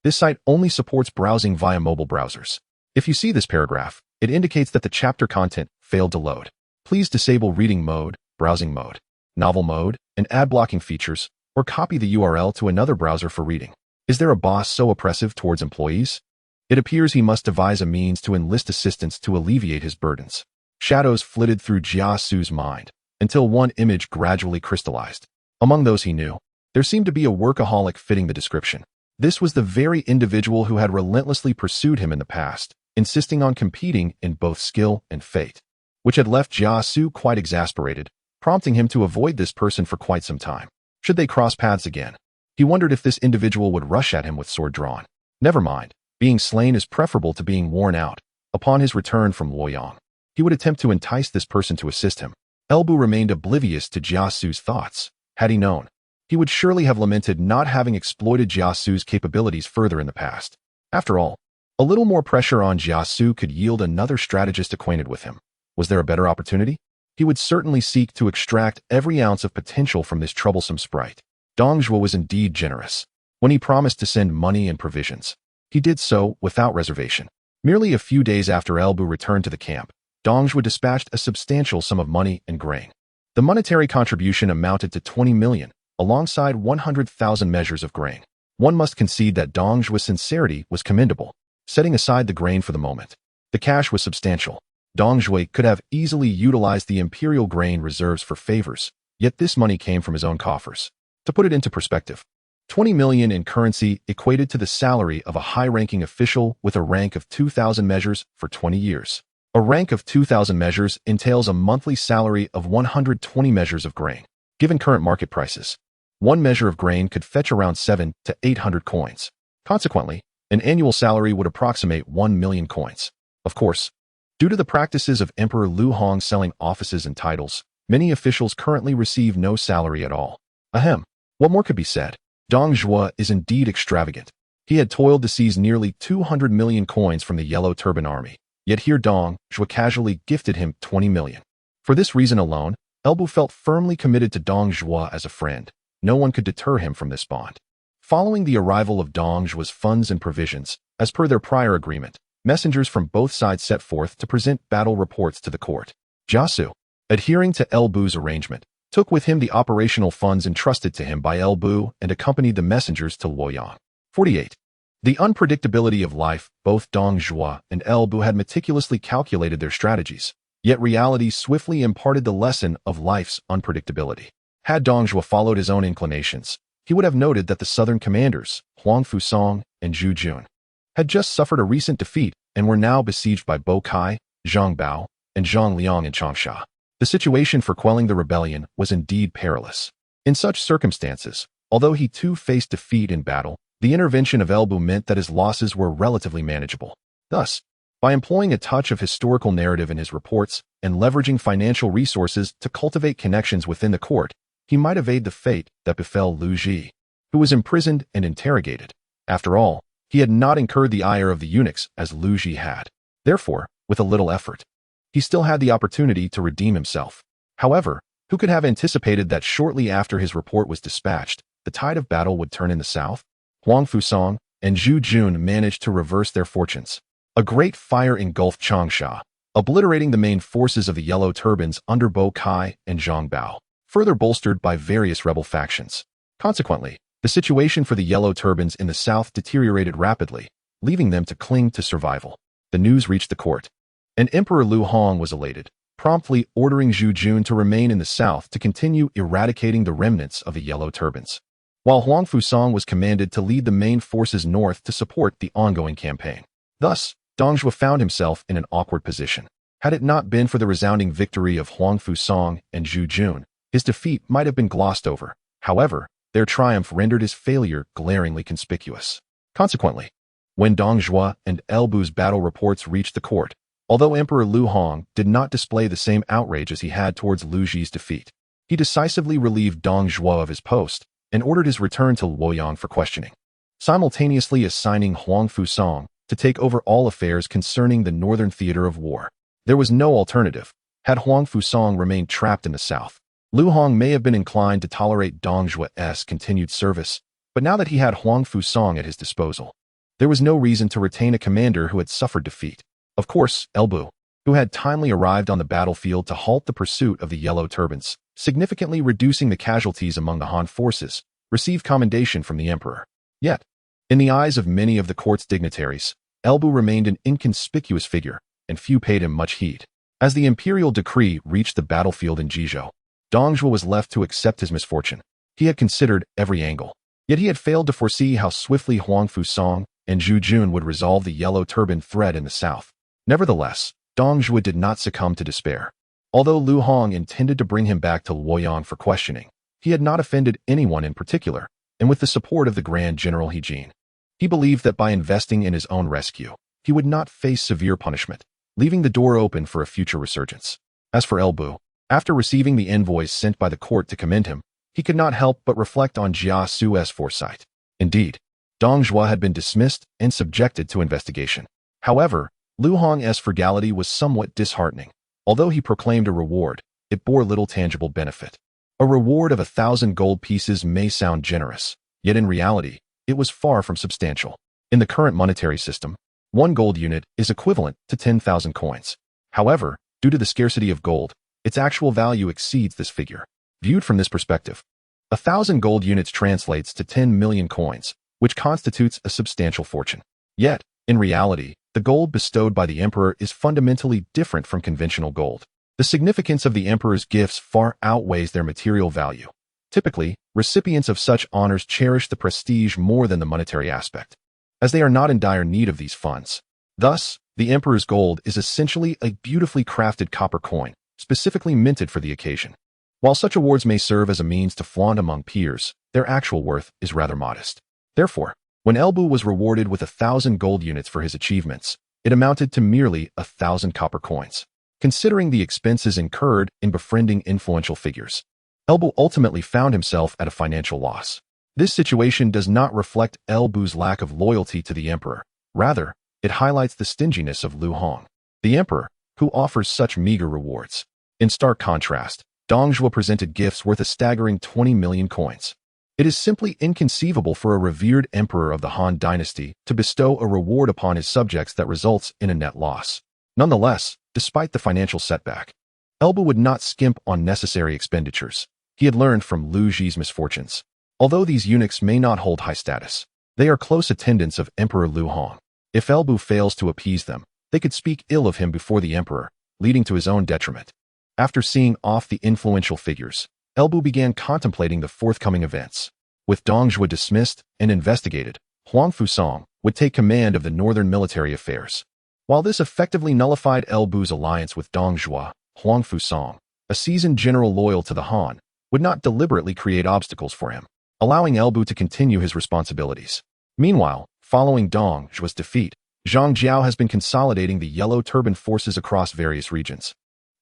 This site only supports browsing via mobile browsers. If you see this paragraph, it indicates that the chapter content failed to load. Please disable reading mode, browsing mode, novel mode, and ad blocking features, or copy the URL to another browser for reading. Is there a boss so oppressive towards employees? It appears he must devise a means to enlist assistance to alleviate his burdens. Shadows flitted through Jia Xu's mind, until one image gradually crystallized. Among those he knew, there seemed to be a workaholic fitting the description. This was the very individual who had relentlessly pursued him in the past, insisting on competing in both skill and fate, which had left Jia Xu quite exasperated, prompting him to avoid this person for quite some time. Should they cross paths again, he wondered if this individual would rush at him with sword drawn. Never mind, being slain is preferable to being worn out. Upon his return from Luoyang, he would attempt to entice this person to assist him. Elbu remained oblivious to Jia Xu's thoughts. Had he known, he would surely have lamented not having exploited Jia Xu's capabilities further in the past. After all, a little more pressure on Jia Xu could yield another strategist acquainted with him. Was there a better opportunity? He would certainly seek to extract every ounce of potential from this troublesome sprite. Dong Zhuo was indeed generous. When he promised to send money and provisions, he did so without reservation. Merely a few days after Elbu returned to the camp, Dong Zhuo dispatched a substantial sum of money and grain. The monetary contribution amounted to 20 million, alongside 100,000 measures of grain. One must concede that Dong Zhuo's sincerity was commendable. Setting aside the grain for the moment, the cash was substantial. Dong Zhuo could have easily utilized the imperial grain reserves for favors, yet this money came from his own coffers. To put it into perspective, 20 million in currency equated to the salary of a high-ranking official with a rank of 2,000 measures for 20 years. A rank of 2,000 measures entails a monthly salary of 120 measures of grain. Given current market prices, one measure of grain could fetch around 700 to 800 coins. Consequently, an annual salary would approximate 1 million coins. Of course, due to the practices of Emperor Lu Hong selling offices and titles, many officials currently receive no salary at all. Ahem. What more could be said? Dong Zhuo is indeed extravagant. He had toiled to seize nearly 200 million coins from the Yellow Turban Army, yet here Dong Zhuo casually gifted him 20 million. For this reason alone, Elbu felt firmly committed to Dong Zhuo as a friend. No one could deter him from this bond. Following the arrival of Dong Zhuo's funds and provisions, as per their prior agreement, messengers from both sides set forth to present battle reports to the court. Jia Xu, adhering to Elbu's arrangement, took with him the operational funds entrusted to him by Elbu and accompanied the messengers to Luoyang. 48. The unpredictability of life, both Dong Zhuo and Elbu had meticulously calculated their strategies, yet reality swiftly imparted the lesson of life's unpredictability. Had Dong Zhuo followed his own inclinations, he would have noted that the southern commanders, Huang Fuong and Zhu Jun, had just suffered a recent defeat and were now besieged by Bo Kai, Xianbei, and Zhang Liang in Changsha. The situation for quelling the rebellion was indeed perilous. In such circumstances, although he too faced defeat in battle, the intervention of Elbu meant that his losses were relatively manageable. Thus, by employing a touch of historical narrative in his reports and leveraging financial resources to cultivate connections within the court, he might evade the fate that befell Lu Ji, who was imprisoned and interrogated. After all, he had not incurred the ire of the eunuchs as Lu Ji had. Therefore, with a little effort, he still had the opportunity to redeem himself. However, who could have anticipated that shortly after his report was dispatched, the tide of battle would turn in the south? Huang Fuong and Zhu Jun managed to reverse their fortunes. A great fire engulfed Changsha, obliterating the main forces of the Yellow Turbans under Bo Kai and Zhang Bao, further bolstered by various rebel factions. Consequently, the situation for the Yellow Turbans in the south deteriorated rapidly, leaving them to cling to survival. The news reached the court, and Emperor Lu Hong was elated, promptly ordering Zhu Jun to remain in the south to continue eradicating the remnants of the Yellow Turbans, while Huang Fuong was commanded to lead the main forces north to support the ongoing campaign. Thus, Dong Zhuo found himself in an awkward position. Had it not been for the resounding victory of Huang Fuong and Zhu Jun, his defeat might have been glossed over. However, their triumph rendered his failure glaringly conspicuous. Consequently, when Dong Zhuo and Elbu's battle reports reached the court, although Emperor Lu Hong did not display the same outrage as he had towards Lu Ji's defeat, he decisively relieved Dong Zhuo of his post and ordered his return to Luoyang for questioning, simultaneously assigning Huang Fuong to take over all affairs concerning the northern theater of war. There was no alternative. Had Huang Fuong remained trapped in the south, Lu Hong may have been inclined to tolerate Dong Zhuo's continued service, but now that he had Huang Fuong at his disposal, there was no reason to retain a commander who had suffered defeat. Of course, Elbu, who had timely arrived on the battlefield to halt the pursuit of the Yellow Turbans, significantly reducing the casualties among the Han forces, received commendation from the emperor. Yet, in the eyes of many of the court's dignitaries, Elbu remained an inconspicuous figure, and few paid him much heed. As the imperial decree reached the battlefield in Bingzhou, Dong Zhuo was left to accept his misfortune. He had considered every angle, yet he had failed to foresee how swiftly Huang Fuong and Zhu Jun would resolve the Yellow Turban threat in the south. Nevertheless, Dong Zhuo did not succumb to despair. Although Lu Hong intended to bring him back to Luoyang for questioning, he had not offended anyone in particular, and with the support of the Grand General He Lian, he believed that by investing in his own rescue, he would not face severe punishment, leaving the door open for a future resurgence. As for Elbu, after receiving the envoys sent by the court to commend him, he could not help but reflect on Jia Xu's foresight. Indeed, Dong Zhuo had been dismissed and subjected to investigation. However, Lu Hong's frugality was somewhat disheartening. Although he proclaimed a reward, it bore little tangible benefit. A reward of 1,000 gold pieces may sound generous, yet in reality, it was far from substantial. In the current monetary system, 1 gold unit is equivalent to 10,000 coins. However, due to the scarcity of gold, its actual value exceeds this figure. Viewed from this perspective, 1,000 gold units translates to 10 million coins, which constitutes a substantial fortune. Yet, in reality, the gold bestowed by the emperor is fundamentally different from conventional gold. The significance of the emperor's gifts far outweighs their material value. Typically, recipients of such honors cherish the prestige more than the monetary aspect, as they are not in dire need of these funds. Thus, the emperor's gold is essentially a beautifully crafted copper coin, specifically minted for the occasion. While such awards may serve as a means to flaunt among peers, their actual worth is rather modest. Therefore, when Elbu was rewarded with 1,000 gold units for his achievements, It amounted to merely 1,000 copper coins. Considering the expenses incurred in befriending influential figures, Elbu ultimately found himself at a financial loss. This situation does not reflect Elbu's lack of loyalty to the emperor. Rather, it highlights the stinginess of Lu Hong, the emperor, who offers such meager rewards. In stark contrast, Dongzhuo presented gifts worth a staggering 20 million coins. It is simply inconceivable for a revered emperor of the Han dynasty to bestow a reward upon his subjects that results in a net loss. Nonetheless, despite the financial setback, Elbu would not skimp on necessary expenditures. He had learned from Lu Ji's misfortunes. Although these eunuchs may not hold high status, they are close attendants of Emperor Lu Hong. If Elbu fails to appease them, they could speak ill of him before the emperor, leading to his own detriment. After seeing off the influential figures, Elbu began contemplating the forthcoming events. With Dongzhuo dismissed and investigated, Huang Fuong would take command of the northern military affairs. While this effectively nullified Elbu's alliance with Dongzhuo, Huang Fuong, a seasoned general loyal to the Han, would not deliberately create obstacles for him, allowing Elbu to continue his responsibilities. Meanwhile, following Dongzhuo's defeat, Jeang Xiao has been consolidating the Yellow Turban forces across various regions,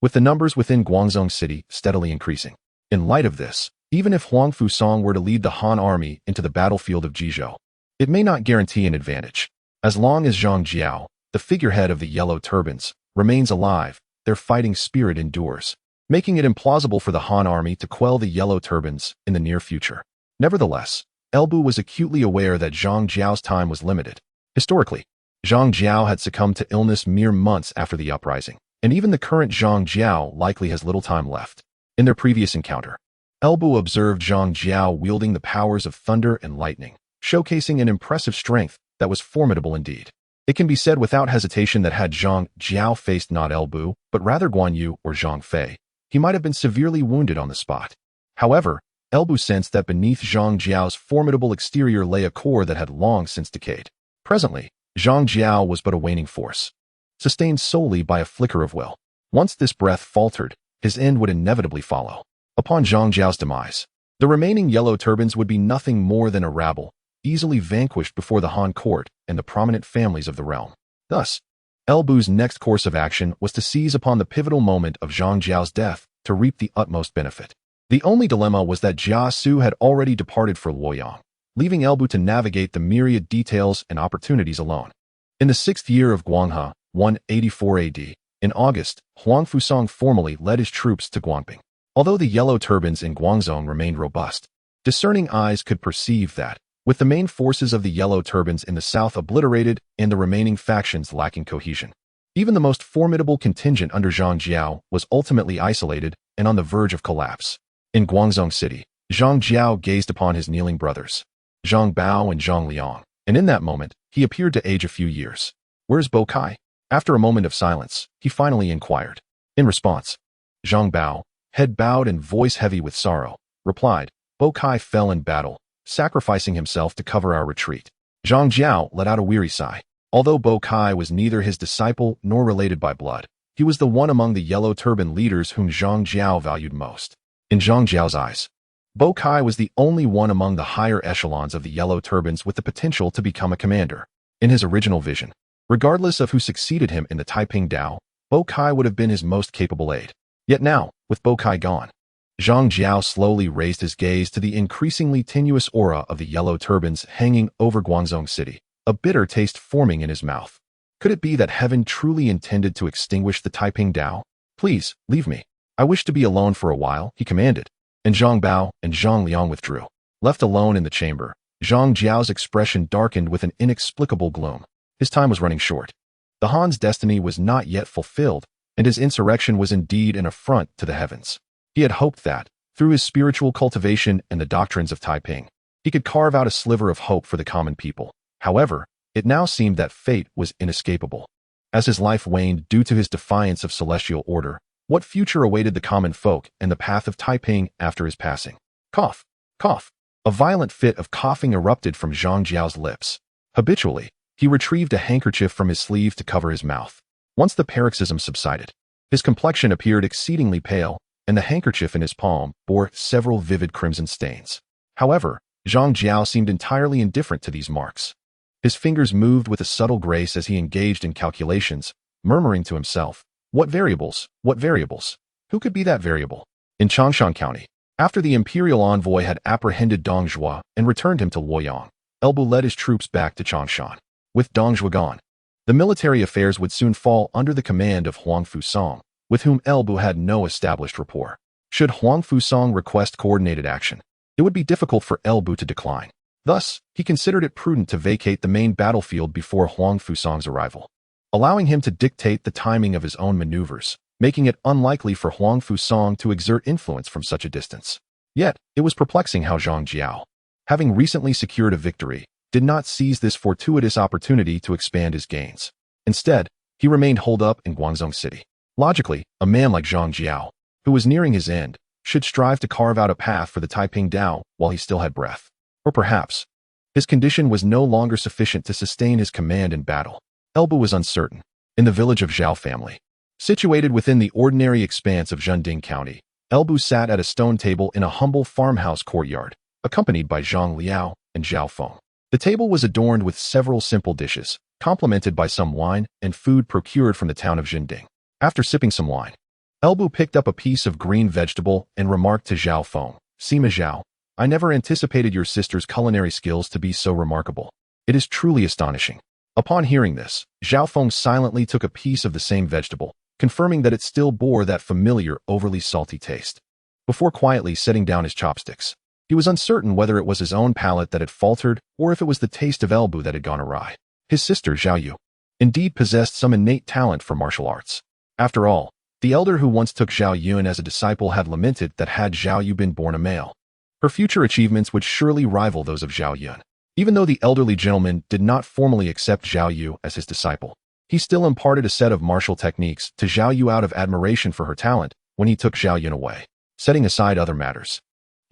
with the numbers within Guangzhou City steadily increasing. In light of this, even if Huang Fuong were to lead the Han army into the battlefield of Bingzhou, it may not guarantee an advantage. As long as Jeang Xiao, the figurehead of the Yellow Turbans, remains alive, their fighting spirit endures, making it implausible for the Han army to quell the Yellow Turbans in the near future. Nevertheless, Elbu was acutely aware that Jeang Xiao's time was limited. Historically, Jeang Xiao had succumbed to illness mere months after the uprising, and even the current Jeang Xiao likely has little time left. In their previous encounter, Elbu observed Jeang Xiao wielding the powers of thunder and lightning, showcasing an impressive strength that was formidable indeed. It can be said without hesitation that had Jeang Xiao faced not Elbu, but rather Guan Yu or Zhang Fei, he might have been severely wounded on the spot. However, Elbu sensed that beneath Jeang Xiao's formidable exterior lay a core that had long since decayed. Presently, Jeang Xiao was but a waning force, sustained solely by a flicker of will. Once this breath faltered, his end would inevitably follow. Upon Jeang Xiao's demise, the remaining Yellow Turbans would be nothing more than a rabble, easily vanquished before the Han court and the prominent families of the realm. Thus, Elbu's next course of action was to seize upon the pivotal moment of Jeang Xiao's death to reap the utmost benefit. The only dilemma was that Jia Xu had already departed for Wuyuan, leaving Elbu to navigate the myriad details and opportunities alone. In the 6th year of Guanghe, 184 AD, in August, Huang Fuong formally led his troops to Guangping. Although the Yellow Turbans in Guangzhou remained robust, discerning eyes could perceive that, with the main forces of the Yellow Turbans in the south obliterated and the remaining factions lacking cohesion, even the most formidable contingent under Jeang Xiao was ultimately isolated and on the verge of collapse. In Guangzhou City, Jeang Xiao gazed upon his kneeling brothers, Zhang Bao and Zhang Liang, and in that moment, he appeared to age a few years. "Where's Bo Kai?" After a moment of silence, he finally inquired. In response, Zhang Bao, head bowed and voice heavy with sorrow, replied, "Bo Kai fell in battle, sacrificing himself to cover our retreat." Jeang Xiao let out a weary sigh. Although Bo Kai was neither his disciple nor related by blood, he was the one among the Yellow Turban leaders whom Jeang Xiao valued most. In Jeang Xiao's eyes, Bo Kai was the only one among the higher echelons of the Yellow Turbans with the potential to become a commander. In his original vision, regardless of who succeeded him in the Taiping Dao, Bo Kai would have been his most capable aide. Yet now, with Bo Kai gone, Jeang Xiao slowly raised his gaze to the increasingly tenuous aura of the Yellow Turbans hanging over Guangzhou City, a bitter taste forming in his mouth. Could it be that heaven truly intended to extinguish the Taiping Dao? "Please, leave me. I wish to be alone for a while," he commanded. And Zhang Bao and Zhang Liang withdrew. Left alone in the chamber, Jeang Xiao's expression darkened with an inexplicable gloom. His time was running short. The Han's destiny was not yet fulfilled, and his insurrection was indeed an affront to the heavens. He had hoped that, through his spiritual cultivation and the doctrines of Taiping, he could carve out a sliver of hope for the common people. However, it now seemed that fate was inescapable. As his life waned due to his defiance of celestial order, what future awaited the common folk and the path of Taiping after his passing? Cough, cough. A violent fit of coughing erupted from Jeang Xiao's lips. Habitually, he retrieved a handkerchief from his sleeve to cover his mouth. Once the paroxysm subsided, his complexion appeared exceedingly pale, and the handkerchief in his palm bore several vivid crimson stains. However, Jeang Xiao seemed entirely indifferent to these marks. His fingers moved with a subtle grace as he engaged in calculations, murmuring to himself, "What variables? What variables? Who could be that variable?" In Changshan County, after the imperial envoy had apprehended Dong Zhuo and returned him to Luoyang, Elbu led his troops back to Changshan. With Dong Zhuo gone, the military affairs would soon fall under the command of Huang Fuong, with whom Elbu had no established rapport. Should Huang Fuong request coordinated action, it would be difficult for Elbu to decline. Thus, he considered it prudent to vacate the main battlefield before Huang Fuong's arrival, allowing him to dictate the timing of his own maneuvers, making it unlikely for Huang Fuong to exert influence from such a distance. Yet, it was perplexing how Jeang Xiao, having recently secured a victory, did not seize this fortuitous opportunity to expand his gains. Instead, he remained holed up in Guangzhou City. Logically, a man like Jeang Xiao, who was nearing his end, should strive to carve out a path for the Taiping Dao while he still had breath. Or perhaps, his condition was no longer sufficient to sustain his command in battle. Elbu was uncertain. In the village of Zhao family, situated within the ordinary expanse of Zhending County, Elbu sat at a stone table in a humble farmhouse courtyard, accompanied by Zhang Liao and Zhao Feng. The table was adorned with several simple dishes, complemented by some wine and food procured from the town of Zhending. After sipping some wine, Elbu picked up a piece of green vegetable and remarked to Zhao Feng, "Sima Zhao, I never anticipated your sister's culinary skills to be so remarkable. It is truly astonishing." Upon hearing this, Zhao Feng silently took a piece of the same vegetable, confirming that it still bore that familiar, overly salty taste. Before quietly setting down his chopsticks, he was uncertain whether it was his own palate that had faltered or if it was the taste of Elbu that had gone awry. His sister, Zhao Yu, indeed possessed some innate talent for martial arts. After all, the elder who once took Zhao Yun as a disciple had lamented that had Zhao Yu been born a male, her future achievements would surely rival those of Zhao Yun. Even though the elderly gentleman did not formally accept Zhao Yu as his disciple, he still imparted a set of martial techniques to Zhao Yu out of admiration for her talent when he took Zhao Yun away. Setting aside other matters,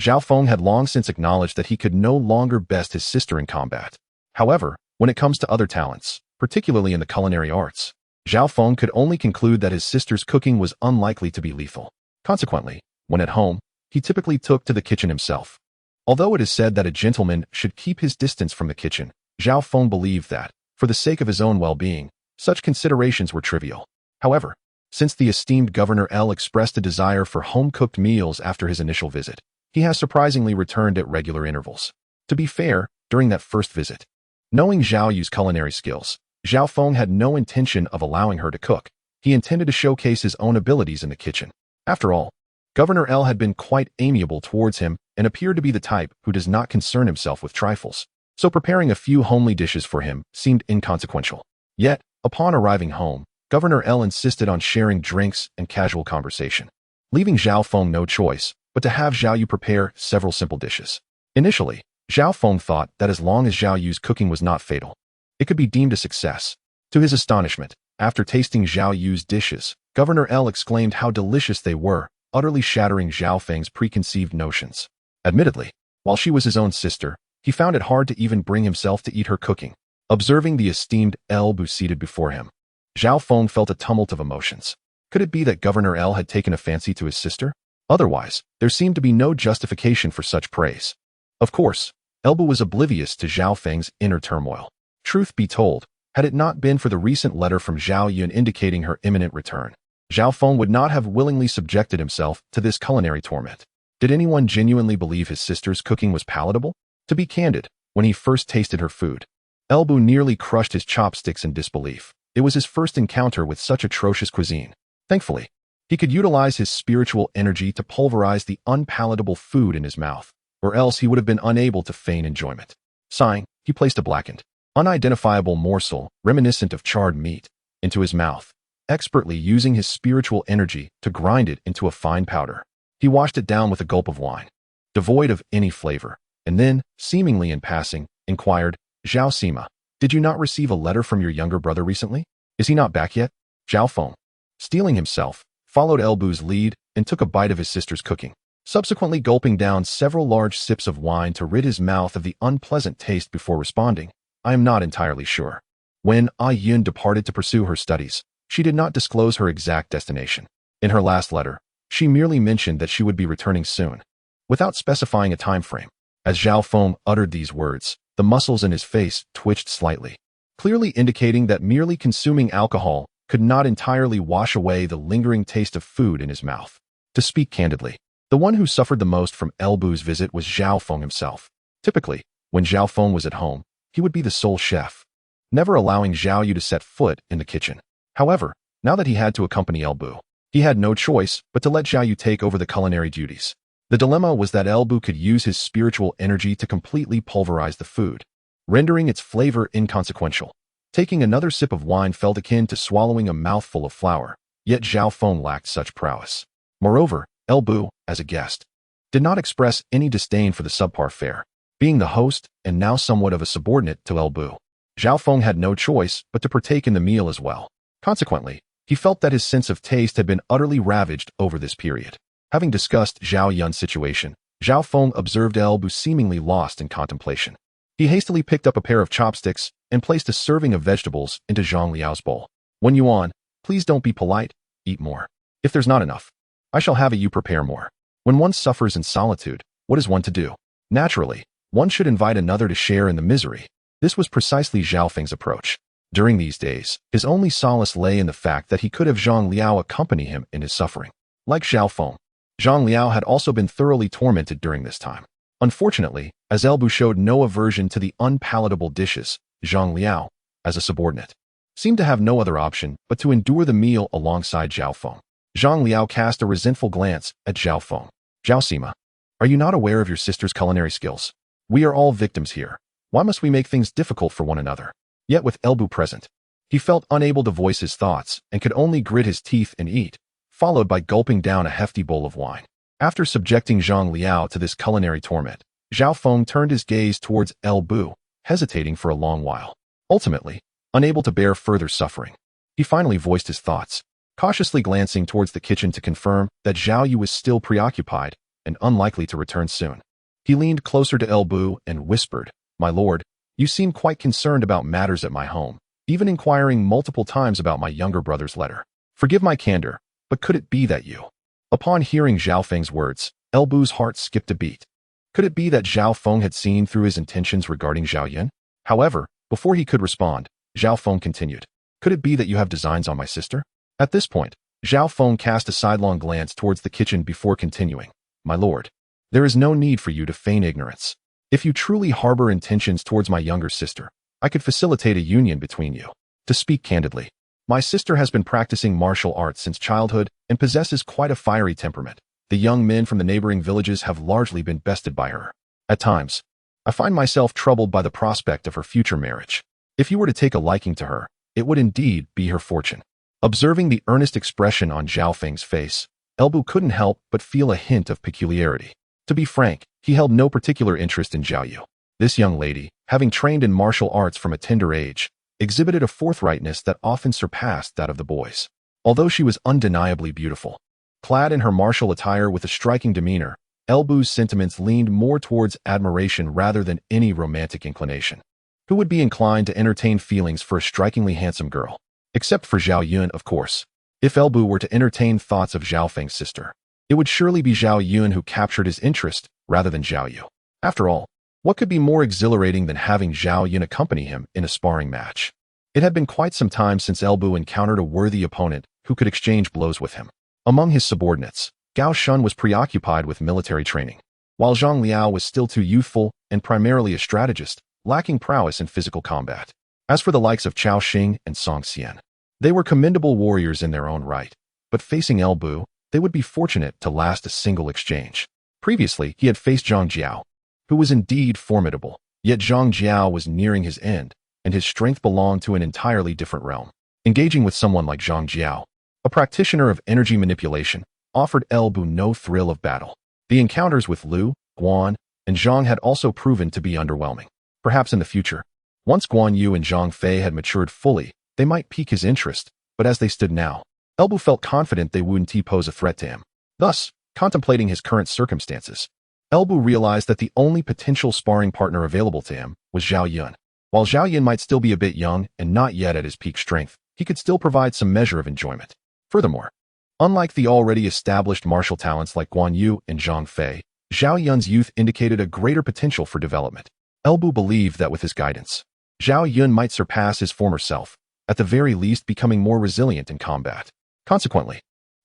Zhao Feng had long since acknowledged that he could no longer best his sister in combat. However, when it comes to other talents, particularly in the culinary arts, Zhao Feng could only conclude that his sister's cooking was unlikely to be lethal. Consequently, when at home, he typically took to the kitchen himself. Although it is said that a gentleman should keep his distance from the kitchen, Zhao Feng believed that, for the sake of his own well-being, such considerations were trivial. However, since the esteemed Governor L expressed a desire for home-cooked meals after his initial visit, he has surprisingly returned at regular intervals. To be fair, during that first visit, knowing Zhao Yu's culinary skills, Zhao Feng had no intention of allowing her to cook. He intended to showcase his own abilities in the kitchen. After all, Governor L had been quite amiable towards him and appeared to be the type who does not concern himself with trifles. So preparing a few homely dishes for him seemed inconsequential. Yet, upon arriving home, Governor L insisted on sharing drinks and casual conversation, leaving Zhao Feng no choice but to have Zhao Yu prepare several simple dishes. Initially, Zhao Feng thought that as long as Zhao Yu's cooking was not fatal, it could be deemed a success. To his astonishment, after tasting Zhao Yu's dishes, Governor L exclaimed how delicious they were, utterly shattering Zhao Feng's preconceived notions. Admittedly, while she was his own sister, he found it hard to even bring himself to eat her cooking. Observing the esteemed Elbu seated before him, Zhao Feng felt a tumult of emotions. Could it be that Governor L had taken a fancy to his sister? Otherwise, there seemed to be no justification for such praise. Of course, Elbu was oblivious to Zhao Feng's inner turmoil. Truth be told, had it not been for the recent letter from Zhao Yun indicating her imminent return, Zhao Feng would not have willingly subjected himself to this culinary torment. Did anyone genuinely believe his sister's cooking was palatable? To be candid, when he first tasted her food, Elbu nearly crushed his chopsticks in disbelief. It was his first encounter with such atrocious cuisine. Thankfully, he could utilize his spiritual energy to pulverize the unpalatable food in his mouth, or else he would have been unable to feign enjoyment. Sighing, he placed a blackened, unidentifiable morsel, reminiscent of charred meat, into his mouth, expertly using his spiritual energy to grind it into a fine powder. He washed it down with a gulp of wine, devoid of any flavor, and then, seemingly in passing, inquired, "Zhao Sima, did you not receive a letter from your younger brother recently? Is he not back yet?" Zhao Feng, steeling himself, followed Elbu's lead and took a bite of his sister's cooking, subsequently gulping down several large sips of wine to rid his mouth of the unpleasant taste before responding, "I am not entirely sure." When Yun departed to pursue her studies, she did not disclose her exact destination. In her last letter, she merely mentioned that she would be returning soon, without specifying a time frame. As Zhao Feng uttered these words, The muscles in his face twitched slightly, clearly indicating that merely consuming alcohol could not entirely wash away the lingering taste of food in his mouth. To speak candidly, the one who suffered the most from Elbu's visit was Xiao Feng himself. Typically, when Xiao Feng was at home, he would be the sole chef, never allowing Xiao Yu to set foot in the kitchen. However, now that he had to accompany Elbu, he had no choice but to let Xiao Yu take over the culinary duties. The dilemma was that Elbu could use his spiritual energy to completely pulverize the food, rendering its flavor inconsequential. Taking another sip of wine felt akin to swallowing a mouthful of flour, yet Xiao Feng lacked such prowess. Moreover, Elbu, as a guest, did not express any disdain for the subpar fare. Being the host and now somewhat of a subordinate to Elbu, Xiao Feng had no choice but to partake in the meal as well. Consequently, he felt that his sense of taste had been utterly ravaged over this period. Having discussed Xiao Yun's situation, Xiao Feng observed Elbu seemingly lost in contemplation. He hastily picked up a pair of chopsticks and placed a serving of vegetables into Zhang Liao's bowl. Wuyuan, please don't be polite, eat more. If there's not enough, I shall have you prepare more. When one suffers in solitude, what is one to do? Naturally, one should invite another to share in the misery. This was precisely Xiao Feng's approach. During these days, his only solace lay in the fact that he could have Zhang Liao accompany him in his suffering. Like Xiao Feng, Zhang Liao had also been thoroughly tormented during this time. Unfortunately, as Elbu showed no aversion to the unpalatable dishes, Zhang Liao, as a subordinate, seemed to have no other option but to endure the meal alongside Xiao Feng. Zhang Liao cast a resentful glance at Xiao Feng. Zhao Sima, are you not aware of your sister's culinary skills? We are all victims here. Why must we make things difficult for one another? Yet with Elbu present, he felt unable to voice his thoughts and could only grit his teeth and eat, followed by gulping down a hefty bowl of wine. After subjecting Zhang Liao to this culinary torment, Xiao Feng turned his gaze towards Elbu, hesitating for a long while. Ultimately, unable to bear further suffering, he finally voiced his thoughts, cautiously glancing towards the kitchen to confirm that Xiao Yu was still preoccupied and unlikely to return soon. He leaned closer to Elbu and whispered, "My lord, you seem quite concerned about matters at my home, even inquiring multiple times about my younger brother's letter. Forgive my candor, but could it be that you..." Upon hearing Xiao Feng's words, Elbu's heart skipped a beat. Could it be that Xiao Feng had seen through his intentions regarding Xiao Yan? However, before he could respond, Xiao Feng continued, "Could it be that you have designs on my sister?" At this point, Xiao Feng cast a sidelong glance towards the kitchen before continuing, "My lord, there is no need for you to feign ignorance. If you truly harbor intentions towards my younger sister, I could facilitate a union between you. To speak candidly, my sister has been practicing martial arts since childhood and possesses quite a fiery temperament. The young men from the neighboring villages have largely been bested by her. At times, I find myself troubled by the prospect of her future marriage. If you were to take a liking to her, it would indeed be her fortune." Observing the earnest expression on Xiao Feng's face, Elbu couldn't help but feel a hint of peculiarity. To be frank, he held no particular interest in Xiao Yu. This young lady, having trained in martial arts from a tender age, exhibited a forthrightness that often surpassed that of the boys. Although she was undeniably beautiful, clad in her martial attire with a striking demeanor, Elbu's sentiments leaned more towards admiration rather than any romantic inclination. Who would be inclined to entertain feelings for a strikingly handsome girl? Except for Xiao Yun, of course. If Elbu were to entertain thoughts of Xiao Feng's sister, it would surely be Xiao Yun who captured his interest rather than Xiao Yu. After all, what could be more exhilarating than having Xiao Yun accompany him in a sparring match? It had been quite some time since Elbu encountered a worthy opponent who could exchange blows with him. Among his subordinates, Gao Shun was preoccupied with military training, while Zhang Liao was still too youthful and primarily a strategist, lacking prowess in physical combat. As for the likes of Chao Xing and Song Xian, they were commendable warriors in their own right, but facing Elbu, they would be fortunate to last a single exchange. Previously, he had faced Jeang Xiao, who was indeed formidable, yet Jeang Xiao was nearing his end, and his strength belonged to an entirely different realm. Engaging with someone like Jeang Xiao, a practitioner of energy manipulation, offered Elbu no thrill of battle. The encounters with Liu, Guan, and Zhang had also proven to be underwhelming. Perhaps in the future, once Guan Yu and Zhang Fei had matured fully, they might pique his interest, but as they stood now, Elbu felt confident they wouldn't pose a threat to him. Thus, contemplating his current circumstances, Elbu realized that the only potential sparring partner available to him was Xiao Yun. While Xiao Yun might still be a bit young and not yet at his peak strength, he could still provide some measure of enjoyment. Furthermore, unlike the already established martial talents like Guan Yu and Zhang Fei, Xiao Yun's youth indicated a greater potential for development. Elbu believed that with his guidance, Zhao Yun might surpass his former self, at the very least becoming more resilient in combat. Consequently,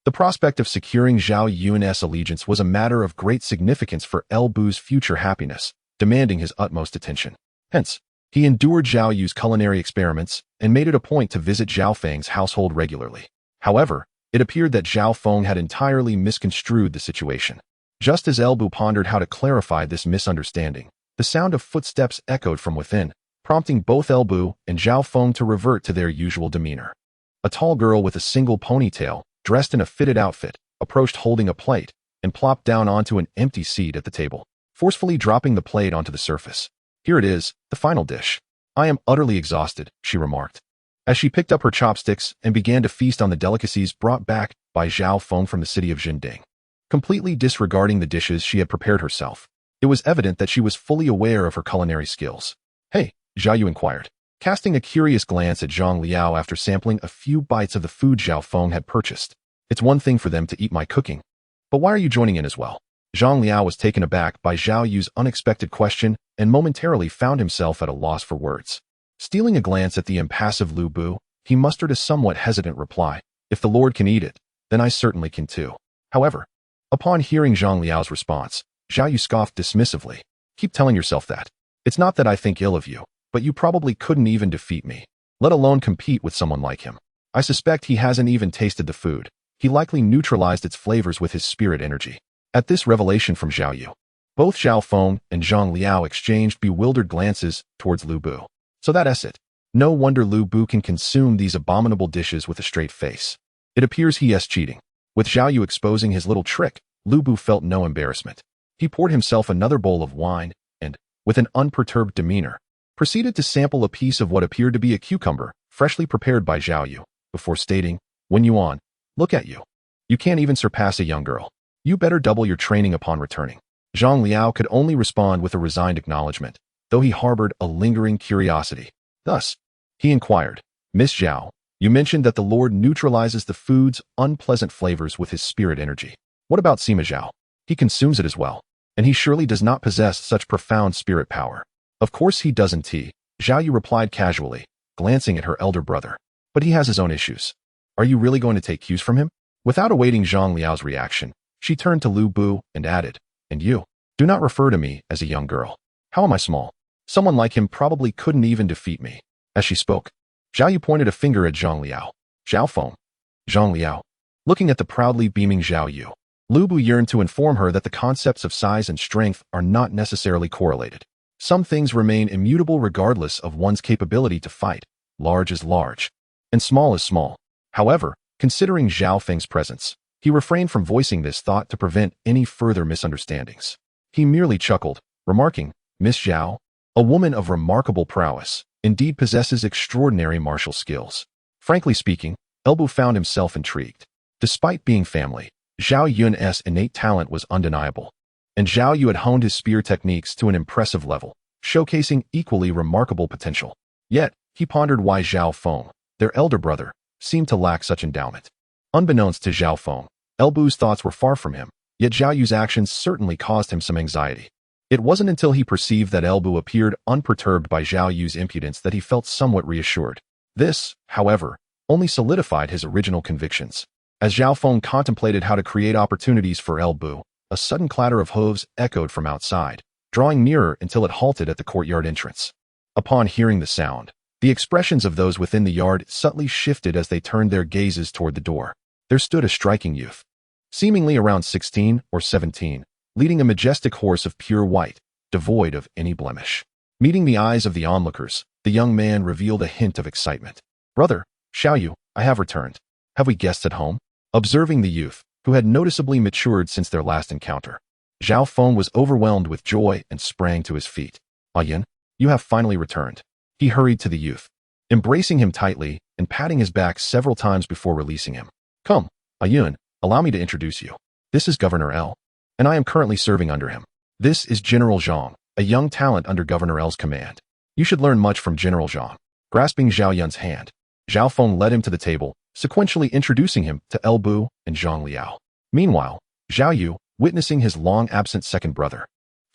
the prospect of securing Zhao Yun's allegiance was a matter of great significance for Elbu's future happiness, demanding his utmost attention. Hence, he endured Zhao Yu's culinary experiments and made it a point to visit Zhao Feng's household regularly. However, it appeared that Zhao Feng had entirely misconstrued the situation. Just as Elbu pondered how to clarify this misunderstanding, the sound of footsteps echoed from within, prompting both Elbu and Zhao Feng to revert to their usual demeanor. A tall girl with a single ponytail, dressed in a fitted outfit, approached holding a plate and plopped down onto an empty seat at the table, forcefully dropping the plate onto the surface. "Here it is, the final dish. I am utterly exhausted," she remarked, as she picked up her chopsticks and began to feast on the delicacies brought back by Zhao Feng from the city of Jinding. Completely disregarding the dishes she had prepared herself, it was evident that she was fully aware of her culinary skills. "Hey," Zhao Yu inquired, casting a curious glance at Zhang Liao after sampling a few bites of the food Zhao Feng had purchased. "It's one thing for them to eat my cooking, but why are you joining in as well?" Zhang Liao was taken aback by Zhao Yu's unexpected question and momentarily found himself at a loss for words. Stealing a glance at the impassive Lu Bu, he mustered a somewhat hesitant reply. "If the Lord can eat it, then I certainly can too." However, upon hearing Zhang Liao's response, Zhao Yu scoffed dismissively. "Keep telling yourself that. It's not that I think ill of you, but you probably couldn't even defeat me, let alone compete with someone like him. I suspect he hasn't even tasted the food. He likely neutralized its flavors with his spirit energy." At this revelation from Zhao Yu, both Zhao Feng and Zhang Liao exchanged bewildered glances towards Lu Bu. So that's it. No wonder Lu Bu can consume these abominable dishes with a straight face. It appears he is cheating. With Zhao Yu exposing his little trick, Lu Bu felt no embarrassment. He poured himself another bowl of wine and, with an unperturbed demeanor, proceeded to sample a piece of what appeared to be a cucumber, freshly prepared by Zhao Yu, before stating, "Wuyuan, look at you. You can't even surpass a young girl. You better double your training upon returning." Zhang Liao could only respond with a resigned acknowledgement, though he harbored a lingering curiosity. Thus, he inquired, "Miss Zhao, you mentioned that the Lord neutralizes the food's unpleasant flavors with his spirit energy. What about Sima Zhao? He consumes it as well, and he surely does not possess such profound spirit power." "Of course he doesn't," Zhao Yu replied casually, glancing at her elder brother. "But he has his own issues. Are you really going to take cues from him?" Without awaiting Zhang Liao's reaction, she turned to Lu Bu and added, "And you, do not refer to me as a young girl. How am I small? Someone like him probably couldn't even defeat me." As she spoke, Zhao Yu pointed a finger at Zhang Liao. "Zhao Feng." Zhang Liao. Looking at the proudly beaming Zhao Yu, Lu Bu yearned to inform her that the concepts of size and strength are not necessarily correlated. Some things remain immutable regardless of one's capability to fight. Large is large, and small is small. However, considering Zhao Feng's presence, he refrained from voicing this thought to prevent any further misunderstandings. He merely chuckled, remarking, "Miss Zhao, a woman of remarkable prowess, indeed possesses extraordinary martial skills." Frankly speaking, Elbu found himself intrigued. Despite being family, Zhao Yun's innate talent was undeniable, and Zhao Yu had honed his spear techniques to an impressive level, showcasing equally remarkable potential. Yet, he pondered why Zhao Feng, their elder brother, seemed to lack such endowment. Unbeknownst to Zhao Feng, Elbu's thoughts were far from him, yet Zhao Yu's actions certainly caused him some anxiety. It wasn't until he perceived that Elbu appeared unperturbed by Zhao Yu's impudence that he felt somewhat reassured. This, however, only solidified his original convictions. As Zhao Feng contemplated how to create opportunities for Elbu, a sudden clatter of hooves echoed from outside, drawing nearer until it halted at the courtyard entrance. Upon hearing the sound, the expressions of those within the yard subtly shifted as they turned their gazes toward the door. There stood a striking youth, seemingly around 16 or 17, leading a majestic horse of pure white, devoid of any blemish. Meeting the eyes of the onlookers, the young man revealed a hint of excitement. "Brother, Xiao Yu, I have returned. Have we guests at home?" Observing the youth, who had noticeably matured since their last encounter, Zhao Feng was overwhelmed with joy and sprang to his feet. "Lian, you have finally returned." He hurried to the youth, embracing him tightly and patting his back several times before releasing him. "Come, Lian, allow me to introduce you. This is Governor L, and I am currently serving under him. This is General Zhang, a young talent under Governor L's command. You should learn much from General Zhang." Grasping Zhao Yun's hand, Zhao Feng led him to the table, sequentially introducing him to Elbu and Zhang Liao. Meanwhile, Zhao Yu, witnessing his long-absent second brother,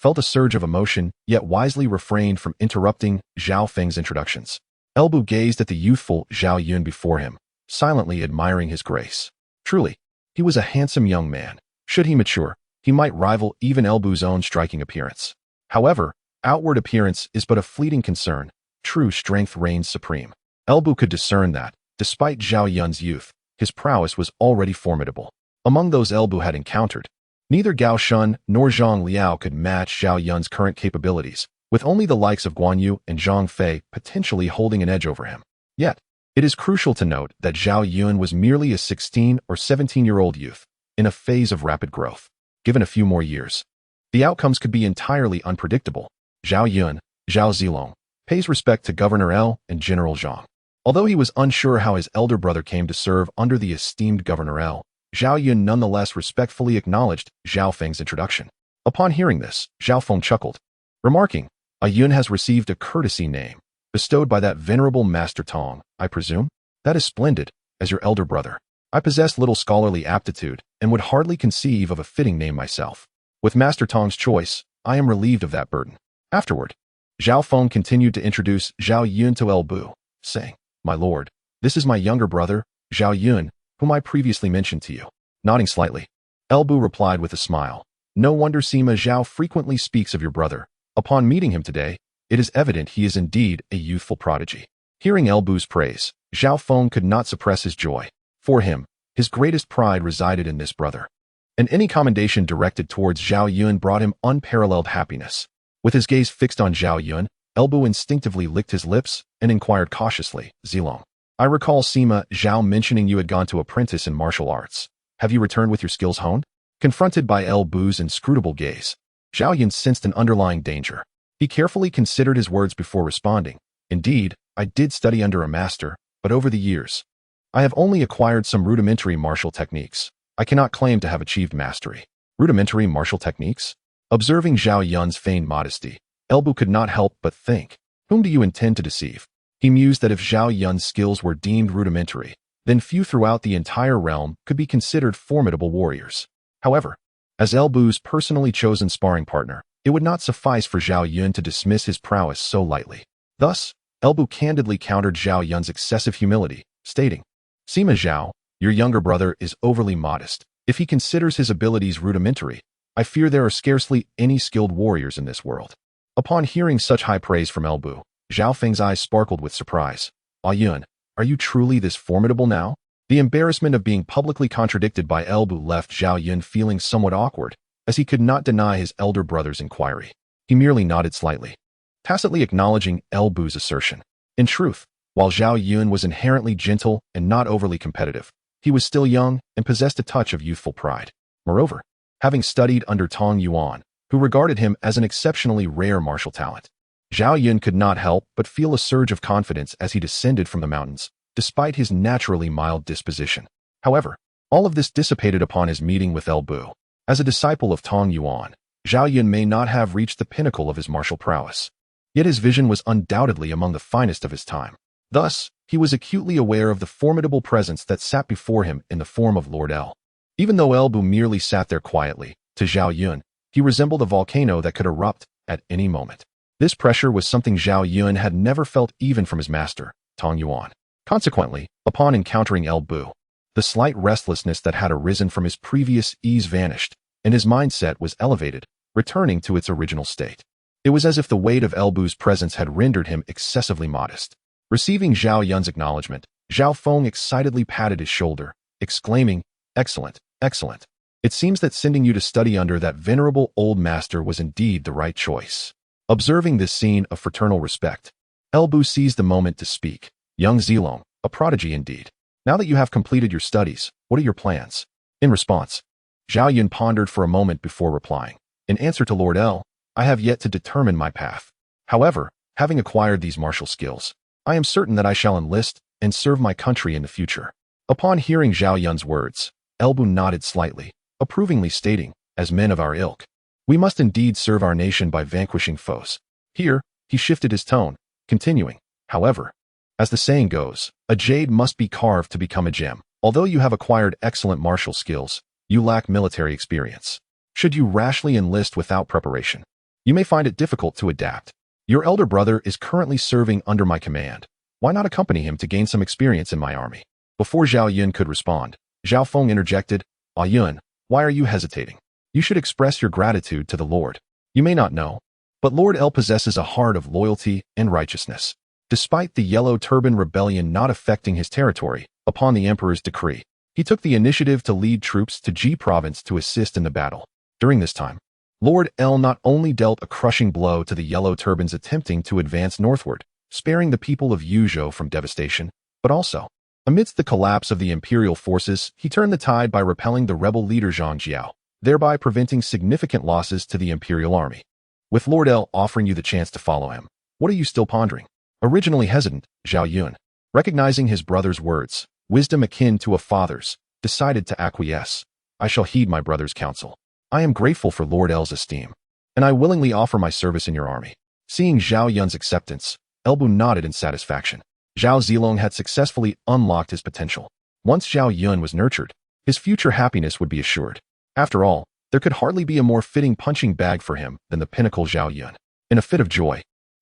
felt a surge of emotion, yet wisely refrained from interrupting Xiao Feng's introductions. Elbu gazed at the youthful Zhao Yun before him, silently admiring his grace. Truly, he was a handsome young man. Should he mature, he might rival even Elbu's own striking appearance. However, outward appearance is but a fleeting concern. True strength reigns supreme. Elbu could discern that, despite Zhao Yun's youth, his prowess was already formidable. Among those Elbu had encountered, neither Gao Shun nor Zhang Liao could match Zhao Yun's current capabilities, with only the likes of Guan Yu and Zhang Fei potentially holding an edge over him. Yet, it is crucial to note that Zhao Yun was merely a 16 or 17-year-old youth, in a phase of rapid growth. Given a few more years, the outcomes could be entirely unpredictable. Zhao Yun, Zhao Zilong, pays respect to Governor L and General Zhang. Although he was unsure how his elder brother came to serve under the esteemed Governor L, Zhao Yun nonetheless respectfully acknowledged Xiao Feng's introduction. Upon hearing this, Xiao Feng chuckled, remarking, "A Yun has received a courtesy name, bestowed by that venerable Master Tong, I presume? That is splendid, as your elder brother. I possess little scholarly aptitude, and would hardly conceive of a fitting name myself. With Master Tong's choice, I am relieved of that burden." Afterward, Xiao Feng continued to introduce Zhao Yun to Elbu, saying, "My lord, this is my younger brother, Zhao Yun, whom I previously mentioned to you." Nodding slightly, Elbu replied with a smile, "No wonder Sima Zhao frequently speaks of your brother. Upon meeting him today, it is evident he is indeed a youthful prodigy." Hearing Elbu's praise, Xiao Feng could not suppress his joy. For him, his greatest pride resided in this brother, and any commendation directed towards Zhao Yun brought him unparalleled happiness. With his gaze fixed on Zhao Yun, Elbu instinctively licked his lips and inquired cautiously, "Zilong, I recall Sima Zhao mentioning you had gone to apprentice in martial arts. Have you returned with your skills honed?" Confronted by Elbu's inscrutable gaze, Zhao Yun sensed an underlying danger. He carefully considered his words before responding. "Indeed, I did study under a master, but over the years, I have only acquired some rudimentary martial techniques. I cannot claim to have achieved mastery." Rudimentary martial techniques? Observing Zhao Yun's feigned modesty, Elbu could not help but think, whom do you intend to deceive? He mused that if Zhao Yun's skills were deemed rudimentary, then few throughout the entire realm could be considered formidable warriors. However, as Elbu's personally chosen sparring partner, it would not suffice for Zhao Yun to dismiss his prowess so lightly. Thus, Elbu candidly countered Zhao Yun's excessive humility, stating, "Sima Zhao, your younger brother is overly modest. If he considers his abilities rudimentary, I fear there are scarcely any skilled warriors in this world." Upon hearing such high praise from Elbu, Xiao Feng's eyes sparkled with surprise. "Ah Yun, are you truly this formidable now?" The embarrassment of being publicly contradicted by Elbu left Zhao Yun feeling somewhat awkward, as he could not deny his elder brother's inquiry. He merely nodded slightly, tacitly acknowledging Elbu's assertion. In truth, while Zhao Yun was inherently gentle and not overly competitive, he was still young and possessed a touch of youthful pride. Moreover, having studied under Tong Yuan, who regarded him as an exceptionally rare martial talent, Zhao Yun could not help but feel a surge of confidence as he descended from the mountains, despite his naturally mild disposition. However, all of this dissipated upon his meeting with Elbu. As a disciple of Tong Yuan, Zhao Yun may not have reached the pinnacle of his martial prowess, yet his vision was undoubtedly among the finest of his time. Thus, he was acutely aware of the formidable presence that sat before him in the form of Lord L. Even though Elbu merely sat there quietly, to Zhao Yun, he resembled a volcano that could erupt at any moment. This pressure was something Zhao Yun had never felt even from his master, Tong Yuan. Consequently, upon encountering Elbu, the slight restlessness that had arisen from his previous ease vanished, and his mindset was elevated, returning to its original state. It was as if the weight of Elbu's presence had rendered him excessively modest. Receiving Zhao Yun's acknowledgement, Xiao Feng excitedly patted his shoulder, exclaiming, "Excellent, excellent. It seems that sending you to study under that venerable old master was indeed the right choice." Observing this scene of fraternal respect, Elbu seized the moment to speak. "Young Zilong, a prodigy indeed. Now that you have completed your studies, what are your plans?" In response, Zhao Yun pondered for a moment before replying. "In answer to Lord L, I have yet to determine my path. However, having acquired these martial skills, I am certain that I shall enlist and serve my country in the future." Upon hearing Zhao Yun's words, Elbu nodded slightly, approvingly stating, "As men of our ilk, we must indeed serve our nation by vanquishing foes." Here, he shifted his tone, continuing, "However, as the saying goes, a jade must be carved to become a gem. Although you have acquired excellent martial skills, you lack military experience. Should you rashly enlist without preparation, You may find it difficult to adapt. Your elder brother is currently serving under my command. Why not accompany him to gain some experience in my army? Before Zhao Yun could respond, Huang Fuong interjected, Wuyuan, why are you hesitating? You should express your gratitude to the Lord. You may not know, but Lord El possesses a heart of loyalty and righteousness. Despite the Yellow Turban Rebellion not affecting his territory, upon the Emperor's decree, he took the initiative to lead troops to Ji province to assist in the battle. During this time, Lord El not only dealt a crushing blow to the Yellow Turbans attempting to advance northward, sparing the people of Yuzhou from devastation, but also, amidst the collapse of the imperial forces, he turned the tide by repelling the rebel leader Jeang Xiao, thereby preventing significant losses to the imperial army. With Lord El offering you the chance to follow him, what are you still pondering? Originally hesitant, Zhao Yun, recognizing his brother's words, wisdom akin to a father's, decided to acquiesce. I shall heed my brother's counsel. I am grateful for Lord El's esteem, and I willingly offer my service in your army. Seeing Zhao Yun's acceptance, Elbu nodded in satisfaction. Zhao Zilong had successfully unlocked his potential. Once Zhao Yun was nurtured, his future happiness would be assured. After all, there could hardly be a more fitting punching bag for him than the pinnacle Zhao Yun. In a fit of joy,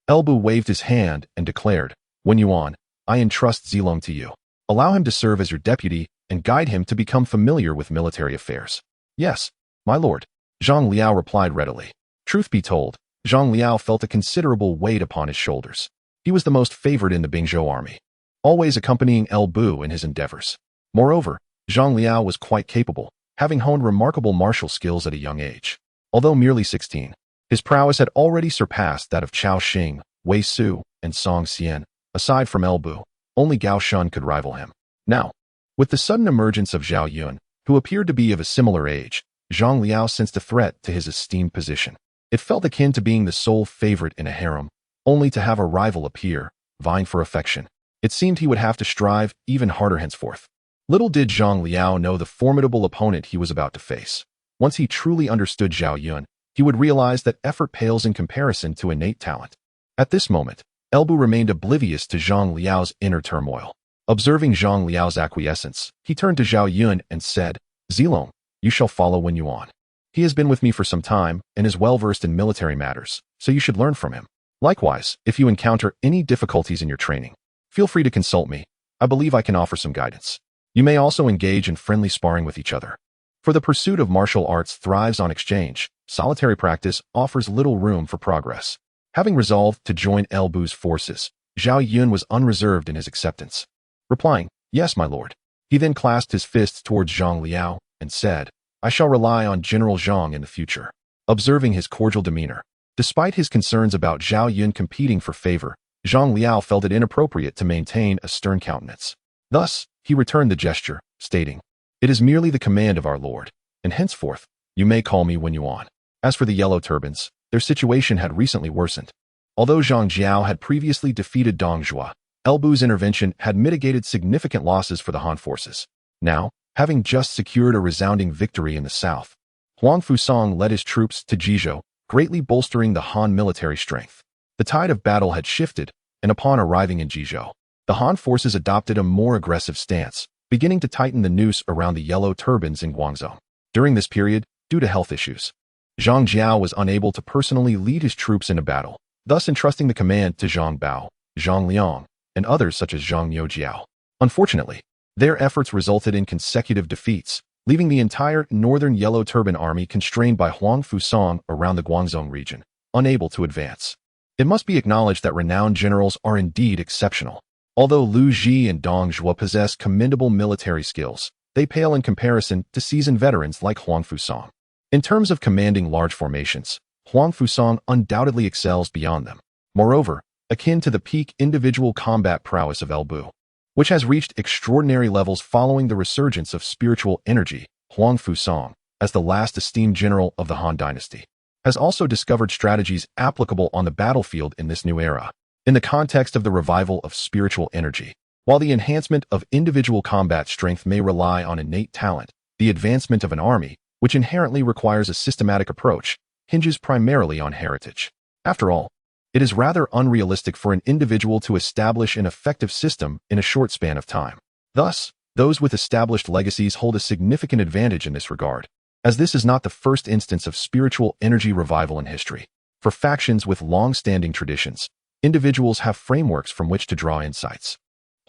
Elbu waved his hand and declared, Wuyuan, I entrust Zilong to you. Allow him to serve as your deputy and guide him to become familiar with military affairs. Yes, my lord, Zhang Liao replied readily. Truth be told, Zhang Liao felt a considerable weight upon his shoulders. He was the most favored in the Bingzhou army, always accompanying Elbu in his endeavors. Moreover, Zhang Liao was quite capable, having honed remarkable martial skills at a young age. Although merely 16, his prowess had already surpassed that of Chao Xing, Wei Su, and Song Xian. Aside from Elbu, only Gao Shun could rival him. Now, with the sudden emergence of Zhao Yun, who appeared to be of a similar age, Zhang Liao sensed a threat to his esteemed position. It felt akin to being the sole favorite in a harem, only to have a rival appear, vying for affection. It seemed he would have to strive even harder henceforth. Little did Zhang Liao know the formidable opponent he was about to face. Once he truly understood Zhao Yun, he would realize that effort pales in comparison to innate talent. At this moment, Elbu remained oblivious to Zhang Liao's inner turmoil. Observing Zhang Liao's acquiescence, he turned to Zhao Yun and said, Zilong, you shall follow Wuyuan. He has been with me for some time and is well-versed in military matters, so you should learn from him. Likewise, if you encounter any difficulties in your training, feel free to consult me. I believe I can offer some guidance. You may also engage in friendly sparring with each other. For the pursuit of martial arts thrives on exchange, solitary practice offers little room for progress. Having resolved to join Elbu's forces, Zhao Yun was unreserved in his acceptance. Replying, yes, my lord. He then clasped his fists towards Zhang Liao and said, I shall rely on General Zhang in the future. Observing his cordial demeanor, despite his concerns about Zhao Yun competing for favor, Zhang Liao felt it inappropriate to maintain a stern countenance. Thus, he returned the gesture, stating, It is merely the command of our lord, and henceforth, you may call me Wuyuan. As for the Yellow Turbans, their situation had recently worsened. Although Jeang Xiao had previously defeated Dongzhua, Elbu's intervention had mitigated significant losses for the Han forces. Now, having just secured a resounding victory in the south, Huang Fuong led his troops to Jizhou, greatly bolstering the Han military strength. The tide of battle had shifted, and upon arriving in Jizhou, the Han forces adopted a more aggressive stance, beginning to tighten the noose around the Yellow Turbans in Guangzhou. During this period, due to health issues, Zhang Xiao was unable to personally lead his troops into battle, thus entrusting the command to Zhang Bao, Zhang Liang, and others such as Zhang Youjiao. Unfortunately, their efforts resulted in consecutive defeats, leaving the entire northern Yellow Turban army constrained by Huang Fuong around the Guangzhou region, unable to advance. It must be acknowledged that renowned generals are indeed exceptional. Although Lu Ji and Dong Zhuo possess commendable military skills, they pale in comparison to seasoned veterans like Huang Fuong. In terms of commanding large formations, Huang Fuong undoubtedly excels beyond them. Moreover, akin to the peak individual combat prowess of Elbu, which has reached extraordinary levels following the resurgence of spiritual energy, Huang Fuong, as the last esteemed general of the Han dynasty, has also discovered strategies applicable on the battlefield in this new era. In the context of the revival of spiritual energy, while the enhancement of individual combat strength may rely on innate talent, the advancement of an army, which inherently requires a systematic approach, hinges primarily on heritage. After all, it is rather unrealistic for an individual to establish an effective system in a short span of time. Thus, those with established legacies hold a significant advantage in this regard, as this is not the first instance of spiritual energy revival in history. For factions with long-standing traditions, individuals have frameworks from which to draw insights.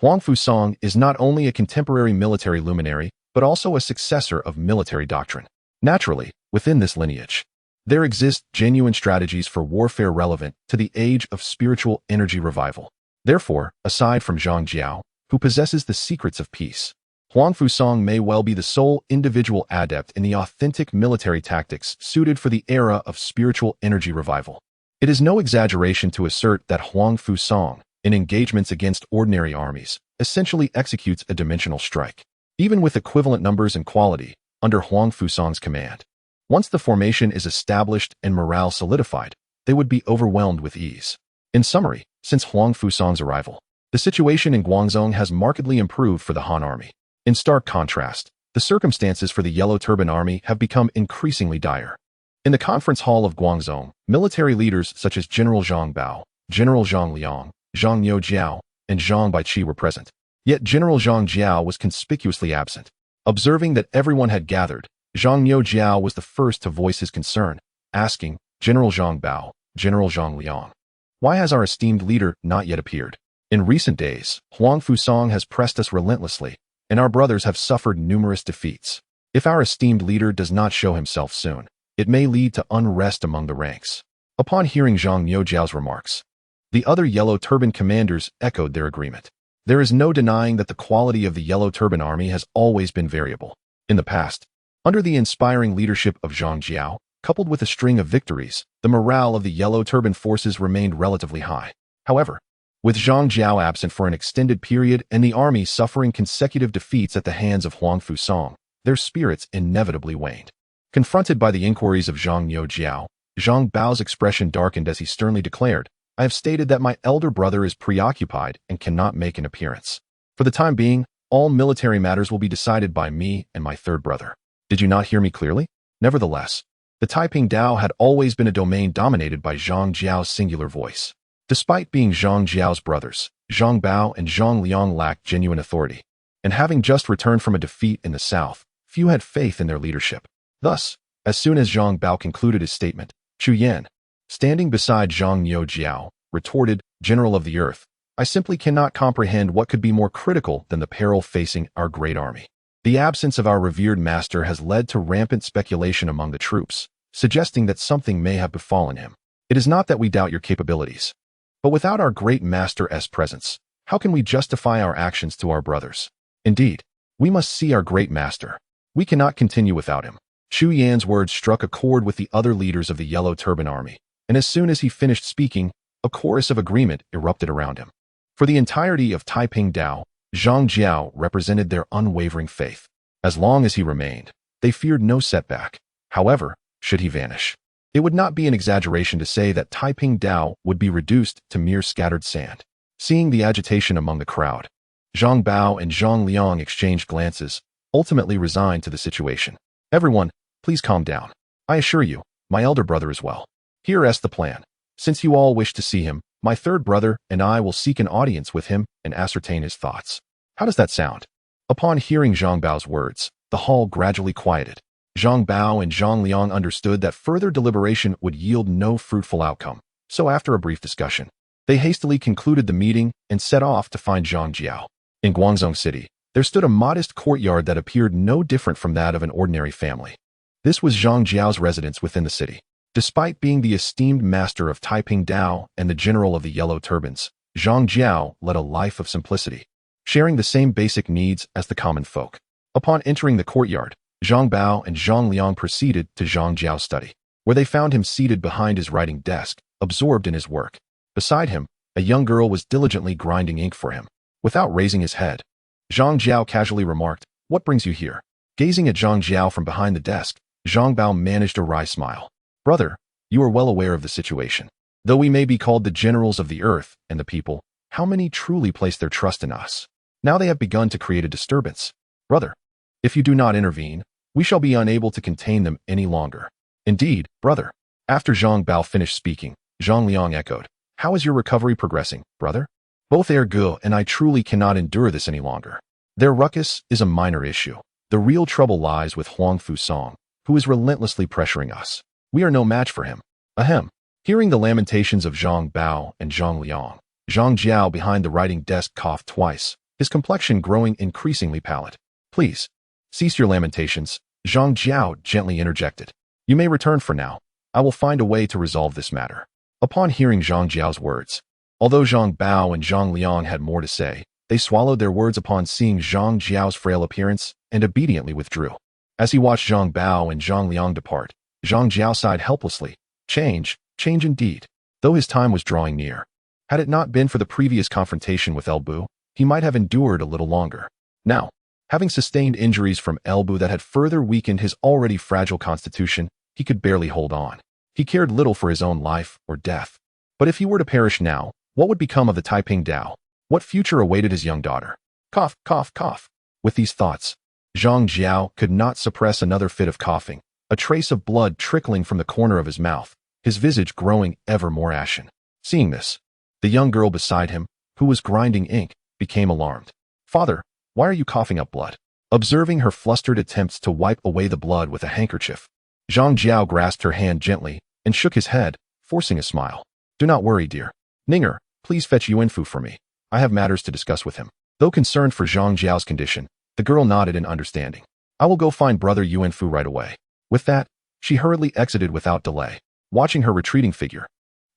Huang Fuong is not only a contemporary military luminary, but also a successor of military doctrine. Naturally, within this lineage, there exist genuine strategies for warfare relevant to the age of spiritual energy revival. Therefore, aside from Jeang Xiao, who possesses the secrets of peace, Huang Fuong may well be the sole individual adept in the authentic military tactics suited for the era of spiritual energy revival. It is no exaggeration to assert that Huang Fuong, in engagements against ordinary armies, essentially executes a dimensional strike, even with equivalent numbers and quality, under Huang Fuong's command. Once the formation is established and morale solidified, they would be overwhelmed with ease. In summary, since Huang Fuong's arrival, the situation in Guangzhou has markedly improved for the Han army. In stark contrast, the circumstances for the Yellow Turban Army have become increasingly dire. In the conference hall of Guangzhou, military leaders such as General Zhang Bao, General He Lian, Zhang Jiao, and Zhang Baiqi were present. Yet General Zhang Jiao was conspicuously absent. Observing that everyone had gathered, Zhang Jiao was the first to voice his concern, asking, General Zhang Bao, General Zhang Lian, why has our esteemed leader not yet appeared? In recent days, Huang Fuong has pressed us relentlessly, and our brothers have suffered numerous defeats. If our esteemed leader does not show himself soon, it may lead to unrest among the ranks. Upon hearing Zhang Jiao's remarks, the other Yellow Turban commanders echoed their agreement. There is no denying that the quality of the Yellow Turban Army has always been variable. In the past, under the inspiring leadership of Zhang Xiao, coupled with a string of victories, the morale of the Yellow Turban forces remained relatively high. However, with Zhang Xiao absent for an extended period and the army suffering consecutive defeats at the hands of Huang Fuong, their spirits inevitably waned. Confronted by the inquiries of Zhang Jiao, Zhang Bao's expression darkened as he sternly declared, I have stated that my elder brother is preoccupied and cannot make an appearance. For the time being, all military matters will be decided by me and my third brother. Did you not hear me clearly? Nevertheless, the Taiping Dao had always been a domain dominated by Zhang Jiao's singular voice. Despite being Zhang Jiao's brothers, Zhang Bao and Zhang Liang lacked genuine authority, and having just returned from a defeat in the south, few had faith in their leadership. Thus, as soon as Zhang Bao concluded his statement, Chu Yan, standing beside Zhang Jiao, retorted, General of the Earth, I simply cannot comprehend what could be more critical than the peril facing our great army. The absence of our revered master has led to rampant speculation among the troops, suggesting that something may have befallen him. It is not that we doubt your capabilities, but without our great master's presence, how can we justify our actions to our brothers? Indeed, we must see our great master. We cannot continue without him. Chu Yan's words struck a chord with the other leaders of the Yellow Turban Army, and as soon as he finished speaking, a chorus of agreement erupted around him. For the entirety of Taiping Dao, Zhang Jiao represented their unwavering faith. As long as he remained, they feared no setback. However, should he vanish, it would not be an exaggeration to say that Taiping Dao would be reduced to mere scattered sand. Seeing the agitation among the crowd, Zhang Bao and Zhang Liang exchanged glances, ultimately resigned to the situation. Everyone, please calm down. I assure you, my elder brother is well. Here is the plan. Since you all wish to see him, my third brother and I will seek an audience with him and ascertain his thoughts. How does that sound? Upon hearing Zhang Bao's words, the hall gradually quieted. Zhang Bao and Zhang Liang understood that further deliberation would yield no fruitful outcome. So after a brief discussion, they hastily concluded the meeting and set off to find Zhang Jiao. In Guangzhou City, there stood a modest courtyard that appeared no different from that of an ordinary family. This was Zhang Jiao's residence within the city. Despite being the esteemed master of Taiping Dao and the general of the Yellow Turbans, Zhang Jiao led a life of simplicity, sharing the same basic needs as the common folk. Upon entering the courtyard, Zhang Bao and Zhang Liang proceeded to Zhang Jiao's study, where they found him seated behind his writing desk, absorbed in his work. Beside him, a young girl was diligently grinding ink for him. Without raising his head, Zhang Jiao casually remarked, "What brings you here?" Gazing at Zhang Jiao from behind the desk, Zhang Bao managed a wry smile. "Brother, you are well aware of the situation. Though we may be called the generals of the earth and the people, how many truly place their trust in us? Now they have begun to create a disturbance. Brother, if you do not intervene, we shall be unable to contain them any longer." "Indeed, brother." After Zhang Bao finished speaking, Zhang Liang echoed, "How is your recovery progressing, brother?" "Both are good, and I truly cannot endure this any longer. Their ruckus is a minor issue. The real trouble lies with Huang Fuong, who is relentlessly pressuring us. We are no match for him." "Ahem. Hearing the lamentations of Zhang Bao and Zhang Liang, Jeang Xiao behind the writing desk coughed twice, his complexion growing increasingly pallid. Please, cease your lamentations, Jeang Xiao gently interjected. You may return for now. I will find a way to resolve this matter. Upon hearing Jeang Xiao's words, although Zhang Bao and Zhang Liang had more to say, they swallowed their words upon seeing Jeang Xiao's frail appearance and obediently withdrew. As he watched Zhang Bao and Zhang Liang depart, Jeang Xiao sighed helplessly. Change indeed. Though his time was drawing near. Had it not been for the previous confrontation with Elbu, he might have endured a little longer. Now, having sustained injuries from Elbu that had further weakened his already fragile constitution, he could barely hold on. He cared little for his own life or death. But if he were to perish now, what would become of the Taiping Dao? What future awaited his young daughter? Cough, cough, cough. With these thoughts, Jeang Xiao could not suppress another fit of coughing, a trace of blood trickling from the corner of his mouth, his visage growing ever more ashen. Seeing this, the young girl beside him, who was grinding ink, became alarmed. Father, why are you coughing up blood? Observing her flustered attempts to wipe away the blood with a handkerchief, Jeang Xiao grasped her hand gently and shook his head, forcing a smile. Do not worry, dear. Ninger, please fetch Yuanfu for me. I have matters to discuss with him. Though concerned for Jeang Xiao's condition, the girl nodded in understanding. I will go find brother Yuanfu right away. With that, she hurriedly exited without delay. Watching her retreating figure,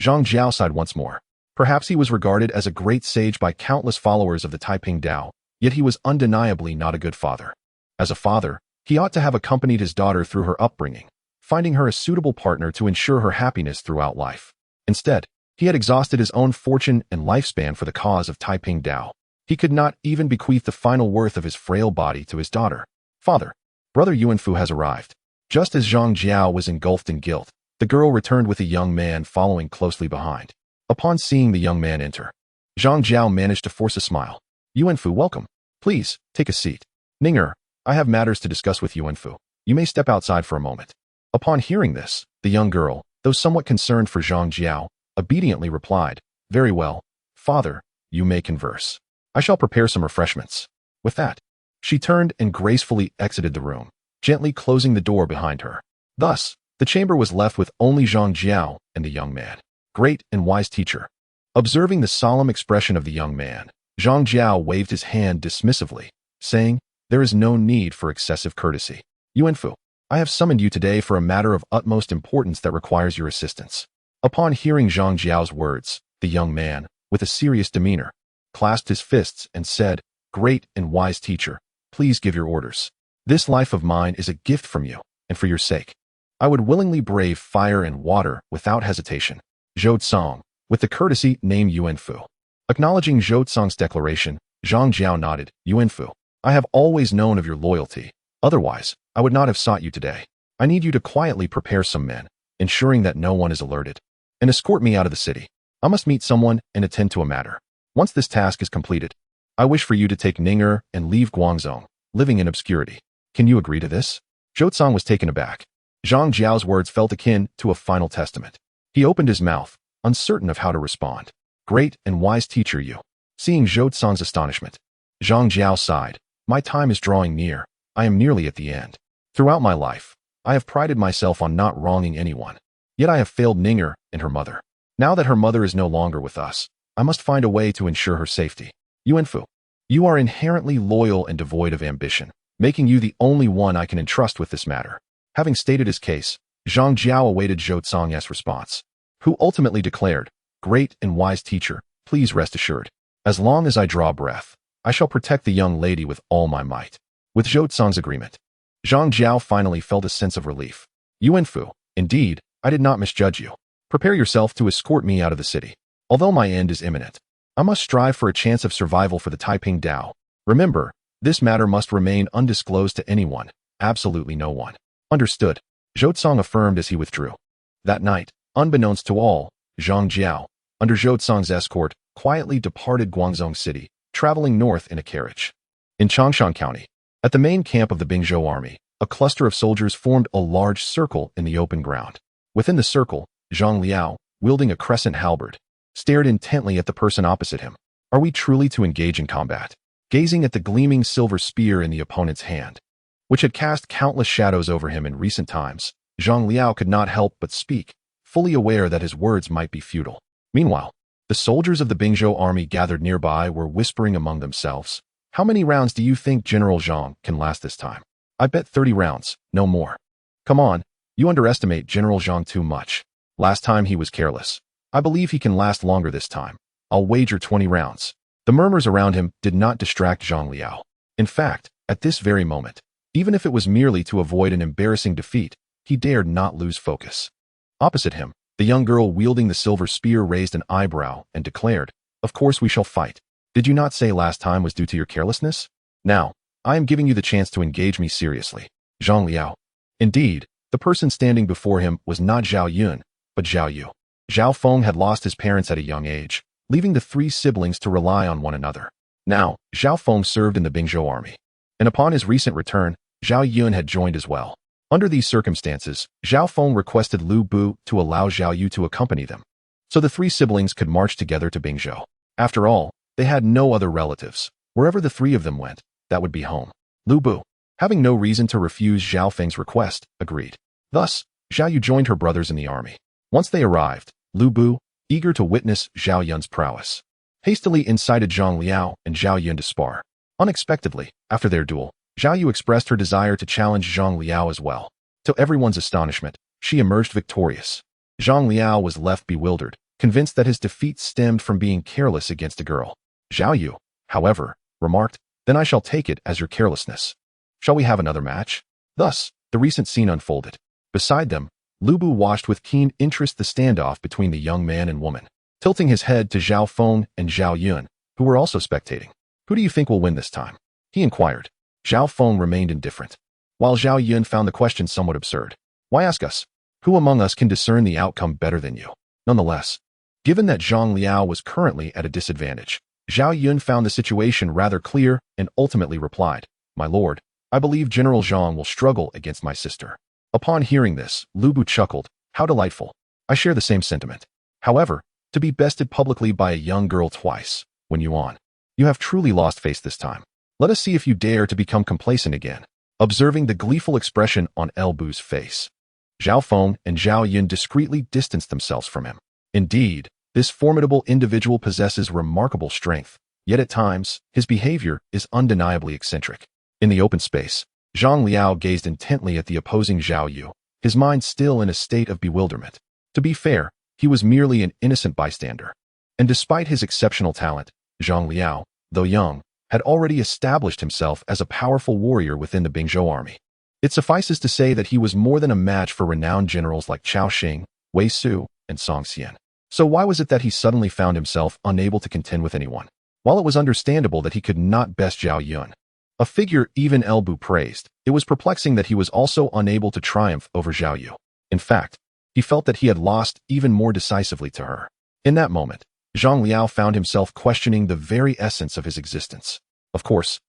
Jeang Xiao sighed once more. Perhaps he was regarded as a great sage by countless followers of the Taiping Dao, yet he was undeniably not a good father. As a father, he ought to have accompanied his daughter through her upbringing, finding her a suitable partner to ensure her happiness throughout life. Instead, he had exhausted his own fortune and lifespan for the cause of Taiping Dao. He could not even bequeath the final worth of his frail body to his daughter. Father, brother Yuanfu has arrived. Just as Jeang Xiao was engulfed in guilt, the girl returned with a young man following closely behind. Upon seeing the young man enter, Jeang Xiao managed to force a smile. Yuanfu, welcome. Please, take a seat. Ninger, I have matters to discuss with Yuanfu. You may step outside for a moment. Upon hearing this, the young girl, though somewhat concerned for Jeang Xiao, obediently replied, Very well, father, you may converse. I shall prepare some refreshments. With that, she turned and gracefully exited the room, gently closing the door behind her. Thus, the chamber was left with only Jeang Xiao and the young man. Great and wise teacher. Observing the solemn expression of the young man, Jeang Xiao waved his hand dismissively, saying, There is no need for excessive courtesy. Yuanfu, I have summoned you today for a matter of utmost importance that requires your assistance. Upon hearing Jeang Xiao's words, the young man, with a serious demeanor, clasped his fists and said, Great and wise teacher, please give your orders. This life of mine is a gift from you, and for your sake, I would willingly brave fire and water without hesitation. Zhou Tsang, with the courtesy named Yuanfu. Acknowledging Zhou Tsang's declaration, Jeang Xiao nodded. Yuanfu, I have always known of your loyalty. Otherwise, I would not have sought you today. I need you to quietly prepare some men, ensuring that no one is alerted, and escort me out of the city. I must meet someone and attend to a matter. Once this task is completed, I wish for you to take Ninger and leave Guangzhou, living in obscurity. Can you agree to this? Zhou Tsang was taken aback. Jeang Xiao's words felt akin to a final testament. He opened his mouth, uncertain of how to respond. Great and wise teacher you. Seeing Zhou Tsang's astonishment, Jeang Xiao sighed. My time is drawing near. I am nearly at the end. Throughout my life, I have prided myself on not wronging anyone. Yet I have failed Ninger and her mother. Now that her mother is no longer with us, I must find a way to ensure her safety. Yuanfu, you are inherently loyal and devoid of ambition, making you the only one I can entrust with this matter. Having stated his case, Jeang Xiao awaited Zhou Tsang's response, who ultimately declared, Great and wise teacher, please rest assured. As long as I draw breath, I shall protect the young lady with all my might. With Zhou Tsang's agreement, Jeang Xiao finally felt a sense of relief. Yuanfu, indeed, I did not misjudge you. Prepare yourself to escort me out of the city. Although my end is imminent, I must strive for a chance of survival for the Taiping Dao. Remember, this matter must remain undisclosed to anyone, absolutely no one. Understood, Zhou Tsang affirmed as he withdrew. That night, unbeknownst to all, Jeang Xiao, under Zhou Tsang's escort, quietly departed Guangzhou City, traveling north in a carriage. In Changshan County, at the main camp of the Bingzhou army, a cluster of soldiers formed a large circle in the open ground. Within the circle, Zhang Liao, wielding a crescent halberd, stared intently at the person opposite him. Are we truly to engage in combat? Gazing at the gleaming silver spear in the opponent's hand, which had cast countless shadows over him in recent times, Zhang Liao could not help but speak, fully aware that his words might be futile. Meanwhile, the soldiers of the Bingzhou army gathered nearby were whispering among themselves. How many rounds do you think General Jeang can last this time? I bet 30 rounds, no more. Come on, you underestimate General Jeang too much. Last time he was careless. I believe he can last longer this time. I'll wager 20 rounds. The murmurs around him did not distract Zhang Liao. In fact, at this very moment, even if it was merely to avoid an embarrassing defeat, he dared not lose focus. Opposite him, the young girl wielding the silver spear raised an eyebrow and declared, "Of course we shall fight. Did you not say last time was due to your carelessness? Now, I am giving you the chance to engage me seriously." Zhang Liao. Indeed, the person standing before him was not Zhao Yun, but Zhao Yu. Zhao Feng had lost his parents at a young age, leaving the three siblings to rely on one another. Now, Zhao Feng served in the Bingzhou army, and upon his recent return, Zhao Yun had joined as well. Under these circumstances, Zhao Feng requested Lu Bu to allow Zhao Yu to accompany them, so the three siblings could march together to Bingzhou. After all, they had no other relatives. Wherever the three of them went, that would be home. Lu Bu, having no reason to refuse Zhao Feng's request, agreed. Thus, Zhao Yu joined her brothers in the army. Once they arrived, Lu Bu, eager to witness Zhao Yun's prowess, hastily incited Zhang Liao and Zhao Yun to spar. Unexpectedly, after their duel, Zhao Yu expressed her desire to challenge Zhang Liao as well. To everyone's astonishment, she emerged victorious. Zhang Liao was left bewildered, convinced that his defeat stemmed from being careless against a girl. Zhao Yu, however, remarked, "Then I shall take it as your carelessness. Shall we have another match?" Thus, the recent scene unfolded. Beside them, Lu Bu watched with keen interest the standoff between the young man and woman, tilting his head to Zhao Feng and Zhao Yun, who were also spectating. "Who do you think will win this time?" he inquired. Zhao Feng remained indifferent, while Zhao Yun found the question somewhat absurd. "Why ask us? Who among us can discern the outcome better than you?" Nonetheless, given that Zhang Liao was currently at a disadvantage, Zhao Yun found the situation rather clear and ultimately replied, "My lord, I believe General Zhang will struggle against my sister." Upon hearing this, Lu Bu chuckled, "How delightful. I share the same sentiment. However, to be bested publicly by a young girl twice, Wuyuan, you have truly lost face this time. Let us see if you dare to become complacent again." Observing the gleeful expression on El Bu's face, Zhao Feng and Zhao Yun discreetly distanced themselves from him. Indeed, this formidable individual possesses remarkable strength, yet at times, his behavior is undeniably eccentric. In the open space, Zhang Liao gazed intently at the opposing Zhao Yu, his mind still in a state of bewilderment. To be fair, he was merely an innocent bystander. And despite his exceptional talent, Zhang Liao, though young, had already established himself as a powerful warrior within the Bingzhou army. It suffices to say that he was more than a match for renowned generals like Cao Xing, Wei Su, and Song Xian. So why was it that he suddenly found himself unable to contend with anyone? While it was understandable that he could not best Zhao Yun, a figure even El Bu praised, it was perplexing that he was also unable to triumph over Zhao Yu. In fact, he felt that he had lost even more decisively to her. In that moment, Zhang Liao found himself questioning the very essence of his existence. Of course,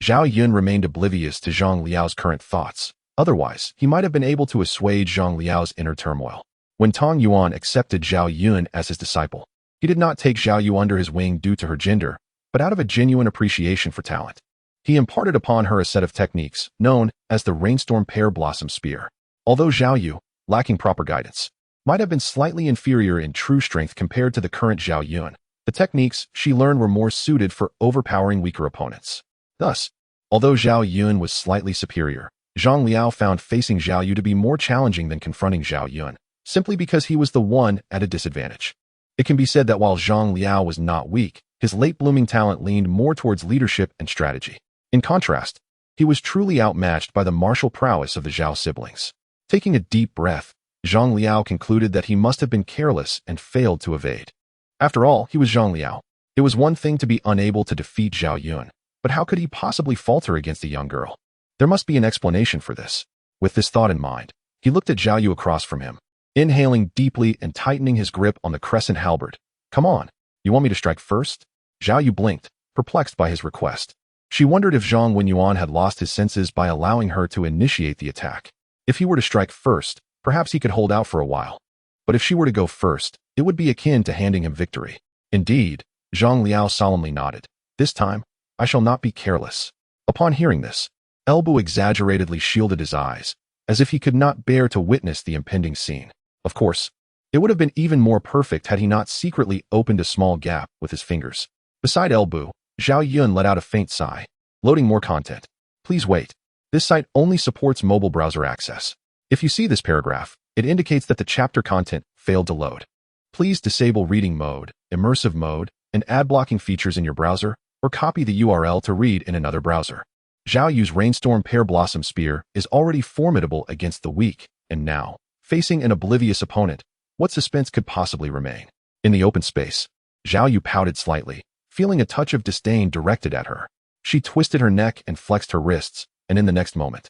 Zhao Yun remained oblivious to Zhang Liao's current thoughts. Otherwise, he might have been able to assuage Zhang Liao's inner turmoil. When Tong Yuan accepted Zhao Yun as his disciple, he did not take Zhao Yu under his wing due to her gender, but out of a genuine appreciation for talent. He imparted upon her a set of techniques known as the Rainstorm Pear Blossom Spear. Although Zhao Yu, lacking proper guidance, might have been slightly inferior in true strength compared to the current Zhao Yun, the techniques she learned were more suited for overpowering weaker opponents. Thus, although Zhao Yun was slightly superior, Zhang Liao found facing Zhao Yu to be more challenging than confronting Zhao Yun, simply because he was the one at a disadvantage. It can be said that while Zhang Liao was not weak, his late-blooming talent leaned more towards leadership and strategy. In contrast, he was truly outmatched by the martial prowess of the Zhao siblings. Taking a deep breath, Zhang Liao concluded that he must have been careless and failed to evade. After all, he was Zhang Liao. It was one thing to be unable to defeat Zhao Yun, but how could he possibly falter against a young girl? There must be an explanation for this. With this thought in mind, he looked at Zhao Yu across from him, inhaling deeply and tightening his grip on the crescent halberd. "Come on, you want me to strike first?" Zhao Yu blinked, perplexed by his request. She wondered if Zhang Wuyuan had lost his senses by allowing her to initiate the attack. If he were to strike first, perhaps he could hold out for a while. But if she were to go first, it would be akin to handing him victory. Indeed, Zhang Liao solemnly nodded. "This time, I shall not be careless." Upon hearing this, El Bu exaggeratedly shielded his eyes, as if he could not bear to witness the impending scene. Of course, It would have been even more perfect had he not secretly opened a small gap with his fingers. Beside elbow, Zhao Yun let out a faint sigh. Loading more content. Please wait. This site only supports mobile browser access. If you see this paragraph, it indicates that the chapter content failed to load. Please disable reading mode, immersive mode, and ad blocking features in your browser, or copy the URL to read in another browser. Zhao Yu's Rainstorm Pear Blossom Spear is already formidable against the weak, and now, facing an oblivious opponent, what suspense could possibly remain? In the open space, Zhao Yu pouted slightly, feeling a touch of disdain directed at her. She twisted her neck and flexed her wrists, and in the next moment,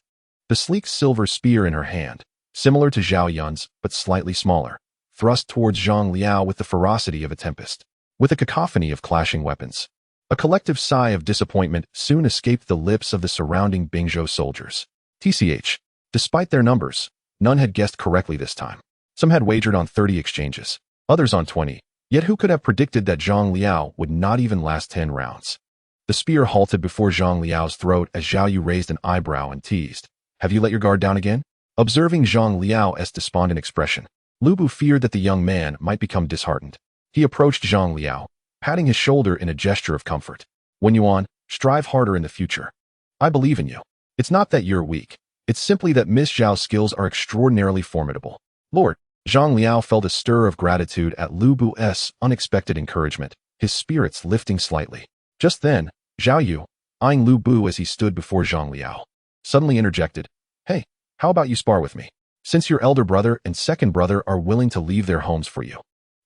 the sleek silver spear in her hand, similar to Zhao Yun's but slightly smaller, thrust towards Zhang Liao with the ferocity of a tempest. With a cacophony of clashing weapons, a collective sigh of disappointment soon escaped the lips of the surrounding Bingzhou soldiers. TCH. Despite their numbers, none had guessed correctly this time. Some had wagered on 30 exchanges, others on 20, yet who could have predicted that Zhang Liao would not even last 10 rounds? The spear halted before Zhang Liao's throat as Zhao Yu raised an eyebrow and teased. Have you let your guard down again? Observing Zhang Liao's despondent expression, Lu Bu feared that the young man might become disheartened. He approached Zhang Liao, patting his shoulder in a gesture of comfort. Wuyuan, strive harder in the future. I believe in you. It's not that you're weak. It's simply that Miss Zhao's skills are extraordinarily formidable. Lord, Zhang Liao felt a stir of gratitude at Lu Bu's unexpected encouragement, his spirits lifting slightly. Just then, Zhao Yu, eyeing Lu Bu as he stood before Zhang Liao, suddenly interjected, Hey, how about you spar with me? Since your elder brother and second brother are willing to leave their homes for you,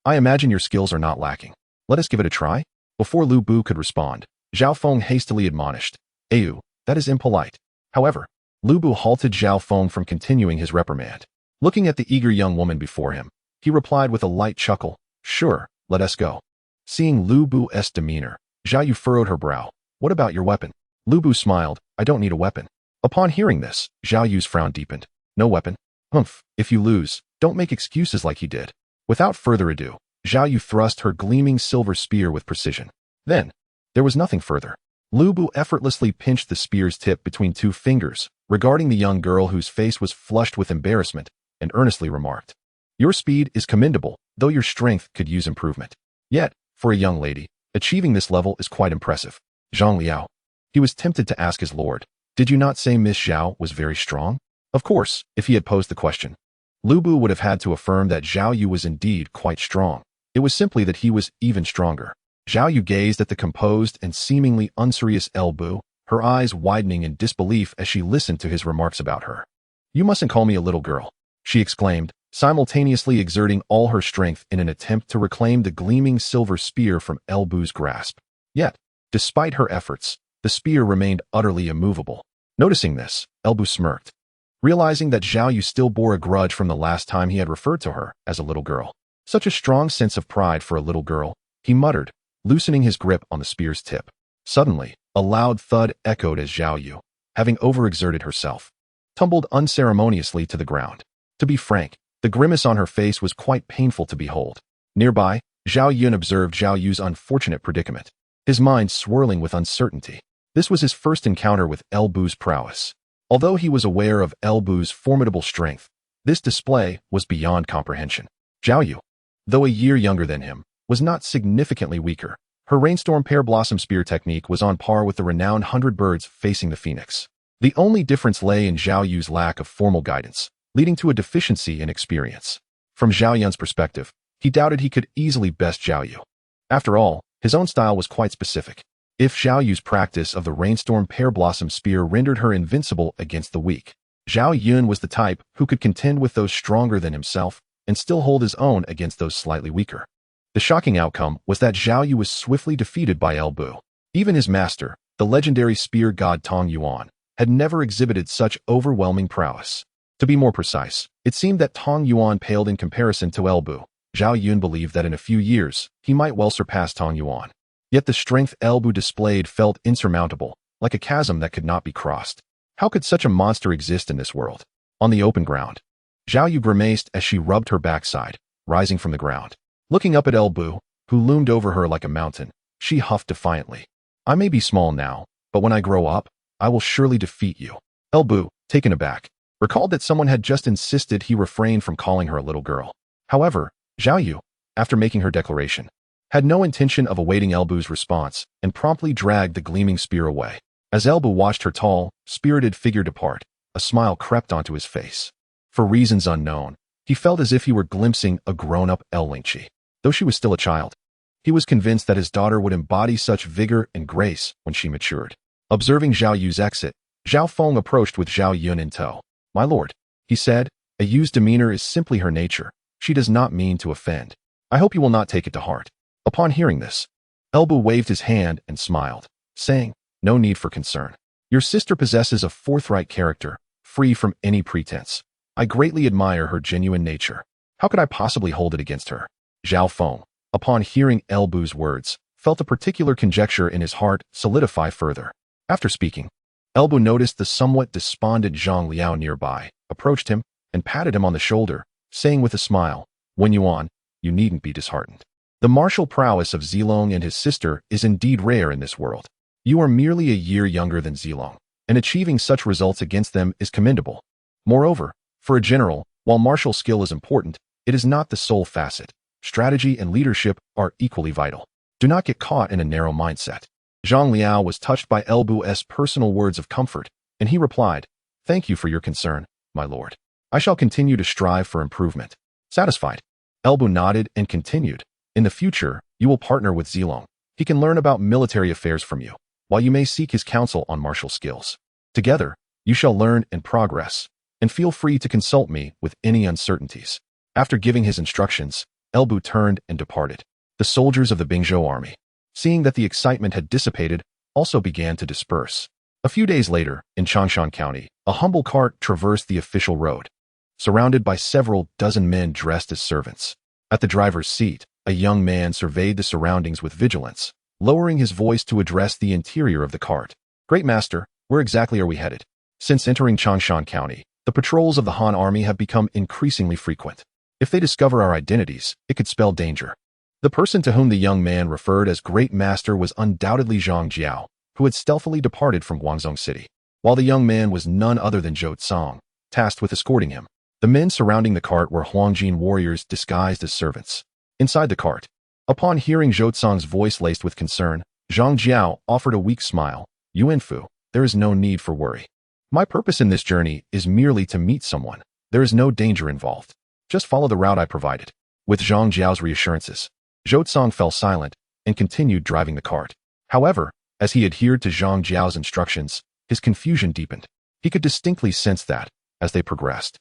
I imagine your skills are not lacking. Let us give it a try? Before Lu Bu could respond, Zhao Feng hastily admonished, Ayu, that is impolite. However, Lu Bu halted Zhao Feng from continuing his reprimand. Looking at the eager young woman before him, he replied with a light chuckle, Sure, let us go. Seeing Lu Bu's demeanor, Zhao Yu furrowed her brow. What about your weapon? Lu Bu smiled, I don't need a weapon. Upon hearing this, Zhao Yu's frown deepened. No weapon? Humph, if you lose, don't make excuses like he did. Without further ado, Zhao Yu thrust her gleaming silver spear with precision. Then, there was nothing further. Lu Bu effortlessly pinched the spear's tip between two fingers, regarding the young girl whose face was flushed with embarrassment, and earnestly remarked, Your speed is commendable, though your strength could use improvement. Yet, for a young lady, achieving this level is quite impressive. Zhang Liao. He was tempted to ask his lord, Did you not say Miss Zhao was very strong? Of course, if he had posed the question, Lu Bu would have had to affirm that Zhao Yu was indeed quite strong. It was simply that he was even stronger. Zhao Yu gazed at the composed and seemingly unserious El Bu, her eyes widening in disbelief as she listened to his remarks about her. You mustn't call me a little girl, she exclaimed, simultaneously exerting all her strength in an attempt to reclaim the gleaming silver spear from El Bu's grasp. Yet, despite her efforts, the spear remained utterly immovable. Noticing this, El Bu smirked, realizing that Zhao Yu still bore a grudge from the last time he had referred to her as a little girl. Such a strong sense of pride for a little girl, he muttered, loosening his grip on the spear's tip. Suddenly, a loud thud echoed as Zhao Yu, having overexerted herself, tumbled unceremoniously to the ground. To be frank, the grimace on her face was quite painful to behold. Nearby, Zhao Yun observed Zhao Yu's unfortunate predicament, his mind swirling with uncertainty. This was his first encounter with El Bu's prowess. Although he was aware of El Bu's formidable strength, this display was beyond comprehension. Zhao Yu, though a year younger than him, was not significantly weaker. Her Rainstorm Pear Blossom Spear technique was on par with the renowned 100 birds facing the phoenix. The only difference lay in Zhao Yu's lack of formal guidance, leading to a deficiency in experience. From Zhao Yun's perspective, he doubted he could easily best Zhao Yu. After all, his own style was quite specific. If Zhao Yu's practice of the Rainstorm Pear Blossom Spear rendered her invincible against the weak, Zhao Yun was the type who could contend with those stronger than himself and still hold his own against those slightly weaker. The shocking outcome was that Zhao Yu was swiftly defeated by El Bu. Even his master, the legendary spear god Tong Yuan, had never exhibited such overwhelming prowess. To be more precise, it seemed that Tong Yuan paled in comparison to El Bu. Zhao Yun believed that in a few years, he might well surpass Tong Yuan. Yet the strength El Bu displayed felt insurmountable, like a chasm that could not be crossed. How could such a monster exist in this world? On the open ground, Zhao Yu grimaced as she rubbed her backside, rising from the ground. Looking up at El Bu, who loomed over her like a mountain, she huffed defiantly. I may be small now, but when I grow up, I will surely defeat you. El Bu, taken aback, recalled that someone had just insisted he refrain from calling her a little girl. However, Zhao Yu, after making her declaration, had no intention of awaiting Elbu's response and promptly dragged the gleaming spear away. As Elbu watched her tall, spirited figure depart, a smile crept onto his face. For reasons unknown, he felt as if he were glimpsing a grown-up Lingqi. Though she was still a child, he was convinced that his daughter would embody such vigor and grace when she matured. Observing Zhao Yu's exit, Huang Fuong approached with Zhao Yun in tow. "My lord," he said, "a Yu's demeanor is simply her nature. She does not mean to offend. I hope you will not take it to heart." Upon hearing this, Elbu waved his hand and smiled, saying, "No need for concern. Your sister possesses a forthright character, free from any pretense. I greatly admire her genuine nature. How could I possibly hold it against her?" Huang Fuong, upon hearing Elbu's words, felt a particular conjecture in his heart solidify further. After speaking, Elbu noticed the somewhat despondent Zhang Liao nearby, approached him, and patted him on the shoulder, saying with a smile, "Wuyuan, you needn't be disheartened. The martial prowess of Zilong and his sister is indeed rare in this world. You are merely a year younger than Zilong, and achieving such results against them is commendable. Moreover, for a general, while martial skill is important, it is not the sole facet. Strategy and leadership are equally vital. Do not get caught in a narrow mindset." Zhang Liao was touched by Elbu's personal words of comfort, and he replied, "Thank you for your concern, my lord. I shall continue to strive for improvement." Satisfied, Elbu nodded and continued, "In the future, you will partner with Zilong. He can learn about military affairs from you, while you may seek his counsel on martial skills. Together, you shall learn and progress, and feel free to consult me with any uncertainties." After giving his instructions, Elbu turned and departed. The soldiers of the Bingzhou army, seeing that the excitement had dissipated, also began to disperse. A few days later, in Changshan County, a humble cart traversed the official road, surrounded by several dozen men dressed as servants. At the driver's seat, a young man surveyed the surroundings with vigilance, lowering his voice to address the interior of the cart. "Great master, where exactly are we headed?" Since entering Changshan County, the patrols of the Han army have become increasingly frequent. If they discover our identities, it could spell danger. The person to whom the young man referred as Great Master was undoubtedly Jeang Xiao, who had stealthily departed from Guangzhou City, while the young man was none other than Zhou Tsang, tasked with escorting him. The men surrounding the cart were Huangjin warriors disguised as servants. Inside the cart, upon hearing Zhou Tsang's voice laced with concern, Jeang Xiao offered a weak smile. "Yuanfu, there is no need for worry. My purpose in this journey is merely to meet someone. There is no danger involved. Just follow the route I provided." With Jeang Xiao's reassurances, Zhou Tsang fell silent and continued driving the cart. However, as he adhered to Jeang Xiao's instructions, his confusion deepened. He could distinctly sense that, as they progressed,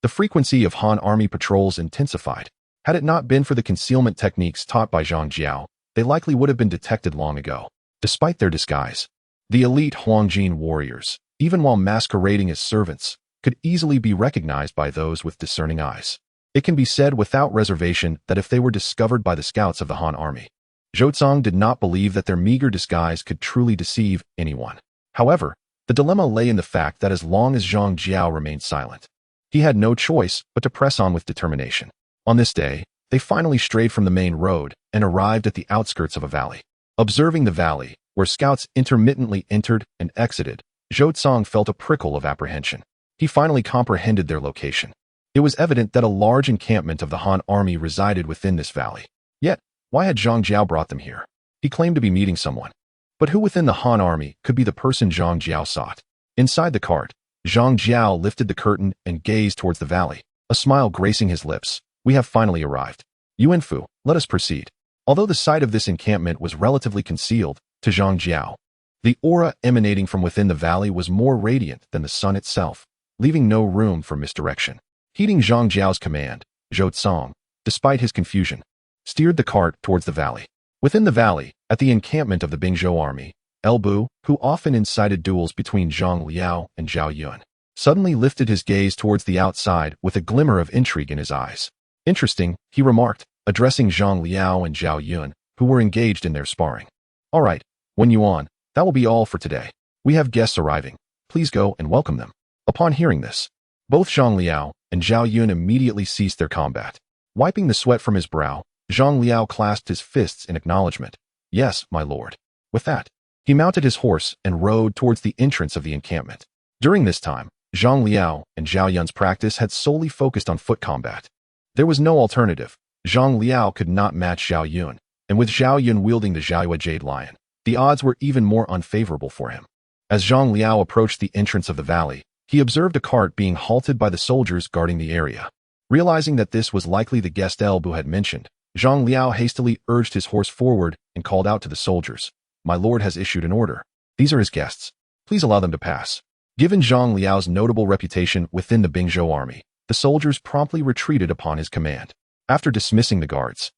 the frequency of Han army patrols intensified. Had it not been for the concealment techniques taught by Jeang Xiao, they likely would have been detected long ago. Despite their disguise, the elite Huangjin warriors, even while masquerading as servants, could easily be recognized by those with discerning eyes. It can be said without reservation that if they were discovered by the scouts of the Han army, Zhou Tsang did not believe that their meager disguise could truly deceive anyone. However, the dilemma lay in the fact that as long as Jeang Xiao remained silent, he had no choice but to press on with determination. On this day, they finally strayed from the main road and arrived at the outskirts of a valley. Observing the valley, where scouts intermittently entered and exited, Zhou Tsang felt a prickle of apprehension. He finally comprehended their location. It was evident that a large encampment of the Han army resided within this valley. Yet, why had Jeang Xiao brought them here? He claimed to be meeting someone. But who within the Han army could be the person Jeang Xiao sought? Inside the cart, Jeang Xiao lifted the curtain and gazed towards the valley, a smile gracing his lips. "We have finally arrived. Yuanfu, let us proceed." Although the site of this encampment was relatively concealed, to Jeang Xiao, the aura emanating from within the valley was more radiant than the sun itself, leaving no room for misdirection. Heeding Jeang Xiao's command, Zhou Tsang, despite his confusion, steered the cart towards the valley. Within the valley, at the encampment of the Bingzhou army, Elbu, who often incited duels between Zhang Liao and Zhao Yun, suddenly lifted his gaze towards the outside with a glimmer of intrigue in his eyes. "Interesting," he remarked, addressing Zhang Liao and Zhao Yun, who were engaged in their sparring. "All right, Wuyuan, that will be all for today. We have guests arriving. Please go and welcome them." Upon hearing this, both Zhang Liao and Zhao Yun immediately ceased their combat. Wiping the sweat from his brow, Zhang Liao clasped his fists in acknowledgement. "Yes, my lord." With that, he mounted his horse and rode towards the entrance of the encampment. During this time, Zhang Liao and Zhao Yun's practice had solely focused on foot combat. There was no alternative. Zhang Liao could not match Zhao Yun, and with Zhao Yun wielding the Xiaoyu Jade Lion, the odds were even more unfavorable for him. As Zhang Liao approached the entrance of the valley, he observed a cart being halted by the soldiers guarding the area. Realizing that this was likely the guest Elbu had mentioned, Zhang Liao hastily urged his horse forward and called out to the soldiers, "My lord has issued an order. These are his guests. Please allow them to pass." Given Zhang Liao's notable reputation within the Bingzhou army, the soldiers promptly retreated upon his command. After dismissing the guards,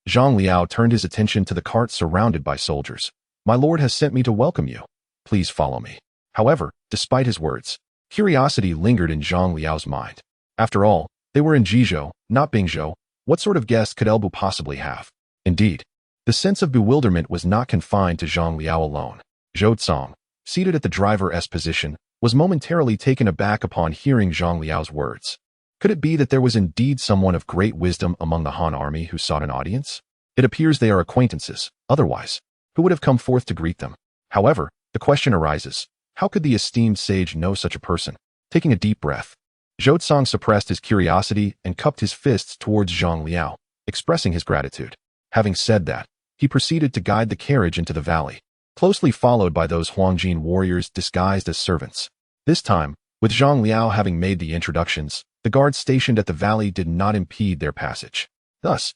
Zhang Liao turned his attention to the cart surrounded by soldiers. "My lord has sent me to welcome you. Please follow me." However, despite his words, curiosity lingered in Zhang Liao's mind. After all, they were in Jizhou, not Bingzhou. What sort of guest could Elbu possibly have? Indeed, the sense of bewilderment was not confined to Zhang Liao alone. Zhou Tsong, seated at the driver's position, was momentarily taken aback upon hearing Zhang Liao's words. Could it be that there was indeed someone of great wisdom among the Han army who sought an audience? It appears they are acquaintances. Otherwise, who would have come forth to greet them? However, the question arises, how could the esteemed sage know such a person? Taking a deep breath, Zhou Tsong suppressed his curiosity and cupped his fists towards Zhang Liao, expressing his gratitude. Having said that, he proceeded to guide the carriage into the valley, closely followed by those Huangjin warriors disguised as servants. This time, with Zhang Liao having made the introductions, the guards stationed at the valley did not impede their passage. Thus,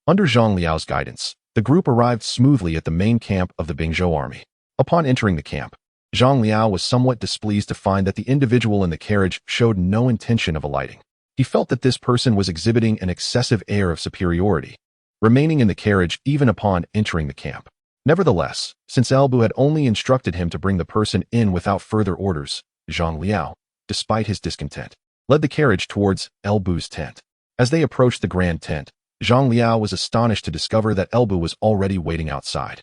under Zhang Liao's guidance, the group arrived smoothly at the main camp of the Bingzhou army. Upon entering the camp, Zhang Liao was somewhat displeased to find that the individual in the carriage showed no intention of alighting. He felt that this person was exhibiting an excessive air of superiority, remaining in the carriage even upon entering the camp. Nevertheless, since Elbu had only instructed him to bring the person in without further orders, Zhang Liao, despite his discontent, led the carriage towards Elbu's tent. As they approached the grand tent, Zhang Liao was astonished to discover that Elbu was already waiting outside.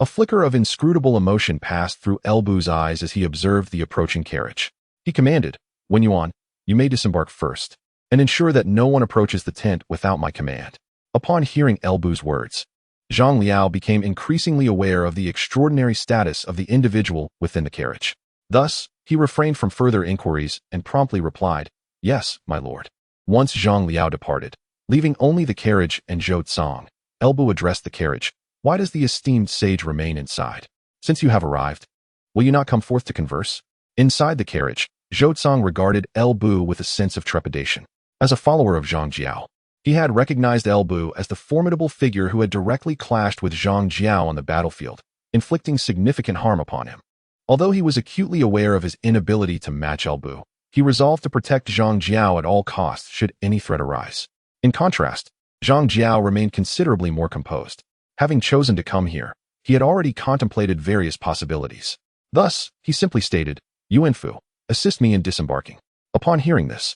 A flicker of inscrutable emotion passed through Elbu's eyes as he observed the approaching carriage. He commanded, "Wuyuan, you may disembark first, and ensure that no one approaches the tent without my command." Upon hearing Elbu's words, Zhang Liao became increasingly aware of the extraordinary status of the individual within the carriage. Thus, he refrained from further inquiries and promptly replied, "Yes, my lord." Once Zhang Liao departed, leaving only the carriage and Zhou Tsong, Elbu addressed the carriage. "Why does the esteemed sage remain inside? Since you have arrived, will you not come forth to converse?" Inside the carriage, Zhou Tsong regarded Elbu with a sense of trepidation. As a follower of Jeang Xiao, he had recognized Elbu as the formidable figure who had directly clashed with Jeang Xiao on the battlefield, inflicting significant harm upon him. Although he was acutely aware of his inability to match Elbu, he resolved to protect Jeang Xiao at all costs should any threat arise. In contrast, Jeang Xiao remained considerably more composed. Having chosen to come here, he had already contemplated various possibilities. Thus, he simply stated, "Yuanfu, assist me in disembarking." Upon hearing this,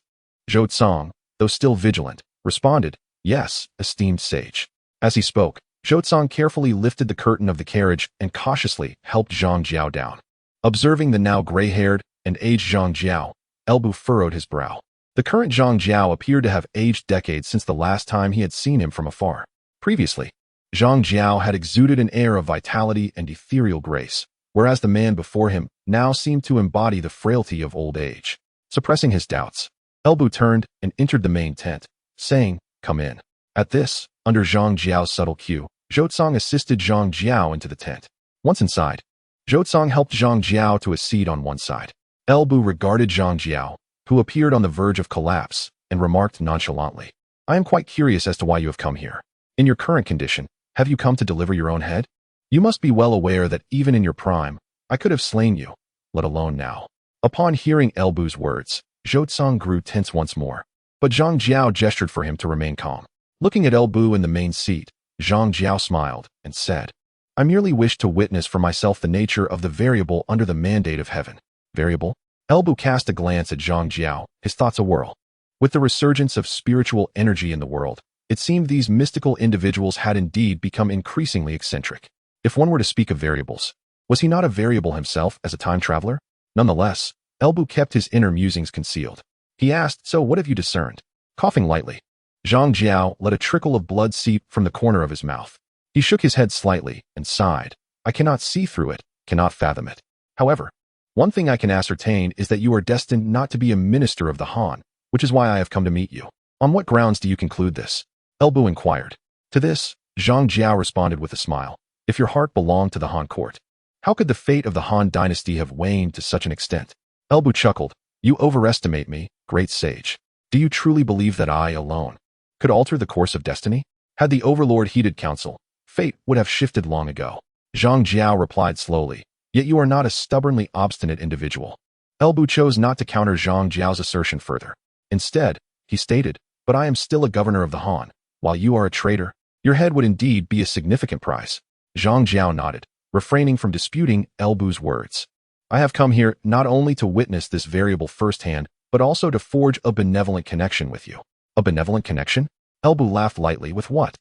Zhou Tsong, though still vigilant, responded, "Yes, esteemed sage." As he spoke, Zhou Tsong carefully lifted the curtain of the carriage and cautiously helped Zhang Xiao down. Observing the now gray-haired and aged Zhang Xiao, Elbu furrowed his brow. The current Zhang Xiao appeared to have aged decades since the last time he had seen him from afar. Previously, Zhang Xiao had exuded an air of vitality and ethereal grace, whereas the man before him now seemed to embody the frailty of old age. Suppressing his doubts, Elbu turned and entered the main tent, saying, "Come in." At this, under Zhang Jiao's subtle cue, Zhou Tsong assisted Zhang Jiao into the tent. Once inside, Zhou Tsong helped Zhang Jiao to a seat on one side. Elbu regarded Zhang Jiao, who appeared on the verge of collapse, and remarked nonchalantly, "I am quite curious as to why you have come here. In your current condition, have you come to deliver your own head? You must be well aware that even in your prime, I could have slain you, let alone now." Upon hearing Elbu's words, Zhou Tsong grew tense once more, but Zhang Jiao gestured for him to remain calm. Looking at Elbu in the main seat, Zhang Jiao smiled and said, "I merely wish to witness for myself the nature of the variable under the mandate of heaven." Variable? Elbu cast a glance at Zhang Jiao, his thoughts awhirl. With the resurgence of spiritual energy in the world, it seemed these mystical individuals had indeed become increasingly eccentric. If one were to speak of variables, was he not a variable himself as a time traveler? Nonetheless, Elbu kept his inner musings concealed. He asked, "So what have you discerned?" Coughing lightly, Zhang Jiao let a trickle of blood seep from the corner of his mouth. He shook his head slightly and sighed. "I cannot see through it, cannot fathom it. However, one thing I can ascertain is that you are destined not to be a minister of the Han, which is why I have come to meet you." "On what grounds do you conclude this?" Elbu inquired. To this, Jeang Xiao responded with a smile. If your heart belonged to the Han court, how could the fate of the Han dynasty have waned to such an extent? Elbu chuckled. You overestimate me, great sage. Do you truly believe that I alone could alter the course of destiny? Had the overlord heeded counsel, fate would have shifted long ago. Jeang Xiao replied slowly. Yet you are not a stubbornly obstinate individual. Elbu chose not to counter Jeang Xiao's assertion further. Instead, he stated, but I am still a governor of the Han. While you are a traitor, your head would indeed be a significant prize. Jeang Xiao nodded, refraining from disputing Elbu's words. I have come here not only to witness this variable firsthand, but also to forge a benevolent connection with you. A benevolent connection? Elbu laughed lightly. With what?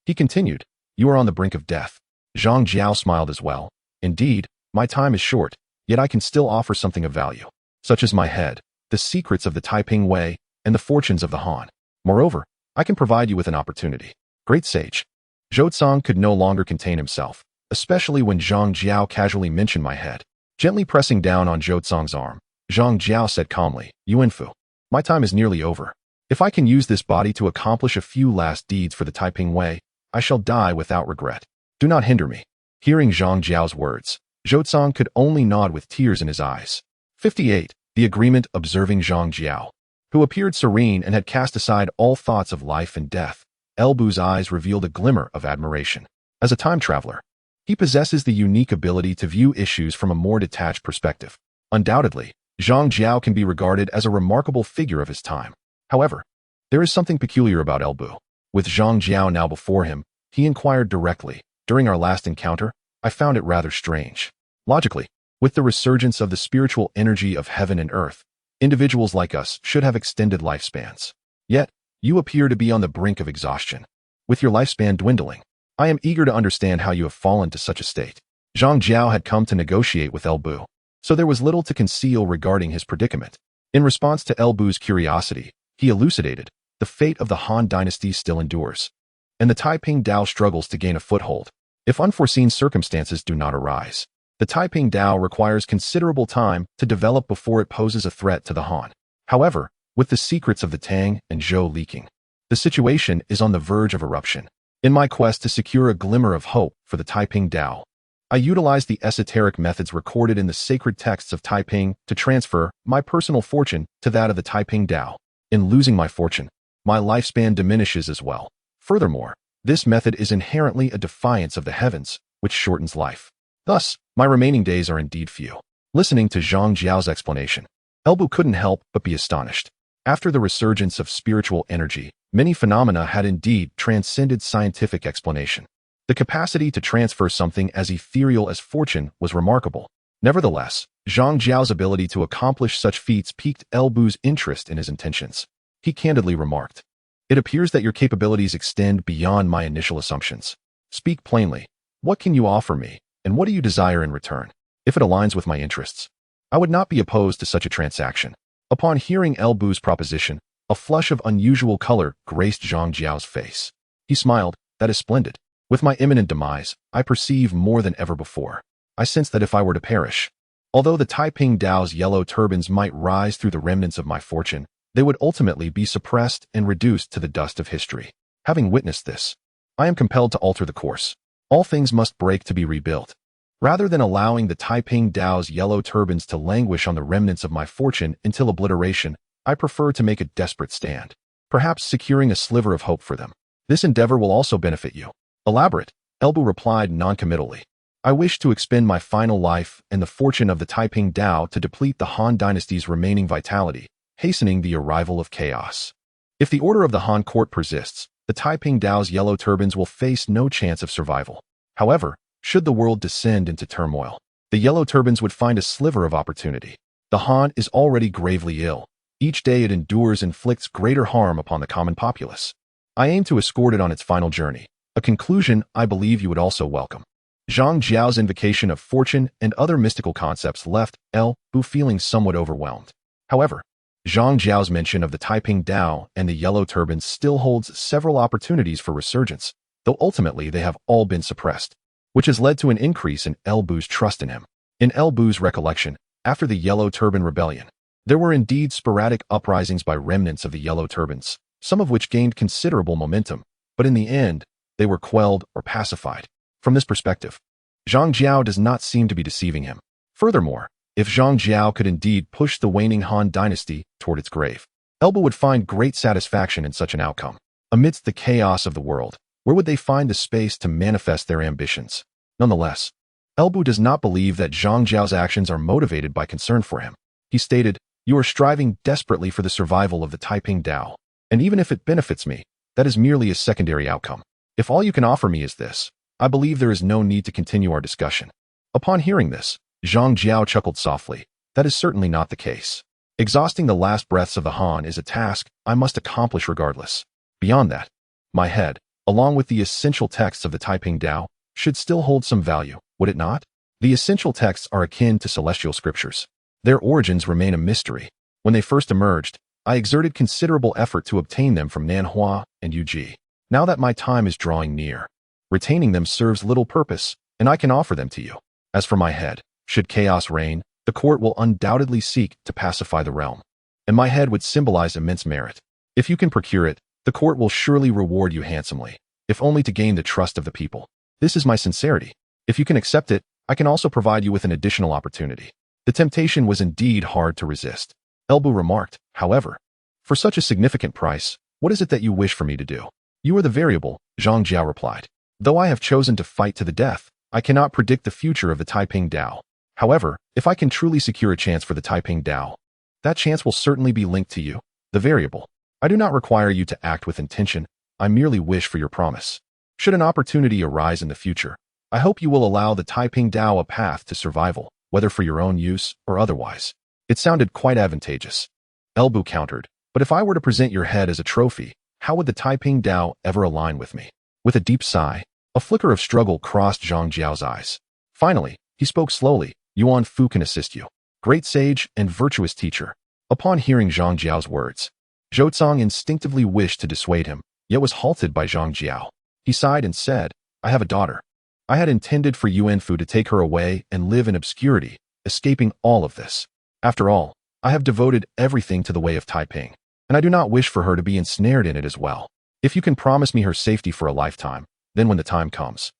He continued. You are on the brink of death. Jeang Xiao smiled as well. Indeed, my time is short, yet I can still offer something of value, such as my head, the secrets of the Taiping Way, and the fortunes of the Han. Moreover, I can provide you with an opportunity. Great sage. Zhou could no longer contain himself, especially when Jeang Xiao casually mentioned my head. Gently pressing down on Zhou arm, Jeang Xiao said calmly, Yuanfu, my time is nearly over. If I can use this body to accomplish a few last deeds for the Taiping Way, I shall die without regret. Do not hinder me. Hearing Jeang Xiao's words, Zhou could only nod with tears in his eyes. 58. The agreement observing Jeang Xiao, who appeared serene and had cast aside all thoughts of life and death. Elbu's eyes revealed a glimmer of admiration. As a time traveler, he possesses the unique ability to view issues from a more detached perspective. Undoubtedly, Jeang Xiao can be regarded as a remarkable figure of his time. However, there is something peculiar about Elbu. With Jeang Xiao now before him, he inquired directly. During our last encounter, I found it rather strange. Logically, with the resurgence of the spiritual energy of heaven and earth, individuals like us should have extended lifespans. Yet, you appear to be on the brink of exhaustion. With your lifespan dwindling, I am eager to understand how you have fallen to such a state. Jeang Xiao had come to negotiate with Elbu, so there was little to conceal regarding his predicament. In response to Elbu's curiosity, he elucidated, the fate of the Han dynasty still endures, and the Taiping Dao struggles to gain a foothold. If unforeseen circumstances do not arise, the Taiping Dao requires considerable time to develop before it poses a threat to the Han. However, with the secrets of the Tang and Zhou leaking, the situation is on the verge of eruption. In my quest to secure a glimmer of hope for the Taiping Dao, I utilized the esoteric methods recorded in the sacred texts of Taiping to transfer my personal fortune to that of the Taiping Dao. In losing my fortune, my lifespan diminishes as well. Furthermore, this method is inherently a defiance of the heavens, which shortens life. Thus, my remaining days are indeed few. Listening to Jeang Xiao's explanation, Elbu couldn't help but be astonished. After the resurgence of spiritual energy, many phenomena had indeed transcended scientific explanation. The capacity to transfer something as ethereal as fortune was remarkable. Nevertheless, Jeang Xiao's ability to accomplish such feats piqued Elbu's interest in his intentions. He candidly remarked, it appears that your capabilities extend beyond my initial assumptions. Speak plainly. What can you offer me, and what do you desire in return? If it aligns with my interests, I would not be opposed to such a transaction. Upon hearing Elbu's proposition, a flush of unusual color graced Jeang Xiao's face. He smiled. That is splendid. With my imminent demise, I perceive more than ever before. I sense that if I were to perish, although the Taiping Dao's yellow turbans might rise through the remnants of my fortune, they would ultimately be suppressed and reduced to the dust of history. Having witnessed this, I am compelled to alter the course. All things must break to be rebuilt. Rather than allowing the Taiping Dao's yellow turbans to languish on the remnants of my fortune until obliteration, I prefer to make a desperate stand, perhaps securing a sliver of hope for them. This endeavor will also benefit you. Elaborate, Elbu replied noncommittally. I wish to expend my final life and the fortune of the Taiping Dao to deplete the Han dynasty's remaining vitality, hastening the arrival of chaos. If the order of the Han court persists, the Taiping Dao's yellow turbans will face no chance of survival. However, should the world descend into turmoil, the yellow turbans would find a sliver of opportunity. The Han is already gravely ill. Each day it endures inflicts greater harm upon the common populace. I aim to escort it on its final journey, a conclusion I believe you would also welcome. Jeang Xiao's invocation of fortune and other mystical concepts left Elbu feeling somewhat overwhelmed. However, Jeang Xiao's mention of the Taiping Dao and the yellow turbans still holds several opportunities for resurgence, though ultimately they have all been suppressed, which has led to an increase in Elbu's trust in him. In Elbu's recollection, after the Yellow Turban Rebellion, there were indeed sporadic uprisings by remnants of the Yellow Turbans, some of which gained considerable momentum, but in the end, they were quelled or pacified. From this perspective, Jeang Xiao does not seem to be deceiving him. Furthermore, if Jeang Xiao could indeed push the waning Han dynasty toward its grave, Elbu would find great satisfaction in such an outcome. Amidst the chaos of the world, where would they find the space to manifest their ambitions? Nonetheless, Elbu does not believe that Jeang Xiao's actions are motivated by concern for him. He stated, "You are striving desperately for the survival of the Taiping Dao, and even if it benefits me, that is merely a secondary outcome. If all you can offer me is this, I believe there is no need to continue our discussion." Upon hearing this, Jeang Xiao chuckled softly. That is certainly not the case. Exhausting the last breaths of the Han is a task I must accomplish regardless. Beyond that, my head, along with the essential texts of the Taiping Dao, should still hold some value, would it not? The essential texts are akin to celestial scriptures. Their origins remain a mystery. When they first emerged, I exerted considerable effort to obtain them from Nanhua and Yuji. Now that my time is drawing near, retaining them serves little purpose, and I can offer them to you. As for my head, should chaos reign, the court will undoubtedly seek to pacify the realm, and my head would symbolize immense merit. If you can procure it, the court will surely reward you handsomely, if only to gain the trust of the people. This is my sincerity. If you can accept it, I can also provide you with an additional opportunity. The temptation was indeed hard to resist. Elbu remarked, however, "For such a significant price, what is it that you wish for me to do?" "You are the variable," Jeang Xiao replied. "Though I have chosen to fight to the death, I cannot predict the future of the Taiping Dao. However, if I can truly secure a chance for the Taiping Dao, that chance will certainly be linked to you, the variable. I do not require you to act with intention, I merely wish for your promise. Should an opportunity arise in the future, I hope you will allow the Taiping Dao a path to survival, whether for your own use or otherwise." It sounded quite advantageous. Elbu countered, "But if I were to present your head as a trophy, how would the Taiping Dao ever align with me?" With a deep sigh, a flicker of struggle crossed Jeang Xiao's eyes. Finally, he spoke slowly, "Huang Fuong can assist you. Great sage and virtuous teacher." Upon hearing Jeang Xiao's words, Zhou Cong instinctively wished to dissuade him, yet was halted by Jeang Xiao. He sighed and said, "I have a daughter. I had intended for Huang Fuong to take her away and live in obscurity, escaping all of this. After all, I have devoted everything to the way of Taiping, and I do not wish for her to be ensnared in it as well. If you can promise me her safety for a lifetime, then when the time comes,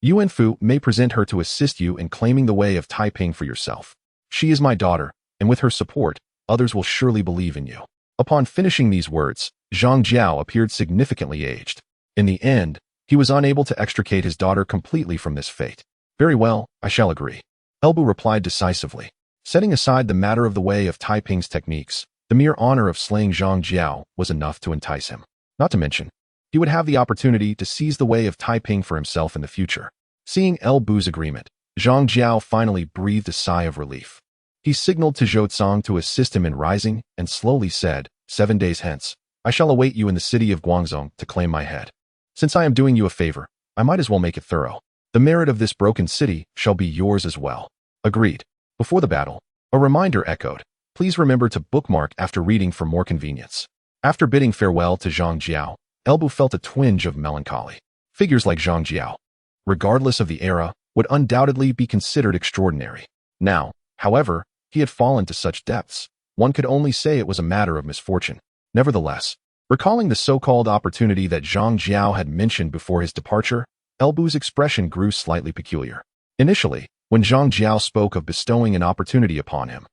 Huang Fuong may present her to assist you in claiming the way of Taiping for yourself. She is my daughter, and with her support, others will surely believe in you." Upon finishing these words, Jeang Xiao appeared significantly aged. In the end, he was unable to extricate his daughter completely from this fate. "Very well, I shall agree," Elbu replied decisively. Setting aside the matter of the way of Taiping's techniques, the mere honor of slaying Jeang Xiao was enough to entice him. Not to mention, he would have the opportunity to seize the way of Taiping for himself in the future. Seeing Elbu's agreement, Jeang Xiao finally breathed a sigh of relief. He signaled to Zhou Cong to assist him in rising and slowly said, "7 days hence, I shall await you in the city of Guangzhou to claim my head. Since I am doing you a favor, I might as well make it thorough. The merit of this broken city shall be yours as well." Agreed. Before the battle, a reminder echoed, "Please remember to bookmark after reading for more convenience." After bidding farewell to Jeang Xiao, Elbu felt a twinge of melancholy. Figures like Jeang Xiao, regardless of the era, would undoubtedly be considered extraordinary. Now, however, he had fallen to such depths, one could only say it was a matter of misfortune. Nevertheless, recalling the so-called opportunity that Jeang Xiao had mentioned before his departure, Elbu's expression grew slightly peculiar. Initially, when Jeang Xiao spoke of bestowing an opportunity upon him,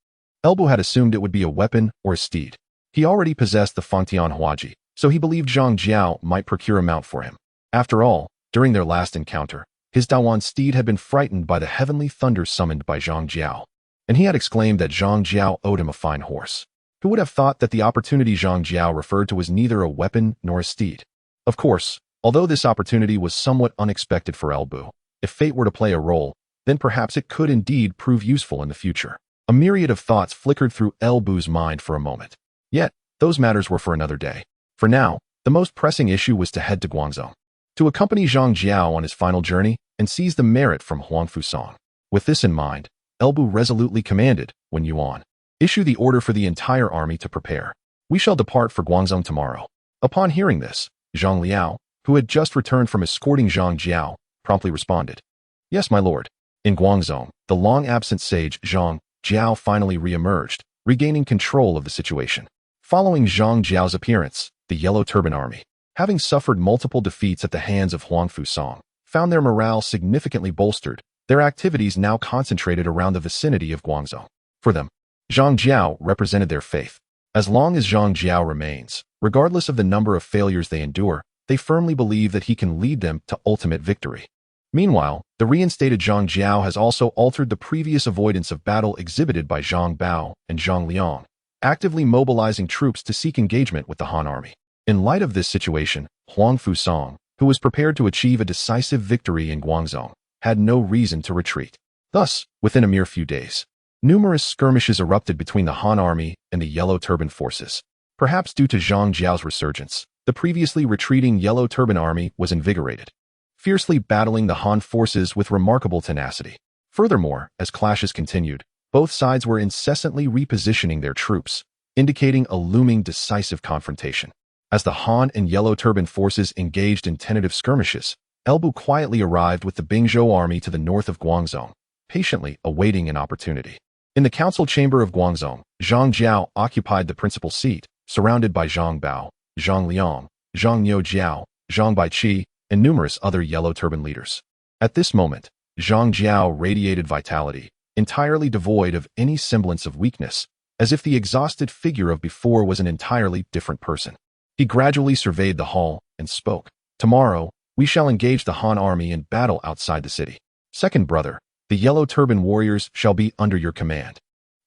Elbu had assumed it would be a weapon or a steed. He already possessed the Fangtian Huaji, so he believed Jeang Xiao might procure a mount for him. After all, during their last encounter, his Dawan steed had been frightened by the heavenly thunder summoned by Jeang Xiao, and he had exclaimed that Jeang Xiao owed him a fine horse. Who would have thought that the opportunity Jeang Xiao referred to was neither a weapon nor a steed? Of course, although this opportunity was somewhat unexpected for Elbu, if fate were to play a role, then perhaps it could indeed prove useful in the future. A myriad of thoughts flickered through Elbu's mind for a moment. Yet, those matters were for another day. For now, the most pressing issue was to head to Guangzhou, to accompany Jeang Xiao on his final journey and seize the merit from Huang Fuong. With this in mind, Elbu resolutely commanded, Wuyuan, "Issue the order for the entire army to prepare. We shall depart for Guangzhou tomorrow." Upon hearing this, Zhang Liao, who had just returned from escorting Jeang Xiao, promptly responded, "Yes, my lord." In Guangzhou, the long-absent sage Jeang Xiao finally re-emerged, regaining control of the situation. Following Jeang Xiao's appearance, the Yellow Turban Army having suffered multiple defeats at the hands of Huang Fuong, found their morale significantly bolstered, their activities now concentrated around the vicinity of Guangzhou. For them, Jeang Xiao represented their faith. As long as Jeang Xiao remains, regardless of the number of failures they endure, they firmly believe that he can lead them to ultimate victory. Meanwhile, the reinstated Jeang Xiao has also altered the previous avoidance of battle exhibited by Zhang Bao and Zhang Liang, actively mobilizing troops to seek engagement with the Han army. In light of this situation, Huang Fuong, who was prepared to achieve a decisive victory in Guangzhou, had no reason to retreat. Thus, within a mere few days, numerous skirmishes erupted between the Han army and the Yellow Turban forces. Perhaps due to Zhang Jiao's resurgence, the previously retreating Yellow Turban army was invigorated, fiercely battling the Han forces with remarkable tenacity. Furthermore, as clashes continued, both sides were incessantly repositioning their troops, indicating a looming decisive confrontation. As the Han and Yellow Turban forces engaged in tentative skirmishes, Elbu quietly arrived with the Bingzhou army to the north of Guangzhou, patiently awaiting an opportunity. In the council chamber of Guangzhou, Zhang Jiao occupied the principal seat, surrounded by Zhang Bao, Zhang Liang, Zhang Jiao, Zhang Baiqi, and numerous other Yellow Turban leaders. At this moment, Zhang Jiao radiated vitality, entirely devoid of any semblance of weakness, as if the exhausted figure of before was an entirely different person. He gradually surveyed the hall and spoke. Tomorrow, we shall engage the Han army in battle outside the city. Second brother, the Yellow Turban warriors shall be under your command.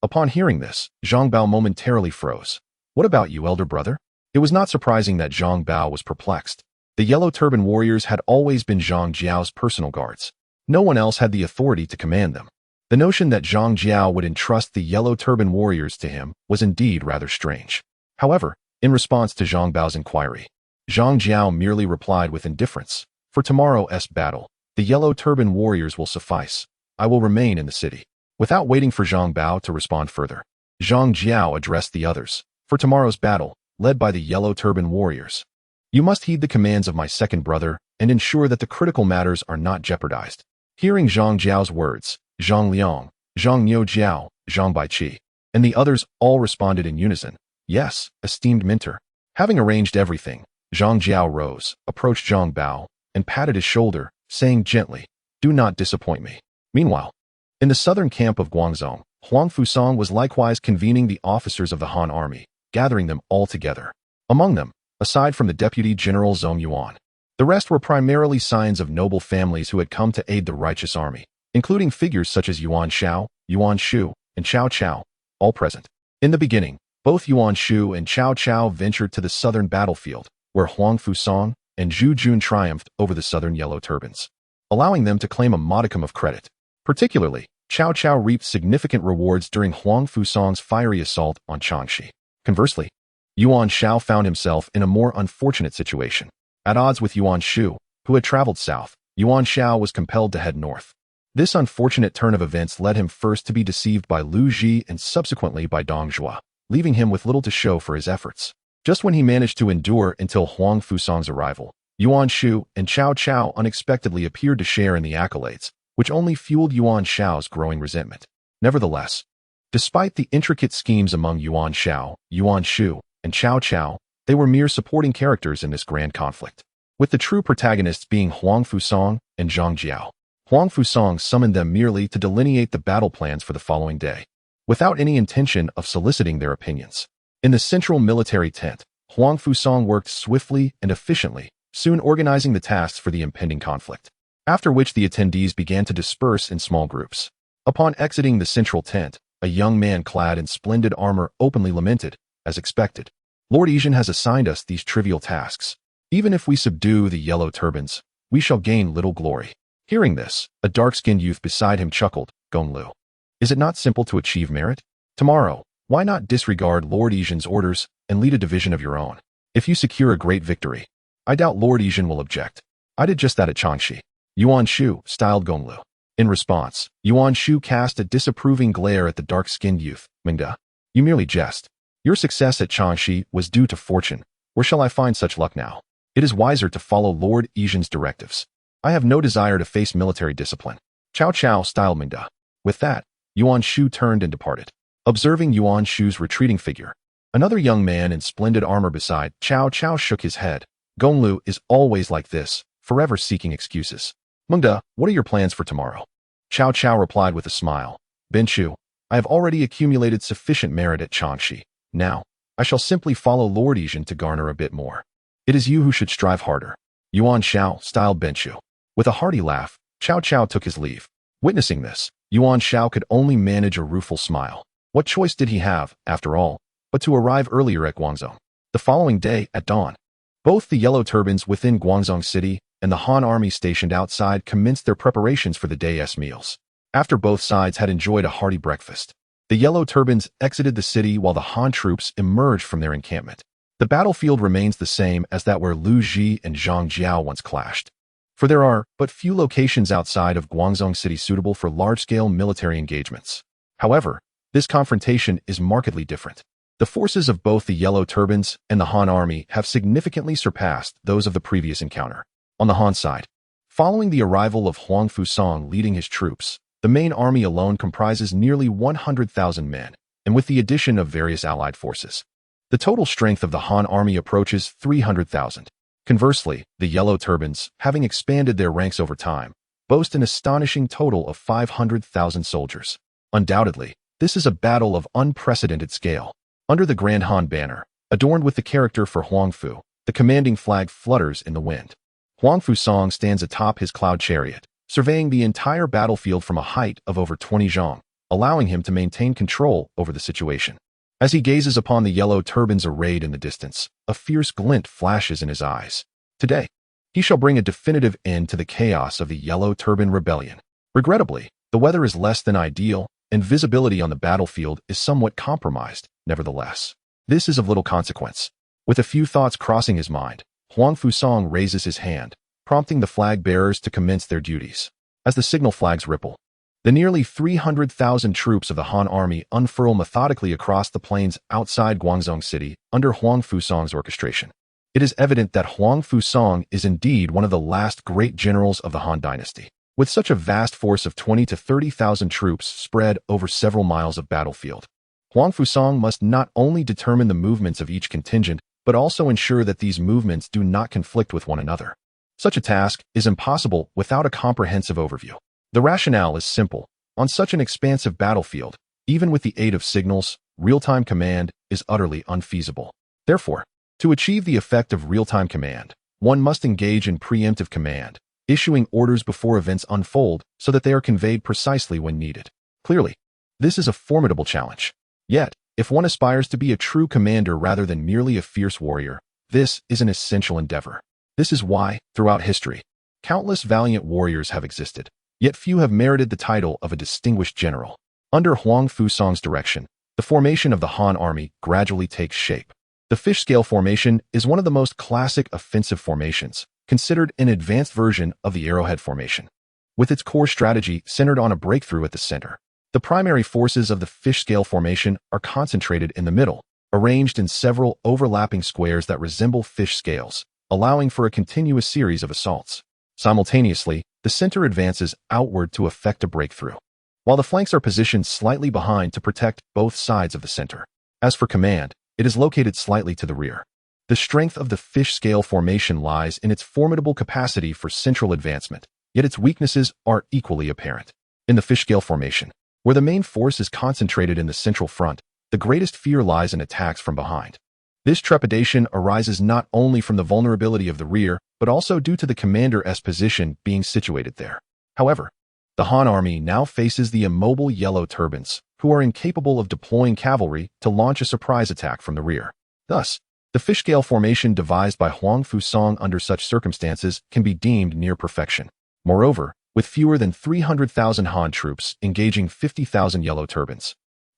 Upon hearing this, Zhang Bao momentarily froze. What about you, elder brother? It was not surprising that Zhang Bao was perplexed. The Yellow Turban warriors had always been Zhang Jiao's personal guards. No one else had the authority to command them. The notion that Zhang Jiao would entrust the Yellow Turban warriors to him was indeed rather strange. However, in response to Zhang Bao's inquiry, Zhang Jiao merely replied with indifference. For tomorrow's battle, the Yellow Turban warriors will suffice. I will remain in the city. Without waiting for Zhang Bao to respond further, Zhang Jiao addressed the others. For tomorrow's battle, led by the Yellow Turban warriors, you must heed the commands of my second brother and ensure that the critical matters are not jeopardized. Hearing Zhang Jiao's words, Zhang Liang, Zhang Jiao, Zhang Baiqi, and the others all responded in unison. Yes, esteemed mentor. Having arranged everything, Zhang Jiao rose, approached Zhang Bao, and patted his shoulder, saying gently, do not disappoint me. Meanwhile, in the southern camp of Guangzhou, Huang Fuong was likewise convening the officers of the Han army, gathering them all together. Among them, aside from the Deputy General Zhong Yuan, the rest were primarily scions of noble families who had come to aid the righteous army, including figures such as Yuan Shao, Yuan Shu, and Cao Cao, all present. In the beginning, both Yuan Shu and Cao Cao ventured to the southern battlefield, where Huang Fuong and Zhu Jun triumphed over the southern Yellow Turbans, allowing them to claim a modicum of credit. Particularly, Cao Cao reaped significant rewards during Huang Fuong's fiery assault on Changxi. Conversely, Yuan Shao found himself in a more unfortunate situation. At odds with Yuan Shu, who had traveled south, Yuan Shao was compelled to head north. This unfortunate turn of events led him first to be deceived by Lu Ji and subsequently by Dong Zhuo, leaving him with little to show for his efforts. Just when he managed to endure until Huang Fuong's arrival, Yuan Shu and Cao Cao unexpectedly appeared to share in the accolades, which only fueled Yuan Shao's growing resentment. Nevertheless, despite the intricate schemes among Yuan Shao, Yuan Shu, and Cao Cao, they were mere supporting characters in this grand conflict, with the true protagonists being Huang Fuong and Zhang Jiao. Huang Fuong summoned them merely to delineate the battle plans for the following day, without any intention of soliciting their opinions. In the central military tent, Huang Fuong worked swiftly and efficiently, soon organizing the tasks for the impending conflict, after which the attendees began to disperse in small groups. Upon exiting the central tent, a young man clad in splendid armor openly lamented, as expected, Lord Yizhen has assigned us these trivial tasks. Even if we subdue the Yellow Turbans, we shall gain little glory. Hearing this, a dark-skinned youth beside him chuckled, Gonglu. Is it not simple to achieve merit? Tomorrow, why not disregard Lord Yizhen's orders and lead a division of your own? If you secure a great victory, I doubt Lord Yizhen will object. I did just that at Changxi. Yuan Shu styled Gonglu. In response, Yuan Shu cast a disapproving glare at the dark-skinned youth. Mingda, you merely jest. Your success at Changxi was due to fortune. Where shall I find such luck now? It is wiser to follow Lord Yizhen's directives. I have no desire to face military discipline. Cao Cao styled Mingda. With that, Yuan Shu turned and departed. Observing Yuan Shu's retreating figure, another young man in splendid armor beside Cao Cao shook his head. Gonglu is always like this, forever seeking excuses. Mengde, what are your plans for tomorrow? Cao Cao replied with a smile. Bingzhou, I have already accumulated sufficient merit at Changxi. Now, I shall simply follow Lord Yizhen to garner a bit more. It is you who should strive harder. Yuan Xiao styled Bingzhou. With a hearty laugh, Cao Cao took his leave. Witnessing this, Yuan Xiao could only manage a rueful smile. What choice did he have, after all, but to arrive earlier at Guangzhou? The following day, at dawn, both the yellow turbans within Guangzhou City and the Han army stationed outside commenced their preparations for the day's meals. After both sides had enjoyed a hearty breakfast, the yellow turbans exited the city while the Han troops emerged from their encampment. The battlefield remains the same as that where Lu Ji and Jeang Xiao once clashed. For there are but few locations outside of Guangzhou City suitable for large-scale military engagements. However, this confrontation is markedly different. The forces of both the yellow turbans and the Han army have significantly surpassed those of the previous encounter. On the Han side, following the arrival of Huang Fuong leading his troops, the main army alone comprises nearly 100,000 men, and with the addition of various allied forces, the total strength of the Han army approaches 300,000. Conversely, the yellow turbans, having expanded their ranks over time, boast an astonishing total of 500,000 soldiers. Undoubtedly, this is a battle of unprecedented scale. Under the Grand Han banner, adorned with the character for Huang Fu, the commanding flag flutters in the wind. Huang Fuong stands atop his cloud chariot, surveying the entire battlefield from a height of over 20 zhang, allowing him to maintain control over the situation. As he gazes upon the yellow turbans arrayed in the distance, a fierce glint flashes in his eyes. Today, he shall bring a definitive end to the chaos of the yellow turban rebellion. Regrettably, the weather is less than ideal, and visibility on the battlefield is somewhat compromised. Nevertheless, this is of little consequence. With a few thoughts crossing his mind, Huang Fuong raises his hand, prompting the flag bearers to commence their duties. As the signal flags ripple, the nearly 300,000 troops of the Han army unfurl methodically across the plains outside Guangzhou City under Huang Fuong's orchestration. It is evident that Huang Fuong is indeed one of the last great generals of the Han dynasty. With such a vast force of 20 to 30,000 troops spread over several miles of battlefield, Huang Fuong must not only determine the movements of each contingent, but also ensure that these movements do not conflict with one another. Such a task is impossible without a comprehensive overview. The rationale is simple. On such an expansive battlefield, even with the aid of signals, real-time command is utterly unfeasible. Therefore, to achieve the effect of real-time command, one must engage in preemptive command, issuing orders before events unfold so that they are conveyed precisely when needed. Clearly, this is a formidable challenge. Yet, if one aspires to be a true commander rather than merely a fierce warrior, this is an essential endeavor. This is why, throughout history, countless valiant warriors have existed, yet few have merited the title of a distinguished general. Under Huang Fuong's direction, the formation of the Han army gradually takes shape. The fish-scale formation is one of the most classic offensive formations, considered an advanced version of the arrowhead formation. With its core strategy centered on a breakthrough at the center, the primary forces of the fish-scale formation are concentrated in the middle, arranged in several overlapping squares that resemble fish scales, allowing for a continuous series of assaults. Simultaneously, the center advances outward to effect a breakthrough, while the flanks are positioned slightly behind to protect both sides of the center. As for command, it is located slightly to the rear. The strength of the fish-scale formation lies in its formidable capacity for central advancement, yet its weaknesses are equally apparent. In the fish-scale formation, where the main force is concentrated in the central front, the greatest fear lies in attacks from behind. This trepidation arises not only from the vulnerability of the rear, but also due to the commander's position being situated there. However, the Han army now faces the immobile yellow turbans, who are incapable of deploying cavalry to launch a surprise attack from the rear. Thus, the fish-scale formation devised by Huang Fuong under such circumstances can be deemed near perfection. Moreover, with fewer than 300,000 Han troops engaging 50,000 yellow turbans,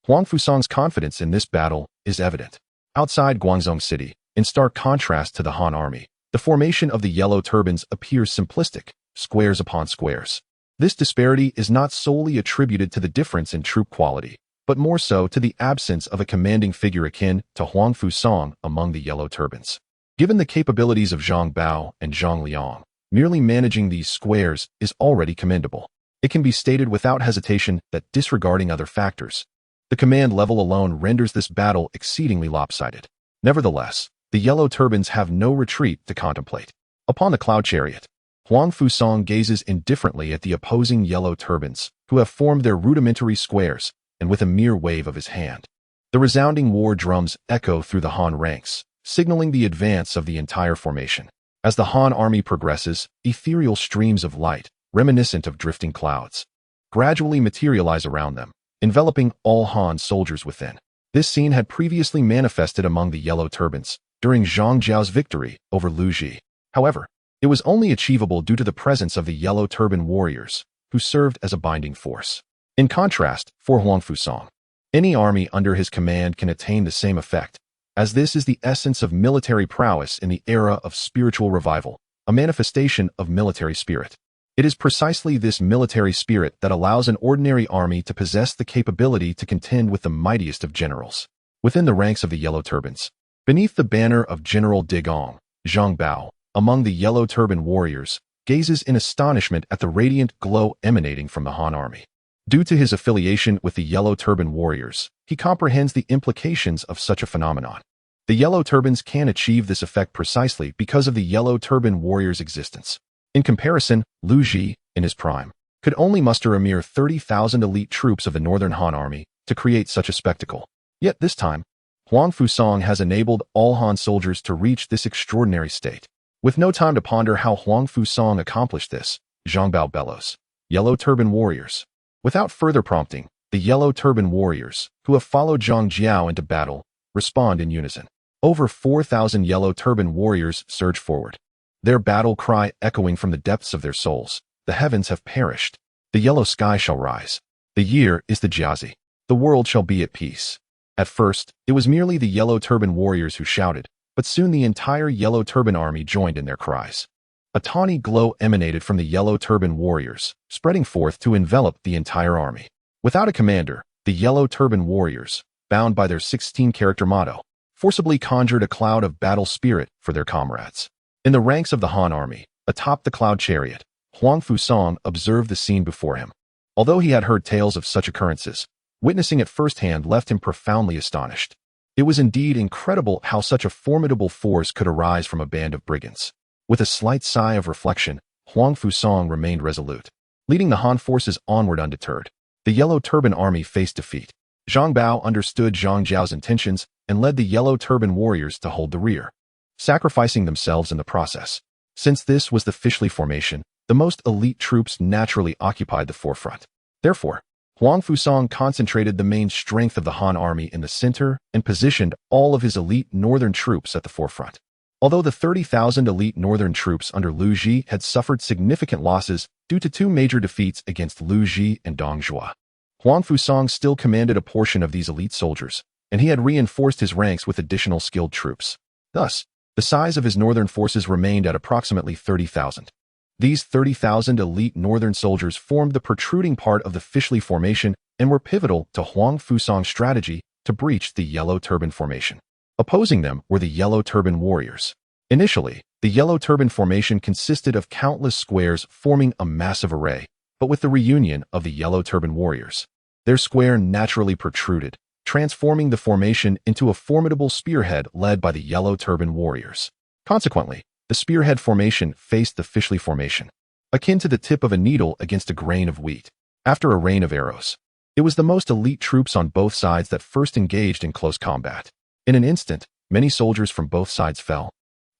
Huang Fuong's confidence in this battle is evident. Outside Guangzhou City, in stark contrast to the Han army, the formation of the yellow turbans appears simplistic, squares upon squares. This disparity is not solely attributed to the difference in troop quality, but more so to the absence of a commanding figure akin to Huang Fuong among the yellow turbans. Given the capabilities of Xianbei and Zhang Liang, merely managing these squares is already commendable. It can be stated without hesitation that disregarding other factors, the command level alone renders this battle exceedingly lopsided. Nevertheless, the yellow turbans have no retreat to contemplate. Upon the cloud chariot, Huang Fuong gazes indifferently at the opposing yellow turbans, who have formed their rudimentary squares, and with a mere wave of his hand, the resounding war drums echo through the Han ranks, signaling the advance of the entire formation. As the Han army progresses, ethereal streams of light, reminiscent of drifting clouds, gradually materialize around them, enveloping all Han soldiers within. This scene had previously manifested among the yellow turbans during Jeang Xiao's victory over Lu Ji. However, it was only achievable due to the presence of the yellow turban warriors, who served as a binding force. In contrast, for Huang Fuong, any army under his command can attain the same effect, as this is the essence of military prowess in the era of spiritual revival, a manifestation of military spirit. It is precisely this military spirit that allows an ordinary army to possess the capability to contend with the mightiest of generals. Within the ranks of the yellow turbans, beneath the banner of General Digong, Xianbei, among the yellow turban warriors, gazes in astonishment at the radiant glow emanating from the Han army. Due to his affiliation with the yellow turban warriors, he comprehends the implications of such a phenomenon. The yellow turbans can achieve this effect precisely because of the yellow turban warriors' existence. In comparison, Lu Ji, in his prime, could only muster a mere 30,000 elite troops of the northern Han army to create such a spectacle. Yet this time, Huang Fuong has enabled all Han soldiers to reach this extraordinary state. With no time to ponder how Huang Fuong accomplished this, Xianbei bellows, "Yellow turban warriors." Without further prompting, the yellow turban warriors, who have followed Jeang Xiao into battle, respond in unison. Over 4,000 yellow turban warriors surge forward, their battle cry echoing from the depths of their souls. The heavens have perished. The yellow sky shall rise. The year is the Jiazi. The world shall be at peace. At first, it was merely the yellow turban warriors who shouted, but soon the entire yellow turban army joined in their cries. A tawny glow emanated from the yellow turban warriors, spreading forth to envelop the entire army. Without a commander, the yellow turban warriors, bound by their 16-character motto, forcibly conjured a cloud of battle spirit for their comrades. In the ranks of the Han army, atop the cloud chariot, Huang Fuong observed the scene before him. Although he had heard tales of such occurrences, witnessing it firsthand left him profoundly astonished. It was indeed incredible how such a formidable force could arise from a band of brigands. With a slight sigh of reflection, Huang Fuong remained resolute, leading the Han forces onward undeterred. The yellow turban army faced defeat. Xianbei understood Jeang Xiao's intentions and led the yellow turban warriors to hold the rear, sacrificing themselves in the process. Since this was the Fischli formation, the most elite troops naturally occupied the forefront. Therefore, Huang Fuong concentrated the main strength of the Han army in the center and positioned all of his elite northern troops at the forefront. Although the 30,000 elite northern troops under Lu Ji had suffered significant losses due to two major defeats against Lu Ji and Dong Zhuo, Huang Fuong still commanded a portion of these elite soldiers, and he had reinforced his ranks with additional skilled troops. Thus, the size of his northern forces remained at approximately 30,000. These 30,000 elite northern soldiers formed the protruding part of the Fischli formation and were pivotal to Huang Fuong's strategy to breach the yellow turban formation. Opposing them were the yellow turban warriors. Initially, the yellow turban formation consisted of countless squares forming a massive array, but with the reunion of the yellow turban warriors, their square naturally protruded, transforming the formation into a formidable spearhead led by the yellow turban warriors. Consequently, the spearhead formation faced the Fischli formation, akin to the tip of a needle against a grain of wheat. After a rain of arrows, it was the most elite troops on both sides that first engaged in close combat. In an instant, many soldiers from both sides fell.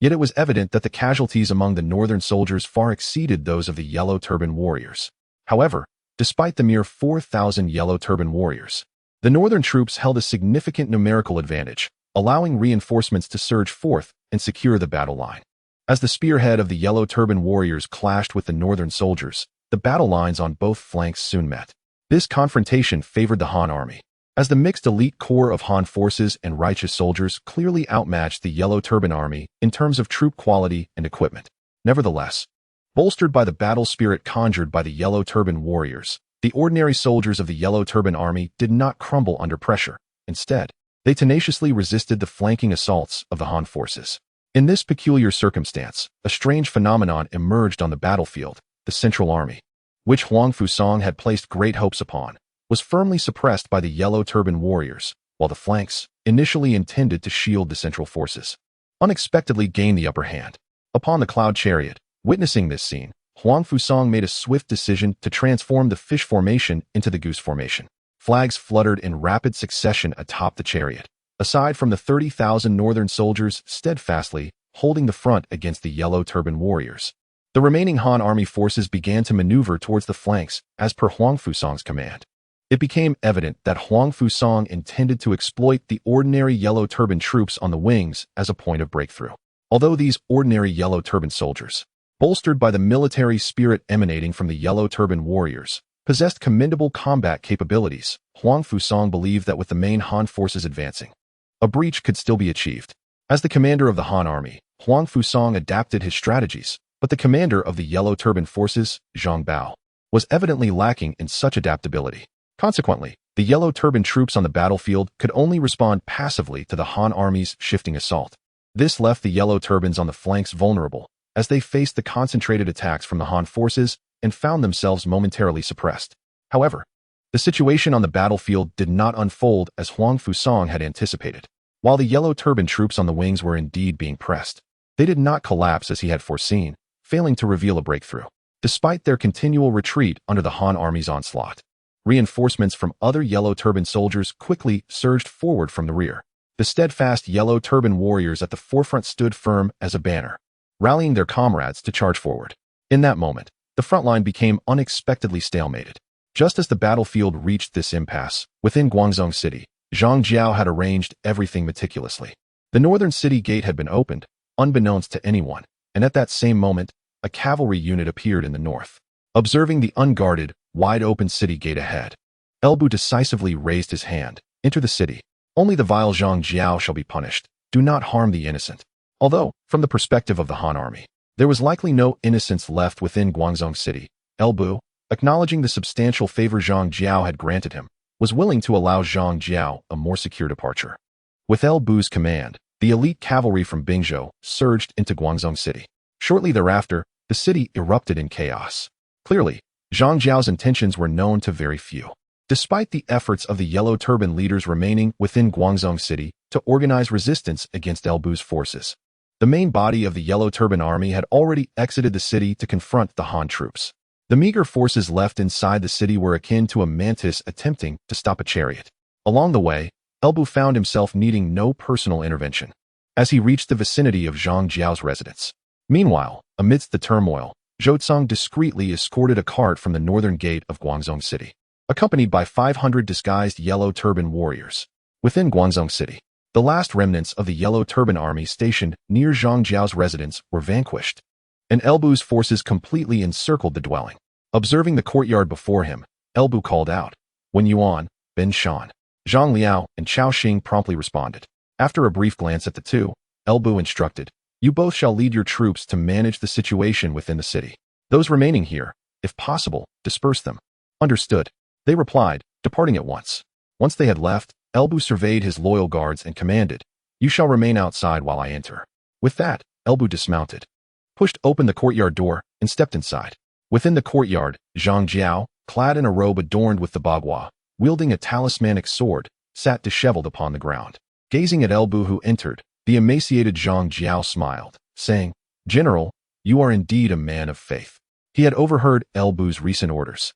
Yet it was evident that the casualties among the northern soldiers far exceeded those of the yellow turban warriors. However, despite the mere 4,000 yellow turban warriors, the northern troops held a significant numerical advantage, allowing reinforcements to surge forth and secure the battle line. As the spearhead of the yellow turban warriors clashed with the northern soldiers, the battle lines on both flanks soon met. This confrontation favored the Han army, as the mixed elite core of Han forces and righteous soldiers clearly outmatched the yellow turban army in terms of troop quality and equipment. Nevertheless, bolstered by the battle spirit conjured by the yellow turban warriors, the ordinary soldiers of the yellow turban army did not crumble under pressure. Instead, they tenaciously resisted the flanking assaults of the Han forces. In this peculiar circumstance, a strange phenomenon emerged on the battlefield. The central army, which Huang Fuong had placed great hopes upon, was firmly suppressed by the yellow turban warriors, while the flanks, initially intended to shield the central forces, unexpectedly gained the upper hand. Upon the cloud chariot, witnessing this scene, Huang Fuong made a swift decision to transform the fish formation into the goose formation. Flags fluttered in rapid succession atop the chariot, aside from the 30,000 northern soldiers steadfastly holding the front against the yellow turban warriors. The remaining Han army forces began to maneuver towards the flanks as per Huang Fuong's command. It became evident that Huang Fuong intended to exploit the ordinary yellow turban troops on the wings as a point of breakthrough. Although these ordinary yellow turban soldiers, bolstered by the military spirit emanating from the yellow turban warriors, possessed commendable combat capabilities, Huang Fuong believed that with the main Han forces advancing, a breach could still be achieved. As the commander of the Han army, Huang Fuong adapted his strategies, but the commander of the yellow turban forces, Xianbei, was evidently lacking in such adaptability. Consequently, the yellow turban troops on the battlefield could only respond passively to the Han army's shifting assault. This left the yellow turbans on the flanks vulnerable, as they faced the concentrated attacks from the Han forces and found themselves momentarily suppressed. However, the situation on the battlefield did not unfold as Huang Fuong had anticipated. While the yellow turban troops on the wings were indeed being pressed, they did not collapse as he had foreseen, failing to reveal a breakthrough. Despite their continual retreat under the Han army's onslaught, reinforcements from other yellow turban soldiers quickly surged forward from the rear. The steadfast yellow turban warriors at the forefront stood firm as a banner, rallying their comrades to charge forward. In that moment, the front line became unexpectedly stalemated. Just as the battlefield reached this impasse, within Guangzhou city, Jeang Xiao had arranged everything meticulously. The northern city gate had been opened, unbeknownst to anyone, and at that same moment, a cavalry unit appeared in the north. Observing the unguarded, wide-open city gate ahead, Elbu decisively raised his hand. Enter the city. Only the vile Jeang Xiao shall be punished. Do not harm the innocent. Although, from the perspective of the Han army, there was likely no innocence left within Guangzhou city, Elbu, acknowledging the substantial favor Jeang Xiao had granted him, was willing to allow Jeang Xiao a more secure departure. With Elbu's command, the elite cavalry from Bingzhou surged into Guangzhou city. Shortly thereafter, the city erupted in chaos. Clearly, Jeang Xiao's intentions were known to very few. Despite the efforts of the yellow turban leaders remaining within Guangzhou city to organize resistance against Elbu's forces, the main body of the yellow turban army had already exited the city to confront the Han troops. The meager forces left inside the city were akin to a mantis attempting to stop a chariot. Along the way, Elbu found himself needing no personal intervention as he reached the vicinity of Jeang Xiao's residence. Meanwhile, amidst the turmoil, Zhou discreetly escorted a cart from the northern gate of Guangzhou city, accompanied by 500 disguised yellow turban warriors. Within Guangzhou city, the last remnants of the yellow turban army stationed near Jeang Xiao's residence were vanquished, and Elbu's forces completely encircled the dwelling. Observing the courtyard before him, Elbu called out, Wuyuan, Ben Shan. Zhang Liao and Chao Xing promptly responded. After a brief glance at the two, Elbu instructed, You both shall lead your troops to manage the situation within the city. Those remaining here, if possible, disperse them. Understood. They replied, departing at once. Once they had left, Elbu surveyed his loyal guards and commanded, You shall remain outside while I enter. With that, Elbu dismounted, pushed open the courtyard door, and stepped inside. Within the courtyard, Jeang Xiao, clad in a robe adorned with the bagua, wielding a talismanic sword, sat disheveled upon the ground. Gazing at Elbu who entered, the emaciated Jeang Xiao smiled, saying, General, you are indeed a man of faith. He had overheard Elbu's recent orders.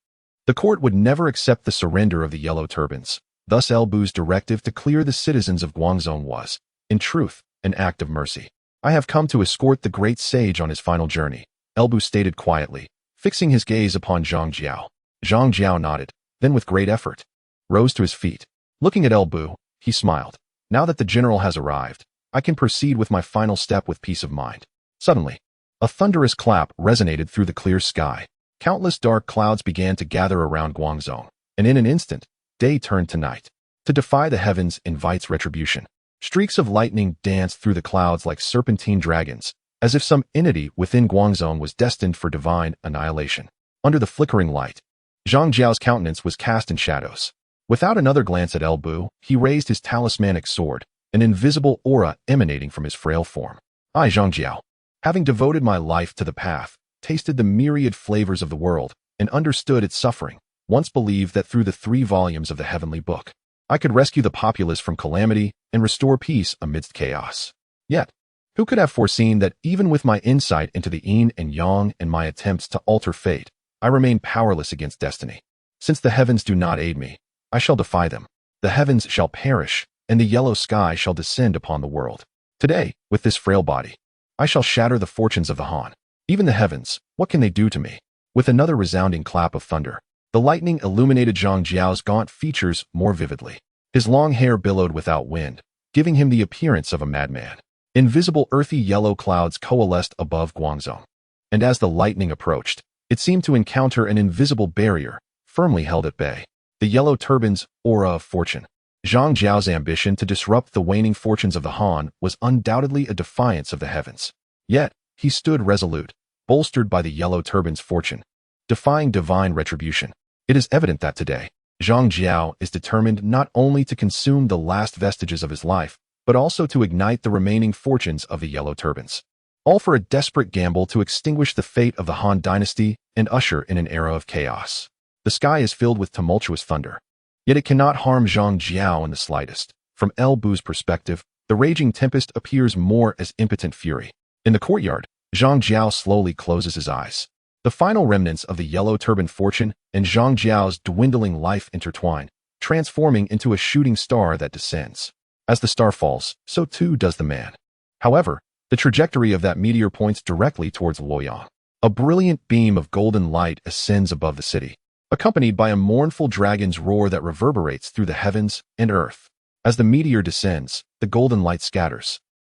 The court would never accept the surrender of the yellow turbans. Thus Elbu's directive to clear the citizens of Guangzhou was, in truth, an act of mercy. I have come to escort the great sage on his final journey, Elbu stated quietly, fixing his gaze upon Jeang Xiao. Jeang Xiao nodded, then with great effort, rose to his feet. Looking at Elbu, he smiled. Now that the general has arrived, I can proceed with my final step with peace of mind. Suddenly, a thunderous clap resonated through the clear sky. Countless dark clouds began to gather around Guangzhou, and in an instant, day turned to night. To defy the heavens invites retribution. Streaks of lightning danced through the clouds like serpentine dragons, as if some entity within Guangzhou was destined for divine annihilation. Under the flickering light, Jeang Xiao's countenance was cast in shadows. Without another glance at Elbu, he raised his talismanic sword, an invisible aura emanating from his frail form. I, Jeang Xiao, having devoted my life to the path, tasted the myriad flavors of the world, and understood its suffering, once believed that through the 3 volumes of the heavenly book, I could rescue the populace from calamity and restore peace amidst chaos. Yet, Who could have foreseen that even with my insight into the yin and yang and my attempts to alter fate, I remain powerless against destiny? Since the heavens do not aid me, I shall defy them. The heavens shall perish, and the yellow sky shall descend upon the world. Today, with this frail body, I shall shatter the fortunes of the Han. Even the heavens, what can they do to me? With another resounding clap of thunder, the lightning illuminated Jeang Xiao's gaunt features more vividly. His long hair billowed without wind, giving him the appearance of a madman. Invisible earthy yellow clouds coalesced above Guangzhou, and as the lightning approached, it seemed to encounter an invisible barrier, firmly held at bay. The yellow turban's aura of fortune. Jeang Xiao's ambition to disrupt the waning fortunes of the Han was undoubtedly a defiance of the heavens. Yet, he stood resolute, bolstered by the yellow turban's fortune, defying divine retribution. It is evident that today, Jeang Xiao is determined not only to consume the last vestiges of his life, but also to ignite the remaining fortunes of the yellow turbans. All for a desperate gamble to extinguish the fate of the Han dynasty and usher in an era of chaos. The sky is filled with tumultuous thunder. Yet it cannot harm Jeang Xiao in the slightest. From El Bu's perspective, the raging tempest appears more as impotent fury. In the courtyard, Jeang Xiao slowly closes his eyes. The final remnants of the yellow turban fortune and Jeang Xiao's dwindling life intertwine, transforming into a shooting star that descends. As the star falls, so too does the man. However, the trajectory of that meteor points directly towards Wuyuan. A brilliant beam of golden light ascends above the city, accompanied by a mournful dragon's roar that reverberates through the heavens and earth. As the meteor descends, the golden light scatters.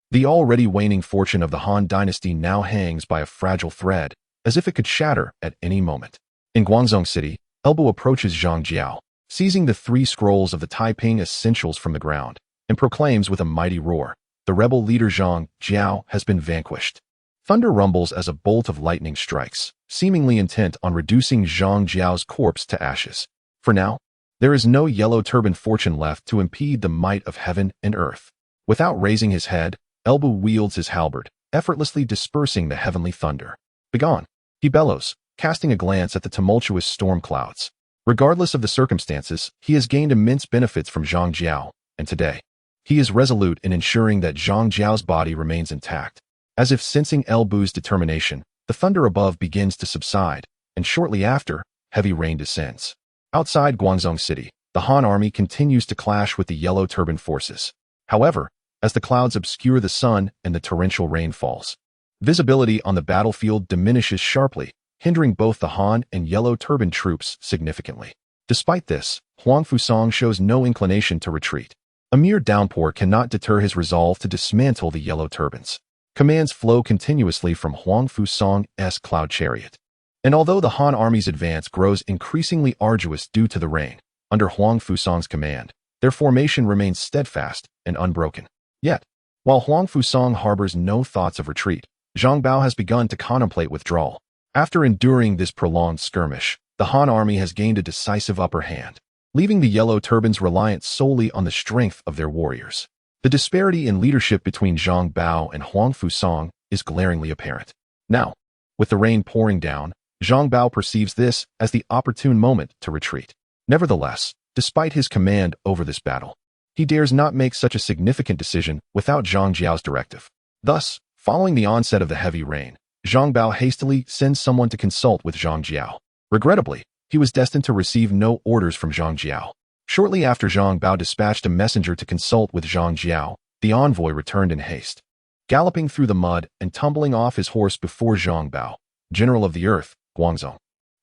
The already waning fortune of the Han dynasty now hangs by a fragile thread, as if it could shatter at any moment. In Guangzhou City, Elbo approaches Jeang Xiao, seizing the 3 scrolls of the Taiping essentials from the ground, and proclaims with a mighty roar, "The rebel leader Jeang Xiao has been vanquished." Thunder rumbles as a bolt of lightning strikes, seemingly intent on reducing Jeang Xiao's corpse to ashes. For now, there is no yellow turban fortune left to impede the might of heaven and earth. Without raising his head, Elbu wields his halberd, effortlessly dispersing the heavenly thunder. "Begone," he bellows, casting a glance at the tumultuous storm clouds. Regardless of the circumstances, he has gained immense benefits from Jeang Xiao, and today, he is resolute in ensuring that Jeang Xiao's body remains intact. As if sensing El Bu's determination, the thunder above begins to subside, and shortly after, heavy rain descends. Outside Guangzhou City, the Han army continues to clash with the yellow turban forces. However, as the clouds obscure the sun and the torrential rain falls, visibility on the battlefield diminishes sharply, hindering both the Han and yellow turban troops significantly. Despite this, Huang Fuong shows no inclination to retreat. A mere downpour cannot deter his resolve to dismantle the yellow turbans. Commands flow continuously from Huang Fuong's cloud chariot. And although the Han army's advance grows increasingly arduous due to the rain, under Huang Fuong's command, their formation remains steadfast and unbroken. Yet, while Huang Fuong harbors no thoughts of retreat, Zhang Bao has begun to contemplate withdrawal. After enduring this prolonged skirmish, the Han army has gained a decisive upper hand, leaving the yellow turbans reliant solely on the strength of their warriors. The disparity in leadership between Zhang Bao and Huang Fuong is glaringly apparent. Now, with the rain pouring down, Zhang Bao perceives this as the opportune moment to retreat. Nevertheless, despite his command over this battle, he dares not make such a significant decision without Jeang Xiao's directive. Thus, following the onset of the heavy rain, Zhang Bao hastily sends someone to consult with Jeang Xiao. Regrettably, he was destined to receive no orders from Jeang Xiao. Shortly after Zhang Bao dispatched a messenger to consult with Jeang Xiao, the envoy returned in haste. Galloping through the mud and tumbling off his horse before Zhang Bao, General of the Earth, Guangzhou.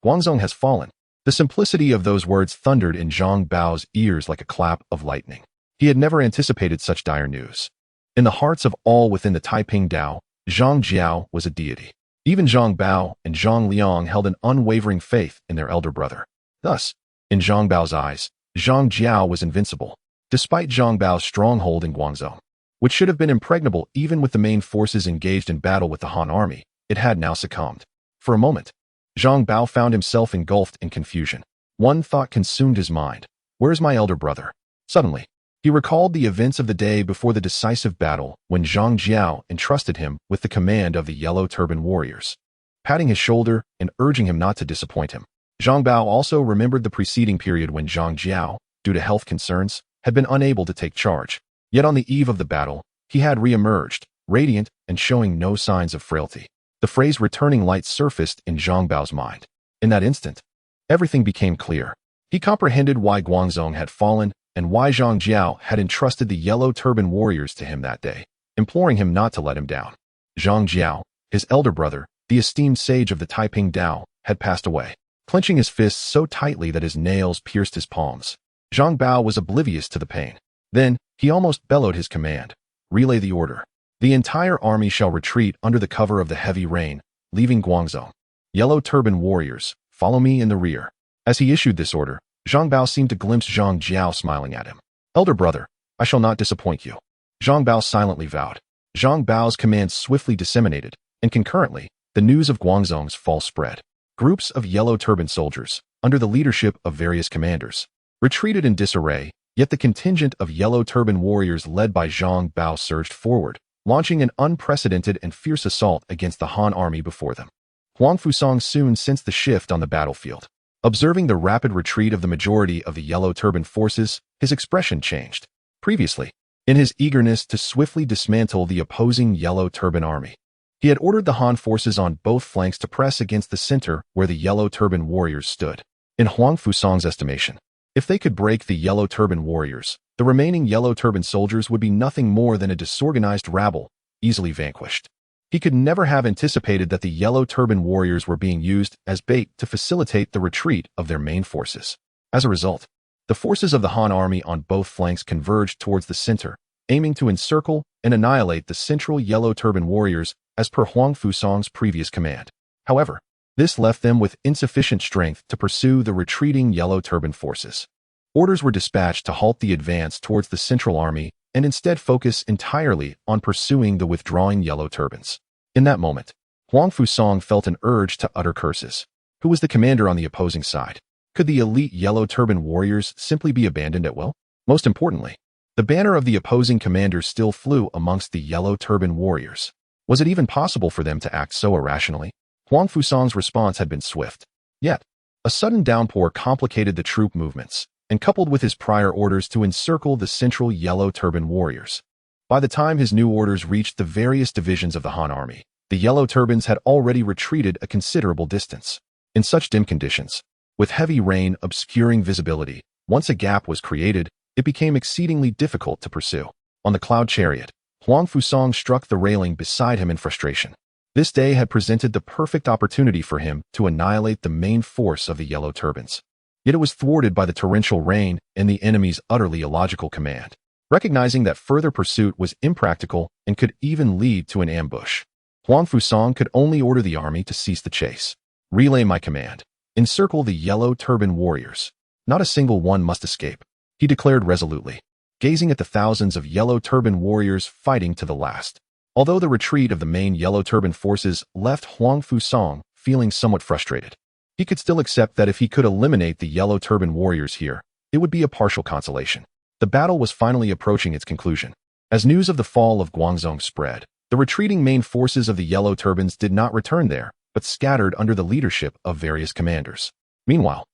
Guangzhou has fallen. The simplicity of those words thundered in Zhang Bao's ears like a clap of lightning. He had never anticipated such dire news. In the hearts of all within the Taiping Dao, Jeang Xiao was a deity. Even Zhang Bao and Zhang Liang held an unwavering faith in their elder brother. Thus, in Zhang Bao's eyes, Zhang Xiao was invincible, despite Zhang Bao's stronghold in Guangzhou, which should have been impregnable even with the main forces engaged in battle with the Han army. It had now succumbed. For a moment, Zhang Bao found himself engulfed in confusion. One thought consumed his mind. Where's my elder brother? Suddenly, he recalled the events of the day before the decisive battle when Zhang Xiao entrusted him with the command of the yellow turban warriors. Patting his shoulder and urging him not to disappoint him, Zhang Bao also remembered the preceding period when Zhang Xiao, due to health concerns, had been unable to take charge. Yet on the eve of the battle, he had re-emerged, radiant and showing no signs of frailty. The phrase returning light surfaced in Zhang Bao's mind. In that instant, everything became clear. He comprehended why Guangzong had fallen and why Jeang Xiao had entrusted the yellow turban warriors to him that day, imploring him not to let him down. Jeang Xiao, his elder brother, the esteemed sage of the Taiping Dao, had passed away, clenching his fists so tightly that his nails pierced his palms. Zhang Bao was oblivious to the pain. Then, he almost bellowed his command. Relay the order. The entire army shall retreat under the cover of the heavy rain, leaving Guangzong. Yellow turban warriors, follow me in the rear. As he issued this order, Zhang Bao seemed to glimpse Zhang Jiao smiling at him. Elder brother, I shall not disappoint you. Zhang Bao silently vowed. Zhang Bao's command swiftly disseminated, and concurrently, the news of Guangzong's fall spread. Groups of yellow turban soldiers, under the leadership of various commanders, retreated in disarray, yet the contingent of yellow turban warriors led by Zhang Bao surged forward, launching an unprecedented and fierce assault against the Han army before them. Huang Fuong soon sensed the shift on the battlefield. Observing the rapid retreat of the majority of the yellow turban forces, his expression changed. Previously, in his eagerness to swiftly dismantle the opposing yellow turban army, he had ordered the Han forces on both flanks to press against the center where the yellow turban warriors stood. In Huang Fuong's estimation, if they could break the yellow turban warriors, the remaining yellow turban soldiers would be nothing more than a disorganized rabble, easily vanquished. He could never have anticipated that the yellow turban warriors were being used as bait to facilitate the retreat of their main forces. As a result, the forces of the Han army on both flanks converged towards the center, aiming to encircle and annihilate the central yellow turban warriors as per Huang Fuong's previous command. However, this left them with insufficient strength to pursue the retreating yellow turban forces. Orders were dispatched to halt the advance towards the central army and instead focus entirely on pursuing the withdrawing yellow turbans. In that moment, Huang Fuong felt an urge to utter curses. Who was the commander on the opposing side? Could the elite yellow turban warriors simply be abandoned at will? Most importantly, the banner of the opposing commander still flew amongst the yellow turban warriors. Was it even possible for them to act so irrationally? Huang Fuong's response had been swift. Yet, a sudden downpour complicated the troop movements, and coupled with his prior orders to encircle the central yellow turban warriors. By the time his new orders reached the various divisions of the Han army, the yellow turbans had already retreated a considerable distance. In such dim conditions, with heavy rain obscuring visibility, once a gap was created, it became exceedingly difficult to pursue. On the cloud chariot, Huang Fuong struck the railing beside him in frustration. This day had presented the perfect opportunity for him to annihilate the main force of the yellow turbans. Yet it was thwarted by the torrential rain and the enemy's utterly illogical command. Recognizing that further pursuit was impractical and could even lead to an ambush, Huang Fuong could only order the army to cease the chase. Relay my command. Encircle the yellow turban warriors. Not a single one must escape, he declared resolutely, gazing at the thousands of yellow turban warriors fighting to the last. Although the retreat of the main yellow turban forces left Huang Fuong feeling somewhat frustrated, he could still accept that if he could eliminate the yellow turban warriors here, it would be a partial consolation. The battle was finally approaching its conclusion. As news of the fall of Guangzong spread, the retreating main forces of the yellow turbans did not return there, but scattered under the leadership of various commanders. Meanwhile,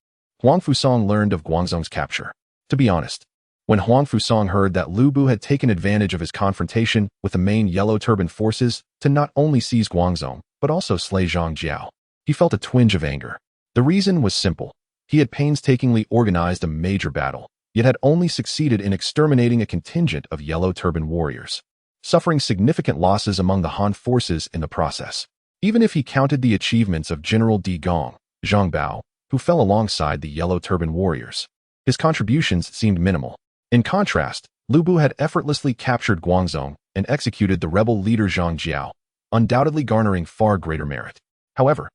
Huang Fuong learned of Guangzong's capture. To be honest, when Huang Fuong heard that Lu Bu had taken advantage of his confrontation with the main yellow turban forces to not only seize Guangzong, but also slay Zhang Xiao, he felt a twinge of anger. The reason was simple. He had painstakingly organized a major battle, yet had only succeeded in exterminating a contingent of yellow turban warriors, suffering significant losses among the Han forces in the process. Even if he counted the achievements of General Di Gong, Zhang Bao, who fell alongside the yellow turban warriors, his contributions seemed minimal. In contrast, Lu Bu had effortlessly captured Guangzong and executed the rebel leader Zhang Xiao, undoubtedly garnering far greater merit. However,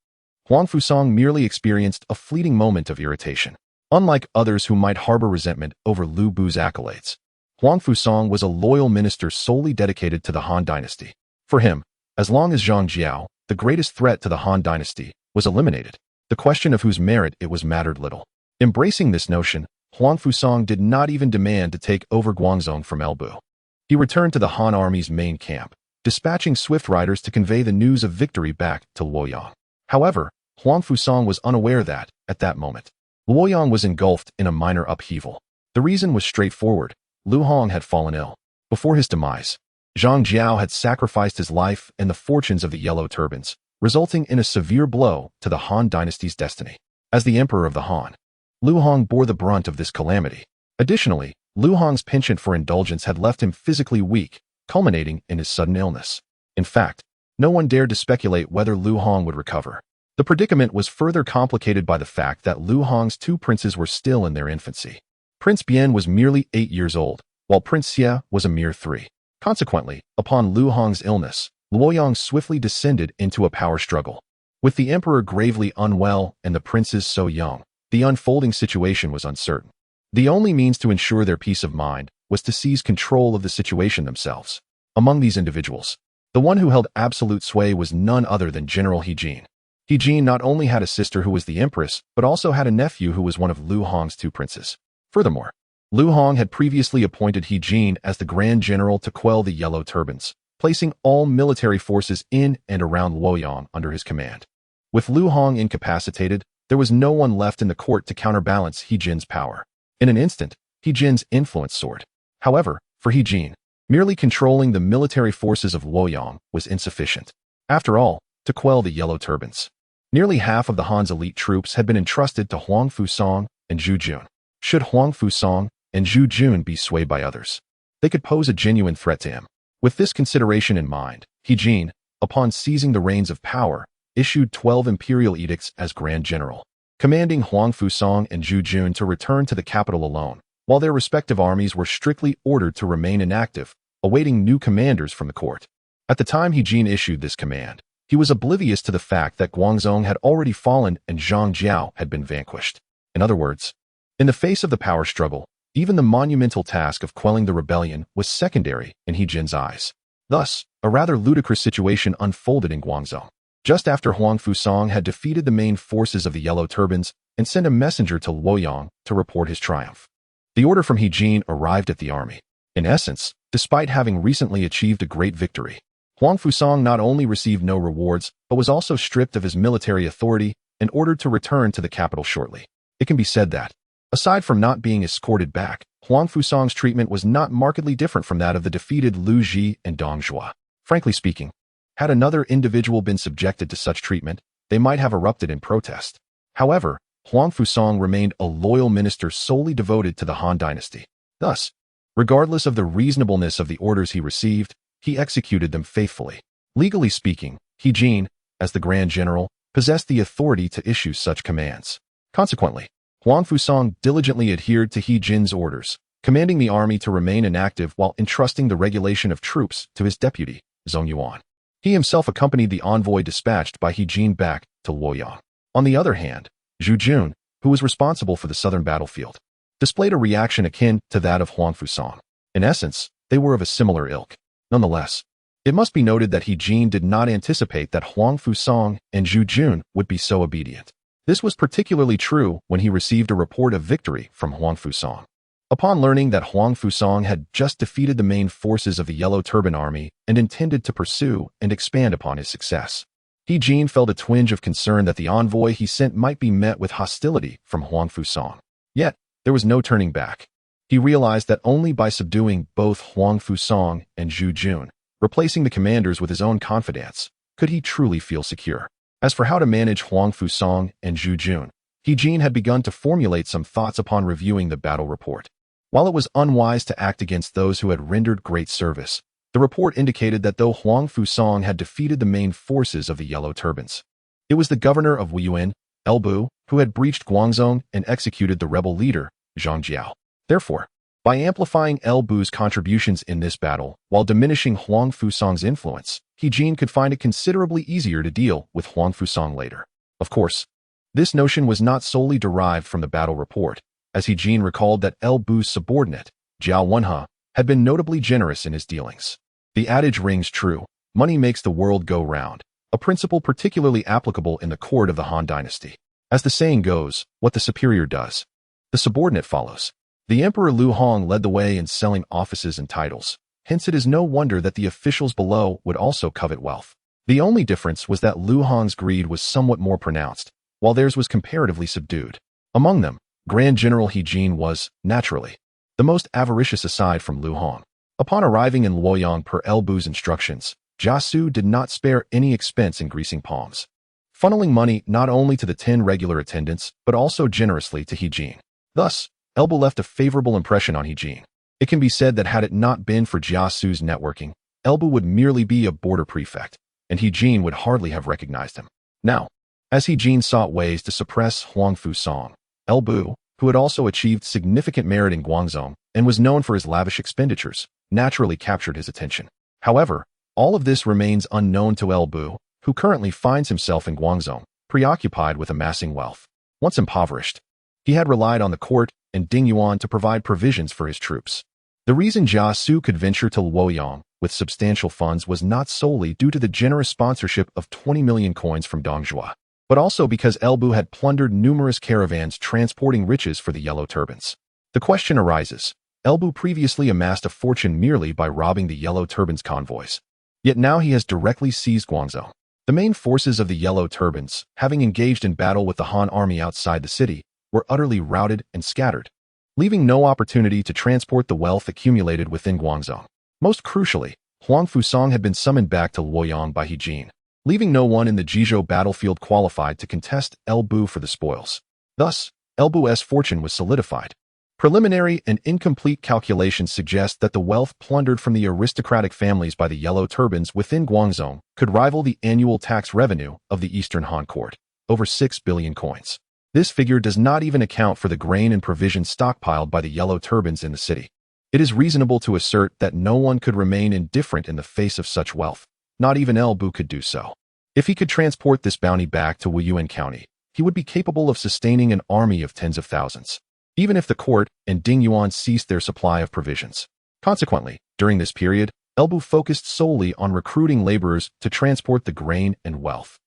Huang Fuong merely experienced a fleeting moment of irritation. Unlike others who might harbor resentment over Lu Bu's accolades, Huang Fuong was a loyal minister solely dedicated to the Han dynasty. For him, as long as Zhang Xiao, the greatest threat to the Han dynasty, was eliminated, the question of whose merit it was mattered little. Embracing this notion, Huang Fuong did not even demand to take over Guangzong from Elbu. He returned to the Han army's main camp, dispatching swift riders to convey the news of victory back to Luoyang. However, Huang Fuong was unaware that, at that moment, Luoyang was engulfed in a minor upheaval. The reason was straightforward. Lu Hong had fallen ill. Before his demise, Jeang Xiao had sacrificed his life and the fortunes of the Yellow Turbans, resulting in a severe blow to the Han dynasty's destiny. As the emperor of the Han, Lu Hong bore the brunt of this calamity. Additionally, Lu Hong's penchant for indulgence had left him physically weak, culminating in his sudden illness. In fact, no one dared to speculate whether Lu Hong would recover. The predicament was further complicated by the fact that Lu Hong's two princes were still in their infancy. Prince Bian was merely 8 years old, while Prince Xia was a mere 3. Consequently, upon Lu Hong's illness, Luoyang swiftly descended into a power struggle. With the emperor gravely unwell and the princes so young, the unfolding situation was uncertain. The only means to ensure their peace of mind was to seize control of the situation themselves. Among these individuals, the one who held absolute sway was none other than General He Lian. He Lian not only had a sister who was the empress, but also had a nephew who was one of Lu Hong's 2 princes. Furthermore, Lu Hong had previously appointed He Lian as the Grand General to quell the Yellow Turbans, placing all military forces in and around Luoyang under his command. With Lu Hong incapacitated, there was no one left in the court to counterbalance He Lian's power. In an instant, He Lian's influence soared. However, for He Lian, merely controlling the military forces of Luoyang was insufficient. After all, to quell the Yellow Turbans, nearly half of the Han's elite troops had been entrusted to Huang Fuong and Zhu Jun. Should Huang Fuong and Zhu Jun be swayed by others, they could pose a genuine threat to him. With this consideration in mind, He Lian, upon seizing the reins of power, issued 12 imperial edicts as Grand General, commanding Huang Fuong and Zhu Jun to return to the capital alone, while their respective armies were strictly ordered to remain inactive, awaiting new commanders from the court. At the time He Lian issued this command, he was oblivious to the fact that Guangzhong had already fallen and Jeang Xiao had been vanquished. In other words, in the face of the power struggle, even the monumental task of quelling the rebellion was secondary in He Lian's eyes. Thus, a rather ludicrous situation unfolded in Guangzhou. Just after Huang Fuong had defeated the main forces of the Yellow Turbans and sent a messenger to Luoyang to report his triumph, the order from He Lian arrived at the army. In essence, despite having recently achieved a great victory, Huang Fuong not only received no rewards, but was also stripped of his military authority and ordered to return to the capital shortly. It can be said that, aside from not being escorted back, Huang Fuong's treatment was not markedly different from that of the defeated Lu Ji and Dong Zhuo. Frankly speaking, had another individual been subjected to such treatment, they might have erupted in protest. However, Huang Fuong remained a loyal minister solely devoted to the Han dynasty. Thus, regardless of the reasonableness of the orders he received, he executed them faithfully. Legally speaking, He Lian, as the Grand General, possessed the authority to issue such commands. Consequently, Huang Fuong diligently adhered to He Lian's orders, commanding the army to remain inactive while entrusting the regulation of troops to his deputy, Zhong Yuan. He himself accompanied the envoy dispatched by He Lian back to Luoyang. On the other hand, Zhu Jun, who was responsible for the southern battlefield, displayed a reaction akin to that of Huang Fuong. In essence, they were of a similar ilk. Nonetheless, it must be noted that He Lian did not anticipate that Huang Fuong and Zhu Jun would be so obedient. This was particularly true when he received a report of victory from Huang Fuong. Upon learning that Huang Fuong had just defeated the main forces of the Yellow Turban Army and intended to pursue and expand upon his success, He Lian felt a twinge of concern that the envoy he sent might be met with hostility from Huang Fuong. Yet, there was no turning back. He realized that only by subduing both Huang Fuong and Zhu Jun, replacing the commanders with his own confidants, could he truly feel secure. As for how to manage Huang Fuong and Zhu Jun, He Lian had begun to formulate some thoughts upon reviewing the battle report. While it was unwise to act against those who had rendered great service, the report indicated that though Huang Fuong had defeated the main forces of the Yellow Turbans, it was the governor of Wuyuan, Elbu, who had breached Guangzhou and executed the rebel leader, Jeang Xiao. Therefore, by amplifying Elbu's contributions in this battle while diminishing Huang Fuong's influence, He Lian could find it considerably easier to deal with Huang Fuong later. Of course, this notion was not solely derived from the battle report, as He Lian recalled that Elbu's subordinate, Jiao Wenhe, had been notably generous in his dealings. The adage rings true, money makes the world go round, a principle particularly applicable in the court of the Han dynasty. As the saying goes, what the superior does, the subordinate follows. The Emperor Lu Hong led the way in selling offices and titles, hence it is no wonder that the officials below would also covet wealth. The only difference was that Lu Hong's greed was somewhat more pronounced, while theirs was comparatively subdued. Among them, Grand General He Lian was, naturally, the most avaricious aside from Lu Hong. Upon arriving in Luoyang per Elbu's instructions, Jia Xu did not spare any expense in greasing palms, funneling money not only to the 10 regular attendants, but also generously to He Lian. Thus, Elbu left a favorable impression on He Lian. It can be said that had it not been for Jia Xu's networking, Elbu would merely be a border prefect, and He Lian would hardly have recognized him. Now, as He Lian sought ways to suppress Huang Fuong, Elbu, who had also achieved significant merit in Guangzhou and was known for his lavish expenditures, naturally captured his attention. However, all of this remains unknown to Elbu, who currently finds himself in Guangzhou, preoccupied with amassing wealth. Once impoverished, he had relied on the court and Dingyuan to provide provisions for his troops. The reason Jia Xu could venture to Luoyang with substantial funds was not solely due to the generous sponsorship of 20 million coins from Dongjua, but also because Elbu had plundered numerous caravans transporting riches for the Yellow Turbans. The question arises, Elbu previously amassed a fortune merely by robbing the Yellow Turbans' convoys. Yet now he has directly seized Guangzhou. The main forces of the Yellow Turbans, having engaged in battle with the Han army outside the city, were utterly routed and scattered, leaving no opportunity to transport the wealth accumulated within Guangzhou. Most crucially, Huang Fuong had been summoned back to Luoyang by He Lian, leaving no one in the Bingzhou battlefield qualified to contest Elbu for the spoils. Thus, Elbu's fortune was solidified. Preliminary and incomplete calculations suggest that the wealth plundered from the aristocratic families by the Yellow Turbans within Guangzhou could rival the annual tax revenue of the Eastern Han Court, over 6 billion coins. This figure does not even account for the grain and provisions stockpiled by the Yellow Turbans in the city. It is reasonable to assert that no one could remain indifferent in the face of such wealth. Not even Elbu could do so. If he could transport this bounty back to Wuyuan County, he would be capable of sustaining an army of tens of thousands, even if the court and Dingyuan ceased their supply of provisions. Consequently, during this period, Elbu focused solely on recruiting laborers to transport the grain and wealth.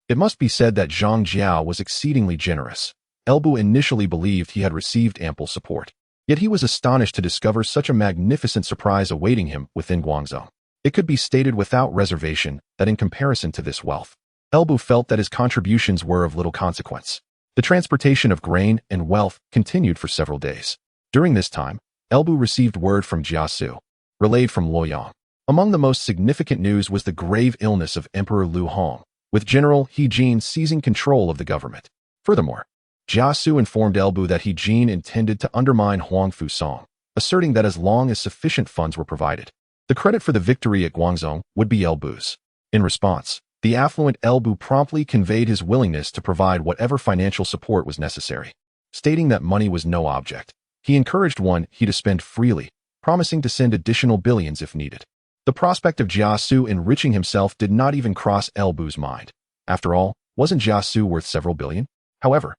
It must be said that Jeang Xiao was exceedingly generous. Elbu initially believed he had received ample support, yet he was astonished to discover such a magnificent surprise awaiting him within Guangzhou. It could be stated without reservation that in comparison to this wealth, Elbu felt that his contributions were of little consequence. The transportation of grain and wealth continued for several days. During this time, Elbu received word from Jia Xu, relayed from Luoyang. Among the most significant news was the grave illness of Emperor Lu Hong, with General He Lian seizing control of the government. Furthermore, Jia Xu informed Elbu that He Lian intended to undermine Huang Fuong, asserting that as long as sufficient funds were provided, the credit for the victory at Guangzhou would be Elbu's. In response, the affluent Elbu promptly conveyed his willingness to provide whatever financial support was necessary. Stating that money was no object, he encouraged he to spend freely, promising to send additional billions if needed. The prospect of Jia Xu enriching himself did not even cross Elbu's mind. After all, wasn't Jia Xu worth several billion? However,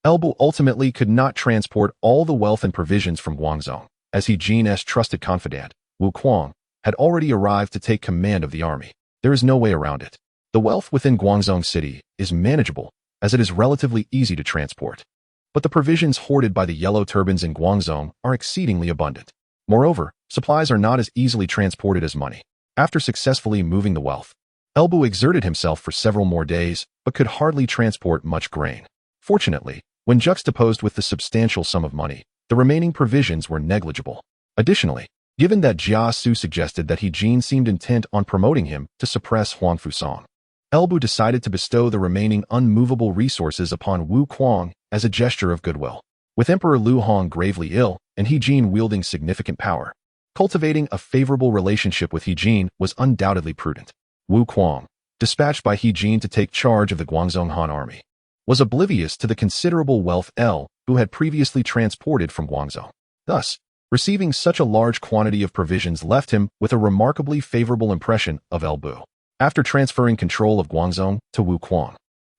Elbu ultimately could not transport all the wealth and provisions from Guangzhou, as He Lian's trusted confidant, Wu Kuang, had already arrived to take command of the army. There is no way around it. The wealth within Guangzhou City is manageable, as it is relatively easy to transport. But the provisions hoarded by the Yellow Turbans in Guangzhou are exceedingly abundant. Moreover, supplies are not as easily transported as money. After successfully moving the wealth, Elbu exerted himself for several more days, but could hardly transport much grain. Fortunately, when juxtaposed with the substantial sum of money, the remaining provisions were negligible. Additionally, given that Jia Xu suggested that He Lian seemed intent on promoting him to suppress Huang Fuong, Elbu decided to bestow the remaining unmovable resources upon Wu Kuang as a gesture of goodwill. With Emperor Lu Hong gravely ill and He Lian wielding significant power, cultivating a favorable relationship with He Lian was undoubtedly prudent. Wu Kuang, dispatched by He Lian to take charge of the Guangzhou Han army, was oblivious to the considerable wealth who had previously transported from Guangzhou. Thus, receiving such a large quantity of provisions left him with a remarkably favorable impression of Elbu. After transferring control of Guangzhou to Wu Kuang,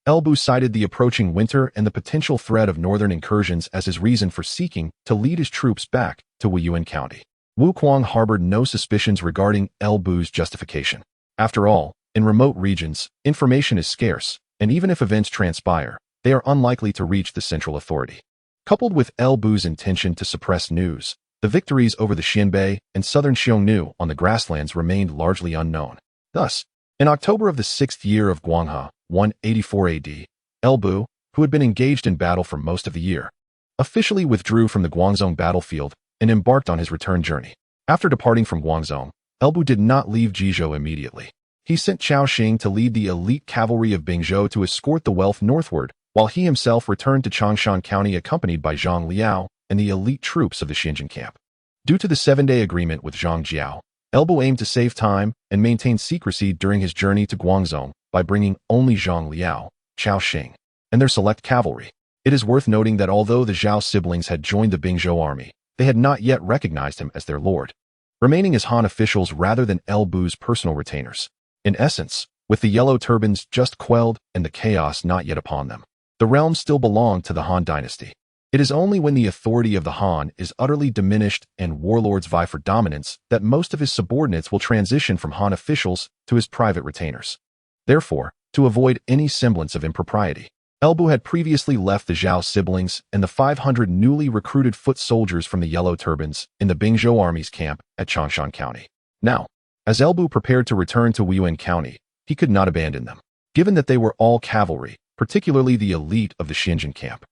Elbu cited the approaching winter and the potential threat of northern incursions as his reason for seeking to lead his troops back to Wuyuan County. Wu Kuang harbored no suspicions regarding Elbu's justification. After all, in remote regions, information is scarce, and even if events transpire, they are unlikely to reach the central authority. Coupled with Elbu's intention to suppress news, the victories over the Xianbei and southern Xiongnu on the grasslands remained largely unknown. Thus, in October of the 6th year of Guanghe, 184 AD, Elbu, who had been engaged in battle for most of the year, officially withdrew from the Guangzhou battlefield and embarked on his return journey. After departing from Guangzhou, Elbu did not leave Jizhou immediately. He sent Chao Xing to lead the elite cavalry of Bingzhou to escort the wealth northward, while he himself returned to Changshan County accompanied by Zhang Liao and the elite troops of the Xinjiang camp. Due to the 7-day agreement with Jeang Xiao, Elbu aimed to save time and maintain secrecy during his journey to Guangzhou by bringing only Zhang Liao, Chao Xing, and their select cavalry. It is worth noting that although the Zhao siblings had joined the Bingzhou army, they had not yet recognized him as their lord, remaining as Han officials rather than Elbu's personal retainers. In essence, with the yellow turbans just quelled and the chaos not yet upon them, the realm still belonged to the Han dynasty. It is only when the authority of the Han is utterly diminished and warlords vie for dominance that most of his subordinates will transition from Han officials to his private retainers. Therefore, to avoid any semblance of impropriety, Elbu had previously left the Zhao siblings and the 500 newly recruited foot soldiers from the Yellow Turbans in the Bingzhou Army's camp at Changshan County. Now, as Elbu prepared to return to Wuyuan County, he could not abandon them, given that they were all cavalry, particularly the elite of the Xinjiang camp.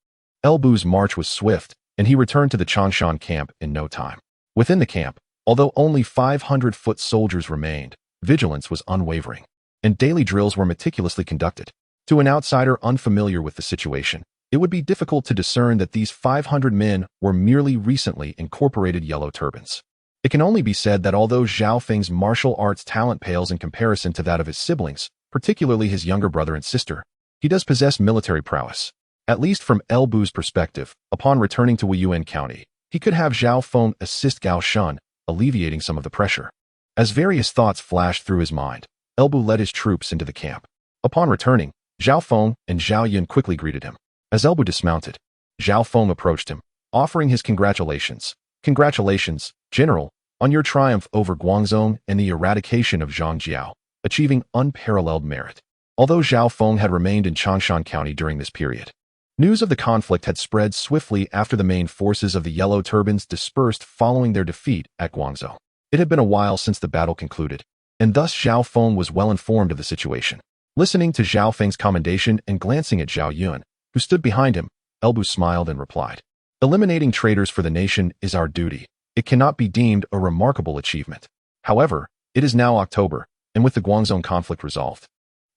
Elbu's march was swift, and he returned to the Changshan camp in no time. Within the camp, although only 500 foot soldiers remained, vigilance was unwavering, and daily drills were meticulously conducted. To an outsider unfamiliar with the situation, it would be difficult to discern that these 500 men were merely recently incorporated Yellow Turbans. It can only be said that although Zhao Feng's martial arts talent pales in comparison to that of his siblings, particularly his younger brother and sister, he does possess military prowess. At least from Elbu's perspective, upon returning to Wuyuan County, he could have Zhao Feng assist Gao Shun, alleviating some of the pressure. As various thoughts flashed through his mind, Elbu led his troops into the camp. Upon returning, Zhao Feng and Zhao Yun quickly greeted him. As Elbu dismounted, Zhao Feng approached him, offering his congratulations. "Congratulations, General, on your triumph over Guangzhou and the eradication of Jeang Xiao, achieving unparalleled merit." Although Zhao Feng had remained in Changshan County during this period, news of the conflict had spread swiftly after the main forces of the Yellow Turbans dispersed following their defeat at Guangzhou. It had been a while since the battle concluded, and thus Zhao Feng was well informed of the situation. Listening to Zhao Feng's commendation and glancing at Zhao Yun, who stood behind him, Elbu smiled and replied, "Eliminating traitors for the nation is our duty. It cannot be deemed a remarkable achievement. However, it is now October, and with the Guangzhou conflict resolved,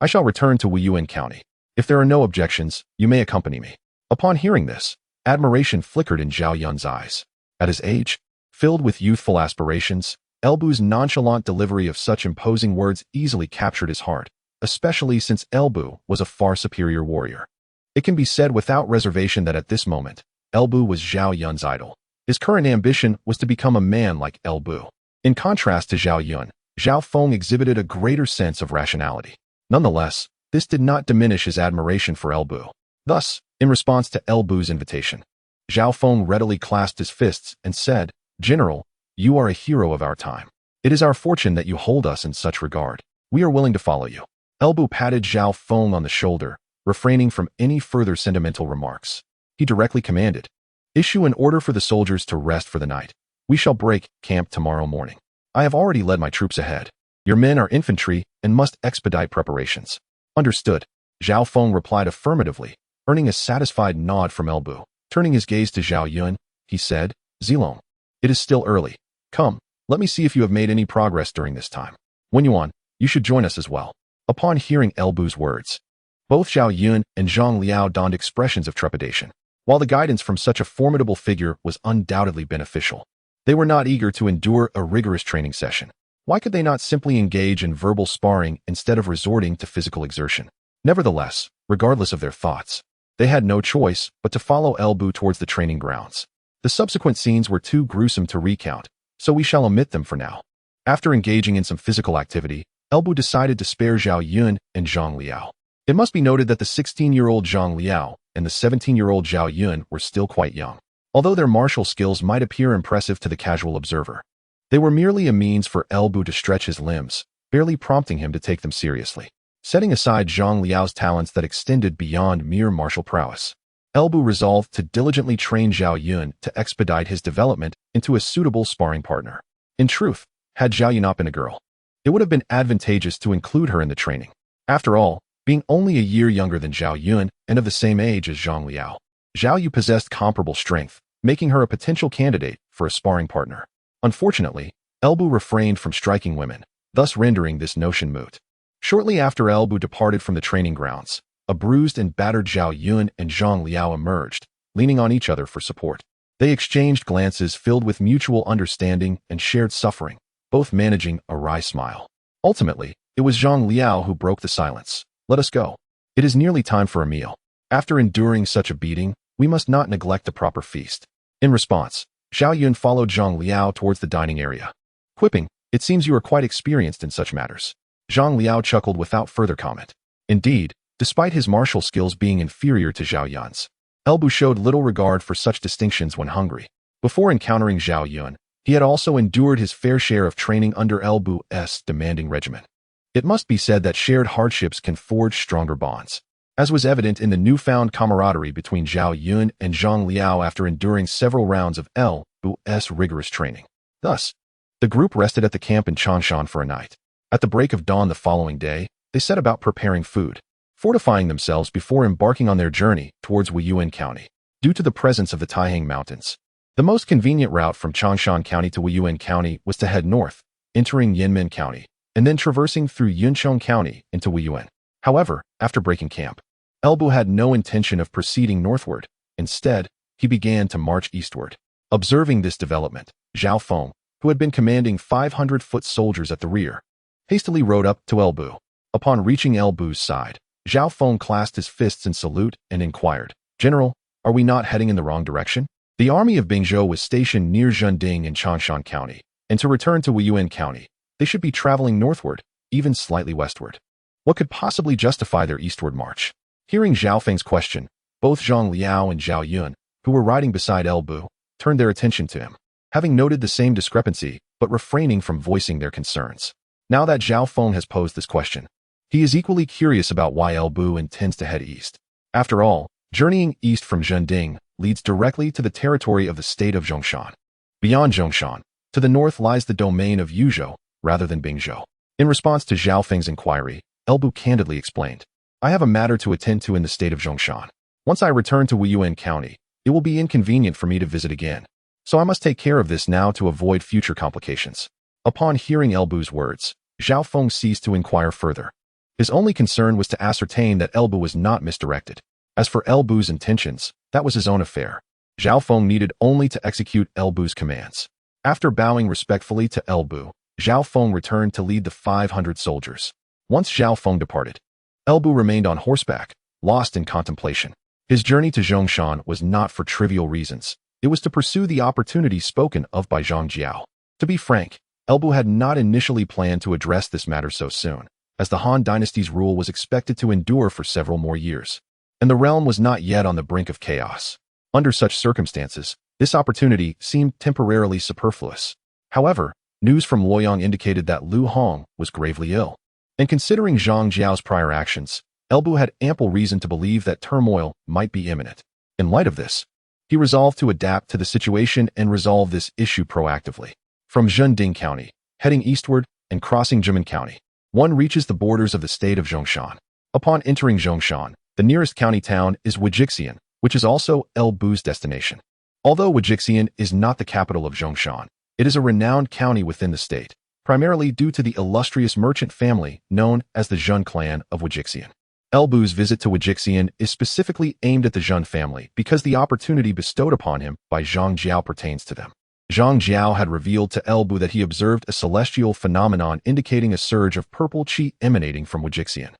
I shall return to Wuyuan County. If there are no objections, you may accompany me." Upon hearing this, admiration flickered in Zhao Yun's eyes. At his age, filled with youthful aspirations, Elbu's nonchalant delivery of such imposing words easily captured his heart, especially since Elbu was a far superior warrior. It can be said without reservation that at this moment, Elbu was Zhao Yun's idol. His current ambition was to become a man like Elbu. In contrast to Zhao Yun, Zhao Feng exhibited a greater sense of rationality. Nonetheless, this did not diminish his admiration for Elbu. Thus, in response to Elbu's invitation, Zhao Feng readily clasped his fists and said, "General, you are a hero of our time. It is our fortune that you hold us in such regard. We are willing to follow you." Elbu patted Zhao Feng on the shoulder, refraining from any further sentimental remarks. He directly commanded, "Issue an order for the soldiers to rest for the night. We shall break camp tomorrow morning. I have already led my troops ahead. Your men are infantry and must expedite preparations." "Understood." Zhao Feng replied affirmatively, earning a satisfied nod from Elbu. Turning his gaze to Zhao Yun, he said, "Zilong, it is still early. Come, let me see if you have made any progress during this time. Wuyuan, you should join us as well." Upon hearing Elbu's words, both Zhao Yun and Zhang Liao donned expressions of trepidation. While the guidance from such a formidable figure was undoubtedly beneficial, they were not eager to endure a rigorous training session. Why could they not simply engage in verbal sparring instead of resorting to physical exertion? Nevertheless, regardless of their thoughts, they had no choice but to follow Elbu towards the training grounds. The subsequent scenes were too gruesome to recount, so we shall omit them for now. After engaging in some physical activity, Elbu decided to spare Zhao Yun and Zhang Liao. It must be noted that the 16-year-old Zhang Liao and the 17-year-old Zhao Yun were still quite young. Although their martial skills might appear impressive to the casual observer, they were merely a means for Elbu to stretch his limbs, barely prompting him to take them seriously. Setting aside Zhang Liao's talents that extended beyond mere martial prowess, Elbu resolved to diligently train Zhao Yun to expedite his development into a suitable sparring partner. In truth, had Zhao Yun not been a girl, it would have been advantageous to include her in the training. After all, being only a year younger than Zhao Yun and of the same age as Zhang Liao, Zhao Yu possessed comparable strength, making her a potential candidate for a sparring partner. Unfortunately, Elbu refrained from striking women, thus rendering this notion moot. Shortly after Elbu departed from the training grounds, a bruised and battered Zhao Yun and Zhang Liao emerged, leaning on each other for support. They exchanged glances filled with mutual understanding and shared suffering, both managing a wry smile. Ultimately, it was Zhang Liao who broke the silence. "Let us go. It is nearly time for a meal. After enduring such a beating, we must not neglect the proper feast." In response, Zhao Yun followed Zhang Liao towards the dining area. Quipping, "It seems you are quite experienced in such matters." Zhang Liao chuckled without further comment. Indeed, despite his martial skills being inferior to Zhao Yun's, Elbu showed little regard for such distinctions when hungry. Before encountering Zhao Yun, he had also endured his fair share of training under Elbu's demanding regimen. It must be said that shared hardships can forge stronger bonds, as was evident in the newfound camaraderie between Zhao Yun and Zhang Liao after enduring several rounds of Elbu's rigorous training. Thus, the group rested at the camp in Changshan for a night. At the break of dawn the following day, they set about preparing food, fortifying themselves before embarking on their journey towards Wuyuan County. Due to the presence of the Taihang Mountains, the most convenient route from Changshan County to Wuyuan County was to head north, entering Yanmen County, and then traversing through Yuncheng County into Wuyuan. However, after breaking camp, Elbu had no intention of proceeding northward. Instead, he began to march eastward. Observing this development, Huang Fuong, who had been commanding 500-foot soldiers at the rear, hastily rode up to Elbu. Upon reaching Elbu's side, Huang Fuong clasped his fists in salute and inquired, "General, are we not heading in the wrong direction?" The army of Bingzhou was stationed near Zhending in Changshan County, and to return to Wuyuan County, they should be traveling northward, even slightly westward. What could possibly justify their eastward march? Hearing Zhao Feng's question, both Zhang Liao and Zhao Yun, who were riding beside Elbu, turned their attention to him, having noted the same discrepancy, but refraining from voicing their concerns. Now that Zhao Feng has posed this question, he is equally curious about why Elbu intends to head east. After all, journeying east from Zhending leads directly to the territory of the state of Zhongshan. Beyond Zhongshan, to the north lies the domain of Yuzhou, rather than Bingzhou. In response to Zhao Feng's inquiry, Elbu candidly explained, "I have a matter to attend to in the state of Zhongshan. Once I return to Wuyuan County, it will be inconvenient for me to visit again, so I must take care of this now to avoid future complications." Upon hearing Elbu's words, Zhao Feng ceased to inquire further. His only concern was to ascertain that Elbu was not misdirected. As for Elbu's intentions, that was his own affair. Zhao Feng needed only to execute Elbu's commands. After bowing respectfully to Elbu, Zhao Feng returned to lead the 500 soldiers. Once Zhao Feng departed, Elbu remained on horseback, lost in contemplation. His journey to Zhongshan was not for trivial reasons. It was to pursue the opportunities spoken of by Jeang Xiao. To be frank, Elbu had not initially planned to address this matter so soon, as the Han dynasty's rule was expected to endure for several more years, and the realm was not yet on the brink of chaos. Under such circumstances, this opportunity seemed temporarily superfluous. However, news from Luoyang indicated that Lu Hong was gravely ill, and considering Zhang Jiao's prior actions, Elbu had ample reason to believe that turmoil might be imminent. In light of this, he resolved to adapt to the situation and resolve this issue proactively. From Zhending County, heading eastward and crossing Jimen County, one reaches the borders of the state of Zhongshan. Upon entering Zhongshan, the nearest county town is Wujixian, which is also Elbu's destination. Although Wujixian is not the capital of Zhongshan, it is a renowned county within the state, primarily due to the illustrious merchant family known as the Zhen clan of Wujixian. Elbu's visit to Wujixian is specifically aimed at the Zhen family because the opportunity bestowed upon him by Zhang Jiao pertains to them. Jeang Xiao had revealed to Elbu that he observed a celestial phenomenon indicating a surge of purple qi emanating from Wujixian,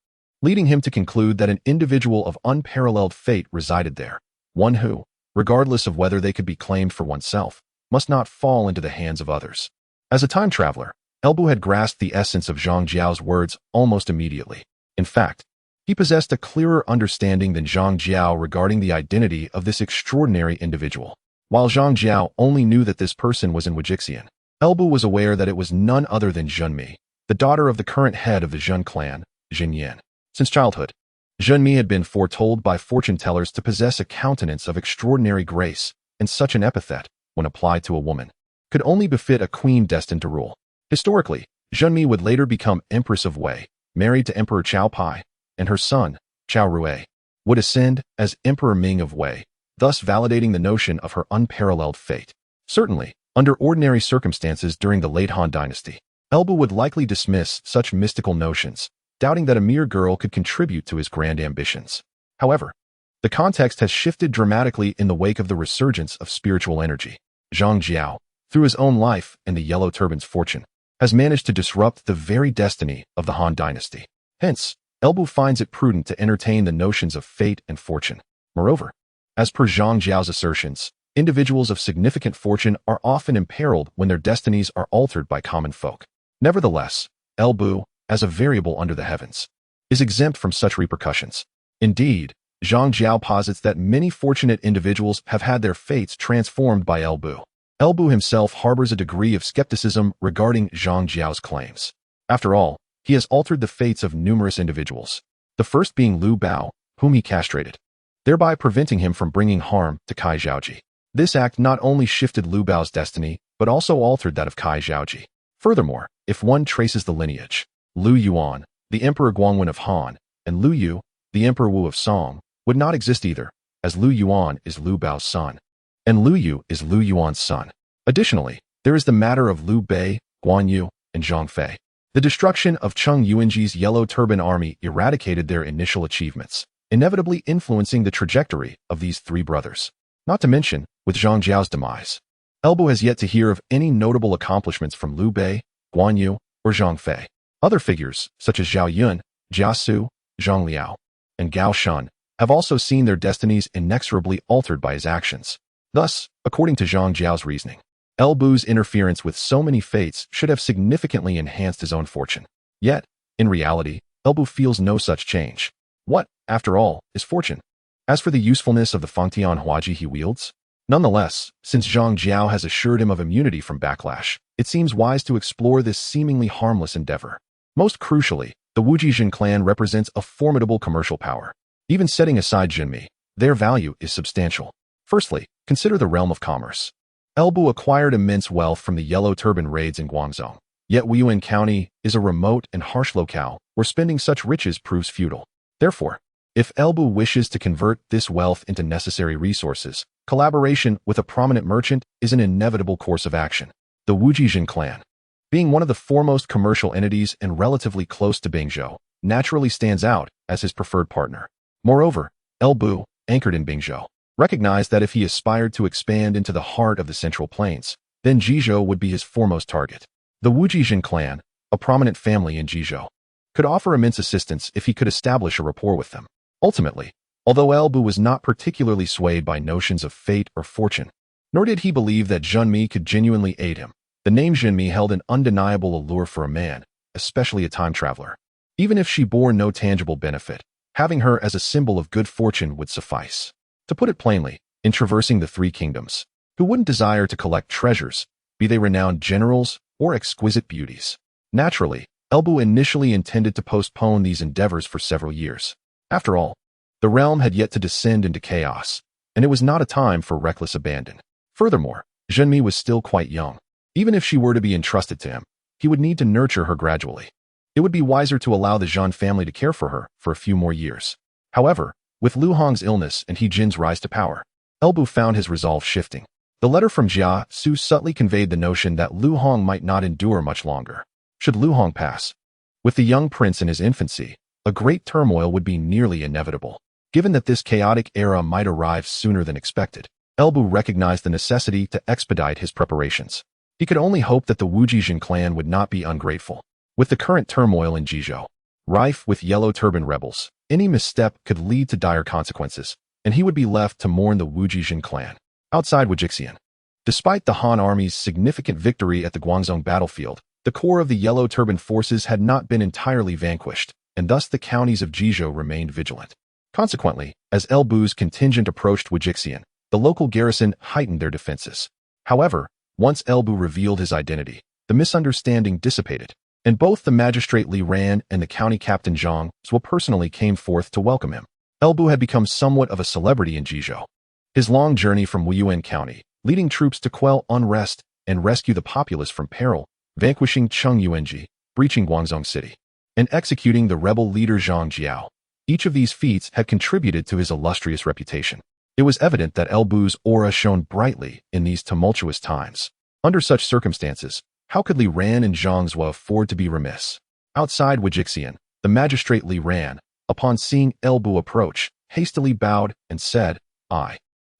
leading him to conclude that an individual of unparalleled fate resided there, one who, regardless of whether they could be claimed for oneself, must not fall into the hands of others. As a time traveler, Elbu had grasped the essence of Zhang Jiao's words almost immediately. In fact, he possessed a clearer understanding than Zhang Jiao regarding the identity of this extraordinary individual. While Zhang Jiao only knew that this person was in Wujixian, Elbu was aware that it was none other than Zhenmi, the daughter of the current head of the Zhen clan, Jin Yan. Since childhood, Zhenmi had been foretold by fortune-tellers to possess a countenance of extraordinary grace, and such an epithet, when applied to a woman, could only befit a queen destined to rule. Historically, Zhenmi would later become Empress of Wei, married to Emperor Cao Pai, and her son, Cao Rui, would ascend as Emperor Ming of Wei, thus validating the notion of her unparalleled fate. Certainly, Under ordinary circumstances during the late Han Dynasty, Elbu would likely dismiss such mystical notions, doubting that a mere girl could contribute to his grand ambitions. However, the context has shifted dramatically in the wake of the resurgence of spiritual energy. Jeang Xiao, through his own life and the Yellow Turban's fortune, has managed to disrupt the very destiny of the Han Dynasty. Hence, Elbu finds it prudent to entertain the notions of fate and fortune. Moreover, as per Jeang Xiao's assertions, individuals of significant fortune are often imperiled when their destinies are altered by common folk. Nevertheless, Elbu, as a variable under the heavens, is exempt from such repercussions. Indeed, Jeang Xiao posits that many fortunate individuals have had their fates transformed by Elbu. Elbu himself harbors a degree of skepticism regarding Jeang Xiao's claims. After all, he has altered the fates of numerous individuals, the first being Liu Bao, whom he castrated, thereby preventing him from bringing harm to Kai Xiaoji. This act not only shifted Liu Bao's destiny, but also altered that of Kai Xiaoji. Furthermore, if one traces the lineage, Liu Yuan, the Emperor Guangwen of Han, and Liu Yu, the Emperor Wu of Song, would not exist either, as Liu Yuan is Liu Bao's son, and Liu Yu is Liu Yuan's son. Additionally, there is the matter of Liu Bei, Guan Yu, and Zhang Fei. The destruction of Cheng Yuanji's Yellow Turban army eradicated their initial achievements, inevitably influencing the trajectory of these three brothers. Not to mention, with Jeang Xiao's demise, Elbu has yet to hear of any notable accomplishments from Liu Bei, Guan Yu, or Zhang Fei. Other figures, such as Zhao Yun, Jia Xu, Zhang Liao, and Gao Shun, have also seen their destinies inexorably altered by his actions. Thus, according to Jeang Xiao's reasoning, Elbu's interference with so many fates should have significantly enhanced his own fortune. Yet, in reality, Elbu feels no such change. What, after all, is fortune? As for the usefulness of the Fangtian Huaji he wields, nonetheless, since Jeang Xiao has assured him of immunity from backlash, it seems wise to explore this seemingly harmless endeavor. Most crucially, the Wujijin clan represents a formidable commercial power. Even setting aside Jinmi, their value is substantial. Firstly, consider the realm of commerce. Elbu acquired immense wealth from the Yellow Turban raids in Guangzhou, yet Wuyuan County is a remote and harsh locale where spending such riches proves futile. Therefore, if Elbu wishes to convert this wealth into necessary resources, collaboration with a prominent merchant is an inevitable course of action. The Wujijin clan, being one of the foremost commercial entities and relatively close to Bingzhou, naturally stands out as his preferred partner. Moreover, Elbu, anchored in Bingzhou, recognized that if he aspired to expand into the heart of the Central Plains, then Jizhou would be his foremost target. The Wujijin clan, a prominent family in Jizhou, could offer immense assistance if he could establish a rapport with them. Ultimately, although Elbu was not particularly swayed by notions of fate or fortune, nor did he believe that Zhenmi could genuinely aid him, the name Zhenmi held an undeniable allure for a man, especially a time traveler. Even if she bore no tangible benefit, having her as a symbol of good fortune would suffice. To put it plainly, in traversing the three kingdoms, who wouldn't desire to collect treasures, be they renowned generals or exquisite beauties? Naturally, Elbu initially intended to postpone these endeavors for several years. After all, the realm had yet to descend into chaos, and it was not a time for reckless abandon. Furthermore, Zhenmi was still quite young. Even if she were to be entrusted to him, he would need to nurture her gradually. It would be wiser to allow the Zhan family to care for her for a few more years. However, with Lu Hong's illness and He Jin's rise to power, Elbu found his resolve shifting. The letter from Jia Xu subtly conveyed the notion that Lu Hong might not endure much longer. Should Lu Hong pass, with the young prince in his infancy, a great turmoil would be nearly inevitable. Given that this chaotic era might arrive sooner than expected, Elbu recognized the necessity to expedite his preparations. He could only hope that the Wujijin clan would not be ungrateful. With the current turmoil in Jizhou, rife with Yellow Turban rebels, any misstep could lead to dire consequences, and he would be left to mourn the Wujijin clan. Outside Wujixian, despite the Han army's significant victory at the Guangzhou battlefield, the core of the Yellow Turban forces had not been entirely vanquished, and thus the counties of Jizhou remained vigilant. Consequently, as Elbu's contingent approached Wujixian, the local garrison heightened their defenses. However, once Elbu revealed his identity, the misunderstanding dissipated, and both the magistrate Li Ran and the county captain Jeang Xiao personally came forth to welcome him. Elbu had become somewhat of a celebrity in Jizhou. His long journey from Wuyuan County, leading troops to quell unrest and rescue the populace from peril, vanquishing Cheng Yuanji, breaching Guangzhou City, and executing the rebel leader Zhang Xiao. Each of these feats had contributed to his illustrious reputation. It was evident that Elbu's aura shone brightly in these tumultuous times. Under such circumstances, how could Li Ran and Jeang Xiao afford to be remiss? Outside Wujixien, the magistrate Li Ran, upon seeing Elbu approach, hastily bowed and said, I,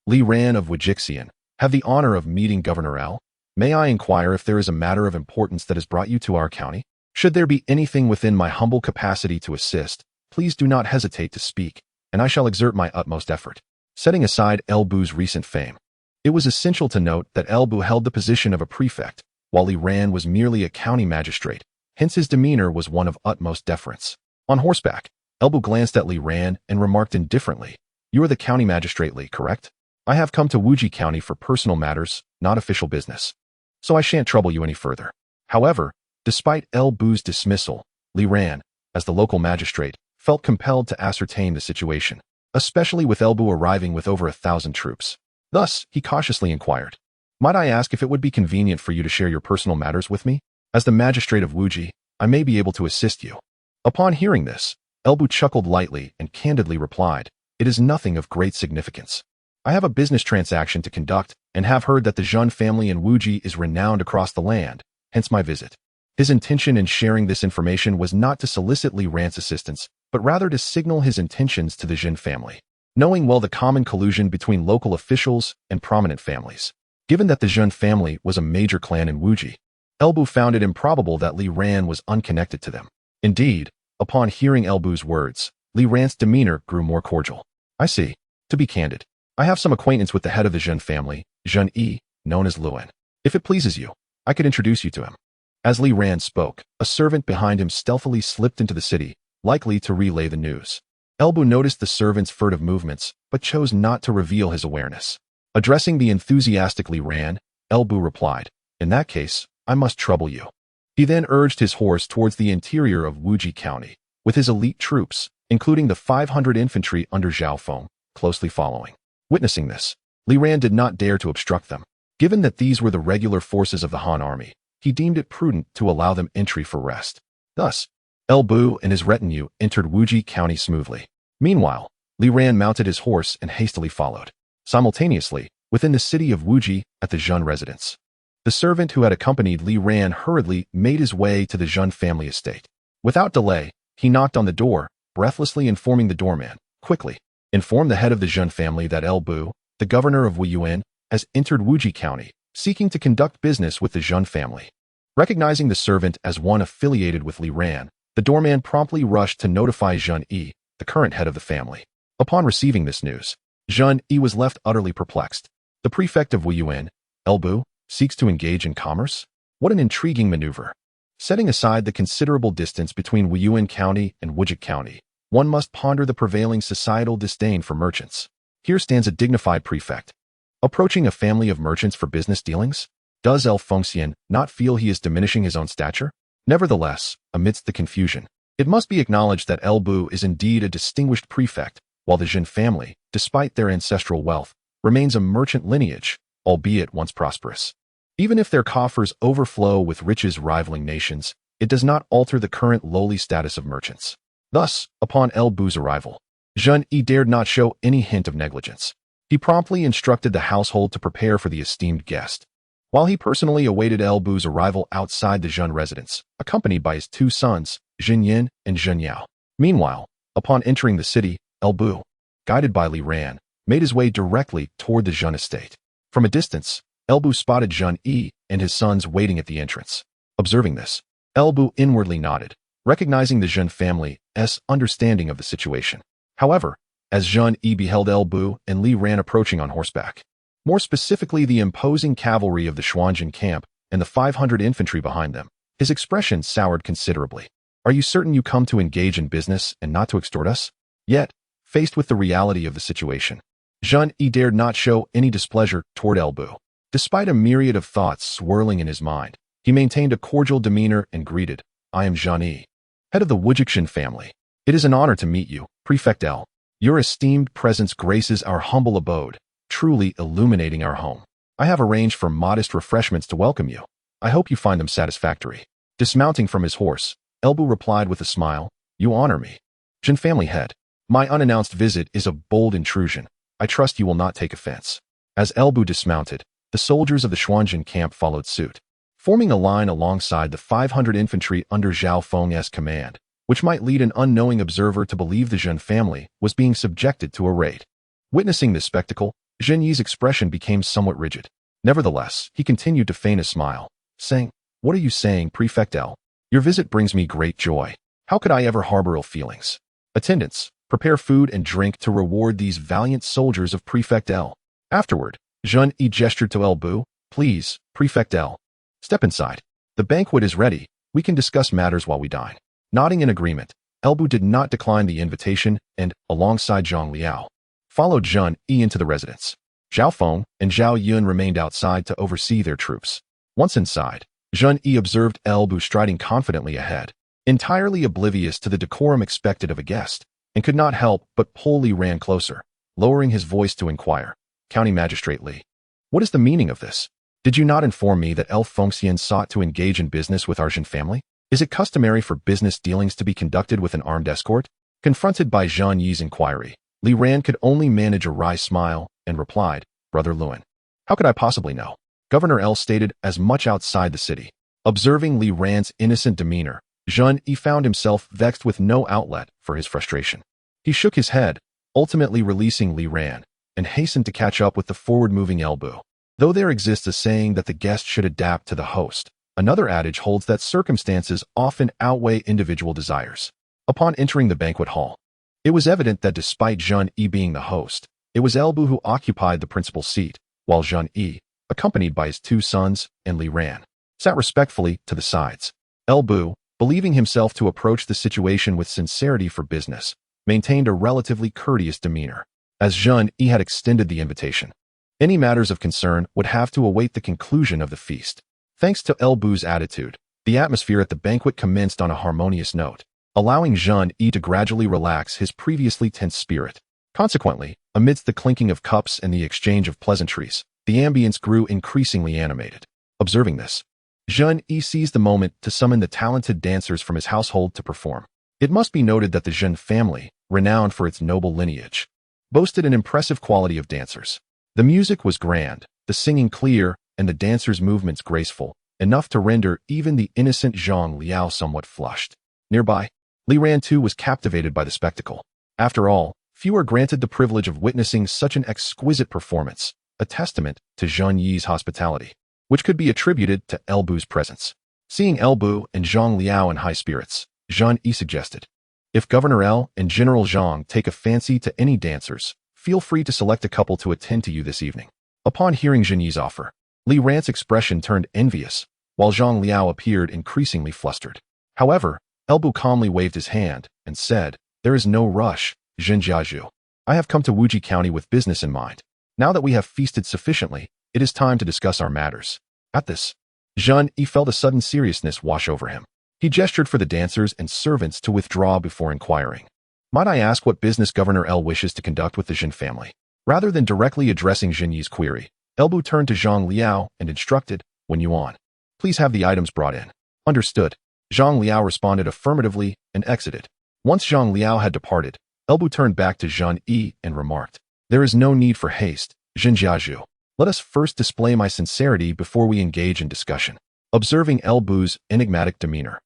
Li Ran of Wujixien, have the honor of meeting Governor L. May I inquire if there is a matter of importance that has brought you to our county? Should there be anything within my humble capacity to assist, please do not hesitate to speak, and I shall exert my utmost effort. Setting aside Elbu's recent fame, it was essential to note that Elbu held the position of a prefect, while Li Ran was merely a county magistrate, hence his demeanor was one of utmost deference. On horseback, Elbu glanced at Li Ran and remarked indifferently, You are the county magistrate Li, correct? I have come to Wuji County for personal matters, not official business. So I shan't trouble you any further. However, despite Elbu's dismissal, Li Ran, as the local magistrate, felt compelled to ascertain the situation, especially with Elbu arriving with over 1,000 troops. Thus, he cautiously inquired, Might I ask if it would be convenient for you to share your personal matters with me? As the magistrate of Wuji, I may be able to assist you. Upon hearing this, Elbu chuckled lightly and candidly replied, It is nothing of great significance. I have a business transaction to conduct and have heard that the Zhen family in Wuji is renowned across the land, hence my visit. His intention in sharing this information was not to solicit Li Ran's assistance, but rather to signal his intentions to the Zhen family, knowing well the common collusion between local officials and prominent families. Given that the Zhen family was a major clan in Wuji, Elbu found it improbable that Li Ran was unconnected to them. Indeed, upon hearing Elbu's words, Li Ran's demeanor grew more cordial. I see. To be candid, I have some acquaintance with the head of the Zhen family, Zhen Yi, known as Luan. If it pleases you, I could introduce you to him. As Li Ran spoke, a servant behind him stealthily slipped into the city, likely to relay the news. Elbu noticed the servant's furtive movements, but chose not to reveal his awareness. Addressing the enthusiastic Li Ran, Elbu replied, In that case, I must trouble you. He then urged his horse towards the interior of Wuji County, with his elite troops, including the 500 infantry under Huang Fuong, closely following. Witnessing this, Li Ran did not dare to obstruct them. Given that these were the regular forces of the Han army, he deemed it prudent to allow them entry for rest. Thus, Elbu and his retinue entered Wuji County smoothly. Meanwhile, Li Ran mounted his horse and hastily followed. Simultaneously, within the city of Wuji, at the Zhen residence, the servant who had accompanied Li Ran hurriedly made his way to the Zhen family estate. Without delay, he knocked on the door, breathlessly informing the doorman, Quickly, inform the head of the Zhen family that Elbu, the governor of Wuyuan, has entered Wuji County, seeking to conduct business with the Zhen family. Recognizing the servant as one affiliated with Li Ran, the doorman promptly rushed to notify Zhen Yi, the current head of the family. Upon receiving this news, Zhen Yi was left utterly perplexed. The prefect of Wuyuan, Elbu, seeks to engage in commerce? What an intriguing maneuver. Setting aside the considerable distance between Wuyuan County and Wuji County, one must ponder the prevailing societal disdain for merchants. Here stands a dignified prefect, approaching a family of merchants for business dealings? Does El Fengxian not feel he is diminishing his own stature? Nevertheless, amidst the confusion, it must be acknowledged that Elbu is indeed a distinguished prefect, while the Zhen family, despite their ancestral wealth, remains a merchant lineage, albeit once prosperous. Even if their coffers overflow with riches rivaling nations, it does not alter the current lowly status of merchants. Thus, upon Elbu's arrival, Zhen Yi dared not show any hint of negligence. He promptly instructed the household to prepare for the esteemed guest, while he personally awaited Elbu's arrival outside the Zhen residence, accompanied by his two sons, Jin Yin and Jeang Xiao. Meanwhile, upon entering the city, Elbu, guided by Li Ran, made his way directly toward the Zhen estate. From a distance, Elbu spotted Zhen Yi and his sons waiting at the entrance. Observing this, Elbu inwardly nodded, recognizing the Zhen family's understanding of the situation. However, as Zhen Yi beheld Elbu and Li Ran approaching on horseback, more specifically the imposing cavalry of the Xuanjin camp and the 500 infantry behind them, his expression soured considerably. Are you certain you come to engage in business and not to extort us? Yet, faced with the reality of the situation, Zhen Yi dared not show any displeasure toward Elbu. Despite a myriad of thoughts swirling in his mind, he maintained a cordial demeanor and greeted, I am Zhen Yi, head of the Wujixin family. It is an honor to meet you, Prefect L. Your esteemed presence graces our humble abode, truly illuminating our home. I have arranged for modest refreshments to welcome you. I hope you find them satisfactory. Dismounting from his horse, Elbu replied with a smile, You honor me. Zhen family head, my unannounced visit is a bold intrusion. I trust you will not take offense. As Elbu dismounted, The soldiers of the Xuanjin camp followed suit, forming a line alongside the 500 infantry under Zhao Feng's command, which might lead an unknowing observer to believe the Zhen family was being subjected to a raid. Witnessing this spectacle, Zhen Yi's expression became somewhat rigid. Nevertheless, he continued to feign a smile, saying, "What are you saying, Prefect L? Your visit brings me great joy. How could I ever harbor ill feelings? Attendants, prepare food and drink to reward these valiant soldiers of Prefect L." Afterward, Zhen Yi gestured to El Bu, "Please, Prefect L. Step inside. The banquet is ready. We can discuss matters while we dine." Nodding in agreement, El Bu did not decline the invitation and, alongside Zhang Liao, followed Zhen Yi into the residence. Zhao Feng and Zhao Yun remained outside to oversee their troops. Once inside, Zhen Yi observed El Bu striding confidently ahead, entirely oblivious to the decorum expected of a guest, and could not help but pull Li Ran closer, lowering his voice to inquire, "County Magistrate Li, what is the meaning of this? Did you not inform me that El Fengxian sought to engage in business with our Jin family? Is it customary for business dealings to be conducted with an armed escort?" Confronted by Zhen Yi's inquiry, Li Ran could only manage a wry smile and replied, "Brother Luan, how could I possibly know?" Governor L stated as much outside the city. Observing Li Ran's innocent demeanor, Zhen Yi found himself vexed with no outlet for his frustration. He shook his head, ultimately releasing Li Ran, and hastened to catch up with the forward-moving El Bu. Though there exists a saying that the guest should adapt to the host, another adage holds that circumstances often outweigh individual desires. Upon entering the banquet hall, it was evident that despite Zhen Yi being the host, it was El Bu who occupied the principal seat, while Zhen Yi, accompanied by his two sons and Li Ran, sat respectfully to the sides. El Bu, believing himself to approach the situation with sincerity for business, maintained a relatively courteous demeanor, as Zhen Yi had extended the invitation. Any matters of concern would have to await the conclusion of the feast. Thanks to El Bu's attitude, the atmosphere at the banquet commenced on a harmonious note, allowing Zhen Yi to gradually relax his previously tense spirit. Consequently, amidst the clinking of cups and the exchange of pleasantries, the ambience grew increasingly animated. Observing this, Zhen Yi seized the moment to summon the talented dancers from his household to perform. It must be noted that the Zhen family, renowned for its noble lineage, boasted an impressive quality of dancers. The music was grand, the singing clear, and the dancers' movements graceful, enough to render even the innocent Zhang Liao somewhat flushed. Nearby, Li Ran too was captivated by the spectacle. After all, few are granted the privilege of witnessing such an exquisite performance, a testament to Zhen Yi's hospitality, which could be attributed to El Bu's presence. Seeing El Bu and Zhang Liao in high spirits, Zhen Yi suggested, "If Governor L and General Zhang take a fancy to any dancers, feel free to select a couple to attend to you this evening." Upon hearing Zhen Yi's offer, Li Ran's expression turned envious, while Zhang Liao appeared increasingly flustered. However, El Bu calmly waved his hand and said, "There is no rush, Jia Xu. I have come to Wuji County with business in mind. Now that we have feasted sufficiently, it is time to discuss our matters." At this, Zhen Yi felt a sudden seriousness wash over him. He gestured for the dancers and servants to withdraw before inquiring, "Might I ask what business Governor L wishes to conduct with the Jin family?" Rather than directly addressing Zhen Yi's query, El Bu turned to Zhang Liao and instructed, "Wuyuan, please have the items brought in." Understood. Zhang Liao responded affirmatively and exited. Once Zhang Liao had departed, El Bu turned back to Zhen Yi and remarked, "There is no need for haste, Jia Xu. Let us first display my sincerity before we engage in discussion." Observing El Bu's enigmatic demeanor,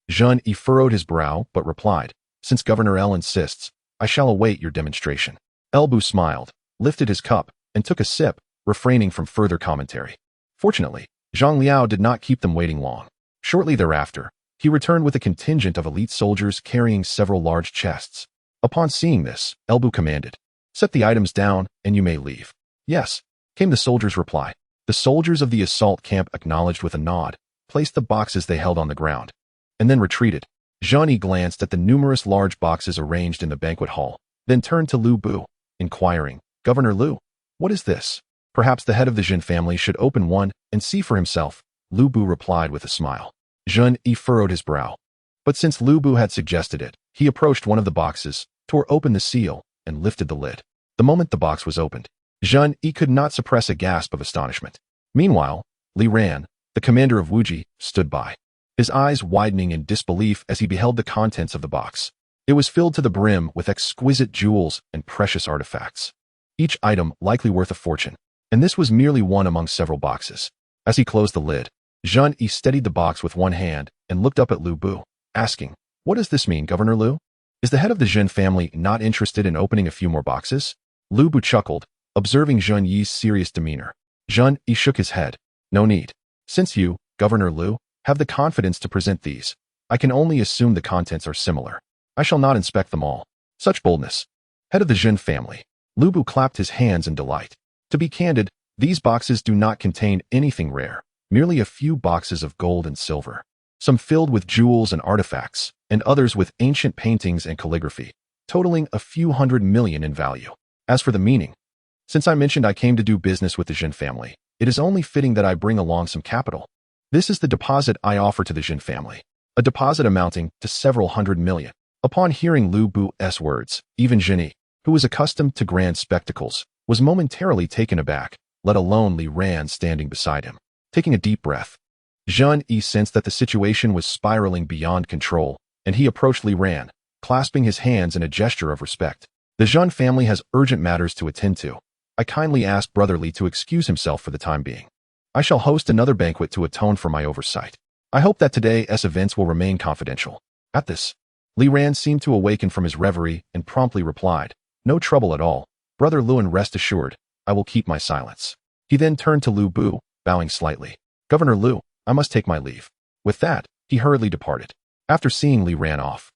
Zhen Yi furrowed his brow but replied, "Since Governor L insists, I shall await your demonstration." El Bu smiled, lifted his cup, and took a sip, refraining from further commentary. Fortunately, Zhang Liao did not keep them waiting long. Shortly thereafter, he returned with a contingent of elite soldiers carrying several large chests. Upon seeing this, El Bu commanded, "Set the items down, and you may leave." "Yes," came the soldiers' reply. The soldiers of the assault camp acknowledged with a nod, placed the boxes they held on the ground, and then retreated. Zhen Yi glanced at the numerous large boxes arranged in the banquet hall, then turned to Lu Bu, inquiring, "Governor Lu, what is this?" "Perhaps the head of the Jin family should open one and see for himself," Lu Bu replied with a smile. Zhen Yi furrowed his brow. But since Lu Bu had suggested it, he approached one of the boxes, tore open the seal, and lifted the lid. The moment the box was opened, Zhen Yi could not suppress a gasp of astonishment. Meanwhile, Li Ran, the commander of Wuji, stood by, his eyes widening in disbelief as he beheld the contents of the box. It was filled to the brim with exquisite jewels and precious artifacts, each item likely worth a fortune. And this was merely one among several boxes. As he closed the lid, Jean steadied the box with one hand and looked up at Lu Bu, asking, "What does this mean, Governor Lu? Is the head of the Zhen family not interested in opening a few more boxes?" Lu Bu chuckled, observing Zhen Yi's serious demeanor. Zhen Yi shook his head. "No need. Since you, Governor Lu, have the confidence to present these, I can only assume the contents are similar. I shall not inspect them all." Such boldness. Head of the Zhen family. Lu Bu clapped his hands in delight. To be candid, these boxes do not contain anything rare, merely a few boxes of gold and silver. Some filled with jewels and artifacts, and others with ancient paintings and calligraphy, totaling a few 100 million in value. As for the meaning, since I mentioned I came to do business with the Zhen family, it is only fitting that I bring along some capital. This is the deposit I offer to the Zhen family, a deposit amounting to several 100 million. Upon hearing Lu Bu's words, even Zhen Yi, who was accustomed to grand spectacles, was momentarily taken aback, let alone Li Ran standing beside him. Taking a deep breath, Zhen Yi sensed that the situation was spiraling beyond control, and he approached Li Ran, clasping his hands in a gesture of respect. "The Zhen family has urgent matters to attend to. I kindly ask Brother Li to excuse himself for the time being. I shall host another banquet to atone for my oversight. I hope that today's events will remain confidential." At this, Li Ran seemed to awaken from his reverie and promptly replied, "No trouble at all. Brother Lu, and rest assured, I will keep my silence." He then turned to Lu Bu, bowing slightly. "Governor Lu, I must take my leave." With that, he hurriedly departed. After seeing Li Ran off,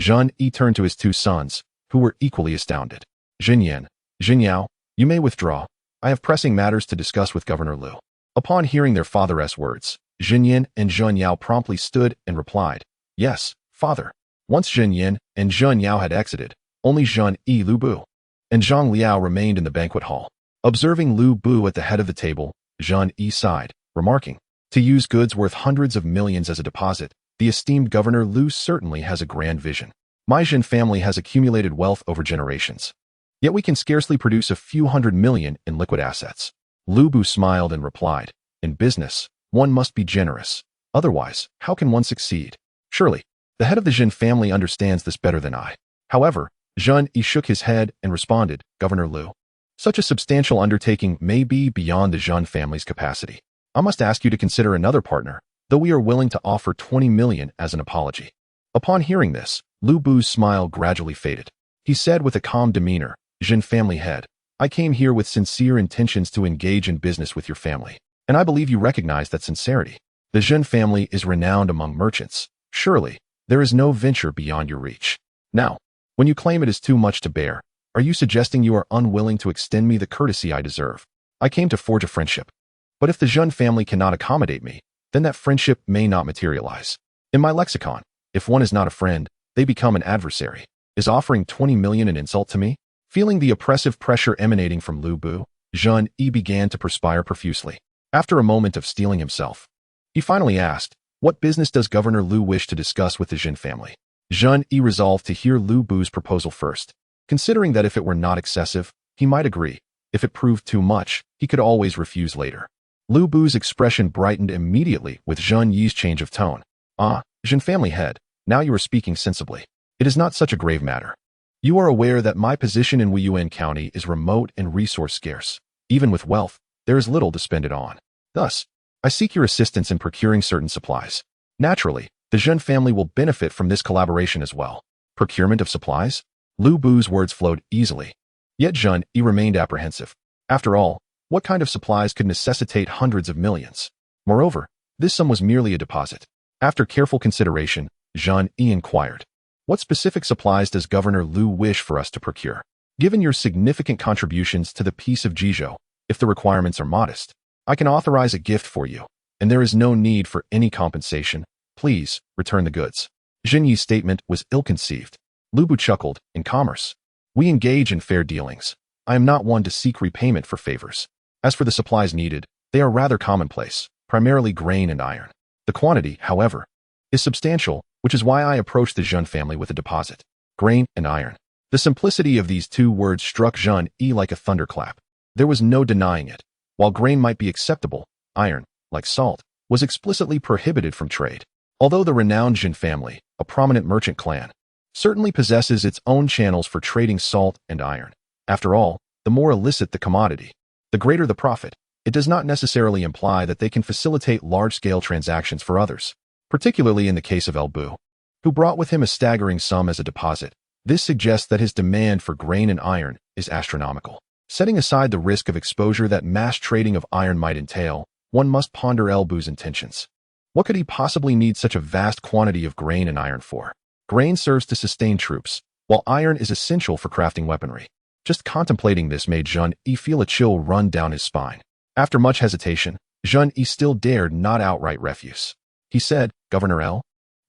Zhen Yi turned to his two sons, who were equally astounded. "Jin Yan, Jeang Xiao, you may withdraw. I have pressing matters to discuss with Governor Lu." Upon hearing their father's words, Jin Yan and Jeang Xiao promptly stood and replied, "Yes, father." Once Jin Yan and Jeang Xiao had exited, only Zhen Yi, Lu Bu, and Zhang Liao remained in the banquet hall. Observing Lu Bu at the head of the table, Zhen Yi sighed, remarking, "To use goods worth hundreds of millions as a deposit, the esteemed Governor Lu certainly has a grand vision. My Zhen family has accumulated wealth over generations, yet we can scarcely produce a few 100 million in liquid assets." Lu Bu smiled and replied, "In business, one must be generous. Otherwise, how can one succeed? Surely, the head of the Zhen family understands this better than I." However, Zhen Yi shook his head and responded, "Governor Lu, such a substantial undertaking may be beyond the Zhen family's capacity. I must ask you to consider another partner, though we are willing to offer 20 million as an apology." Upon hearing this, Lu Bu's smile gradually faded. He said with a calm demeanor, "Zhen family head, I came here with sincere intentions to engage in business with your family, and I believe you recognize that sincerity. The Zhen family is renowned among merchants. Surely, there is no venture beyond your reach. Now, when you claim it is too much to bear, are you suggesting you are unwilling to extend me the courtesy I deserve? I came to forge a friendship. But if the Zhen family cannot accommodate me, then that friendship may not materialize. In my lexicon, if one is not a friend, they become an adversary. Is offering 20 million an insult to me?" Feeling the oppressive pressure emanating from Lu Bu, Zhen Yi began to perspire profusely. After a moment of steeling himself, he finally asked, "What business does Governor Lu wish to discuss with the Zhen family?" Zhen Yi resolved to hear Lu Bu's proposal first, considering that if it were not excessive, he might agree. If it proved too much, he could always refuse later. Lu Bu's expression brightened immediately with Zhen Yi's change of tone. "Ah, Zhen family head, now you are speaking sensibly. It is not such a grave matter. You are aware that my position in Wuyuan County is remote and resource scarce. Even with wealth, there is little to spend it on. Thus, I seek your assistance in procuring certain supplies. Naturally, the Zhen family will benefit from this collaboration as well." Procurement of supplies? Lu Bu's words flowed easily. Yet Zhen Yi remained apprehensive. After all, what kind of supplies could necessitate hundreds of millions? Moreover, this sum was merely a deposit. After careful consideration, Zhen Yi inquired, "What specific supplies does Governor Lu wish for us to procure? Given your significant contributions to the peace of Bingzhou, if the requirements are modest, I can authorize a gift for you, and there is no need for any compensation. Please, return the goods." Zhen Yi's statement was ill-conceived. Lu Bu chuckled, "In commerce, we engage in fair dealings. I am not one to seek repayment for favors. As for the supplies needed, they are rather commonplace, primarily grain and iron. The quantity, however, is substantial, which is why I approached the Zhen family with a deposit. Grain and iron." The simplicity of these two words struck Zhen Yi like a thunderclap. There was no denying it. While grain might be acceptable, iron, like salt, was explicitly prohibited from trade. Although the renowned Zhen family, a prominent merchant clan, certainly possesses its own channels for trading salt and iron. After all, the more illicit the commodity, The greater the profit, it does not necessarily imply that they can facilitate large-scale transactions for others, particularly in the case of Elbu, who brought with him a staggering sum as a deposit. This suggests that his demand for grain and iron is astronomical. Setting aside the risk of exposure that mass trading of iron might entail, one must ponder Elbu's intentions. What could he possibly need such a vast quantity of grain and iron for? Grain serves to sustain troops, while iron is essential for crafting weaponry. Just contemplating this made Jean Yi feel a chill run down his spine. After much hesitation, Jean Yi still dared not outright refuse. He said, "Governor L,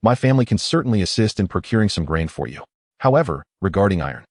my family can certainly assist in procuring some grain for you. However, regarding iron,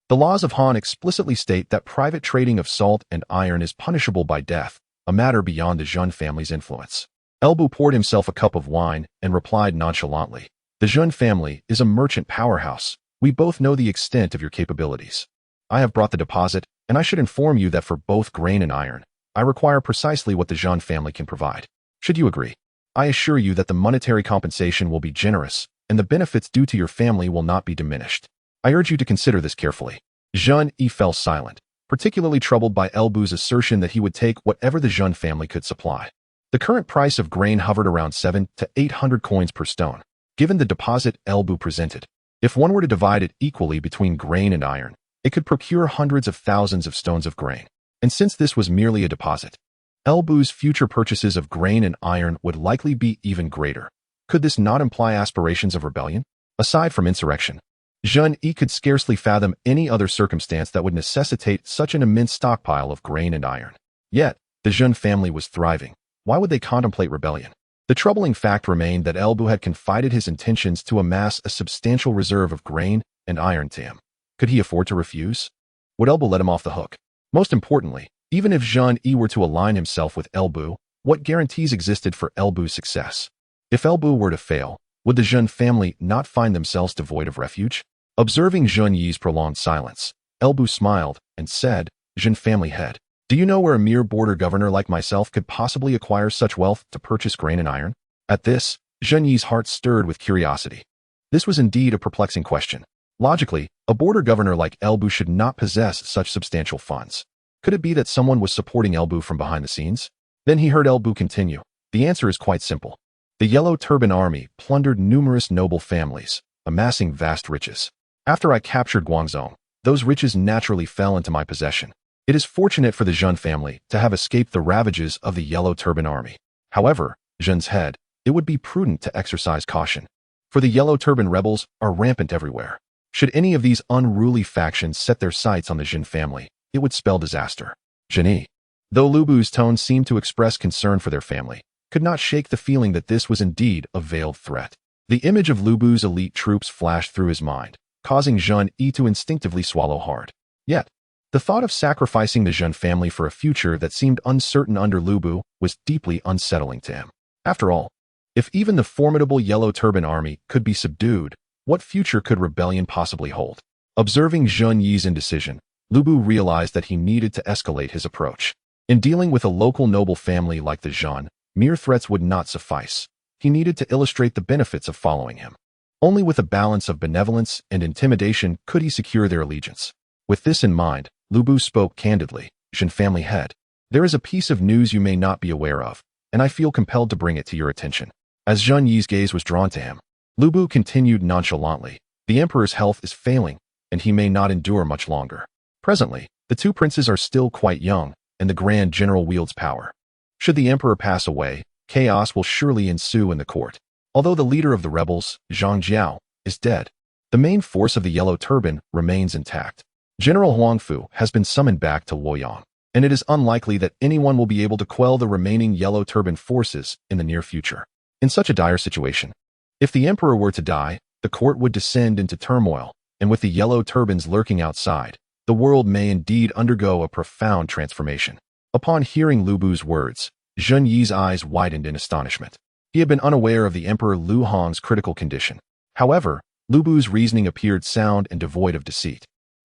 the laws of Han explicitly state that private trading of salt and iron is punishable by death, a matter beyond the Jean family's influence." Elbu poured himself a cup of wine and replied nonchalantly, "The Jean family is a merchant powerhouse. We both know the extent of your capabilities. I have brought the deposit, and I should inform you that for both grain and iron, I require precisely what the Jean family can provide. Should you agree, I assure you that the monetary compensation will be generous, and the benefits due to your family will not be diminished. I urge you to consider this carefully." Jean Yi fell silent, particularly troubled by Elbu's assertion that he would take whatever the Jean family could supply. The current price of grain hovered around 700 to 800 coins per stone, given the deposit Elbu presented. If one were to divide it equally between grain and iron, it could procure hundreds of thousands of stones of grain. And since this was merely a deposit, Elbu's future purchases of grain and iron would likely be even greater. Could this not imply aspirations of rebellion? Aside from insurrection, Jean Yi could scarcely fathom any other circumstance that would necessitate such an immense stockpile of grain and iron. Yet, the Jean family was thriving. Why would they contemplate rebellion? The troubling fact remained that Elbu had confided his intentions to amass a substantial reserve of grain and iron to him. Could he afford to refuse? Would Elbu let him off the hook? Most importantly, even if Jean Yi were to align himself with Elbu, what guarantees existed for Elbu's success? If Elbu were to fail, would the Jean family not find themselves devoid of refuge? Observing Jean Yi's prolonged silence, Elbu smiled and said, "Jean family head, do you know where a mere border governor like myself could possibly acquire such wealth to purchase grain and iron?" At this, Jean Yi's heart stirred with curiosity. This was indeed a perplexing question. Logically, a border governor like Elbu should not possess such substantial funds. Could it be that someone was supporting Elbu from behind the scenes? Then he heard Elbu continue. The answer is quite simple. The Yellow Turban Army plundered numerous noble families, amassing vast riches. After I captured Guangzhou, those riches naturally fell into my possession. It is fortunate for the Jean family to have escaped the ravages of the Yellow Turban Army. However, Jean's head, it would be prudent to exercise caution, for the Yellow Turban rebels are rampant everywhere. Should any of these unruly factions set their sights on the Jean family, it would spell disaster. Jeanne, though Lubu's tone seemed to express concern for their family, could not shake the feeling that this was indeed a veiled threat. The image of Lubu's elite troops flashed through his mind, causing Jean Yi to instinctively swallow hard. Yet, the thought of sacrificing the Jean family for a future that seemed uncertain under Lubu was deeply unsettling to him. After all, if even the formidable Yellow Turban Army could be subdued, what future could rebellion possibly hold? Observing Jean Yi's indecision, Lubu realized that he needed to escalate his approach. In dealing with a local noble family like the Jean, mere threats would not suffice. He needed to illustrate the benefits of following him. Only with a balance of benevolence and intimidation could he secure their allegiance. With this in mind, Lubu spoke candidly. Jean family head, there is a piece of news you may not be aware of, and I feel compelled to bring it to your attention. As Jean Yi's gaze was drawn to him, Lubu continued nonchalantly, the emperor's health is failing, and he may not endure much longer. Presently, the two princes are still quite young, and the grand general wields power. Should the emperor pass away, chaos will surely ensue in the court. Although the leader of the rebels, Jeang Xiao, is dead, the main force of the Yellow Turban remains intact. General Huang Fuong has been summoned back to Wuyuan, and it is unlikely that anyone will be able to quell the remaining Yellow Turban forces in the near future. In such a dire situation, if the emperor were to die, the court would descend into turmoil, and with the Yellow Turbans lurking outside, the world may indeed undergo a profound transformation. Upon hearing Lubu's words, Jean Yi's eyes widened in astonishment. He had been unaware of the Emperor Lu Hong's critical condition. However, Lubu's reasoning appeared sound and devoid of deceit.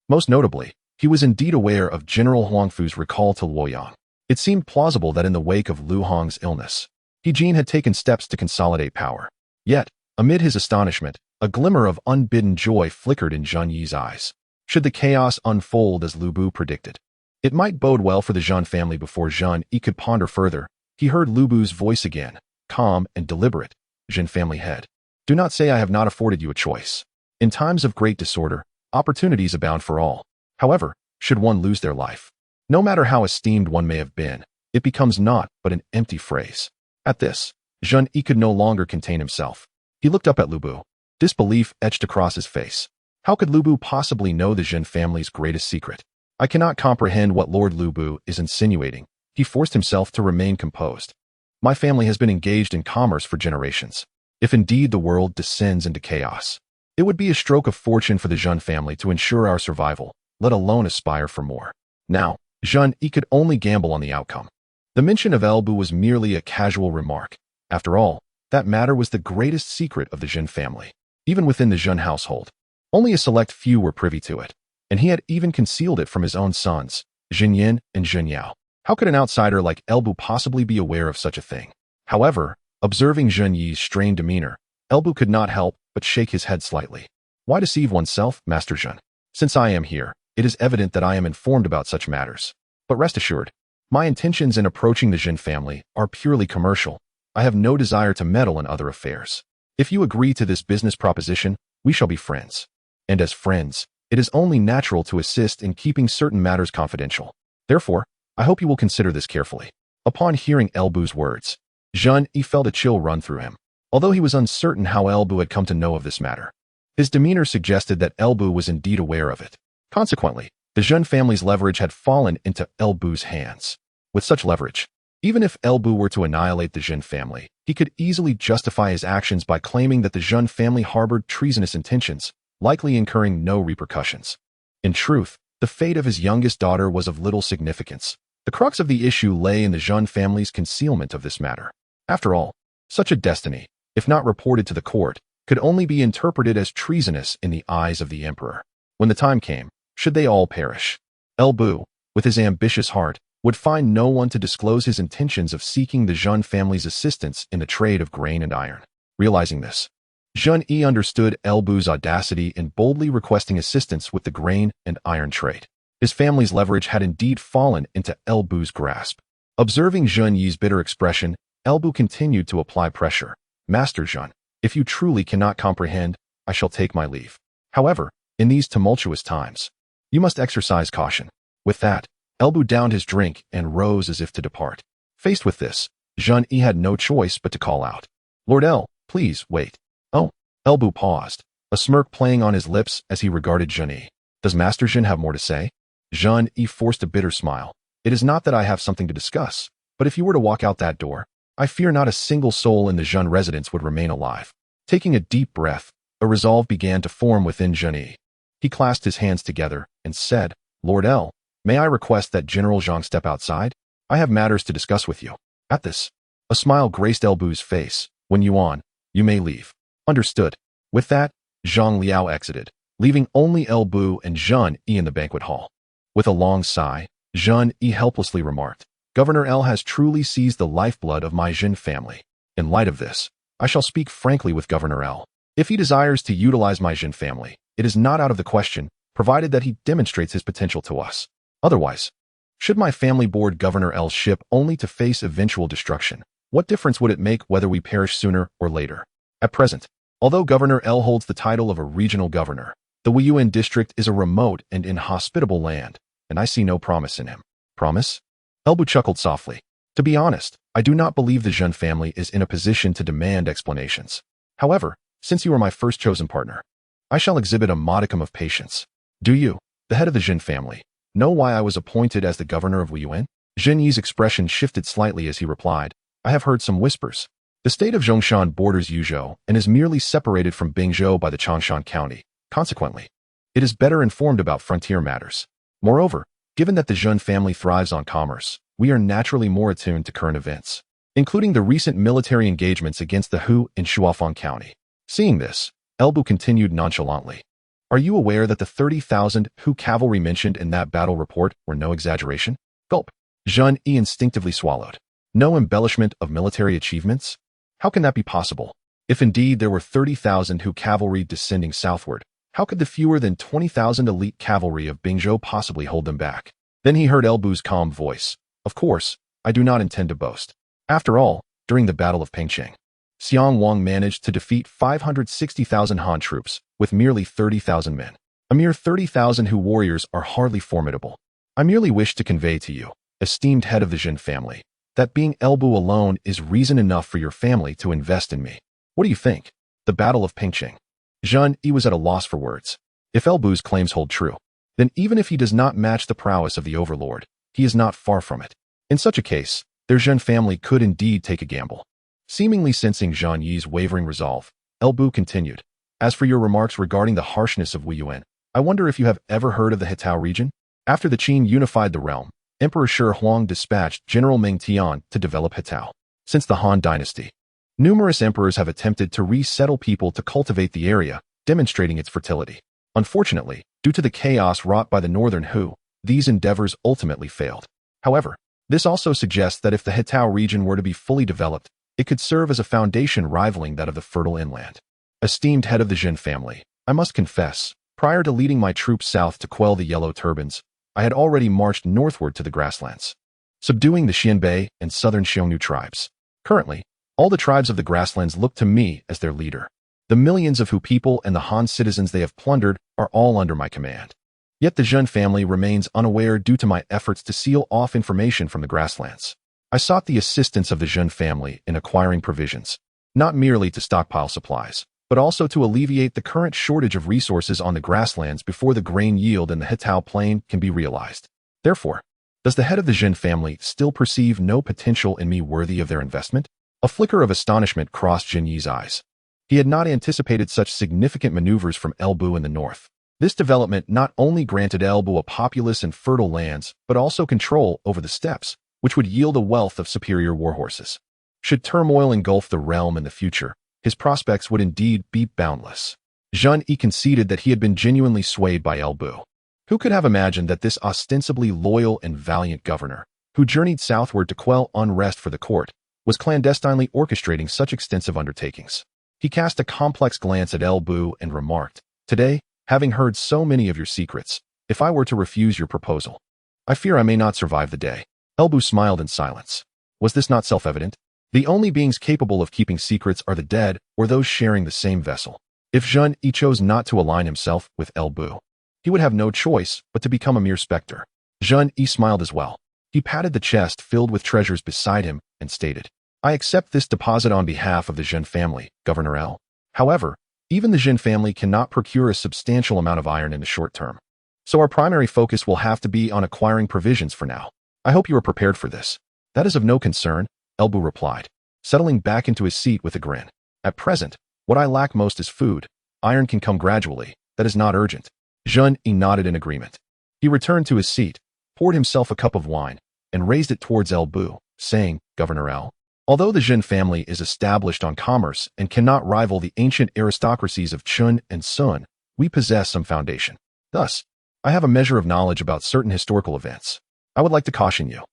Most notably, he was indeed aware of General Huang Fu's recall to Luoyang. It seemed plausible that in the wake of Lu Hong's illness, He Jin had taken steps to consolidate power. Yet, amid his astonishment, a glimmer of unbidden joy flickered in Jean Yi's eyes. Should the chaos unfold as Lubu predicted, It might bode well for the Zhen family. Before Zhen Yi could ponder further, he heard Lu Bu's voice again, calm and deliberate. Zhen family head. Do not say I have not afforded you a choice. In times of great disorder, opportunities abound for all. However, should one lose their life, no matter how esteemed one may have been, it becomes naught but an empty phrase. At this, Zhen Yi could no longer contain himself. He looked up at Lu Bu. Disbelief etched across his face. How could Lu Bu possibly know the Zhen family's greatest secret? I cannot comprehend what Lord Lu Bu is insinuating. He forced himself to remain composed. My family has been engaged in commerce for generations. If indeed the world descends into chaos, it would be a stroke of fortune for the Zhen family to ensure our survival, let alone aspire for more. Now, Zhen Yi could only gamble on the outcome. The mention of Elbu was merely a casual remark. After all, that matter was the greatest secret of the Zhen family. Even within the Zhen household, only a select few were privy to it, and he had even concealed it from his own sons, Xinyan and Zhenyao. How could an outsider like Elbu possibly be aware of such a thing? However, observing Zhen Yi's strained demeanor, Elbu could not help but shake his head slightly. Why deceive oneself, Master Zhen? Since I am here, it is evident that I am informed about such matters. But rest assured, my intentions in approaching the Zhen family are purely commercial. I have no desire to meddle in other affairs. If you agree to this business proposition, we shall be friends. And as friends, it is only natural to assist in keeping certain matters confidential. Therefore, I hope you will consider this carefully. Upon hearing Elbu's words, Zhen Yi felt a chill run through him. Although he was uncertain how Elbu had come to know of this matter, his demeanor suggested that Elbu was indeed aware of it. Consequently, the Zhen family's leverage had fallen into Elbu's hands. With such leverage, even if Elbu were to annihilate the Zhen family, he could easily justify his actions by claiming that the Zhen family harbored treasonous intentions, likely incurring no repercussions. In truth, the fate of his youngest daughter was of little significance. The crux of the issue lay in the Zhen family's concealment of this matter. After all, such a destiny, if not reported to the court, could only be interpreted as treasonous in the eyes of the emperor. When the time came, should they all perish, Elbu, with his ambitious heart, would find no one to disclose his intentions of seeking the Zhen family's assistance in the trade of grain and iron. Realizing this, Zhen Yi understood Elbu's audacity in boldly requesting assistance with the grain and iron trade. His family's leverage had indeed fallen into Elbu's grasp. Observing Zhen Yi's bitter expression, Elbu continued to apply pressure. Master Zhen, if you truly cannot comprehend, I shall take my leave. However, in these tumultuous times, you must exercise caution. With that, Elbu downed his drink and rose as if to depart. Faced with this, Zhen Yi had no choice but to call out, Lord El, please wait. Oh, Elbu paused, a smirk playing on his lips as he regarded Zhen Yi. Does Master Zhen have more to say? Zhen Yi forced a bitter smile. It is not that I have something to discuss, but if you were to walk out that door, I fear not a single soul in the Zhen residence would remain alive. Taking a deep breath, a resolve began to form within Zhen Yi. He clasped his hands together and said, Lord El, may I request that General Zhang step outside? I have matters to discuss with you. At this, a smile graced Elbu's face. When Wuyuan, you may leave. Understood. With that, Zhang Liao exited, leaving only Elbu and Zhen Yi in the banquet hall. With a long sigh, Zhen Yi helplessly remarked, Governor El has truly seized the lifeblood of my Zhen family. In light of this, I shall speak frankly with Governor El. If he desires to utilize my Zhen family, it is not out of the question, provided that he demonstrates his potential to us. Otherwise, should my family board Governor El's ship only to face eventual destruction, what difference would it make whether we perish sooner or later? At present, although Governor El holds the title of a regional governor, the Wuyuan district is a remote and inhospitable land, and I see no promise in him. Promise? Elbu chuckled softly. To be honest, I do not believe the Zhen family is in a position to demand explanations. However, since you are my first chosen partner, I shall exhibit a modicum of patience. Do you, the head of the Zhen family, know why I was appointed as the governor of Wuyuan? Zhen Yi's expression shifted slightly as he replied, I have heard some whispers. The state of Zhongshan borders Yuzhou and is merely separated from Bingzhou by the Changshan County. Consequently, it is better informed about frontier matters. Moreover, given that the Zhen family thrives on commerce, we are naturally more attuned to current events, including the recent military engagements against the Hu in Shuafang County. Seeing this, Elbu continued nonchalantly. Are you aware that the 30,000 Hu cavalry mentioned in that battle report were no exaggeration? Gulp. Zhen Yi instinctively swallowed. No embellishment of military achievements? How can that be possible? If indeed there were 30,000 Hu cavalry descending southward, how could the fewer than 20,000 elite cavalry of Bingzhou possibly hold them back? Then he heard Elbu's calm voice. Of course, I do not intend to boast. After all, during the Battle of Pengcheng, Xiang Wang managed to defeat 560,000 Han troops with merely 30,000 men. A mere 30,000 Hu warriors are hardly formidable. I merely wish to convey to you, esteemed head of the Jin family, that being Elbu alone is reason enough for your family to invest in me. What do you think? The Battle of Pengcheng. Jean Yi was at a loss for words. If Elbu's claims hold true, then even if he does not match the prowess of the Overlord, he is not far from it. In such a case, their Zhen family could indeed take a gamble. Seemingly sensing Zhang Yi's wavering resolve, Elbu continued, As for your remarks regarding the harshness of Wuyuan, I wonder if you have ever heard of the Hetao region? After the Qin unified the realm, Emperor Shi Huang dispatched General Meng Tian to develop Hetao. Since the Han dynasty, numerous emperors have attempted to resettle people to cultivate the area, demonstrating its fertility. Unfortunately, due to the chaos wrought by the northern Hu, these endeavors ultimately failed. However, this also suggests that if the Hetao region were to be fully developed, it could serve as a foundation rivaling that of the fertile inland. Esteemed head of the Jin family, I must confess, prior to leading my troops south to quell the Yellow Turbans, I had already marched northward to the grasslands, subduing the Xianbei and southern Xiongnu tribes. Currently, all the tribes of the grasslands look to me as their leader. The millions of Hu people and the Han citizens they have plundered are all under my command. Yet the Zhen family remains unaware due to my efforts to seal off information from the grasslands. I sought the assistance of the Zhen family in acquiring provisions, not merely to stockpile supplies, but also to alleviate the current shortage of resources on the grasslands before the grain yield in the Hetao plain can be realized. Therefore, does the head of the Zhen family still perceive no potential in me worthy of their investment? A flicker of astonishment crossed Jin Yi's eyes. He had not anticipated such significant maneuvers from Elbu in the north. This development not only granted Elbu a populous and fertile lands, but also control over the steppes, which would yield a wealth of superior warhorses. Should turmoil engulf the realm in the future, his prospects would indeed be boundless. Zhang Yi conceded that he had been genuinely swayed by Elbu. Who could have imagined that this ostensibly loyal and valiant governor, who journeyed southward to quell unrest for the court, was clandestinely orchestrating such extensive undertakings? He cast a complex glance at Elbu and remarked, Today, having heard so many of your secrets, if I were to refuse your proposal, I fear I may not survive the day. Elbu smiled in silence. Was this not self-evident? The only beings capable of keeping secrets are the dead or those sharing the same vessel. If Zhang Yi chose not to align himself with Elbu, he would have no choice but to become a mere specter. Zhang Yi smiled as well. He patted the chest filled with treasures beside him and stated, I accept this deposit on behalf of the Zhen family, Governor L. However, even the Zhen family cannot procure a substantial amount of iron in the short term. So our primary focus will have to be on acquiring provisions for now. I hope you are prepared for this. That is of no concern, Elbu replied, settling back into his seat with a grin. At present, what I lack most is food. Iron can come gradually. That is not urgent. Zhang Yi nodded in agreement. He returned to his seat, poured himself a cup of wine, and raised it towards Elbu, saying, Governor L. Although the Zhen family is established on commerce and cannot rival the ancient aristocracies of Chun and Sun, we possess some foundation. Thus, I have a measure of knowledge about certain historical events. I would like to caution you,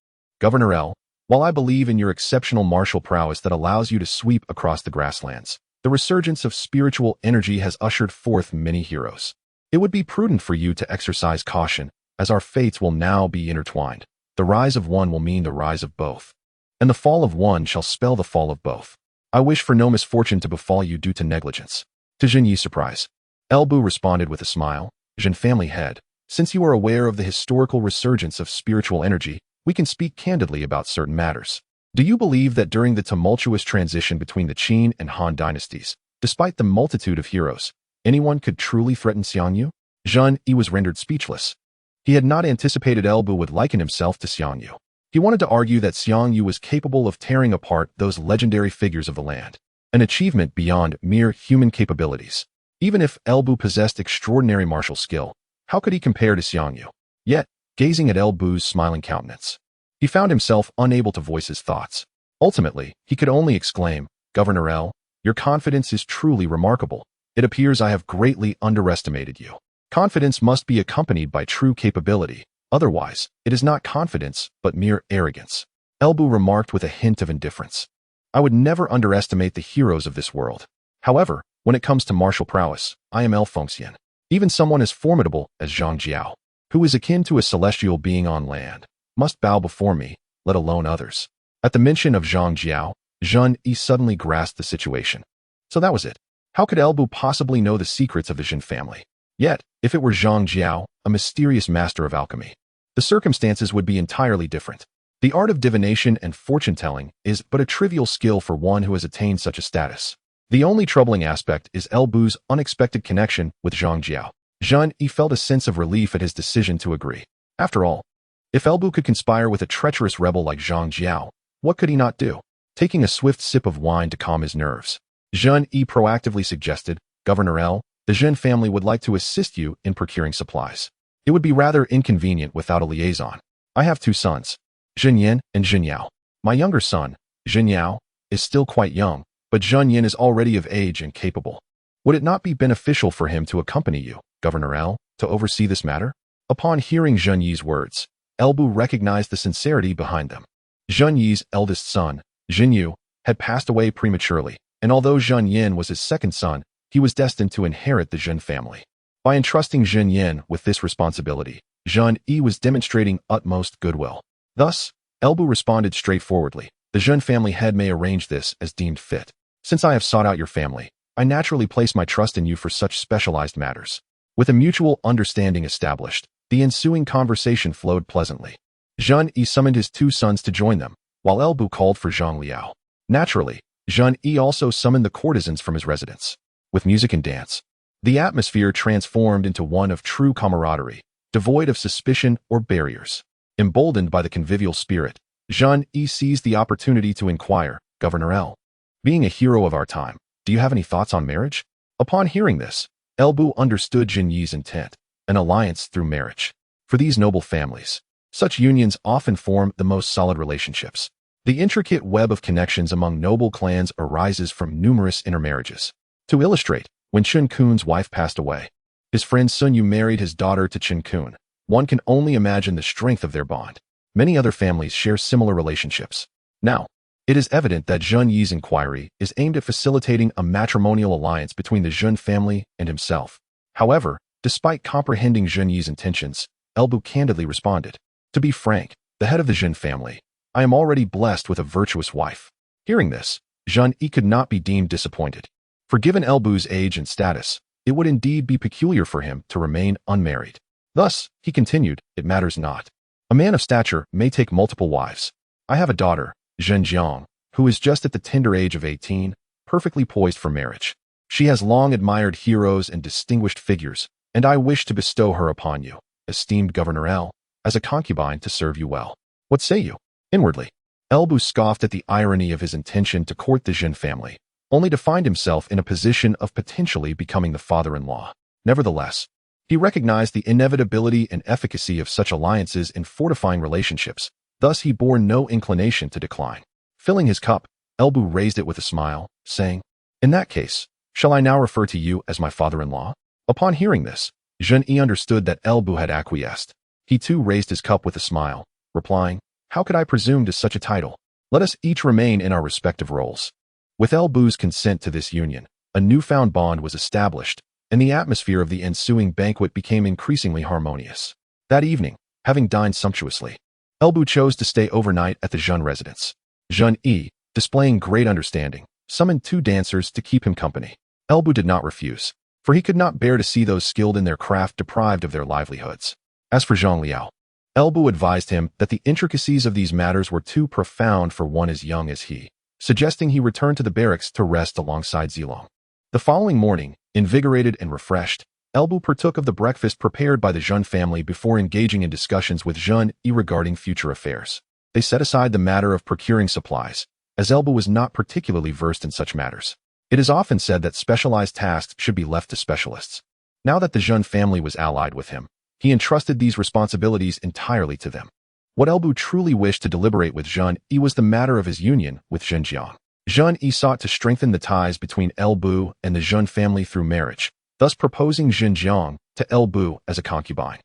Governor L. While I believe in your exceptional martial prowess that allows you to sweep across the grasslands, the resurgence of spiritual energy has ushered forth many heroes. It would be prudent for you to exercise caution, as our fates will now be intertwined. The rise of one will mean the rise of both, and the fall of one shall spell the fall of both. I wish for no misfortune to befall you due to negligence. To Jin Yi's surprise, Elbu responded with a smile, Jin family head, since you are aware of the historical resurgence of spiritual energy, we can speak candidly about certain matters. Do you believe that during the tumultuous transition between the Qin and Han dynasties, despite the multitude of heroes, anyone could truly threaten Xiangyu? Zhang Yi was rendered speechless. He had not anticipated Elbu would liken himself to Xiangyu. He wanted to argue that Xiangyu was capable of tearing apart those legendary figures of the land, an achievement beyond mere human capabilities. Even if Elbu possessed extraordinary martial skill, how could he compare to Xiangyu? Yet, gazing at Elbu's smiling countenance, he found himself unable to voice his thoughts. Ultimately, he could only exclaim, Governor L, your confidence is truly remarkable. It appears I have greatly underestimated you. Confidence must be accompanied by true capability. Otherwise, it is not confidence, but mere arrogance. Elbu remarked with a hint of indifference. I would never underestimate the heroes of this world. However, when it comes to martial prowess, I am El Fengxian. Even someone as formidable as Jeang Xiao, who is akin to a celestial being on land, must bow before me, let alone others. At the mention of Jeang Xiao, Zhen Yi suddenly grasped the situation. So that was it. How could Elbu possibly know the secrets of the Zhen family? Yet, if it were Zhang Jiao, a mysterious master of alchemy, the circumstances would be entirely different. The art of divination and fortune-telling is but a trivial skill for one who has attained such a status. The only troubling aspect is Elbu's unexpected connection with Zhang Jiao. Zhen Yi felt a sense of relief at his decision to agree. After all, if Elbu could conspire with a treacherous rebel like Zhang Jiao, what could he not do? Taking a swift sip of wine to calm his nerves, Zhen Yi proactively suggested, Governor L, the Zhen family would like to assist you in procuring supplies. It would be rather inconvenient without a liaison. I have two sons, Zhen Yin and Zhen Yao. My younger son, Zhen Yao, is still quite young, but Zhen Yin is already of age and capable. Would it not be beneficial for him to accompany you, Governor L, to oversee this matter? Upon hearing Zhen Yi's words, Elbu recognized the sincerity behind them. Zhen Yi's eldest son, Zhen Yu, had passed away prematurely, and although Zhen Yin was his second son, he was destined to inherit the Zhen family. By entrusting Zhen Yin with this responsibility, Zhen Yi was demonstrating utmost goodwill. Thus, Elbu responded straightforwardly, the Zhen family head may arrange this as deemed fit. Since I have sought out your family, I naturally place my trust in you for such specialized matters. With a mutual understanding established, the ensuing conversation flowed pleasantly. Zhen Yi summoned his two sons to join them, while Elbu called for Zhang Liao. Naturally, Zhen Yi also summoned the courtesans from his residence. With music and dance, the atmosphere transformed into one of true camaraderie, devoid of suspicion or barriers. Emboldened by the convivial spirit, Zhen Yi seized the opportunity to inquire, Governor L, being a hero of our time, do you have any thoughts on marriage? Upon hearing this, Elbu understood Zhen Yi's intent, an alliance through marriage. For these noble families, such unions often form the most solid relationships. The intricate web of connections among noble clans arises from numerous intermarriages. To illustrate, when Chen Kun's wife passed away, his friend Sun Yu married his daughter to Chen Kun. One can only imagine the strength of their bond. Many other families share similar relationships. Now, it is evident that Zhen Yi's inquiry is aimed at facilitating a matrimonial alliance between the Zhen family and himself. However, despite comprehending Zhen Yi's intentions, Elbu candidly responded, to be frank, the head of the Zhen family, I am already blessed with a virtuous wife. Hearing this, Zhen Yi could not be deemed disappointed. For given Elbu's age and status, it would indeed be peculiar for him to remain unmarried. Thus, he continued, it matters not. A man of stature may take multiple wives. I have a daughter, Zhen Jiang, who is just at the tender age of 18, perfectly poised for marriage. She has long admired heroes and distinguished figures, and I wish to bestow her upon you, esteemed Governor L, as a concubine to serve you well. What say you? Inwardly, Elbu scoffed at the irony of his intention to court the Zhen family, only to find himself in a position of potentially becoming the father-in-law. Nevertheless, he recognized the inevitability and efficacy of such alliances in fortifying relationships, thus he bore no inclination to decline. Filling his cup, Elbu raised it with a smile, saying, in that case, shall I now refer to you as my father-in-law? Upon hearing this, Zhen Yi understood that Elbu had acquiesced. He too raised his cup with a smile, replying, how could I presume to such a title? Let us each remain in our respective roles. With Elbu's consent to this union, a newfound bond was established, and the atmosphere of the ensuing banquet became increasingly harmonious. That evening, having dined sumptuously, Elbu chose to stay overnight at the Zhen residence. Zhen Yi, displaying great understanding, summoned two dancers to keep him company. Elbu did not refuse, for he could not bear to see those skilled in their craft deprived of their livelihoods. As for Zhang Liao, Elbu advised him that the intricacies of these matters were too profound for one as young as he, suggesting he return to the barracks to rest alongside Zilong. The following morning, invigorated and refreshed, Elbu partook of the breakfast prepared by the Zhen family before engaging in discussions with Zhen Yi regarding future affairs. They set aside the matter of procuring supplies, as Elbu was not particularly versed in such matters. It is often said that specialized tasks should be left to specialists. Now that the Zhen family was allied with him, he entrusted these responsibilities entirely to them. What Elbu truly wished to deliberate with Zhen Yi was the matter of his union with Zhenjiang. Zhen Yi sought to strengthen the ties between Elbu and the Zhen family through marriage, thus proposing Zhenjiang to Elbu as a concubine.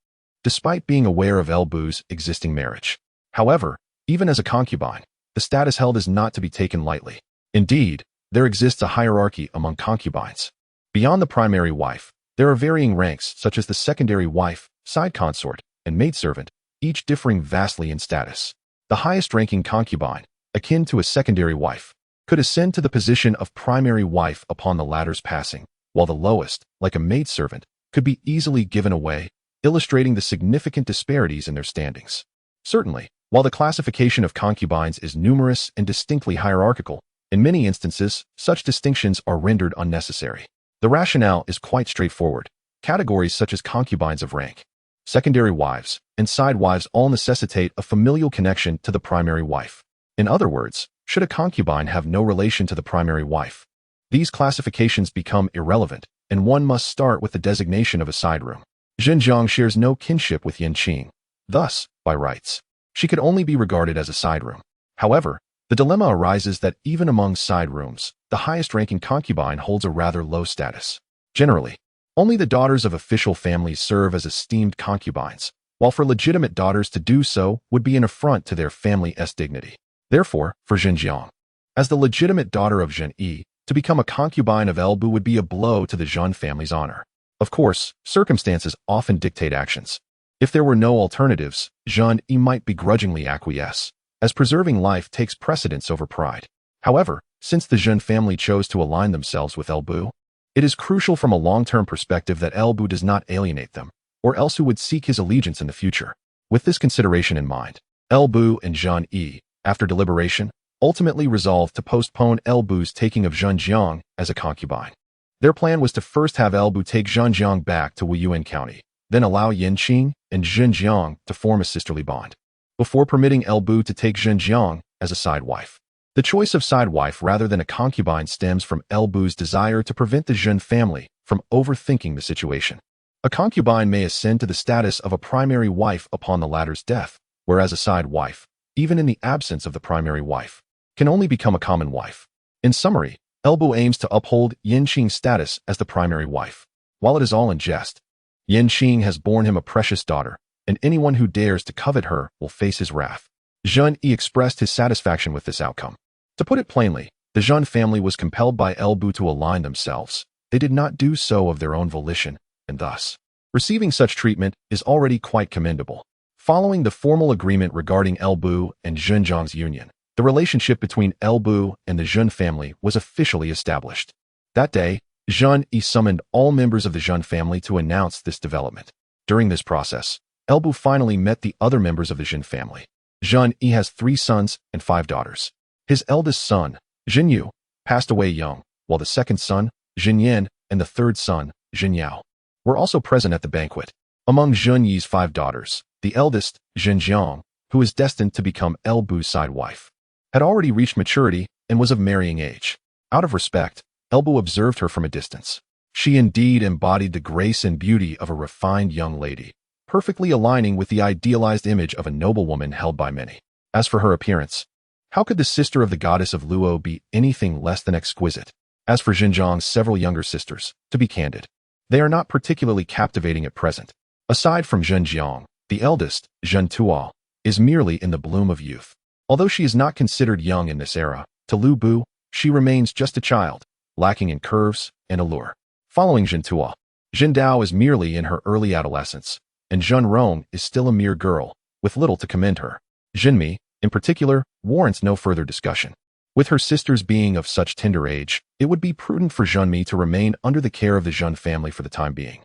Despite being aware of Elbu's existing marriage, however, even as a concubine, the status held is not to be taken lightly. Indeed, there exists a hierarchy among concubines. Beyond the primary wife, there are varying ranks such as the secondary wife, side consort, and maidservant, each differing vastly in status. The highest-ranking concubine, akin to a secondary wife, could ascend to the position of primary wife upon the latter's passing, while the lowest, like a maidservant, could be easily given away, illustrating the significant disparities in their standings. Certainly, while the classification of concubines is numerous and distinctly hierarchical, in many instances, such distinctions are rendered unnecessary. The rationale is quite straightforward. Categories such as concubines of rank, secondary wives, and side wives all necessitate a familial connection to the primary wife. In other words, should a concubine have no relation to the primary wife, these classifications become irrelevant, and one must start with the designation of a side room. Xinjiang shares no kinship with Yanqing. Thus, by rights, she could only be regarded as a side room. However, the dilemma arises that even among side rooms, the highest-ranking concubine holds a rather low status. Generally, only the daughters of official families serve as esteemed concubines, while for legitimate daughters to do so would be an affront to their family's dignity. Therefore, for Xinjiang, as the legitimate daughter of Zhen Yi, to become a concubine of Elbu would be a blow to the Zhen family's honor. Of course, circumstances often dictate actions. If there were no alternatives, Zhen Yi might begrudgingly acquiesce, as preserving life takes precedence over pride. However, since the Zhen family chose to align themselves with Elbu, it is crucial from a long-term perspective that Elbu does not alienate them, or else who would seek his allegiance in the future. With this consideration in mind, Elbu and Zhen Yi, after deliberation, ultimately resolved to postpone Elbu's taking of Zhenjiang as a concubine. Their plan was to first have Elbu take Zhenjiang back to Wuyuan County, then allow Yanqing and Xinjiang to form a sisterly bond, before permitting Elbu to take Zhenjiang as a side wife. The choice of side wife rather than a concubine stems from Elbu's desire to prevent the Zhen family from overthinking the situation. A concubine may ascend to the status of a primary wife upon the latter's death, whereas a side wife, even in the absence of the primary wife, can only become a common wife. In summary, Elbu aims to uphold Yanqing's status as the primary wife. While it is all in jest, Yanqing has borne him a precious daughter, and anyone who dares to covet her will face his wrath. Zhen Yi expressed his satisfaction with this outcome. To put it plainly, the Zhen family was compelled by Elbu to align themselves. They did not do so of their own volition, and thus, receiving such treatment is already quite commendable. Following the formal agreement regarding Elbu and Zhenjiang's union, the relationship between Elbu and the Zhen family was officially established. That day, Zhen Yi summoned all members of the Zhen family to announce this development. During this process, Elbu finally met the other members of the Zhen family. Zhen Yi has 3 sons and 5 daughters. His eldest son, Xinyu, passed away young, while the second son, Xinyan, and the third son, Xianyao, were also present at the banquet. Among Zhen Yi's 5 daughters, the eldest, Xinjiang, who is destined to become Elbu's side wife, had already reached maturity and was of marrying age. Out of respect, Elbu observed her from a distance. She indeed embodied the grace and beauty of a refined young lady, perfectly aligning with the idealized image of a noblewoman held by many. As for her appearance, how could the sister of the goddess of Luo be anything less than exquisite? As for Xinjiang's several younger sisters, to be candid, they are not particularly captivating at present. Aside from Zhenjiang, the eldest, Zhen Tuo, is merely in the bloom of youth. Although she is not considered young in this era, to Lu Bu, she remains just a child, lacking in curves and allure. Following Zhen Tuo, Zhen Dao is merely in her early adolescence, and Zhen Rong is still a mere girl, with little to commend her. Zhenmi, in particular, warrants no further discussion. With her sisters being of such tender age, it would be prudent for Zhenmi to remain under the care of the Zhen family for the time being,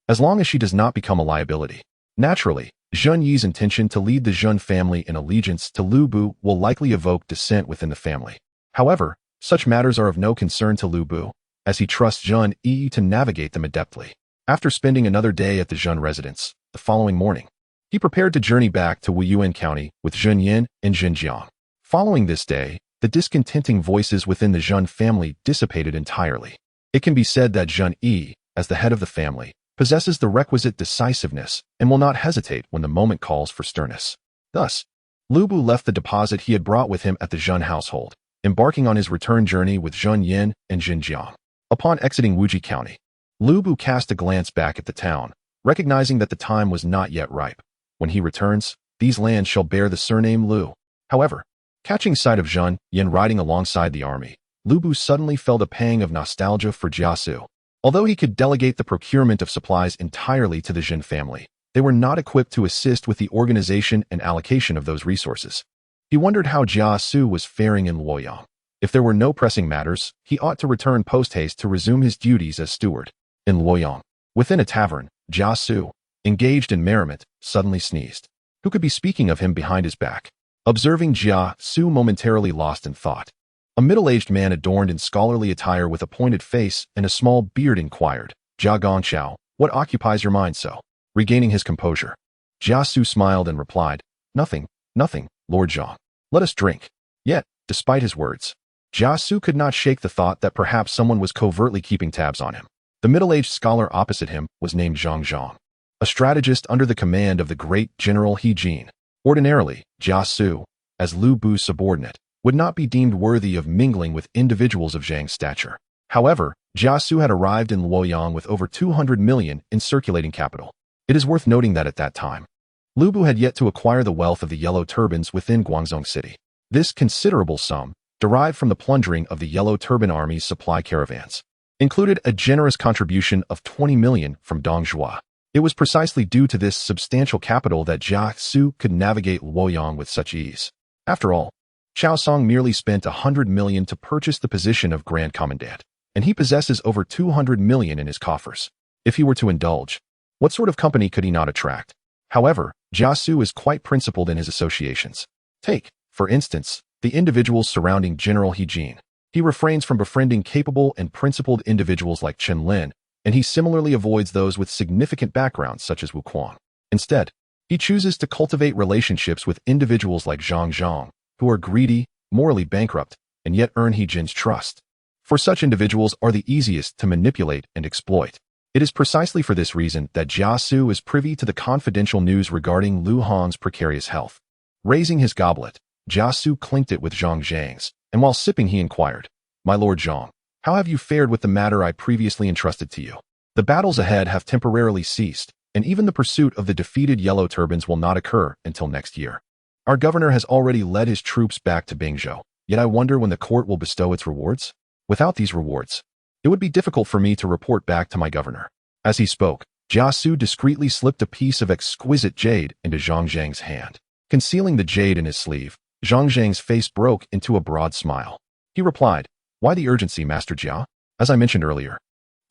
as long as she does not become a liability. Naturally, Zhen Yi's intention to lead the Zhen family in allegiance to Lu Bu will likely evoke dissent within the family. However, such matters are of no concern to Lu Bu, as he trusts Zhen Yi to navigate them adeptly. After spending another day at the Zhen residence, the following morning, he prepared to journey back to Wuyuan County with Zhen Yin and Xinjiang. Following this day, the discontenting voices within the Zhen family dissipated entirely. It can be said that Zhen Yi, as the head of the family, possesses the requisite decisiveness and will not hesitate when the moment calls for sternness. Thus, Lu Bu left the deposit he had brought with him at the Zhen household, embarking on his return journey with Zhen Yin and Xinjiang. Upon exiting Wuji County, Lu Bu cast a glance back at the town, recognizing that the time was not yet ripe. When he returns, these lands shall bear the surname Lu. However, catching sight of Zhen Yin riding alongside the army, Lu Bu suddenly felt a pang of nostalgia for Jia Xu. Although he could delegate the procurement of supplies entirely to the Zhen family, they were not equipped to assist with the organization and allocation of those resources. He wondered how Jia Xu was faring in Luoyang. If there were no pressing matters, he ought to return post-haste to resume his duties as steward. In Luoyang, within a tavern, Jia Xu, engaged in merriment, suddenly sneezed. Who could be speaking of him behind his back? Observing Jia Xu momentarily lost in thought. A middle-aged man adorned in scholarly attire with a pointed face and a small beard inquired, Jeang Xiao, what occupies your mind so? Regaining his composure, Jia Xu smiled and replied, nothing, Lord Jeang. Let us drink. Yet, despite his words, Jia Xu could not shake the thought that perhaps someone was covertly keeping tabs on him. The middle-aged scholar opposite him was named Zhang Zhang, a strategist under the command of the great General He Lian. Ordinarily, Jia Xu, as Lu Bu's subordinate, would not be deemed worthy of mingling with individuals of Zhang's stature. However, Jia Xu had arrived in Luoyang with over 200 million in circulating capital. It is worth noting that at that time, Lu Bu had yet to acquire the wealth of the Yellow Turbans within Guangzhou City. This considerable sum, derived from the plundering of the Yellow Turban Army's supply caravans, included a generous contribution of 20 million from Dongzhua. It was precisely due to this substantial capital that Jia Xu could navigate Luoyang with such ease. After all, Chao Song merely spent 100 million to purchase the position of Grand Commandant, and he possesses over 200 million in his coffers. If he were to indulge, what sort of company could he not attract? However, Jia Xu is quite principled in his associations. Take, for instance, the individuals surrounding General He Lian. He refrains from befriending capable and principled individuals like Chen Lin, and he similarly avoids those with significant backgrounds such as Wu Quan. Instead, he chooses to cultivate relationships with individuals like Zhang Zhang, who are greedy, morally bankrupt, and yet earn He Lian's trust. For such individuals are the easiest to manipulate and exploit. It is precisely for this reason that Jia Xu is privy to the confidential news regarding Lu Hong's precarious health. Raising his goblet, Jia Xu clinked it with Zhang Zhang's, and while sipping he inquired, My Lord Zhang, how have you fared with the matter I previously entrusted to you? The battles ahead have temporarily ceased, and even the pursuit of the defeated Yellow Turbans will not occur until next year. Our governor has already led his troops back to Bingzhou, yet I wonder when the court will bestow its rewards? Without these rewards, it would be difficult for me to report back to my governor. As he spoke, Jia Xu discreetly slipped a piece of exquisite jade into Zhang Zhang's hand. Concealing the jade in his sleeve, Zhang Zhang's face broke into a broad smile. He replied, Why the urgency, Master Jia? As I mentioned earlier,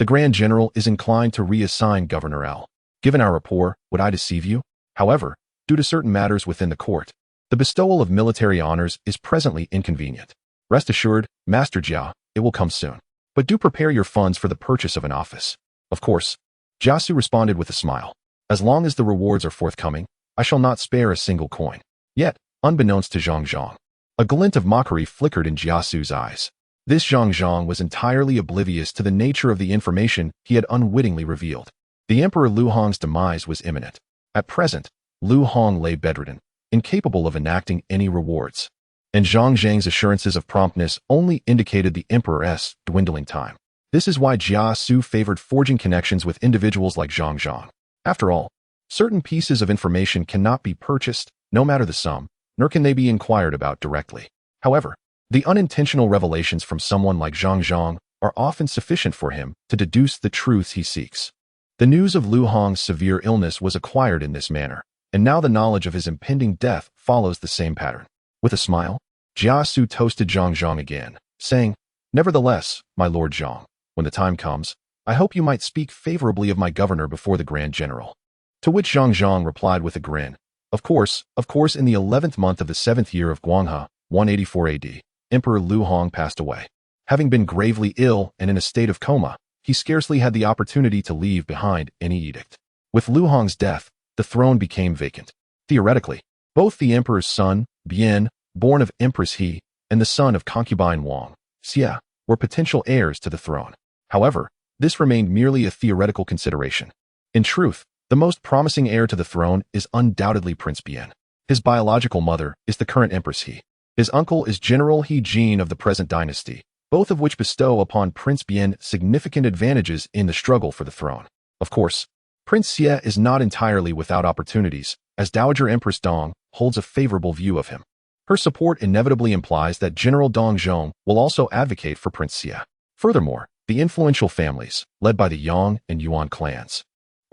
the Grand General is inclined to reassign Governor L. Given our rapport, would I deceive you? However, due to certain matters within the court, the bestowal of military honors is presently inconvenient. Rest assured, Master Jia, it will come soon. But do prepare your funds for the purchase of an office. Of course, Jia Xu responded with a smile. As long as the rewards are forthcoming, I shall not spare a single coin. Yet, unbeknownst to Zhang Zhang, a glint of mockery flickered in Jia Xu's eyes. This Zhang Zhang was entirely oblivious to the nature of the information he had unwittingly revealed. The Emperor Lu Hong's demise was imminent. At present, Lu Hong lay bedridden, incapable of enacting any rewards, and Zhang Zhang's assurances of promptness only indicated the Emperor's dwindling time. This is why Jia Xu favored forging connections with individuals like Zhang Zhang. After all, certain pieces of information cannot be purchased, no matter the sum, nor can they be inquired about directly. However, the unintentional revelations from someone like Zhang Zhang are often sufficient for him to deduce the truths he seeks. The news of Lu Hong's severe illness was acquired in this manner, and now the knowledge of his impending death follows the same pattern. With a smile, Jia Xu toasted Zhang Zhang again, saying, Nevertheless, my Lord Zhang, when the time comes, I hope you might speak favorably of my governor before the Grand General. To which Zhang Zhang replied with a grin, Of course, in the 11th month of the 7th year of Guanghe, 184 AD, Emperor Lu Hong passed away. Having been gravely ill and in a state of coma, he scarcely had the opportunity to leave behind any edict. With Lu Hong's death, the throne became vacant. Theoretically, both the emperor's son, Bian, born of Empress He, and the son of concubine Wang, Xia, were potential heirs to the throne. However, this remained merely a theoretical consideration. In truth, the most promising heir to the throne is undoubtedly Prince Bian. His biological mother is the current Empress He. His uncle is General He Lian of the present dynasty, both of which bestow upon Prince Bian significant advantages in the struggle for the throne. Of course, Prince Xia is not entirely without opportunities, as Dowager Empress Dong holds a favorable view of him. Her support inevitably implies that General Dong Zhong will also advocate for Prince Xia. Furthermore, the influential families, led by the Yang and Yuan clans,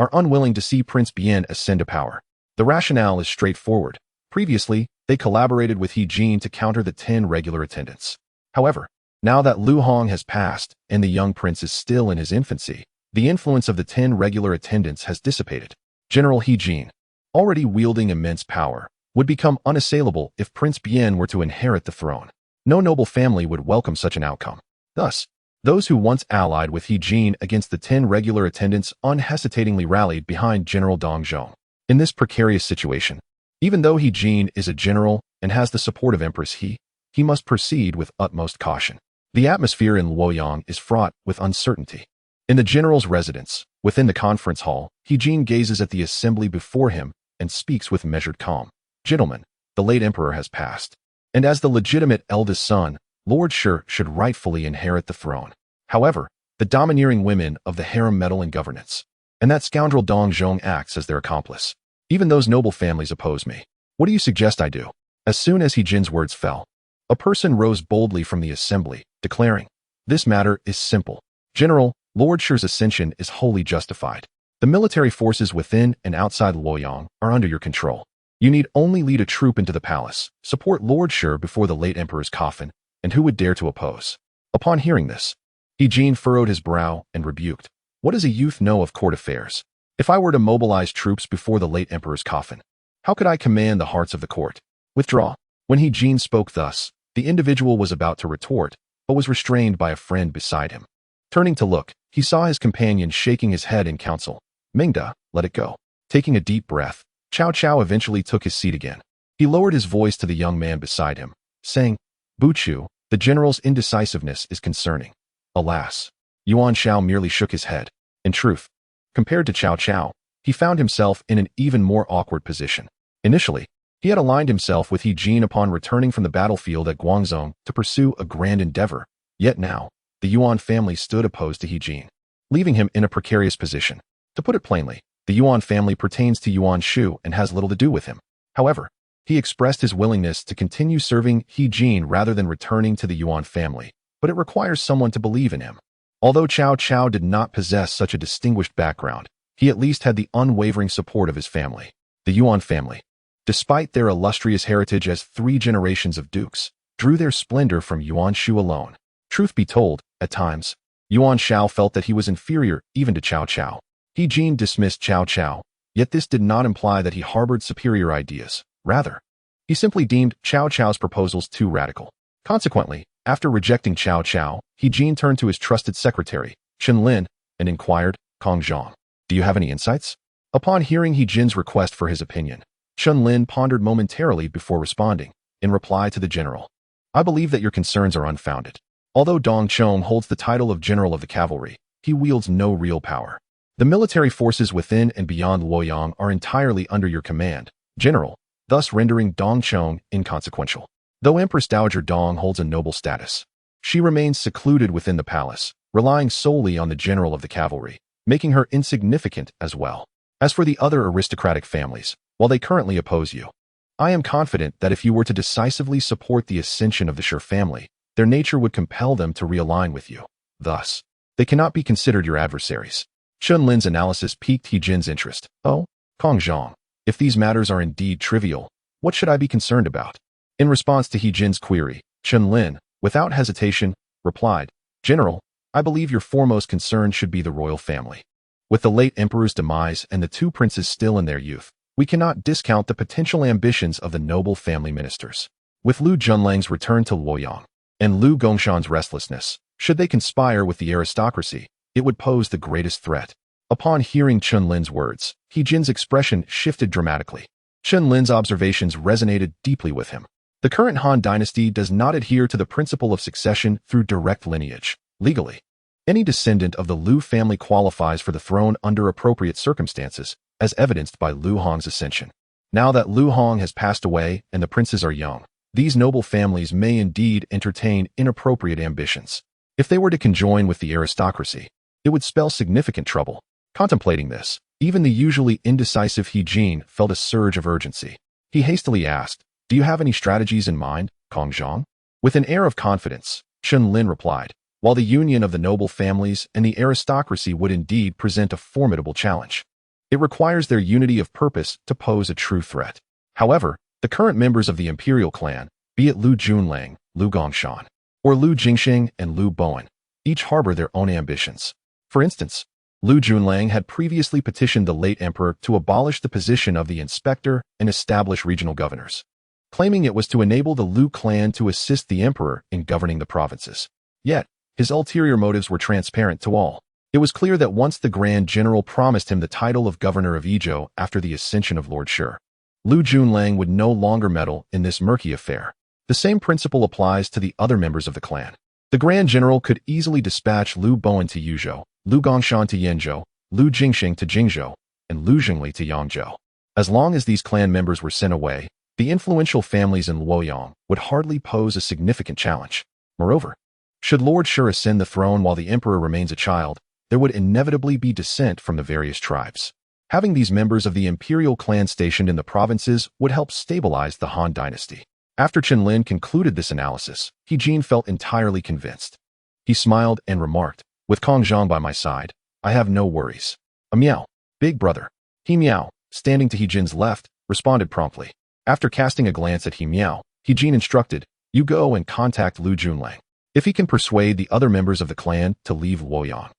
are unwilling to see Prince Bian ascend to power. The rationale is straightforward. Previously, they collaborated with He Jin to counter the 10 regular attendants. However, now that Lu Hong has passed and the young prince is still in his infancy, the influence of the 10 regular attendants has dissipated. General He Jin, already wielding immense power, would become unassailable if Prince Bian were to inherit the throne. No noble family would welcome such an outcome. Thus, those who once allied with He Jin against the 10 regular attendants unhesitatingly rallied behind General Dong Zhong. In this precarious situation, even though He Jin is a general and has the support of Empress He must proceed with utmost caution. The atmosphere in Luoyang is fraught with uncertainty. In the general's residence, within the conference hall, He Jin gazes at the assembly before him and speaks with measured calm. Gentlemen, the late emperor has passed, and as the legitimate eldest son, Lord Shi should rightfully inherit the throne. However, the domineering women of the harem meddle in governance, and that scoundrel Dong Zhong acts as their accomplice. Even those noble families oppose me. What do you suggest I do? As soon as He Jin's words fell, a person rose boldly from the assembly, declaring, "This matter is simple. General, Lord Shi's ascension is wholly justified. The military forces within and outside Luoyang are under your control. You need only lead a troop into the palace, support Lord Shi before the late emperor's coffin, and who would dare to oppose?" Upon hearing this, He Jin furrowed his brow and rebuked. What does a youth know of court affairs? If I were to mobilize troops before the late emperor's coffin, how could I command the hearts of the court? Withdraw. When He Jin spoke thus, the individual was about to retort, but was restrained by a friend beside him. Turning to look, he saw his companion shaking his head in counsel. Mingda, let it go. Taking a deep breath, Cao Cao eventually took his seat again. He lowered his voice to the young man beside him, saying, Bu Chu, the general's indecisiveness is concerning. Alas. Yuan Shao merely shook his head. In truth, compared to Cao Cao, he found himself in an even more awkward position. Initially, he had aligned himself with He Jin upon returning from the battlefield at Guangzhou to pursue a grand endeavor, yet now, the Yuan family stood opposed to He Jin, leaving him in a precarious position. To put it plainly, the Yuan family pertains to Yuan Shu and has little to do with him. However, he expressed his willingness to continue serving He Jin rather than returning to the Yuan family, but it requires someone to believe in him. Although Cao Cao did not possess such a distinguished background, he at least had the unwavering support of his family. The Yuan family, despite their illustrious heritage as 3 generations of dukes, drew their splendor from Yuan Shu alone. Truth be told, at times, Yuan Shao felt that he was inferior even to Cao Cao. He Jin dismissed Cao Cao, yet this did not imply that he harbored superior ideas. Rather, he simply deemed Cao Cao's proposals too radical. Consequently, after rejecting Cao Cao, He Jin turned to his trusted secretary, Chen Lin, and inquired, Kong Zhang, do you have any insights? Upon hearing He Jin's request for his opinion, Chen Lin pondered momentarily before responding. In reply to the general, I believe that your concerns are unfounded. Although Dong Chong holds the title of General of the Cavalry, he wields no real power. The military forces within and beyond Luoyang are entirely under your command, General, thus rendering Dong Chong inconsequential. Though Empress Dowager Dong holds a noble status, she remains secluded within the palace, relying solely on the General of the Cavalry, making her insignificant as well. As for the other aristocratic families, while they currently oppose you, I am confident that if you were to decisively support the ascension of the Shi family, their nature would compel them to realign with you. Thus, they cannot be considered your adversaries. Chen Lin's analysis piqued He Jin's interest. Oh, Kong Zhang, if these matters are indeed trivial, what should I be concerned about? In response to He Jin's query, Chen Lin, without hesitation, replied, General, I believe your foremost concern should be the royal family. With the late emperor's demise and the 2 princes still in their youth, we cannot discount the potential ambitions of the noble family ministers. With Lu Junlang's return to Luoyang and Lu Gongshan's restlessness, should they conspire with the aristocracy, it would pose the greatest threat. Upon hearing Chen Lin's words, He Jin's expression shifted dramatically. Chen Lin's observations resonated deeply with him. The current Han dynasty does not adhere to the principle of succession through direct lineage. Legally, any descendant of the Lu family qualifies for the throne under appropriate circumstances, as evidenced by Lu Hong's ascension. Now that Lu Hong has passed away and the princes are young, these noble families may indeed entertain inappropriate ambitions. If they were to conjoin with the aristocracy, it would spell significant trouble. Contemplating this, even the usually indecisive He Jin felt a surge of urgency. He hastily asked, do you have any strategies in mind, Kong Zhang? With an air of confidence, Chen Lin replied, while the union of the noble families and the aristocracy would indeed present a formidable challenge, It requires their unity of purpose to pose a true threat. However, the current members of the imperial clan, be it Lu Junlang, Lu Gongshan, or Lu Jingxing and Lu Bowen, each harbor their own ambitions. For instance, Lu Junlang had previously petitioned the late emperor to abolish the position of the inspector and establish regional governors, claiming it was to enable the Lu clan to assist the emperor in governing the provinces. Yet, his ulterior motives were transparent to all. It was clear that once the Grand General promised him the title of governor of Yizhou after the ascension of Lord Shi, Lu Junlang would no longer meddle in this murky affair. The same principle applies to the other members of the clan. The Grand General could easily dispatch Lu Bowen to Yuzhou, Lu Gongshan to Yanzhou, Lu Jingxing to Jingzhou, and Lu Zhongli to Yangzhou. As long as these clan members were sent away, the influential families in Luoyang would hardly pose a significant challenge. Moreover, should Lord Shi ascend the throne while the emperor remains a child, there would inevitably be dissent from the various tribes. Having these members of the imperial clan stationed in the provinces would help stabilize the Han dynasty. After Qianlin concluded this analysis, He Jin felt entirely convinced. He smiled and remarked, "With Kong Zhang by my side, I have no worries." "A meow, big brother." He Miao, standing to He Jin's left, responded promptly. After casting a glance at He Miao, He Jin instructed, "You go and contact Lu Junlang. If he can persuade the other members of the clan to leave Luoyang.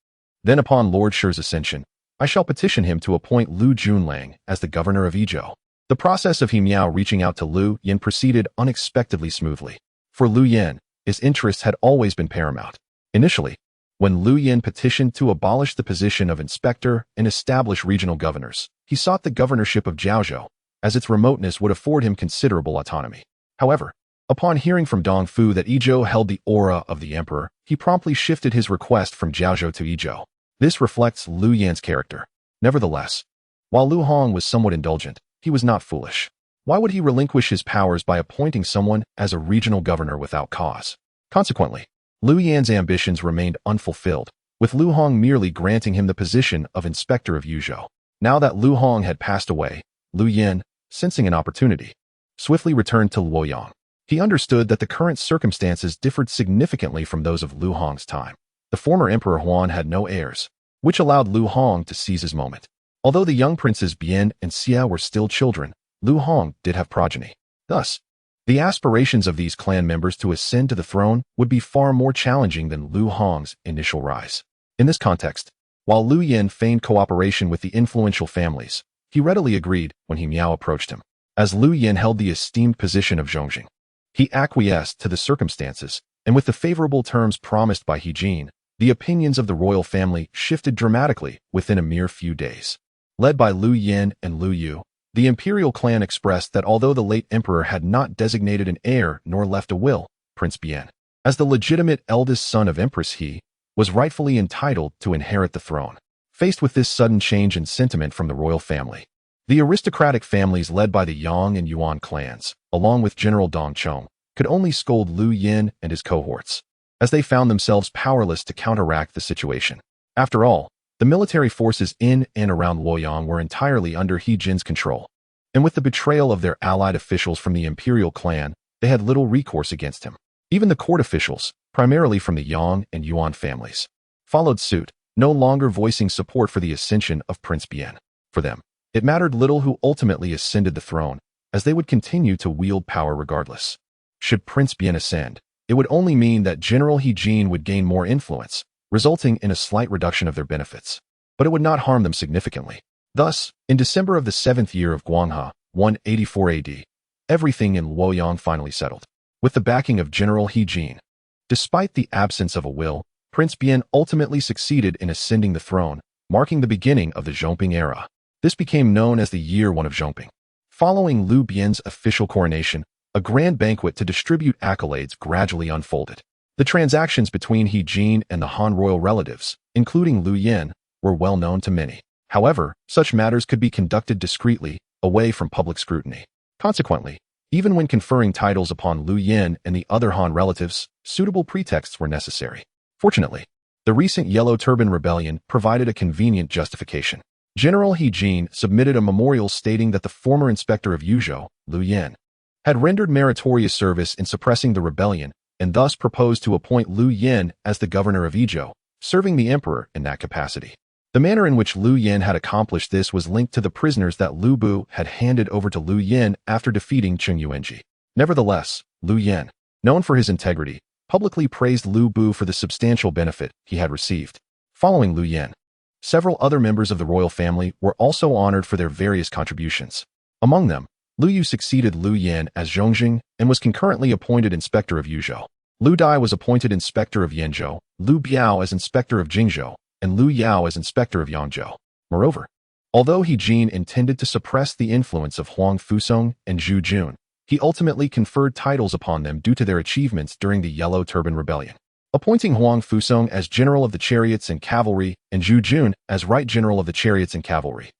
Then upon Lord Shi's ascension, I shall petition him to appoint Lu Junlang as the governor of Yizhou." The process of He Miao reaching out to Lu Yan proceeded unexpectedly smoothly. For Lu Yan, his interests had always been paramount. Initially, when Lu Yan petitioned to abolish the position of inspector and establish regional governors, he sought the governorship of Jiaozhou, as its remoteness would afford him considerable autonomy. However, upon hearing from Dong Fu that Yizhou held the aura of the emperor, he promptly shifted his request from Jiaozhou to Yizhou. This reflects Lu Yan's character. Nevertheless, while Lu Hong was somewhat indulgent, he was not foolish. Why would he relinquish his powers by appointing someone as a regional governor without cause? Consequently, Lu Yan's ambitions remained unfulfilled, with Lu Hong merely granting him the position of inspector of Yuzhou. Now that Lu Hong had passed away, Lu Yan, sensing an opportunity, swiftly returned to Luoyang. He understood that the current circumstances differed significantly from those of Lu Hong's time. The former Emperor Huan had no heirs, which allowed Lu Hong to seize his moment. Although the young princes Bian and Xia were still children, Lu Hong did have progeny. Thus, the aspirations of these clan members to ascend to the throne would be far more challenging than Lu Hong's initial rise. In this context, while Lu Yan feigned cooperation with the influential families, he readily agreed when He Miao approached him. As Lu Yan held the esteemed position of Zhongjing, he acquiesced to the circumstances, and with the favorable terms promised by He Jin, the opinions of the royal family shifted dramatically within a mere few days. Led by Lu Yan and Lu Yu, the imperial clan expressed that although the late emperor had not designated an heir nor left a will, Prince Bian, as the legitimate eldest son of Empress He, was rightfully entitled to inherit the throne. Faced with this sudden change in sentiment from the royal family, the aristocratic families led by the Yang and Yuan clans, along with General Dong Chong, could only scold Lu Yan and his cohorts, as they found themselves powerless to counteract the situation. After all, the military forces in and around Luoyang were entirely under He Jin's control, and with the betrayal of their allied officials from the imperial clan, they had little recourse against him. Even the court officials, primarily from the Yang and Yuan families, followed suit, no longer voicing support for the ascension of Prince Bian. For them, it mattered little who ultimately ascended the throne, as they would continue to wield power regardless. Should Prince Bian ascend, it would only mean that General He Jin would gain more influence, resulting in a slight reduction of their benefits, but it would not harm them significantly. Thus, in December of the 7th year of Guangha, 184 AD, everything in Luoyang finally settled. With the backing of General He Jin, despite the absence of a will, Prince Bian ultimately succeeded in ascending the throne, marking the beginning of the Zhongping era. This became known as the Year 1 of Zhongping. Following Lu Bian's official coronation, a grand banquet to distribute accolades gradually unfolded. The transactions between He Jin and the Han royal relatives, including Lu Yan, were well known to many. However, such matters could be conducted discreetly, away from public scrutiny. Consequently, even when conferring titles upon Lu Yan and the other Han relatives, suitable pretexts were necessary. Fortunately, the recent Yellow Turban Rebellion provided a convenient justification. General He Jin submitted a memorial stating that the former inspector of Yuzhou, Lu Yan, had rendered meritorious service in suppressing the rebellion and thus proposed to appoint Lu Yan as the governor of Yizhou, serving the emperor in that capacity. The manner in which Liu Yan had accomplished this was linked to the prisoners that Liu Bu had handed over to Liu Yan after defeating Cheng Yuanji. Nevertheless, Liu Yan, known for his integrity, publicly praised Liu Bu for the substantial benefit he had received. Following Liu Yan, several other members of the royal family were also honored for their various contributions. Among them, Liu Yu succeeded Liu Yan as Zhongjing and was concurrently appointed inspector of Yuzhou. Liu Dai was appointed inspector of Yanzhou, Liu Biao as inspector of Jingzhou, and Liu Yao as inspector of Yangzhou. Moreover, although He Jin intended to suppress the influence of Huang Fuong and Zhu Jun, he ultimately conferred titles upon them due to their achievements during the Yellow Turban Rebellion, appointing Huang Fuong as general of the chariots and cavalry and Zhu Jun as right general of the chariots and cavalry,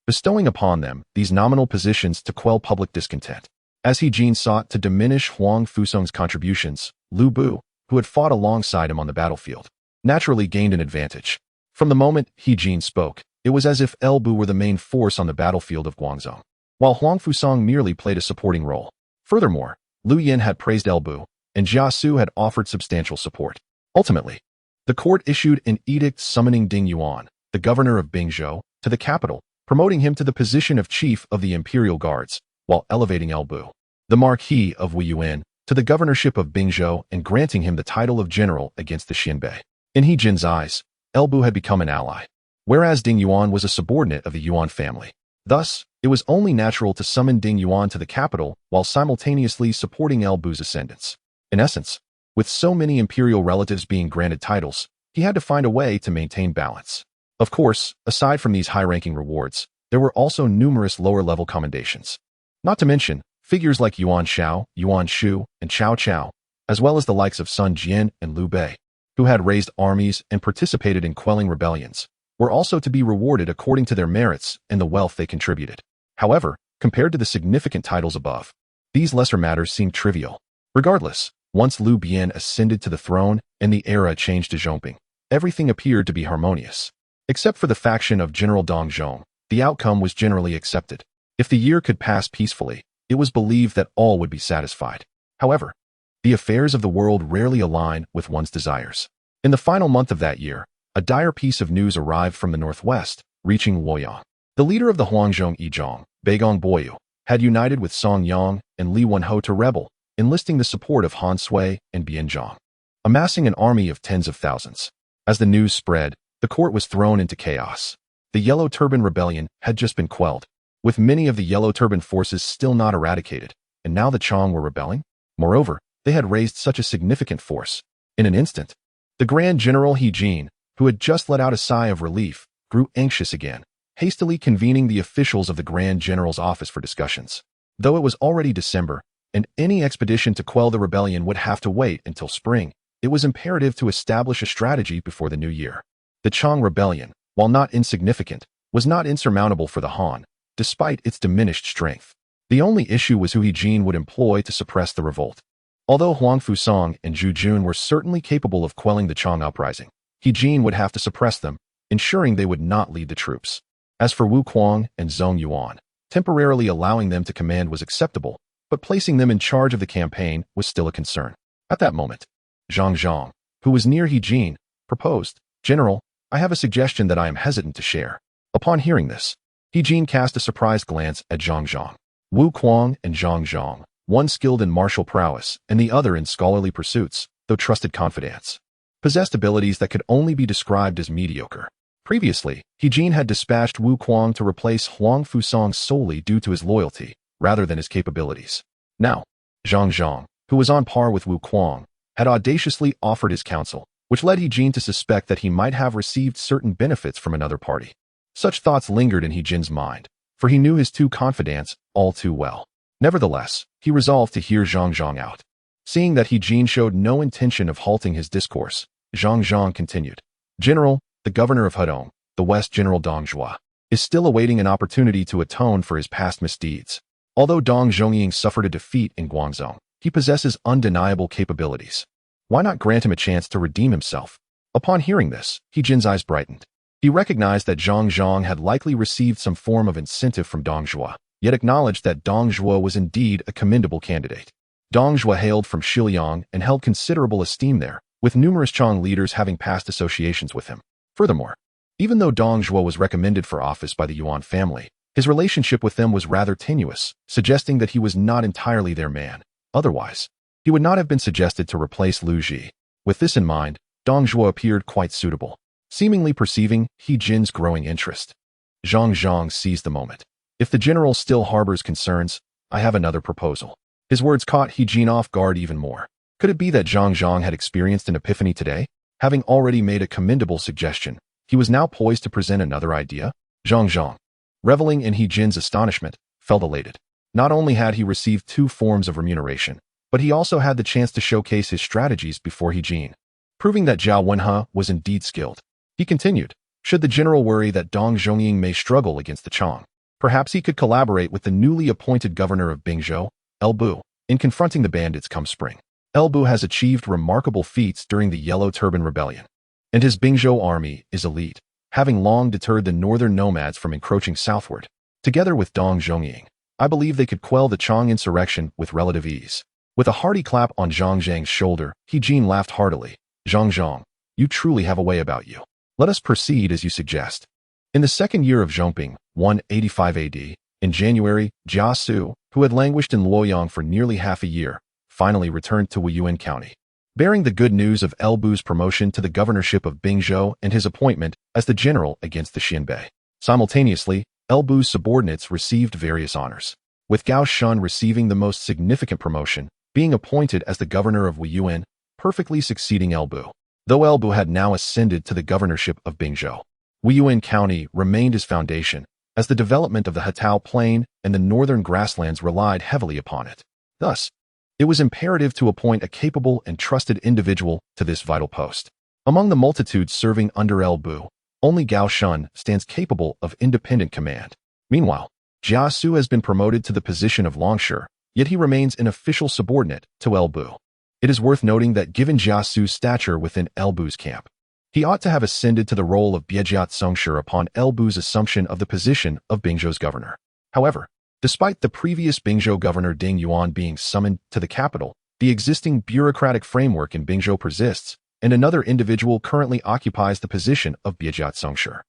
bestowing upon them these nominal positions to quell public discontent. As He Jin sought to diminish Huang Fuong's contributions, Liu Bu, who had fought alongside him on the battlefield, naturally gained an advantage. From the moment He Jin spoke, it was as if Bu were the main force on the battlefield of Guangzhou, while Huang Fuong merely played a supporting role. Furthermore, Liu Yan had praised Bu, and Jia Xu had offered substantial support. Ultimately, the court issued an edict summoning Ding Yuan, the governor of Bingzhou, to the capital, promoting him to the position of chief of the imperial guards, while elevating Bu, the Marquis of Wuyuan, to the governorship of Bingzhou and granting him the title of general against the Xianbei. In He Jin's eyes, Bu had become an ally, whereas Ding Yuan was a subordinate of the Yuan family. Thus, it was only natural to summon Ding Yuan to the capital while simultaneously supporting Bu's ascendance. In essence, with so many imperial relatives being granted titles, he had to find a way to maintain balance. Of course, aside from these high-ranking rewards, there were also numerous lower-level commendations. Not to mention, figures like Yuan Shao, Yuan Shu, and Chao Chao, as well as the likes of Sun Jian and Liu Bei, who had raised armies and participated in quelling rebellions, were also to be rewarded according to their merits and the wealth they contributed. However, compared to the significant titles above, these lesser matters seemed trivial. Regardless, once Liu Bian ascended to the throne and the era changed to Zhongping, everything appeared to be harmonious. Except for the faction of General Dong Zhong, the outcome was generally accepted. If the year could pass peacefully, it was believed that all would be satisfied. However, the affairs of the world rarely align with one's desires. In the final month of that year, a dire piece of news arrived from the northwest, reaching Luoyang. The leader of the Huangzhong Yizhong, Beigong Boyu, had united with Song Yang and Li Wenho to rebel, enlisting the support of Han Sui and Bianzhong, amassing an army of tens of thousands. As the news spread, the court was thrown into chaos. The Yellow Turban Rebellion had just been quelled, with many of the Yellow Turban forces still not eradicated, and now the Chong were rebelling? Moreover, they had raised such a significant force. In an instant, the Grand General He Jin, who had just let out a sigh of relief, grew anxious again, hastily convening the officials of the Grand General's office for discussions. Though it was already December, and any expedition to quell the rebellion would have to wait until spring, it was imperative to establish a strategy before the new year. The Chong Rebellion, while not insignificant, was not insurmountable for the Han, despite its diminished strength. The only issue was who He Jin would employ to suppress the revolt. Although Huang Fuong and Zhu Jun were certainly capable of quelling the Chong uprising, He Jin would have to suppress them, ensuring they would not lead the troops. As for Wu Kuang and Zhong Yuan, temporarily allowing them to command was acceptable, but placing them in charge of the campaign was still a concern. At that moment, Zhang Zhang, who was near He Jin, proposed, "General, I have a suggestion that I am hesitant to share." Upon hearing this, He Jin cast a surprised glance at Zhang Zhang. Wu Kuang and Zhang Zhang, one skilled in martial prowess and the other in scholarly pursuits, though trusted confidants, possessed abilities that could only be described as mediocre. Previously, He Jin had dispatched Wu Kuang to replace Huang Fuong solely due to his loyalty, rather than his capabilities. Now, Zhang Zhang, who was on par with Wu Kuang, had audaciously offered his counsel, which led He Jin to suspect that he might have received certain benefits from another party. Such thoughts lingered in He Jin's mind, for he knew his two confidants all too well. Nevertheless, he resolved to hear Zhang Zhang out. Seeing that He Jin showed no intention of halting his discourse, Zhang Zhang continued, "General, the governor of Hedong, the West General Dong Zhua, is still awaiting an opportunity to atone for his past misdeeds. Although Dong Zhongying suffered a defeat in Guangzhou, he possesses undeniable capabilities. Why not grant him a chance to redeem himself?" Upon hearing this, He Jin's eyes brightened. He recognized that Zhang Zhang had likely received some form of incentive from Dong Zhua, yet acknowledged that Dong Zhua was indeed a commendable candidate. Dong Zhua hailed from Xiliang and held considerable esteem there, with numerous Chong leaders having past associations with him. Furthermore, Even though Dong Zhuo was recommended for office by the Yuan family, his relationship with them was rather tenuous, suggesting that he was not entirely their man. Otherwise, he would not have been suggested to replace Lu Ji. With this in mind, Dong Zhuo appeared quite suitable, seemingly perceiving He Jin's growing interest. Jeang Xiao seized the moment. If the general still harbors concerns, I have another proposal. His words caught He Jin off guard even more. Could it be that Jeang Xiao had experienced an epiphany today? Having already made a commendable suggestion, he was now poised to present another idea? Jeang Xiao, reveling in He Jin's astonishment, felt elated. Not only had he received 2 forms of remuneration, but he also had the chance to showcase his strategies before He Jin, proving that Zhao Wenhe was indeed skilled. He continued, should the general worry that Dong Zhongying may struggle against the Chong, perhaps he could collaborate with the newly appointed governor of Bingzhou, Bu, in confronting the bandits come spring. Bu has achieved remarkable feats during the Yellow Turban Rebellion, and his Bingzhou army is elite, having long deterred the northern nomads from encroaching southward. Together with Dong Zhongying, I believe they could quell the Chong insurrection with relative ease. With a hearty clap on Zhang Zhang's shoulder, He Jin laughed heartily. Jeang Xiao, you truly have a way about you. Let us proceed as you suggest. In the second year of Zhongping, 185 AD, in January, Jia Xu, who had languished in Luoyang for nearly half a year, finally returned to Wuyuan County, bearing the good news of Bu's promotion to the governorship of Bingzhou and his appointment as the general against the Xianbei. Simultaneously, Bu's subordinates received various honors, with Gao Shun receiving the most significant promotion, being appointed as the governor of Wuyuan, perfectly succeeding Bu. Though Bu had now ascended to the governorship of Bingzhou, Wuyuan County remained his foundation, as the development of the Hetao Plain and the northern grasslands relied heavily upon it. Thus, it was imperative to appoint a capable and trusted individual to this vital post. Among the multitudes serving under Bu, only Gao Shun stands capable of independent command. Meanwhile, Jia Xu has been promoted to the position of longsher, yet he remains an official subordinate to Bu. It is worth noting that given Jia Xu's stature within Bu's camp, he ought to have ascended to the role of Biejiat Songshir upon Bu's assumption of the position of Bingzhou's governor. However, despite the previous Bingzhou governor Ding Yuan being summoned to the capital, the existing bureaucratic framework in Bingzhou persists, and another individual currently occupies the position of Biejiat Songshir,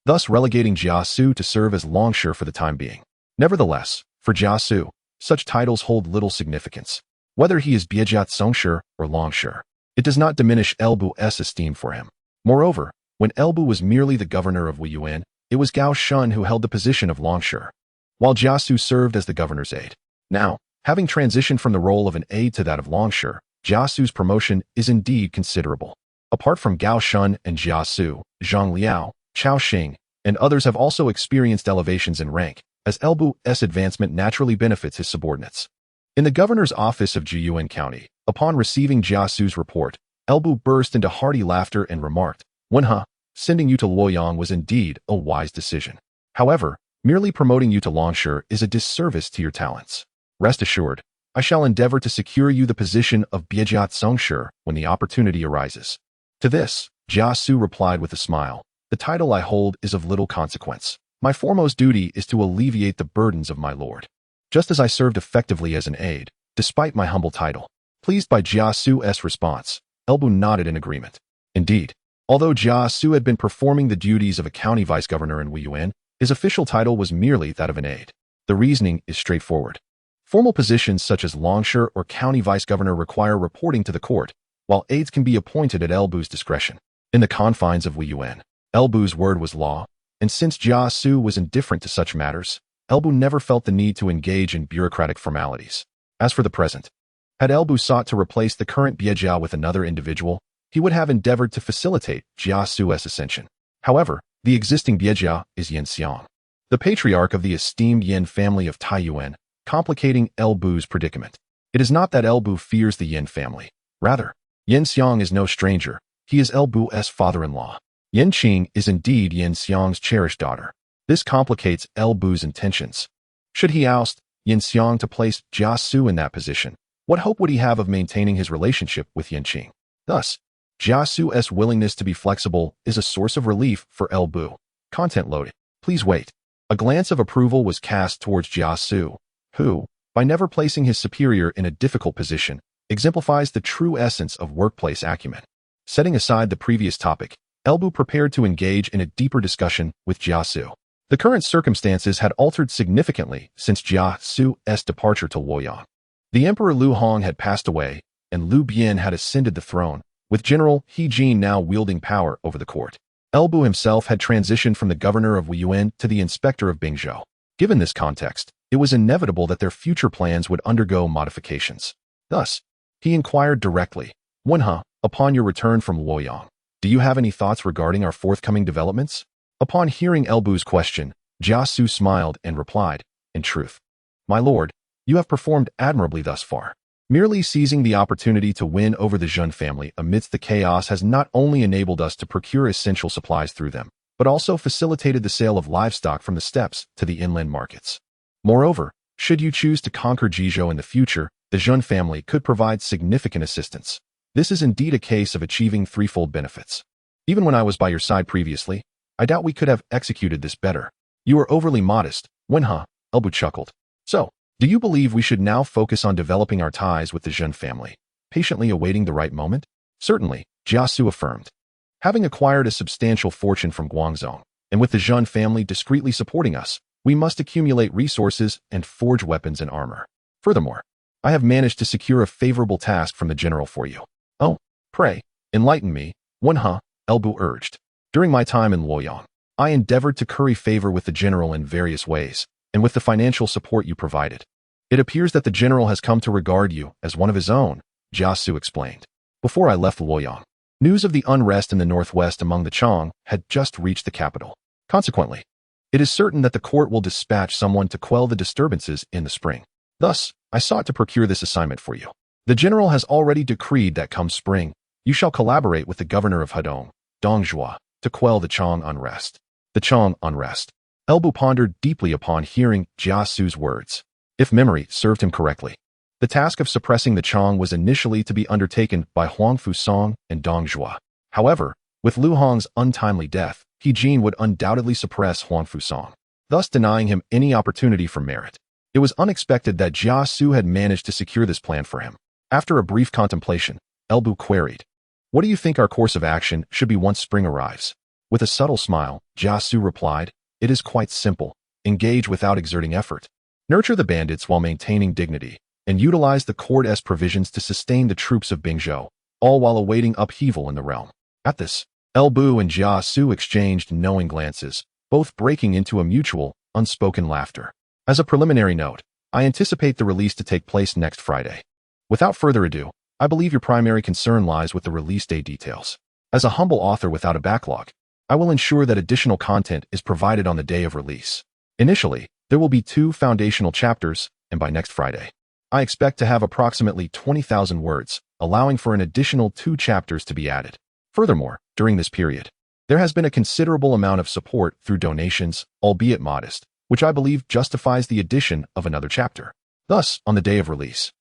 thus relegating Jia Xu to serve as longsher for the time being. Nevertheless, for Jia Xu, such titles hold little significance. Whether he is Biejiat Songshir or longsher, it does not diminish Bu's esteem for him. Moreover, when Bu was merely the governor of Wuyuan, it was Gao Shun who held the position of longsher, while Jia Xu served as the governor's aide. Now, having transitioned from the role of an aide to that of longsher, Jia Xu's promotion is indeed considerable. Apart from Gao Shun and Jia Xu, Zhang Liao, Chao Xing, and others have also experienced elevations in rank, as Bu's advancement naturally benefits his subordinates. In the governor's office of Wuyuan County, upon receiving Jia Xu's report, Bu burst into hearty laughter and remarked, "Wenhe, sending you to Luoyang was indeed a wise decision. However, merely promoting you to longsher is a disservice to your talents. Rest assured, I shall endeavor to secure you the position of Biejiat Songshir when the opportunity arises." To this, Jia Xu replied with a smile, "The title I hold is of little consequence. My foremost duty is to alleviate the burdens of my lord. Just as I served effectively as an aide, despite my humble title." Pleased by Jia Xu's response, Bu nodded in agreement. Indeed, although Jia Xu had been performing the duties of a county vice-governor in Wuyuan, his official title was merely that of an aide. The reasoning is straightforward. Formal positions such as longsher or county vice-governor require reporting to the court, while aides can be appointed at Bu's discretion. In the confines of Wuyuan, Bu's word was law, and since Jia Xu was indifferent to such matters, Bu never felt the need to engage in bureaucratic formalities. As for the present, had Bu sought to replace the current Biejiao with another individual, he would have endeavored to facilitate Jia Xu's ascension. However, the existing Biejiao is Yin Xiang, the patriarch of the esteemed Yin family of Taiyuan, complicating Bu's predicament. It is not that Bu fears the Yin family. Rather, Yin Xiang is no stranger. He is Bu's father-in-law. Yin Qing is indeed Yin Xiang's cherished daughter. This complicates Bu's intentions. Should he oust Yin Xiang to place Jia Xu in that position, what hope would he have of maintaining his relationship with Yin Qing? Thus, Jia Xu's willingness to be flexible is a source of relief for Bu. Content loaded. Please wait. A glance of approval was cast towards Jia Xu, who, by never placing his superior in a difficult position, exemplifies the true essence of workplace acumen. Setting aside the previous topic, Elbu prepared to engage in a deeper discussion with Jia Xu. The current circumstances had altered significantly since Jia Xu's departure to Wuyuan. The Emperor Lu Hong had passed away, and Lu Bian had ascended the throne, with General He Lian now wielding power over the court. Elbu himself had transitioned from the governor of Wuyuan to the inspector of Bingzhou. Given this context, it was inevitable that their future plans would undergo modifications. Thus, he inquired directly, "Wenhe, upon your return from Luoyang, do you have any thoughts regarding our forthcoming developments?" Upon hearing Elbu's question, Jia Xu smiled and replied, "In truth, my lord, you have performed admirably thus far. Merely seizing the opportunity to win over the Zhen family amidst the chaos has not only enabled us to procure essential supplies through them, but also facilitated the sale of livestock from the steppes to the inland markets. Moreover, should you choose to conquer Bingzhou in the future, the Zhen family could provide significant assistance. This is indeed a case of achieving threefold benefits. Even when I was by your side previously, I doubt we could have executed this better. You are overly modest, Wenhe," Elbu chuckled. "So, do you believe we should now focus on developing our ties with the Zhen family, patiently awaiting the right moment?" "Certainly," Jia Xu affirmed. "Having acquired a substantial fortune from Guangzhou, and with the Zhen family discreetly supporting us, we must accumulate resources and forge weapons and armor. Furthermore, I have managed to secure a favorable task from the general for you." "Oh, pray, enlighten me," Wenhe, Elbu urged. "During my time in Luoyang, I endeavored to curry favor with the general in various ways, and with the financial support you provided. It appears that the general has come to regard you as one of his own," Jia Xu explained. "Before I left Luoyang, news of the unrest in the northwest among the Chang had just reached the capital. Consequently, it is certain that the court will dispatch someone to quell the disturbances in the spring. Thus, I sought to procure this assignment for you. The general has already decreed that come spring, you shall collaborate with the governor of Hedong, Dongzhua, to quell the Chang unrest." The Chang unrest. Elbu pondered deeply upon hearing Jia Xu's words. If memory served him correctly, the task of suppressing the Chang was initially to be undertaken by Huang Fuong and Dongzhua. However, with Lu Hong's untimely death, He Lian would undoubtedly suppress Huang Fuong, thus denying him any opportunity for merit. It was unexpected that Jia Xu had managed to secure this plan for him. After a brief contemplation, Elbu queried, "What do you think our course of action should be once spring arrives?" With a subtle smile, Jia Xu replied, "It is quite simple. Engage without exerting effort. Nurture the bandits while maintaining dignity, and utilize the court's provisions to sustain the troops of Bingzhou, all while awaiting upheaval in the realm." At this, Elbu and Jia Xu exchanged knowing glances, both breaking into a mutual, unspoken laughter. "As a preliminary note, I anticipate the release to take place next Friday. Without further ado, I believe your primary concern lies with the release day details. As a humble author without a backlog, I will ensure that additional content is provided on the day of release. Initially, there will be 2 foundational chapters, and by next Friday, I expect to have approximately 20,000 words, allowing for an additional 2 chapters to be added. Furthermore, during this period, there has been a considerable amount of support through donations, albeit modest, which I believe justifies the addition of another chapter. Thus, on the day of release,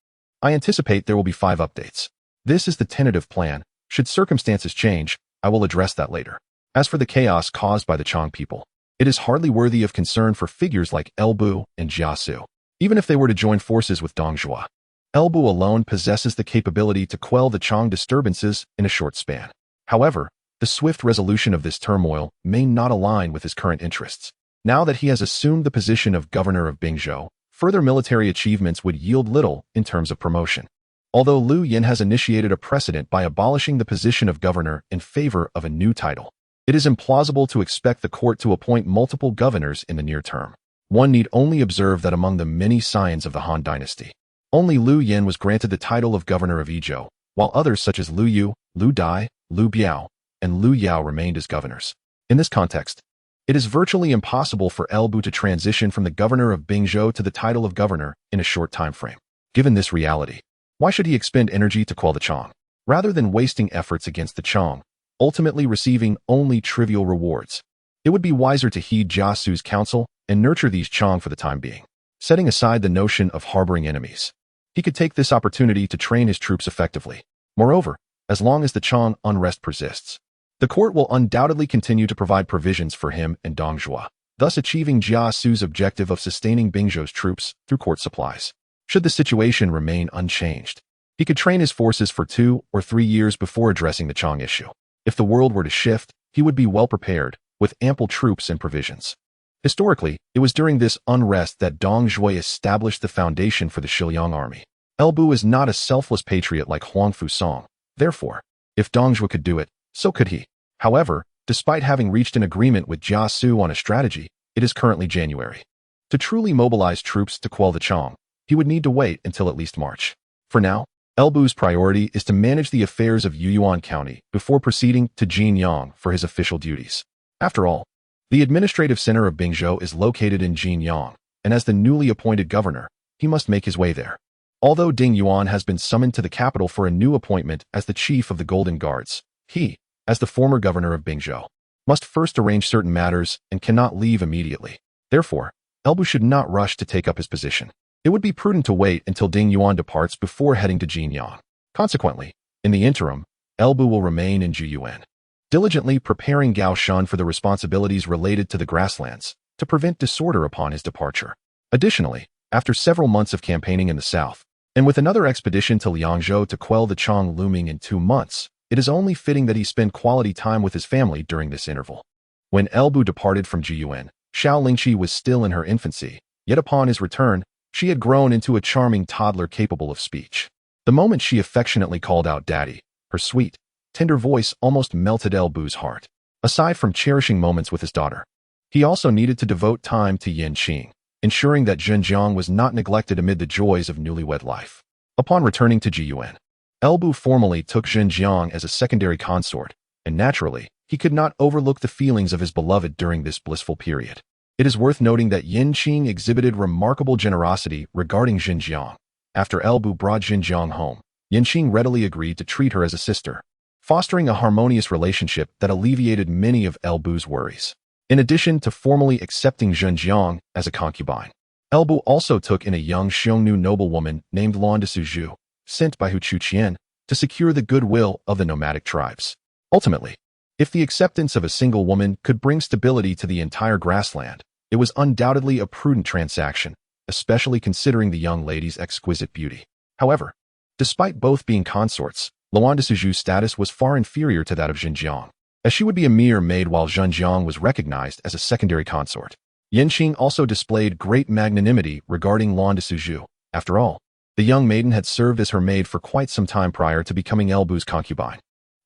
I anticipate there will be 5 updates. This is the tentative plan. Should circumstances change, I will address that later. As for the chaos caused by the Chang people, it is hardly worthy of concern for figures like Elbu and Jia Xu, even if they were to join forces with Dongzhua. Elbu alone possesses the capability to quell the Chang disturbances in a short span. However, the swift resolution of this turmoil may not align with his current interests. Now that he has assumed the position of governor of Bingzhou, further military achievements would yield little in terms of promotion. Although Lu Yin has initiated a precedent by abolishing the position of governor in favor of a new title, it is implausible to expect the court to appoint multiple governors in the near term. One need only observe that among the many scions of the Han dynasty, only Lu Yin was granted the title of governor of Yizhou, while others such as Lu Yu, Lu Dai, Lu Biao, and Lu Yao remained as governors. In this context, it is virtually impossible for Elbu to transition from the governor of Bingzhou to the title of governor in a short time frame. Given this reality, why should he expend energy to quell the Chang, rather than wasting efforts against the Chang, ultimately receiving only trivial rewards? It would be wiser to heed Jia Xu's counsel and nurture these Chang for the time being, setting aside the notion of harboring enemies. He could take this opportunity to train his troops effectively. Moreover, as long as the Chang unrest persists, the court will undoubtedly continue to provide provisions for him and Dongzhua, thus achieving Jia Xu's objective of sustaining Bingzhou's troops through court supplies. Should the situation remain unchanged, he could train his forces for 2 or 3 years before addressing the Chang issue. If the world were to shift, he would be well prepared, with ample troops and provisions. Historically, it was during this unrest that Dong Zhui established the foundation for the Xiliang army. Elbu is not a selfless patriot like Huang Fuong. Therefore, if Dong Zhui could do it, so could he. However, despite having reached an agreement with Jia Xu on a strategy, it is currently January. To truly mobilize troops to quell the Chong, he would need to wait until at least March. For now, Elbu's priority is to manage the affairs of Wuyuan County before proceeding to Jinyang for his official duties. After all, the administrative center of Bingzhou is located in Jinyang, and as the newly appointed governor, he must make his way there. Although Ding Yuan has been summoned to the capital for a new appointment as the chief of the Golden Guards, he, as the former governor of Bingzhou, must first arrange certain matters and cannot leave immediately. Therefore, Elbu should not rush to take up his position. It would be prudent to wait until Ding Yuan departs before heading to Jinyang. Consequently, in the interim, Elbu will remain in Wuyuan, diligently preparing Gao Shun for the responsibilities related to the grasslands to prevent disorder upon his departure. Additionally, after several months of campaigning in the south, and with another expedition to Liangzhou to quell the Chong looming in 2 months, it is only fitting that he spend quality time with his family during this interval. When Elbu departed from Wuyuan, Xiao Lingqi was still in her infancy, yet upon his return, she had grown into a charming toddler capable of speech. The moment she affectionately called out Daddy, her sweet, tender voice almost melted Elbu's heart. Aside from cherishing moments with his daughter, he also needed to devote time to Yanqing, ensuring that Zhenjiang was not neglected amid the joys of newlywed life. Upon returning to Wuyuan, Elbu formally took Zhenjiang as a secondary consort, and naturally, he could not overlook the feelings of his beloved during this blissful period. It is worth noting that Yanqing exhibited remarkable generosity regarding Zhenjiang. After Elbu brought Zhenjiang home, Yanqing readily agreed to treat her as a sister, fostering a harmonious relationship that alleviated many of Elbu's worries. In addition to formally accepting Zhenjiang as a concubine, Elbu also took in a young Xiongnu noblewoman named Luan de Suzhou, sent by Hu Chuqian to secure the goodwill of the nomadic tribes. Ultimately, if the acceptance of a single woman could bring stability to the entire grassland, it was undoubtedly a prudent transaction, especially considering the young lady's exquisite beauty. However, despite both being consorts, Luan de Suzhou's status was far inferior to that of Zhenjiang, as she would be a mere maid while Zhenjiang was recognized as a secondary consort. Yanqing also displayed great magnanimity regarding Luan de Suzhou. After all, the young maiden had served as her maid for quite some time prior to becoming Elbu's concubine.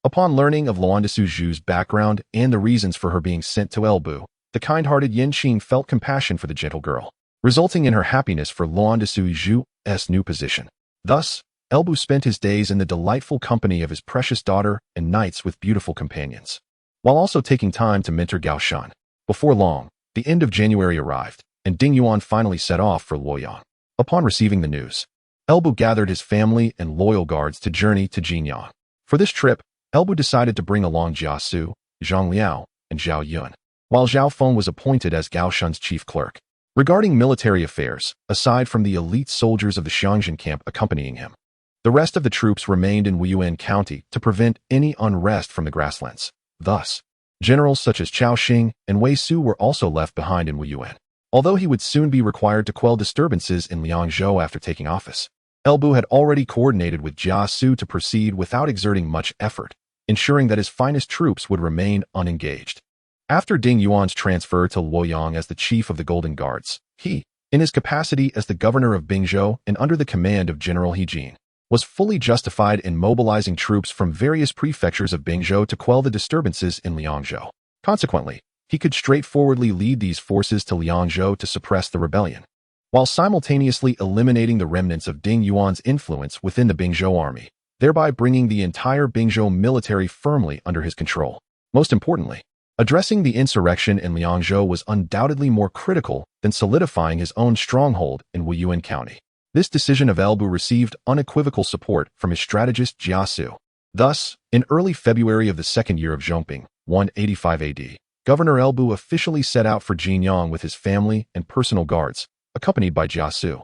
Upon learning of Luan de Suzhou's background and the reasons for her being sent to Elbu, the kind-hearted Yanqing felt compassion for the gentle girl, resulting in her happiness for Luan de Suzhou's new position. Thus, Elbu spent his days in the delightful company of his precious daughter and nights with beautiful companions, while also taking time to mentor Gao Shun. Before long, the end of January arrived, and Ding Yuan finally set off for Luoyang. Upon receiving the news, Elbu gathered his family and loyal guards to journey to Jinyang. For this trip, Elbu decided to bring along Jia Xu, Zhang Liao, and Zhao Yun, while Zhao Feng was appointed as Gao Shun's chief clerk. Regarding military affairs, aside from the elite soldiers of the Xiangjin camp accompanying him, the rest of the troops remained in Wuyuan County to prevent any unrest from the grasslands. Thus, generals such as Cao Xing and Wei Su were also left behind in Wuyuan. Although he would soon be required to quell disturbances in Liangzhou after taking office, Elbu had already coordinated with Jia Xu to proceed without exerting much effort, ensuring that his finest troops would remain unengaged. After Ding Yuan's transfer to Luoyang as the chief of the Golden Guards, he, in his capacity as the governor of Bingzhou and under the command of General He Lian, was fully justified in mobilizing troops from various prefectures of Bingzhou to quell the disturbances in Liangzhou. Consequently, he could straightforwardly lead these forces to Liangzhou to suppress the rebellion, while simultaneously eliminating the remnants of Ding Yuan's influence within the Bingzhou army, thereby bringing the entire Bingzhou military firmly under his control. Most importantly, addressing the insurrection in Liangzhou was undoubtedly more critical than solidifying his own stronghold in Wuyuan County. This decision of Elbu received unequivocal support from his strategist Jia Xu. Thus, in early February of the second year of Zhongping, 185 AD, Governor Elbu officially set out for Jinyang with his family and personal guards, accompanied by Jia Xu,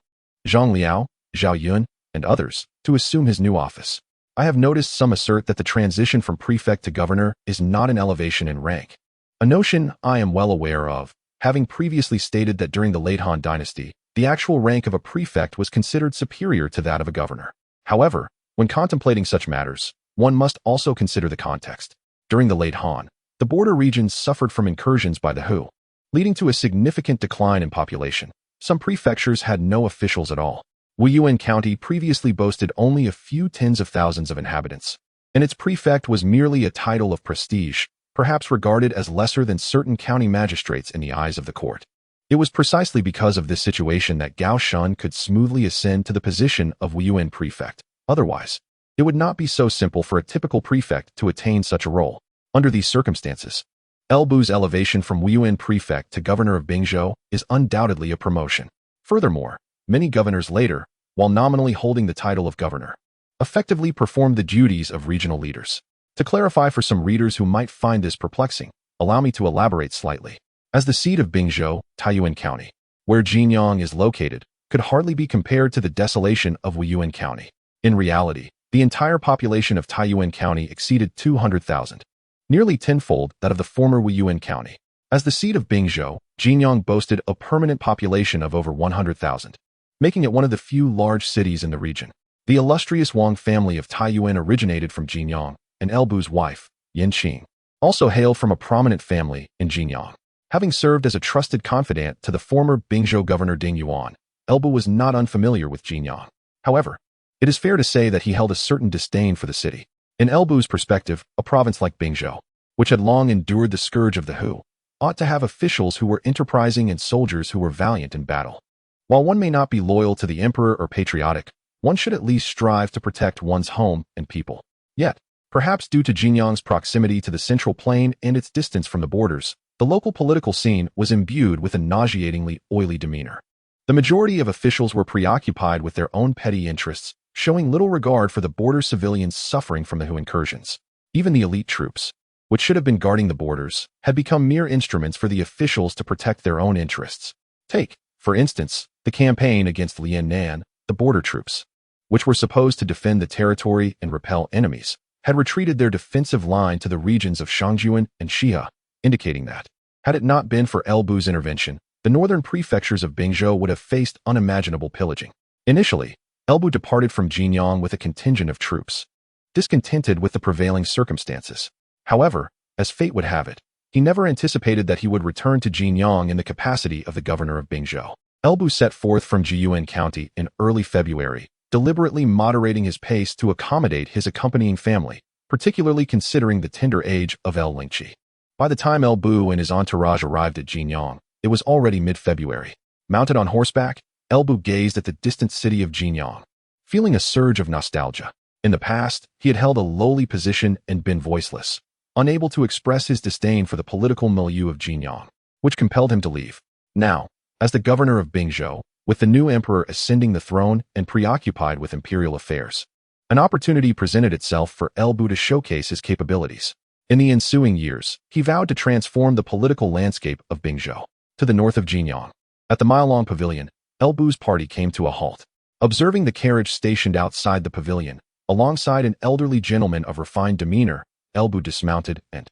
Zhang Liao, Zhao Yun, and others, to assume his new office. I have noticed some assert that the transition from prefect to governor is not an elevation in rank, a notion I am well aware of, having previously stated that during the late Han Dynasty, the actual rank of a prefect was considered superior to that of a governor. However, when contemplating such matters, one must also consider the context. During the late Han, The border regions suffered from incursions by the Hu, leading to a significant decline in population. Some prefectures had no officials at all. Wuyuan County previously boasted only a few tens of thousands of inhabitants, and its prefect was merely a title of prestige, perhaps regarded as lesser than certain county magistrates in the eyes of the court. It was precisely because of this situation that Gao Shun could smoothly ascend to the position of Wuyuan prefect. Otherwise, it would not be so simple for a typical prefect to attain such a role. Under these circumstances, Elbu's elevation from Wuyuan prefect to governor of Bingzhou is undoubtedly a promotion. Furthermore, many governors later, while nominally holding the title of governor, effectively performed the duties of regional leaders. To clarify for some readers who might find this perplexing, allow me to elaborate slightly. As the seat of Bingzhou, Taiyuan County, where Jinyang is located, could hardly be compared to the desolation of Wuyuan County. In reality, the entire population of Taiyuan County exceeded 200,000, nearly tenfold that of the former Wuyuan County. As the seat of Bingzhou, Jinyang boasted a permanent population of over 100,000, making it one of the few large cities in the region. The illustrious Wang family of Taiyuan originated from Jinyang, and Elbu's wife, Yanqing, also hailed from a prominent family in Jinyang. Having served as a trusted confidant to the former Bingzhou governor Ding Yuan, Elbu was not unfamiliar with Jinyang. However, it is fair to say that he held a certain disdain for the city. In Elbu's perspective, a province like Bingzhou, which had long endured the scourge of the Hu, ought to have officials who were enterprising and soldiers who were valiant in battle. While one may not be loyal to the emperor or patriotic, one should at least strive to protect one's home and people. Yet, perhaps due to Jinyang's proximity to the central plain and its distance from the borders, the local political scene was imbued with a nauseatingly oily demeanor. The majority of officials were preoccupied with their own petty interests, showing little regard for the border civilians suffering from the Hu incursions. Even the elite troops, which should have been guarding the borders, had become mere instruments for the officials to protect their own interests. Take, for instance, the campaign against Lian Nan. The border troops, which were supposed to defend the territory and repel enemies, had retreated their defensive line to the regions of Shangjuan and Xia, indicating that, had it not been for Elbu's intervention, the northern prefectures of Bingzhou would have faced unimaginable pillaging. Initially, Elbu departed from Jinyang with a contingent of troops, discontented with the prevailing circumstances. However, as fate would have it, he never anticipated that he would return to Jinyang in the capacity of the governor of Bingzhou. Elbu set forth from Jiyuan County in early February, deliberately moderating his pace to accommodate his accompanying family, particularly considering the tender age of El Lingqi. By the time Elbu and his entourage arrived at Jinyang, it was already mid-February. Mounted on horseback, Elbu gazed at the distant city of Jinyang, feeling a surge of nostalgia. In the past, he had held a lowly position and been voiceless, unable to express his disdain for the political milieu of Jinyang, which compelled him to leave. Now, as the governor of Bingzhou, with the new emperor ascending the throne and preoccupied with imperial affairs, an opportunity presented itself for Elbu to showcase his capabilities. In the ensuing years, he vowed to transform the political landscape of Bingzhou. To the north of Jinyang, at the mile-long pavilion, Elbu's party came to a halt. Observing the carriage stationed outside the pavilion, alongside an elderly gentleman of refined demeanor, Elbu dismounted and,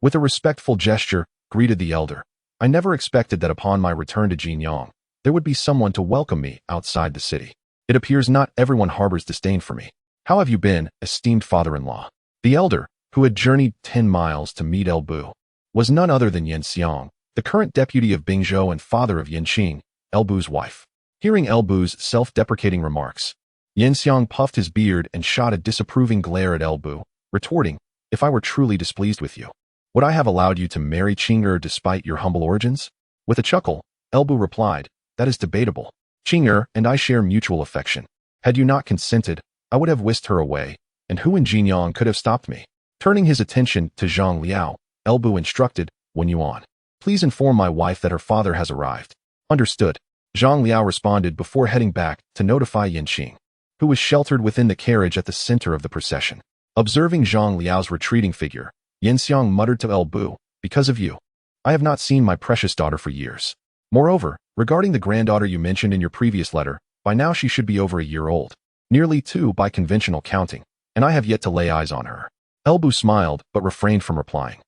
with a respectful gesture, greeted the elder. I never expected that upon my return to Jinyang, there would be someone to welcome me outside the city. It appears not everyone harbors disdain for me. How have you been, esteemed father-in-law? The elder, who had journeyed 10 miles to meet Elbu, was none other than Yan Xiang, the current deputy of Bingzhou and father of Yanqing, Elbu's wife. Hearing Elbu's self-deprecating remarks, Yan Xiang puffed his beard and shot a disapproving glare at Elbu, retorting, if I were truly displeased with you, would I have allowed you to marry Qing'er despite your humble origins? With a chuckle, Elbu replied, that is debatable. Qing'er and I share mutual affection. Had you not consented, I would have whisked her away, and who in Jinyang could have stopped me? Turning his attention to Zhang Liao, Elbu instructed, Wuyuan, please inform my wife that her father has arrived. Understood. Zhang Liao responded before heading back to notify Yanqing, who was sheltered within the carriage at the center of the procession. Observing Zhang Liao's retreating figure, Yan Xiang muttered to Elbu, because of you, I have not seen my precious daughter for years. Moreover, regarding the granddaughter you mentioned in your previous letter, by now she should be over a year old, nearly 2 by conventional counting, and I have yet to lay eyes on her. Elbu smiled but refrained from replying,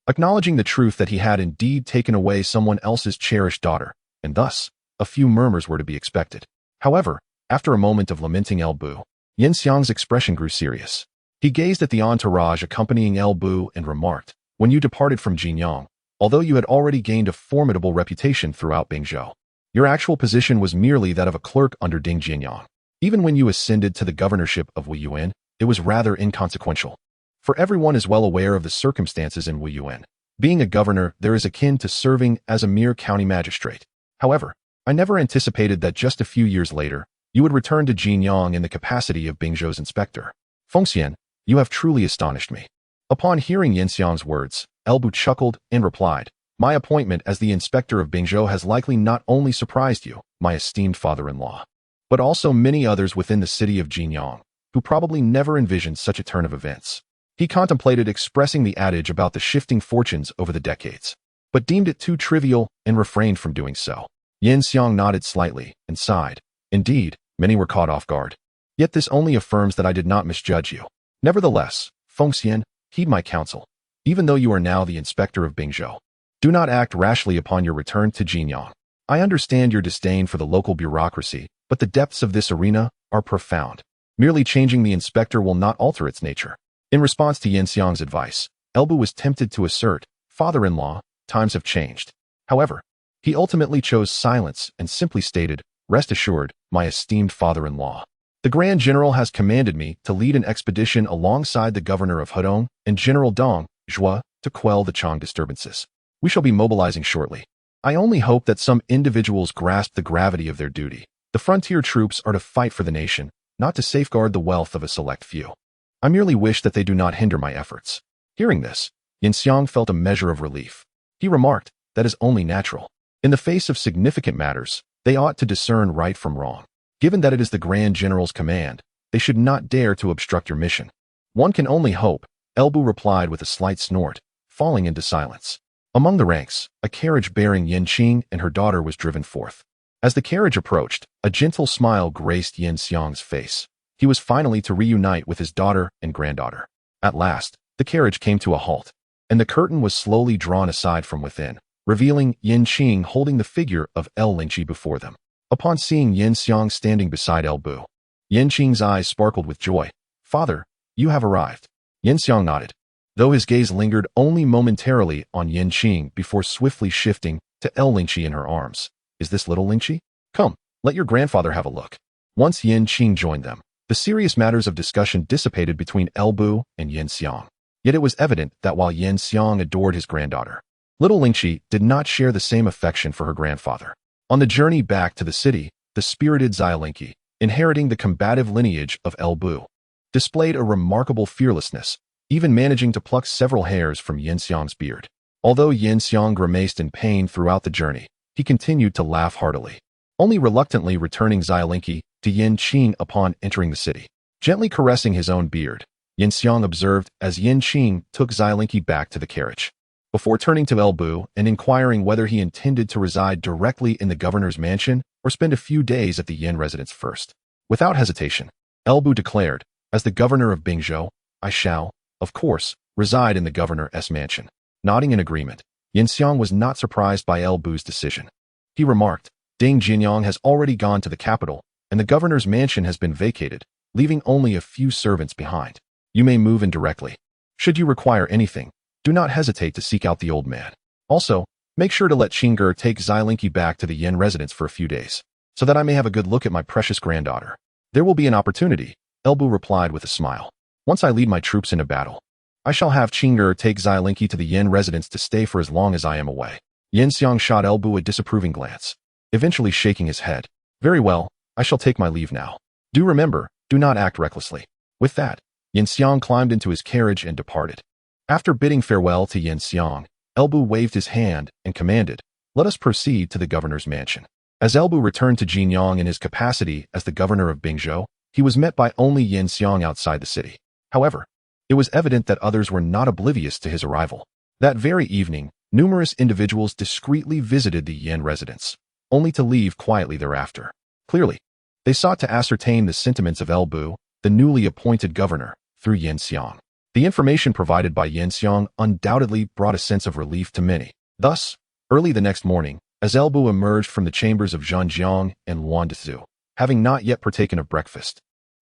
acknowledging the truth that he had indeed taken away someone else's cherished daughter, and thus, a few murmurs were to be expected. However, after a moment of lamenting Elbu, Yan Xiang's expression grew serious. He gazed at the entourage accompanying Elbu and remarked, when you departed from Jinyang, although you had already gained a formidable reputation throughout Bingzhou. Your actual position was merely that of a clerk under Ding Jianyang. Even when you ascended to the governorship of Wuyuan, it was rather inconsequential. For everyone is well aware of the circumstances in Wuyuan. Being a governor, there is akin to serving as a mere county magistrate. However, I never anticipated that just a few years later, you would return to Jinyang in the capacity of Bingzhou's inspector. Fengxian, you have truly astonished me. Upon hearing Yin Xiang's words, Elbu chuckled and replied, my appointment as the inspector of Bingzhou has likely not only surprised you, my esteemed father-in-law, but also many others within the city of Jinyang, who probably never envisioned such a turn of events. He contemplated expressing the adage about the shifting fortunes over the decades, but deemed it too trivial and refrained from doing so. Yin Xiang nodded slightly and sighed. Indeed, many were caught off guard. Yet this only affirms that I did not misjudge you. Nevertheless, Fengxian, heed my counsel. Even though you are now the inspector of Bingzhou, do not act rashly upon your return to Jinyang. I understand your disdain for the local bureaucracy, but the depths of this arena are profound. Merely changing the inspector will not alter its nature. In response to Yin Xiang's advice, Elbu was tempted to assert, father-in-law, times have changed. However, he ultimately chose silence and simply stated, rest assured, my esteemed father-in-law. The Grand General has commanded me to lead an expedition alongside the governor of Hedong and General Dong Zhua to quell the Chang disturbances. We shall be mobilizing shortly. I only hope that some individuals grasp the gravity of their duty. The frontier troops are to fight for the nation, not to safeguard the wealth of a select few. I merely wish that they do not hinder my efforts. Hearing this, Yin Xiang felt a measure of relief. He remarked, that is only natural. In the face of significant matters, they ought to discern right from wrong. Given that it is the Grand General's command, they should not dare to obstruct your mission. One can only hope, Elbu replied with a slight snort, falling into silence. Among the ranks, a carriage bearing Yin Qing and her daughter was driven forth. As the carriage approached, a gentle smile graced Yin Xiang's face. He was finally to reunite with his daughter and granddaughter. At last, the carriage came to a halt, and the curtain was slowly drawn aside from within, revealing Yin Qing holding the figure of El Lingqi before them. Upon seeing Yin Xiang standing beside Elbu, Yin Qing's eyes sparkled with joy. Father, you have arrived. Yin Xiang nodded, though his gaze lingered only momentarily on Yin Qing before swiftly shifting to El Lingqi in her arms. Is this little Lingqi? Come, let your grandfather have a look. Once Yin Qing joined them, the serious matters of discussion dissipated between Elbu and Yin Xiang. Yet it was evident that while Yin Xiang adored his granddaughter, little Lingqi did not share the same affection for her grandfather. On the journey back to the city, the spirited Xia Lingqi, inheriting the combative lineage of Elbu, displayed a remarkable fearlessness, even managing to pluck several hairs from Yin Xiang's beard. Although Yin Xiang grimaced in pain throughout the journey, he continued to laugh heartily, only reluctantly returning Xia Lingqi to Yin Qing upon entering the city. Gently caressing his own beard, Yin Xiang observed as Yin Qing took Xia Lingqi back to the carriage. Before turning to Elbu and inquiring whether he intended to reside directly in the governor's mansion or spend a few days at the Yin residence first. Without hesitation, Elbu declared, as the governor of Bingzhou, I shall, of course, reside in the governor's mansion. Nodding in agreement, Yin Xiang was not surprised by Elbu's decision. He remarked, Ding Jinyang has already gone to the capital, and the governor's mansion has been vacated, leaving only a few servants behind. You may move in directly. Should you require anything, do not hesitate to seek out the old man. Also, make sure to let Qingger take Xia Lingqi back to the Yin residence for a few days, so that I may have a good look at my precious granddaughter. There will be an opportunity, Elbu replied with a smile. Once I lead my troops into battle, I shall have Qingger take Xia Lingqi to the Yin residence to stay for as long as I am away. Yin Xiang shot Elbu a disapproving glance, eventually shaking his head. Very well, I shall take my leave now. Do remember, do not act recklessly. With that, Yin Xiang climbed into his carriage and departed. After bidding farewell to Yin Xiang, Elbu waved his hand and commanded, let us proceed to the governor's mansion. As Elbu returned to Jinyang in his capacity as the governor of Bingzhou, he was met by only Yin Xiang outside the city. However, it was evident that others were not oblivious to his arrival. That very evening, numerous individuals discreetly visited the Yin residence, only to leave quietly thereafter. Clearly, they sought to ascertain the sentiments of Elbu, the newly appointed governor, through Yin Xiang. The information provided by Yin Xiang undoubtedly brought a sense of relief to many. Thus, early the next morning, as Elbu emerged from the chambers of Zhanjiang and Luandezhu, having not yet partaken of breakfast,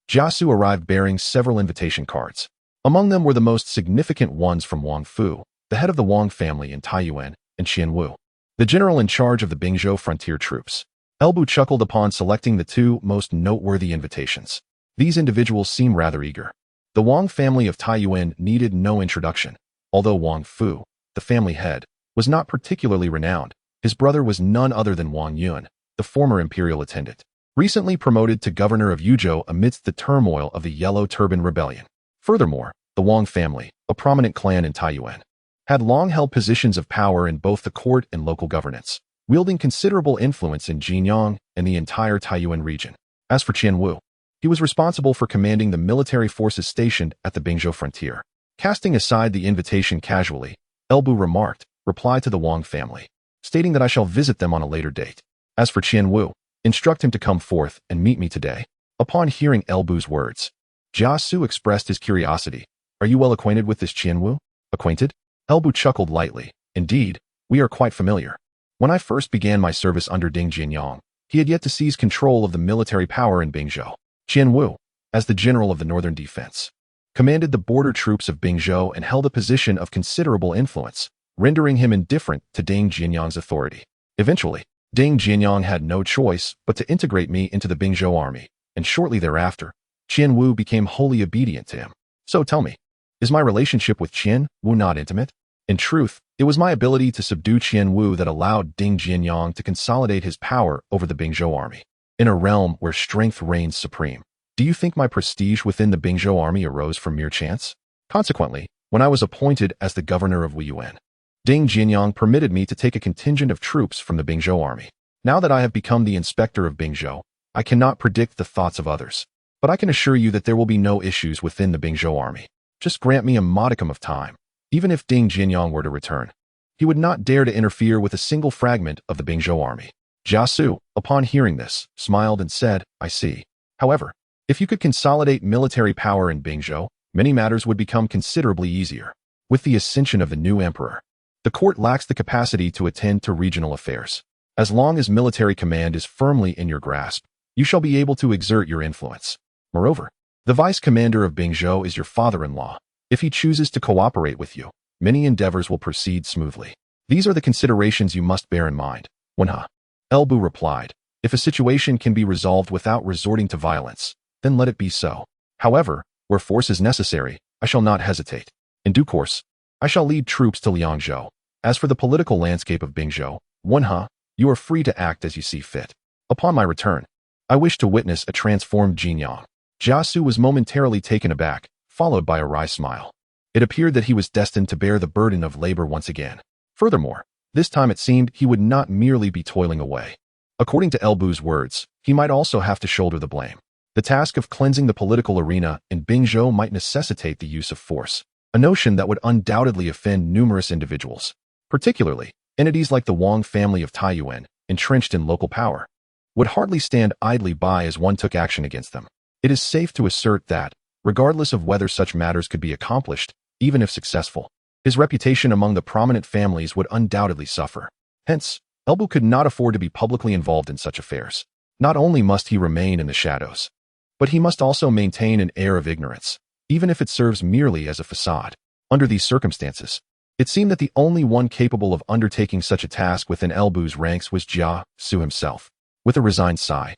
Jia Xu arrived bearing several invitation cards. Among them were the most significant ones from Huang Fuong, the head of the Huang family in Taiyuan, and Qianwu, the general in charge of the Bingzhou frontier troops. Elbu chuckled upon selecting the two most noteworthy invitations. These individuals seem rather eager. The Huang family of Taiyuan needed no introduction. Although Huang Fu, the family head, was not particularly renowned, his brother was none other than Wuyuan, the former imperial attendant, recently promoted to governor of Yuzhou amidst the turmoil of the Yellow Turban Rebellion. Furthermore, the Huang family, a prominent clan in Taiyuan, had long held positions of power in both the court and local governance, wielding considerable influence in Jinyang and the entire Taiyuan region. As for Qianwu, he was responsible for commanding the military forces stationed at the Bingzhou frontier. Casting aside the invitation casually, Elbu replied to the Huang family, stating that I shall visit them on a later date. As for Qianwu, instruct him to come forth and meet me today. Upon hearing Elbu's words, Jia Xu expressed his curiosity. Are you well acquainted with this Qianwu? Acquainted? Elbu chuckled lightly. Indeed, we are quite familiar. When I first began my service under Ding Jianyang, he had yet to seize control of the military power in Bingzhou. Qianwu, as the general of the northern defense, commanded the border troops of Bingzhou and held a position of considerable influence, rendering him indifferent to Ding Jianyang's authority. Eventually, Ding Jianyang had no choice but to integrate me into the Bingzhou army, and shortly thereafter, Qianwu became wholly obedient to him. So tell me, is my relationship with Qianwu not intimate? In truth, it was my ability to subdue Qianwu that allowed Ding Jianyang to consolidate his power over the Bingzhou army. In a realm where strength reigns supreme, do you think my prestige within the Bingzhou army arose from mere chance? Consequently, when I was appointed as the governor of Wuyuan, Ding Jianyang permitted me to take a contingent of troops from the Bingzhou army. Now that I have become the inspector of Bingzhou, I cannot predict the thoughts of others, but I can assure you that there will be no issues within the Bingzhou army. Just grant me a modicum of time. Even if Ding Jianyang were to return, he would not dare to interfere with a single fragment of the Bingzhou army. Jia Xu, upon hearing this, smiled and said, I see. However, if you could consolidate military power in Bingzhou, many matters would become considerably easier. With the ascension of the new emperor, the court lacks the capacity to attend to regional affairs. As long as military command is firmly in your grasp, you shall be able to exert your influence. Moreover, the vice commander of Bingzhou is your father-in-law. If he chooses to cooperate with you, many endeavors will proceed smoothly. These are the considerations you must bear in mind. Wenha. Elbu replied, if a situation can be resolved without resorting to violence, then let it be so. However, where force is necessary, I shall not hesitate. In due course, I shall lead troops to Liangzhou. As for the political landscape of Bingzhou, Wenha, you are free to act as you see fit. Upon my return, I wish to witness a transformed Jianyang. Jia Xu was momentarily taken aback, followed by a wry smile. It appeared that he was destined to bear the burden of labor once again. Furthermore, this time it seemed he would not merely be toiling away. According to Elbu's words, he might also have to shoulder the blame. The task of cleansing the political arena in Bingzhou might necessitate the use of force, a notion that would undoubtedly offend numerous individuals, particularly entities like the Huang family of Taiyuan, entrenched in local power, would hardly stand idly by as one took action against them. It is safe to assert that, regardless of whether such matters could be accomplished, even if successful, his reputation among the prominent families would undoubtedly suffer. Hence, Elbu could not afford to be publicly involved in such affairs. Not only must he remain in the shadows, but he must also maintain an air of ignorance, even if it serves merely as a facade. Under these circumstances, it seemed that the only one capable of undertaking such a task within Elbu's ranks was Jia Xu himself. With a resigned sigh,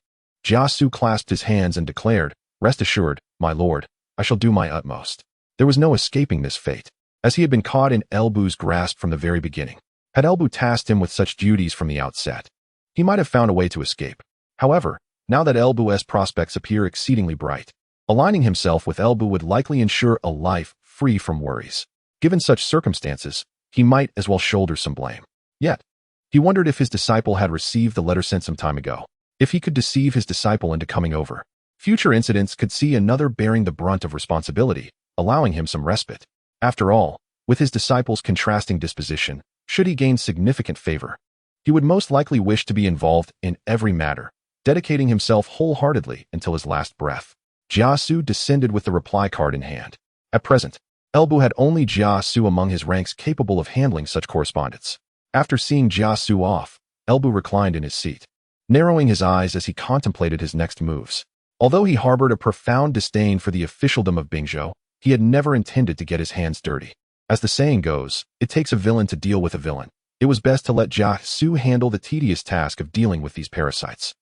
Jia Xu clasped his hands and declared, rest assured, my lord, I shall do my utmost. There was no escaping this fate, as he had been caught in Elbu's grasp from the very beginning. Had Elbu tasked him with such duties from the outset, he might have found a way to escape. However, now that Elbu's prospects appear exceedingly bright, aligning himself with Elbu would likely ensure a life free from worries. Given such circumstances, he might as well shoulder some blame. Yet, he wondered if his disciple had received the letter sent some time ago. If he could deceive his disciple into coming over, future incidents could see another bearing the brunt of responsibility, allowing him some respite. After all, with his disciple's contrasting disposition, should he gain significant favor, he would most likely wish to be involved in every matter, dedicating himself wholeheartedly until his last breath. Jia Xu descended with the reply card in hand. At present, Elbu had only Jia Xu among his ranks capable of handling such correspondence. After seeing Jia Xu off, Elbu reclined in his seat, narrowing his eyes as he contemplated his next moves. Although he harbored a profound disdain for the officialdom of Bingzhou, he had never intended to get his hands dirty. As the saying goes, it takes a villain to deal with a villain. It was best to let Jia Xu handle the tedious task of dealing with these parasites.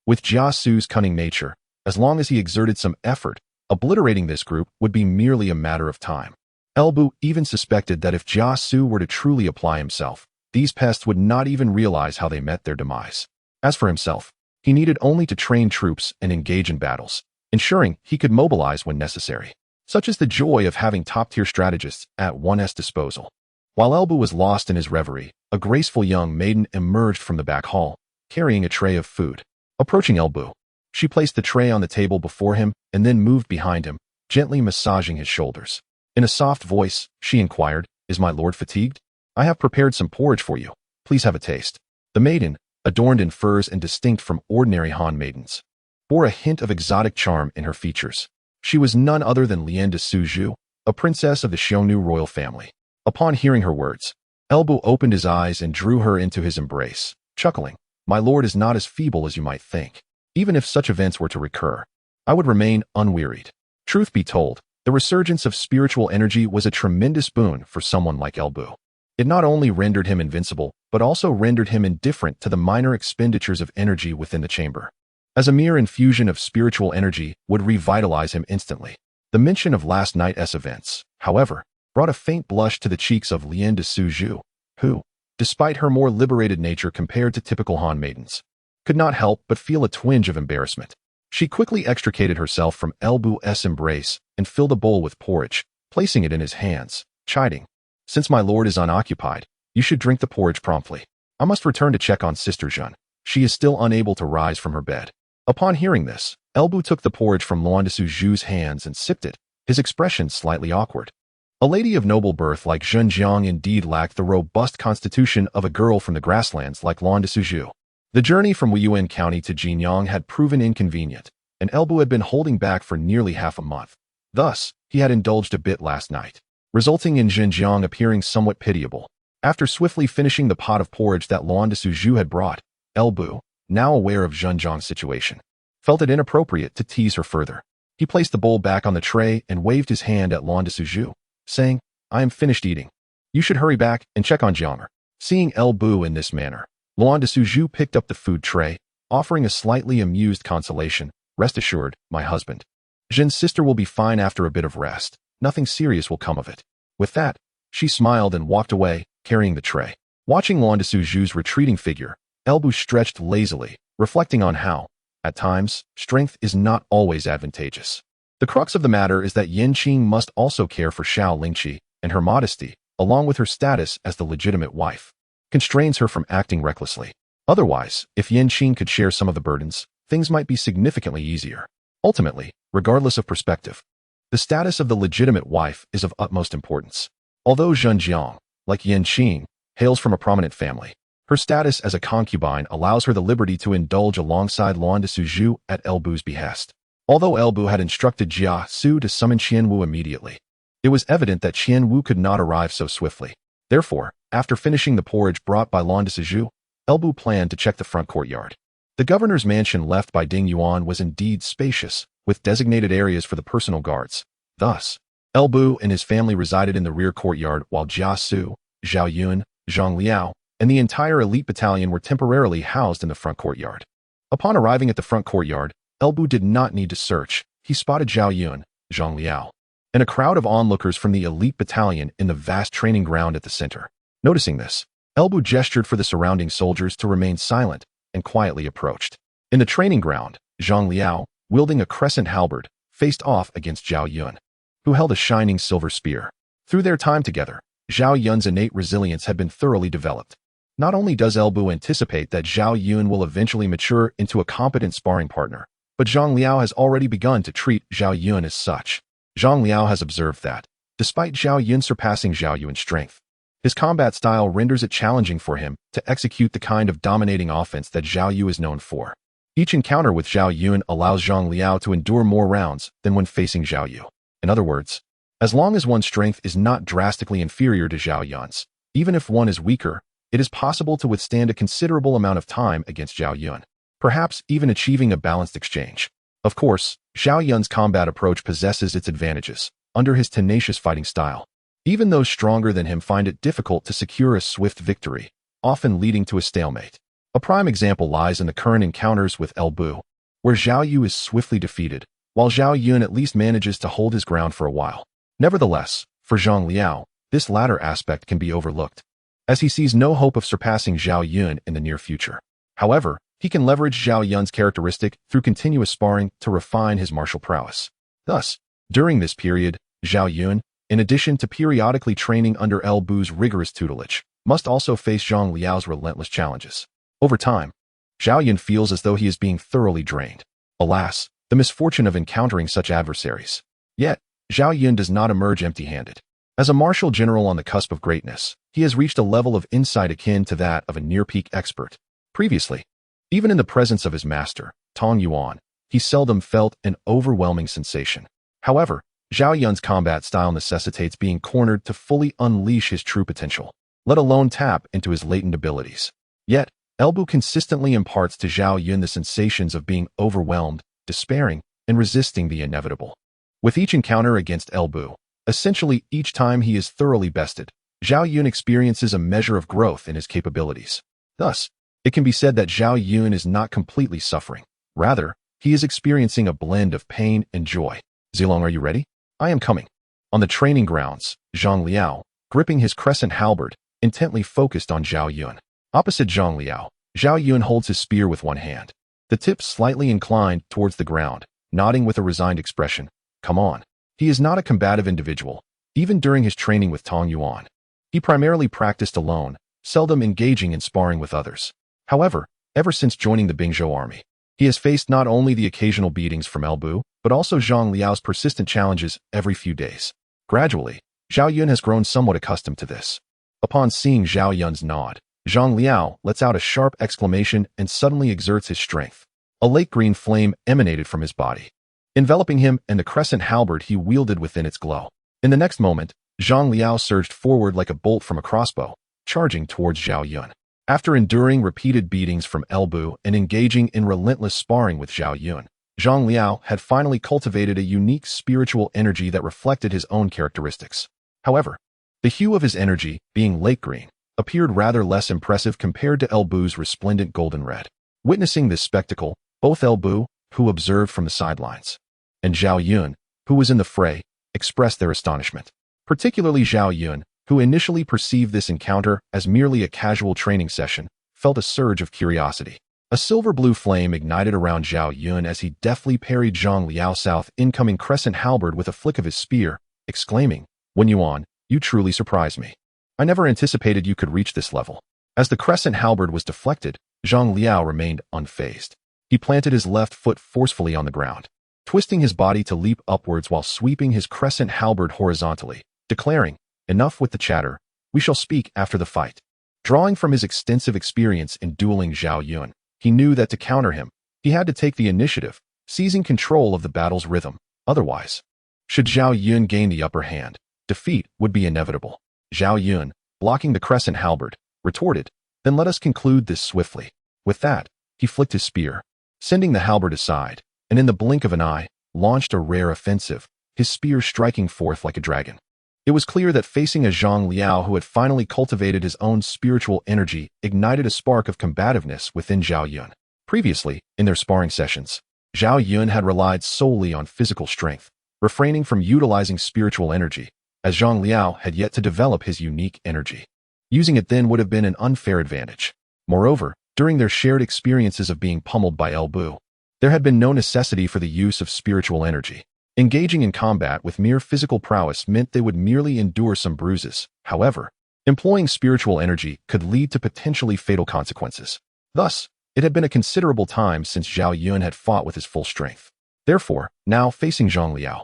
With Jia Xu's cunning nature, as long as he exerted some effort, obliterating this group would be merely a matter of time. Elbu even suspected that if Jia Xu were to truly apply himself, these pests would not even realize how they met their demise. As for himself, he needed only to train troops and engage in battles, ensuring he could mobilize when necessary. Such is the joy of having top-tier strategists at one's disposal. While Elbu was lost in his reverie, a graceful young maiden emerged from the back hall, carrying a tray of food. Approaching Elbu, she placed the tray on the table before him and then moved behind him, gently massaging his shoulders. In a soft voice, she inquired, "Is my lord fatigued? I have prepared some porridge for you. Please have a taste." The maiden, adorned in furs and distinct from ordinary Han maidens, bore a hint of exotic charm in her features. She was none other than Lian de Suzhou, a princess of the Xiongnu royal family. Upon hearing her words, Elbu opened his eyes and drew her into his embrace, chuckling, "My lord is not as feeble as you might think. Even if such events were to recur, I would remain unwearied." Truth be told, the resurgence of spiritual energy was a tremendous boon for someone like Elbu. It not only rendered him invincible, but also rendered him indifferent to the minor expenditures of energy within the chamber. As a mere infusion of spiritual energy would revitalize him instantly. The mention of last night's events, however, brought a faint blush to the cheeks of Lian de Suzhou, who, despite her more liberated nature compared to typical Han maidens, could not help but feel a twinge of embarrassment. She quickly extricated herself from Elbu's embrace and filled a bowl with porridge, placing it in his hands, chiding, "Since my lord is unoccupied, you should drink the porridge promptly. I must return to check on Sister Jean. She is still unable to rise from her bed." Upon hearing this, Elbu took the porridge from Lian de Suzhou's hands and sipped it, his expression slightly awkward. A lady of noble birth like Jeang Xiao indeed lacked the robust constitution of a girl from the grasslands like Lian de Suzhou. The journey from Wuyuan County to Jinyang had proven inconvenient, and Elbu had been holding back for nearly half a month. Thus, he had indulged a bit last night, resulting in Jiang appearing somewhat pitiable. After swiftly finishing the pot of porridge that Lian de Suzhou had brought, Elbu, now aware of Jiang's situation, felt it inappropriate to tease her further. He placed the bowl back on the tray and waved his hand at Lian de Suzhou, saying, "I am finished eating. You should hurry back and check on Jiang." Seeing Elbu in this manner, Lian de Suzhou picked up the food tray, offering a slightly amused consolation, "Rest assured, my husband. Jin's sister will be fine after a bit of rest. Nothing serious will come of it." With that, she smiled and walked away, carrying the tray. Watching Lian de Suzhou's retreating figure, Elbu stretched lazily, reflecting on how, at times, strength is not always advantageous. The crux of the matter is that Yanqing must also care for Xiao Lingqi, and her modesty, along with her status as the legitimate wife, constrains her from acting recklessly. Otherwise, if Yanqing could share some of the burdens, things might be significantly easier. Ultimately, regardless of perspective, the status of the legitimate wife is of utmost importance. Although Zhen Jiang, like Yanqing, hails from a prominent family, her status as a concubine allows her the liberty to indulge alongside Lian de Suzhou at Elbu's behest. Although Elbu had instructed Jia Xu to summon Qianwu immediately, it was evident that Qianwu could not arrive so swiftly. Therefore, after finishing the porridge brought by Lian de Suzhou, Elbu planned to check the front courtyard. The governor's mansion left by Ding Yuan was indeed spacious, with designated areas for the personal guards. Thus, Elbu and his family resided in the rear courtyard while Jia Xu, Zhao Yun, Zhang Liao, and the entire elite battalion were temporarily housed in the front courtyard. Upon arriving at the front courtyard, Elbu did not need to search. He spotted Zhao Yun, Zhang Liao, and a crowd of onlookers from the elite battalion in the vast training ground at the center. Noticing this, Elbu gestured for the surrounding soldiers to remain silent and quietly approached. In the training ground, Zhang Liao, wielding a crescent halberd, faced off against Zhao Yun, who held a shining silver spear. Through their time together, Zhao Yun's innate resilience had been thoroughly developed. Not only does Elbu anticipate that Zhao Yun will eventually mature into a competent sparring partner, but Zhang Liao has already begun to treat Zhao Yun as such. Zhang Liao has observed that, despite Zhao Yun surpassing Zhao Yu in strength, his combat style renders it challenging for him to execute the kind of dominating offense that Zhao Yu is known for. Each encounter with Zhao Yun allows Zhang Liao to endure more rounds than when facing Zhao Yu. In other words, as long as one's strength is not drastically inferior to Zhao Yun's, even if one is weaker, it is possible to withstand a considerable amount of time against Zhao Yun, perhaps even achieving a balanced exchange. Of course, Zhao Yun's combat approach possesses its advantages. Under his tenacious fighting style, Even those stronger than him find it difficult to secure a swift victory, often leading to a stalemate. A prime example lies in the current encounters with Bu, where Xiao Yu is swiftly defeated, while Xiao Yun at least manages to hold his ground for a while. Nevertheless, for Zhang Liao, this latter aspect can be overlooked, as he sees no hope of surpassing Xiao Yun in the near future. However, he can leverage Xiao Yun's characteristic through continuous sparring to refine his martial prowess. Thus, during this period, Xiao Yun, in addition to periodically training under Bu's rigorous tutelage, must also face Zhang Liao's relentless challenges. Over time, Xiao Yun feels as though he is being thoroughly drained. Alas, the misfortune of encountering such adversaries. Yet, Xiao Yun does not emerge empty-handed. As a martial general on the cusp of greatness, he has reached a level of insight akin to that of a near-peak expert. Previously, even in the presence of his master, Tong Yuan, he seldom felt an overwhelming sensation. However, Xiao Yun's combat style necessitates being cornered to fully unleash his true potential, let alone tap into his latent abilities. Yet, Bu consistently imparts to Xiao Yun the sensations of being overwhelmed, despairing, and resisting the inevitable. With each encounter against Bu, essentially each time he is thoroughly bested, Xiao Yun experiences a measure of growth in his capabilities. Thus, it can be said that Xiao Yun is not completely suffering. Rather, he is experiencing a blend of pain and joy. Zilong, are you ready? I am coming. On the training grounds, Zhang Liao, gripping his crescent halberd, intently focused on Xiao Yun. Opposite Zhang Liao, Xiao Yun holds his spear with one hand, the tip slightly inclined towards the ground, nodding with a resigned expression. Come on. He is not a combative individual, even during his training with Tong Yuan. He primarily practiced alone, seldom engaging in sparring with others. However, ever since joining the Bingzhou army, he has faced not only the occasional beatings from Bu, but also Zhang Liao's persistent challenges every few days. Gradually, Xiao Yun has grown somewhat accustomed to this. Upon seeing Xiao Yun's nod, Zhang Liao lets out a sharp exclamation and suddenly exerts his strength. A lake green flame emanated from his body, enveloping him and the crescent halberd he wielded within its glow. In the next moment, Zhang Liao surged forward like a bolt from a crossbow, charging towards Xiao Yun. After enduring repeated beatings from Bu and engaging in relentless sparring with Xiao Yun, Zhang Liao had finally cultivated a unique spiritual energy that reflected his own characteristics. However, the hue of his energy, being lake green, appeared rather less impressive compared to Bu's resplendent golden red. Witnessing this spectacle, both Bu, who observed from the sidelines, and Xiao Yun, who was in the fray, expressed their astonishment. Particularly Xiao Yun, who initially perceived this encounter as merely a casual training session, felt a surge of curiosity. A silver-blue flame ignited around Xiao Yun as he deftly parried Zhang Liao's incoming crescent halberd with a flick of his spear, exclaiming, Wuyuan, you truly surprised me. I never anticipated you could reach this level. As the crescent halberd was deflected, Zhang Liao remained unfazed. He planted his left foot forcefully on the ground, twisting his body to leap upwards while sweeping his crescent halberd horizontally, declaring, Enough with the chatter, we shall speak after the fight. Drawing from his extensive experience in dueling Xiao Yun, he knew that to counter him, he had to take the initiative, seizing control of the battle's rhythm. Otherwise, should Xiao Yun gain the upper hand, defeat would be inevitable. Xiao Yun, blocking the crescent halberd, retorted, Then let us conclude this swiftly. With that, he flicked his spear, sending the halberd aside, and in the blink of an eye, launched a rare offensive, his spear striking forth like a dragon. It was clear that facing a Zhang Liao who had finally cultivated his own spiritual energy ignited a spark of combativeness within Xiao Yun. Previously, in their sparring sessions, Xiao Yun had relied solely on physical strength, refraining from utilizing spiritual energy, as Zhang Liao had yet to develop his unique energy. Using it then would have been an unfair advantage. Moreover, during their shared experiences of being pummeled by Bu, there had been no necessity for the use of spiritual energy. Engaging in combat with mere physical prowess meant they would merely endure some bruises. However, employing spiritual energy could lead to potentially fatal consequences. Thus, it had been a considerable time since Xiao Yun had fought with his full strength. Therefore, now facing Zhang Liao,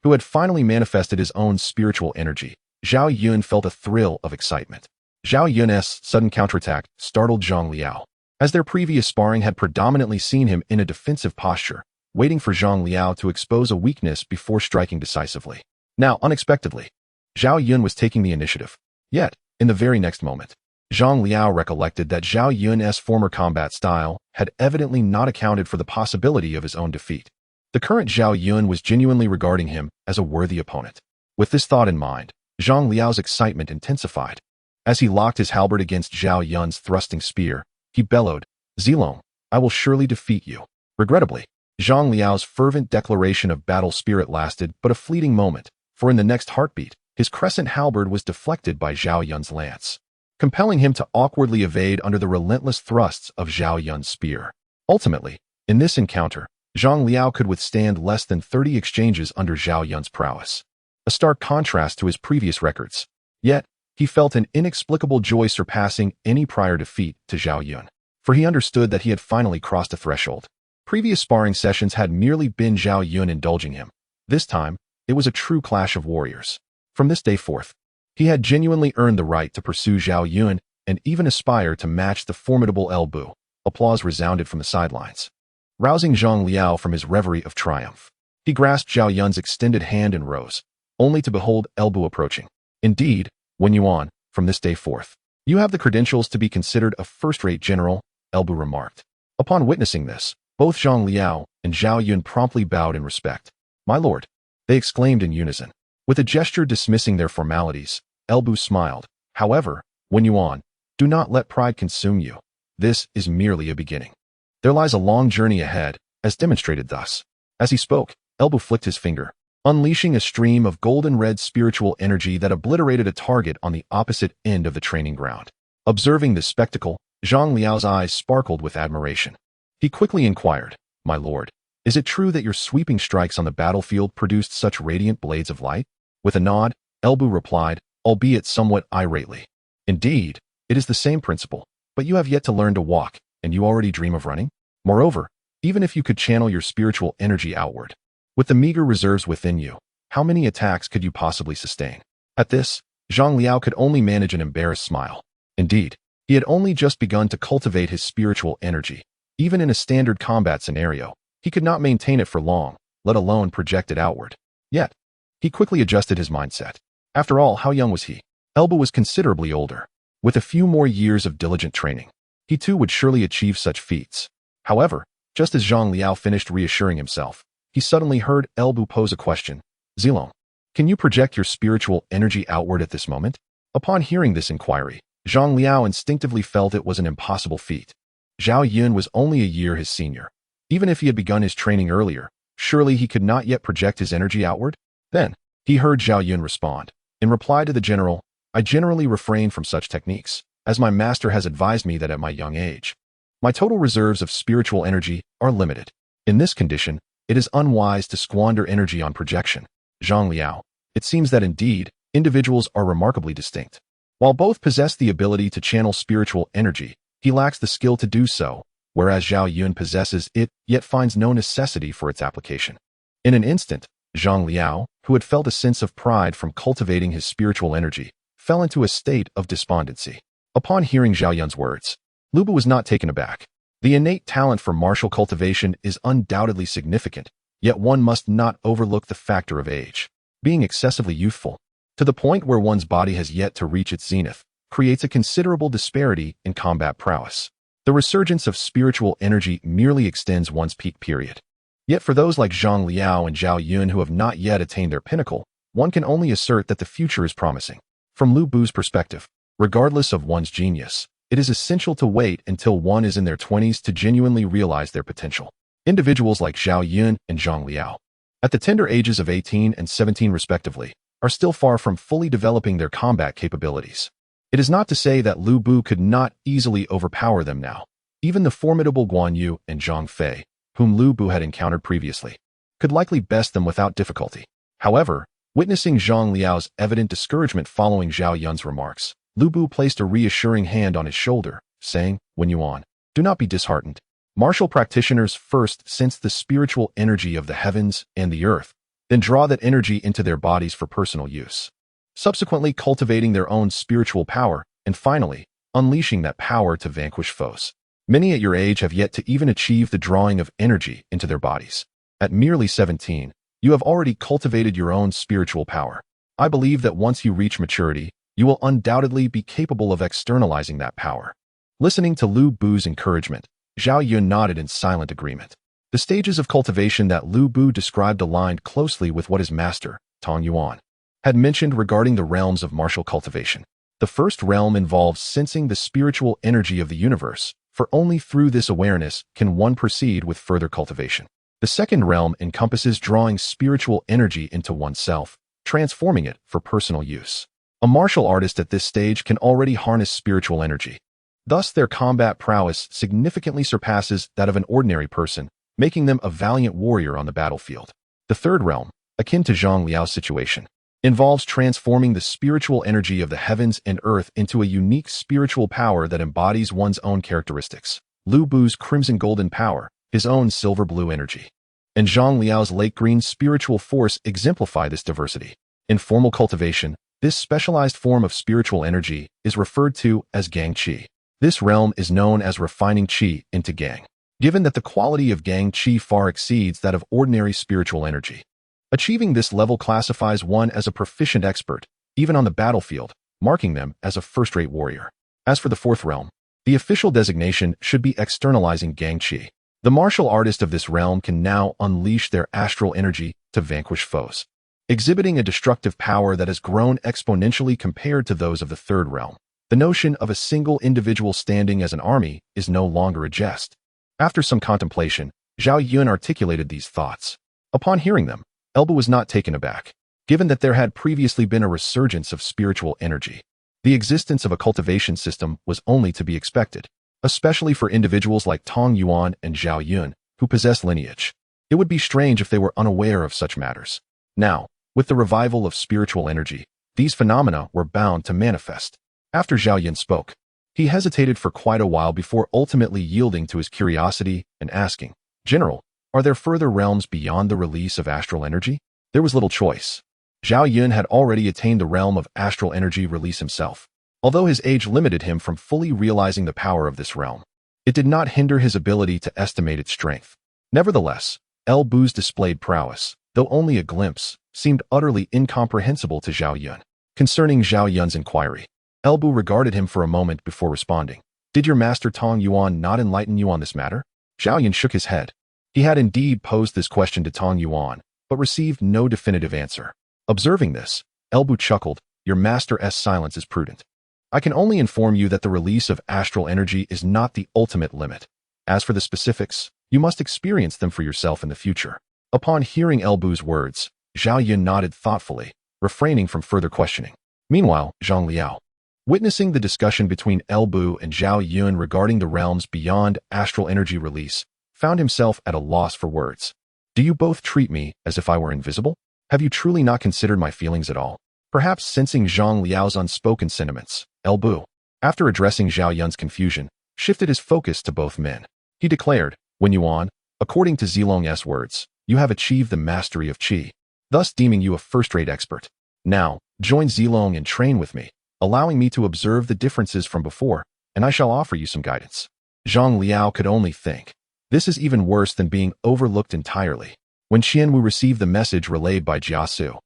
who had finally manifested his own spiritual energy, Xiao Yun felt a thrill of excitement. Xiao Yun's sudden counterattack startled Zhang Liao, as their previous sparring had predominantly seen him in a defensive posture, waiting for Zhang Liao to expose a weakness before striking decisively. Now, unexpectedly, Xiao Yun was taking the initiative. Yet, in the very next moment, Zhang Liao recollected that Xiao Yun's former combat style had evidently not accounted for the possibility of his own defeat. The current Xiao Yun was genuinely regarding him as a worthy opponent. With this thought in mind, Zhang Liao's excitement intensified. As he locked his halberd against Zhao Yun's thrusting spear, he bellowed, "Zilong, I will surely defeat you." Regrettably, Zhang Liao's fervent declaration of battle spirit lasted but a fleeting moment, for in the next heartbeat, his crescent halberd was deflected by Zhao Yun's lance, compelling him to awkwardly evade under the relentless thrusts of Zhao Yun's spear. Ultimately, in this encounter, Zhang Liao could withstand less than 30 exchanges under Zhao Yun's prowess, a stark contrast to his previous records. Yet, he felt an inexplicable joy surpassing any prior defeat to Zhao Yun, for he understood that he had finally crossed a threshold. Previous sparring sessions had merely been Zhao Yun indulging him. This time, it was a true clash of warriors. From this day forth, he had genuinely earned the right to pursue Zhao Yun and even aspire to match the formidable El Bu. Applause resounded from the sidelines, rousing Zhang Liao from his reverie of triumph. He grasped Zhao Yun's extended hand and rose, only to behold El Bu approaching. "Indeed, Wuyuan, from this day forth, you have the credentials to be considered a first-rate general," El Bu remarked. Upon witnessing this, both Zhang Liao and Zhao Yun promptly bowed in respect. "My lord," they exclaimed in unison. With a gesture dismissing their formalities, El Bu smiled. "However, Wuyuan, do not let pride consume you. This is merely a beginning. There lies a long journey ahead, as demonstrated thus." As he spoke, El Bu flicked his finger, unleashing a stream of golden-red spiritual energy that obliterated a target on the opposite end of the training ground. Observing this spectacle, Zhang Liao's eyes sparkled with admiration. He quickly inquired, "My lord, is it true that your sweeping strikes on the battlefield produced such radiant blades of light?" With a nod, El Bu replied, albeit somewhat irately, "Indeed, it is the same principle, but you have yet to learn to walk, and you already dream of running? Moreover, even if you could channel your spiritual energy outward, with the meager reserves within you, how many attacks could you possibly sustain?" At this, Zhang Liao could only manage an embarrassed smile. Indeed, he had only just begun to cultivate his spiritual energy. Even in a standard combat scenario, he could not maintain it for long, let alone project it outward. Yet, he quickly adjusted his mindset. After all, how young was he? El Bu was considerably older. With a few more years of diligent training, he too would surely achieve such feats. However, just as Zhang Liao finished reassuring himself, he suddenly heard El Bu pose a question. "Zilong, can you project your spiritual energy outward at this moment?" Upon hearing this inquiry, Zhang Liao instinctively felt it was an impossible feat. Zhao Yun was only a year his senior. Even if he had begun his training earlier, surely he could not yet project his energy outward? Then, he heard Zhao Yun respond. In reply to the general, "I generally refrain from such techniques, as my master has advised me that at my young age, my total reserves of spiritual energy are limited. In this condition, it is unwise to squander energy on projection." Zhang Liao, it seems that indeed, individuals are remarkably distinct. While both possess the ability to channel spiritual energy, he lacks the skill to do so, whereas Zhao Yun possesses it, yet finds no necessity for its application. In an instant, Zhang Liao, who had felt a sense of pride from cultivating his spiritual energy, fell into a state of despondency. Upon hearing Zhao Yun's words, Lu Bu was not taken aback. The innate talent for martial cultivation is undoubtedly significant, yet one must not overlook the factor of age. Being excessively youthful, to the point where one's body has yet to reach its zenith, creates a considerable disparity in combat prowess. The resurgence of spiritual energy merely extends one's peak period. Yet for those like Zhang Liao and Zhao Yun who have not yet attained their pinnacle, one can only assert that the future is promising. From Lu Bu's perspective, regardless of one's genius, it is essential to wait until one is in their 20s to genuinely realize their potential. Individuals like Zhao Yun and Zhang Liao, at the tender ages of 18 and 17 respectively, are still far from fully developing their combat capabilities. It is not to say that Lu Bu could not easily overpower them now. Even the formidable Guan Yu and Zhang Fei, whom Lu Bu had encountered previously, could likely best them without difficulty. However, witnessing Zhang Liao's evident discouragement following Zhao Yun's remarks, Lu Bu placed a reassuring hand on his shoulder, saying, "Wuyuan, do not be disheartened. Martial practitioners first sense the spiritual energy of the heavens and the earth, then draw that energy into their bodies for personal use, subsequently cultivating their own spiritual power, and finally, unleashing that power to vanquish foes. Many at your age have yet to even achieve the drawing of energy into their bodies. At merely 17, you have already cultivated your own spiritual power. I believe that once you reach maturity, you will undoubtedly be capable of externalizing that power." Listening to Lu Bu's encouragement, Zhao Yun nodded in silent agreement. The stages of cultivation that Lu Bu described aligned closely with what his master, Tong Yuan, had mentioned regarding the realms of martial cultivation. The first realm involves sensing the spiritual energy of the universe, for only through this awareness can one proceed with further cultivation. The second realm encompasses drawing spiritual energy into oneself, transforming it for personal use. A martial artist at this stage can already harness spiritual energy. Thus, their combat prowess significantly surpasses that of an ordinary person, making them a valiant warrior on the battlefield. The third realm, akin to Jeang Xiao's situation, involves transforming the spiritual energy of the heavens and earth into a unique spiritual power that embodies one's own characteristics. Lu Bu's crimson golden power, his own silver blue energy, and Jeang Xiao's lake green spiritual force exemplify this diversity. In formal cultivation, this specialized form of spiritual energy is referred to as Gang Qi. This realm is known as refining Qi into Gang, given that the quality of Gang Qi far exceeds that of ordinary spiritual energy. Achieving this level classifies one as a proficient expert, even on the battlefield, marking them as a first-rate warrior. As for the fourth realm, the official designation should be externalizing Gang Qi. The martial artist of this realm can now unleash their astral energy to vanquish foes, exhibiting a destructive power that has grown exponentially compared to those of the third realm. The notion of a single individual standing as an army is no longer a jest. After some contemplation, Zhao Yun articulated these thoughts. Upon hearing them, Elbu was not taken aback, given that there had previously been a resurgence of spiritual energy. The existence of a cultivation system was only to be expected, especially for individuals like Tong Yuan and Zhao Yun, who possess lineage. It would be strange if they were unaware of such matters. Now, with the revival of spiritual energy, these phenomena were bound to manifest. After Zhao Yun spoke, he hesitated for quite a while before ultimately yielding to his curiosity and asking, "General, are there further realms beyond the release of astral energy?" There was little choice. Zhao Yun had already attained the realm of astral energy release himself. Although his age limited him from fully realizing the power of this realm, it did not hinder his ability to estimate its strength. Nevertheless, Elbu's displayed prowess, though only a glimpse, seemed utterly incomprehensible to Zhao Yun. Concerning Zhao Yun's inquiry, Elbu regarded him for a moment before responding. "Did your master Tong Yuan not enlighten you on this matter?" Zhao Yun shook his head. He had indeed posed this question to Tong Yuan, but received no definitive answer. Observing this, Elbu chuckled, "Your master's silence is prudent. I can only inform you that the release of astral energy is not the ultimate limit. As for the specifics, you must experience them for yourself in the future." Upon hearing Elbu's words, Zhao Yun nodded thoughtfully, refraining from further questioning. Meanwhile, Zhang Liao, witnessing the discussion between Elbu and Zhao Yun regarding the realms beyond astral energy release, found himself at a loss for words. "Do you both treat me as if I were invisible? Have you truly not considered my feelings at all?" Perhaps sensing Zhang Liao's unspoken sentiments, Elbu, after addressing Zhao Yun's confusion, shifted his focus to both men. He declared, "Wuyuan, according to Zilong's words, you have achieved the mastery of Qi, thus deeming you a first-rate expert. Now, join Zilong and train with me, allowing me to observe the differences from before, and I shall offer you some guidance." Zhang Liao could only think, this is even worse than being overlooked entirely. When Xianwu received the message relayed by Jia Xu,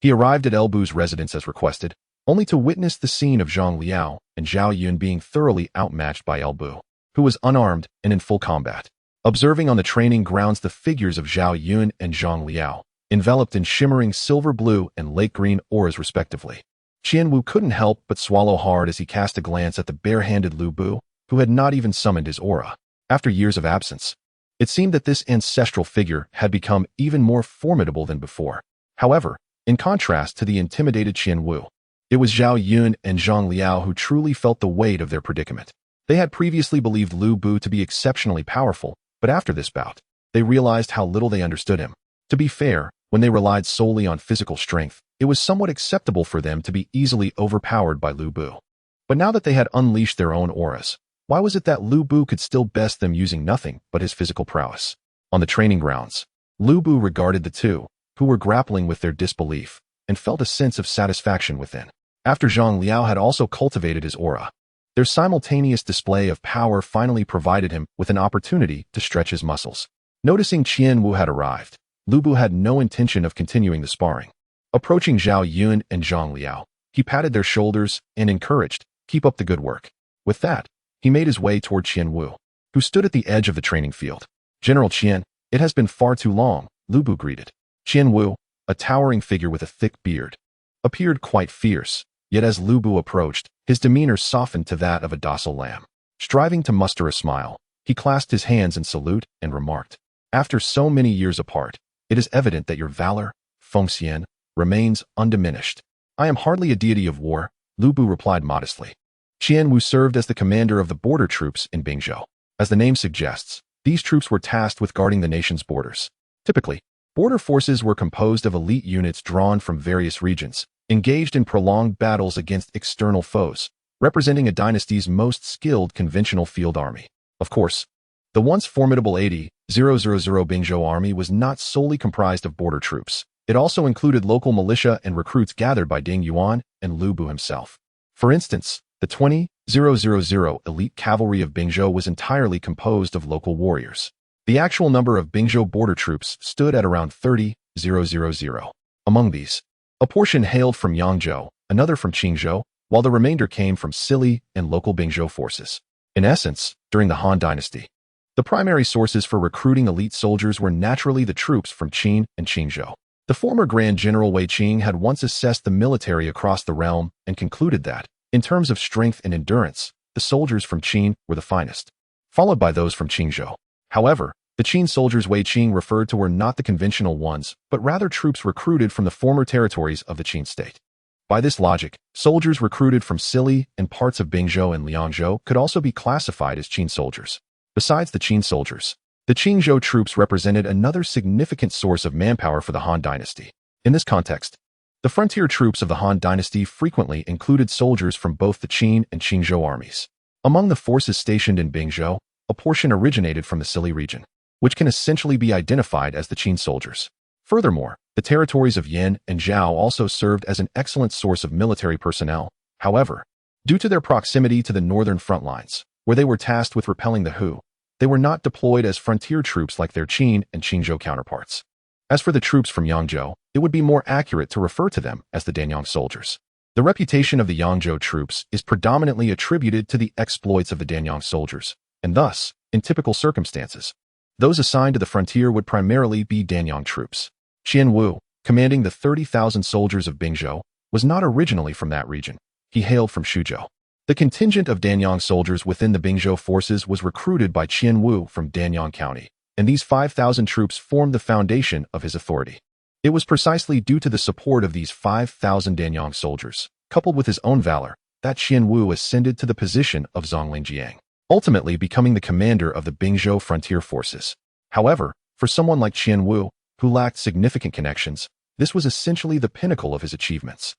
he arrived at Elbu's residence as requested, only to witness the scene of Zhang Liao and Zhao Yun being thoroughly outmatched by Elbu, who was unarmed and in full combat. Observing on the training grounds the figures of Zhao Yun and Zhang Liao, enveloped in shimmering silver blue and lake green auras respectively, Qianwu couldn't help but swallow hard as he cast a glance at the bare-handed Lu Bu, who had not even summoned his aura. After years of absence, it seemed that this ancestral figure had become even more formidable than before. However, in contrast to the intimidated Qianwu, it was Zhao Yun and Zhang Liao who truly felt the weight of their predicament. They had previously believed Lu Bu to be exceptionally powerful, but after this bout, they realized how little they understood him. To be fair, when they relied solely on physical strength, it was somewhat acceptable for them to be easily overpowered by Lu Bu. But now that they had unleashed their own auras, why was it that Lu Bu could still best them using nothing but his physical prowess? On the training grounds, Lu Bu regarded the two, who were grappling with their disbelief, and felt a sense of satisfaction within. After Zhang Liao had also cultivated his aura, their simultaneous display of power finally provided him with an opportunity to stretch his muscles. Noticing Qianwu had arrived, Lu Bu had no intention of continuing the sparring. Approaching Zhao Yun and Zhang Liao, he patted their shoulders and encouraged, "Keep up the good work." With that, he made his way toward Qianwu, who stood at the edge of the training field. "General Qian, it has been far too long," Lu Bu greeted. Qianwu, a towering figure with a thick beard, appeared quite fierce, yet as Lu Bu approached, his demeanor softened to that of a docile lamb. Striving to muster a smile, he clasped his hands in salute and remarked, "After so many years apart, it is evident that your valor, Fengxian, remains undiminished." "I am hardly a deity of war," Lu Bu replied modestly. Qianwu served as the commander of the border troops in Bingzhou. As the name suggests, these troops were tasked with guarding the nation's borders. Typically, border forces were composed of elite units drawn from various regions, engaged in prolonged battles against external foes, representing a dynasty's most skilled conventional field army. Of course, the once formidable 80,000 Bingzhou army was not solely comprised of border troops. It also included local militia and recruits gathered by Ding Yuan and Lu Bu himself. For instance, the 20,000 elite cavalry of Bingzhou was entirely composed of local warriors. The actual number of Bingzhou border troops stood at around 30,000. Among these, a portion hailed from Yangzhou, another from Qingzhou, while the remainder came from Sili and local Bingzhou forces. In essence, during the Han Dynasty, the primary sources for recruiting elite soldiers were naturally the troops from Qin and Qingzhou. The former Grand General Wei Qing had once assessed the military across the realm and concluded that, in terms of strength and endurance, the soldiers from Qin were the finest, followed by those from Qingzhou. However, the Qin soldiers Wei Qing referred to were not the conventional ones, but rather troops recruited from the former territories of the Qin state. By this logic, soldiers recruited from Sili and parts of Bingzhou and Liangzhou could also be classified as Qin soldiers. Besides the Qin soldiers, the Qingzhou troops represented another significant source of manpower for the Han Dynasty. In this context, the frontier troops of the Han Dynasty frequently included soldiers from both the Qin and Qingzhou armies. Among the forces stationed in Bingzhou, a portion originated from the Sili region, which can essentially be identified as the Qin soldiers. Furthermore, the territories of Yan and Zhao also served as an excellent source of military personnel. However, due to their proximity to the northern front lines, where they were tasked with repelling the Hu, they were not deployed as frontier troops like their Qin and Qingzhou counterparts. As for the troops from Yangzhou, it would be more accurate to refer to them as the Danyang soldiers. The reputation of the Yangzhou troops is predominantly attributed to the exploits of the Danyang soldiers, and thus, in typical circumstances, those assigned to the frontier would primarily be Danyang troops. Qian Wu, commanding the 30,000 soldiers of Bingzhou, was not originally from that region. He hailed from Xuzhou. The contingent of Danyang soldiers within the Bingzhou forces was recruited by Qian Wu from Danyang County, and these 5,000 troops formed the foundation of his authority. It was precisely due to the support of these 5,000 Danyang soldiers, coupled with his own valor, that Qian Wu ascended to the position of Zonglingjiang, ultimately becoming the commander of the Bingzhou frontier forces. However, for someone like Qian Wu, who lacked significant connections, this was essentially the pinnacle of his achievements.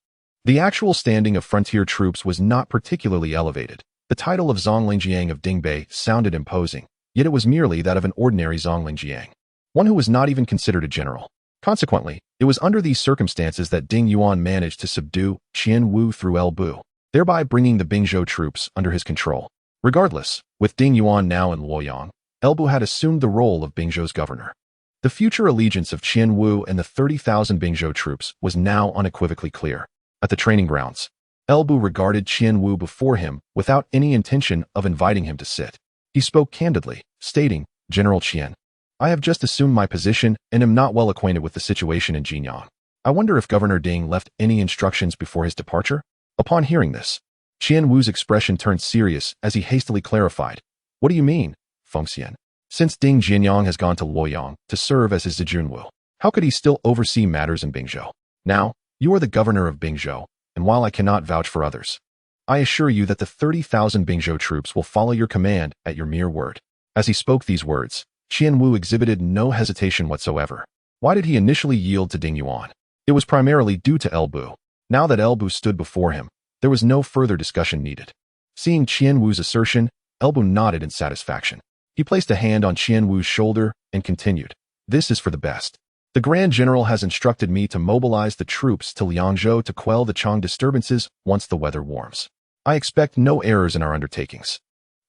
The actual standing of frontier troops was not particularly elevated. The title of Zonglingjiang of Dingbei sounded imposing, yet it was merely that of an ordinary Zonglingjiang, one who was not even considered a general. Consequently, it was under these circumstances that Ding Yuan managed to subdue Qian Wu through Elbu, thereby bringing the Bingzhou troops under his control. Regardless, with Ding Yuan now in Luoyang, Elbu had assumed the role of Bingzhou's governor. The future allegiance of Qian Wu and the 30,000 Bingzhou troops was now unequivocally clear. At the training grounds, Elbu regarded Qian Wu before him without any intention of inviting him to sit. He spoke candidly, stating, "General Qian, I have just assumed my position and am not well acquainted with the situation in Jinyang. I wonder if Governor Ding left any instructions before his departure?" Upon hearing this, Qian Wu's expression turned serious as he hastily clarified, "What do you mean, Fengxian? Since Ding Jianyang has gone to Luoyang to serve as his Zijunwu, how could he still oversee matters in Bingzhou? Now, you are the governor of Bingzhou, and while I cannot vouch for others, I assure you that the 30,000 Bingzhou troops will follow your command at your mere word." As he spoke these words, Qian Wu exhibited no hesitation whatsoever. Why did he initially yield to Ding Yuan? It was primarily due to Elbu. Now that Elbu stood before him, there was no further discussion needed. Seeing Qian Wu's assertion, Elbu nodded in satisfaction. He placed a hand on Qian Wu's shoulder and continued, "This is for the best. The Grand General has instructed me to mobilize the troops to Liangzhou to quell the Chang disturbances once the weather warms. I expect no errors in our undertakings."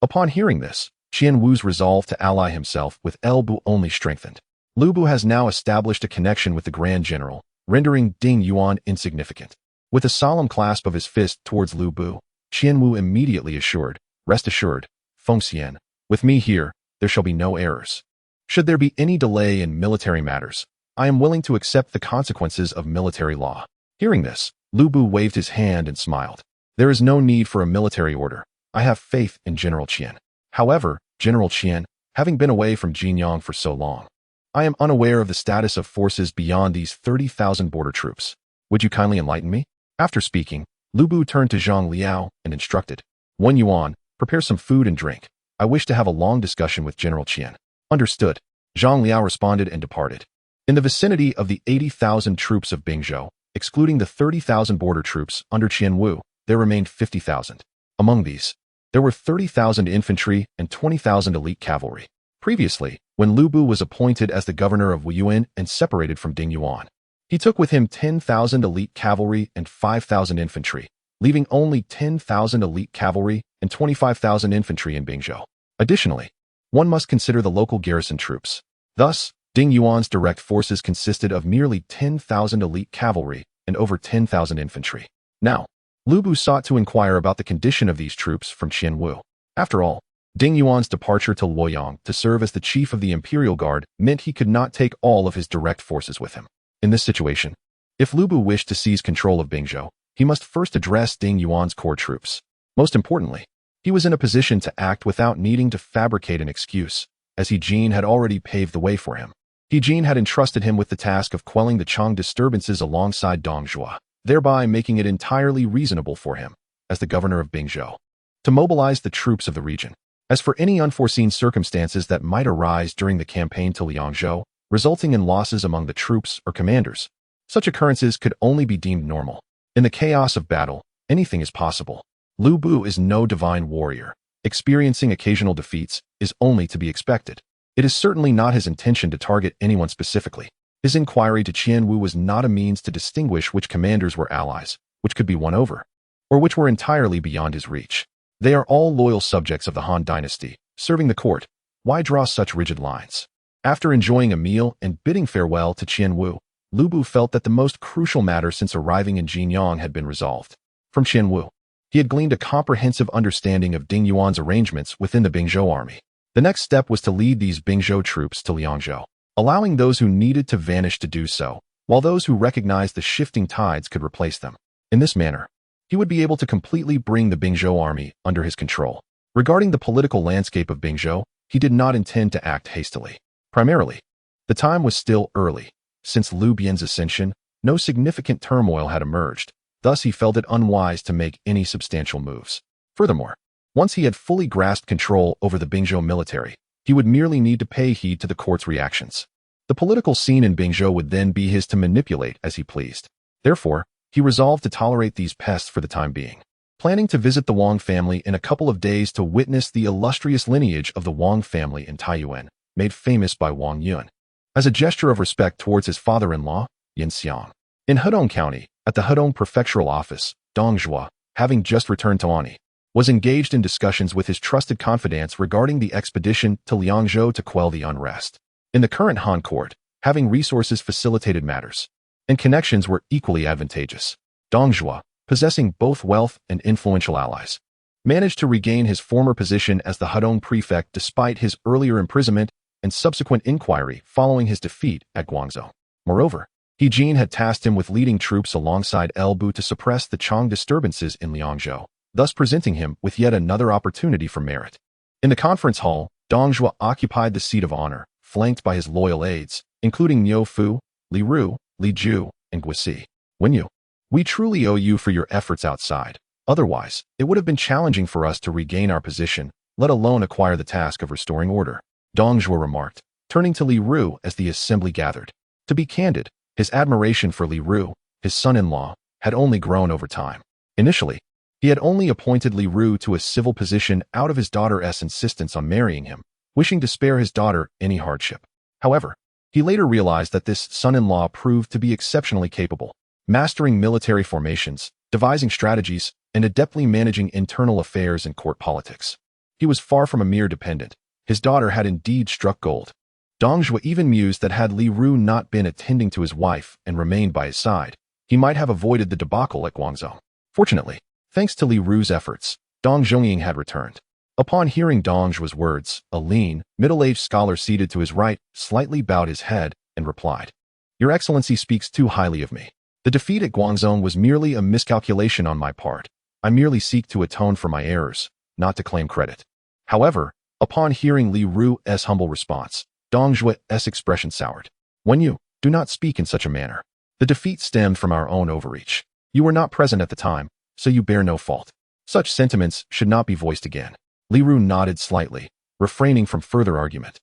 Upon hearing this, Qian Wu's resolve to ally himself with Elbu only strengthened. Lu Bu has now established a connection with the Grand General, rendering Ding Yuan insignificant. With a solemn clasp of his fist towards Lu Bu, Qian Wu immediately assured, "Rest assured, Fengxian, with me here, there shall be no errors. Should there be any delay in military matters, I am willing to accept the consequences of military law." Hearing this, Lu Bu waved his hand and smiled. There is no need for a military order. I have faith in General Qian. However, General Qian, having been away from Jinyang for so long, I am unaware of the status of forces beyond these 30,000 border troops. Would you kindly enlighten me? After speaking, Lu Bu turned to Zhang Liao and instructed, Wuyuan, prepare some food and drink. I wish to have a long discussion with General Qian. Understood. Zhang Liao responded and departed. In the vicinity of the 80,000 troops of Bingzhou, excluding the 30,000 border troops under Qian Wu, there remained 50,000. Among these, there were 30,000 infantry and 20,000 elite cavalry. Previously, when Lu Bu was appointed as the governor of Wuyuan and separated from Ding Yuan, he took with him 10,000 elite cavalry and 5,000 infantry, leaving only 10,000 elite cavalry and 25,000 infantry in Bingzhou. Additionally, one must consider the local garrison troops. Thus, Ding Yuan's direct forces consisted of merely 10,000 elite cavalry and over 10,000 infantry. Now, Lu Bu sought to inquire about the condition of these troops from Qian Wu. After all, Ding Yuan's departure to Luoyang to serve as the chief of the Imperial Guard meant he could not take all of his direct forces with him. In this situation, if Lu Bu wished to seize control of Bingzhou, he must first address Ding Yuan's core troops. Most importantly, he was in a position to act without needing to fabricate an excuse, as He Jin had already paved the way for him. He Jin had entrusted him with the task of quelling the Chang disturbances alongside Dongzhou, thereby making it entirely reasonable for him, as the governor of Bingzhou, to mobilize the troops of the region. As for any unforeseen circumstances that might arise during the campaign to Liangzhou, resulting in losses among the troops or commanders, such occurrences could only be deemed normal. In the chaos of battle, anything is possible. Lu Bu is no divine warrior. Experiencing occasional defeats is only to be expected. It is certainly not his intention to target anyone specifically. His inquiry to Qian Wu was not a means to distinguish which commanders were allies, which could be won over, or which were entirely beyond his reach. They are all loyal subjects of the Han dynasty, serving the court. Why draw such rigid lines? After enjoying a meal and bidding farewell to Qian Wu, Lu Bu felt that the most crucial matter since arriving in Jinyang had been resolved. From Qian Wu, he had gleaned a comprehensive understanding of Ding Yuan's arrangements within the Bingzhou army. The next step was to lead these Bingzhou troops to Liangzhou, allowing those who needed to vanish to do so, while those who recognized the shifting tides could replace them. In this manner, he would be able to completely bring the Bingzhou army under his control. Regarding the political landscape of Bingzhou, he did not intend to act hastily. Primarily, the time was still early. Since Liu Bian's ascension, no significant turmoil had emerged, thus he felt it unwise to make any substantial moves. Furthermore, once he had fully grasped control over the Bingzhou military, he would merely need to pay heed to the court's reactions. The political scene in Bingzhou would then be his to manipulate as he pleased. Therefore, he resolved to tolerate these pests for the time being. Planning to visit the Wang family in a couple of days to witness the illustrious lineage of the Wang family in Taiyuan, made famous by Wang Yuan, as a gesture of respect towards his father-in-law, Yin Xiang. In Hedong County, at the Hedong Prefectural Office, Dongzhou, having just returned to Ani, was engaged in discussions with his trusted confidants regarding the expedition to Liangzhou to quell the unrest. In the current Han court, having resources facilitated matters, and connections were equally advantageous. Dongzhou, possessing both wealth and influential allies, managed to regain his former position as the Hedong prefect despite his earlier imprisonment and subsequent inquiry following his defeat at Guangzhou. Moreover, He Jin had tasked him with leading troops alongside El Bu to suppress the Chang disturbances in Liangzhou, thus presenting him with yet another opportunity for merit. In the conference hall, Dongzhou occupied the seat of honor, flanked by his loyal aides, including Niu Fu, Li Ru, Li Ju, and Guisi. Wenyu, we truly owe you for your efforts outside. Otherwise, it would have been challenging for us to regain our position, let alone acquire the task of restoring order, Dongzhou remarked, turning to Li Ru as the assembly gathered. To be candid, his admiration for Li Ru, his son-in-law, had only grown over time. Initially, he had only appointed Li Ru to a civil position out of his daughter's insistence on marrying him, wishing to spare his daughter any hardship. However, he later realized that this son-in-law proved to be exceptionally capable, mastering military formations, devising strategies, and adeptly managing internal affairs and court politics. He was far from a mere dependent. His daughter had indeed struck gold. Dongzhou even mused that had Li Ru not been attending to his wife and remained by his side, he might have avoided the debacle at Guangzhou. Fortunately, thanks to Li Ru's efforts, Dong Zhongying had returned. Upon hearing Dongzhou's words, a lean, middle-aged scholar seated to his right slightly bowed his head and replied, "Your Excellency speaks too highly of me. The defeat at Guangzhou was merely a miscalculation on my part. I merely seek to atone for my errors, not to claim credit. However, upon hearing Li Ru's humble response, Dong Zhuo's expression soured. When you do not speak in such a manner. The defeat stemmed from our own overreach. You were not present at the time, so you bear no fault. Such sentiments should not be voiced again. Li Ru nodded slightly, refraining from further argument.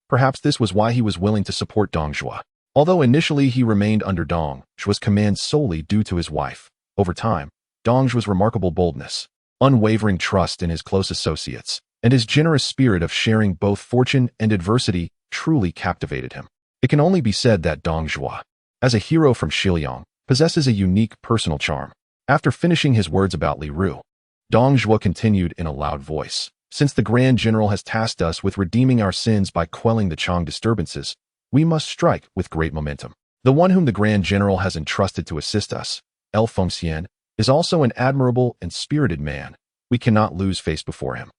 Perhaps this was why he was willing to support Dong Zhuo. Although initially he remained under Dong Zhuo's command solely due to his wife, over time, Dong Zhuo's remarkable boldness, unwavering trust in his close associates, and his generous spirit of sharing both fortune and adversity truly captivated him. It can only be said that Dong Zhuo, as a hero from He Lian, possesses a unique personal charm. After finishing his words about Li Ru, Dong Zhuo continued in a loud voice. Since the Grand General has tasked us with redeeming our sins by quelling the Chang disturbances, we must strike with great momentum. The one whom the Grand General has entrusted to assist us, Fengxian, is also an admirable and spirited man. We cannot lose face before him.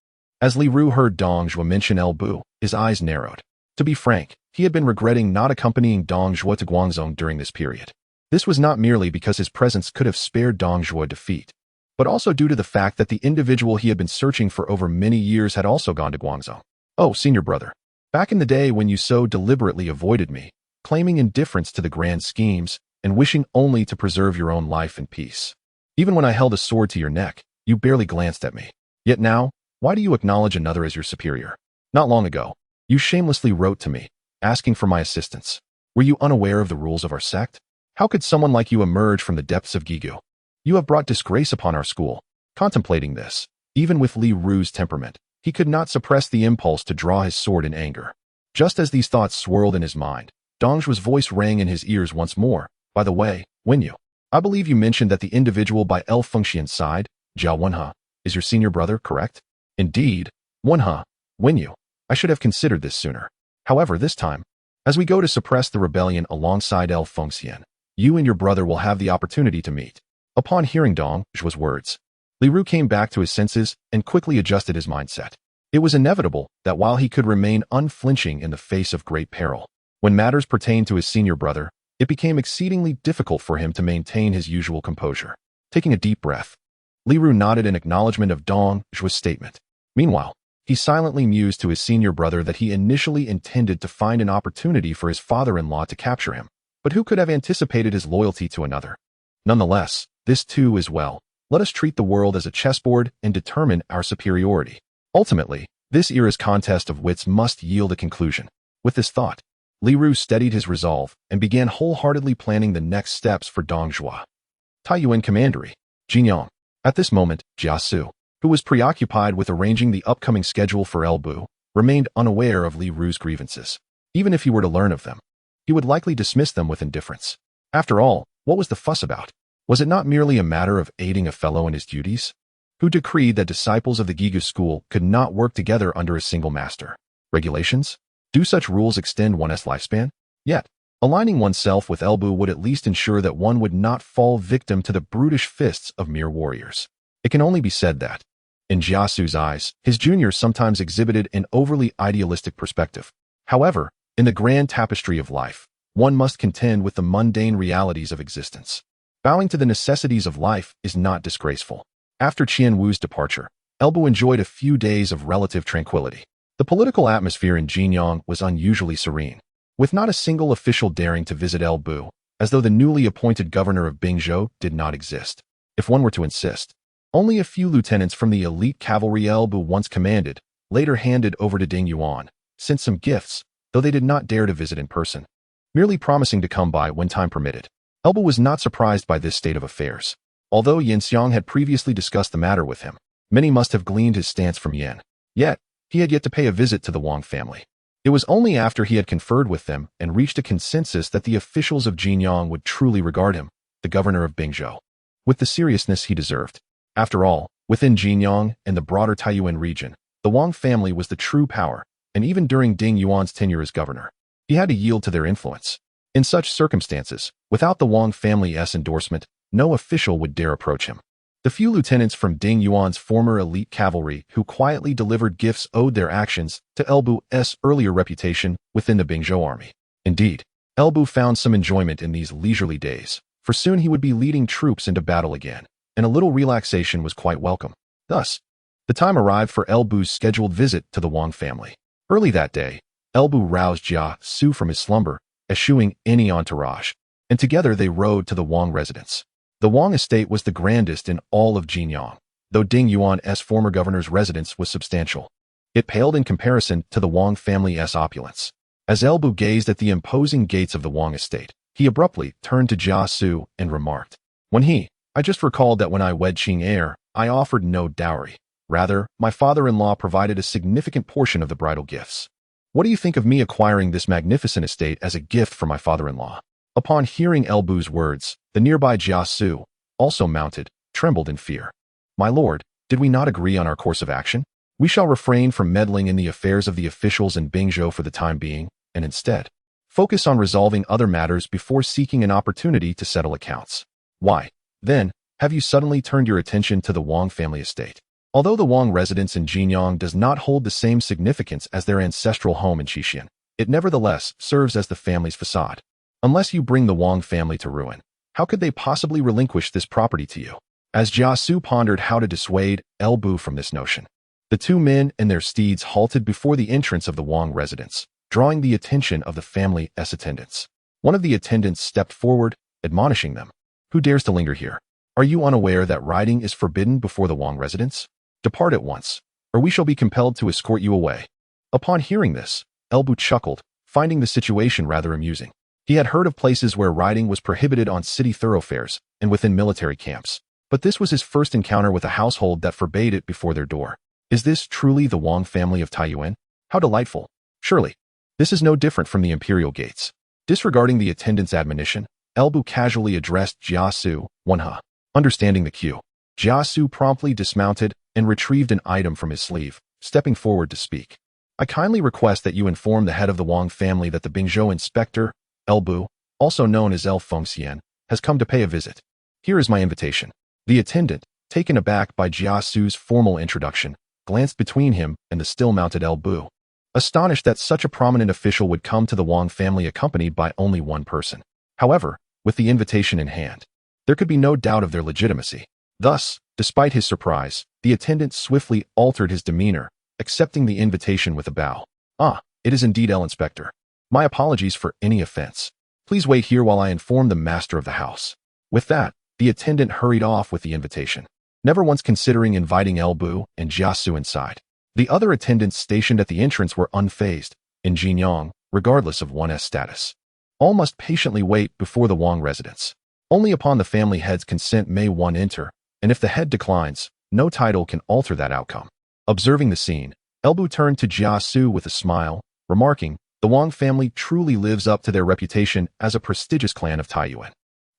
As Li Ru heard Dong Zhuo mention Bu, his eyes narrowed. To be frank, he had been regretting not accompanying Dong Zhuo to Guangzhou during this period. This was not merely because his presence could have spared Dong Zhuo defeat, but also due to the fact that the individual he had been searching for over many years had also gone to Guangzhou. Oh, senior brother. Back in the day when you so deliberately avoided me, claiming indifference to the grand schemes, and wishing only to preserve your own life and peace. Even when I held a sword to your neck, you barely glanced at me. Yet now, why do you acknowledge another as your superior? Not long ago, you shamelessly wrote to me, asking for my assistance. Were you unaware of the rules of our sect? How could someone like you emerge from the depths of Gigu? You have brought disgrace upon our school. Contemplating this, even with Li Ru's temperament, he could not suppress the impulse to draw his sword in anger. Just as these thoughts swirled in his mind, Dong Zhuo's voice rang in his ears once more. By the way, Wenyu, I believe you mentioned that the individual by Fengxian's side, Jia Wenhe, is your senior brother, correct? Indeed, Wenyu. I should have considered this sooner. However, this time, as we go to suppress the rebellion alongside Fengxian, you and your brother will have the opportunity to meet. Upon hearing Dong Zhuo's words, Li Ru came back to his senses and quickly adjusted his mindset. It was inevitable that while he could remain unflinching in the face of great peril, when matters pertained to his senior brother, it became exceedingly difficult for him to maintain his usual composure. Taking a deep breath, Li Ru nodded in acknowledgement of Dong Zhuo's statement. Meanwhile, he silently mused to his senior brother that he initially intended to find an opportunity for his father-in-law to capture him, but who could have anticipated his loyalty to another? Nonetheless, this too is well. Let us treat the world as a chessboard and determine our superiority. Ultimately, this era's contest of wits must yield a conclusion. With this thought, Li Ru steadied his resolve and began wholeheartedly planning the next steps for Dong Zhuo. Taiyuan Commandery, Jinyang. At this moment, Jia Xu, who was preoccupied with arranging the upcoming schedule for Bu, remained unaware of Li Ru's grievances. Even if he were to learn of them, he would likely dismiss them with indifference. After all, what was the fuss about? Was it not merely a matter of aiding a fellow in his duties? Who decreed that disciples of the Gigu school could not work together under a single master? Regulations? Do such rules extend one's lifespan? Yet, aligning oneself with Bu would at least ensure that one would not fall victim to the brutish fists of mere warriors. It can only be said that, in Jia Xu's eyes, his juniors sometimes exhibited an overly idealistic perspective. However, in the grand tapestry of life, one must contend with the mundane realities of existence. Bowing to the necessities of life is not disgraceful. After Qian Wu's departure, Bu enjoyed a few days of relative tranquility. The political atmosphere in Jinyang was unusually serene, with not a single official daring to visit Bu, as though the newly appointed governor of Bingzhou did not exist. If one were to insist, only a few lieutenants from the elite cavalry Bu once commanded, later handed over to Ding Yuan, sent some gifts, though they did not dare to visit in person, merely promising to come by when time permitted. Bu was not surprised by this state of affairs. Although Yanxiang had previously discussed the matter with him, many must have gleaned his stance from Yan. Yet, he had yet to pay a visit to the Wang family. It was only after he had conferred with them and reached a consensus that the officials of Jinyang would truly regard him, the governor of Bingzhou, with the seriousness he deserved. After all, within Jinyang and the broader Taiyuan region, the Wang family was the true power, and even during Ding Yuan's tenure as governor, he had to yield to their influence. In such circumstances, without the Wang family's endorsement, no official would dare approach him. The few lieutenants from Ding Yuan's former elite cavalry who quietly delivered gifts owed their actions to Bu's earlier reputation within the Bingzhou army. Indeed, Bu found some enjoyment in these leisurely days, for soon he would be leading troops into battle again, and a little relaxation was quite welcome. Thus, the time arrived for Elbu's scheduled visit to the Huang family. Early that day, Elbu roused Jia Xu from his slumber, eschewing any entourage, and together they rode to the Huang residence. The Huang estate was the grandest in all of Jinyang, though Ding Yuan's former governor's residence was substantial. It paled in comparison to the Huang family's opulence. As Elbu gazed at the imposing gates of the Huang estate, he abruptly turned to Jia Xu and remarked, I just recalled that when I wed Qing heir, I offered no dowry. Rather, my father-in-law provided a significant portion of the bridal gifts. What do you think of me acquiring this magnificent estate as a gift for my father-in-law?" Upon hearing Elbu's words, the nearby Jia Xu, also mounted, trembled in fear. "My lord, did we not agree on our course of action? We shall refrain from meddling in the affairs of the officials in Bingzhou for the time being, and instead, focus on resolving other matters before seeking an opportunity to settle accounts. Why, then, have you suddenly turned your attention to the Huang family estate? Although the Huang residence in Jinyang does not hold the same significance as their ancestral home in Xixian, it nevertheless serves as the family's facade. Unless you bring the Huang family to ruin, how could they possibly relinquish this property to you?" As Jia Xu pondered how to dissuade Elbu from this notion, the two men and their steeds halted before the entrance of the Huang residence, drawing the attention of the family's attendants. One of the attendants stepped forward, admonishing them. "Who dares to linger here? Are you unaware that riding is forbidden before the Huang residence? Depart at once, or we shall be compelled to escort you away." Upon hearing this, Elbu chuckled, finding the situation rather amusing. He had heard of places where riding was prohibited on city thoroughfares and within military camps, but this was his first encounter with a household that forbade it before their door. Is this truly the Huang family of Taiyuan? How delightful. Surely, this is no different from the imperial gates. Disregarding the attendant's admonition, Elbu casually addressed Jia Xu, Understanding the cue, Jia Xu promptly dismounted and retrieved an item from his sleeve, stepping forward to speak. "I kindly request that you inform the head of the Huang family that the Bingzhou inspector, Elbu, also known as El Fengxian, has come to pay a visit. Here is my invitation." The attendant, taken aback by Jia Xu's formal introduction, glanced between him and the still-mounted Elbu, astonished that such a prominent official would come to the Huang family accompanied by only one person. However, with the invitation in hand, there could be no doubt of their legitimacy. Thus, despite his surprise, the attendant swiftly altered his demeanor, accepting the invitation with a bow. It is indeed El Inspector. My apologies for any offense. Please wait here while I inform the master of the house." With that, the attendant hurried off with the invitation, never once considering inviting Elbu and Jia Xu inside. The other attendants stationed at the entrance were unfazed, in Jinyang, regardless of one's status. All must patiently wait before the Huang residence. Only upon the family head's consent may one enter, and if the head declines, no title can alter that outcome. Observing the scene, Elbu turned to Jia Xu with a smile, remarking, "The Huang family truly lives up to their reputation as a prestigious clan of Taiyuan."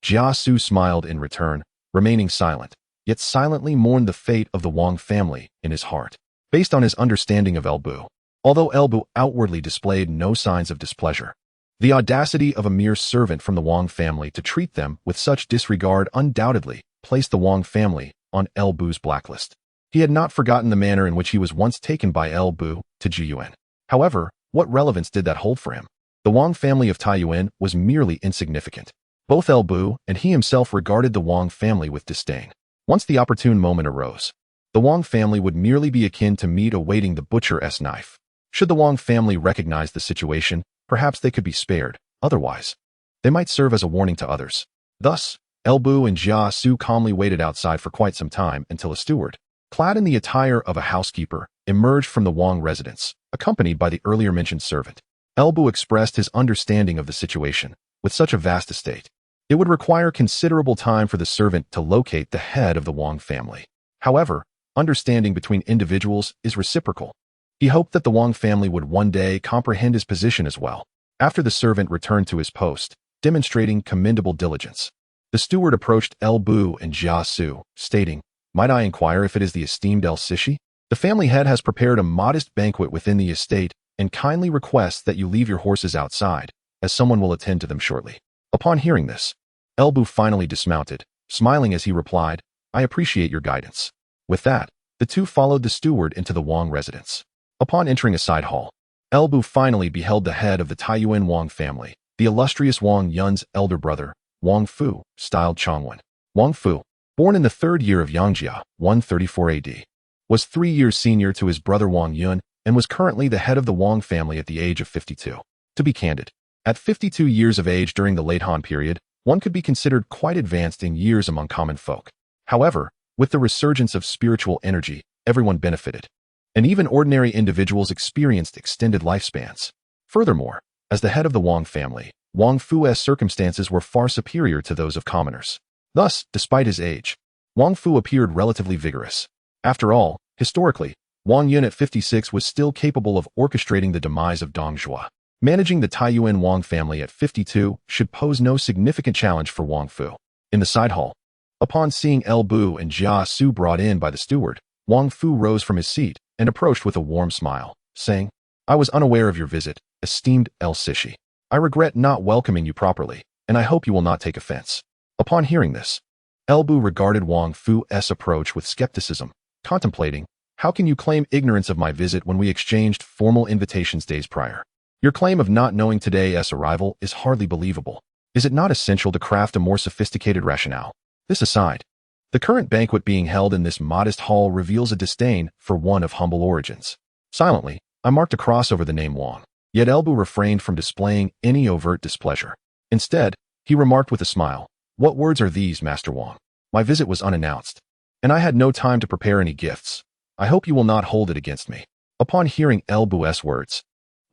Jia Xu smiled in return, remaining silent, yet silently mourned the fate of the Huang family in his heart. Based on his understanding of Elbu, although Elbu outwardly displayed no signs of displeasure, the audacity of a mere servant from the Huang family to treat them with such disregard undoubtedly placed the Huang family on Elbu's blacklist. He had not forgotten the manner in which he was once taken by Elbu to Jiyuan. However, what relevance did that hold for him? The Huang family of Taiyuan was merely insignificant. Both Elbu and he himself regarded the Huang family with disdain. Once the opportune moment arose, the Huang family would merely be akin to meat awaiting the butcher's knife. Should the Huang family recognize the situation, perhaps they could be spared. Otherwise, they might serve as a warning to others. Thus, Elbu and Jia Xu calmly waited outside for quite some time until a steward, clad in the attire of a housekeeper, emerged from the Huang residence, accompanied by the earlier mentioned servant. Elbu expressed his understanding of the situation. With such a vast estate, it would require considerable time for the servant to locate the head of the Huang family. However, understanding between individuals is reciprocal. He hoped that the Huang family would one day comprehend his position as well. After the servant returned to his post, demonstrating commendable diligence, the steward approached Elbu and Jia Xu, stating, "Might I inquire if it is the esteemed El Sishi? The family head has prepared a modest banquet within the estate and kindly requests that you leave your horses outside, as someone will attend to them shortly." Upon hearing this, Elbu finally dismounted, smiling as he replied, "I appreciate your guidance." With that, the two followed the steward into the Huang residence. Upon entering a side hall, Elbu finally beheld the head of the Taiyuan Huang family, the illustrious Huang Yun's elder brother, Huang Fu, styled Chongwen. Huang Fu, born in the 3rd year of Yangjia, 134 AD, was 3 years senior to his brother Wuyuan and was currently the head of the Wang family at the age of 52. To be candid, at 52 years of age during the late Han period, one could be considered quite advanced in years among common folk. However, with the resurgence of spiritual energy, everyone benefited, and even ordinary individuals experienced extended lifespans. Furthermore, as the head of the Wang family, Huang Fu's circumstances were far superior to those of commoners. Thus, despite his age, Huang Fu appeared relatively vigorous. After all, historically, Wang Yun at 56 was still capable of orchestrating the demise of Dongzhou. Managing the Taiyuan Wang family at 52 should pose no significant challenge for Huang Fu. In the side hall, upon seeing El Bu and Jia Xu brought in by the steward, Huang Fu rose from his seat and approached with a warm smile, saying, "I was unaware of your visit, esteemed El Sishi. I regret not welcoming you properly, and I hope you will not take offense." Upon hearing this, El Bu regarded Huang Fu's approach with skepticism, contemplating, "How can you claim ignorance of my visit when we exchanged formal invitations days prior? Your claim of not knowing today's arrival is hardly believable. Is it not essential to craft a more sophisticated rationale? This aside, the current banquet being held in this modest hall reveals a disdain for one of humble origins." Silently, I marked a cross over the name Wang. Yet El Bu refrained from displaying any overt displeasure. Instead, he remarked with a smile, "What words are these, Master Wang? My visit was unannounced, and I had no time to prepare any gifts. I hope you will not hold it against me." Upon hearing El Bu's words,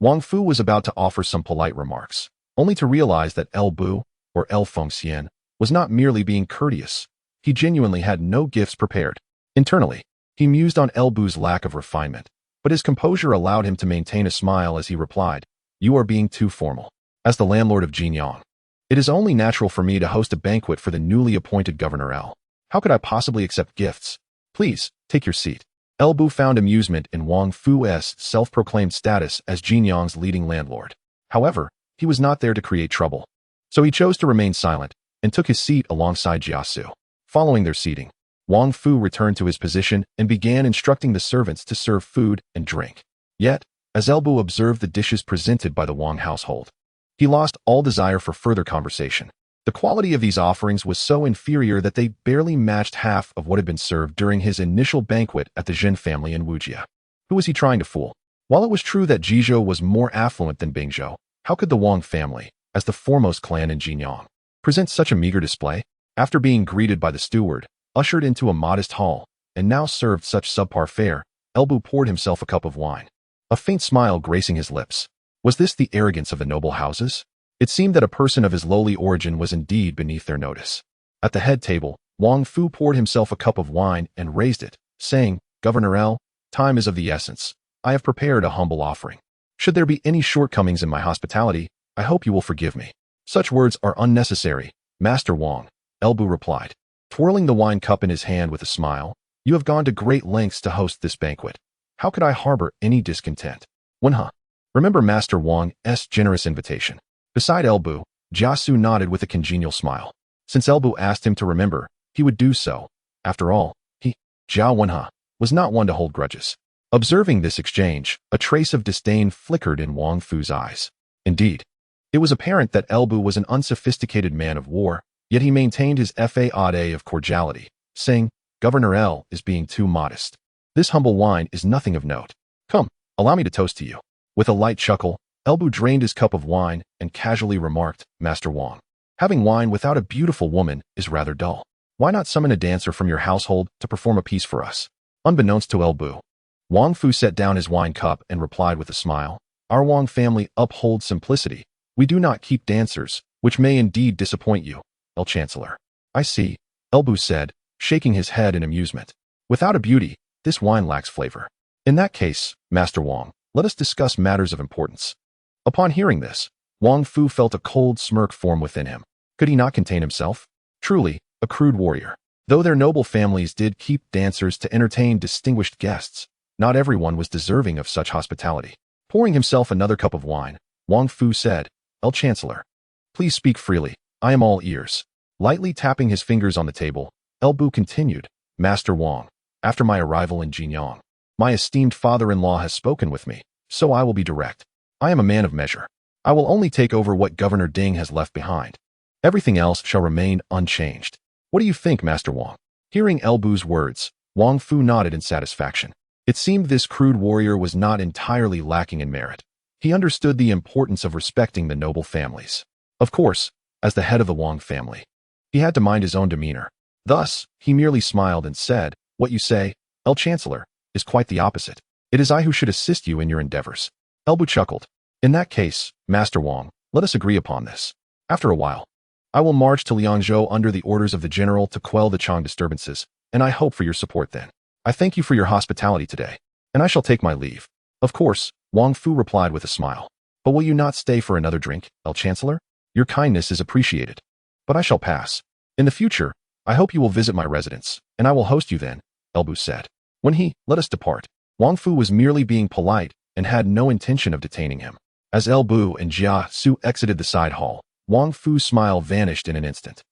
Huang Fu was about to offer some polite remarks, only to realize that El Bu, or El Fengxian, was not merely being courteous. He genuinely had no gifts prepared. Internally, he mused on El Bu's lack of refinement, but his composure allowed him to maintain a smile as he replied, "You are being too formal. As the landlord of Jinyang, it is only natural for me to host a banquet for the newly appointed Governor L. How could I possibly accept gifts? Please, take your seat." El Bu found amusement in Huang Fu's self-proclaimed status as Jinyang's leading landlord. However, he was not there to create trouble, so he chose to remain silent and took his seat alongside Jia Xu. Following their seating, Huang Fu returned to his position and began instructing the servants to serve food and drink. Yet, as El Bu observed the dishes presented by the Wang household, he lost all desire for further conversation. The quality of these offerings was so inferior that they barely matched half of what had been served during his initial banquet at the Zhen family in Wujia. Who was he trying to fool? While it was true that Jizhou was more affluent than Bingzhou, how could the Wang family, as the foremost clan in Jinyang, present such a meager display? After being greeted by the steward, ushered into a modest hall, and now served such subpar fare, El Bu poured himself a cup of wine, a faint smile gracing his lips. Was this the arrogance of the noble houses? It seemed that a person of his lowly origin was indeed beneath their notice. At the head table, Huang Fu poured himself a cup of wine and raised it, saying, "Governor L, time is of the essence. I have prepared a humble offering. Should there be any shortcomings in my hospitality, I hope you will forgive me." "Such words are unnecessary, Master Wang," El Bu replied, twirling the wine cup in his hand with a smile. "You have gone to great lengths to host this banquet. How could I harbor any discontent? Remember Master Wang's generous invitation." Beside El Bu, Jia Xu nodded with a congenial smile. Since El Bu asked him to remember, he would do so. After all, Jia Wenhe, was not one to hold grudges. Observing this exchange, a trace of disdain flickered in Huang Fu's eyes. Indeed, it was apparent that El Bu was an unsophisticated man of war, yet he maintained his facade of cordiality, saying, "Governor L is being too modest. This humble wine is nothing of note. Come, allow me to toast to you." With a light chuckle, El Bu drained his cup of wine and casually remarked, "Master Wang, having wine without a beautiful woman is rather dull. Why not summon a dancer from your household to perform a piece for us?" Unbeknownst to El Bu, Huang Fu set down his wine cup and replied with a smile, "Our Wang family upholds simplicity. We do not keep dancers, which may indeed disappoint you, El Chancellor." "I see," El Bu said, shaking his head in amusement. "Without a beauty, this wine lacks flavor. In that case, Master Wang, let us discuss matters of importance." Upon hearing this, Huang Fu felt a cold smirk form within him. Could he not contain himself? Truly, a crude warrior. Though their noble families did keep dancers to entertain distinguished guests, not everyone was deserving of such hospitality. Pouring himself another cup of wine, Huang Fu said, "El Chancellor, please speak freely. I am all ears." Lightly tapping his fingers on the table, El Bu continued, "Master Wang, after my arrival in Jinyang, my esteemed father-in-law has spoken with me, so I will be direct. I am a man of measure. I will only take over what Governor Ding has left behind. Everything else shall remain unchanged. What do you think, Master Wang? Hearing Elbu's words, Huang Fu nodded in satisfaction. It seemed this crude warrior was not entirely lacking in merit. He understood the importance of respecting the noble families. Of course, as the head of the Wang family, he had to mind his own demeanor. Thus, he merely smiled and said, "What you say, El Chancellor, is quite the opposite. It is I who should assist you in your endeavors." Elbu chuckled. "In that case, Master Wang, let us agree upon this. After a while, I will march to Liangzhou under the orders of the general to quell the Chang disturbances, and I hope for your support then. I thank you for your hospitality today, and I shall take my leave." "Of course," Huang Fu replied with a smile. "But will you not stay for another drink, El Chancellor? Your kindness is appreciated. But I shall pass. In the future, I hope you will visit my residence, and I will host you then," Elbu said. When he let us depart, Huang Fu was merely being polite and had no intention of detaining him. As Elbu and Jia Xu exited the side hall, Huang Fu's smile vanished in an instant.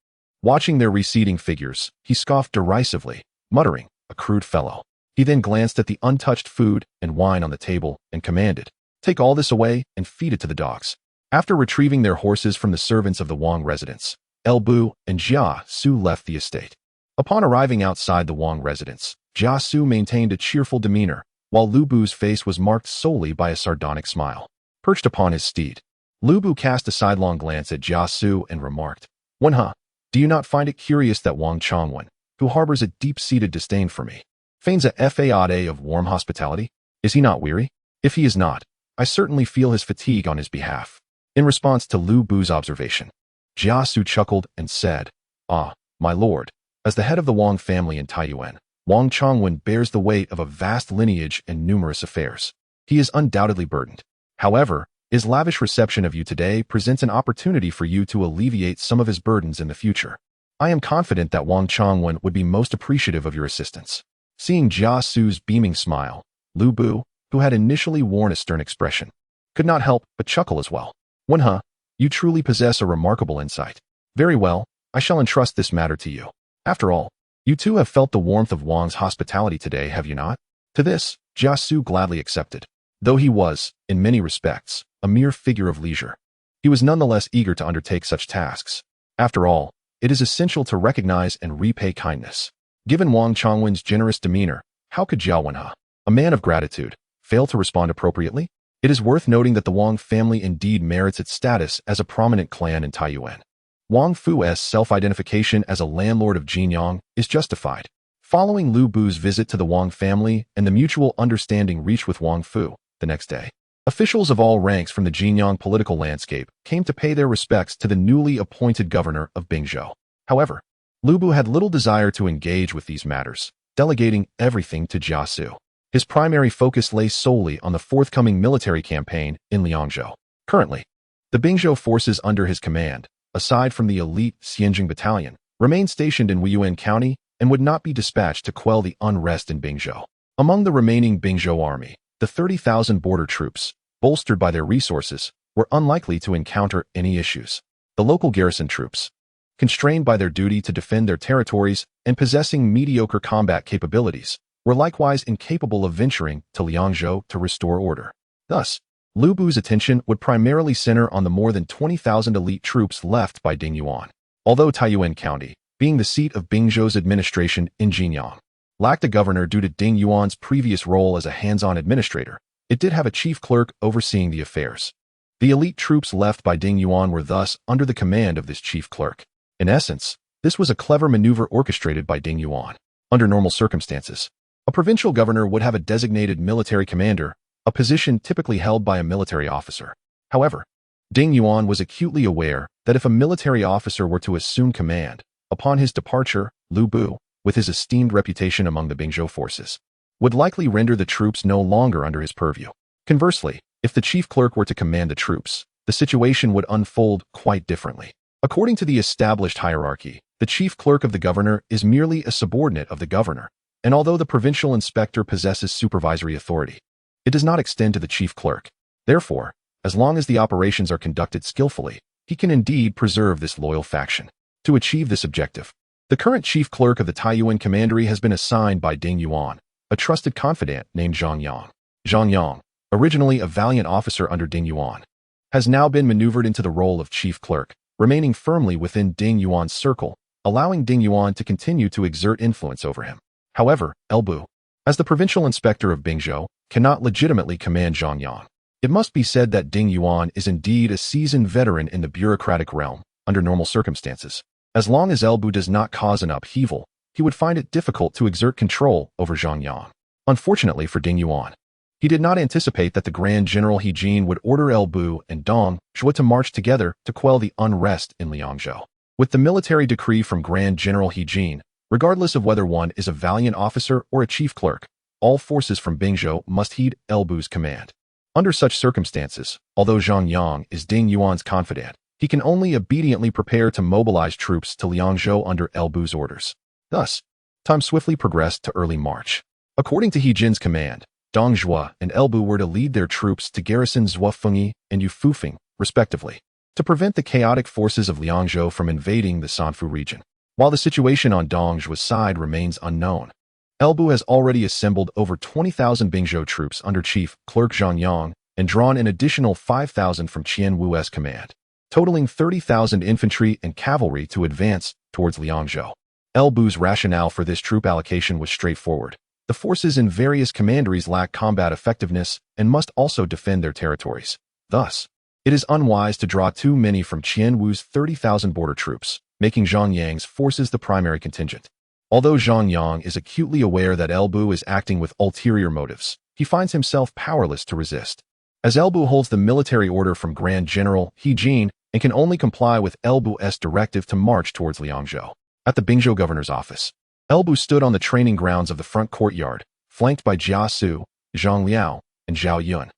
Watching their receding figures, he scoffed derisively, muttering, "A crude fellow." He then glanced at the untouched food and wine on the table and commanded, "Take all this away and feed it to the dogs." After retrieving their horses from the servants of the Wang residence, Elbu and Jia Xu left the estate. Upon arriving outside the Wang residence, Jia Xu maintained a cheerful demeanor, while Lu Bu's face was marked solely by a sardonic smile. Perched upon his steed, Lu Bu cast a sidelong glance at Jia Xu and remarked, "Wenhe, do you not find it curious that Wang Changwen, who harbors a deep-seated disdain for me, feigns a facade of warm hospitality? Is he not weary? If he is not, I certainly feel his fatigue on his behalf." In response to Lu Bu's observation, Jia Xu chuckled and said, "Ah, my lord, as the head of the Wang family in Taiyuan, Wang Changwen bears the weight of a vast lineage and numerous affairs. He is undoubtedly burdened. However, his lavish reception of you today presents an opportunity for you to alleviate some of his burdens in the future. I am confident that Wang Changwen would be most appreciative of your assistance." Seeing Jia Xu's beaming smile, Lu Bu, who had initially worn a stern expression, could not help but chuckle as well. "Wenhe, you truly possess a remarkable insight. Very well, I shall entrust this matter to you. After all, you too have felt the warmth of Wang's hospitality today, have you not?" To this, Jia Xu gladly accepted. Though he was, in many respects, a mere figure of leisure, he was nonetheless eager to undertake such tasks. After all, it is essential to recognize and repay kindness. Given Wang Changwen's generous demeanor, how could Jia Wenhe, a man of gratitude, fail to respond appropriately? It is worth noting that the Wang family indeed merits its status as a prominent clan in Taiyuan. Huang Fu's self-identification as a landlord of Jinyang is justified. Following Lu Bu's visit to the Wang family and the mutual understanding reached with Huang Fu, the next day, officials of all ranks from the Jinyang political landscape came to pay their respects to the newly appointed governor of Bingzhou. However, Lu Bu had little desire to engage with these matters, delegating everything to Jia Xu. His primary focus lay solely on the forthcoming military campaign in Liangzhou. Currently, the Bingzhou forces under his command, aside from the elite Xianjing battalion, remain stationed in Wuyuan County and would not be dispatched to quell the unrest in Bingzhou. Among the remaining Bingzhou army, the 30,000 border troops, bolstered by their resources, were unlikely to encounter any issues. The local garrison troops, constrained by their duty to defend their territories and possessing mediocre combat capabilities, were likewise incapable of venturing to Liangzhou to restore order. Thus, Lu Bu's attention would primarily center on the more than 20,000 elite troops left by Dingyuan. Although Taiyuan County, being the seat of Bingzhou's administration in Jinyang, lacked a governor due to Ding Yuan's previous role as a hands-on administrator, it did have a chief clerk overseeing the affairs. The elite troops left by Ding Yuan were thus under the command of this chief clerk. In essence, this was a clever maneuver orchestrated by Ding Yuan. Under normal circumstances, a provincial governor would have a designated military commander, a position typically held by a military officer. However, Ding Yuan was acutely aware that if a military officer were to assume command, upon his departure, Lu Bu, with his esteemed reputation among the Bingzhou forces, would likely render the troops no longer under his purview. Conversely, if the chief clerk were to command the troops, the situation would unfold quite differently. According to the established hierarchy, the chief clerk of the governor is merely a subordinate of the governor, and although the provincial inspector possesses supervisory authority, it does not extend to the chief clerk. Therefore, as long as the operations are conducted skillfully, he can indeed preserve this loyal faction. To achieve this objective, the current chief clerk of the Taiyuan commandery has been assigned by Ding Yuan, a trusted confidant named Zhang Yang. Zhang Yang, originally a valiant officer under Ding Yuan, has now been maneuvered into the role of chief clerk, remaining firmly within Ding Yuan's circle, allowing Ding Yuan to continue to exert influence over him. However, Elbu, as the provincial inspector of Bingzhou, cannot legitimately command Zhang Yang. It must be said that Ding Yuan is indeed a seasoned veteran in the bureaucratic realm, under normal circumstances. As long as Elbu does not cause an upheaval, he would find it difficult to exert control over Zhang Yang. Unfortunately for Ding Yuan, he did not anticipate that the Grand General He Lian would order Elbu and Dong Zhuo to march together to quell the unrest in Liangzhou. With the military decree from Grand General He Lian, regardless of whether one is a valiant officer or a chief clerk, all forces from Bingzhou must heed Elbu's command. Under such circumstances, although Zhang Yang is Ding Yuan's confidant, he can only obediently prepare to mobilize troops to Liangzhou under Elbu's orders. Thus, time swiftly progressed to early March. According to He Lian's command, Dong Zhuo and Elbu were to lead their troops to garrison Zhuofengyi and Yufufeng, respectively, to prevent the chaotic forces of Liangzhou from invading the Sanfu region. While the situation on Dong Zhuo's side remains unknown, Elbu has already assembled over 20,000 Bingzhou troops under Chief Clerk Zhang Yang and drawn an additional 5,000 from Qian Wu's command, totaling 30,000 infantry and cavalry to advance towards Liangzhou. Elbu's rationale for this troop allocation was straightforward. The forces in various commanderies lack combat effectiveness and must also defend their territories. Thus, it is unwise to draw too many from Qian Wu's 30,000 border troops, making Zhang Yang's forces the primary contingent. Although Zhang Yang is acutely aware that Elbu is acting with ulterior motives, he finds himself powerless to resist. As Elbu holds the military order from Grand General He Lian and can only comply with Elbu's directive to march towards Liangzhou. At the Bingzhou governor's office, Elbu stood on the training grounds of the front courtyard, flanked by Jia Xu, Zhang Liao, and Zhao Yun,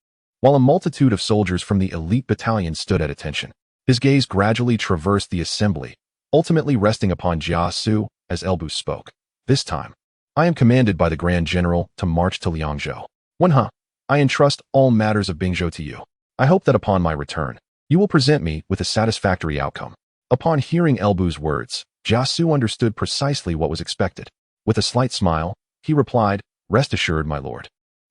while a multitude of soldiers from the elite battalion stood at attention. His gaze gradually traversed the assembly, ultimately resting upon Jia Xu as Elbu spoke. This time, I am commanded by the Grand General to march to Liangzhou. Wenhe, I entrust all matters of Bingzhou to you. I hope that upon my return, you will present me with a satisfactory outcome. Upon hearing Elbu's words, Jia Xu understood precisely what was expected. With a slight smile, he replied, "Rest assured, my lord.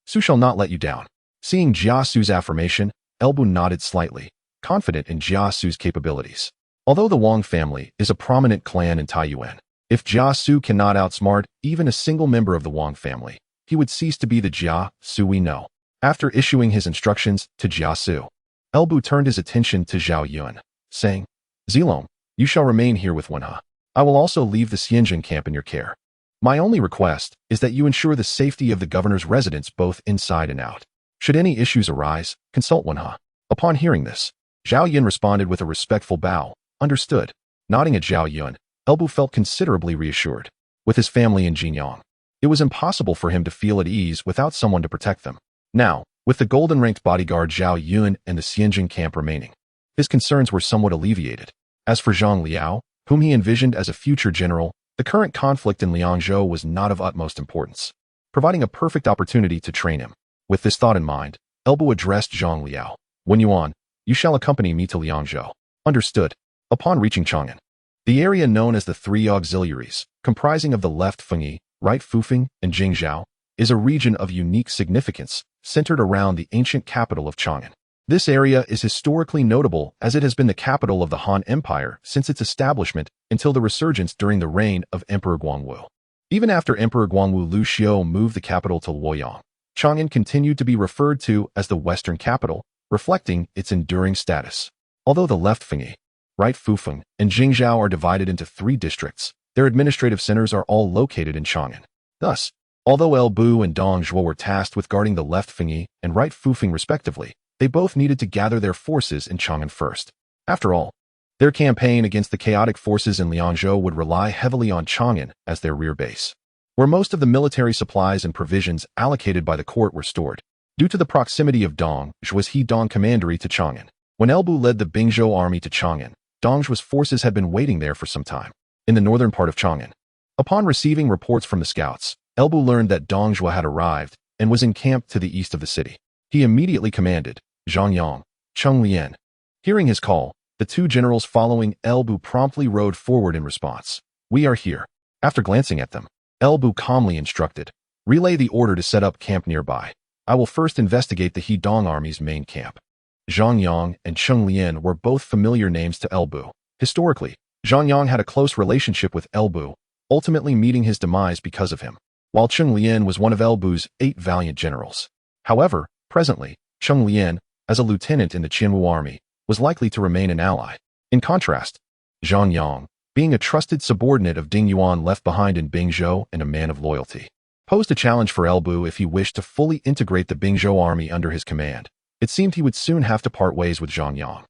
Xu shall not let you down." Seeing Jia Xu's affirmation, Elbu nodded slightly, confident in Jia Xu's capabilities. Although the Wang family is a prominent clan in Taiyuan, if Jia Xu cannot outsmart even a single member of the Wang family, he would cease to be the Jia Xu we know. After issuing his instructions to Jia Xu, Elbu turned his attention to Zhao Yun, saying, "Zilong, you shall remain here with Wenhe. I will also leave the Xianzhen camp in your care. My only request is that you ensure the safety of the governor's residence both inside and out. Should any issues arise, consult Wenhe." Upon hearing this, Zhao Yun responded with a respectful bow. Understood. Nodding at Zhao Yun, Elbu felt considerably reassured. With his family in Jinyang, it was impossible for him to feel at ease without someone to protect them. Now, with the golden-ranked bodyguard Zhao Yun and the Xianzhen camp remaining, his concerns were somewhat alleviated. As for Zhang Liao, whom he envisioned as a future general, the current conflict in Liangzhou was not of utmost importance, providing a perfect opportunity to train him. With this thought in mind, Elbu addressed Zhang Liao. "Wuyuan, you shall accompany me to Liangzhou." Understood. Upon reaching Chang'an, the area known as the Three Auxiliaries, comprising of the left Fengyi, right Fufeng, and Jeang Xiao, is a region of unique significance centered around the ancient capital of Chang'an. This area is historically notable as it has been the capital of the Han Empire since its establishment until the resurgence during the reign of Emperor Guangwu. Even after Emperor Guangwu Lu Xiu moved the capital to Luoyang, Chang'an continued to be referred to as the Western capital, reflecting its enduring status. Although the left Fengyi, right Fufeng, and Jeang Xiao are divided into 3 districts, their administrative centers are all located in Chang'an. Thus, although Elbu and Dong Zhuo were tasked with guarding the left Fengyi and right Fufeng respectively, they both needed to gather their forces in Chang'an first. After all, their campaign against the chaotic forces in Liangzhou would rely heavily on Chang'an as their rear base, where most of the military supplies and provisions allocated by the court were stored. Due to the proximity of Dong Zhuo's He-Dong commandery to Chang'an, when Elbu led the Bingzhou army to Chang'an, Dong Zhuo's forces had been waiting there for some time, in the northern part of Chang'an. Upon receiving reports from the scouts, Elbu learned that Dong Zhuo had arrived and was encamped to the east of the city. He immediately commanded Zhang Yang, Cheng Lian. Hearing his call, the 2 generals following Elbu promptly rode forward in response. "We are here." After glancing at them, Elbu calmly instructed, "Relay the order to set up camp nearby. I will first investigate the He-Dong army's main camp." Zhang Yang and Cheng Lian were both familiar names to Elbu. Historically, Zhang Yang had a close relationship with Elbu, ultimately meeting his demise because of him, while He Lian was one of Elbu's 8 valiant generals. However, presently, He Lian, as a lieutenant in the Qianwu army, was likely to remain an ally. In contrast, Zhang Yang, being a trusted subordinate of Ding Yuan left behind in Bingzhou and a man of loyalty, posed a challenge for Elbu if he wished to fully integrate the Bingzhou army under his command. It seemed he would soon have to part ways with Zhang Yang.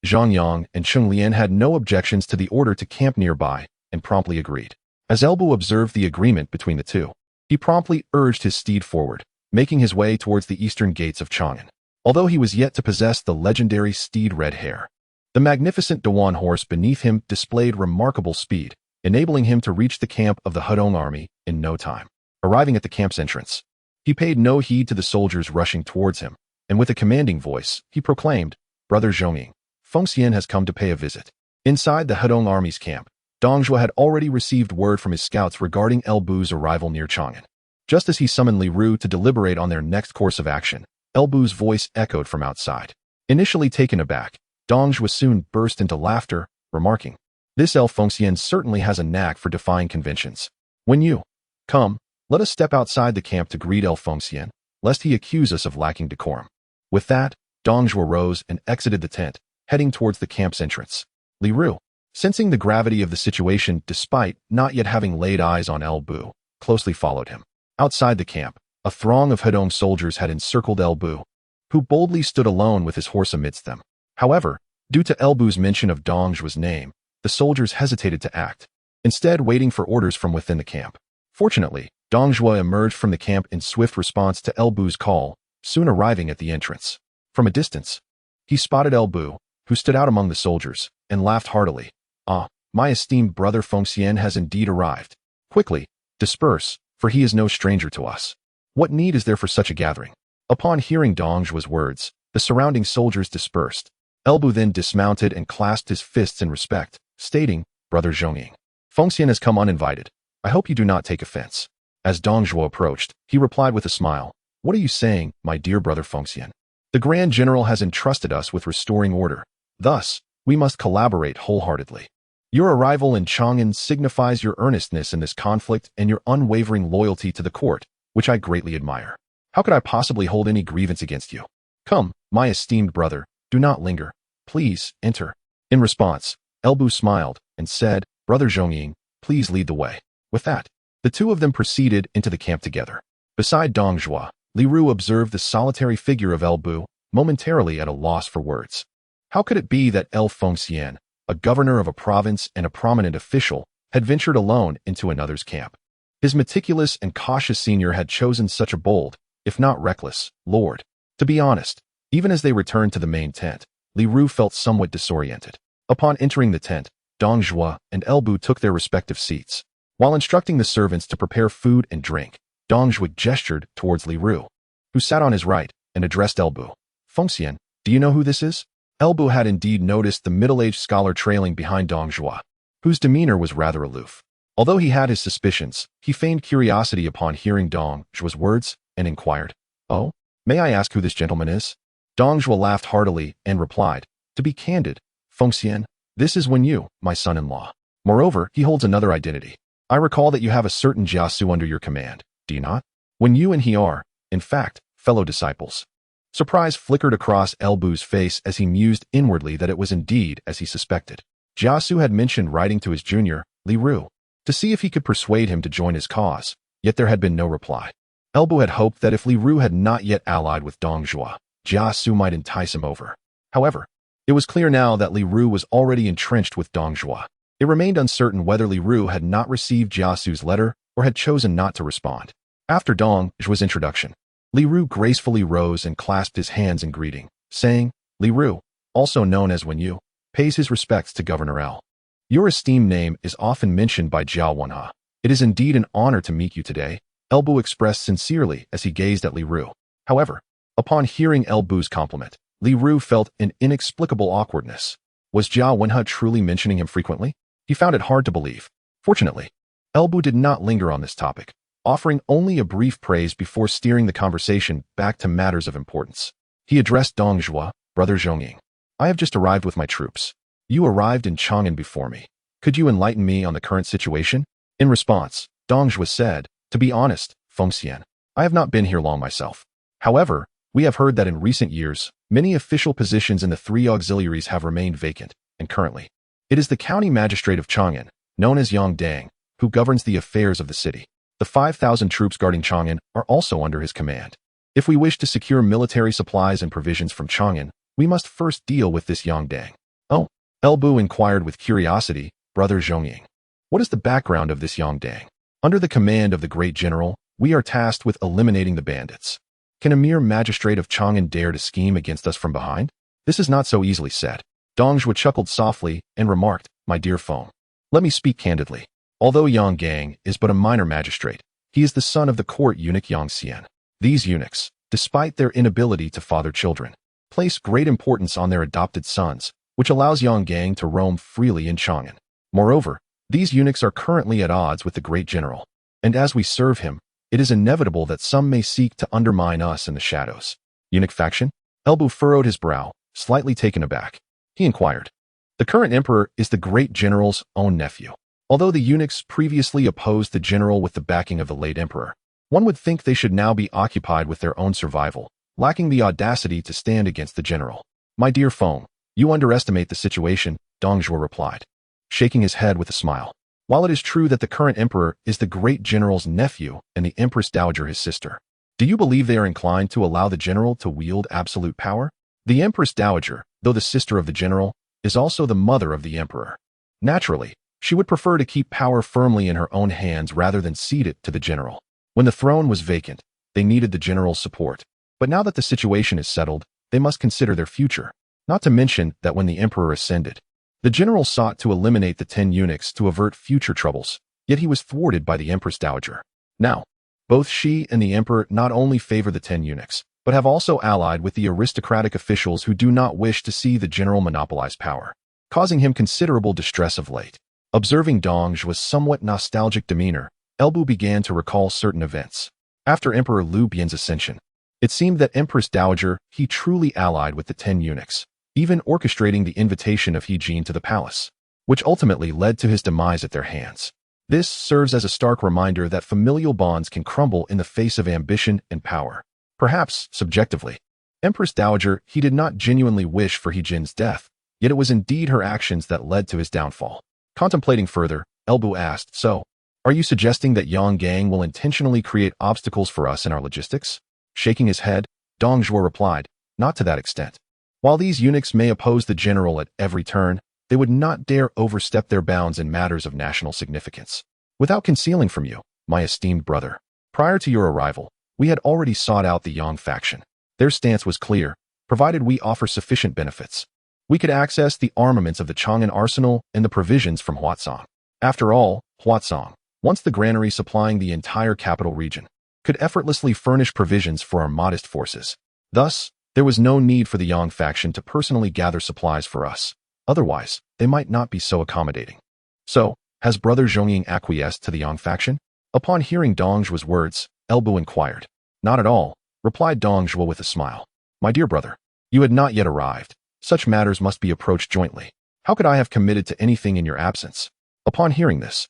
Zhang Yang and He Lian had no objections to the order to camp nearby and promptly agreed. As Elbu observed the agreement between the two, he promptly urged his steed forward, making his way towards the eastern gates of Chang'an. Although he was yet to possess the legendary steed Red Hair, the magnificent Dewan horse beneath him displayed remarkable speed, enabling him to reach the camp of the Hedong army in no time. Arriving at the camp's entrance, he paid no heed to the soldiers rushing towards him, and with a commanding voice, he proclaimed, "Brother Zhongying, Fengxian has come to pay a visit." Inside the Hedong army's camp, Dong Zhuo had already received word from his scouts regarding Elbu's arrival near Chang'an. Just as he summoned Li Ru to deliberate on their next course of action, Elbu's voice echoed from outside. Initially taken aback, Dong Zhuo soon burst into laughter, remarking, "This elf Fengxian certainly has a knack for defying conventions. When you come, let us step outside the camp to greet elf Fengxian, lest he accuse us of lacking decorum." With that, Dong Zhuo rose and exited the tent, heading towards the camp's entrance. Li Ru, sensing the gravity of the situation despite not yet having laid eyes on Elbu, closely followed him. Outside the camp, a throng of Hedong soldiers had encircled Elbu, who boldly stood alone with his horse amidst them. However, due to Elbu's mention of Dong Zhuo's name, the soldiers hesitated to act, instead waiting for orders from within the camp. Fortunately, Dong Zhuo emerged from the camp in swift response to Elbu's call, soon arriving at the entrance. From a distance, he spotted Elbu, who stood out among the soldiers, and laughed heartily. "Ah, my esteemed brother Fengxian has indeed arrived. Quickly, disperse, for he is no stranger to us. What need is there for such a gathering?" Upon hearing Dong Zhuo's words, the surrounding soldiers dispersed. Elbu then dismounted and clasped his fists in respect, stating, "Brother Zhongying, Fengxian has come uninvited. I hope you do not take offense." As Dong Zhuo approached, he replied with a smile, "What are you saying, my dear brother Fengxian? The Grand General has entrusted us with restoring order. Thus, we must collaborate wholeheartedly. Your arrival in Chang'an signifies your earnestness in this conflict and your unwavering loyalty to the court, which I greatly admire. How could I possibly hold any grievance against you? Come, my esteemed brother, do not linger. Please, enter." In response, Elbu smiled and said, "Brother Zhongying, please lead the way." With that, the two of them proceeded into the camp together. Beside Dong Zhuo, Li Ru observed the solitary figure of Elbu, momentarily at a loss for words. How could it be that elf Fengxian, a governor of a province and a prominent official, had ventured alone into another's camp? His meticulous and cautious senior had chosen such a bold, if not reckless, lord. To be honest, even as they returned to the main tent, Li Ru felt somewhat disoriented. Upon entering the tent, Dong Zhuo and Elbu took their respective seats. While instructing the servants to prepare food and drink, Dong Zhuo gestured towards Li Ru, who sat on his right, and addressed Elbu. "Fengxian, do you know who this is?" Elbu had indeed noticed the middle-aged scholar trailing behind Dong Zhuo, whose demeanor was rather aloof. Although he had his suspicions, he feigned curiosity upon hearing Dong Zhuo's words and inquired, "Oh, may I ask who this gentleman is?" Dong Zhuo laughed heartily and replied, "To be candid, Fengxian, this is Wuyuan, my son-in-law. Moreover, he holds another identity. I recall that you have a certain Jia Xu under your command, do you not? When you and he are, in fact, fellow disciples." Surprise flickered across Elbu's face as he mused inwardly that it was indeed as he suspected. Jia Xu had mentioned writing to his junior, Li Ru, to see if he could persuade him to join his cause, yet there had been no reply. Elbu had hoped that if Li Ru had not yet allied with Dong Zhuo, Jia Xu might entice him over. However, it was clear now that Li Ru was already entrenched with Dong Zhuo. It remained uncertain whether Li Ru had not received Jia Xu's letter or had chosen not to respond. After Dong Zhuo's introduction, Li Ru gracefully rose and clasped his hands in greeting, saying, "Li Ru, also known as Wuyuan, pays his respects to Governor L. Your esteemed name is often mentioned by Jiao Wenhe. It is indeed an honor to meet you today," Elbu expressed sincerely as he gazed at Li Ru. However, upon hearing Elbu's compliment, Li Ru felt an inexplicable awkwardness. Was Jiao Wenhe truly mentioning him frequently? He found it hard to believe. Fortunately, Elbu did not linger on this topic, offering only a brief praise before steering the conversation back to matters of importance. He addressed Dong Zhuo, "Brother Zhongying, I have just arrived with my troops. You arrived in Chang'an before me. Could you enlighten me on the current situation? In response, Dong Zhuo said, to be honest, Feng Xian, I have not been here long myself. However, we have heard that in recent years, many official positions in the three auxiliaries have remained vacant, and currently, it is the county magistrate of Chang'an, known as Yang Dang, who governs the affairs of the city. The 5,000 troops guarding Chang'an are also under his command. If we wish to secure military supplies and provisions from Chang'an, we must first deal with this Yang Dang. Oh, Elbu inquired with curiosity, Brother Zhongying. What is the background of this Yang Dang? Under the command of the great general, we are tasked with eliminating the bandits. Can a mere magistrate of Chang'an dare to scheme against us from behind? This is not so easily said. Dong Zhuo chuckled softly and remarked, my dear Feng, let me speak candidly. Although Yang Gang is but a minor magistrate, he is the son of the court eunuch Yang Xian. These eunuchs, despite their inability to father children, place great importance on their adopted sons, which allows Yang Gang to roam freely in Chang'an. Moreover, these eunuchs are currently at odds with the great general, and as we serve him, it is inevitable that some may seek to undermine us in the shadows. Eunuch faction? Elbu furrowed his brow, slightly taken aback. He inquired. The current emperor is the great general's own nephew. Although the eunuchs previously opposed the general with the backing of the late emperor, one would think they should now be occupied with their own survival, lacking the audacity to stand against the general. My dear Feng, you underestimate the situation, Dong Zhuo replied, shaking his head with a smile. While it is true that the current emperor is the great general's nephew and the empress dowager his sister, do you believe they are inclined to allow the general to wield absolute power? The empress dowager, though the sister of the general, is also the mother of the emperor. Naturally, she would prefer to keep power firmly in her own hands rather than cede it to the general. When the throne was vacant, they needed the general's support. But now that the situation is settled, they must consider their future. Not to mention that when the emperor ascended, the general sought to eliminate the 10 eunuchs to avert future troubles, yet he was thwarted by the empress dowager. Now, both she and the emperor not only favor the 10 eunuchs, but have also allied with the aristocratic officials who do not wish to see the general monopolize power, causing him considerable distress of late. Observing Dong Zhuo's somewhat nostalgic demeanor, Elbu began to recall certain events. After Emperor Liu Bian's ascension, it seemed that Empress Dowager he truly allied with the 10 eunuchs, even orchestrating the invitation of He Lian to the palace, which ultimately led to his demise at their hands. This serves as a stark reminder that familial bonds can crumble in the face of ambition and power. Perhaps, subjectively, Empress Dowager he did not genuinely wish for He Lian's death, yet it was indeed her actions that led to his downfall. Contemplating further, Elbu asked, so, are you suggesting that Yang Gang will intentionally create obstacles for us in our logistics? Shaking his head, Dong Zhuo replied, not to that extent. While these eunuchs may oppose the general at every turn, they would not dare overstep their bounds in matters of national significance. Without concealing from you, my esteemed brother, prior to your arrival, we had already sought out the Yang faction. Their stance was clear, provided we offer sufficient benefits. We could access the armaments of the Chang'an arsenal and the provisions from Huatsong. After all, Huatsong, once the granary supplying the entire capital region, could effortlessly furnish provisions for our modest forces. Thus, there was no need for the Yang faction to personally gather supplies for us. Otherwise, they might not be so accommodating. So, has Brother Zhongying acquiesced to the Yang faction? Upon hearing Dong Zhuo's words, Elbu inquired. Not at all, replied Dong Zhuo with a smile. My dear brother, you had not yet arrived. Such matters must be approached jointly. How could I have committed to anything in your absence? Upon hearing this,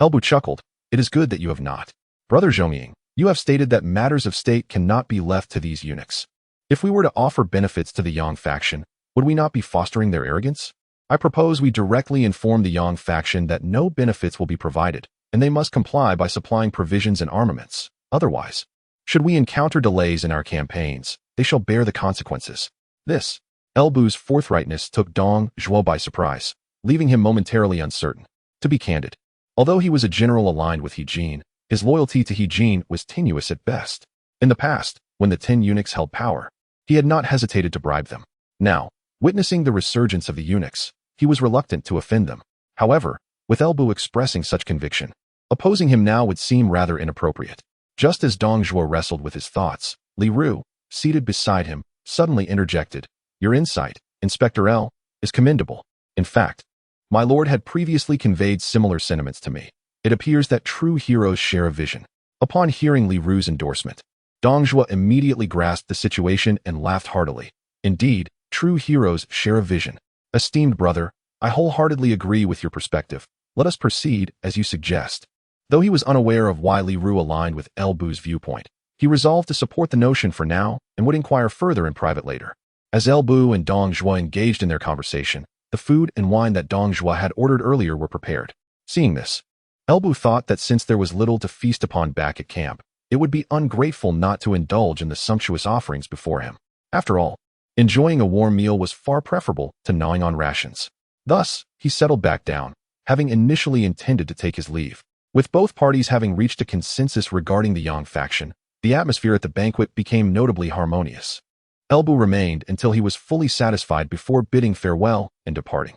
Elbu chuckled. It is good that you have not. Brother Zhongying, you have stated that matters of state cannot be left to these eunuchs. If we were to offer benefits to the Yang faction, would we not be fostering their arrogance? I propose we directly inform the Yang faction that no benefits will be provided, and they must comply by supplying provisions and armaments. Otherwise, should we encounter delays in our campaigns, they shall bear the consequences. This, Elbu's forthrightness took Dong Zhuo by surprise, leaving him momentarily uncertain. To be candid, although he was a general aligned with He Lian, his loyalty to He Lian was tenuous at best. In the past, when the 10 eunuchs held power, he had not hesitated to bribe them. Now, witnessing the resurgence of the eunuchs, he was reluctant to offend them. However, with Elbu expressing such conviction, opposing him now would seem rather inappropriate. Just as Dong Zhuo wrestled with his thoughts, Li Ru, seated beside him, suddenly interjected, your insight, Inspector L, is commendable. In fact, my lord had previously conveyed similar sentiments to me. It appears that true heroes share a vision. Upon hearing Li Ru's endorsement, Dong Zhuo immediately grasped the situation and laughed heartily. Indeed, true heroes share a vision. Esteemed brother, I wholeheartedly agree with your perspective. Let us proceed as you suggest. Though he was unaware of why Li Ru aligned with Elbu's viewpoint, he resolved to support the notion for now and would inquire further in private later. As Elbu and Dong Zhuo engaged in their conversation, the food and wine that Dong Zhuo had ordered earlier were prepared. Seeing this, Elbu thought that since there was little to feast upon back at camp, it would be ungrateful not to indulge in the sumptuous offerings before him. After all, enjoying a warm meal was far preferable to gnawing on rations. Thus, he settled back down, having initially intended to take his leave. With both parties having reached a consensus regarding the Yang faction, the atmosphere at the banquet became notably harmonious. Elbu remained until he was fully satisfied before bidding farewell and departing.